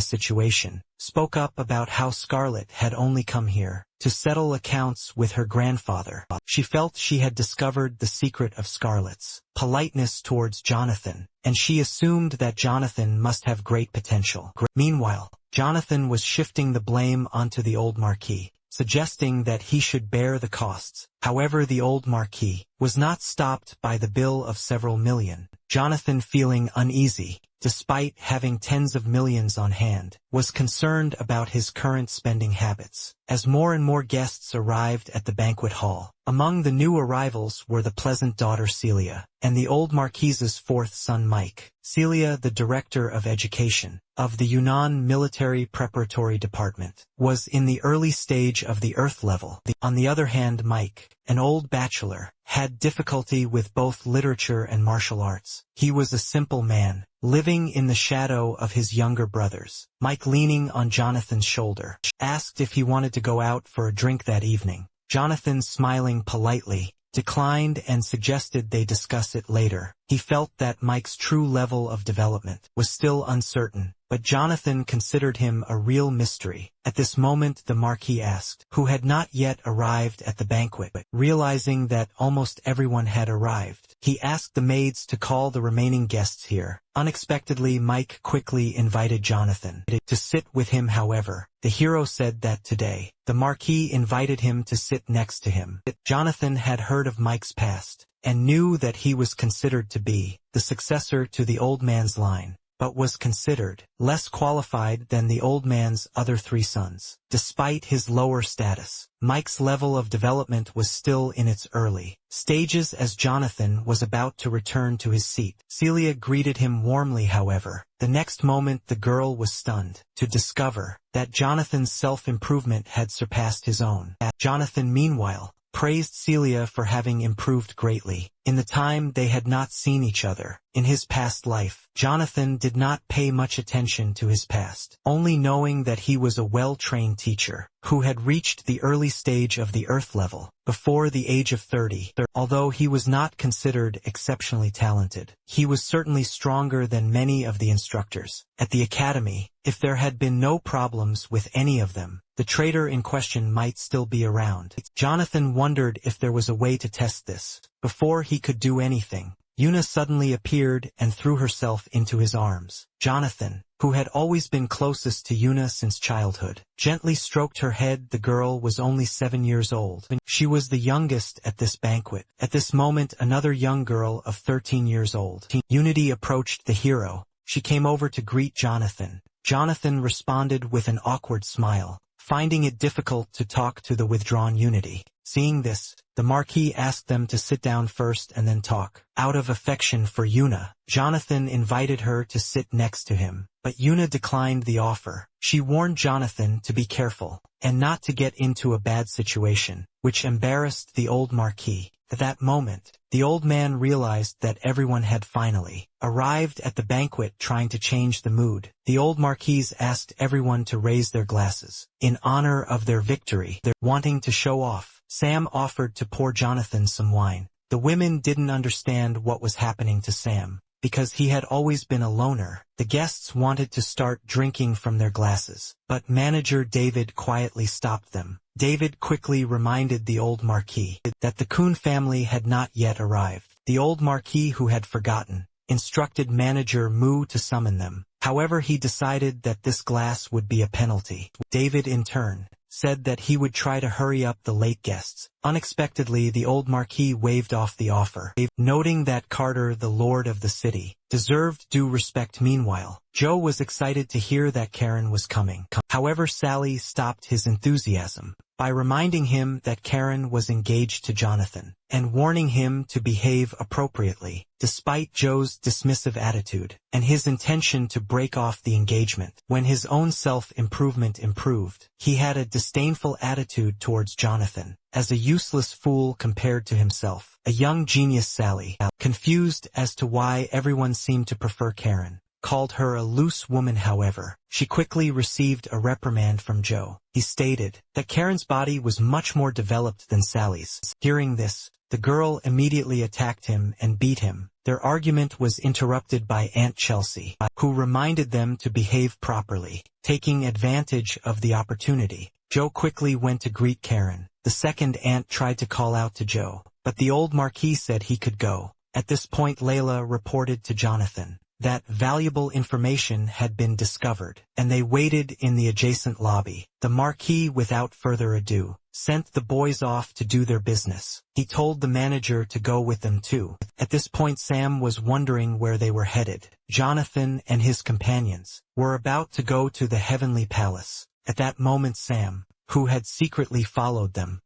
situation, spoke up about how Scarlett had only come here to settle accounts with her grandfather. She felt she had discovered the secret of Scarlett's politeness towards Jonathan, and she assumed that Jonathan must have great potential. Meanwhile, Jonathan was shifting the blame onto the old Marquis, suggesting that he should bear the costs. However, the old Marquis was not stopped by the bill of several million. Jonathan, feeling uneasy, despite having tens of millions on hand, was concerned about his current spending habits. As more and more guests arrived at the banquet hall, among the new arrivals were the pleasant daughter Celia, and the old Marquise's fourth son Mike. Celia, the director of education of the Yunnan Military Preparatory Department, was in the early stage of the Earth level. On the other hand, Mike, an old bachelor, had difficulty with both literature and martial arts. He was a simple man, living in the shadow of his younger brothers. Mike, leaning on Jonathan's shoulder, asked if he wanted to go out for a drink that evening. Jonathan, smiling politely, declined and suggested they discuss it later. He felt that Mike's true level of development was still uncertain, but Jonathan considered him a real mystery. At this moment, the Marquis asked who had not yet arrived at the banquet. Realizing that almost everyone had arrived, he asked the maids to call the remaining guests here. Unexpectedly, Mike quickly invited Jonathan to sit with him. However, the hero said that today, the Marquis invited him to sit next to him. Jonathan had heard of Mike's past, and knew that he was considered to be the successor to the old man's line. but was considered less qualified than the old man's other 3 sons. Despite his lower status, Mike's level of development was still in its early stages as Jonathan was about to return to his seat. Celia greeted him warmly, however. The next moment the girl was stunned to discover that Jonathan's self-improvement had surpassed his own. Jonathan, meanwhile, praised Celia for having improved greatly in the time they had not seen each other. In his past life, Jonathan did not pay much attention to his past, only knowing that he was a well-trained teacher who had reached the early stage of the Earth level before the age of 30. Although he was not considered exceptionally talented, he was certainly stronger than many of the instructors at the academy. If there had been no problems with any of them, the traitor in question might still be around. Jonathan wondered if there was a way to test this. Before he could do anything, Yuna suddenly appeared and threw herself into his arms. Jonathan, who had always been closest to Yuna since childhood, gently stroked her head. The girl was only 7 years old. She was the youngest at this banquet. At this moment, another young girl of 13 years old, Unity, approached the hero. She came over to greet Jonathan. Jonathan responded with an awkward smile, finding it difficult to talk to the withdrawn Unity. Seeing this, the Marquis asked them to sit down first and then talk. Out of affection for Yuna, Jonathan invited her to sit next to him, but Yuna declined the offer. She warned Jonathan to be careful and not to get into a bad situation, which embarrassed the old Marquis. At that moment, the old man realized that everyone had finally arrived at the banquet, trying to change the mood. The old Marquis asked everyone to raise their glasses in honor of their victory. Wanting to show off, Sam offered to pour Jonathan some wine. The women didn't understand what was happening to Sam, because he had always been a loner. The guests wanted to start drinking from their glasses, but manager David quietly stopped them. David quickly reminded the old Marquis that the Kuhn family had not yet arrived. The old Marquis, who had forgotten, instructed manager Mu to summon them. However, he decided that this glass would be a penalty. David, in turn, said that he would try to hurry up the late guests. Unexpectedly, the old Marquis waved off the offer, noting that Carter, the lord of the city, deserved due respect. Meanwhile, Joe was excited to hear that Karen was coming. However, Sally stopped his enthusiasm by reminding him that Karen was engaged to Jonathan and warning him to behave appropriately. Despite Joe's dismissive attitude and his intention to break off the engagement, when his own self-improvement improved, he had a disdainful attitude towards Jonathan as a useless fool compared to himself. A young genius, Sally, confused as to why everyone seemed to prefer Karen, called her a loose woman. However, she quickly received a reprimand from Joe. He stated that Karen's body was much more developed than Sally's. Hearing this, the girl immediately attacked him and beat him. Their argument was interrupted by Aunt Chelsea, who reminded them to behave properly. Taking advantage of the opportunity, Joe quickly went to greet Karen. The second aunt tried to call out to Joe, but the old Marquis said he could go. At this point, Layla reported to Jonathan that valuable information had been discovered, and they waited in the adjacent lobby. The Marquis, without further ado, sent the boys off to do their business. He told the manager to go with them too. At this point, Sam was wondering where they were headed. Jonathan and his companions were about to go to the Heavenly Palace. At that moment, Sam, who had secretly followed them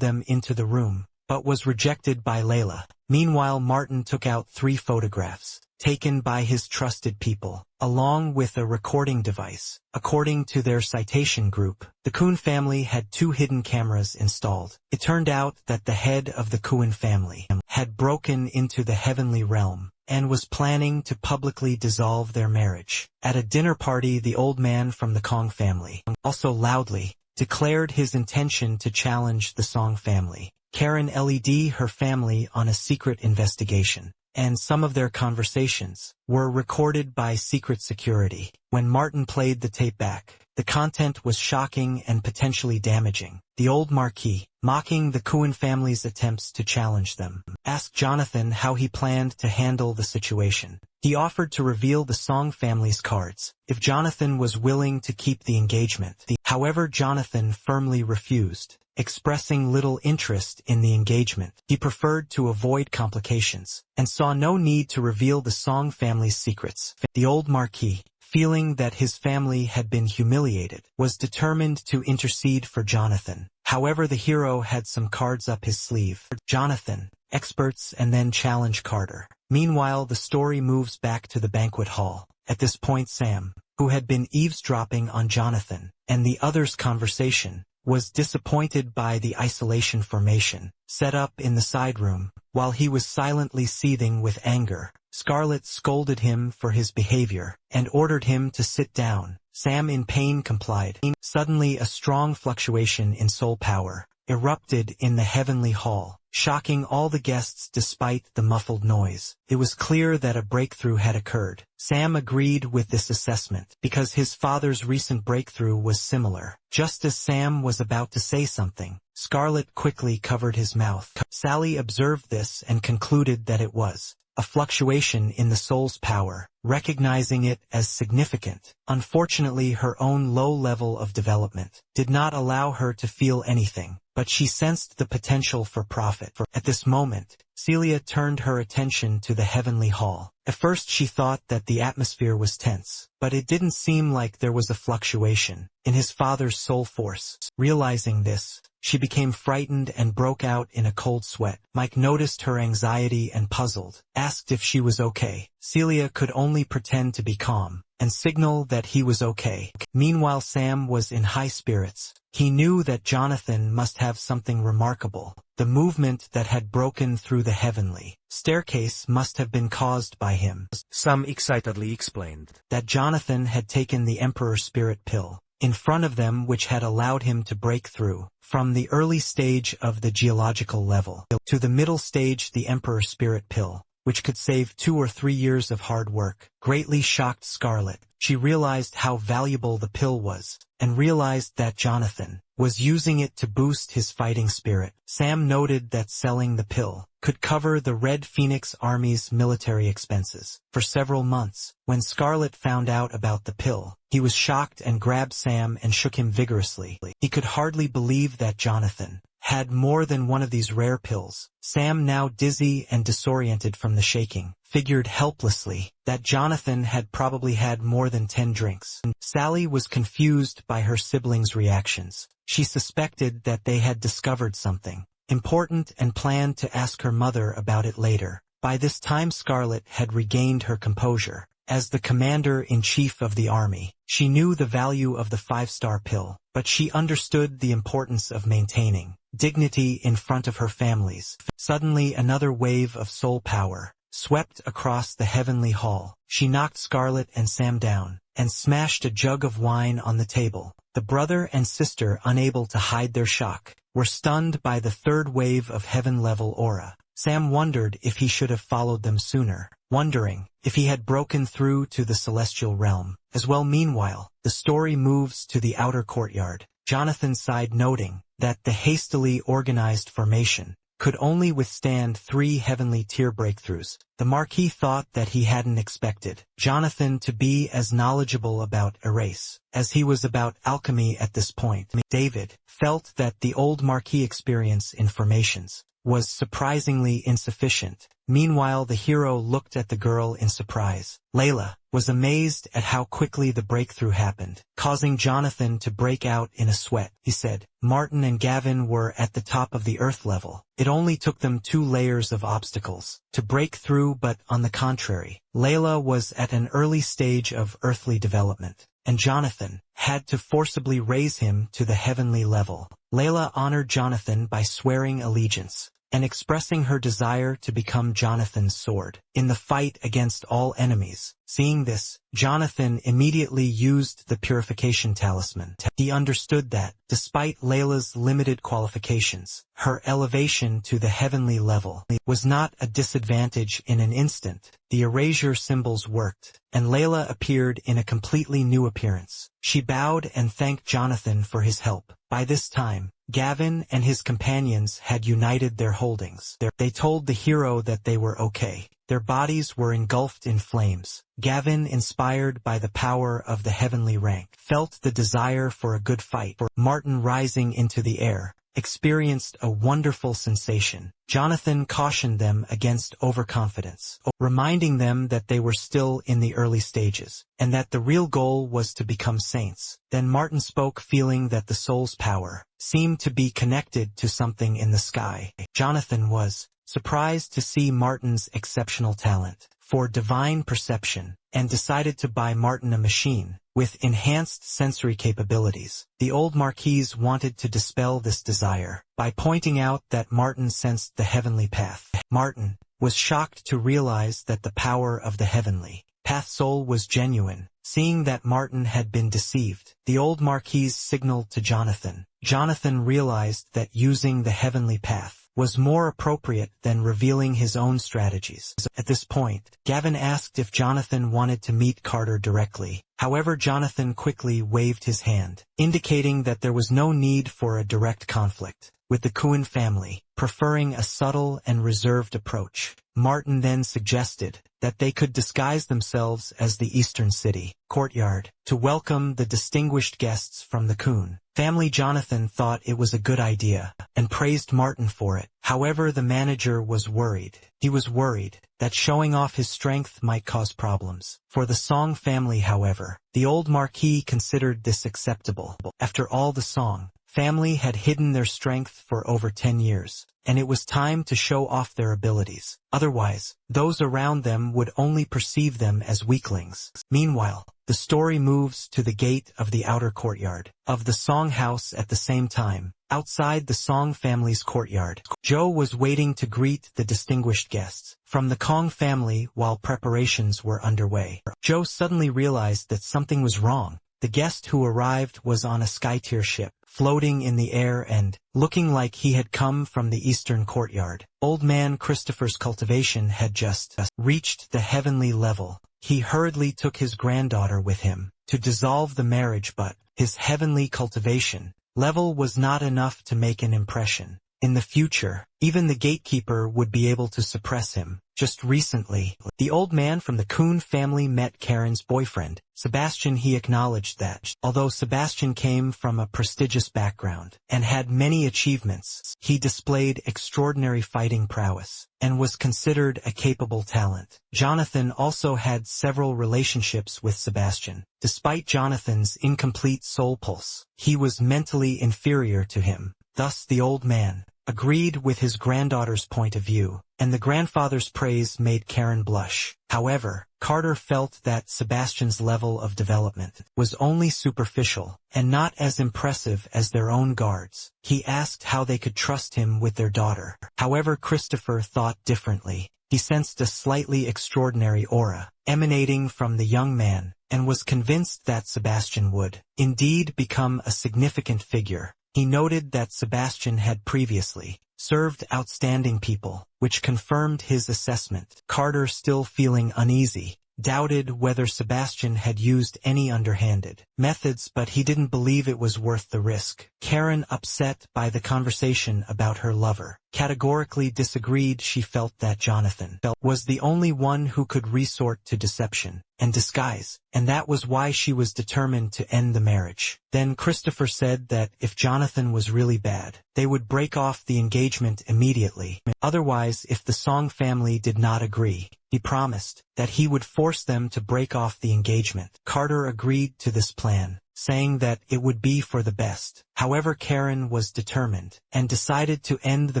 into the room, but was rejected by Layla. Meanwhile, Martin took out 3 photographs taken by his trusted people, along with a recording device. According to their citation group, the Kuhn family had 2 hidden cameras installed. It turned out that the head of the Kuhn family had broken into the heavenly realm and was planning to publicly dissolve their marriage. At a dinner party, the old man from the Kong family also loudly declared his intention to challenge the Song family. Karen led her family on a secret investigation, and some of their conversations were recorded by secret security. When Martin played the tape back, the content was shocking and potentially damaging. The old Marquis, mocking the Kuan family's attempts to challenge them. Asked Jonathan how he planned to handle the situation. He offered to reveal the Song family's cards, if Jonathan was willing to keep the engagement. However, Jonathan firmly refused, expressing little interest in the engagement. He preferred to avoid complications, and saw no need to reveal the Song family's secrets. The old Marquis, feeling that his family had been humiliated, was determined to intercede for Jonathan. However, the hero had some cards up his sleeve. Jonathan, experts, and then challenge Carter. Meanwhile, the story moves back to the banquet hall. At this point, Sam, who had been eavesdropping on Jonathan and the others' conversation, was disappointed by the isolation formation set up in the side room. While he was silently seething with anger, Scarlet scolded him for his behavior and ordered him to sit down. Sam, in pain, complied. Suddenly, a strong fluctuation in soul power erupted in the heavenly hall, shocking all the guests despite the muffled noise. It was clear that a breakthrough had occurred. Sam agreed with this assessment because his father's recent breakthrough was similar. Just as Sam was about to say something, Scarlet quickly covered his mouth. Sally observed this and concluded that it was a fluctuation in the soul's power, recognizing it as significant. Unfortunately, her own low level of development did not allow her to feel anything, but she sensed the potential for profit. At this moment, Celia turned her attention to the heavenly hall. At first she thought that the atmosphere was tense, but it didn't seem like there was a fluctuation in his father's soul force. Realizing this, she became frightened and broke out in a cold sweat. Mike noticed her anxiety and, puzzled, asked if she was okay. Celia could only pretend to be calm and signal that he was okay. Meanwhile, Sam was in high spirits. He knew that Jonathan must have something remarkable. The movement that had broken through the heavenly staircase must have been caused by him. Sam excitedly explained that Jonathan had taken the Emperor Spirit Pill in front of them, which had allowed him to break through from the early stage of the geological level to the middle stage, the Emperor Spirit Pill, which could save 2 or 3 years of hard work. Greatly shocked Scarlet, she realized how valuable the pill was, and realized that Jonathan was using it to boost his fighting spirit. Sam noted that selling the pill could cover the Red Phoenix Army's military expenses for several months. When Scarlet found out about the pill, he was shocked and grabbed Sam and shook him vigorously. He could hardly believe that Jonathan had more than one of these rare pills. Sam, now dizzy and disoriented from the shaking, figured helplessly that Jonathan had probably had more than 10 drinks. Sally was confused by her siblings' reactions. She suspected that they had discovered something important and planned to ask her mother about it later. By this time, Scarlet had regained her composure. As the commander-in-chief of the army, she knew the value of the 5-star pill, but she understood the importance of maintaining dignity in front of her families. Suddenly, another wave of soul power swept across the heavenly hall. She knocked Scarlet and Sam down and smashed a jug of wine on the table. The brother and sister, unable to hide their shock, were stunned by the third wave of heaven-level aura. Sam wondered if he should have followed them sooner, wondering if he had broken through to the celestial realm as well. Meanwhile, the story moves to the outer courtyard. Jonathan sighed, noting that the hastily organized formation could only withstand 3 heavenly tier breakthroughs. The Marquis thought that he hadn't expected Jonathan to be as knowledgeable about erase as he was about alchemy at this point. David felt that the old Marquis experience in formations was surprisingly insufficient. Meanwhile, the hero looked at the girl in surprise. Layla was amazed at how quickly the breakthrough happened, causing Jonathan to break out in a sweat. He said, Martin and Gavin were at the top of the earth level. It only took them 2 layers of obstacles to break through, but on the contrary, Layla was at an early stage of earthly development, and Jonathan had to forcibly raise him to the heavenly level. Layla honored Jonathan by swearing allegiance and expressing her desire to become Jonathan's sword in the fight against all enemies. Seeing this, Jonathan immediately used the purification talisman. He understood that, despite Layla's limited qualifications, her elevation to the heavenly level was not a disadvantage. In an instant, the erasure symbols worked, and Layla appeared in a completely new appearance. She bowed and thanked Jonathan for his help. By this time, Gavin and his companions had united their holdings. They told the hero that they were okay. Their bodies were engulfed in flames. Gavin, inspired by the power of the heavenly rank, felt the desire for a good fight. Martin, rising into the air, experienced a wonderful sensation. Jonathan cautioned them against overconfidence, reminding them that they were still in the early stages, and that the real goal was to become saints. Then Martin spoke, feeling that the soul's power seemed to be connected to something in the sky. Jonathan was surprised to see Martin's exceptional talent for divine perception, and decided to buy Martin a machine with enhanced sensory capabilities. The old Marquis wanted to dispel this desire by pointing out that Martin sensed the heavenly path. Martin was shocked to realize that the power of the heavenly path soul was genuine. Seeing that Martin had been deceived, the old Marquis signaled to Jonathan. Jonathan realized that using the heavenly path was more appropriate than revealing his own strategies. At this point, Gavin asked if Jonathan wanted to meet Carter directly. However, Jonathan quickly waved his hand, indicating that there was no need for a direct conflict with the Kuan family, preferring a subtle and reserved approach. Martin then suggested that they could disguise themselves as the Eastern City courtyard to welcome the distinguished guests from the Kuan family. Jonathan thought it was a good idea and praised Martin for it. However, the manager was worried. He was worried that showing off his strength might cause problems for the Song family. However, the old Marquis considered this acceptable. After all, the Song family had hidden their strength for over 10 years, and it was time to show off their abilities. Otherwise, those around them would only perceive them as weaklings. Meanwhile, the story moves to the gate of the outer courtyard of the Song house. At the same time, outside the Song family's courtyard, Joe was waiting to greet the distinguished guests from the Kong family while preparations were underway. Joe suddenly realized that something was wrong. The guest who arrived was on a sky-tier ship, floating in the air and looking like he had come from the eastern courtyard. Old man Christopher's cultivation had just reached the heavenly level. He hurriedly took his granddaughter with him to dissolve the marriage, but his heavenly cultivation level was not enough to make an impression. In the future, even the gatekeeper would be able to suppress him. Just recently, the old man from the Kuan family met Karen's boyfriend, Sebastian. He acknowledged that, although Sebastian came from a prestigious background and had many achievements, he displayed extraordinary fighting prowess and was considered a capable talent. Jonathan also had several relationships with Sebastian. Despite Jonathan's incomplete soul pulse, he was mentally inferior to him. Thus the old man agreed with his granddaughter's point of view, and the grandfather's praise made Karen blush. However, Carter felt that Sebastian's level of development was only superficial and not as impressive as their own guards. He asked how they could trust him with their daughter. However, Christopher thought differently. He sensed a slightly extraordinary aura emanating from the young man and was convinced that Sebastian would indeed become a significant figure. He noted that Sebastian had previously served outstanding people, which confirmed his assessment. Carter, still feeling uneasy, doubted whether Sebastian had used any underhanded methods, but he didn't believe it was worth the risk. Karen, upset by the conversation about her lover, categorically disagreed. She felt that Jonathan was the only one who could resort to deception and disguise, and that was why she was determined to end the marriage. Then Christopher said that if Jonathan was really bad, they would break off the engagement immediately. Otherwise, if the Song family did not agree, he promised that he would force them to break off the engagement. Carter agreed to this plan, saying that it would be for the best. However, Karen was determined and decided to end the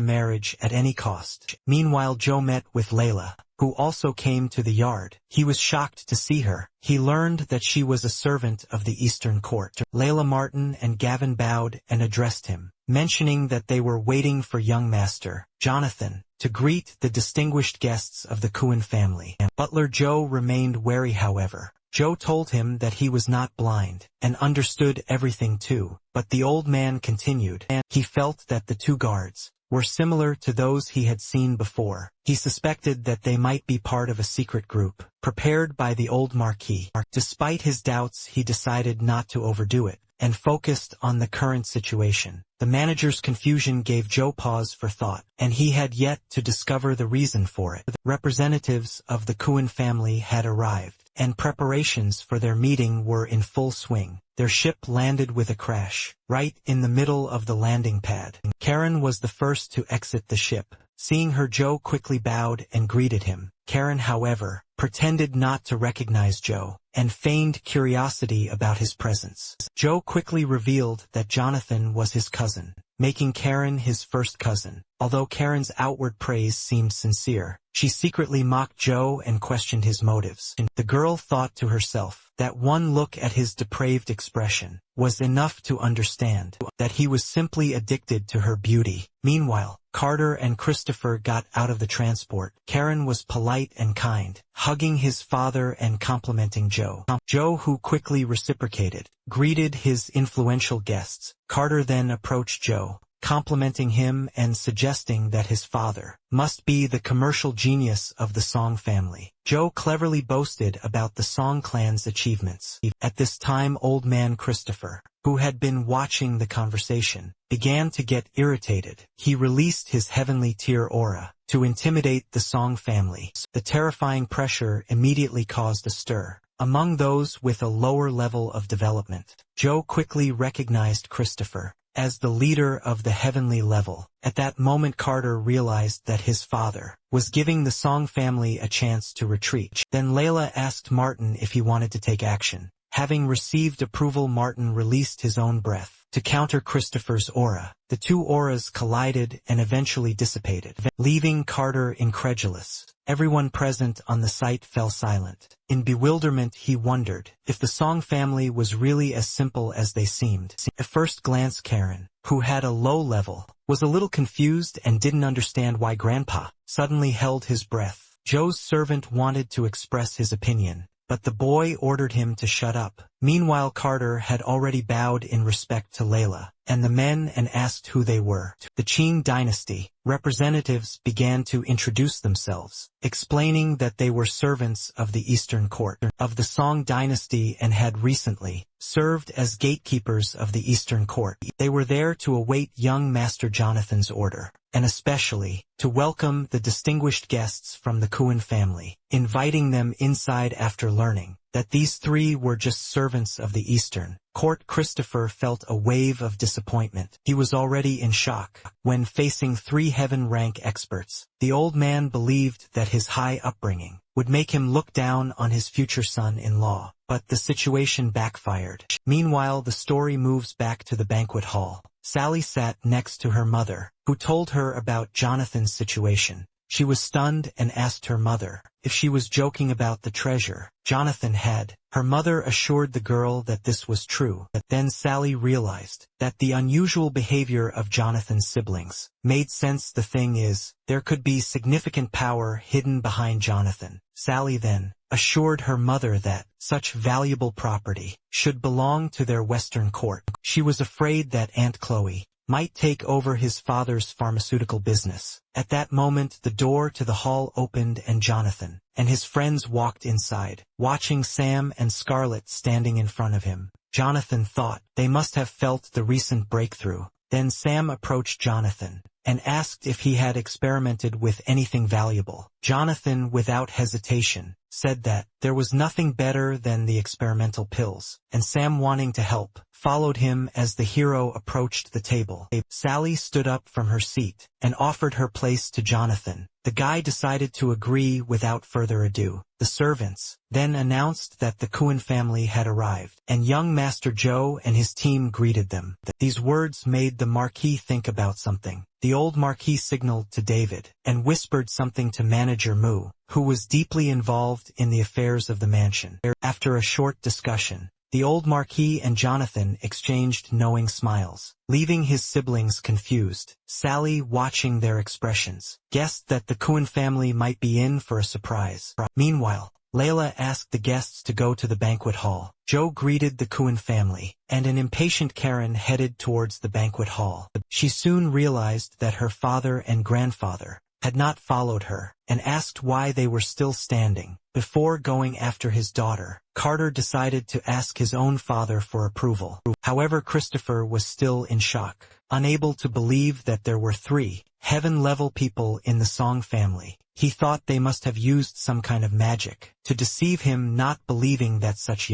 marriage at any cost. Meanwhile, Joe met with Layla, who also came to the yard. He was shocked to see her. He learned that she was a servant of the Eastern Court. Layla, Martin, and Gavin bowed and addressed him, mentioning that they were waiting for young master Jonathan to greet the distinguished guests of the Kuan family. Butler Joe remained wary. However, Joe told him that he was not blind and understood everything too, but the old man continued, and he felt that the two guards were similar to those he had seen before. He suspected that they might be part of a secret group, prepared by the old Marquis. Despite his doubts, he decided not to overdo it, and focused on the current situation. The manager's confusion gave Joe pause for thought, and he had yet to discover the reason for it. Representatives of the Kuan family had arrived, and preparations for their meeting were in full swing. Their ship landed with a crash, right in the middle of the landing pad. Karen was the first to exit the ship. Seeing her, Joe quickly bowed and greeted him. Karen, however, pretended not to recognize Joe, and feigned curiosity about his presence. Joe quickly revealed that Jonathan was his cousin, making Karen his first cousin. Although Karen's outward praise seemed sincere, she secretly mocked Joe and questioned his motives. The girl thought to herself that one look at his depraved expression was enough to understand that he was simply addicted to her beauty. Meanwhile, Carter and Christopher got out of the transport. Karen was polite and kind, hugging his father and complimenting Joe. Joe, who quickly reciprocated, greeted his influential guests. Carter then approached Joe, complimenting him and suggesting that his father must be the commercial genius of the Song family. Joe cleverly boasted about the Song clan's achievements. At this time, old man Christopher, who had been watching the conversation, began to get irritated. He released his heavenly tear aura to intimidate the Song family. The terrifying pressure immediately caused a stir among those with a lower level of development. Joe quickly recognized Christopher as the leader of the heavenly level. At that moment, Carter realized that his father was giving the Song family a chance to retreat. Then Layla asked Martin if he wanted to take action. Having received approval, Martin released his own breath to counter Christopher's aura. The two auras collided and eventually dissipated, leaving Carter incredulous. Everyone present on the site fell silent. In bewilderment, he wondered if the Song family was really as simple as they seemed. At first glance, Karen, who had a low level, was a little confused and didn't understand why Grandpa suddenly held his breath. Joe's servant wanted to express his opinion, but the boy ordered him to shut up. Meanwhile, Carter had already bowed in respect to Layla and the men and asked who they were. The Qing dynasty representatives began to introduce themselves, explaining that they were servants of the Eastern Court of the Song dynasty and had recently served as gatekeepers of the Eastern Court. They were there to await young Master Jonathan's order, and especially to welcome the distinguished guests from the Kuan family, inviting them inside after learning that these three were just servants of the Eastern Court. Christopher felt a wave of disappointment. He was already in shock when facing three heaven-rank experts. The old man believed that his high upbringing would make him look down on his future son-in-law, but the situation backfired. Meanwhile, the story moves back to the banquet hall. Sally sat next to her mother, who told her about Jonathan's situation. She was stunned and asked her mother if she was joking about the treasure Jonathan had. Her mother assured the girl that this was true. Then Sally realized that the unusual behavior of Jonathan's siblings made sense. The thing is, there could be significant power hidden behind Jonathan. Sally then assured her mother that such valuable property should belong to their Western court. She was afraid that Aunt Chloe might take over his father's pharmaceutical business. At that moment, the door to the hall opened and Jonathan and his friends walked inside, watching Sam and Scarlett standing in front of him. Jonathan thought they must have felt the recent breakthrough. Then Sam approached Jonathan and asked if he had experimented with anything valuable. Jonathan, without hesitation, said that there was nothing better than the experimental pills, and Sam, wanting to help, followed him as the hero approached the table. Sally stood up from her seat and offered her place to Jonathan. The guy decided to agree without further ado. The servants then announced that the Kuan family had arrived, and young Master Joe and his team greeted them. These words made the Marquis think about something. The old Marquis signaled to David and whispered something to Manager Mu, who was deeply involved in the affairs of the mansion. After a short discussion, the old Marquis and Jonathan exchanged knowing smiles, leaving his siblings confused. Sally, watching their expressions, guessed that the Kuan family might be in for a surprise. Meanwhile, Layla asked the guests to go to the banquet hall. Joe greeted the Kuhn family, and an impatient Karen headed towards the banquet hall. She soon realized that her father and grandfather had not followed her, and asked why they were still standing. Before going after his daughter, Carter decided to ask his own father for approval. However, Christopher was still in shock, unable to believe that there were 3 heaven-level people in the Song family. He thought they must have used some kind of magic to deceive him, not believing that such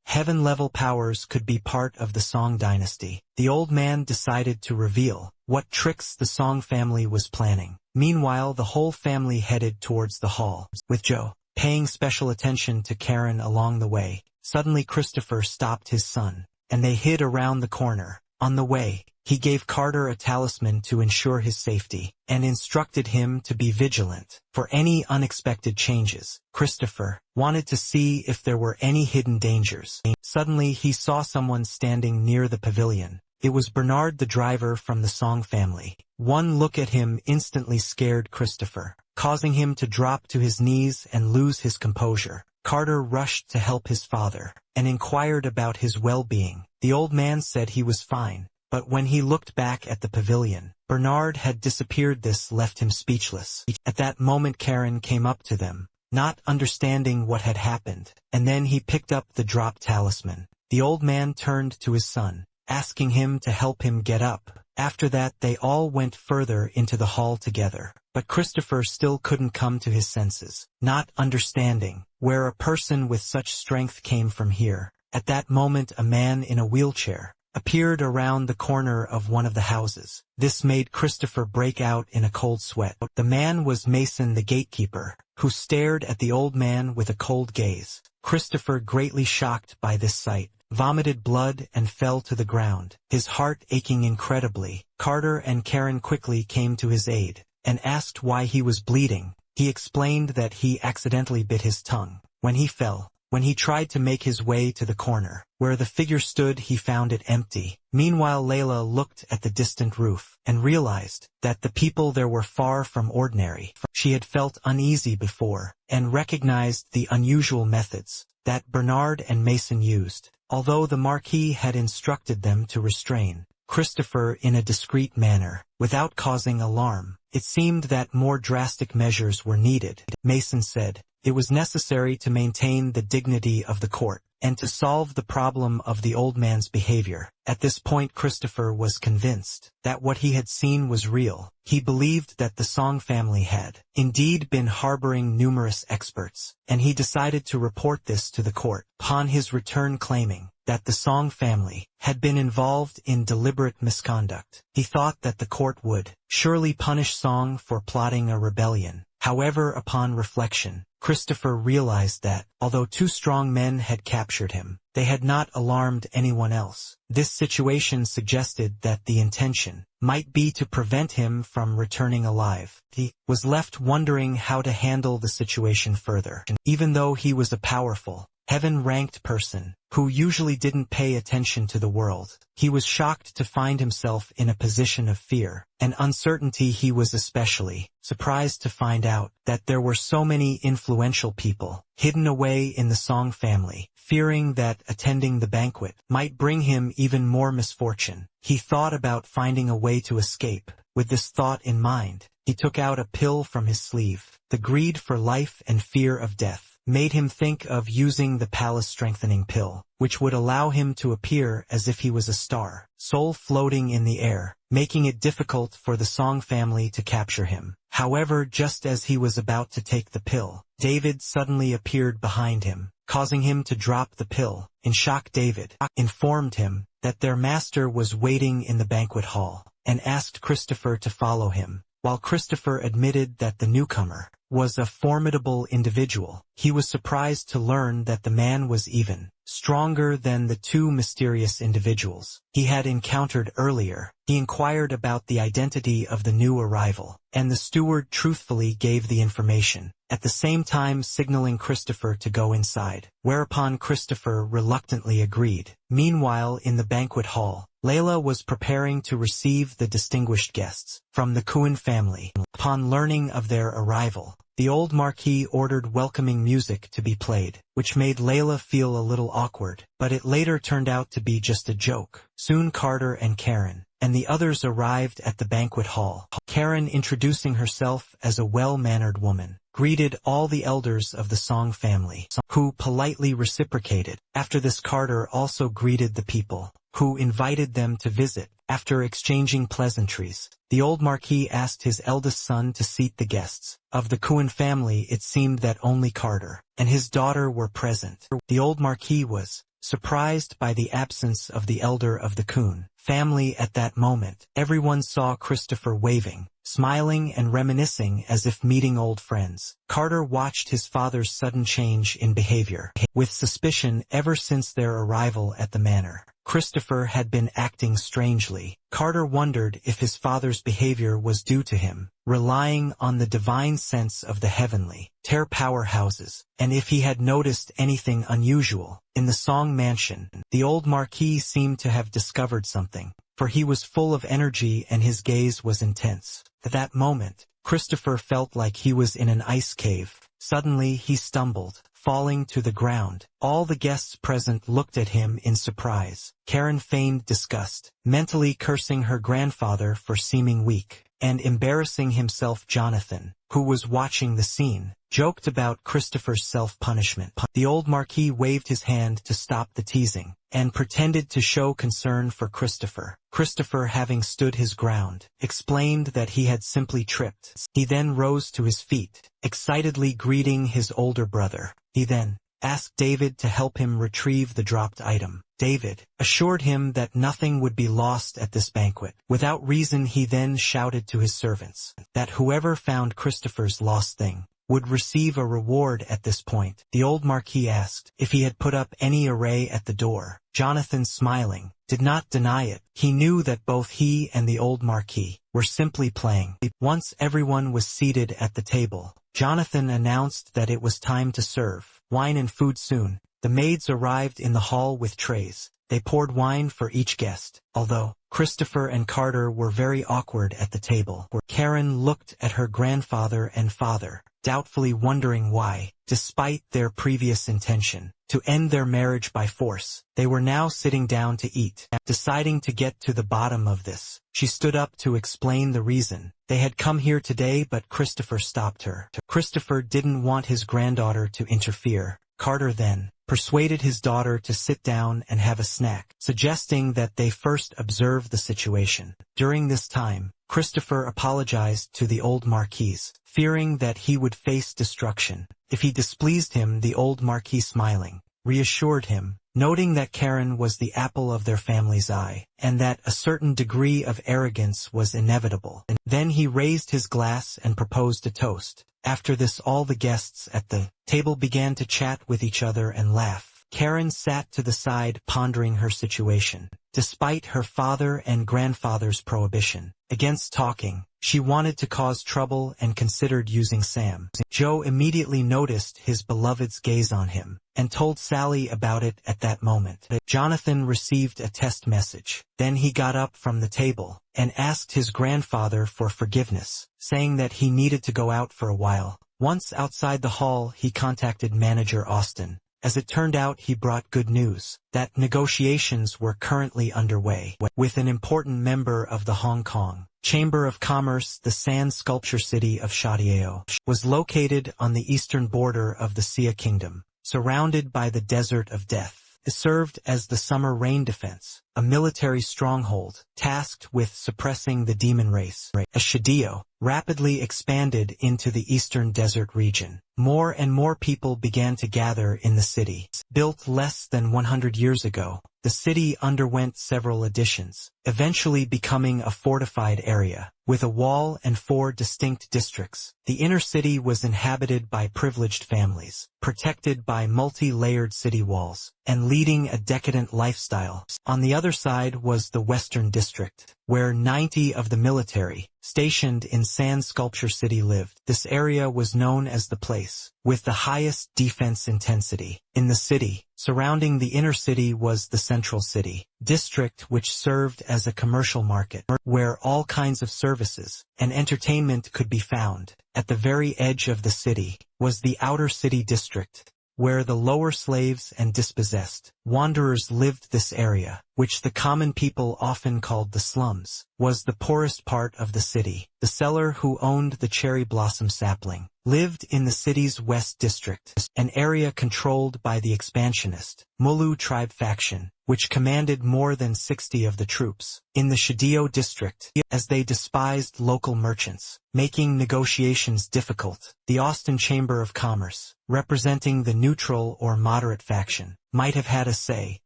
heaven-level powers could be part of the Song dynasty. The old man decided to reveal what tricks the Song family was planning. Meanwhile, the whole family headed towards the hall, with Joe paying special attention to Karen along the way. Suddenly Christopher stopped his son, and they hid around the corner. On the way, he gave Carter a talisman to ensure his safety, and instructed him to be vigilant for any unexpected changes. Christopher wanted to see if there were any hidden dangers. Suddenly he saw someone standing near the pavilion. It was Bernard, the driver from the Song family. One look at him instantly scared Christopher, causing him to drop to his knees and lose his composure. Carter rushed to help his father, and inquired about his well-being. The old man said he was fine, but when he looked back at the pavilion, Bernard had disappeared. This left him speechless. At that moment Karen came up to them, not understanding what had happened, and then he picked up the dropped talisman. The old man turned to his son, asking him to help him get up. After that they all went further into the hall together, but Christopher still couldn't come to his senses, not understanding where a person with such strength came from here. At that moment a man in a wheelchair appeared around the corner of one of the houses. This made Christopher break out in a cold sweat. The man was Mason, the gatekeeper, who stared at the old man with a cold gaze. Christopher, greatly shocked by this sight, vomited blood and fell to the ground, his heart aching incredibly. Carter and Karen quickly came to his aid, and asked why he was bleeding. He explained that he accidentally bit his tongue when he fell. When he tried to make his way to the corner where the figure stood, he found it empty. Meanwhile, Layla looked at the distant roof and realized that the people there were far from ordinary. She had felt uneasy before and recognized the unusual methods that Bernard and Mason used. Although the Marquis had instructed them to restrain Christopher in a discreet manner, without causing alarm, it seemed that more drastic measures were needed. Mason said it was necessary to maintain the dignity of the court, and to solve the problem of the old man's behavior. At this point Christopher was convinced that what he had seen was real. He believed that the Song family had indeed been harboring numerous experts, and he decided to report this to the court. Upon his return, claiming that the Song family had been involved in deliberate misconduct, he thought that the court would surely punish Song for plotting a rebellion. However, upon reflection, Christopher realized that, although 2 strong men had captured him, they had not alarmed anyone else. This situation suggested that the intention might be to prevent him from returning alive. He was left wondering how to handle the situation further. Even though he was a powerful, heaven-ranked person who usually didn't pay attention to the world, he was shocked to find himself in a position of fear and uncertainty. He was especially surprised to find out that there were so many influential people hidden away in the Song family. Fearing that attending the banquet might bring him even more misfortune, he thought about finding a way to escape. With this thought in mind, he took out a pill from his sleeve. The greed for life and fear of death made him think of using the palace strengthening pill, which would allow him to appear as if he was a star, soul floating in the air, making it difficult for the Song family to capture him. However, just as he was about to take the pill, David suddenly appeared behind him, causing him to drop the pill. In shock, David informed him that their master was waiting in the banquet hall, and asked Christopher to follow him. While Christopher admitted that the newcomer was a formidable individual, he was surprised to learn that the man was even stronger than the 2 mysterious individuals he had encountered earlier. He inquired about the identity of the new arrival, and the steward truthfully gave the information, at the same time signaling Christopher to go inside, whereupon Christopher reluctantly agreed. Meanwhile, in the banquet hall, Layla was preparing to receive the distinguished guests from the Kuhn family. Upon learning of their arrival, the old Marquis ordered welcoming music to be played, which made Layla feel a little awkward, but it later turned out to be just a joke. Soon Carter and Karen and the others arrived at the banquet hall. Karen, introducing herself as a well-mannered woman, greeted all the elders of the Song family, who politely reciprocated. After this, Carter also greeted the people, who invited them to visit. After exchanging pleasantries, the old Marquis asked his eldest son to seat the guests. Of the Kuan family, it seemed that only Carter and his daughter were present. The old Marquis was surprised by the absence of the elder of the Kuan family at that moment. Everyone saw Christopher waving, smiling and reminiscing as if meeting old friends. Carter watched his father's sudden change in behavior with suspicion ever since their arrival at the manor. Christopher had been acting strangely. Carter wondered if his father's behavior was due to him relying on the divine sense of the heavenly powerhouses, and if he had noticed anything unusual. In the Song mansion, the old Marquis seemed to have discovered something, for he was full of energy and his gaze was intense. At that moment, Christopher felt like he was in an ice cave. Suddenly he stumbled, falling to the ground. All the guests present looked at him in surprise. Karen feigned disgust, mentally cursing her grandfather for seeming weak, and embarrassing himself. Jonathan, who was watching the scene, joked about Christopher's self-punishment. The old Marquis waved his hand to stop the teasing, and pretended to show concern for Christopher. Christopher, having stood his ground, explained that he had simply tripped. He then rose to his feet, excitedly greeting his older brother. He then asked David to help him retrieve the dropped item. David assured him that nothing would be lost at this banquet. Without reason, he then shouted to his servants that whoever found Christopher's lost thing would receive a reward. At this point, the old Marquis asked if he had put up any array at the door. Jonathan, smiling, did not deny it. He knew that both he and the old Marquis were simply playing. Once everyone was seated at the table, Jonathan announced that it was time to serve wine and food. Soon, the maids arrived in the hall with trays. They poured wine for each guest. Although Christopher and Carter were very awkward at the table, Karen looked at her grandfather and father, doubtfully wondering why, despite their previous intention to end their marriage by force, they were now sitting down to eat. Deciding to get to the bottom of this, she stood up to explain the reason they had come here today, but Christopher stopped her. Christopher didn't want his granddaughter to interfere. Carter then persuaded his daughter to sit down and have a snack, suggesting that they first observe the situation. During this time, Christopher apologized to the old Marquis, fearing that he would face destruction if he displeased him. The old Marquis, smiling, reassured him, noting that Karen was the apple of their family's eye, and that a certain degree of arrogance was inevitable. And then he raised his glass and proposed a toast. After this, all the guests at the table began to chat with each other and laugh. Karen sat to the side, pondering her situation. Despite her father and grandfather's prohibition against talking, she wanted to cause trouble and considered using Sam. Joe immediately noticed his beloved's gaze on him, and told Sally about it at that moment. Jonathan received a test message. Then he got up from the table and asked his grandfather for forgiveness, saying that he needed to go out for a while. Once outside the hall, he contacted manager Austin. As it turned out, he brought good news that negotiations were currently underway with an important member of the Hong Kong Chamber of Commerce. The sand sculpture city of Shadiao was located on the eastern border of the Sia Kingdom, surrounded by the Desert of Death. It served as the summer rain defense, a military stronghold tasked with suppressing the demon race. As Shadiao rapidly expanded into the eastern desert region, more and more people began to gather in the city. Built less than 100 years ago, the city underwent several additions, eventually becoming a fortified area, with a wall and 4 distinct districts. The inner city was inhabited by privileged families, protected by multi-layered city walls, and leading a decadent lifestyle. On the other other side was the Western District, where 90 of the military, stationed in Sand Sculpture City lived. This area was known as the place with the highest defense intensity in the city. Surrounding the inner city was the Central City District, which served as a commercial market, where all kinds of services and entertainment could be found. At the very edge of the city was the Outer City District, where the lower slaves and dispossessed wanderers lived. This area, which the common people often called the slums, was the poorest part of the city. The seller who owned the cherry blossom sapling lived in the city's West District, an area controlled by the expansionist Mulu tribe faction, which commanded more than 60 of the troops in the Shidio district, as they despised local merchants, making negotiations difficult. The Austin Chamber of Commerce, representing the neutral or moderate faction, might have had a say,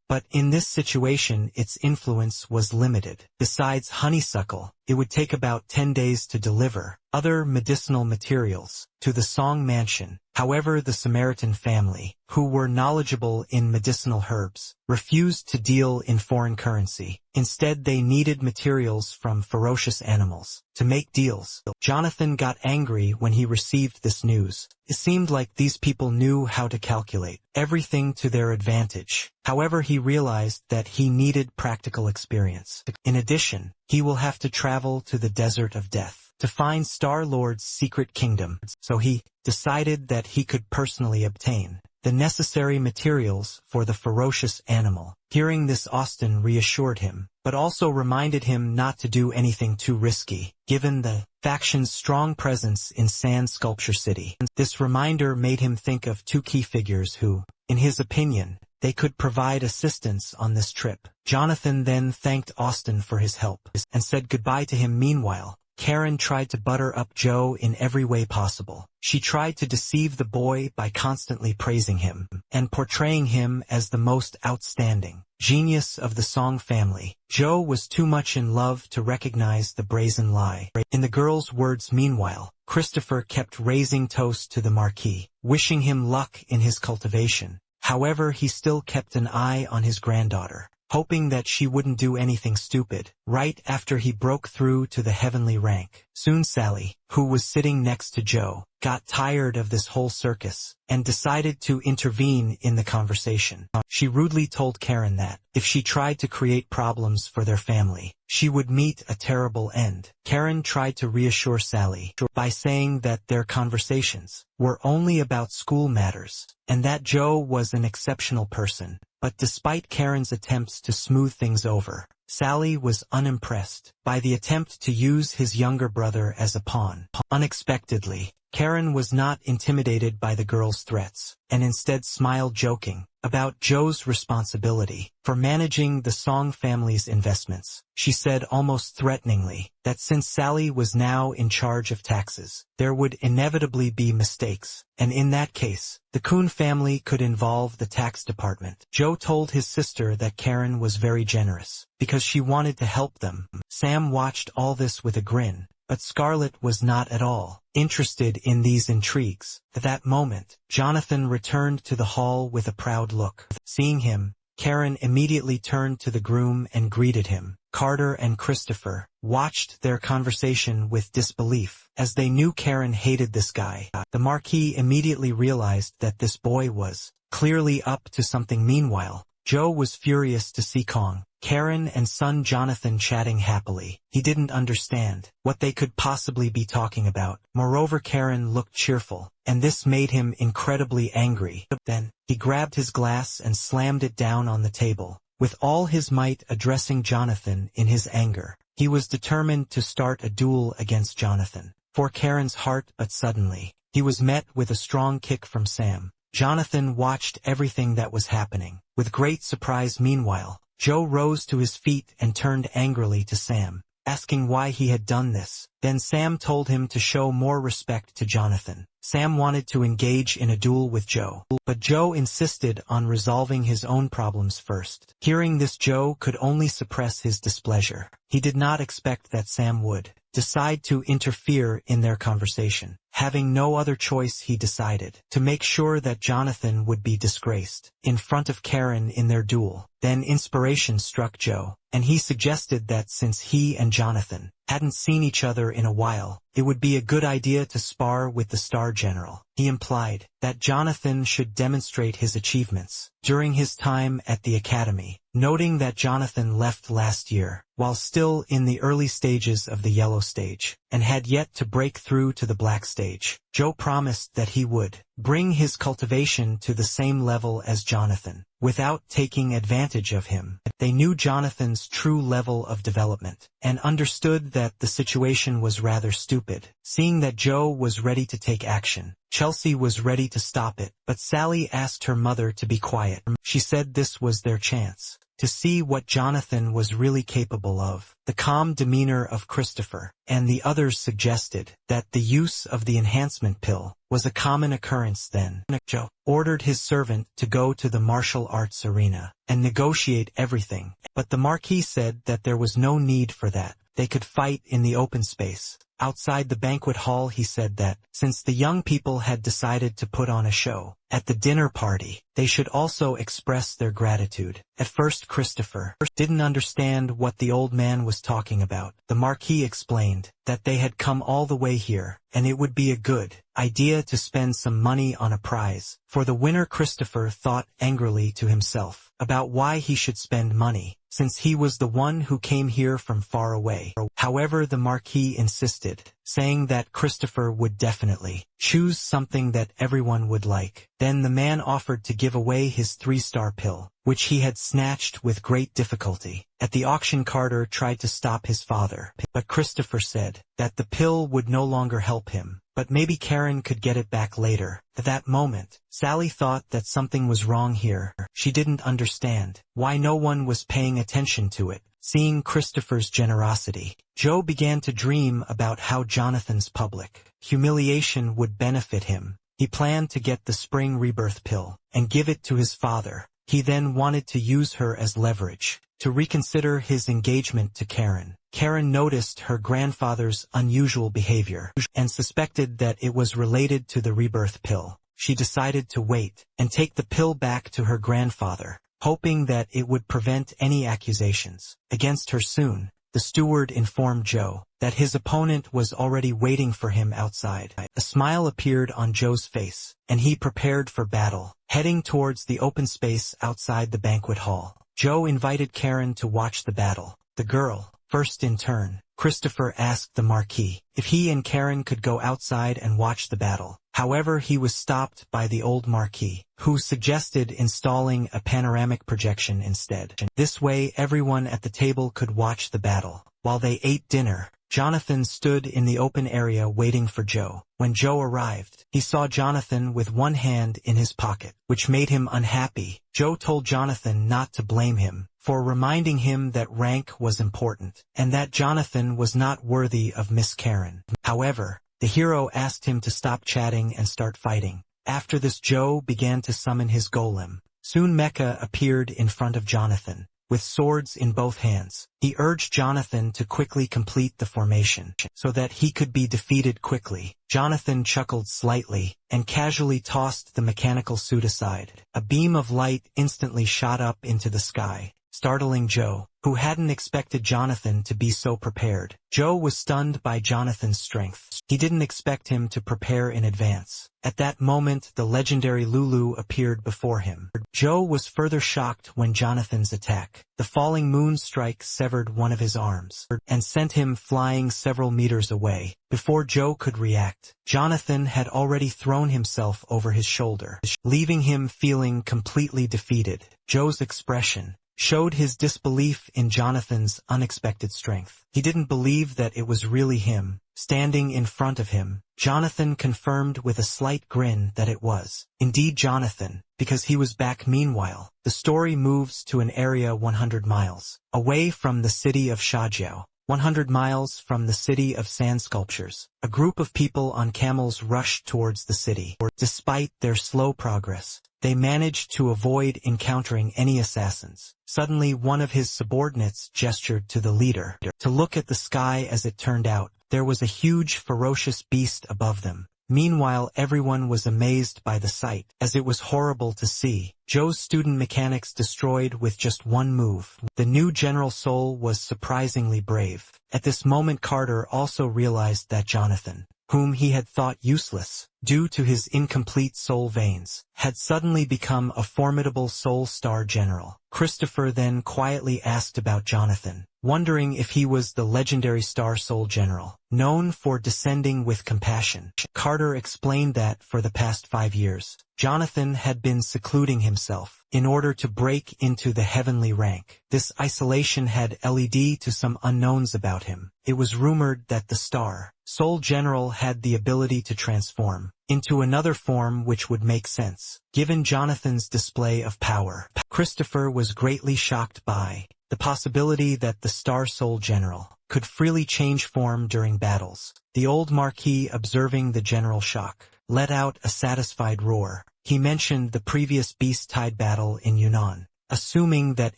but in this situation its influence was limited. Besides honeysuckle, it would take about 10 days to deliver other medicinal materials to the Song mansion. However, the Samaritan family, who were knowledgeable in medicinal herbs, refused to deal in foreign currency. Instead, they needed materials from ferocious animals to make deals. Jonathan got angry when he received this news. It seemed like these people knew how to calculate everything to their advantage. However, he realized that he needed practical experience. In addition, he will have to travel to the Desert of Death to find Star-Lord's secret kingdom, so he decided that he could personally obtain the necessary materials for the ferocious animal. Hearing this, Austin reassured him, but also reminded him not to do anything too risky, given the faction's strong presence in Sand Sculpture City. This reminder made him think of two key figures who, in his opinion, they could provide assistance on this trip. Jonathan then thanked Austin for his help and said goodbye to him. Meanwhile, Karen tried to butter up Joe in every way possible. She tried to deceive the boy by constantly praising him and portraying him as the most outstanding genius of the Song family. Joe was too much in love to recognize the brazen lie. In the girl's words, meanwhile, Christopher kept raising toast to the Marquis, wishing him luck in his cultivation. However, he still kept an eye on his granddaughter, hoping that she wouldn't do anything stupid. Right after he broke through to the heavenly rank, soon Sally, who was sitting next to Joe, got tired of this whole circus and decided to intervene in the conversation. She rudely told Karen that if she tried to create problems for their family, she would meet a terrible end. Karen tried to reassure Sally by saying that their conversations were only about school matters and that Joe was an exceptional person. But despite Karen's attempts to smooth things over, Sally was unimpressed by the attempt to use his younger brother as a pawn. Unexpectedly, Karen was not intimidated by the girl's threats, and instead smiled, joking about Joe's responsibility for managing the Song family's investments. She said almost threateningly that since Sally was now in charge of taxes, there would inevitably be mistakes, and in that case, the Kuhn family could involve the tax department. Joe told his sister that Karen was very generous because she wanted to help them. Sam watched all this with a grin, but Scarlett was not at all interested in these intrigues. At that moment, Jonathan returned to the hall with a proud look. Seeing him, Karen immediately turned to the groom and greeted him. Carter and Christopher watched their conversation with disbelief, as they knew Karen hated this guy. The Marquis immediately realized that this boy was clearly up to something. Meanwhile, Joe was furious to see Kong, Karen and son Jonathan chatting happily. He didn't understand what they could possibly be talking about. Moreover, Karen looked cheerful, and this made him incredibly angry. Then, he grabbed his glass and slammed it down on the table, with all his might, addressing Jonathan in his anger. He was determined to start a duel against Jonathan for Karen's heart, but suddenly, he was met with a strong kick from Sam. Jonathan watched everything that was happening with great surprise. Meanwhile, Joe rose to his feet and turned angrily to Sam, asking why he had done this. Then Sam told him to show more respect to Jonathan, Sam wanted to engage in a duel with Joe, but Joe insisted on resolving his own problems first. Hearing this, Joe could only suppress his displeasure. He did not expect that Sam would decide to interfere in their conversation. Having no other choice, he decided to make sure that Jonathan would be disgraced in front of Karen in their duel. Then inspiration struck Joe, and he suggested that since he and Jonathan hadn't seen each other in a while, it would be a good idea to spar with the Star General. He implied that Jonathan should demonstrate his achievements during his time at the academy, noting that Jonathan left last year while still in the early stages of the yellow stage, and had yet to break through to the black stage. Joe promised that he would bring his cultivation to the same level as Jonathan, without taking advantage of him. They knew Jonathan's true level of development, and understood that the situation was rather stupid. Seeing that Joe was ready to take action, Chelsea was ready to stop it, but Sally asked her mother to be quiet. She said this was their chance to see what Jonathan was really capable of. The calm demeanor of Christopher and the others suggested that the use of the enhancement pill was a common occurrence then. Joe ordered his servant to go to the martial arts arena and negotiate everything, but the Marquis said that there was no need for that. They could fight in the open space. Outside the banquet hall, he said that, since the young people had decided to put on a show at the dinner party, they should also express their gratitude. At first Christopher didn't understand what the old man was talking about. The Marquis explained that they had come all the way here, and it would be a good idea to spend some money on a prize for the winner. Christopher thought angrily to himself about why he should spend money, since he was the one who came here from far away. However, the Marquis insisted, saying that Christopher would definitely choose something that everyone would like. Then the man offered to give away his 3-star pill, which he had snatched with great difficulty. At the auction, Carter tried to stop his father, but Christopher said that the pill would no longer help him, but maybe Karen could get it back later. At that moment, Sally thought that something was wrong here. She didn't understand why no one was paying attention to it. Seeing Christopher's generosity, Joe began to dream about how Jonathan's public humiliation would benefit him. He planned to get the spring rebirth pill and give it to his father. He then wanted to use her as leverage to reconsider his engagement to Karen. Karen noticed her grandfather's unusual behavior and suspected that it was related to the rebirth pill. She decided to wait and take the pill back to her grandfather, hoping that it would prevent any accusations against her soon. The steward informed Joe that his opponent was already waiting for him outside. A smile appeared on Joe's face, and he prepared for battle. Heading towards the open space outside the banquet hall, Joe invited Karen to watch the battle. The girl, first in turn, Christopher asked the Marquis if he and Karen could go outside and watch the battle. However, he was stopped by the old Marquis, who suggested installing a panoramic projection instead. This way everyone at the table could watch the battle. While they ate dinner, Jonathan stood in the open area waiting for Joe. When Joe arrived, he saw Jonathan with one hand in his pocket, which made him unhappy. Joe told Jonathan not to blame him for reminding him that rank was important, and that Jonathan was not worthy of Miss Karen. However, the hero asked him to stop chatting and start fighting. After this, Joe began to summon his golem. Soon Mecha appeared in front of Jonathan, with swords in both hands. He urged Jonathan to quickly complete the formation, so that he could be defeated quickly. Jonathan chuckled slightly, and casually tossed the mechanical suit aside. A beam of light instantly shot up into the sky, startling Joe, who hadn't expected Jonathan to be so prepared. Joe was stunned by Jonathan's strength. He didn't expect him to prepare in advance. At that moment, the legendary Lulu appeared before him. Joe was further shocked when Jonathan's attack, the falling moon strike, severed one of his arms and sent him flying several meters away. Before Joe could react, Jonathan had already thrown himself over his shoulder, leaving him feeling completely defeated. Joe's expression showed his disbelief in Jonathan's unexpected strength. He didn't believe that it was really him standing in front of him. Jonathan confirmed with a slight grin that it was indeed Jonathan, because he was back. Meanwhile, the story moves to an area 100 miles away from the city of Shajiao. 100 miles from the city of sand sculptures, a group of people on camels rushed towards the city. Despite their slow progress, they managed to avoid encountering any assassins. Suddenly one of his subordinates gestured to the leader to look at the sky. As it turned out, there was a huge ferocious beast above them. Meanwhile, everyone was amazed by the sight, as it was horrible to see. Joe's student mechanics destroyed with just one move. The new General Soul was surprisingly brave. At this moment Carter also realized that Jonathan, whom he had thought useless, due to his incomplete soul veins, had suddenly become a formidable Soul Star general. Christopher then quietly asked about Jonathan, wondering if he was the legendary Star Soul general, known for descending with compassion. Carter explained that for the past 5 years, Jonathan had been secluding himself in order to break into the heavenly rank. This isolation had led to some unknowns about him. It was rumored that the Star Soul General had the ability to transform into another form, which would make sense, given Jonathan's display of power. Christopher was greatly shocked by the possibility that the Star Soul General could freely change form during battles. The old Marquis, observing the general shock, let out a satisfied roar. He mentioned the previous beast-tide battle in Yunnan, assuming that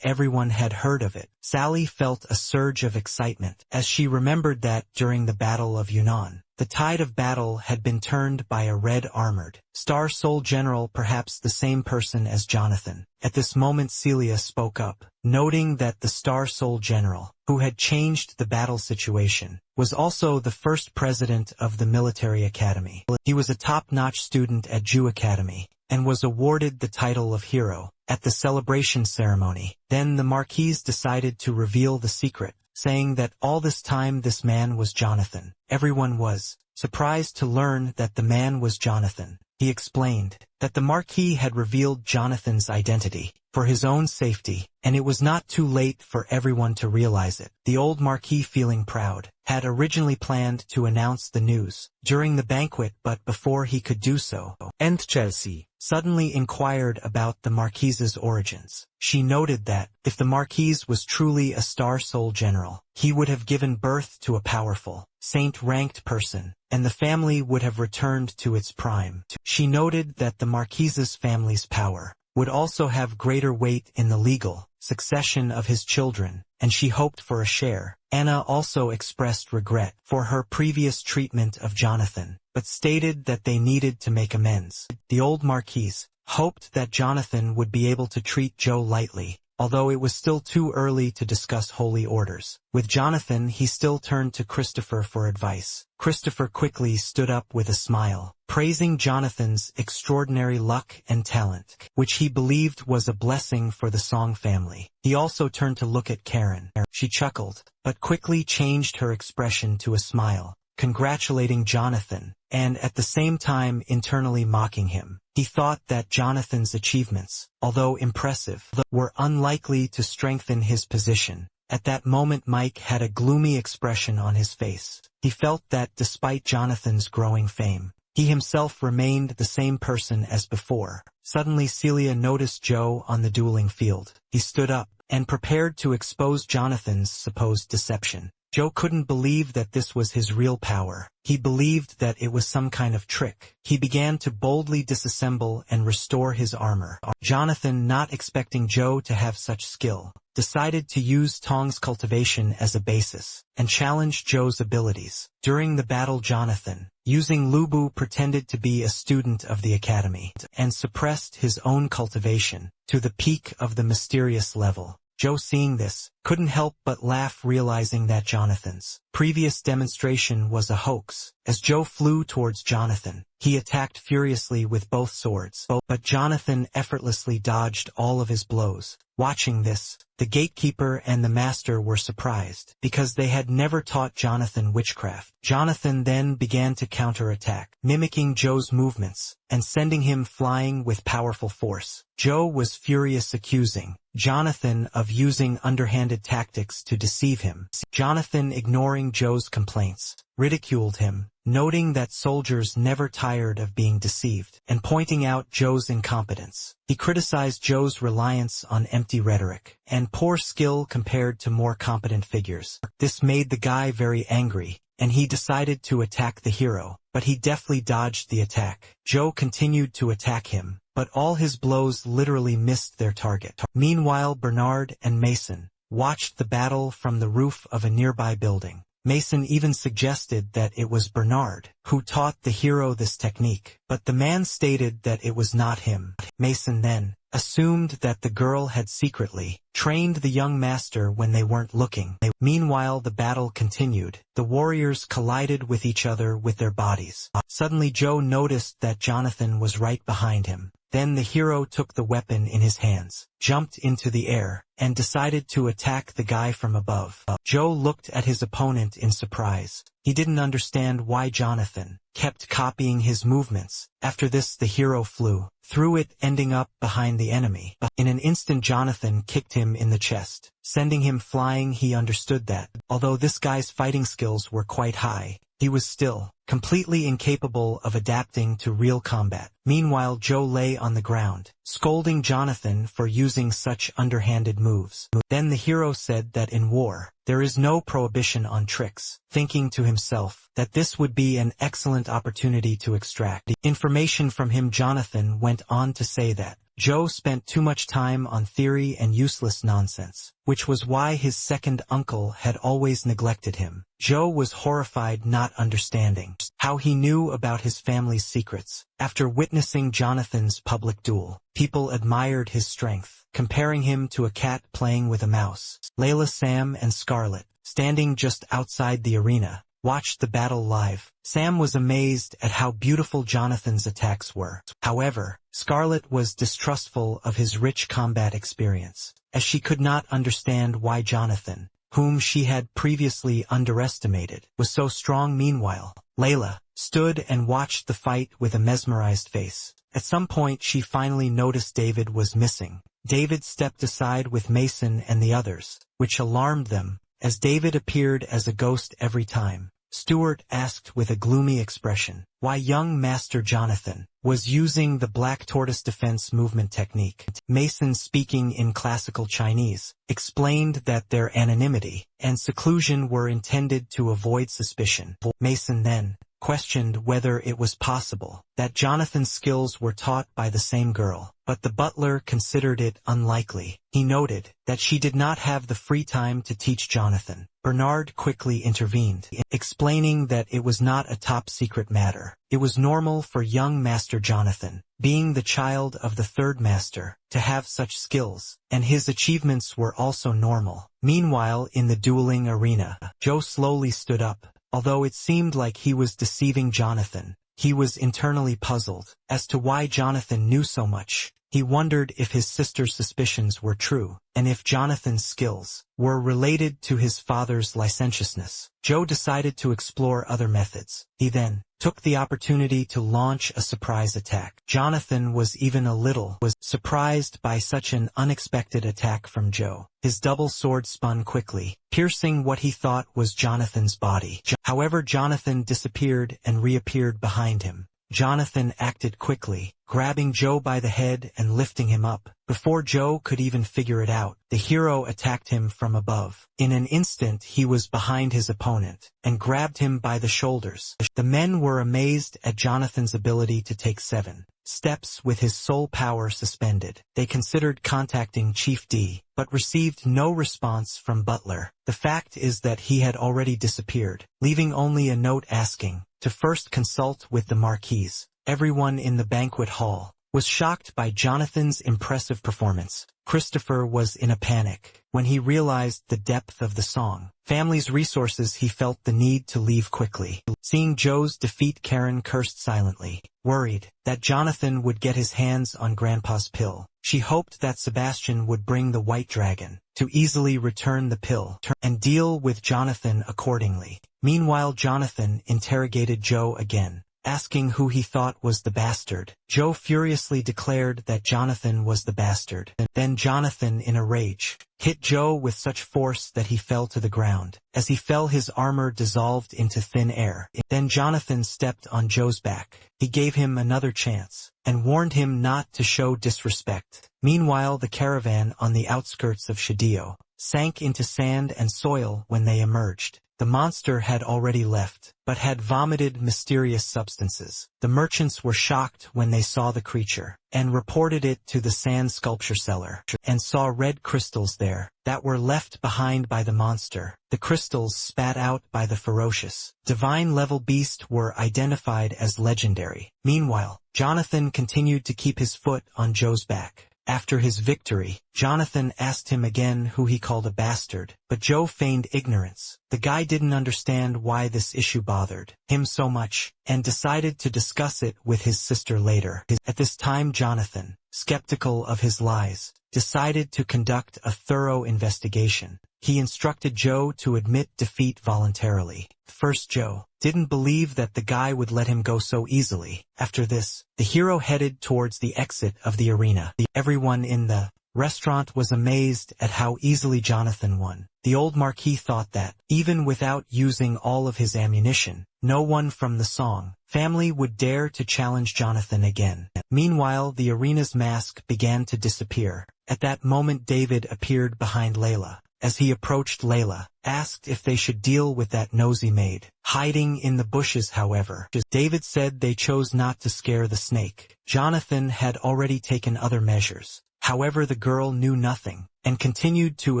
everyone had heard of it. Sally felt a surge of excitement as she remembered that during the Battle of Yunnan, the tide of battle had been turned by a red-armored Star Soul General, perhaps the same person as Jonathan. At this moment Celia spoke up, noting that the Star Soul General, who had changed the battle situation, was also the first president of the military academy. He was a top-notch student at Jew Academy, and was awarded the title of hero at the celebration ceremony. Then the Marquis decided to reveal the secret, saying that all this time this man was Jonathan. Everyone was surprised to learn that the man was Jonathan. He explained that the Marquis had revealed Jonathan's identity for his own safety, and it was not too late for everyone to realize it. The old Marquis, feeling proud, had originally planned to announce the news during the banquet, but before he could do so, And Chelsea suddenly inquired about the Marquis's origins. She noted that, if the Marquis was truly a Star Soul General, he would have given birth to a powerful, saint-ranked person, and the family would have returned to its prime. She noted that the Marquis's family's power would also have greater weight in the legal succession of his children, and she hoped for a share. Anna also expressed regret for her previous treatment of Jonathan, but stated that they needed to make amends. The old Marquis hoped that Jonathan would be able to treat Joe lightly, although it was still too early to discuss holy orders. With Jonathan, he still turned to Christopher for advice. Christopher quickly stood up with a smile, praising Jonathan's extraordinary luck and talent, which he believed was a blessing for the Song family. He also turned to look at Karen. She chuckled, but quickly changed her expression to a smile, congratulating Jonathan, and at the same time internally mocking him. He thought that Jonathan's achievements, although impressive, were unlikely to strengthen his position. At that moment Mike had a gloomy expression on his face. He felt that despite Jonathan's growing fame, he himself remained the same person as before. Suddenly Celia noticed Joe on the dueling field. He stood up and prepared to expose Jonathan's supposed deception. Joe couldn't believe that this was his real power. He believed that it was some kind of trick. He began to boldly disassemble and restore his armor. Jonathan, not expecting Joe to have such skill, decided to use Tong's cultivation as a basis, and challenged Joe's abilities. During the battle, Jonathan, using Lubu, pretended to be a student of the academy, and suppressed his own cultivation to the peak of the mysterious level. Joe, seeing this, couldn't help but laugh, realizing that Jonathan's previous demonstration was a hoax. As Joe flew towards Jonathan, he attacked furiously with both swords, but Jonathan effortlessly dodged all of his blows. Watching this, the gatekeeper and the master were surprised, because they had never taught Jonathan witchcraft. Jonathan then began to counterattack, mimicking Joe's movements, and sending him flying with powerful force. Joe was furious, accusing Jonathan of using underhanded tactics to deceive him. Jonathan, ignoring Joe's complaints, ridiculed him, noting that soldiers never tired of being deceived, and pointing out Joe's incompetence. He criticized Joe's reliance on empty rhetoric and poor skill compared to more competent figures. This made the guy very angry, and he decided to attack the hero, but he deftly dodged the attack. Joe continued to attack him, but all his blows literally missed their target. Meanwhile, Bernard and Mason watched the battle from the roof of a nearby building. Mason even suggested that it was Bernard who taught the hero this technique, but the man stated that it was not him. Mason then assumed that the girl had secretly trained the young master when they weren't looking. Meanwhile, the battle continued. The warriors collided with each other with their bodies. Suddenly, Joe noticed that Jonathan was right behind him. Then the hero took the weapon in his hands, jumped into the air, and decided to attack the guy from above. Joe looked at his opponent in surprise. He didn't understand why Jonathan kept copying his movements. After this, the hero flew through it, ending up behind the enemy. In an instant, Jonathan kicked him in the chest, sending him flying. He understood that, although this guy's fighting skills were quite high, he was still completely incapable of adapting to real combat. Meanwhile, Joe lay on the ground, scolding Jonathan for using such underhanded moves. Then the hero said that in war, there is no prohibition on tricks, thinking to himself that this would be an excellent opportunity to extract information from him. Jonathan went on to say that Joe spent too much time on theory and useless nonsense, which was why his second uncle had always neglected him. Joe was horrified, not understanding how he knew about his family's secrets. After witnessing Jonathan's public duel, people admired his strength, comparing him to a cat playing with a mouse. Layla, Sam, and Scarlett, standing just outside the arena, watched the battle live. Sam was amazed at how beautiful Jonathan's attacks were. However, Scarlett was distrustful of his rich combat experience, as she could not understand why Jonathan, whom she had previously underestimated, was so strong. Meanwhile, Layla stood and watched the fight with a mesmerized face. At some point, she finally noticed David was missing. David stepped aside with Mason and the others, which alarmed them, as David appeared as a ghost every time. Stuart asked with a gloomy expression why young Master Jonathan was using the Black Tortoise defense movement technique. Mason, speaking in classical Chinese, explained that their anonymity and seclusion were intended to avoid suspicion. Mason then questioned whether it was possible that Jonathan's skills were taught by the same girl, but the butler considered it unlikely. He noted that she did not have the free time to teach Jonathan. Bernard quickly intervened, explaining that it was not a top-secret matter. It was normal for young Master Jonathan, being the child of the third master, to have such skills, and his achievements were also normal. Meanwhile, in the dueling arena, Joe slowly stood up. Although it seemed like he was deceiving Jonathan, he was internally puzzled as to why Jonathan knew so much. He wondered if his sister's suspicions were true, and if Jonathan's skills were related to his father's licentiousness. Joe decided to explore other methods. He then took the opportunity to launch a surprise attack. Jonathan was even a little surprised by such an unexpected attack from Joe. His double sword spun quickly, piercing what he thought was Jonathan's body. However, Jonathan disappeared and reappeared behind him. Jonathan acted quickly, grabbing Joe by the head and lifting him up. Before Joe could even figure it out, the hero attacked him from above. In an instant, he was behind his opponent and grabbed him by the shoulders. The men were amazed at Jonathan's ability to take 7 steps with his soul power suspended. They considered contacting Chief D, but received no response from Butler. The fact is that he had already disappeared, leaving only a note asking to first consult with the Marquise. Everyone in the banquet hall was shocked by Jonathan's impressive performance. Christopher was in a panic when he realized the depth of the song. Family's resources, he felt the need to leave quickly. Seeing Joe's defeat, Karen cursed silently, worried that Jonathan would get his hands on Grandpa's pill. She hoped that Sebastian would bring the white dragon to easily return the pill and deal with Jonathan accordingly. Meanwhile, Jonathan interrogated Joe again, asking who he thought was the bastard. Joe furiously declared that Jonathan was the bastard. Then Jonathan, in a rage, hit Joe with such force that he fell to the ground. As he fell, his armor dissolved into thin air. Then Jonathan stepped on Joe's back. He gave him another chance, and warned him not to show disrespect. Meanwhile, the caravan on the outskirts of Shadio sank into sand and soil when they emerged. The monster had already left, but had vomited mysterious substances. The merchants were shocked when they saw the creature, and reported it to the sand sculpture seller, and saw red crystals there, that were left behind by the monster. The crystals spat out by the ferocious, divine-level beast were identified as legendary. Meanwhile, Jonathan continued to keep his foot on Joe's back. After his victory, Jonathan asked him again who he called a bastard, but Joe feigned ignorance. The guy didn't understand why this issue bothered him so much, and decided to discuss it with his sister later. At this time, Jonathan, skeptical of his lies, decided to conduct a thorough investigation. He instructed Joe to admit defeat voluntarily. First, Joe didn't believe that the guy would let him go so easily. After this, the hero headed towards the exit of the arena. Everyone in the restaurant was amazed at how easily Jonathan won. The old marquis thought that, even without using all of his ammunition, no one from the Song family would dare to challenge Jonathan again. Meanwhile, the arena's mask began to disappear. At that moment, David appeared behind Layla. As he approached, Layla asked if they should deal with that nosy maid hiding in the bushes. However, David said they chose not to scare the snake. Jonathan had already taken other measures. However, the girl knew nothing, and continued to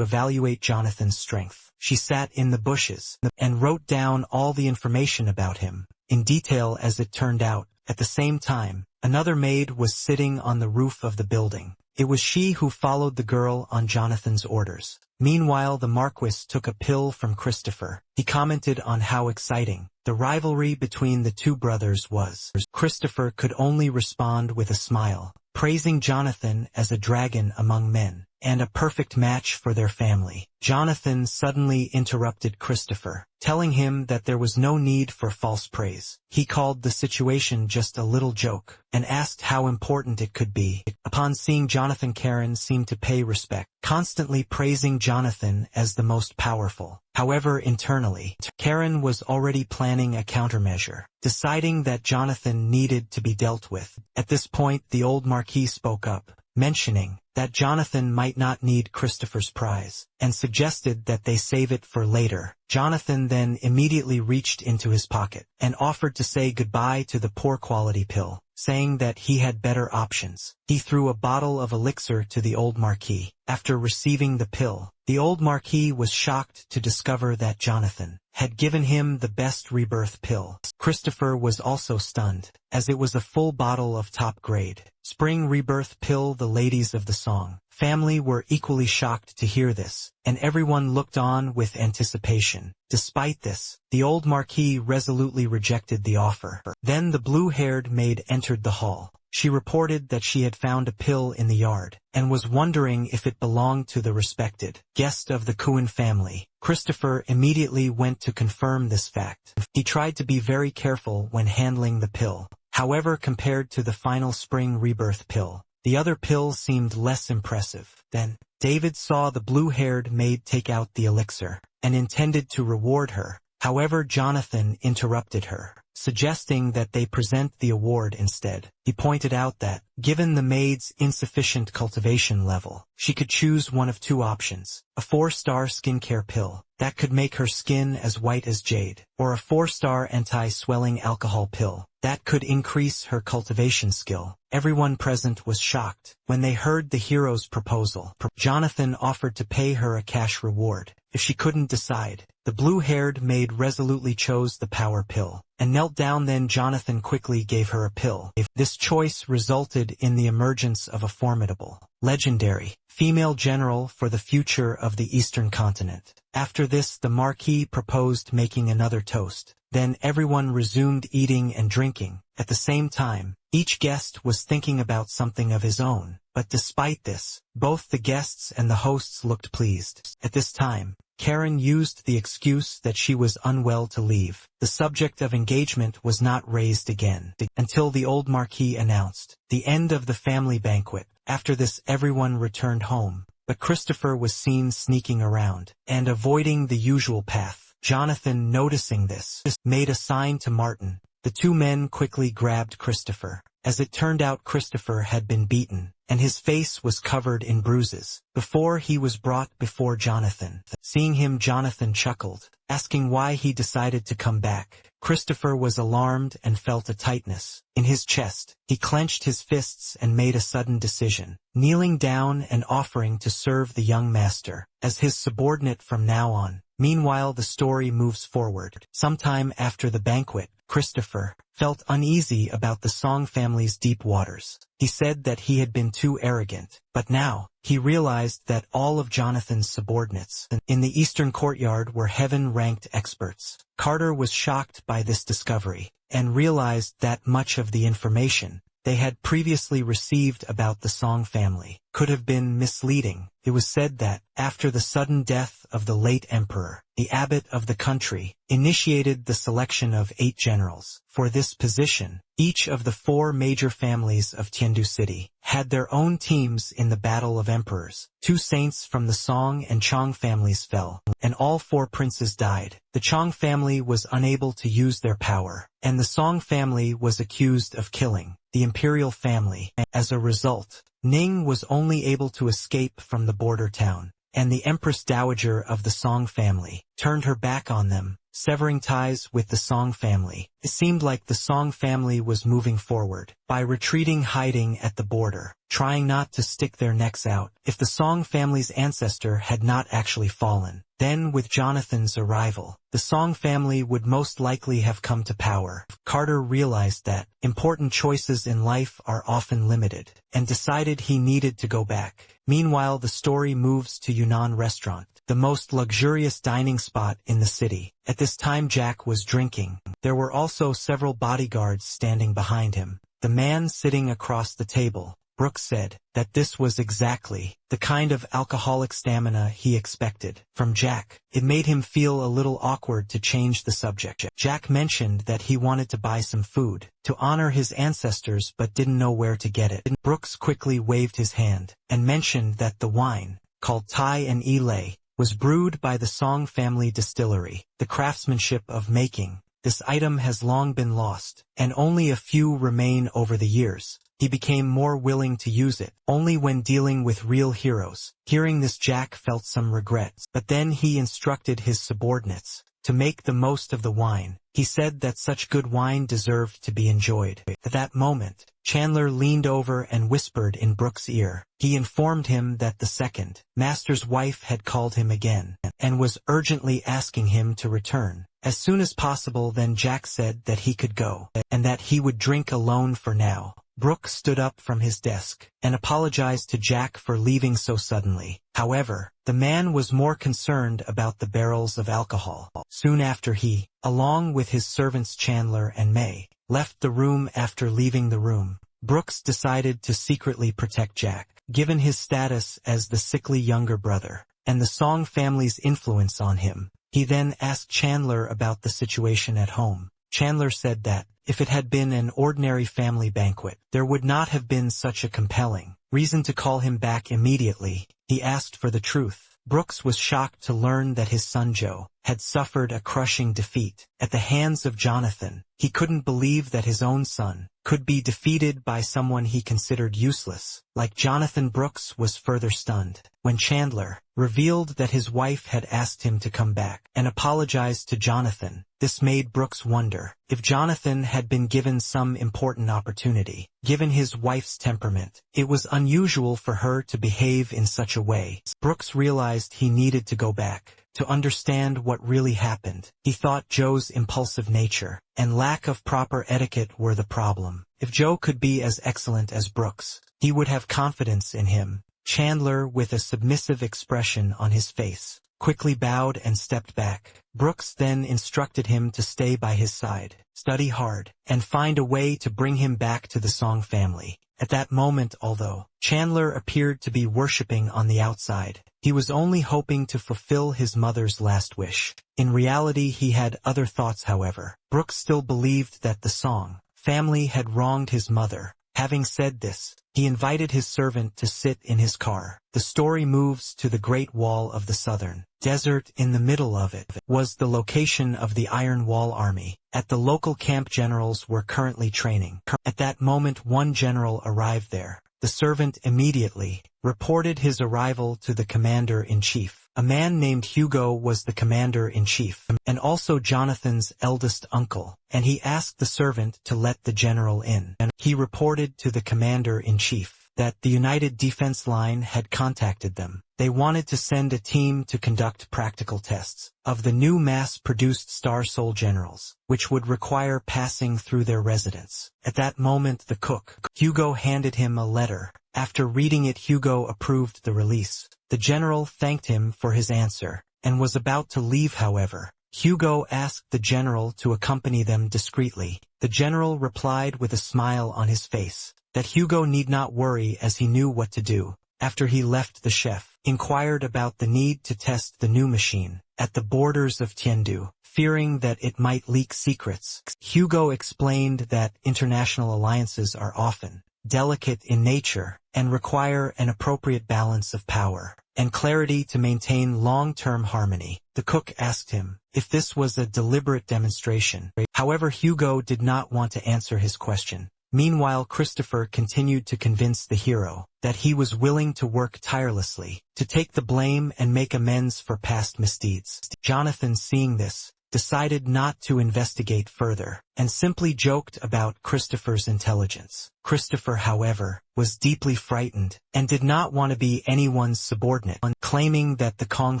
evaluate Jonathan's strength. She sat in the bushes, and wrote down all the information about him, in detail as it turned out. At the same time, another maid was sitting on the roof of the building. It was she who followed the girl on Jonathan's orders. Meanwhile, the Marquis took a pill from Christopher. He commented on how exciting the rivalry between the two brothers was. Christopher could only respond with a smile, praising Jonathan as a dragon among men, and a perfect match for their family. Jonathan suddenly interrupted Christopher, telling him that there was no need for false praise. He called the situation just a little joke, and asked how important it could be. Upon seeing Jonathan, Karen seemed to pay respect, constantly praising Jonathan as the most powerful. However, internally, Karen was already planning a countermeasure, deciding that Jonathan needed to be dealt with. At this point, the old marquis spoke up, mentioning that Jonathan might not need Christopher's prize, and suggested that they save it for later. Jonathan then immediately reached into his pocket, and offered to say goodbye to the poor quality pill, saying that he had better options. He threw a bottle of elixir to the old marquis. After receiving the pill, the old marquis was shocked to discover that Jonathan had given him the best rebirth pill. Christopher was also stunned, as it was a full bottle of top-grade spring rebirth pill. The ladies of the Song family were equally shocked to hear this, and everyone looked on with anticipation. Despite this, the old marquis resolutely rejected the offer. Then the blue-haired maid entered the hall. She reported that she had found a pill in the yard, and was wondering if it belonged to the respected guest of the Kuan family. Christopher immediately went to confirm this fact. He tried to be very careful when handling the pill. However, compared to the final spring rebirth pill, the other pill seemed less impressive. Then, David saw the blue-haired maid take out the elixir, and intended to reward her. However, Jonathan interrupted her, suggesting that they present the award instead. He pointed out that, given the maid's insufficient cultivation level, she could choose one of two options: a 4-star skincare pill that could make her skin as white as jade, or a 4-star anti-swelling alcohol pill that could increase her cultivation skill. Everyone present was shocked when they heard the hero's proposal. Jonathan offered to pay her a cash reward if she couldn't decide. The blue-haired maid resolutely chose the power pill, and knelt down. Then Jonathan quickly gave her a pill. This choice resulted in the emergence of a formidable, legendary, female general for the future of the Eastern continent. After this, the Marquis proposed making another toast. Then everyone resumed eating and drinking. At the same time, each guest was thinking about something of his own, but despite this, both the guests and the hosts looked pleased. At this time, Karen used the excuse that she was unwell to leave. The subject of engagement was not raised again, until the old Marquis announced the end of the family banquet. After this everyone returned home, but Christopher was seen sneaking around and avoiding the usual path. Jonathan, noticing this, made a sign to Martin. The two men quickly grabbed Christopher. As it turned out, Christopher had been beaten, and his face was covered in bruises. Before he was brought before Jonathan. Seeing him, Jonathan chuckled, asking why he decided to come back. Christopher was alarmed and felt a tightness in his chest. He clenched his fists and made a sudden decision, kneeling down and offering to serve the young master as his subordinate from now on. Meanwhile, the story moves forward. Sometime after the banquet, Christopher felt uneasy about the Song family's deep waters. He said that he had been too arrogant, but now he realized that all of Jonathan's subordinates in the eastern courtyard were heaven-ranked experts. Carter was shocked by this discovery and realized that much of the information they had previously received about the Song family could have been misleading. It was said that, after the sudden death of the late emperor, the abbot of the country initiated the selection of 8 generals. For this position, each of the 4 major families of Tiandu City had their own teams in the Battle of Emperors. 2 saints from the Song and Chong families fell, and all 4 princes died. The Chong family was unable to use their power, and the Song family was accused of killing the imperial family. As a result, Ning was only able to escape from the border town, and the Empress Dowager of the Song family turned her back on them, severing ties with the Song family. It seemed like the Song family was moving forward by retreating, hiding at the border, trying not to stick their necks out. If the Song family's ancestor had not actually fallen, then with Jonathan's arrival, the Song family would most likely have come to power. Carter realized that important choices in life are often limited, and decided he needed to go back. Meanwhile, the story moves to Yunnan Restaurant, the most luxurious dining spot in the city. At this time, Jack was drinking. There were also several bodyguards standing behind him. The man sitting across the table, Brooks, said that this was exactly the kind of alcoholic stamina he expected from Jack. It made him feel a little awkward to change the subject. Jack mentioned that he wanted to buy some food to honor his ancestors but didn't know where to get it. Brooks quickly waved his hand and mentioned that the wine, called Tai and Ilay, was brewed by the Song family distillery. The craftsmanship of making this item has long been lost, and only a few remain over the years. He became more willing to use it only when dealing with real heroes. Hearing this, Jack felt some regrets, but then he instructed his subordinates to make the most of the wine. He said that such good wine deserved to be enjoyed. At that moment, Chandler leaned over and whispered in Brooks' ear. He informed him that the second master's wife had called him again and was urgently asking him to return as soon as possible. Then Jack said that he could go and that he would drink alone for now. Brooks stood up from his desk and apologized to Jack for leaving so suddenly. However, the man was more concerned about the barrels of alcohol. Soon after, he, along with his servants Chandler and May, left the room. After leaving the room, Brooks decided to secretly protect Jack. Given his status as the sickly younger brother and the Song family's influence on him, he then asked Chandler about the situation at home. Chandler said that if it had been an ordinary family banquet, there would not have been such a compelling reason to call him back immediately. He asked for the truth. Brooks was shocked to learn that his son Joe had suffered a crushing defeat at the hands of Jonathan. He couldn't believe that his own son could be defeated by someone he considered useless. Like Jonathan, Brooks was further stunned when Chandler revealed that his wife had asked him to come back and apologized to Jonathan. This made Brooks wonder if Jonathan had been given some important opportunity. Given his wife's temperament, it was unusual for her to behave in such a way. Brooks realized he needed to go back to understand what really happened. He thought Joe's impulsive nature and lack of proper etiquette were the problem. If Joe could be as excellent as Brooks, he would have confidence in him. Chandler, with a submissive expression on his face, quickly bowed and stepped back. Brooks then instructed him to stay by his side, study hard, and find a way to bring him back to the Song family. At that moment, although Chandler appeared to be worshipping on the outside, he was only hoping to fulfill his mother's last wish. In reality, he had other thoughts, however. Brooks still believed that the Song family had wronged his mother. Having said this, he invited his servant to sit in his car. The story moves to the Great Wall of the Southern Desert. In the middle of it was the location of the Iron Wall Army. At the local camp, generals were currently training. At that moment, one general arrived there. The servant immediately reported his arrival to the commander-in-chief. A man named Hugo was the commander-in-chief, and also Jonathan's eldest uncle, and he asked the servant to let the general in. And he reported to the commander-in-chief that the United Defense Line had contacted them. They wanted to send a team to conduct practical tests of the new mass-produced Star Soul generals, which would require passing through their residence. At that moment, the cook, Hugo, handed him a letter. After reading it, Hugo approved the release. The general thanked him for his answer, and was about to leave. However, Hugo asked the general to accompany them discreetly. The general replied with a smile on his face that Hugo need not worry, as he knew what to do. After he left, the chef inquired about the need to test the new machine at the borders of Tiandu, fearing that it might leak secrets. Hugo explained that international alliances are often delicate in nature and require an appropriate balance of power and clarity to maintain long-term harmony. The cook asked him if this was a deliberate demonstration. However, Hugo did not want to answer his question. Meanwhile, Christopher continued to convince the hero that he was willing to work tirelessly to take the blame and make amends for past misdeeds. Jonathan, seeing this, decided not to investigate further, and simply joked about Christopher's intelligence. Christopher, however, was deeply frightened, and did not want to be anyone's subordinate, claiming that the Kong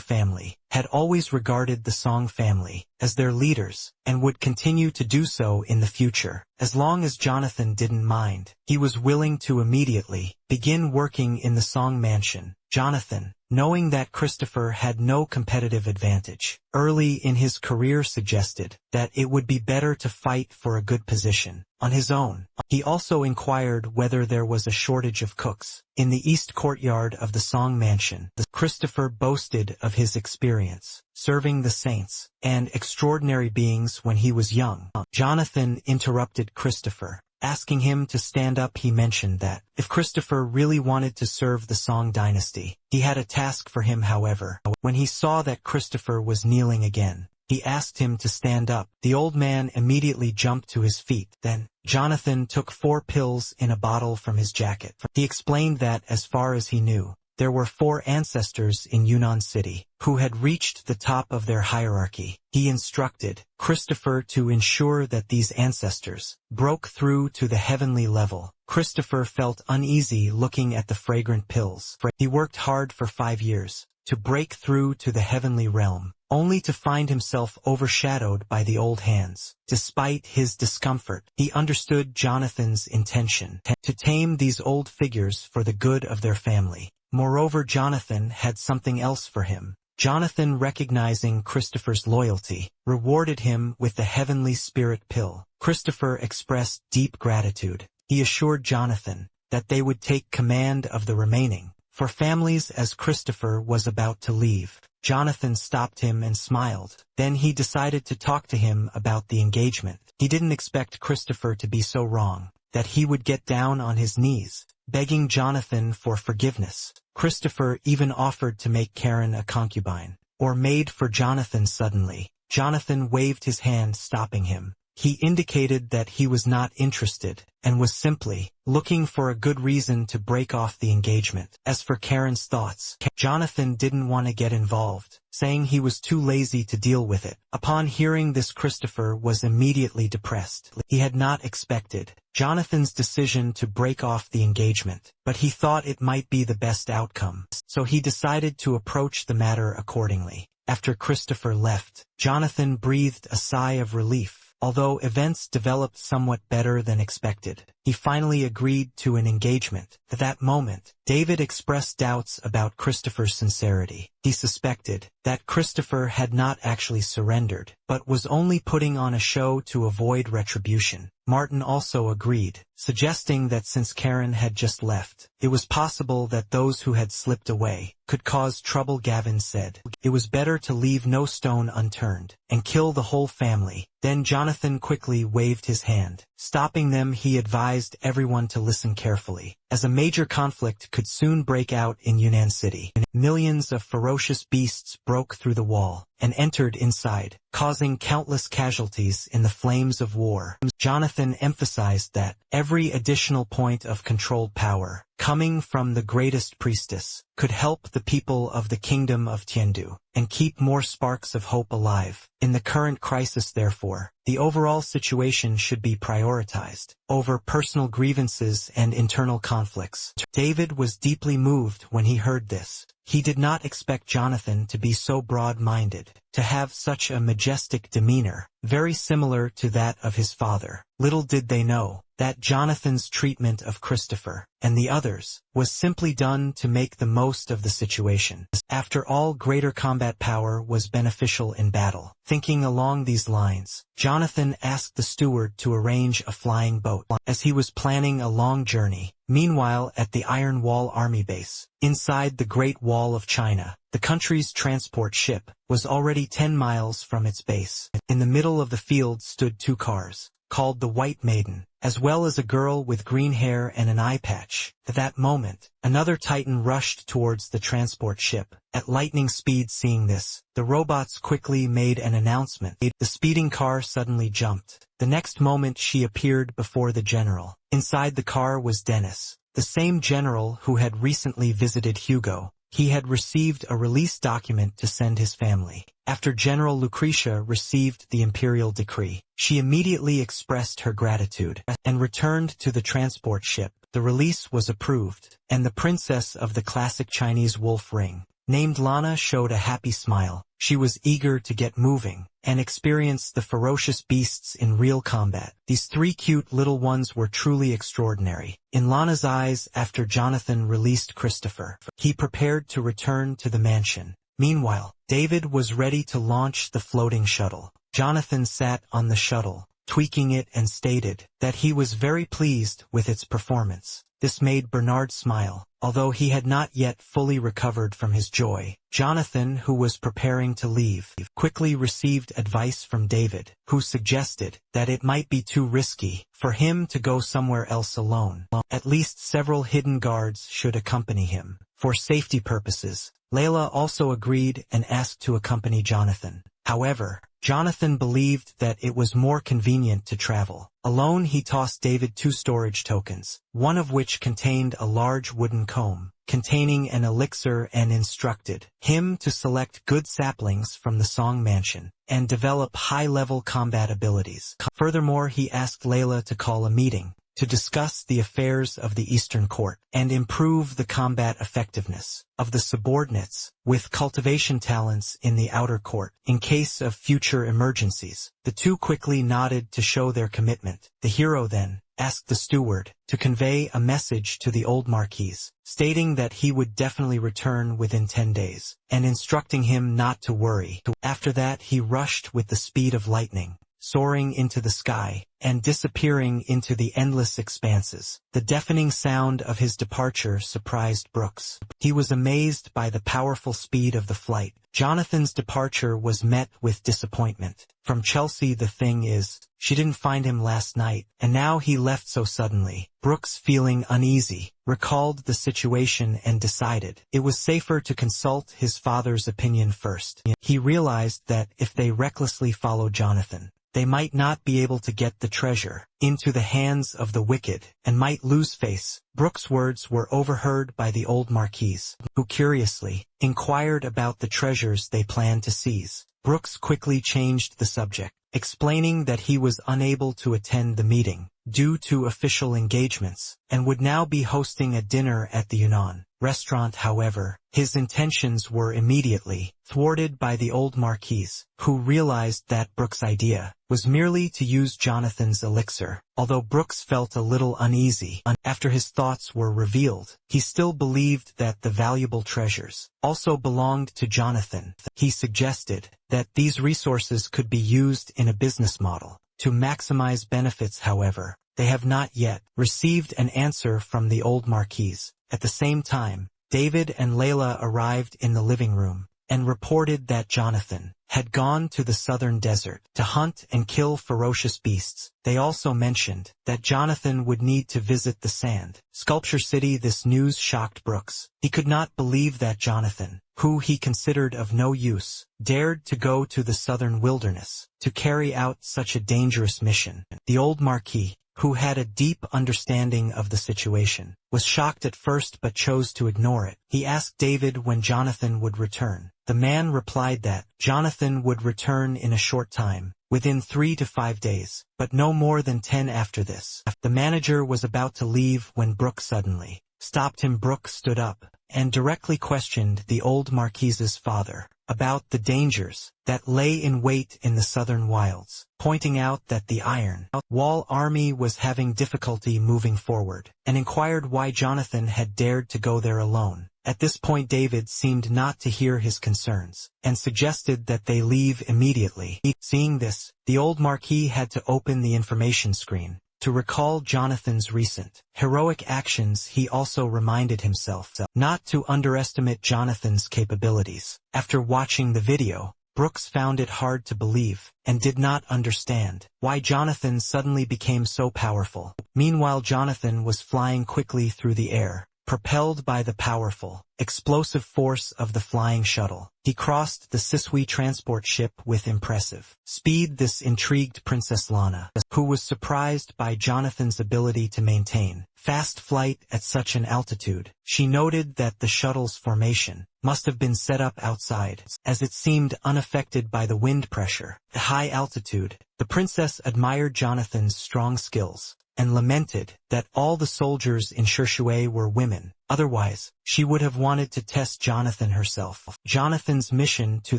family had always regarded the Song family as their leaders, and would continue to do so in the future. As long as Jonathan didn't mind, he was willing to immediately begin working in the Song mansion. Jonathan, knowing that Christopher had no competitive advantage early in his career, suggested that it would be better to fight for a good position on his own. He also inquired whether there was a shortage of cooks in the east courtyard of the Song mansion. Christopher boasted of his experience serving the saints and extraordinary beings when he was young. Jonathan interrupted Christopher, asking him to stand up. He mentioned that if Christopher really wanted to serve the Song dynasty, he had a task for him. However, when he saw that Christopher was kneeling again, he asked him to stand up. The old man immediately jumped to his feet. Then, Jonathan took 4 pills in a bottle from his jacket. He explained that, as far as he knew, there were 4 ancestors in Yunnan City who had reached the top of their hierarchy. He instructed Christopher to ensure that these ancestors broke through to the heavenly level. Christopher felt uneasy looking at the fragrant pills. He worked hard for 5 years to break through to the heavenly realm, only to find himself overshadowed by the old hands. Despite his discomfort, he understood Jonathan's intention to tame these old figures for the good of their family. Moreover, Jonathan had something else for him. Jonathan, recognizing Christopher's loyalty, rewarded him with the heavenly spirit pill. Christopher expressed deep gratitude. He assured Jonathan that they would take command of the remaining 4 families. As Christopher was about to leave, Jonathan stopped him and smiled. Then he decided to talk to him about the engagement. He didn't expect Christopher to be so wrong that he would get down on his knees, begging Jonathan for forgiveness. Christopher even offered to make Karen a concubine, or maid for Jonathan. Suddenly, Jonathan waved his hand, stopping him. He indicated that he was not interested, and was simply looking for a good reason to break off the engagement. As for Karen's thoughts, Jonathan didn't want to get involved, saying he was too lazy to deal with it. Upon hearing this, Christopher was immediately depressed. He had not expected Jonathan's decision to break off the engagement, but he thought it might be the best outcome, so he decided to approach the matter accordingly. After Christopher left, Jonathan breathed a sigh of relief. Although events developed somewhat better than expected, he finally agreed to an engagement. At that moment, David expressed doubts about Christopher's sincerity. He suspected that Christopher had not actually surrendered, but was only putting on a show to avoid retribution. Martin also agreed, suggesting that since Karen had just left, it was possible that those who had slipped away could cause trouble. Gavin said, "It was better to leave no stone unturned, and kill the whole family." Then Jonathan quickly waved his hand. Stopping them, he advised everyone to listen carefully, as a major conflict could soon break out in Yunnan City. Millions of ferocious beasts broke through the wall and entered inside, causing countless casualties in the flames of war. Jonathan emphasized that every additional point of controlled power, coming from the greatest priestess, could help the people of the kingdom of Tiandu and keep more sparks of hope alive. In the current crisis, therefore, the overall situation should be prioritized over personal grievances and internal conflicts. David was deeply moved when he heard this. He did not expect Jonathan to be so broad-minded, to have such a majestic demeanor, very similar to that of his father. Little did they know that Jonathan's treatment of Christopher and the others was simply done to make the most of the situation. After all, greater combat power was beneficial in battle. Thinking along these lines, Jonathan asked the steward to arrange a flying boat, as he was planning a long journey. Meanwhile, at the Iron Wall Army Base, inside the Great Wall of China, the country's transport ship was already 10 miles from its base. In the middle of the field stood 2 cars, called the White Maiden, as well as a girl with green hair and an eye patch. At that moment, another Titan rushed towards the transport ship at lightning speed. Seeing this, the robots quickly made an announcement. The speeding car suddenly jumped. The next moment she appeared before the general. Inside the car was Dennis, the same general who had recently visited Hugo. He had received a release document to send his family. After General Lucretia received the imperial decree, she immediately expressed her gratitude and returned to the transport ship. The release was approved, and the princess of the classic Chinese wolf ring, named Lana, showed a happy smile. She was eager to get moving and experience the ferocious beasts in real combat. These 3 cute little ones were truly extraordinary. In Lana's eyes, after Jonathan released Christopher, he prepared to return to the mansion. Meanwhile, David was ready to launch the floating shuttle. Jonathan sat on the shuttle, tweaking it, and stated that he was very pleased with its performance. This made Bernard smile, although he had not yet fully recovered from his joy. Jonathan, who was preparing to leave, quickly received advice from David, who suggested that it might be too risky for him to go somewhere else alone. At least several hidden guards should accompany him. For safety purposes, Layla also agreed and asked to accompany Jonathan. However, Jonathan believed that it was more convenient to travel alone. He tossed David 2 storage tokens, one of which contained a large wooden comb containing an elixir, and instructed him to select good saplings from the Song Mansion and develop high-level combat abilities. Furthermore, he asked Layla to call a meeting to discuss the affairs of the Eastern Court and improve the combat effectiveness of the subordinates with cultivation talents in the Outer Court in case of future emergencies. The 2 quickly nodded to show their commitment. The hero then asked the steward to convey a message to the old Marquise, stating that he would definitely return within 10 days, and instructing him not to worry. After that, he rushed with the speed of lightning, soaring into the sky and disappearing into the endless expanses. The deafening sound of his departure surprised Brooks. He was amazed by the powerful speed of the flight. Jonathan's departure was met with disappointment. From Chelsea, the thing is, she didn't find him last night, and now he left so suddenly. Brooks, feeling uneasy, recalled the situation and decided it was safer to consult his father's opinion first. He realized that if they recklessly followed Jonathan, they might not be able to get the treasure into the hands of the wicked and might lose face. Brooks' words were overheard by the old Marquise, who curiously inquired about the treasures they planned to seize. Brooks quickly changed the subject, explaining that he was unable to attend the meeting due to official engagements, and would now be hosting a dinner at the Yunnan restaurant. However, his intentions were immediately thwarted by the old Marquise, who realized that Brooks' idea was merely to use Jonathan's elixir. Although Brooks felt a little uneasy after his thoughts were revealed, he still believed that the valuable treasures also belonged to Jonathan. He suggested that these resources could be used in a business model to maximize benefits. However, they have not yet received an answer from the old Marquise. At the same time, David and Layla arrived in the living room and reported that Jonathan had gone to the southern desert to hunt and kill ferocious beasts. They also mentioned that Jonathan would need to visit the sand sculpture city. This news shocked Brooks. He could not believe that Jonathan, who he considered of no use, dared to go to the southern wilderness to carry out such a dangerous mission. The old Marquis, who had a deep understanding of the situation, was shocked at first but chose to ignore it. He asked David when Jonathan would return. The man replied that Jonathan would return in a short time, within 3 to 5 days, but no more than 10 after this. The manager was about to leave when Brooks suddenly stopped him. Brooks stood up and directly questioned the old Marquise's father about the dangers that lay in wait in the southern wilds, pointing out that the Iron Wall army was having difficulty moving forward, and inquired why Jonathan had dared to go there alone. At this point David seemed not to hear his concerns, and suggested that they leave immediately. Seeing this, the old Marquis had to open the information screen to recall Jonathan's recent heroic actions. He also reminded himself not to underestimate Jonathan's capabilities. After watching the video, Brooks found it hard to believe, and did not understand why Jonathan suddenly became so powerful. Meanwhile, Jonathan was flying quickly through the air, propelled by the powerful, explosive force of the flying shuttle. He crossed the Sisui transport ship with impressive speed. This intrigued Princess Lana, who was surprised by Jonathan's ability to maintain fast flight at such an altitude. She noted that the shuttle's formation must have been set up outside, as it seemed unaffected by the wind pressure. At high altitude, the princess admired Jonathan's strong skills, and lamented that all the soldiers in Shishui were women. Otherwise, she would have wanted to test Jonathan herself. Jonathan's mission to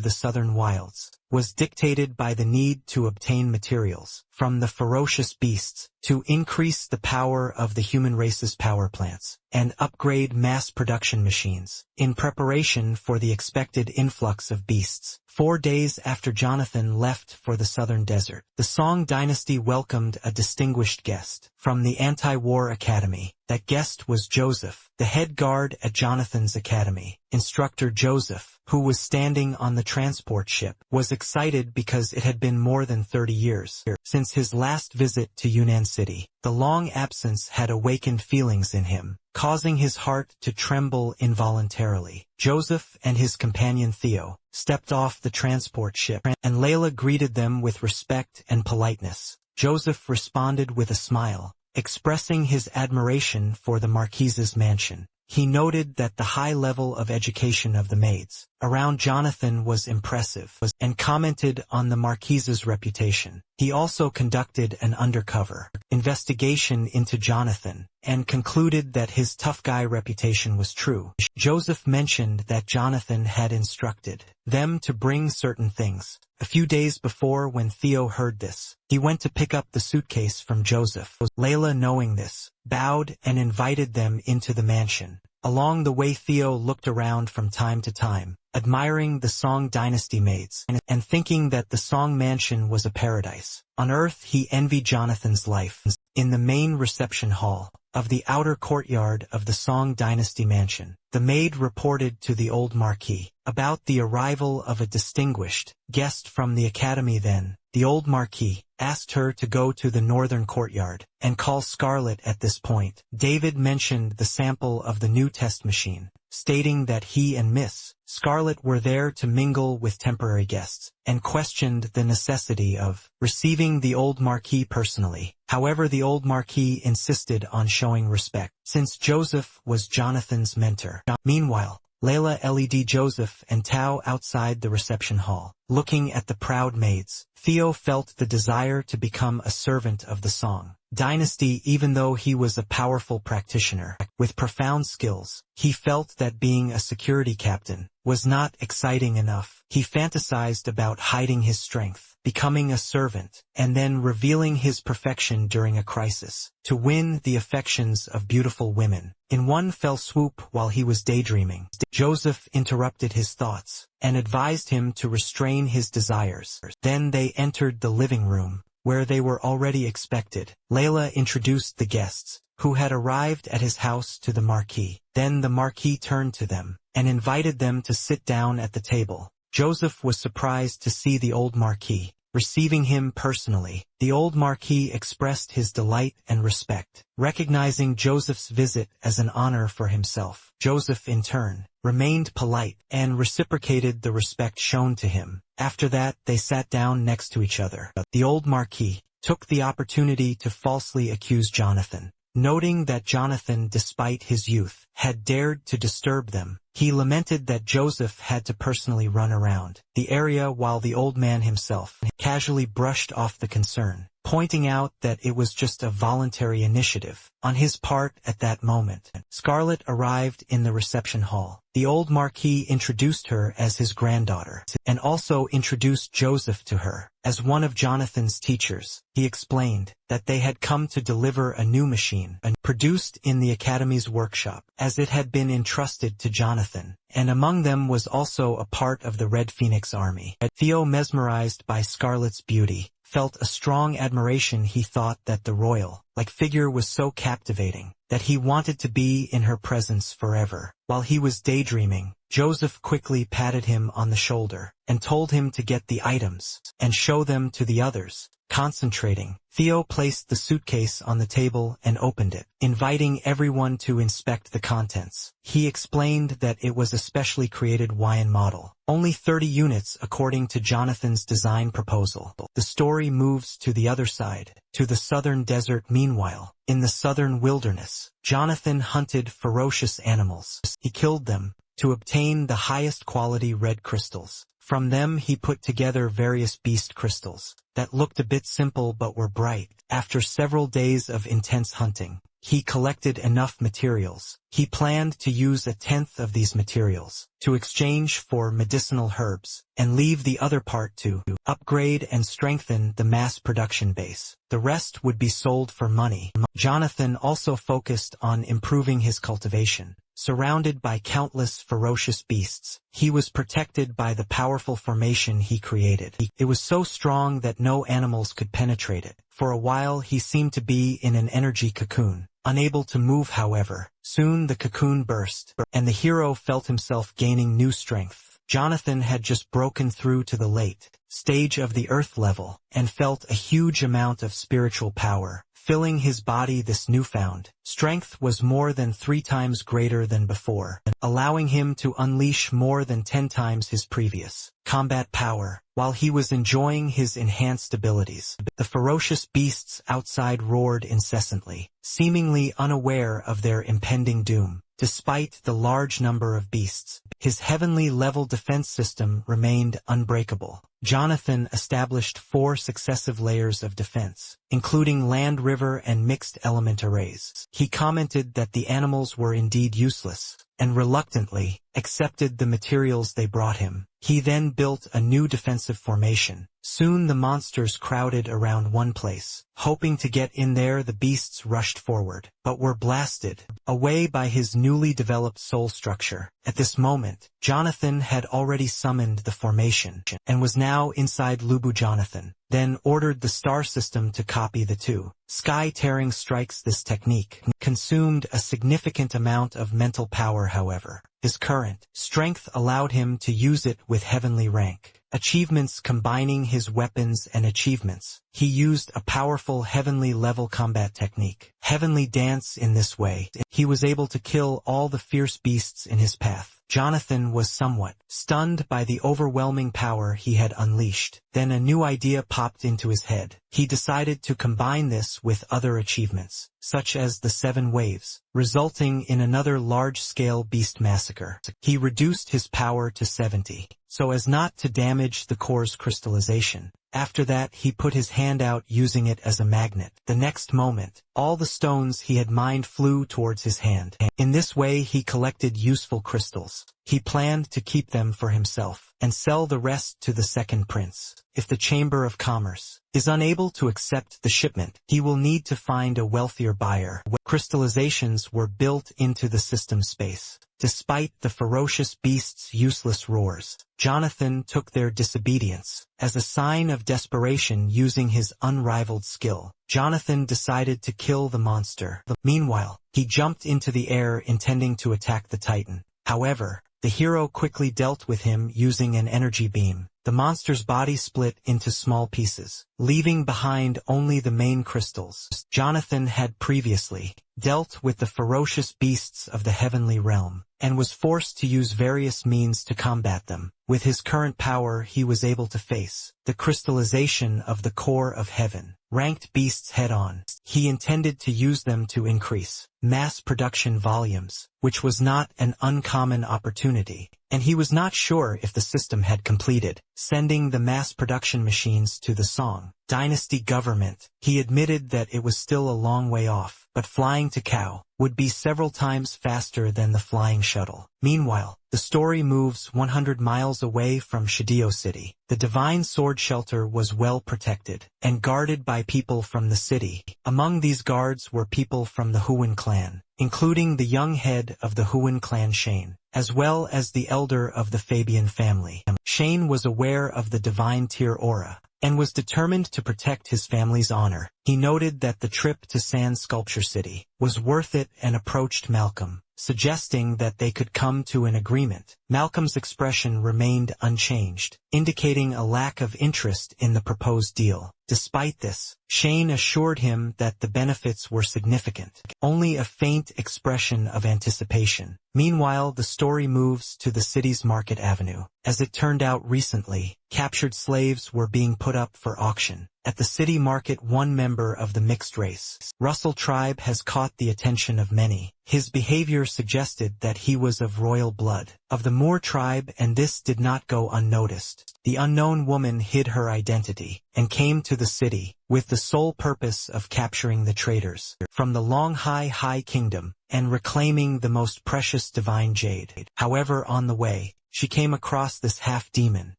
the southern wilds was dictated by the need to obtain materials from the ferocious beasts to increase the power of the human race's power plants and upgrade mass production machines in preparation for the expected influx of beasts. 4 days after Jonathan left for the southern desert, the Song dynasty welcomed a distinguished guest from the anti-war academy. That guest was Joseph, the head guard at Jonathan's academy. Instructor Joseph, who was standing on the transport ship, was excited because it had been more than 30 years since his last visit to Yunnan City. The long absence had awakened feelings in him, causing his heart to tremble involuntarily. Joseph and his companion Theo stepped off the transport ship, and Layla greeted them with respect and politeness. Joseph responded with a smile, expressing his admiration for the Marquise's mansion. He noted that the high level of education of the maids around Jonathan was impressive, and commented on the Marquise's reputation. He also conducted an undercover investigation into Jonathan, and concluded that his tough guy reputation was true. Joseph mentioned that Jonathan had instructed them to bring certain things. A few days before, when Theo heard this, he went to pick up the suitcase from Joseph. Layla, knowing this, bowed and invited them into the mansion. Along the way, Theo looked around from time to time, admiring the Song dynasty maids, and thinking that the Song mansion was a paradise on earth. He envied Jonathan's life. In the main reception hall of the outer courtyard of the Song dynasty mansion, the maid reported to the old Marquis about the arrival of a distinguished guest from the academy. Then, the old Marquis asked her to go to the northern courtyard and call Scarlet. At this point, David mentioned the sample of the new test machine, stating that he and Miss Scarlet were there to mingle with temporary guests, and questioned the necessity of receiving the old Marquis personally. However, the old Marquis insisted on showing respect, since Joseph was Jonathan's mentor. Meanwhile, Layla led Joseph and Tao outside the reception hall. Looking at the proud maids, Theo felt the desire to become a servant of the Song dynasty even though he was a powerful practitioner. With profound skills, he felt that being a security captain was not exciting enough. He fantasized about hiding his strength, becoming a servant, and then revealing his perfection during a crisis, to win the affections of beautiful women. In one fell swoop while he was daydreaming, Joseph interrupted his thoughts and advised him to restrain his desires. Then they entered the living room, where they were already expected. Layla introduced the guests, who had arrived at his house, to the Marquis. Then the Marquis turned to them and invited them to sit down at the table. Joseph was surprised to see the old Marquis receiving him personally. The old Marquis expressed his delight and respect, recognizing Joseph's visit as an honor for himself. Joseph, in turn, remained polite and reciprocated the respect shown to him. After that, they sat down next to each other. The old Marquis took the opportunity to falsely accuse Jonathan. Noting that Jonathan, despite his youth, had dared to disturb them, he lamented that Joseph had to personally run around the area while the old man himself casually brushed off the concern, pointing out that it was just a voluntary initiative on his part at that moment. Scarlett arrived in the reception hall. The old Marquis introduced her as his granddaughter, and also introduced Joseph to her as one of Jonathan's teachers. He explained that they had come to deliver a new machine, produced in the Academy's workshop, as it had been entrusted to Jonathan, and among them was also a part of the Red Phoenix army. Theo, mesmerized by Scarlett's beauty, felt a strong admiration. He thought that the royal-like figure was so captivating that he wanted to be in her presence forever. While he was daydreaming, Joseph quickly patted him on the shoulder and told him to get the items and show them to the others. Concentrating, Theo placed the suitcase on the table and opened it, inviting everyone to inspect the contents. He explained that it was a specially created wine model, only 30 units according to Jonathan's design proposal. The story moves to the other side, to the southern desert. Meanwhile, in the southern wilderness, Jonathan hunted ferocious animals. He killed them to obtain the highest quality red crystals. From them he put together various beast crystals that looked a bit simple but were bright. After several days of intense hunting, he collected enough materials. He planned to use 1/10 of these materials to exchange for medicinal herbs, and leave the other part to upgrade and strengthen the mass production base. The rest would be sold for money. Jonathan also focused on improving his cultivation. Surrounded by countless ferocious beasts, he was protected by the powerful formation he created. It was so strong that no animals could penetrate it. For a while he seemed to be in an energy cocoon, unable to move. However, soon the cocoon burst, and the hero felt himself gaining new strength. Jonathan had just broken through to the late stage of the earth level, and felt a huge amount of spiritual power filling his body. This newfound strength was more than 3 times greater than before, allowing him to unleash more than 10 times his previous combat power. While he was enjoying his enhanced abilities, the ferocious beasts outside roared incessantly, seemingly unaware of their impending doom. Despite the large number of beasts, his heavenly level defense system remained unbreakable. Jonathan established 4 successive layers of defense, including land, river, and mixed element arrays. He commented that the animals were indeed useless, and reluctantly accepted the materials they brought him. He then built a new defensive formation. Soon the monsters crowded around one place. Hoping to get in there, the beasts rushed forward, but were blasted away by his newly developed soul structure. At this moment, Jonathan had already summoned the formation, and was now inside Lubu. Jonathan then ordered the star system to copy the 2 sky-tearing strikes. This technique consumed a significant amount of mental power. However, his current strength allowed him to use it with heavenly rank. achievements combining his weapons and achievements. He used a powerful heavenly level combat technique, Heavenly Dance. In this way, he was able to kill all the fierce beasts in his path. Jonathan was somewhat stunned by the overwhelming power he had unleashed. Then a new idea popped into his head. He decided to combine this with other achievements, such as the 7 waves, resulting in another large-scale beast massacre. He reduced his power to 70, so as not to damage the core's crystallization. After that, he put his hand out using it as a magnet. The next moment, all the stones he had mined flew towards his hand. In this way, he collected useful crystals. He planned to keep them for himself and sell the rest to the second prince. If the Chamber of Commerce is unable to accept the shipment, he will need to find a wealthier buyer. Crystallizations were built into the system space. Despite the ferocious beasts' useless roars, Jonathan took their disobedience as a sign of desperation. Using his unrivaled skill, Jonathan decided to kill the monster. Meanwhile, he jumped into the air intending to attack the Titan. However, the hero quickly dealt with him using an energy beam. The monster's body split into small pieces, leaving behind only the main crystals. Jonathan had previously dealt with the ferocious beasts of the heavenly realm, and was forced to use various means to combat them. With his current power, he was able to face the crystallization of the core of heaven, ranked beasts head-on. He intended to use them to increase mass production volumes, which was not an uncommon opportunity, and he was not sure if the system had completed sending the mass production machines to the Song Dynasty government. He admitted that it was still a long way off, but flying to Kao would be several times faster than the flying shuttle. Meanwhile, the story moves 100 miles away from Shidio City. The Divine Sword Shelter was well protected and guarded by people from the city. Among these guards were people from the Huan clan, including the young head of the Huan clan Shane, as well as the elder of the Fabian family. Shane was aware of the divine tier aura, and was determined to protect his family's honor. He noted that the trip to Sand Sculpture City was worth it and approached Malcolm, suggesting that they could come to an agreement. Malcolm's expression remained unchanged, indicating a lack of interest in the proposed deal. Despite this, Shane assured him that the benefits were significant, only a faint expression of anticipation. Meanwhile, the story moves to the city's Market Avenue. As it turned out recently, captured slaves were being put up for auction. At the city market, one member of the mixed race, Russell tribe, has caught the attention of many. His behavior suggested that he was of royal blood, of the Moor tribe, and this did not go unnoticed. The unknown woman hid her identity and came to the city with the sole purpose of capturing the traders from the Long High Kingdom and reclaiming the most precious divine jade. However, on the way, she came across this half-demon.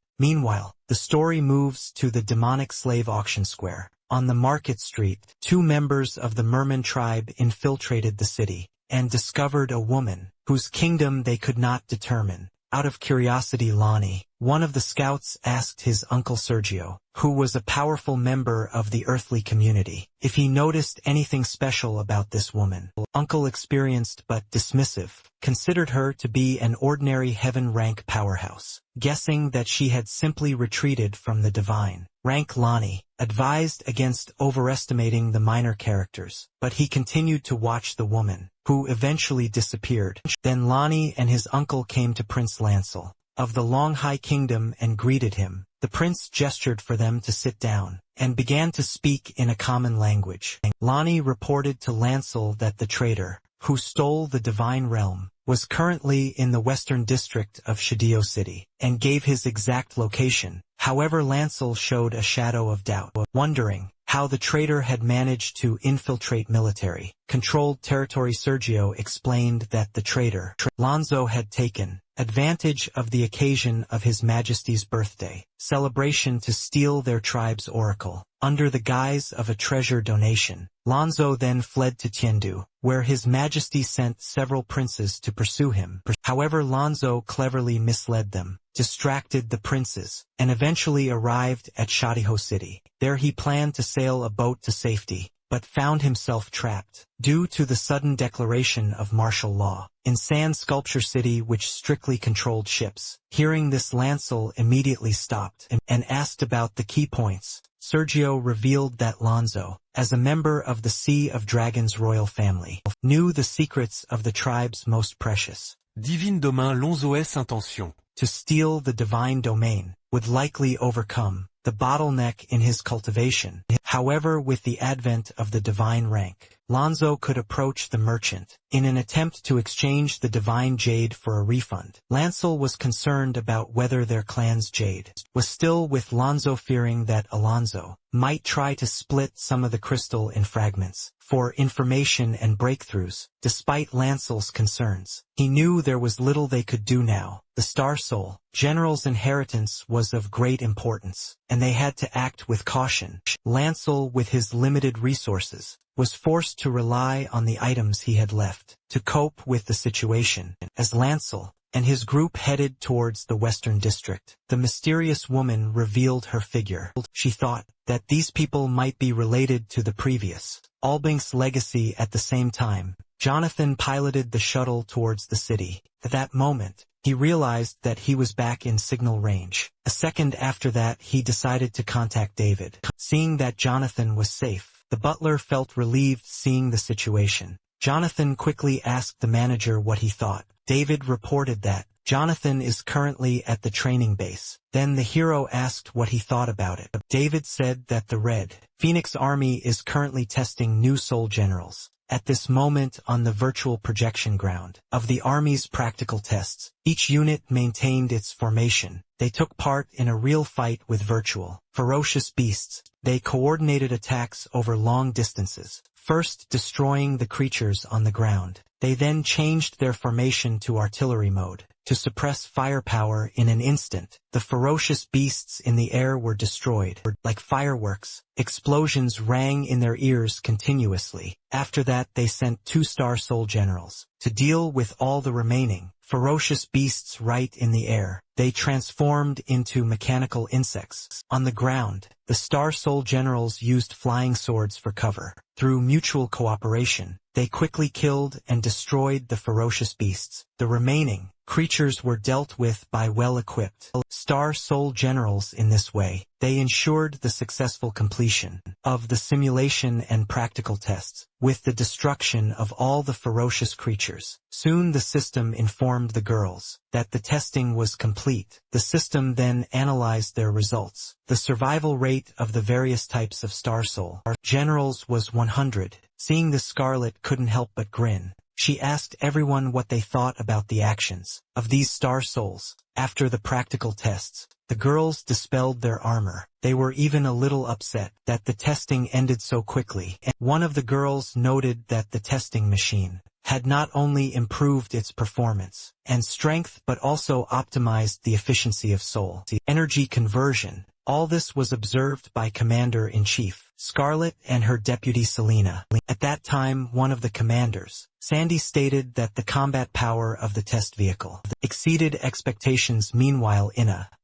Meanwhile, the story moves to the demonic slave auction square. On the market street, 2 members of the Merman tribe infiltrated the city and discovered a woman whose kingdom they could not determine. Out of curiosity, Lonnie, one of the scouts, asked his uncle Sergio, who was a powerful member of the earthly community, if he noticed anything special about this woman. Uncle, experienced but dismissive, considered her to be an ordinary heaven-rank powerhouse, guessing that she had simply retreated from the divine rank. Lonnie advised against overestimating the minor characters, but he continued to watch the woman, who eventually disappeared. Then Lonnie and his uncle came to Prince Lancel of the Long High Kingdom and greeted him. The prince gestured for them to sit down and began to speak in a common language. Lonnie reported to Lancel that the traitor who stole the divine realm was currently in the western district of Shidio City, and gave his exact location. However, Lancel showed a shadow of doubt, wondering how the traitor had managed to infiltrate military-controlled territory. Sergio explained that the traitor, Lonzo, had taken advantage of the occasion of His Majesty's birthday celebration to steal their tribe's oracle, under the guise of a treasure donation. Lonzo then fled to Tiendu, where His Majesty sent several princes to pursue him. However, Lonzo cleverly misled them, distracted the princes, and eventually arrived at Shadiho City. There he planned to sail a boat to safety, but found himself trapped, due to the sudden declaration of martial law, in Sand Sculpture City, which strictly controlled ships. Hearing this, Lancel immediately stopped and asked about the key points. Sergio revealed that Lonzo, as a member of the Sea of Dragons royal family, knew the secrets of the tribe's most precious. Divine domain Lonzo S intention. To steal the divine domain would likely overcome the bottleneck in his cultivation. However, with the advent of the divine rank, Lonzo could approach the merchant in an attempt to exchange the divine jade for a refund. Lancel was concerned about whether their clan's jade was still with Lonzo, fearing that Alonzo might try to split some of the crystal in fragments for information and breakthroughs. Despite Lancel's concerns, he knew there was little they could do now. The Star Soul General's inheritance was of great importance, and they had to act with caution. Lancel, with his limited resources, was forced to rely on the items he had left to cope with the situation. As Lancel and his group headed towards the Western District, the mysterious woman revealed her figure. She thought that these people might be related to the previous Albink's legacy. At the same time, Jonathan piloted the shuttle towards the city. At that moment, he realized that he was back in signal range. A second after that, he decided to contact David. Seeing that Jonathan was safe, the butler felt relieved seeing the situation. Jonathan quickly asked the manager what he thought. David reported that Jonathan is currently at the training base. Then the hero asked what he thought about it. David said that the Red Phoenix Army is currently testing new soul generals at this moment on the virtual projection ground of the Army's practical tests. Each unit maintained its formation. They took part in a real fight with virtual, ferocious beasts. They coordinated attacks over long distances, first destroying the creatures on the ground. They then changed their formation to artillery mode to suppress firepower in an instant. The ferocious beasts in the air were destroyed. Like fireworks, explosions rang in their ears continuously. After that, they sent 2 Star Soul Generals to deal with all the remaining ferocious beasts right in the air. They transformed into mechanical insects. On the ground, the Star Soul Generals used flying swords for cover. Through mutual cooperation, they quickly killed and destroyed the ferocious beasts. The remaining creatures were dealt with by well-equipped Star Soul Generals. In this way, they ensured the successful completion of the simulation and practical tests, with the destruction of all the ferocious creatures. Soon the system informed the girls that the testing was complete. The system then analyzed their results. The survival rate of the various types of Star Soul Generals was 100. Seeing this, Scarlet couldn't help but grin. She asked everyone what they thought about the actions of these Star Souls. After the practical tests, the girls dispelled their armor. They were even a little upset that the testing ended so quickly. One of the girls noted that the testing machine had not only improved its performance and strength but also optimized the efficiency of soul energy conversion. All this was observed by Commander-in-Chief Scarlet and her deputy Selena. At that time, one of the commanders, Sandy, stated that the combat power of the test vehicle exceeded expectations. Meanwhile,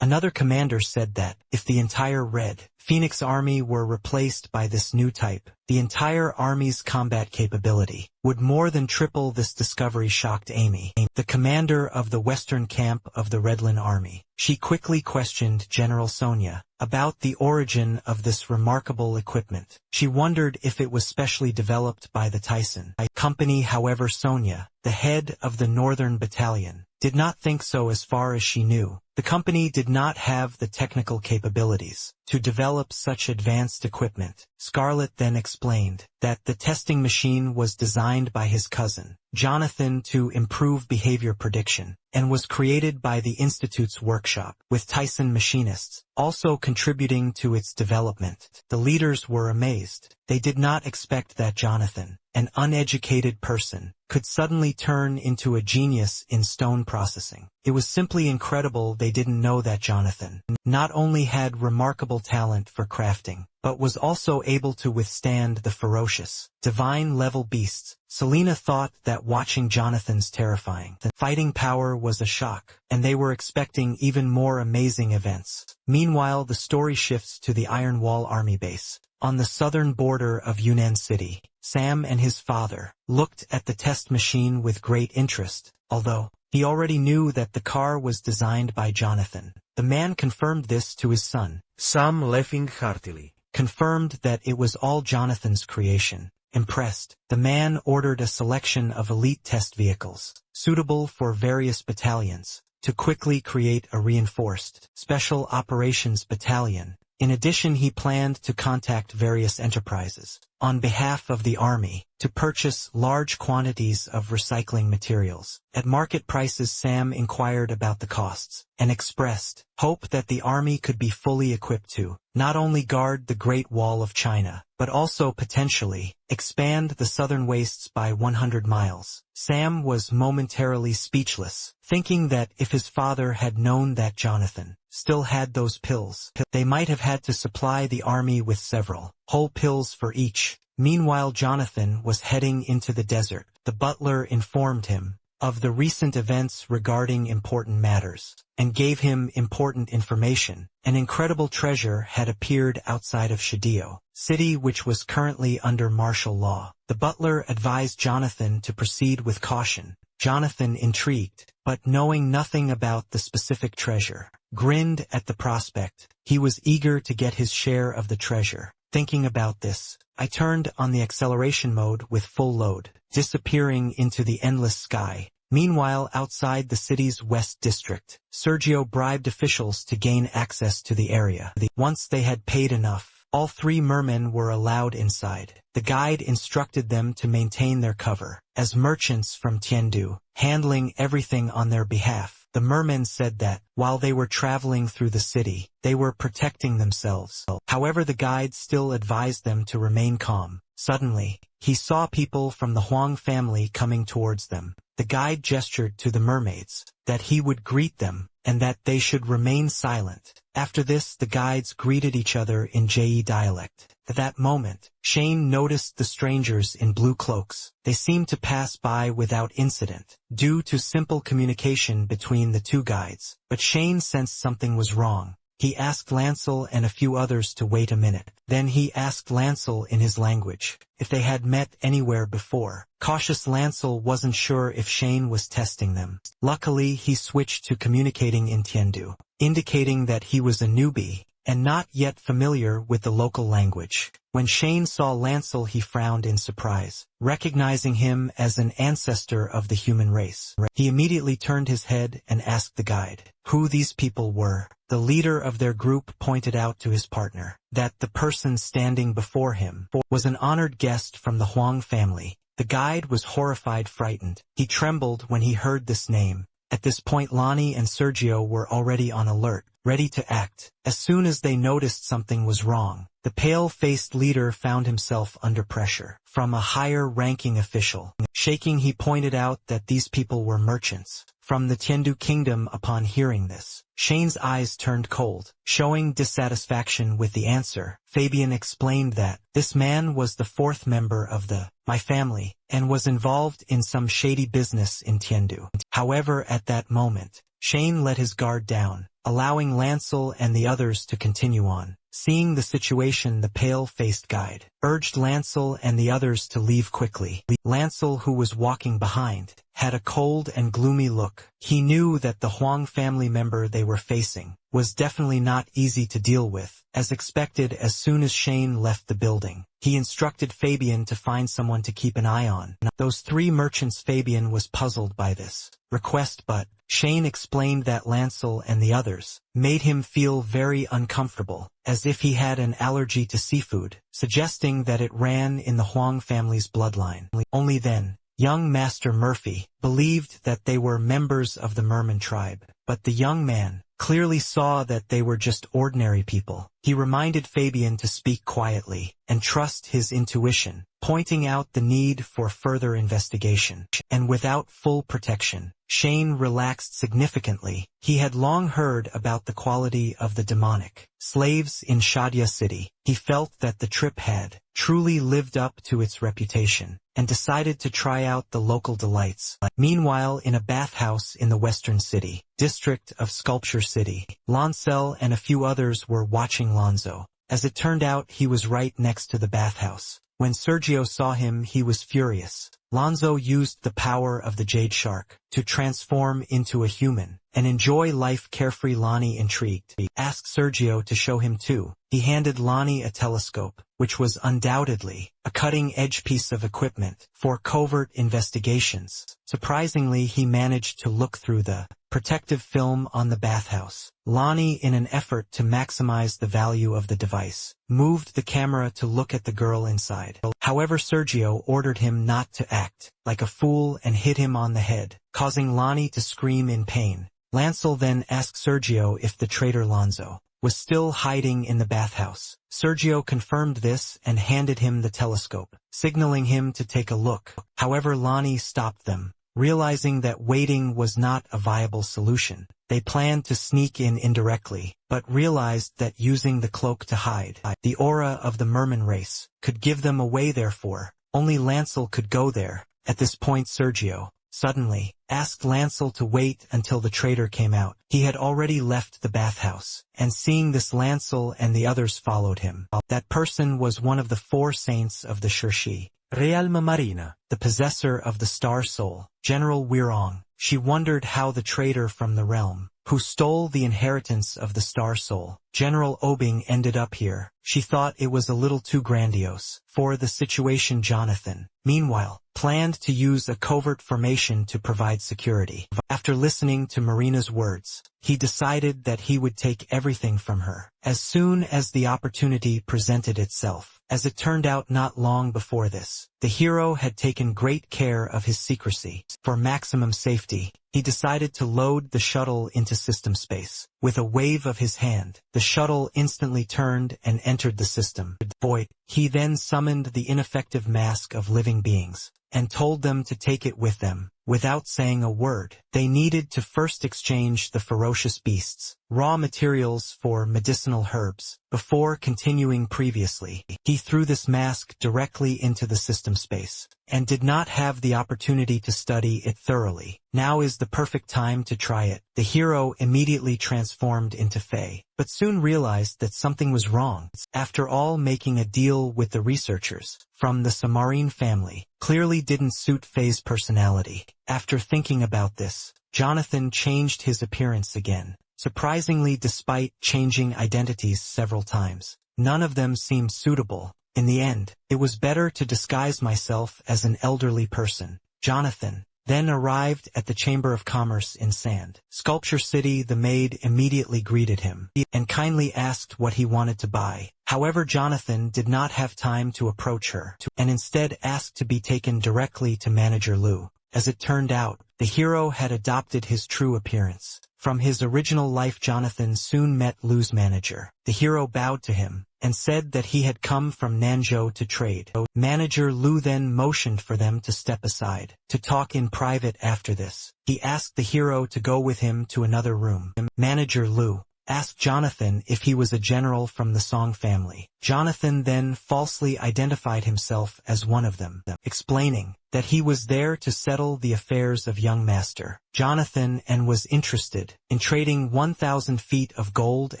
another commander said that if the entire Red Phoenix Army were replaced by this new type, the entire Army's combat capability would more than triple. This discovery shocked Amy, the commander of the western camp of the Redland Army. She quickly questioned General Sonia about the origin of this remarkable equipment. She wondered if it was specially developed by the Tyson Company. However, Sonia, the head of the Northern Battalion, did not think so. As far as she knew, the company did not have the technical capabilities to develop such advanced equipment. Scarlet then explained that the testing machine was designed by his cousin, Jonathan, to improve behavior prediction, and was created by the Institute's workshop, with Tyson machinists also contributing to its development. The leaders were amazed. They did not expect that Jonathan, an uneducated person, could suddenly turn into a genius in stone processing. It was simply incredible. They didn't know that Jonathan not only had remarkable talent for crafting, but was also able to withstand the ferocious, divine-level beasts. Selena thought that watching Jonathan's terrifying fighting power was a shock, and they were expecting even more amazing events. Meanwhile, the story shifts to the Iron Wall Army base. On the southern border of Yunnan City, Sam and his father looked at the test machine with great interest, although he already knew that the car was designed by Jonathan. The man confirmed this to his son. Sam, laughing heartily, Confirmed that it was all Jonathan's creation. Impressed, the man ordered a selection of elite test vehicles, suitable for various battalions, to quickly create a reinforced Special Operations Battalion. In addition, he planned to contact various enterprises, on behalf of the army, to purchase large quantities of recycling materials. At market prices, Sam inquired about the costs, and expressed hope that the army could be fully equipped to not only guard the Great Wall of China, but also potentially expand the southern wastes by 100 miles. Sam was momentarily speechless, thinking that if his father had known that Jonathan still had those pills, they might have had to supply the army with several whole pills for each. Meanwhile, Jonathan was heading into the desert. The butler informed him of the recent events regarding important matters, and gave him important information. An incredible treasure had appeared outside of Shidio City, which was currently under martial law. The butler advised Jonathan to proceed with caution. Jonathan, intrigued, but knowing nothing about the specific treasure, grinned at the prospect. He was eager to get his share of the treasure. Thinking about this, I turned on the acceleration mode with full load, disappearing into the endless sky. Meanwhile, outside the city's West District, Sergio bribed officials to gain access to the area. Once they had paid enough, all three mermen were allowed inside. The guide instructed them to maintain their cover, as merchants from Tiandu, handling everything on their behalf. The mermen said that, while they were traveling through the city, they were protecting themselves. However, the guide still advised them to remain calm. Suddenly, he saw people from the Huang family coming towards them. The guide gestured to the mermaids that he would greet them, and that they should remain silent. After this, the guides greeted each other in Jie dialect. At that moment, Shane noticed the strangers in blue cloaks. They seemed to pass by without incident, due to simple communication between the two guides. But Shane sensed something was wrong. He asked Lancel and a few others to wait a minute. Then he asked Lancel in his language if they had met anywhere before. Cautious Lancel wasn't sure if Shane was testing them. Luckily, he switched to communicating in Tiandu, indicating that he was a newbie and not yet familiar with the local language. When Shane saw Lancel, he frowned in surprise, recognizing him as an ancestor of the human race. He immediately turned his head and asked the guide who these people were. The leader of their group pointed out to his partner that the person standing before him was an honored guest from the Huang family. The guide was horrified, frightened. He trembled when he heard this name. At this point, Lonnie and Sergio were already on alert, ready to act. As soon as they noticed something was wrong, the pale-faced leader found himself under pressure from a higher-ranking official. Shaking, he pointed out that these people were merchants from the Tiandu kingdom. Upon hearing this, Shane's eyes turned cold, showing dissatisfaction with the answer. Fabian explained that this man was the fourth member of my family, and was involved in some shady business in Tiandu. However, at that moment, Shane let his guard down, allowing Lancel and the others to continue on. Seeing the situation, the pale-faced guide urged Lancel and the others to leave quickly. Lancel, who was walking behind, had a cold and gloomy look. He knew that the Huang family member they were facing was definitely not easy to deal with. As expected, as soon as Shane left the building, he instructed Fabian to find someone to keep an eye on those three merchants. Fabian was puzzled by this request, but Shane explained that Lancel and the others made him feel very uncomfortable, as if he had an allergy to seafood, suggesting that it ran in the Huang family's bloodline. Only then, young Master Murphy believed that they were members of the Merman tribe, but the young man clearly saw that they were just ordinary people. He reminded Fabian to speak quietly and trust his intuition, pointing out the need for further investigation. And without full protection, Shane relaxed significantly. He had long heard about the quality of the demonic slaves in Shadia City. He felt that the trip had truly lived up to its reputation, and decided to try out the local delights. Meanwhile, in a bathhouse in the western city district of Sculpture City, Lancel and a few others were watching Lonzo As it turned out, he was right next to the bathhouse. When Sergio saw him, he was furious. Lonzo used the power of the jade shark to transform into a human and enjoy life carefree. Lonnie, intrigued, asked Sergio to show him too. He handed Lonnie a telescope, which was undoubtedly a cutting-edge piece of equipment for covert investigations. Surprisingly, he managed to look through the protective film on the bathhouse. Lonnie, in an effort to maximize the value of the device, moved the camera to look at the girl inside. However, Sergio ordered him not to act like a fool and hit him on the head, causing Lonnie to scream in pain. Lancel then asked Sergio if the traitor Lonzo was still hiding in the bathhouse. Sergio confirmed this and handed him the telescope, signaling him to take a look. However, Lonnie stopped them. Realizing that waiting was not a viable solution, they planned to sneak in indirectly, but realized that using the cloak to hide the aura of the merman race could give them away. Therefore, only Lancel could go there. At this point, Sergio suddenly asked Lancel to wait until the traitor came out. He had already left the bathhouse, and seeing this, Lancel and the others followed him. That person was one of the 4 saints of the Shirshi Realma Marina, the possessor of the Star Soul, General Wirong. She wondered how the traitor from the realm, who stole the inheritance of the Star Soul, General Obing, ended up here. She thought it was a little too grandiose for the situation. Jonathan, meanwhile, planned to use a covert formation to provide security. After listening to Marina's words, he decided that he would take everything from her as soon as the opportunity presented itself. As it turned out, not long before this, the hero had taken great care of his secrecy. For maximum safety, he decided to load the shuttle into system space. With a wave of his hand, the shuttle instantly turned and entered the system void. He then summoned the ineffective mask of living beings and told them to take it with them. Without saying a word, they needed to first exchange the ferocious beasts' raw materials for medicinal herbs. Before continuing previously, he threw this mask directly into the system space and did not have the opportunity to study it thoroughly. Now is the perfect time to try it. The hero immediately transformed into Faye, but soon realized that something was wrong. After all, making a deal with the researchers from the Samarine family clearly didn't suit Faye's personality. After thinking about this, Jonathan changed his appearance again. Surprisingly, despite changing identities several times, none of them seemed suitable. In the end, it was better to disguise myself as an elderly person. Jonathan then arrived at the Chamber of Commerce in Sand Sculpture City. The maid immediately greeted him and kindly asked what he wanted to buy. However, Jonathan did not have time to approach her and instead asked to be taken directly to Manager Lu. As it turned out, the hero had adopted his true appearance from his original life. Jonathan soon met Lu's manager. The hero bowed to him and said that he had come from Nanzhou to trade. Manager Lu then motioned for them to step aside to talk in private. After this, he asked the hero to go with him to another room. Manager Lu asked Jonathan if he was a general from the Song family. Jonathan then falsely identified himself as one of them, explaining that he was there to settle the affairs of young master Jonathan and was interested in trading 1,000 feet of gold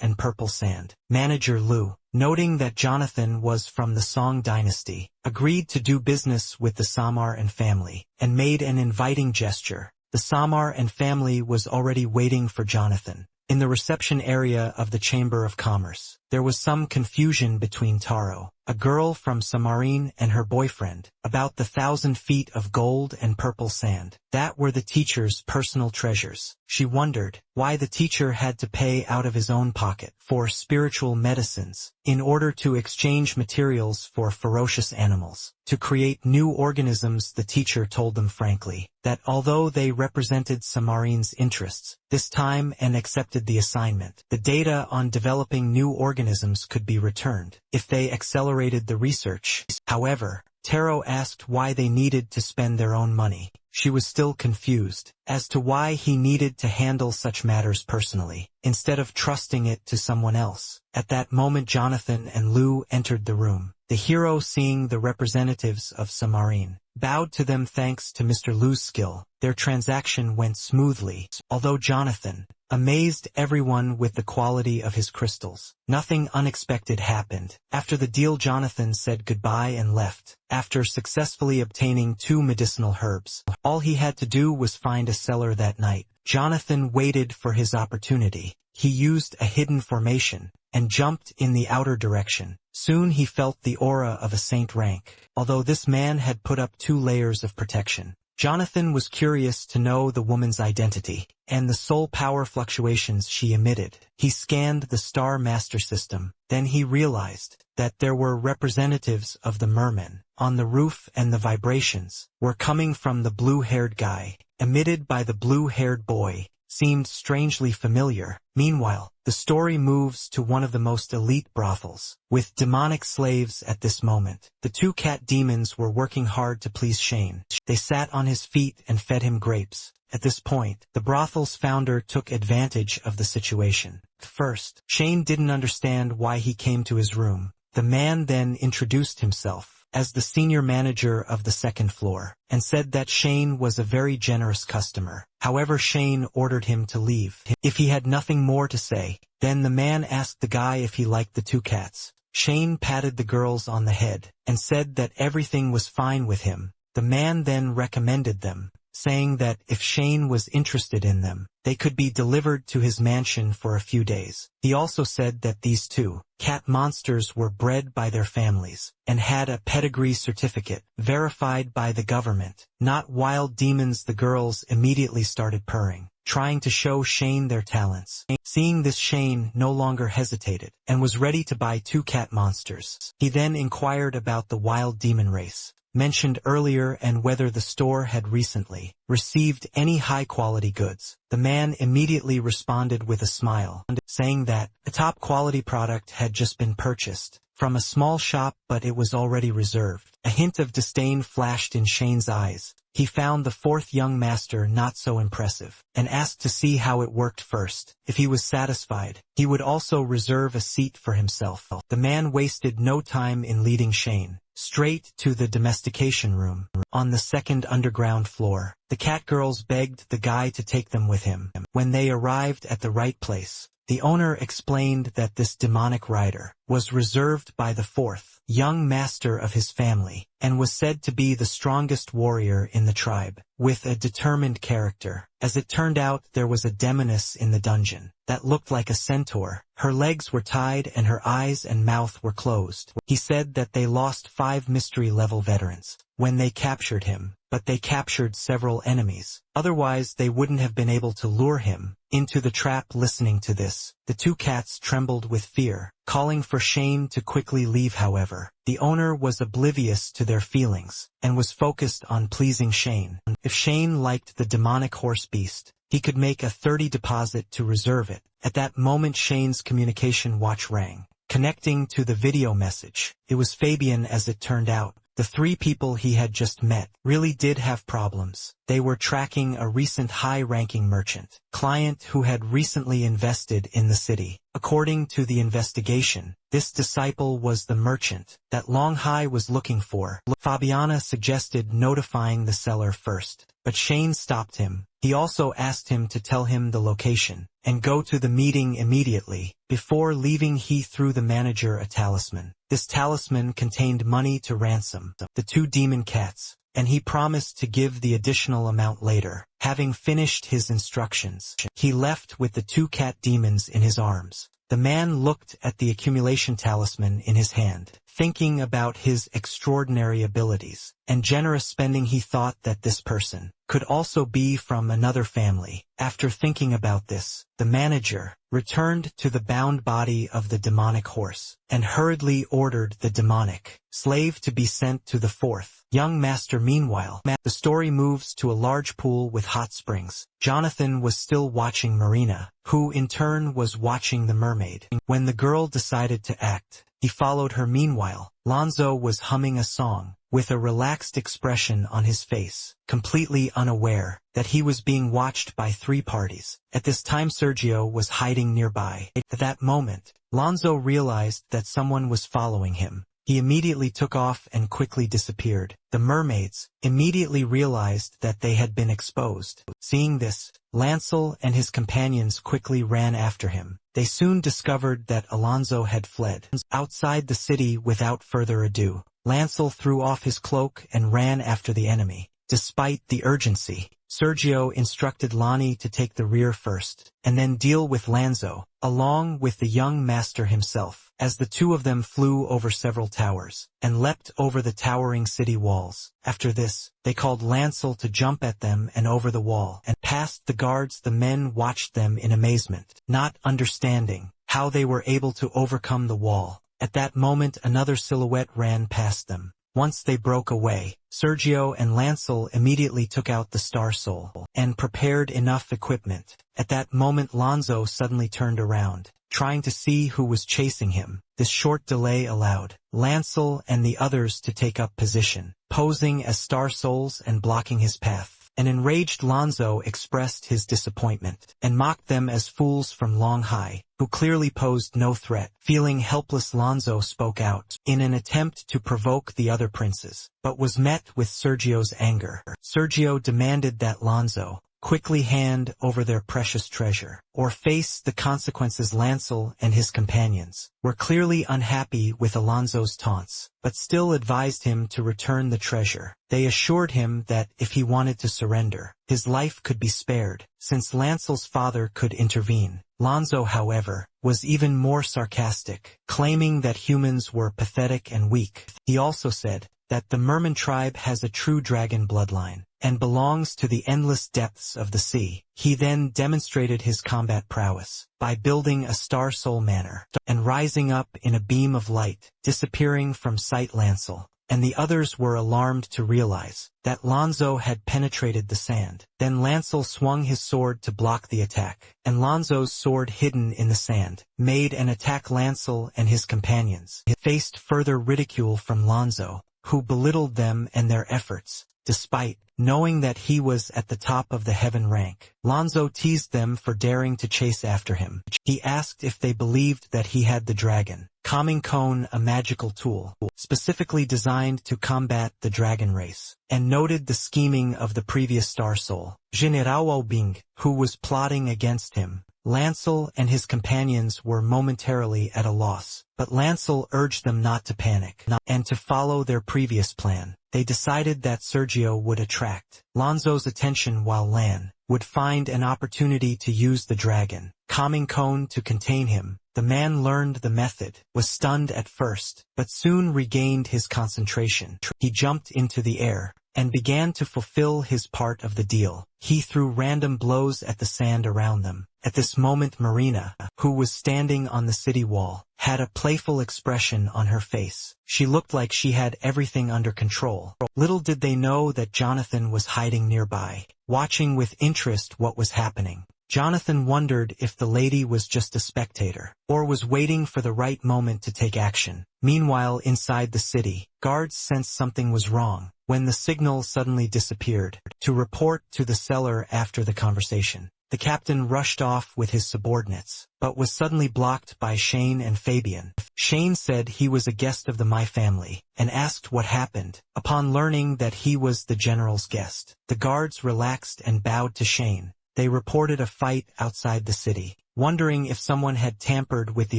and purple sand. Manager Lu, noting that Jonathan was from the Song dynasty, agreed to do business with the Samar and family and made an inviting gesture. The Samar and family was already waiting for Jonathan in the reception area of the Chamber of Commerce. There was some confusion between Taro, a girl from Samarine, and her boyfriend about the 1,000 feet of gold and purple sand that were the teacher's personal treasures. She wondered why the teacher had to pay out of his own pocket for spiritual medicines in order to exchange materials for ferocious animals to create new organisms. The teacher told them frankly that although they represented Samarine's interests this time and accepted the assignment, the data on developing new organisms could be returned if they accelerated the research. However, Taro asked why they needed to spend their own money. She was still confused as to why he needed to handle such matters personally, instead of trusting it to someone else. At that moment, Jonathan and Lu entered the room. The hero, seeing the representatives of Samarine, bowed to them. Thanks to Mr. Lu's skill, their transaction went smoothly. Although Jonathan amazed everyone with the quality of his crystals. Nothing unexpected happened. After the deal, Jonathan said goodbye and left. After successfully obtaining 2 medicinal herbs, all he had to do was find a seller that night. Jonathan waited for his opportunity. He used a hidden formation and jumped in the outer direction. Soon he felt the aura of a saint rank. Although this man had put up 2 layers of protection, Jonathan was curious to know the woman's identity and the soul power fluctuations she emitted. He scanned the Star Master system. Then he realized that there were representatives of the mermen on the roof, and the vibrations were coming from the blue-haired guy. Emitted by the blue-haired boy seemed strangely familiar. Meanwhile, the story moves to one of the most elite brothels, with demonic slaves at this moment. The 2 cat demons were working hard to please Shane. They sat on his feet and fed him grapes. At this point, the brothel's founder took advantage of the situation. First, Shane didn't understand why he came to his room. The man then introduced himself as the senior manager of the 2nd floor, and said that Shane was a very generous customer. However, Shane ordered him to leave if he had nothing more to say. Then the man asked the guy if he liked the 2 cats. Shane patted the girls on the head and said that everything was fine with him. The man then recommended them, saying that if Shane was interested in them, they could be delivered to his mansion for a few days. He also said that these 2 cat monsters were bred by their families and had a pedigree certificate verified by the government, not wild demons. The girls immediately started purring, trying to show Shane their talents. Seeing this, Shane no longer hesitated and was ready to buy 2 cat monsters. He then inquired about the wild demon race mentioned earlier and whether the store had recently received any high-quality goods. The man immediately responded with a smile, saying that a top-quality product had just been purchased from a small shop, but it was already reserved. A hint of disdain flashed in Shane's eyes. He found the 4th young master not so impressive, and asked to see how it worked first. If he was satisfied, he would also reserve a seat for himself. The man wasted no time in leading Shane straight to the domestication room on the 2nd underground floor. The cat girls begged the guy to take them with him. When they arrived at the right place, the owner explained that this demonic rider was reserved by the 4th young master of his family, and was said to be the strongest warrior in the tribe, with a determined character. As it turned out, there was a demoness in the dungeon that looked like a centaur. Her legs were tied and her eyes and mouth were closed. He said that they lost 5 mystery-level veterans when they captured him, but they captured several enemies. Otherwise, they wouldn't have been able to lure him into the trap. Listening to this, the 2 cats trembled with fear, calling for Shane to quickly leave. However, the owner was oblivious to their feelings and was focused on pleasing Shane. If Shane liked the demonic horse beast, he could make a 30 deposit to reserve it. At that moment, Shane's communication watch rang, connecting to the video message. It was Fabian. As it turned out, the 3 people he had just met really did have problems. They were tracking a recent high-ranking merchant client who had recently invested in the city. According to the investigation, this disciple was the merchant that Long Hai was looking for. Fabiana suggested notifying the seller first, but Shane stopped him. He also asked him to tell him the location and go to the meeting immediately. Before leaving, he threw the manager a talisman. This talisman contained money to ransom the 2 demon cats, and he promised to give the additional amount later. Having finished his instructions, he left with the 2 cat demons in his arms. The man looked at the accumulation talisman in his hand, thinking about his extraordinary abilities and generous spending. He thought that this person could also be from another family. After thinking about this, the manager returned to the bound body of the demonic horse and hurriedly ordered the demonic slave to be sent to the 4th young master. Meanwhile, the story moves to a large pool with hot springs. Jonathan was still watching Marina, who in turn was watching the mermaid. When the girl decided to act, he followed her. Meanwhile, Lonzo was humming a song with a relaxed expression on his face, completely unaware that he was being watched by 3 parties. At this time, Sergio was hiding nearby. At that moment, Lonzo realized that someone was following him. He immediately took off and quickly disappeared. The mermaids immediately realized that they had been exposed. Seeing this, Lancel and his companions quickly ran after him. They soon discovered that Alonso had fled. Outside the city without further ado, Lancel threw off his cloak and ran after the enemy. Despite the urgency, Sergio instructed Lani to take the rear first, and then deal with Lanzo, along with the young master himself, as the two of them flew over several towers, and leapt over the towering city walls. After this, they called Lancel to jump at them and over the wall, and past the guards. The men watched them in amazement, not understanding how they were able to overcome the wall. At that moment another silhouette ran past them. Once they broke away, Sergio and Lancel immediately took out the Star Soul and prepared enough equipment. At that moment Lonzo suddenly turned around, trying to see who was chasing him. This short delay allowed Lancel and the others to take up position, posing as Star Souls and blocking his path. An enraged Lonzo expressed his disappointment and mocked them as fools from Long High, who clearly posed no threat. Feeling helpless, Lonzo spoke out in an attempt to provoke the other princes, but was met with Sergio's anger. Sergio demanded that Lonzo quickly hand over their precious treasure, or face the consequences. Lancel and his companions were clearly unhappy with Alonso's taunts, but still advised him to return the treasure. They assured him that if he wanted to surrender, his life could be spared, since Lancel's father could intervene. Lonzo, however, was even more sarcastic, claiming that humans were pathetic and weak. He also said that the Merman tribe has a true dragon bloodline, and belongs to the endless depths of the sea. He then demonstrated his combat prowess by building a Star Soul manor, and rising up in a beam of light, disappearing from sight. Lancel and the others were alarmed to realize that Lonzo had penetrated the sand. Then Lancel swung his sword to block the attack, and Lonzo's sword, hidden in the sand, made an attack. Lancel and his companions faced further ridicule from Lonzo, who belittled them and their efforts. Despite knowing that he was at the top of the heaven rank, Lonzo teased them for daring to chase after him. He asked if they believed that he had the dragon calming cone, a magical tool specifically designed to combat the dragon race, and noted the scheming of the previous Star Soul, General Bing, who was plotting against him. Lancel and his companions were momentarily at a loss, but Lancel urged them not to panic and to follow their previous plan. They decided that Sergio would attract Lonzo's attention while Lan would find an opportunity to use the dragon calming cone to contain him. The man learned the method, was stunned at first, but soon regained his concentration. He jumped into the air and began to fulfill his part of the deal. He threw random blows at the sand around them. At this moment Marina, who was standing on the city wall, had a playful expression on her face. She looked like she had everything under control. Little did they know that Jonathan was hiding nearby, watching with interest what was happening. Jonathan wondered if the lady was just a spectator, or was waiting for the right moment to take action. Meanwhile, inside the city, guards sensed something was wrong when the signal suddenly disappeared. To report to the cellar after the conversation, the captain rushed off with his subordinates, but was suddenly blocked by Shane and Fabian. Shane said he was a guest of the My family, and asked what happened. Upon learning that he was the general's guest, the guards relaxed and bowed to Shane. They reported a fight outside the city, wondering if someone had tampered with the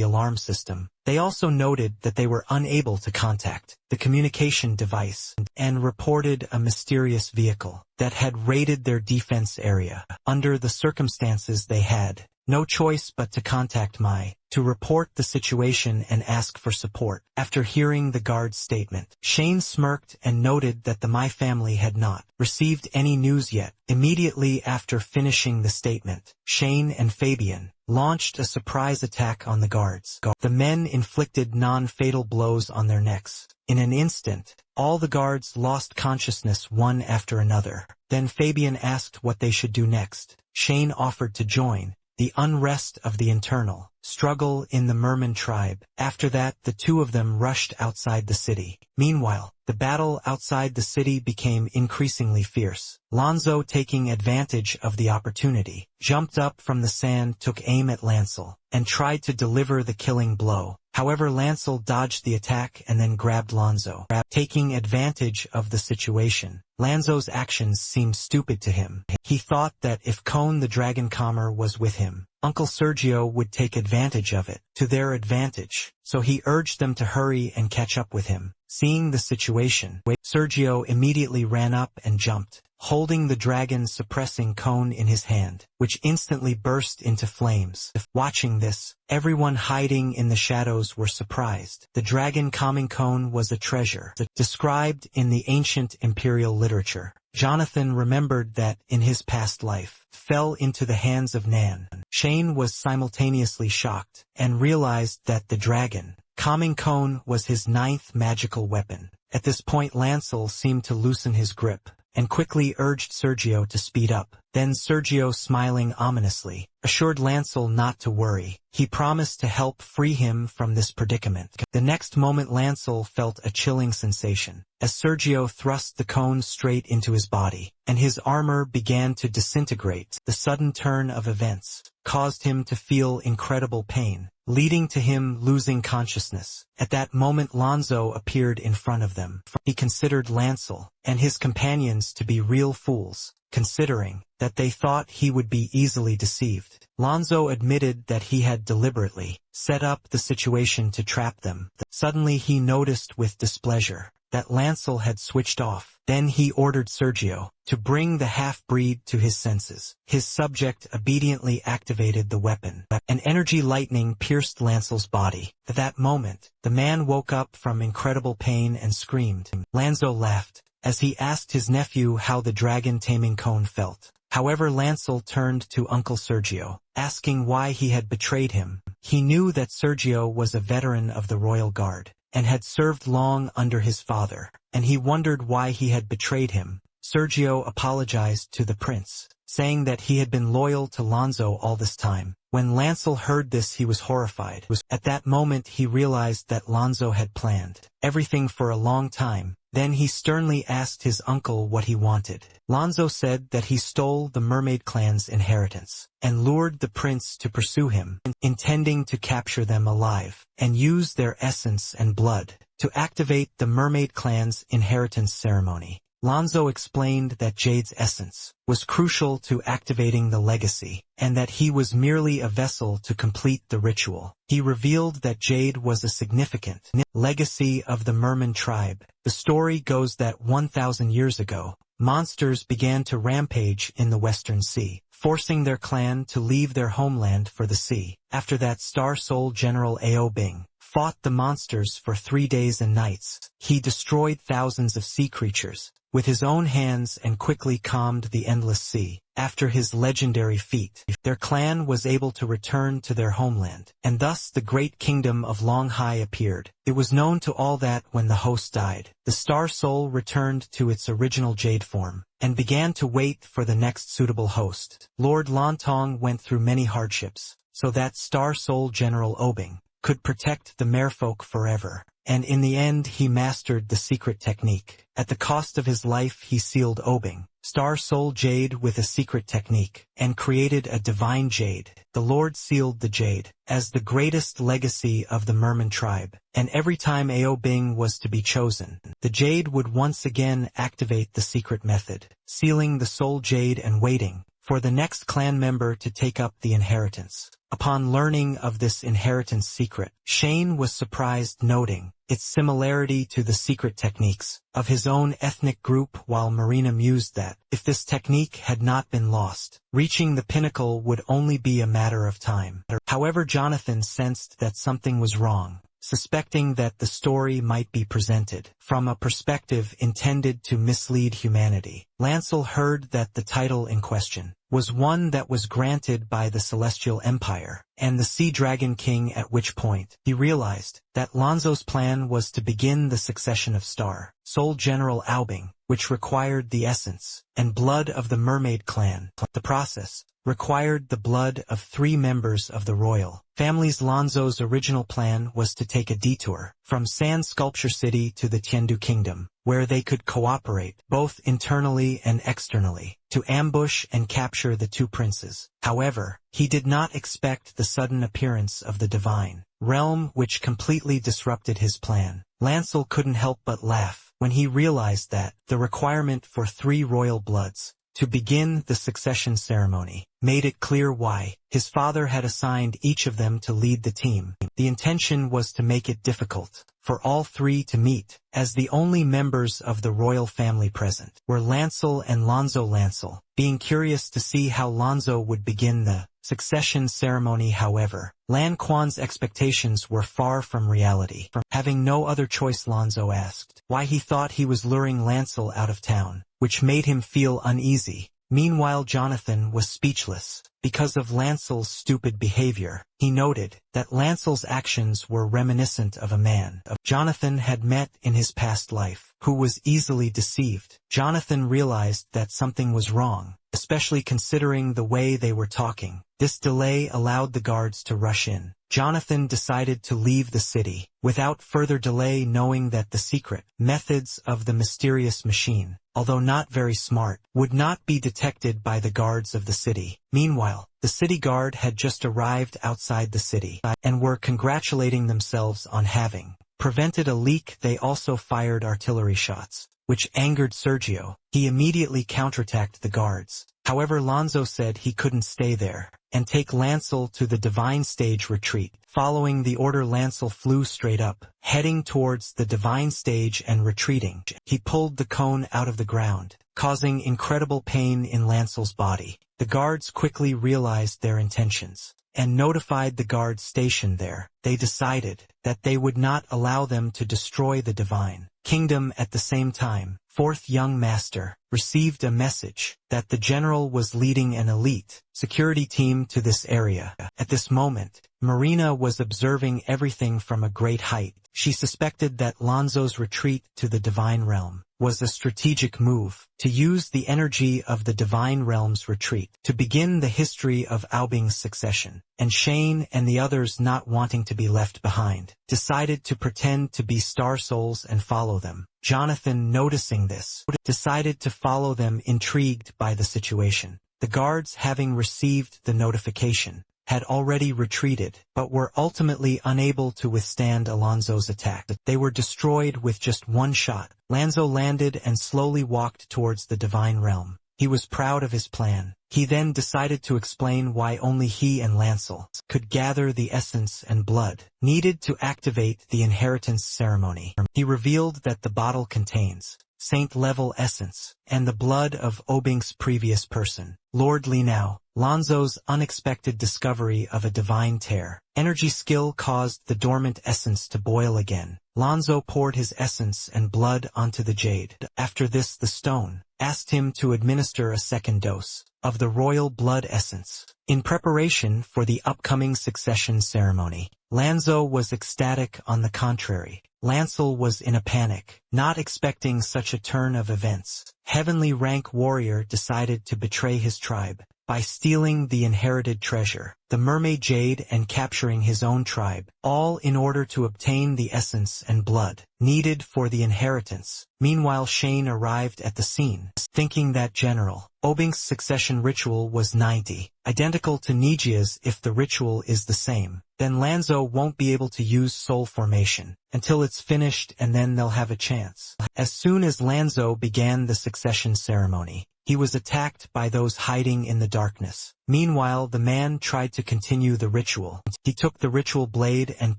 alarm system. They also noted that they were unable to contact the communication device, and reported a mysterious vehicle that had raided their defense area. Under the circumstances, they had no choice but to contact Mai to report the situation and ask for support. After hearing the guard's statement, Shane smirked and noted that the My family had not received any news yet. Immediately after finishing the statement, Shane and Fabian launched a surprise attack on the guards. The men inflicted non-fatal blows on their necks. In an instant, all the guards lost consciousness one after another. Then Fabian asked what they should do next. Shane offered to join the unrest of the internal struggle in the Merman tribe. After that, the two of them rushed outside the city. Meanwhile, the battle outside the city became increasingly fierce. Lonzo, taking advantage of the opportunity, jumped up from the sand, took aim at Lancel, and tried to deliver the killing blow. However, Lancel dodged the attack and then grabbed Lonzo, taking advantage of the situation. Lanzo's actions seemed stupid to him. He thought that if Cone the dragon calmer was with him, Uncle Sergio would take advantage of it, to their advantage, so he urged them to hurry and catch up with him. Seeing the situation, Sergio immediately ran up and jumped, holding the dragon suppressing cone in his hand, which instantly burst into flames. Watching this, everyone hiding in the shadows were surprised. The dragon calming cone was a treasure, described in the ancient imperial literature. Jonathan remembered that, in his past life, fell into the hands of Nan. Shane was simultaneously shocked, and realized that the dragon calming cone was his 9th magical weapon. At this point Lancel seemed to loosen his grip, and quickly urged Sergio to speed up. Then Sergio, smiling ominously, assured Lancel not to worry. He promised to help free him from this predicament. The next moment Lancel felt a chilling sensation, as Sergio thrust the cone straight into his body, and his armor began to disintegrate. The sudden turn of events caused him to feel incredible pain, leading to him losing consciousness. At that moment Lonzo appeared in front of them. He considered Lancel and his companions to be real fools, considering that they thought he would be easily deceived. Lonzo admitted that he had deliberately set up the situation to trap them. Suddenly he noticed with displeasure that Lancel had switched off. Then he ordered Sergio to bring the half-breed to his senses. His subject obediently activated the weapon. An energy lightning pierced Lancel's body. At that moment, the man woke up from incredible pain and screamed. Lanzo laughed as he asked his nephew how the dragon taming cone felt. However, Lancel turned to Uncle Sergio, asking why he had betrayed him. He knew that Sergio was a veteran of the royal guard, and had served long under his father, and he wondered why he had betrayed him. Sergio apologized to the prince, saying that he had been loyal to Lonzo all this time. When Lancel heard this, he was horrified. At that moment he realized that Lonzo had planned everything for a long time. Then he sternly asked his uncle what he wanted. Lonzo said that he stole the mermaid clan's inheritance, and lured the prince to pursue him, intending to capture them alive, and use their essence and blood to activate the mermaid clan's inheritance ceremony. Lonzo explained that Jade's essence was crucial to activating the legacy, and that he was merely a vessel to complete the ritual. He revealed that Jade was a significant legacy of the Merman tribe. The story goes that 1,000 years ago, monsters began to rampage in the Western Sea, forcing their clan to leave their homeland for the sea. After that, Star Soul General Ao Bing fought the monsters for 3 days and nights. He destroyed thousands of sea creatures with his own hands and quickly calmed the endless sea. After his legendary feat, their clan was able to return to their homeland, and thus the great kingdom of Longhai appeared. It was known to all that when the host died, the Star Soul returned to its original Jade form, and began to wait for the next suitable host. Lord Lontong went through many hardships, so that Star Soul General Obing could protect the merfolk forever, and in the end he mastered the secret technique. At the cost of his life he sealed Obing, Star Soul Jade, with a secret technique, and created a divine jade. The Lord sealed the jade as the greatest legacy of the Merman tribe, and every time Ao Bing was to be chosen, the jade would once again activate the secret method, sealing the soul jade and waiting for the next clan member to take up the inheritance. Upon learning of this inheritance secret, Shane was surprised, noting its similarity to the secret techniques of his own ethnic group, while Marina mused that, if this technique had not been lost, reaching the pinnacle would only be a matter of time. However, Jonathan sensed that something was wrong, suspecting that the story might be presented from a perspective intended to mislead humanity. Lancel heard that the title in question was one that was granted by the Celestial Empire and the Sea Dragon King, at which point he realized that Lonzo's plan was to begin the succession of Star Soul General Aobing, which required the essence and blood of the Mermaid clan. The process required the blood of 3 members of the royal families. Lonzo's original plan was to take a detour from Sand Sculpture City to the Tiendu Kingdom, where they could cooperate both internally and externally to ambush and capture the 2 princes. However, he did not expect the sudden appearance of the divine realm which completely disrupted his plan. Lancel couldn't help but laugh when he realized that the requirement for 3 royal bloods to begin the succession ceremony made it clear why his father had assigned each of them to lead the team. The intention was to make it difficult for all 3 to meet, as the only members of the royal family present were Lancel and Lonzo Lancel. Being curious to see how Lonzo would begin the succession ceremony, however, Lan Quan's expectations were far from reality. Having no other choice, Lonzo asked why he thought he was luring Lancel out of town, which made him feel uneasy. Meanwhile, Jonathan was speechless because of Lancel's stupid behavior. He noted that Lancel's actions were reminiscent of a man Jonathan had met in his past life, who was easily deceived. Jonathan realized that something was wrong, especially considering the way they were talking. This delay allowed the guards to rush in. Jonathan decided to leave the city without further delay, knowing that the secret methods of the mysterious machine, although not very smart, would not be detected by the guards of the city. Meanwhile, the city guard had just arrived outside the city and were congratulating themselves on having prevented a leak. They also fired artillery shots, which angered Sergio. He immediately counterattacked the guards. However, Lonzo said he couldn't stay there and take Lancel to the divine stage retreat. Following the order, Lancel flew straight up, heading towards the divine stage and retreating. He pulled the cone out of the ground, causing incredible pain in Lancel's body. The guards quickly realized their intentions and notified the guards stationed there. They decided that they would not allow them to destroy the divine kingdom. At the same time, Fourth Young Master received a message that the general was leading an elite security team to this area. At this moment, Marina was observing everything from a great height. She suspected that Lonzo's retreat to the divine realm was a strategic move to use the energy of the divine realm's retreat to begin the history of Aobing's succession. And Shane and the others, not wanting to be left behind, decided to pretend to be star souls and follow them. Jonathan, noticing this, decided to follow them, intrigued by the situation. The guards, having received the notification, had already retreated, but were ultimately unable to withstand Alonso's attack. They were destroyed with just one shot. Lanzo landed and slowly walked towards the divine realm. He was proud of his plan. He then decided to explain why only he and Lancel could gather the essence and blood needed to activate the inheritance ceremony. He revealed that the bottle contains saint-level essence and the blood of Aobing's previous person, Lord Linao. Lonzo's unexpected discovery of a divine tear energy skill caused the dormant essence to boil again. Lonzo poured his essence and blood onto the jade. After this, the stone asked him to administer a second dose of the royal blood essence. In preparation for the upcoming succession ceremony, Lanzo was ecstatic. On the contrary, Lancel was in a panic, not expecting such a turn of events. Heavenly rank warrior decided to betray his tribe by stealing the inherited treasure, the mermaid jade, and capturing his own tribe, all in order to obtain the essence and blood needed for the inheritance. Meanwhile, Shane arrived at the scene, thinking that General Aobing's succession ritual was 90, identical to Nijia's. If the ritual is the same, then Lanzo won't be able to use soul formation until it's finished, and then they'll have a chance. As soon as Lanzo began the succession ceremony, he was attacked by those hiding in the darkness. Meanwhile, the man tried to continue the ritual. He took the ritual blade and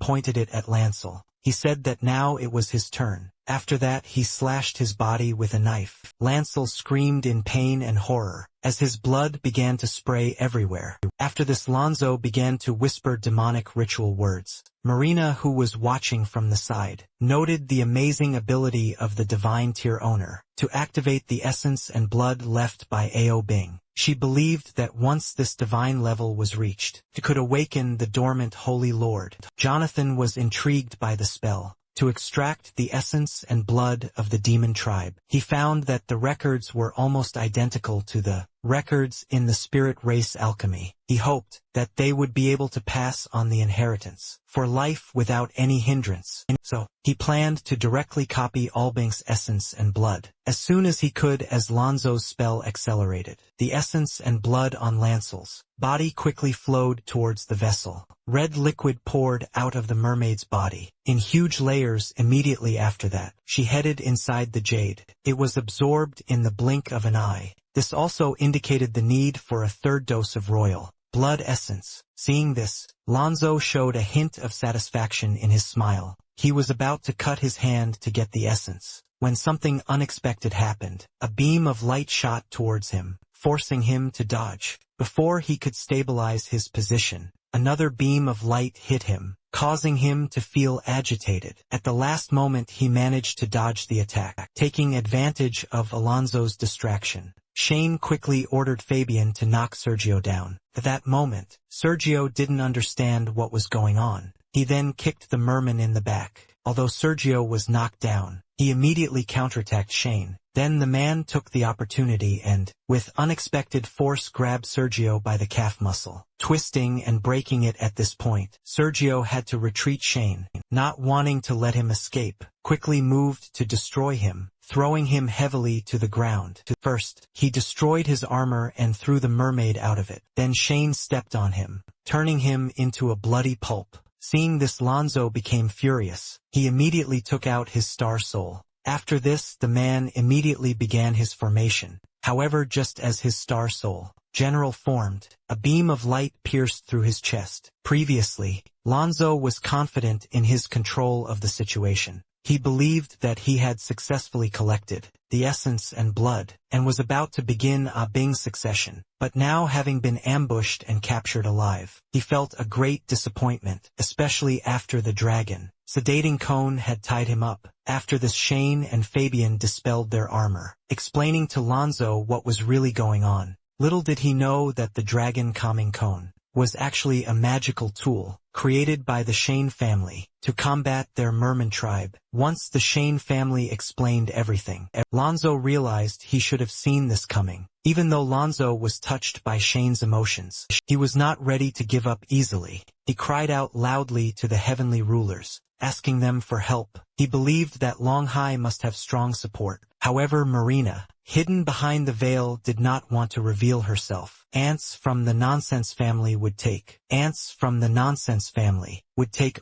pointed it at Lancel. He said that now it was his turn. After that, he slashed his body with a knife. Lancel screamed in pain and horror as his blood began to spray everywhere. After this, Lonzo began to whisper demonic ritual words. Marina, who was watching from the side, noted the amazing ability of the divine tier owner to activate the essence and blood left by Aobing. She believed that once this divine level was reached, it could awaken the dormant Holy Lord. Jonathan was intrigued by the spell to extract the essence and blood of the demon tribe. He found that the records were almost identical to the records in the spirit race alchemy. He hoped that they would be able to pass on the inheritance for life without any hindrance. So, he planned to directly copy Albink's essence and blood. As soon as he could, as Lonzo's spell accelerated, the essence and blood on Lancel's body quickly flowed towards the vessel. Red liquid poured out of the mermaid's body in huge layers. Immediately after that, she headed inside the jade. It was absorbed in the blink of an eye. This also indicated the need for a third dose of royal blood essence. Seeing this, Lonzo showed a hint of satisfaction in his smile. He was about to cut his hand to get the essence, when something unexpected happened. A beam of light shot towards him, forcing him to dodge. Before he could stabilize his position, another beam of light hit him, causing him to feel agitated. At the last moment he managed to dodge the attack, taking advantage of Alonso's distraction. Shane quickly ordered Fabian to knock Sergio down. At that moment, Sergio didn't understand what was going on. He then kicked the merman in the back. Although Sergio was knocked down, he immediately counterattacked Shane. Then the man took the opportunity and, with unexpected force, grabbed Sergio by the calf muscle, twisting and breaking it. At this point, Sergio had to retreat. Shane, not wanting to let him escape, quickly moved to destroy him, throwing him heavily to the ground. First, he destroyed his armor and threw the mermaid out of it. Then Shane stepped on him, turning him into a bloody pulp. Seeing this, Lonzo became furious. He immediately took out his star soul. After this, the man immediately began his formation. However, just as his star soul general formed, a beam of light pierced through his chest. Previously, Lonzo was confident in his control of the situation. He believed that he had successfully collected the essence and blood, and was about to begin a Bing's succession. But now, having been ambushed and captured alive, he felt a great disappointment, especially after the dragon sedating cone had tied him up. After this, Shane and Fabian dispelled their armor, explaining to Lonzo what was really going on. Little did he know that the dragon calming cone was actually a magical tool created by the Shane family to combat their merman tribe. Once the Shane family explained everything, Lonzo realized he should have seen this coming. Even though Lonzo was touched by Shane's emotions, he was not ready to give up easily. He cried out loudly to the heavenly rulers, asking them for help. He believed that Longhai must have strong support. However, Marina, hidden behind the veil, did not want to reveal herself. Ants from the Nonsense family would take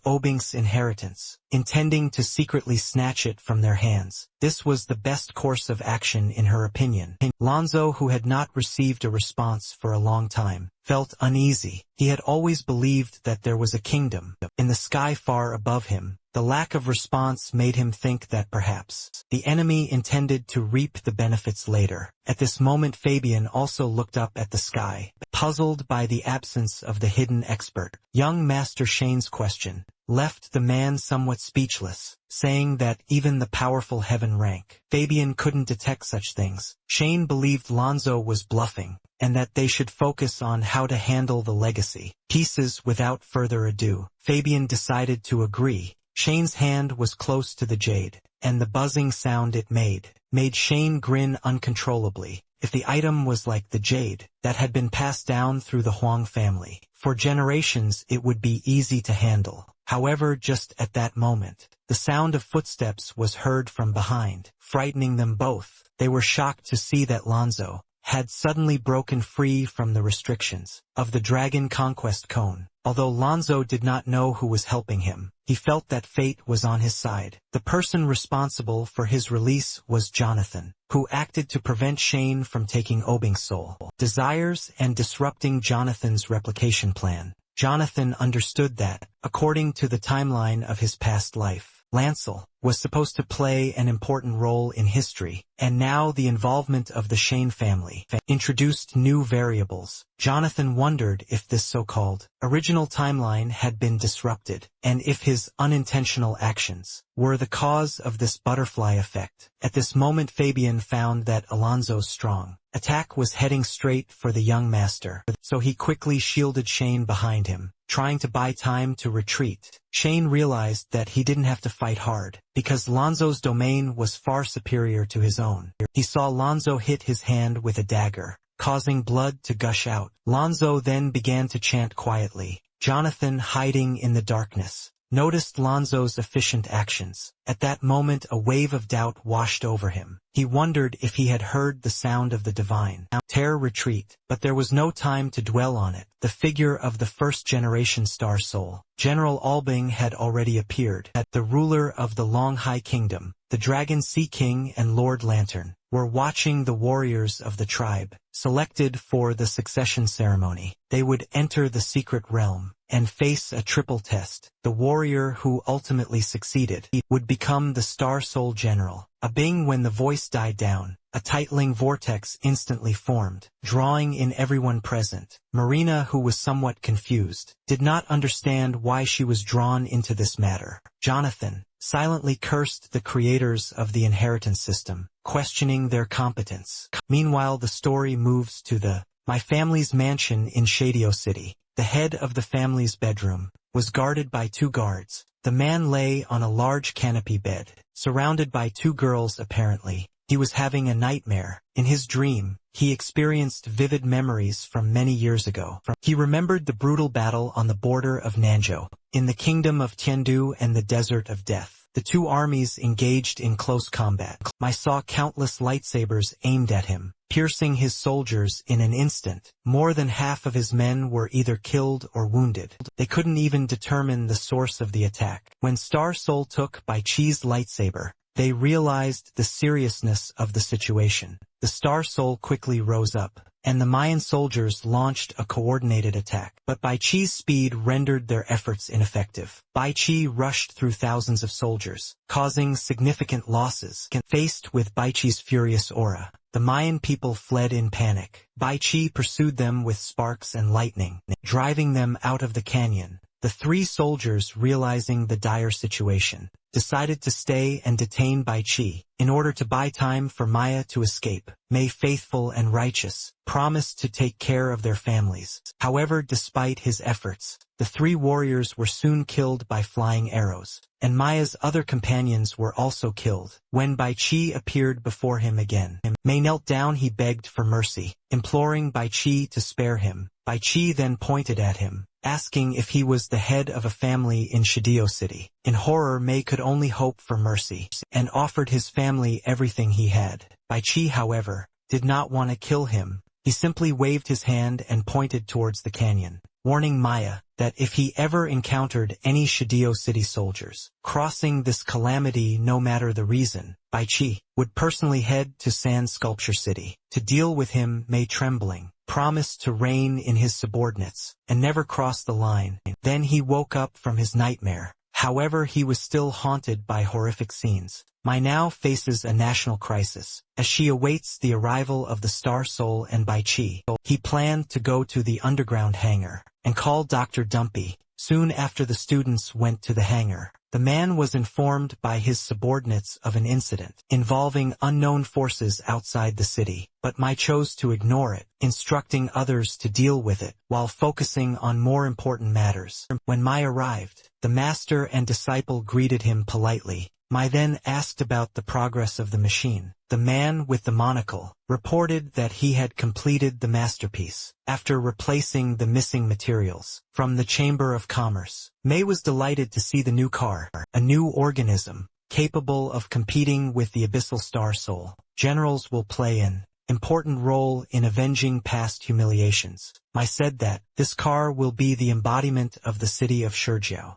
Obink's inheritance, intending to secretly snatch it from their hands. This was the best course of action in her opinion. Lonzo, who had not received a response for a long time, felt uneasy. He had always believed that there was a kingdom in the sky far above him. The lack of response made him think that perhaps the enemy intended to reap the benefits later. At this moment, Fabian also looked up at the sky, puzzled by the absence of the hidden expert. Young Master Shane's question left the man somewhat speechless, saying that even the powerful heaven rank Fabian couldn't detect such things. Shane believed Lonzo was bluffing, and that they should focus on how to handle the legacy pieces. Without further ado, Fabian decided to agree. Shane's hand was close to the jade, and the buzzing sound it made Shane grin uncontrollably. If the item was like the jade that had been passed down through the Huang family for generations, it would be easy to handle. However, just at that moment, the sound of footsteps was heard from behind, frightening them both. They were shocked to see that Lonzo had suddenly broken free from the restrictions of the Dragon Conquest Cone. Although Lonzo did not know who was helping him, he felt that fate was on his side. The person responsible for his release was Jonathan, who acted to prevent Shane from taking Obink's soul desires and disrupting Jonathan's replication plan. Jonathan understood that, according to the timeline of his past life, Lancel was supposed to play an important role in history, and now the involvement of the Shane family introduced new variables. Jonathan wondered if this so-called original timeline had been disrupted, and if his unintentional actions were the cause of this butterfly effect. At this moment, Fabian found that Alonso's strong attack was heading straight for the young master, so he quickly shielded Shane behind him, trying to buy time to retreat. Shane realized that he didn't have to fight hard, because Lonzo's domain was far superior to his own. He saw Lonzo hit his hand with a dagger, causing blood to gush out. Lonzo then began to chant quietly. Jonathan, hiding in the darkness, noticed Lonzo's efficient actions. At that moment a wave of doubt washed over him. He wondered if he had heard the sound of the divine terror retreat, but there was no time to dwell on it. The figure of the first-generation Star Soul, General Albing, had already appeared. The ruler of the Long High Kingdom, the Dragon Sea King and Lord Lantern, were watching the warriors of the tribe, selected for the succession ceremony. They would enter the secret realm and face a triple test. The warrior who ultimately succeeded would become the Star Soul General. A bing. When the voice died down, a tightening vortex instantly formed, drawing in everyone present. Marina, who was somewhat confused, did not understand why she was drawn into this matter. Jonathan silently cursed the creators of the inheritance system, questioning their competence. Meanwhile, the story moves to my family's mansion in Shadio City. The head of the family's bedroom was guarded by 2 guards. The man lay on a large canopy bed, surrounded by 2 girls apparently. He was having a nightmare. In his dream, he experienced vivid memories from many years ago. He remembered the brutal battle on the border of Nanzhou, in the kingdom of Tiandu and the desert of death. The 2 armies engaged in close combat. I saw countless lightsabers aimed at him, piercing his soldiers in an instant. More than half of his men were either killed or wounded. They couldn't even determine the source of the attack. When Star Soul took Bai Chi's lightsaber, they realized the seriousness of the situation. The Star Soul quickly rose up, and the Mayan soldiers launched a coordinated attack. But Bai Chi's speed rendered their efforts ineffective. Bai Chi rushed through thousands of soldiers, causing significant losses. Faced with Bai Chi's furious aura, the Mayan people fled in panic. Bai Chi pursued them with sparks and lightning, driving them out of the canyon. The 3 soldiers, realizing the dire situation, decided to stay and detain Bai Chi, in order to buy time for Maya to escape. May, faithful and righteous, promised to take care of their families. However, despite his efforts, the 3 warriors were soon killed by flying arrows, and Maya's other companions were also killed. When Bai Chi appeared before him again, May knelt down. He begged for mercy, imploring Bai Chi to spare him. Bai Chi then pointed at him, asking if he was the head of a family in Shadio City. In horror, May could only hope for mercy, and offered his family everything he had. Bai Chi, however, did not want to kill him. He simply waved his hand and pointed towards the canyon, warning Maya that if he ever encountered any Shadio City soldiers crossing this calamity, no matter the reason, Bai Chi would personally head to Sand Sculpture City to deal with him. May, trembling, promised to rein in his subordinates and never cross the line. Then he woke up from his nightmare. However, he was still haunted by horrific scenes. Mai now faces a national crisis. As she awaits the arrival of the Star Soul and Bai Chi, he planned to go to the underground hangar and call Dr. Dumpy. Soon after the students went to the hangar, the man was informed by his subordinates of an incident involving unknown forces outside the city, but Mai chose to ignore it, instructing others to deal with it while focusing on more important matters. When Mai arrived, the master and disciple greeted him politely. Mai then asked about the progress of the machine. The man with the monocle reported that he had completed the masterpiece after replacing the missing materials from the Chamber of Commerce. Mai was delighted to see the new car, a new organism capable of competing with the Abyssal Star Soul. Generals will play an important role in avenging past humiliations. Mai said that this car will be the embodiment of the city of Shurjiao.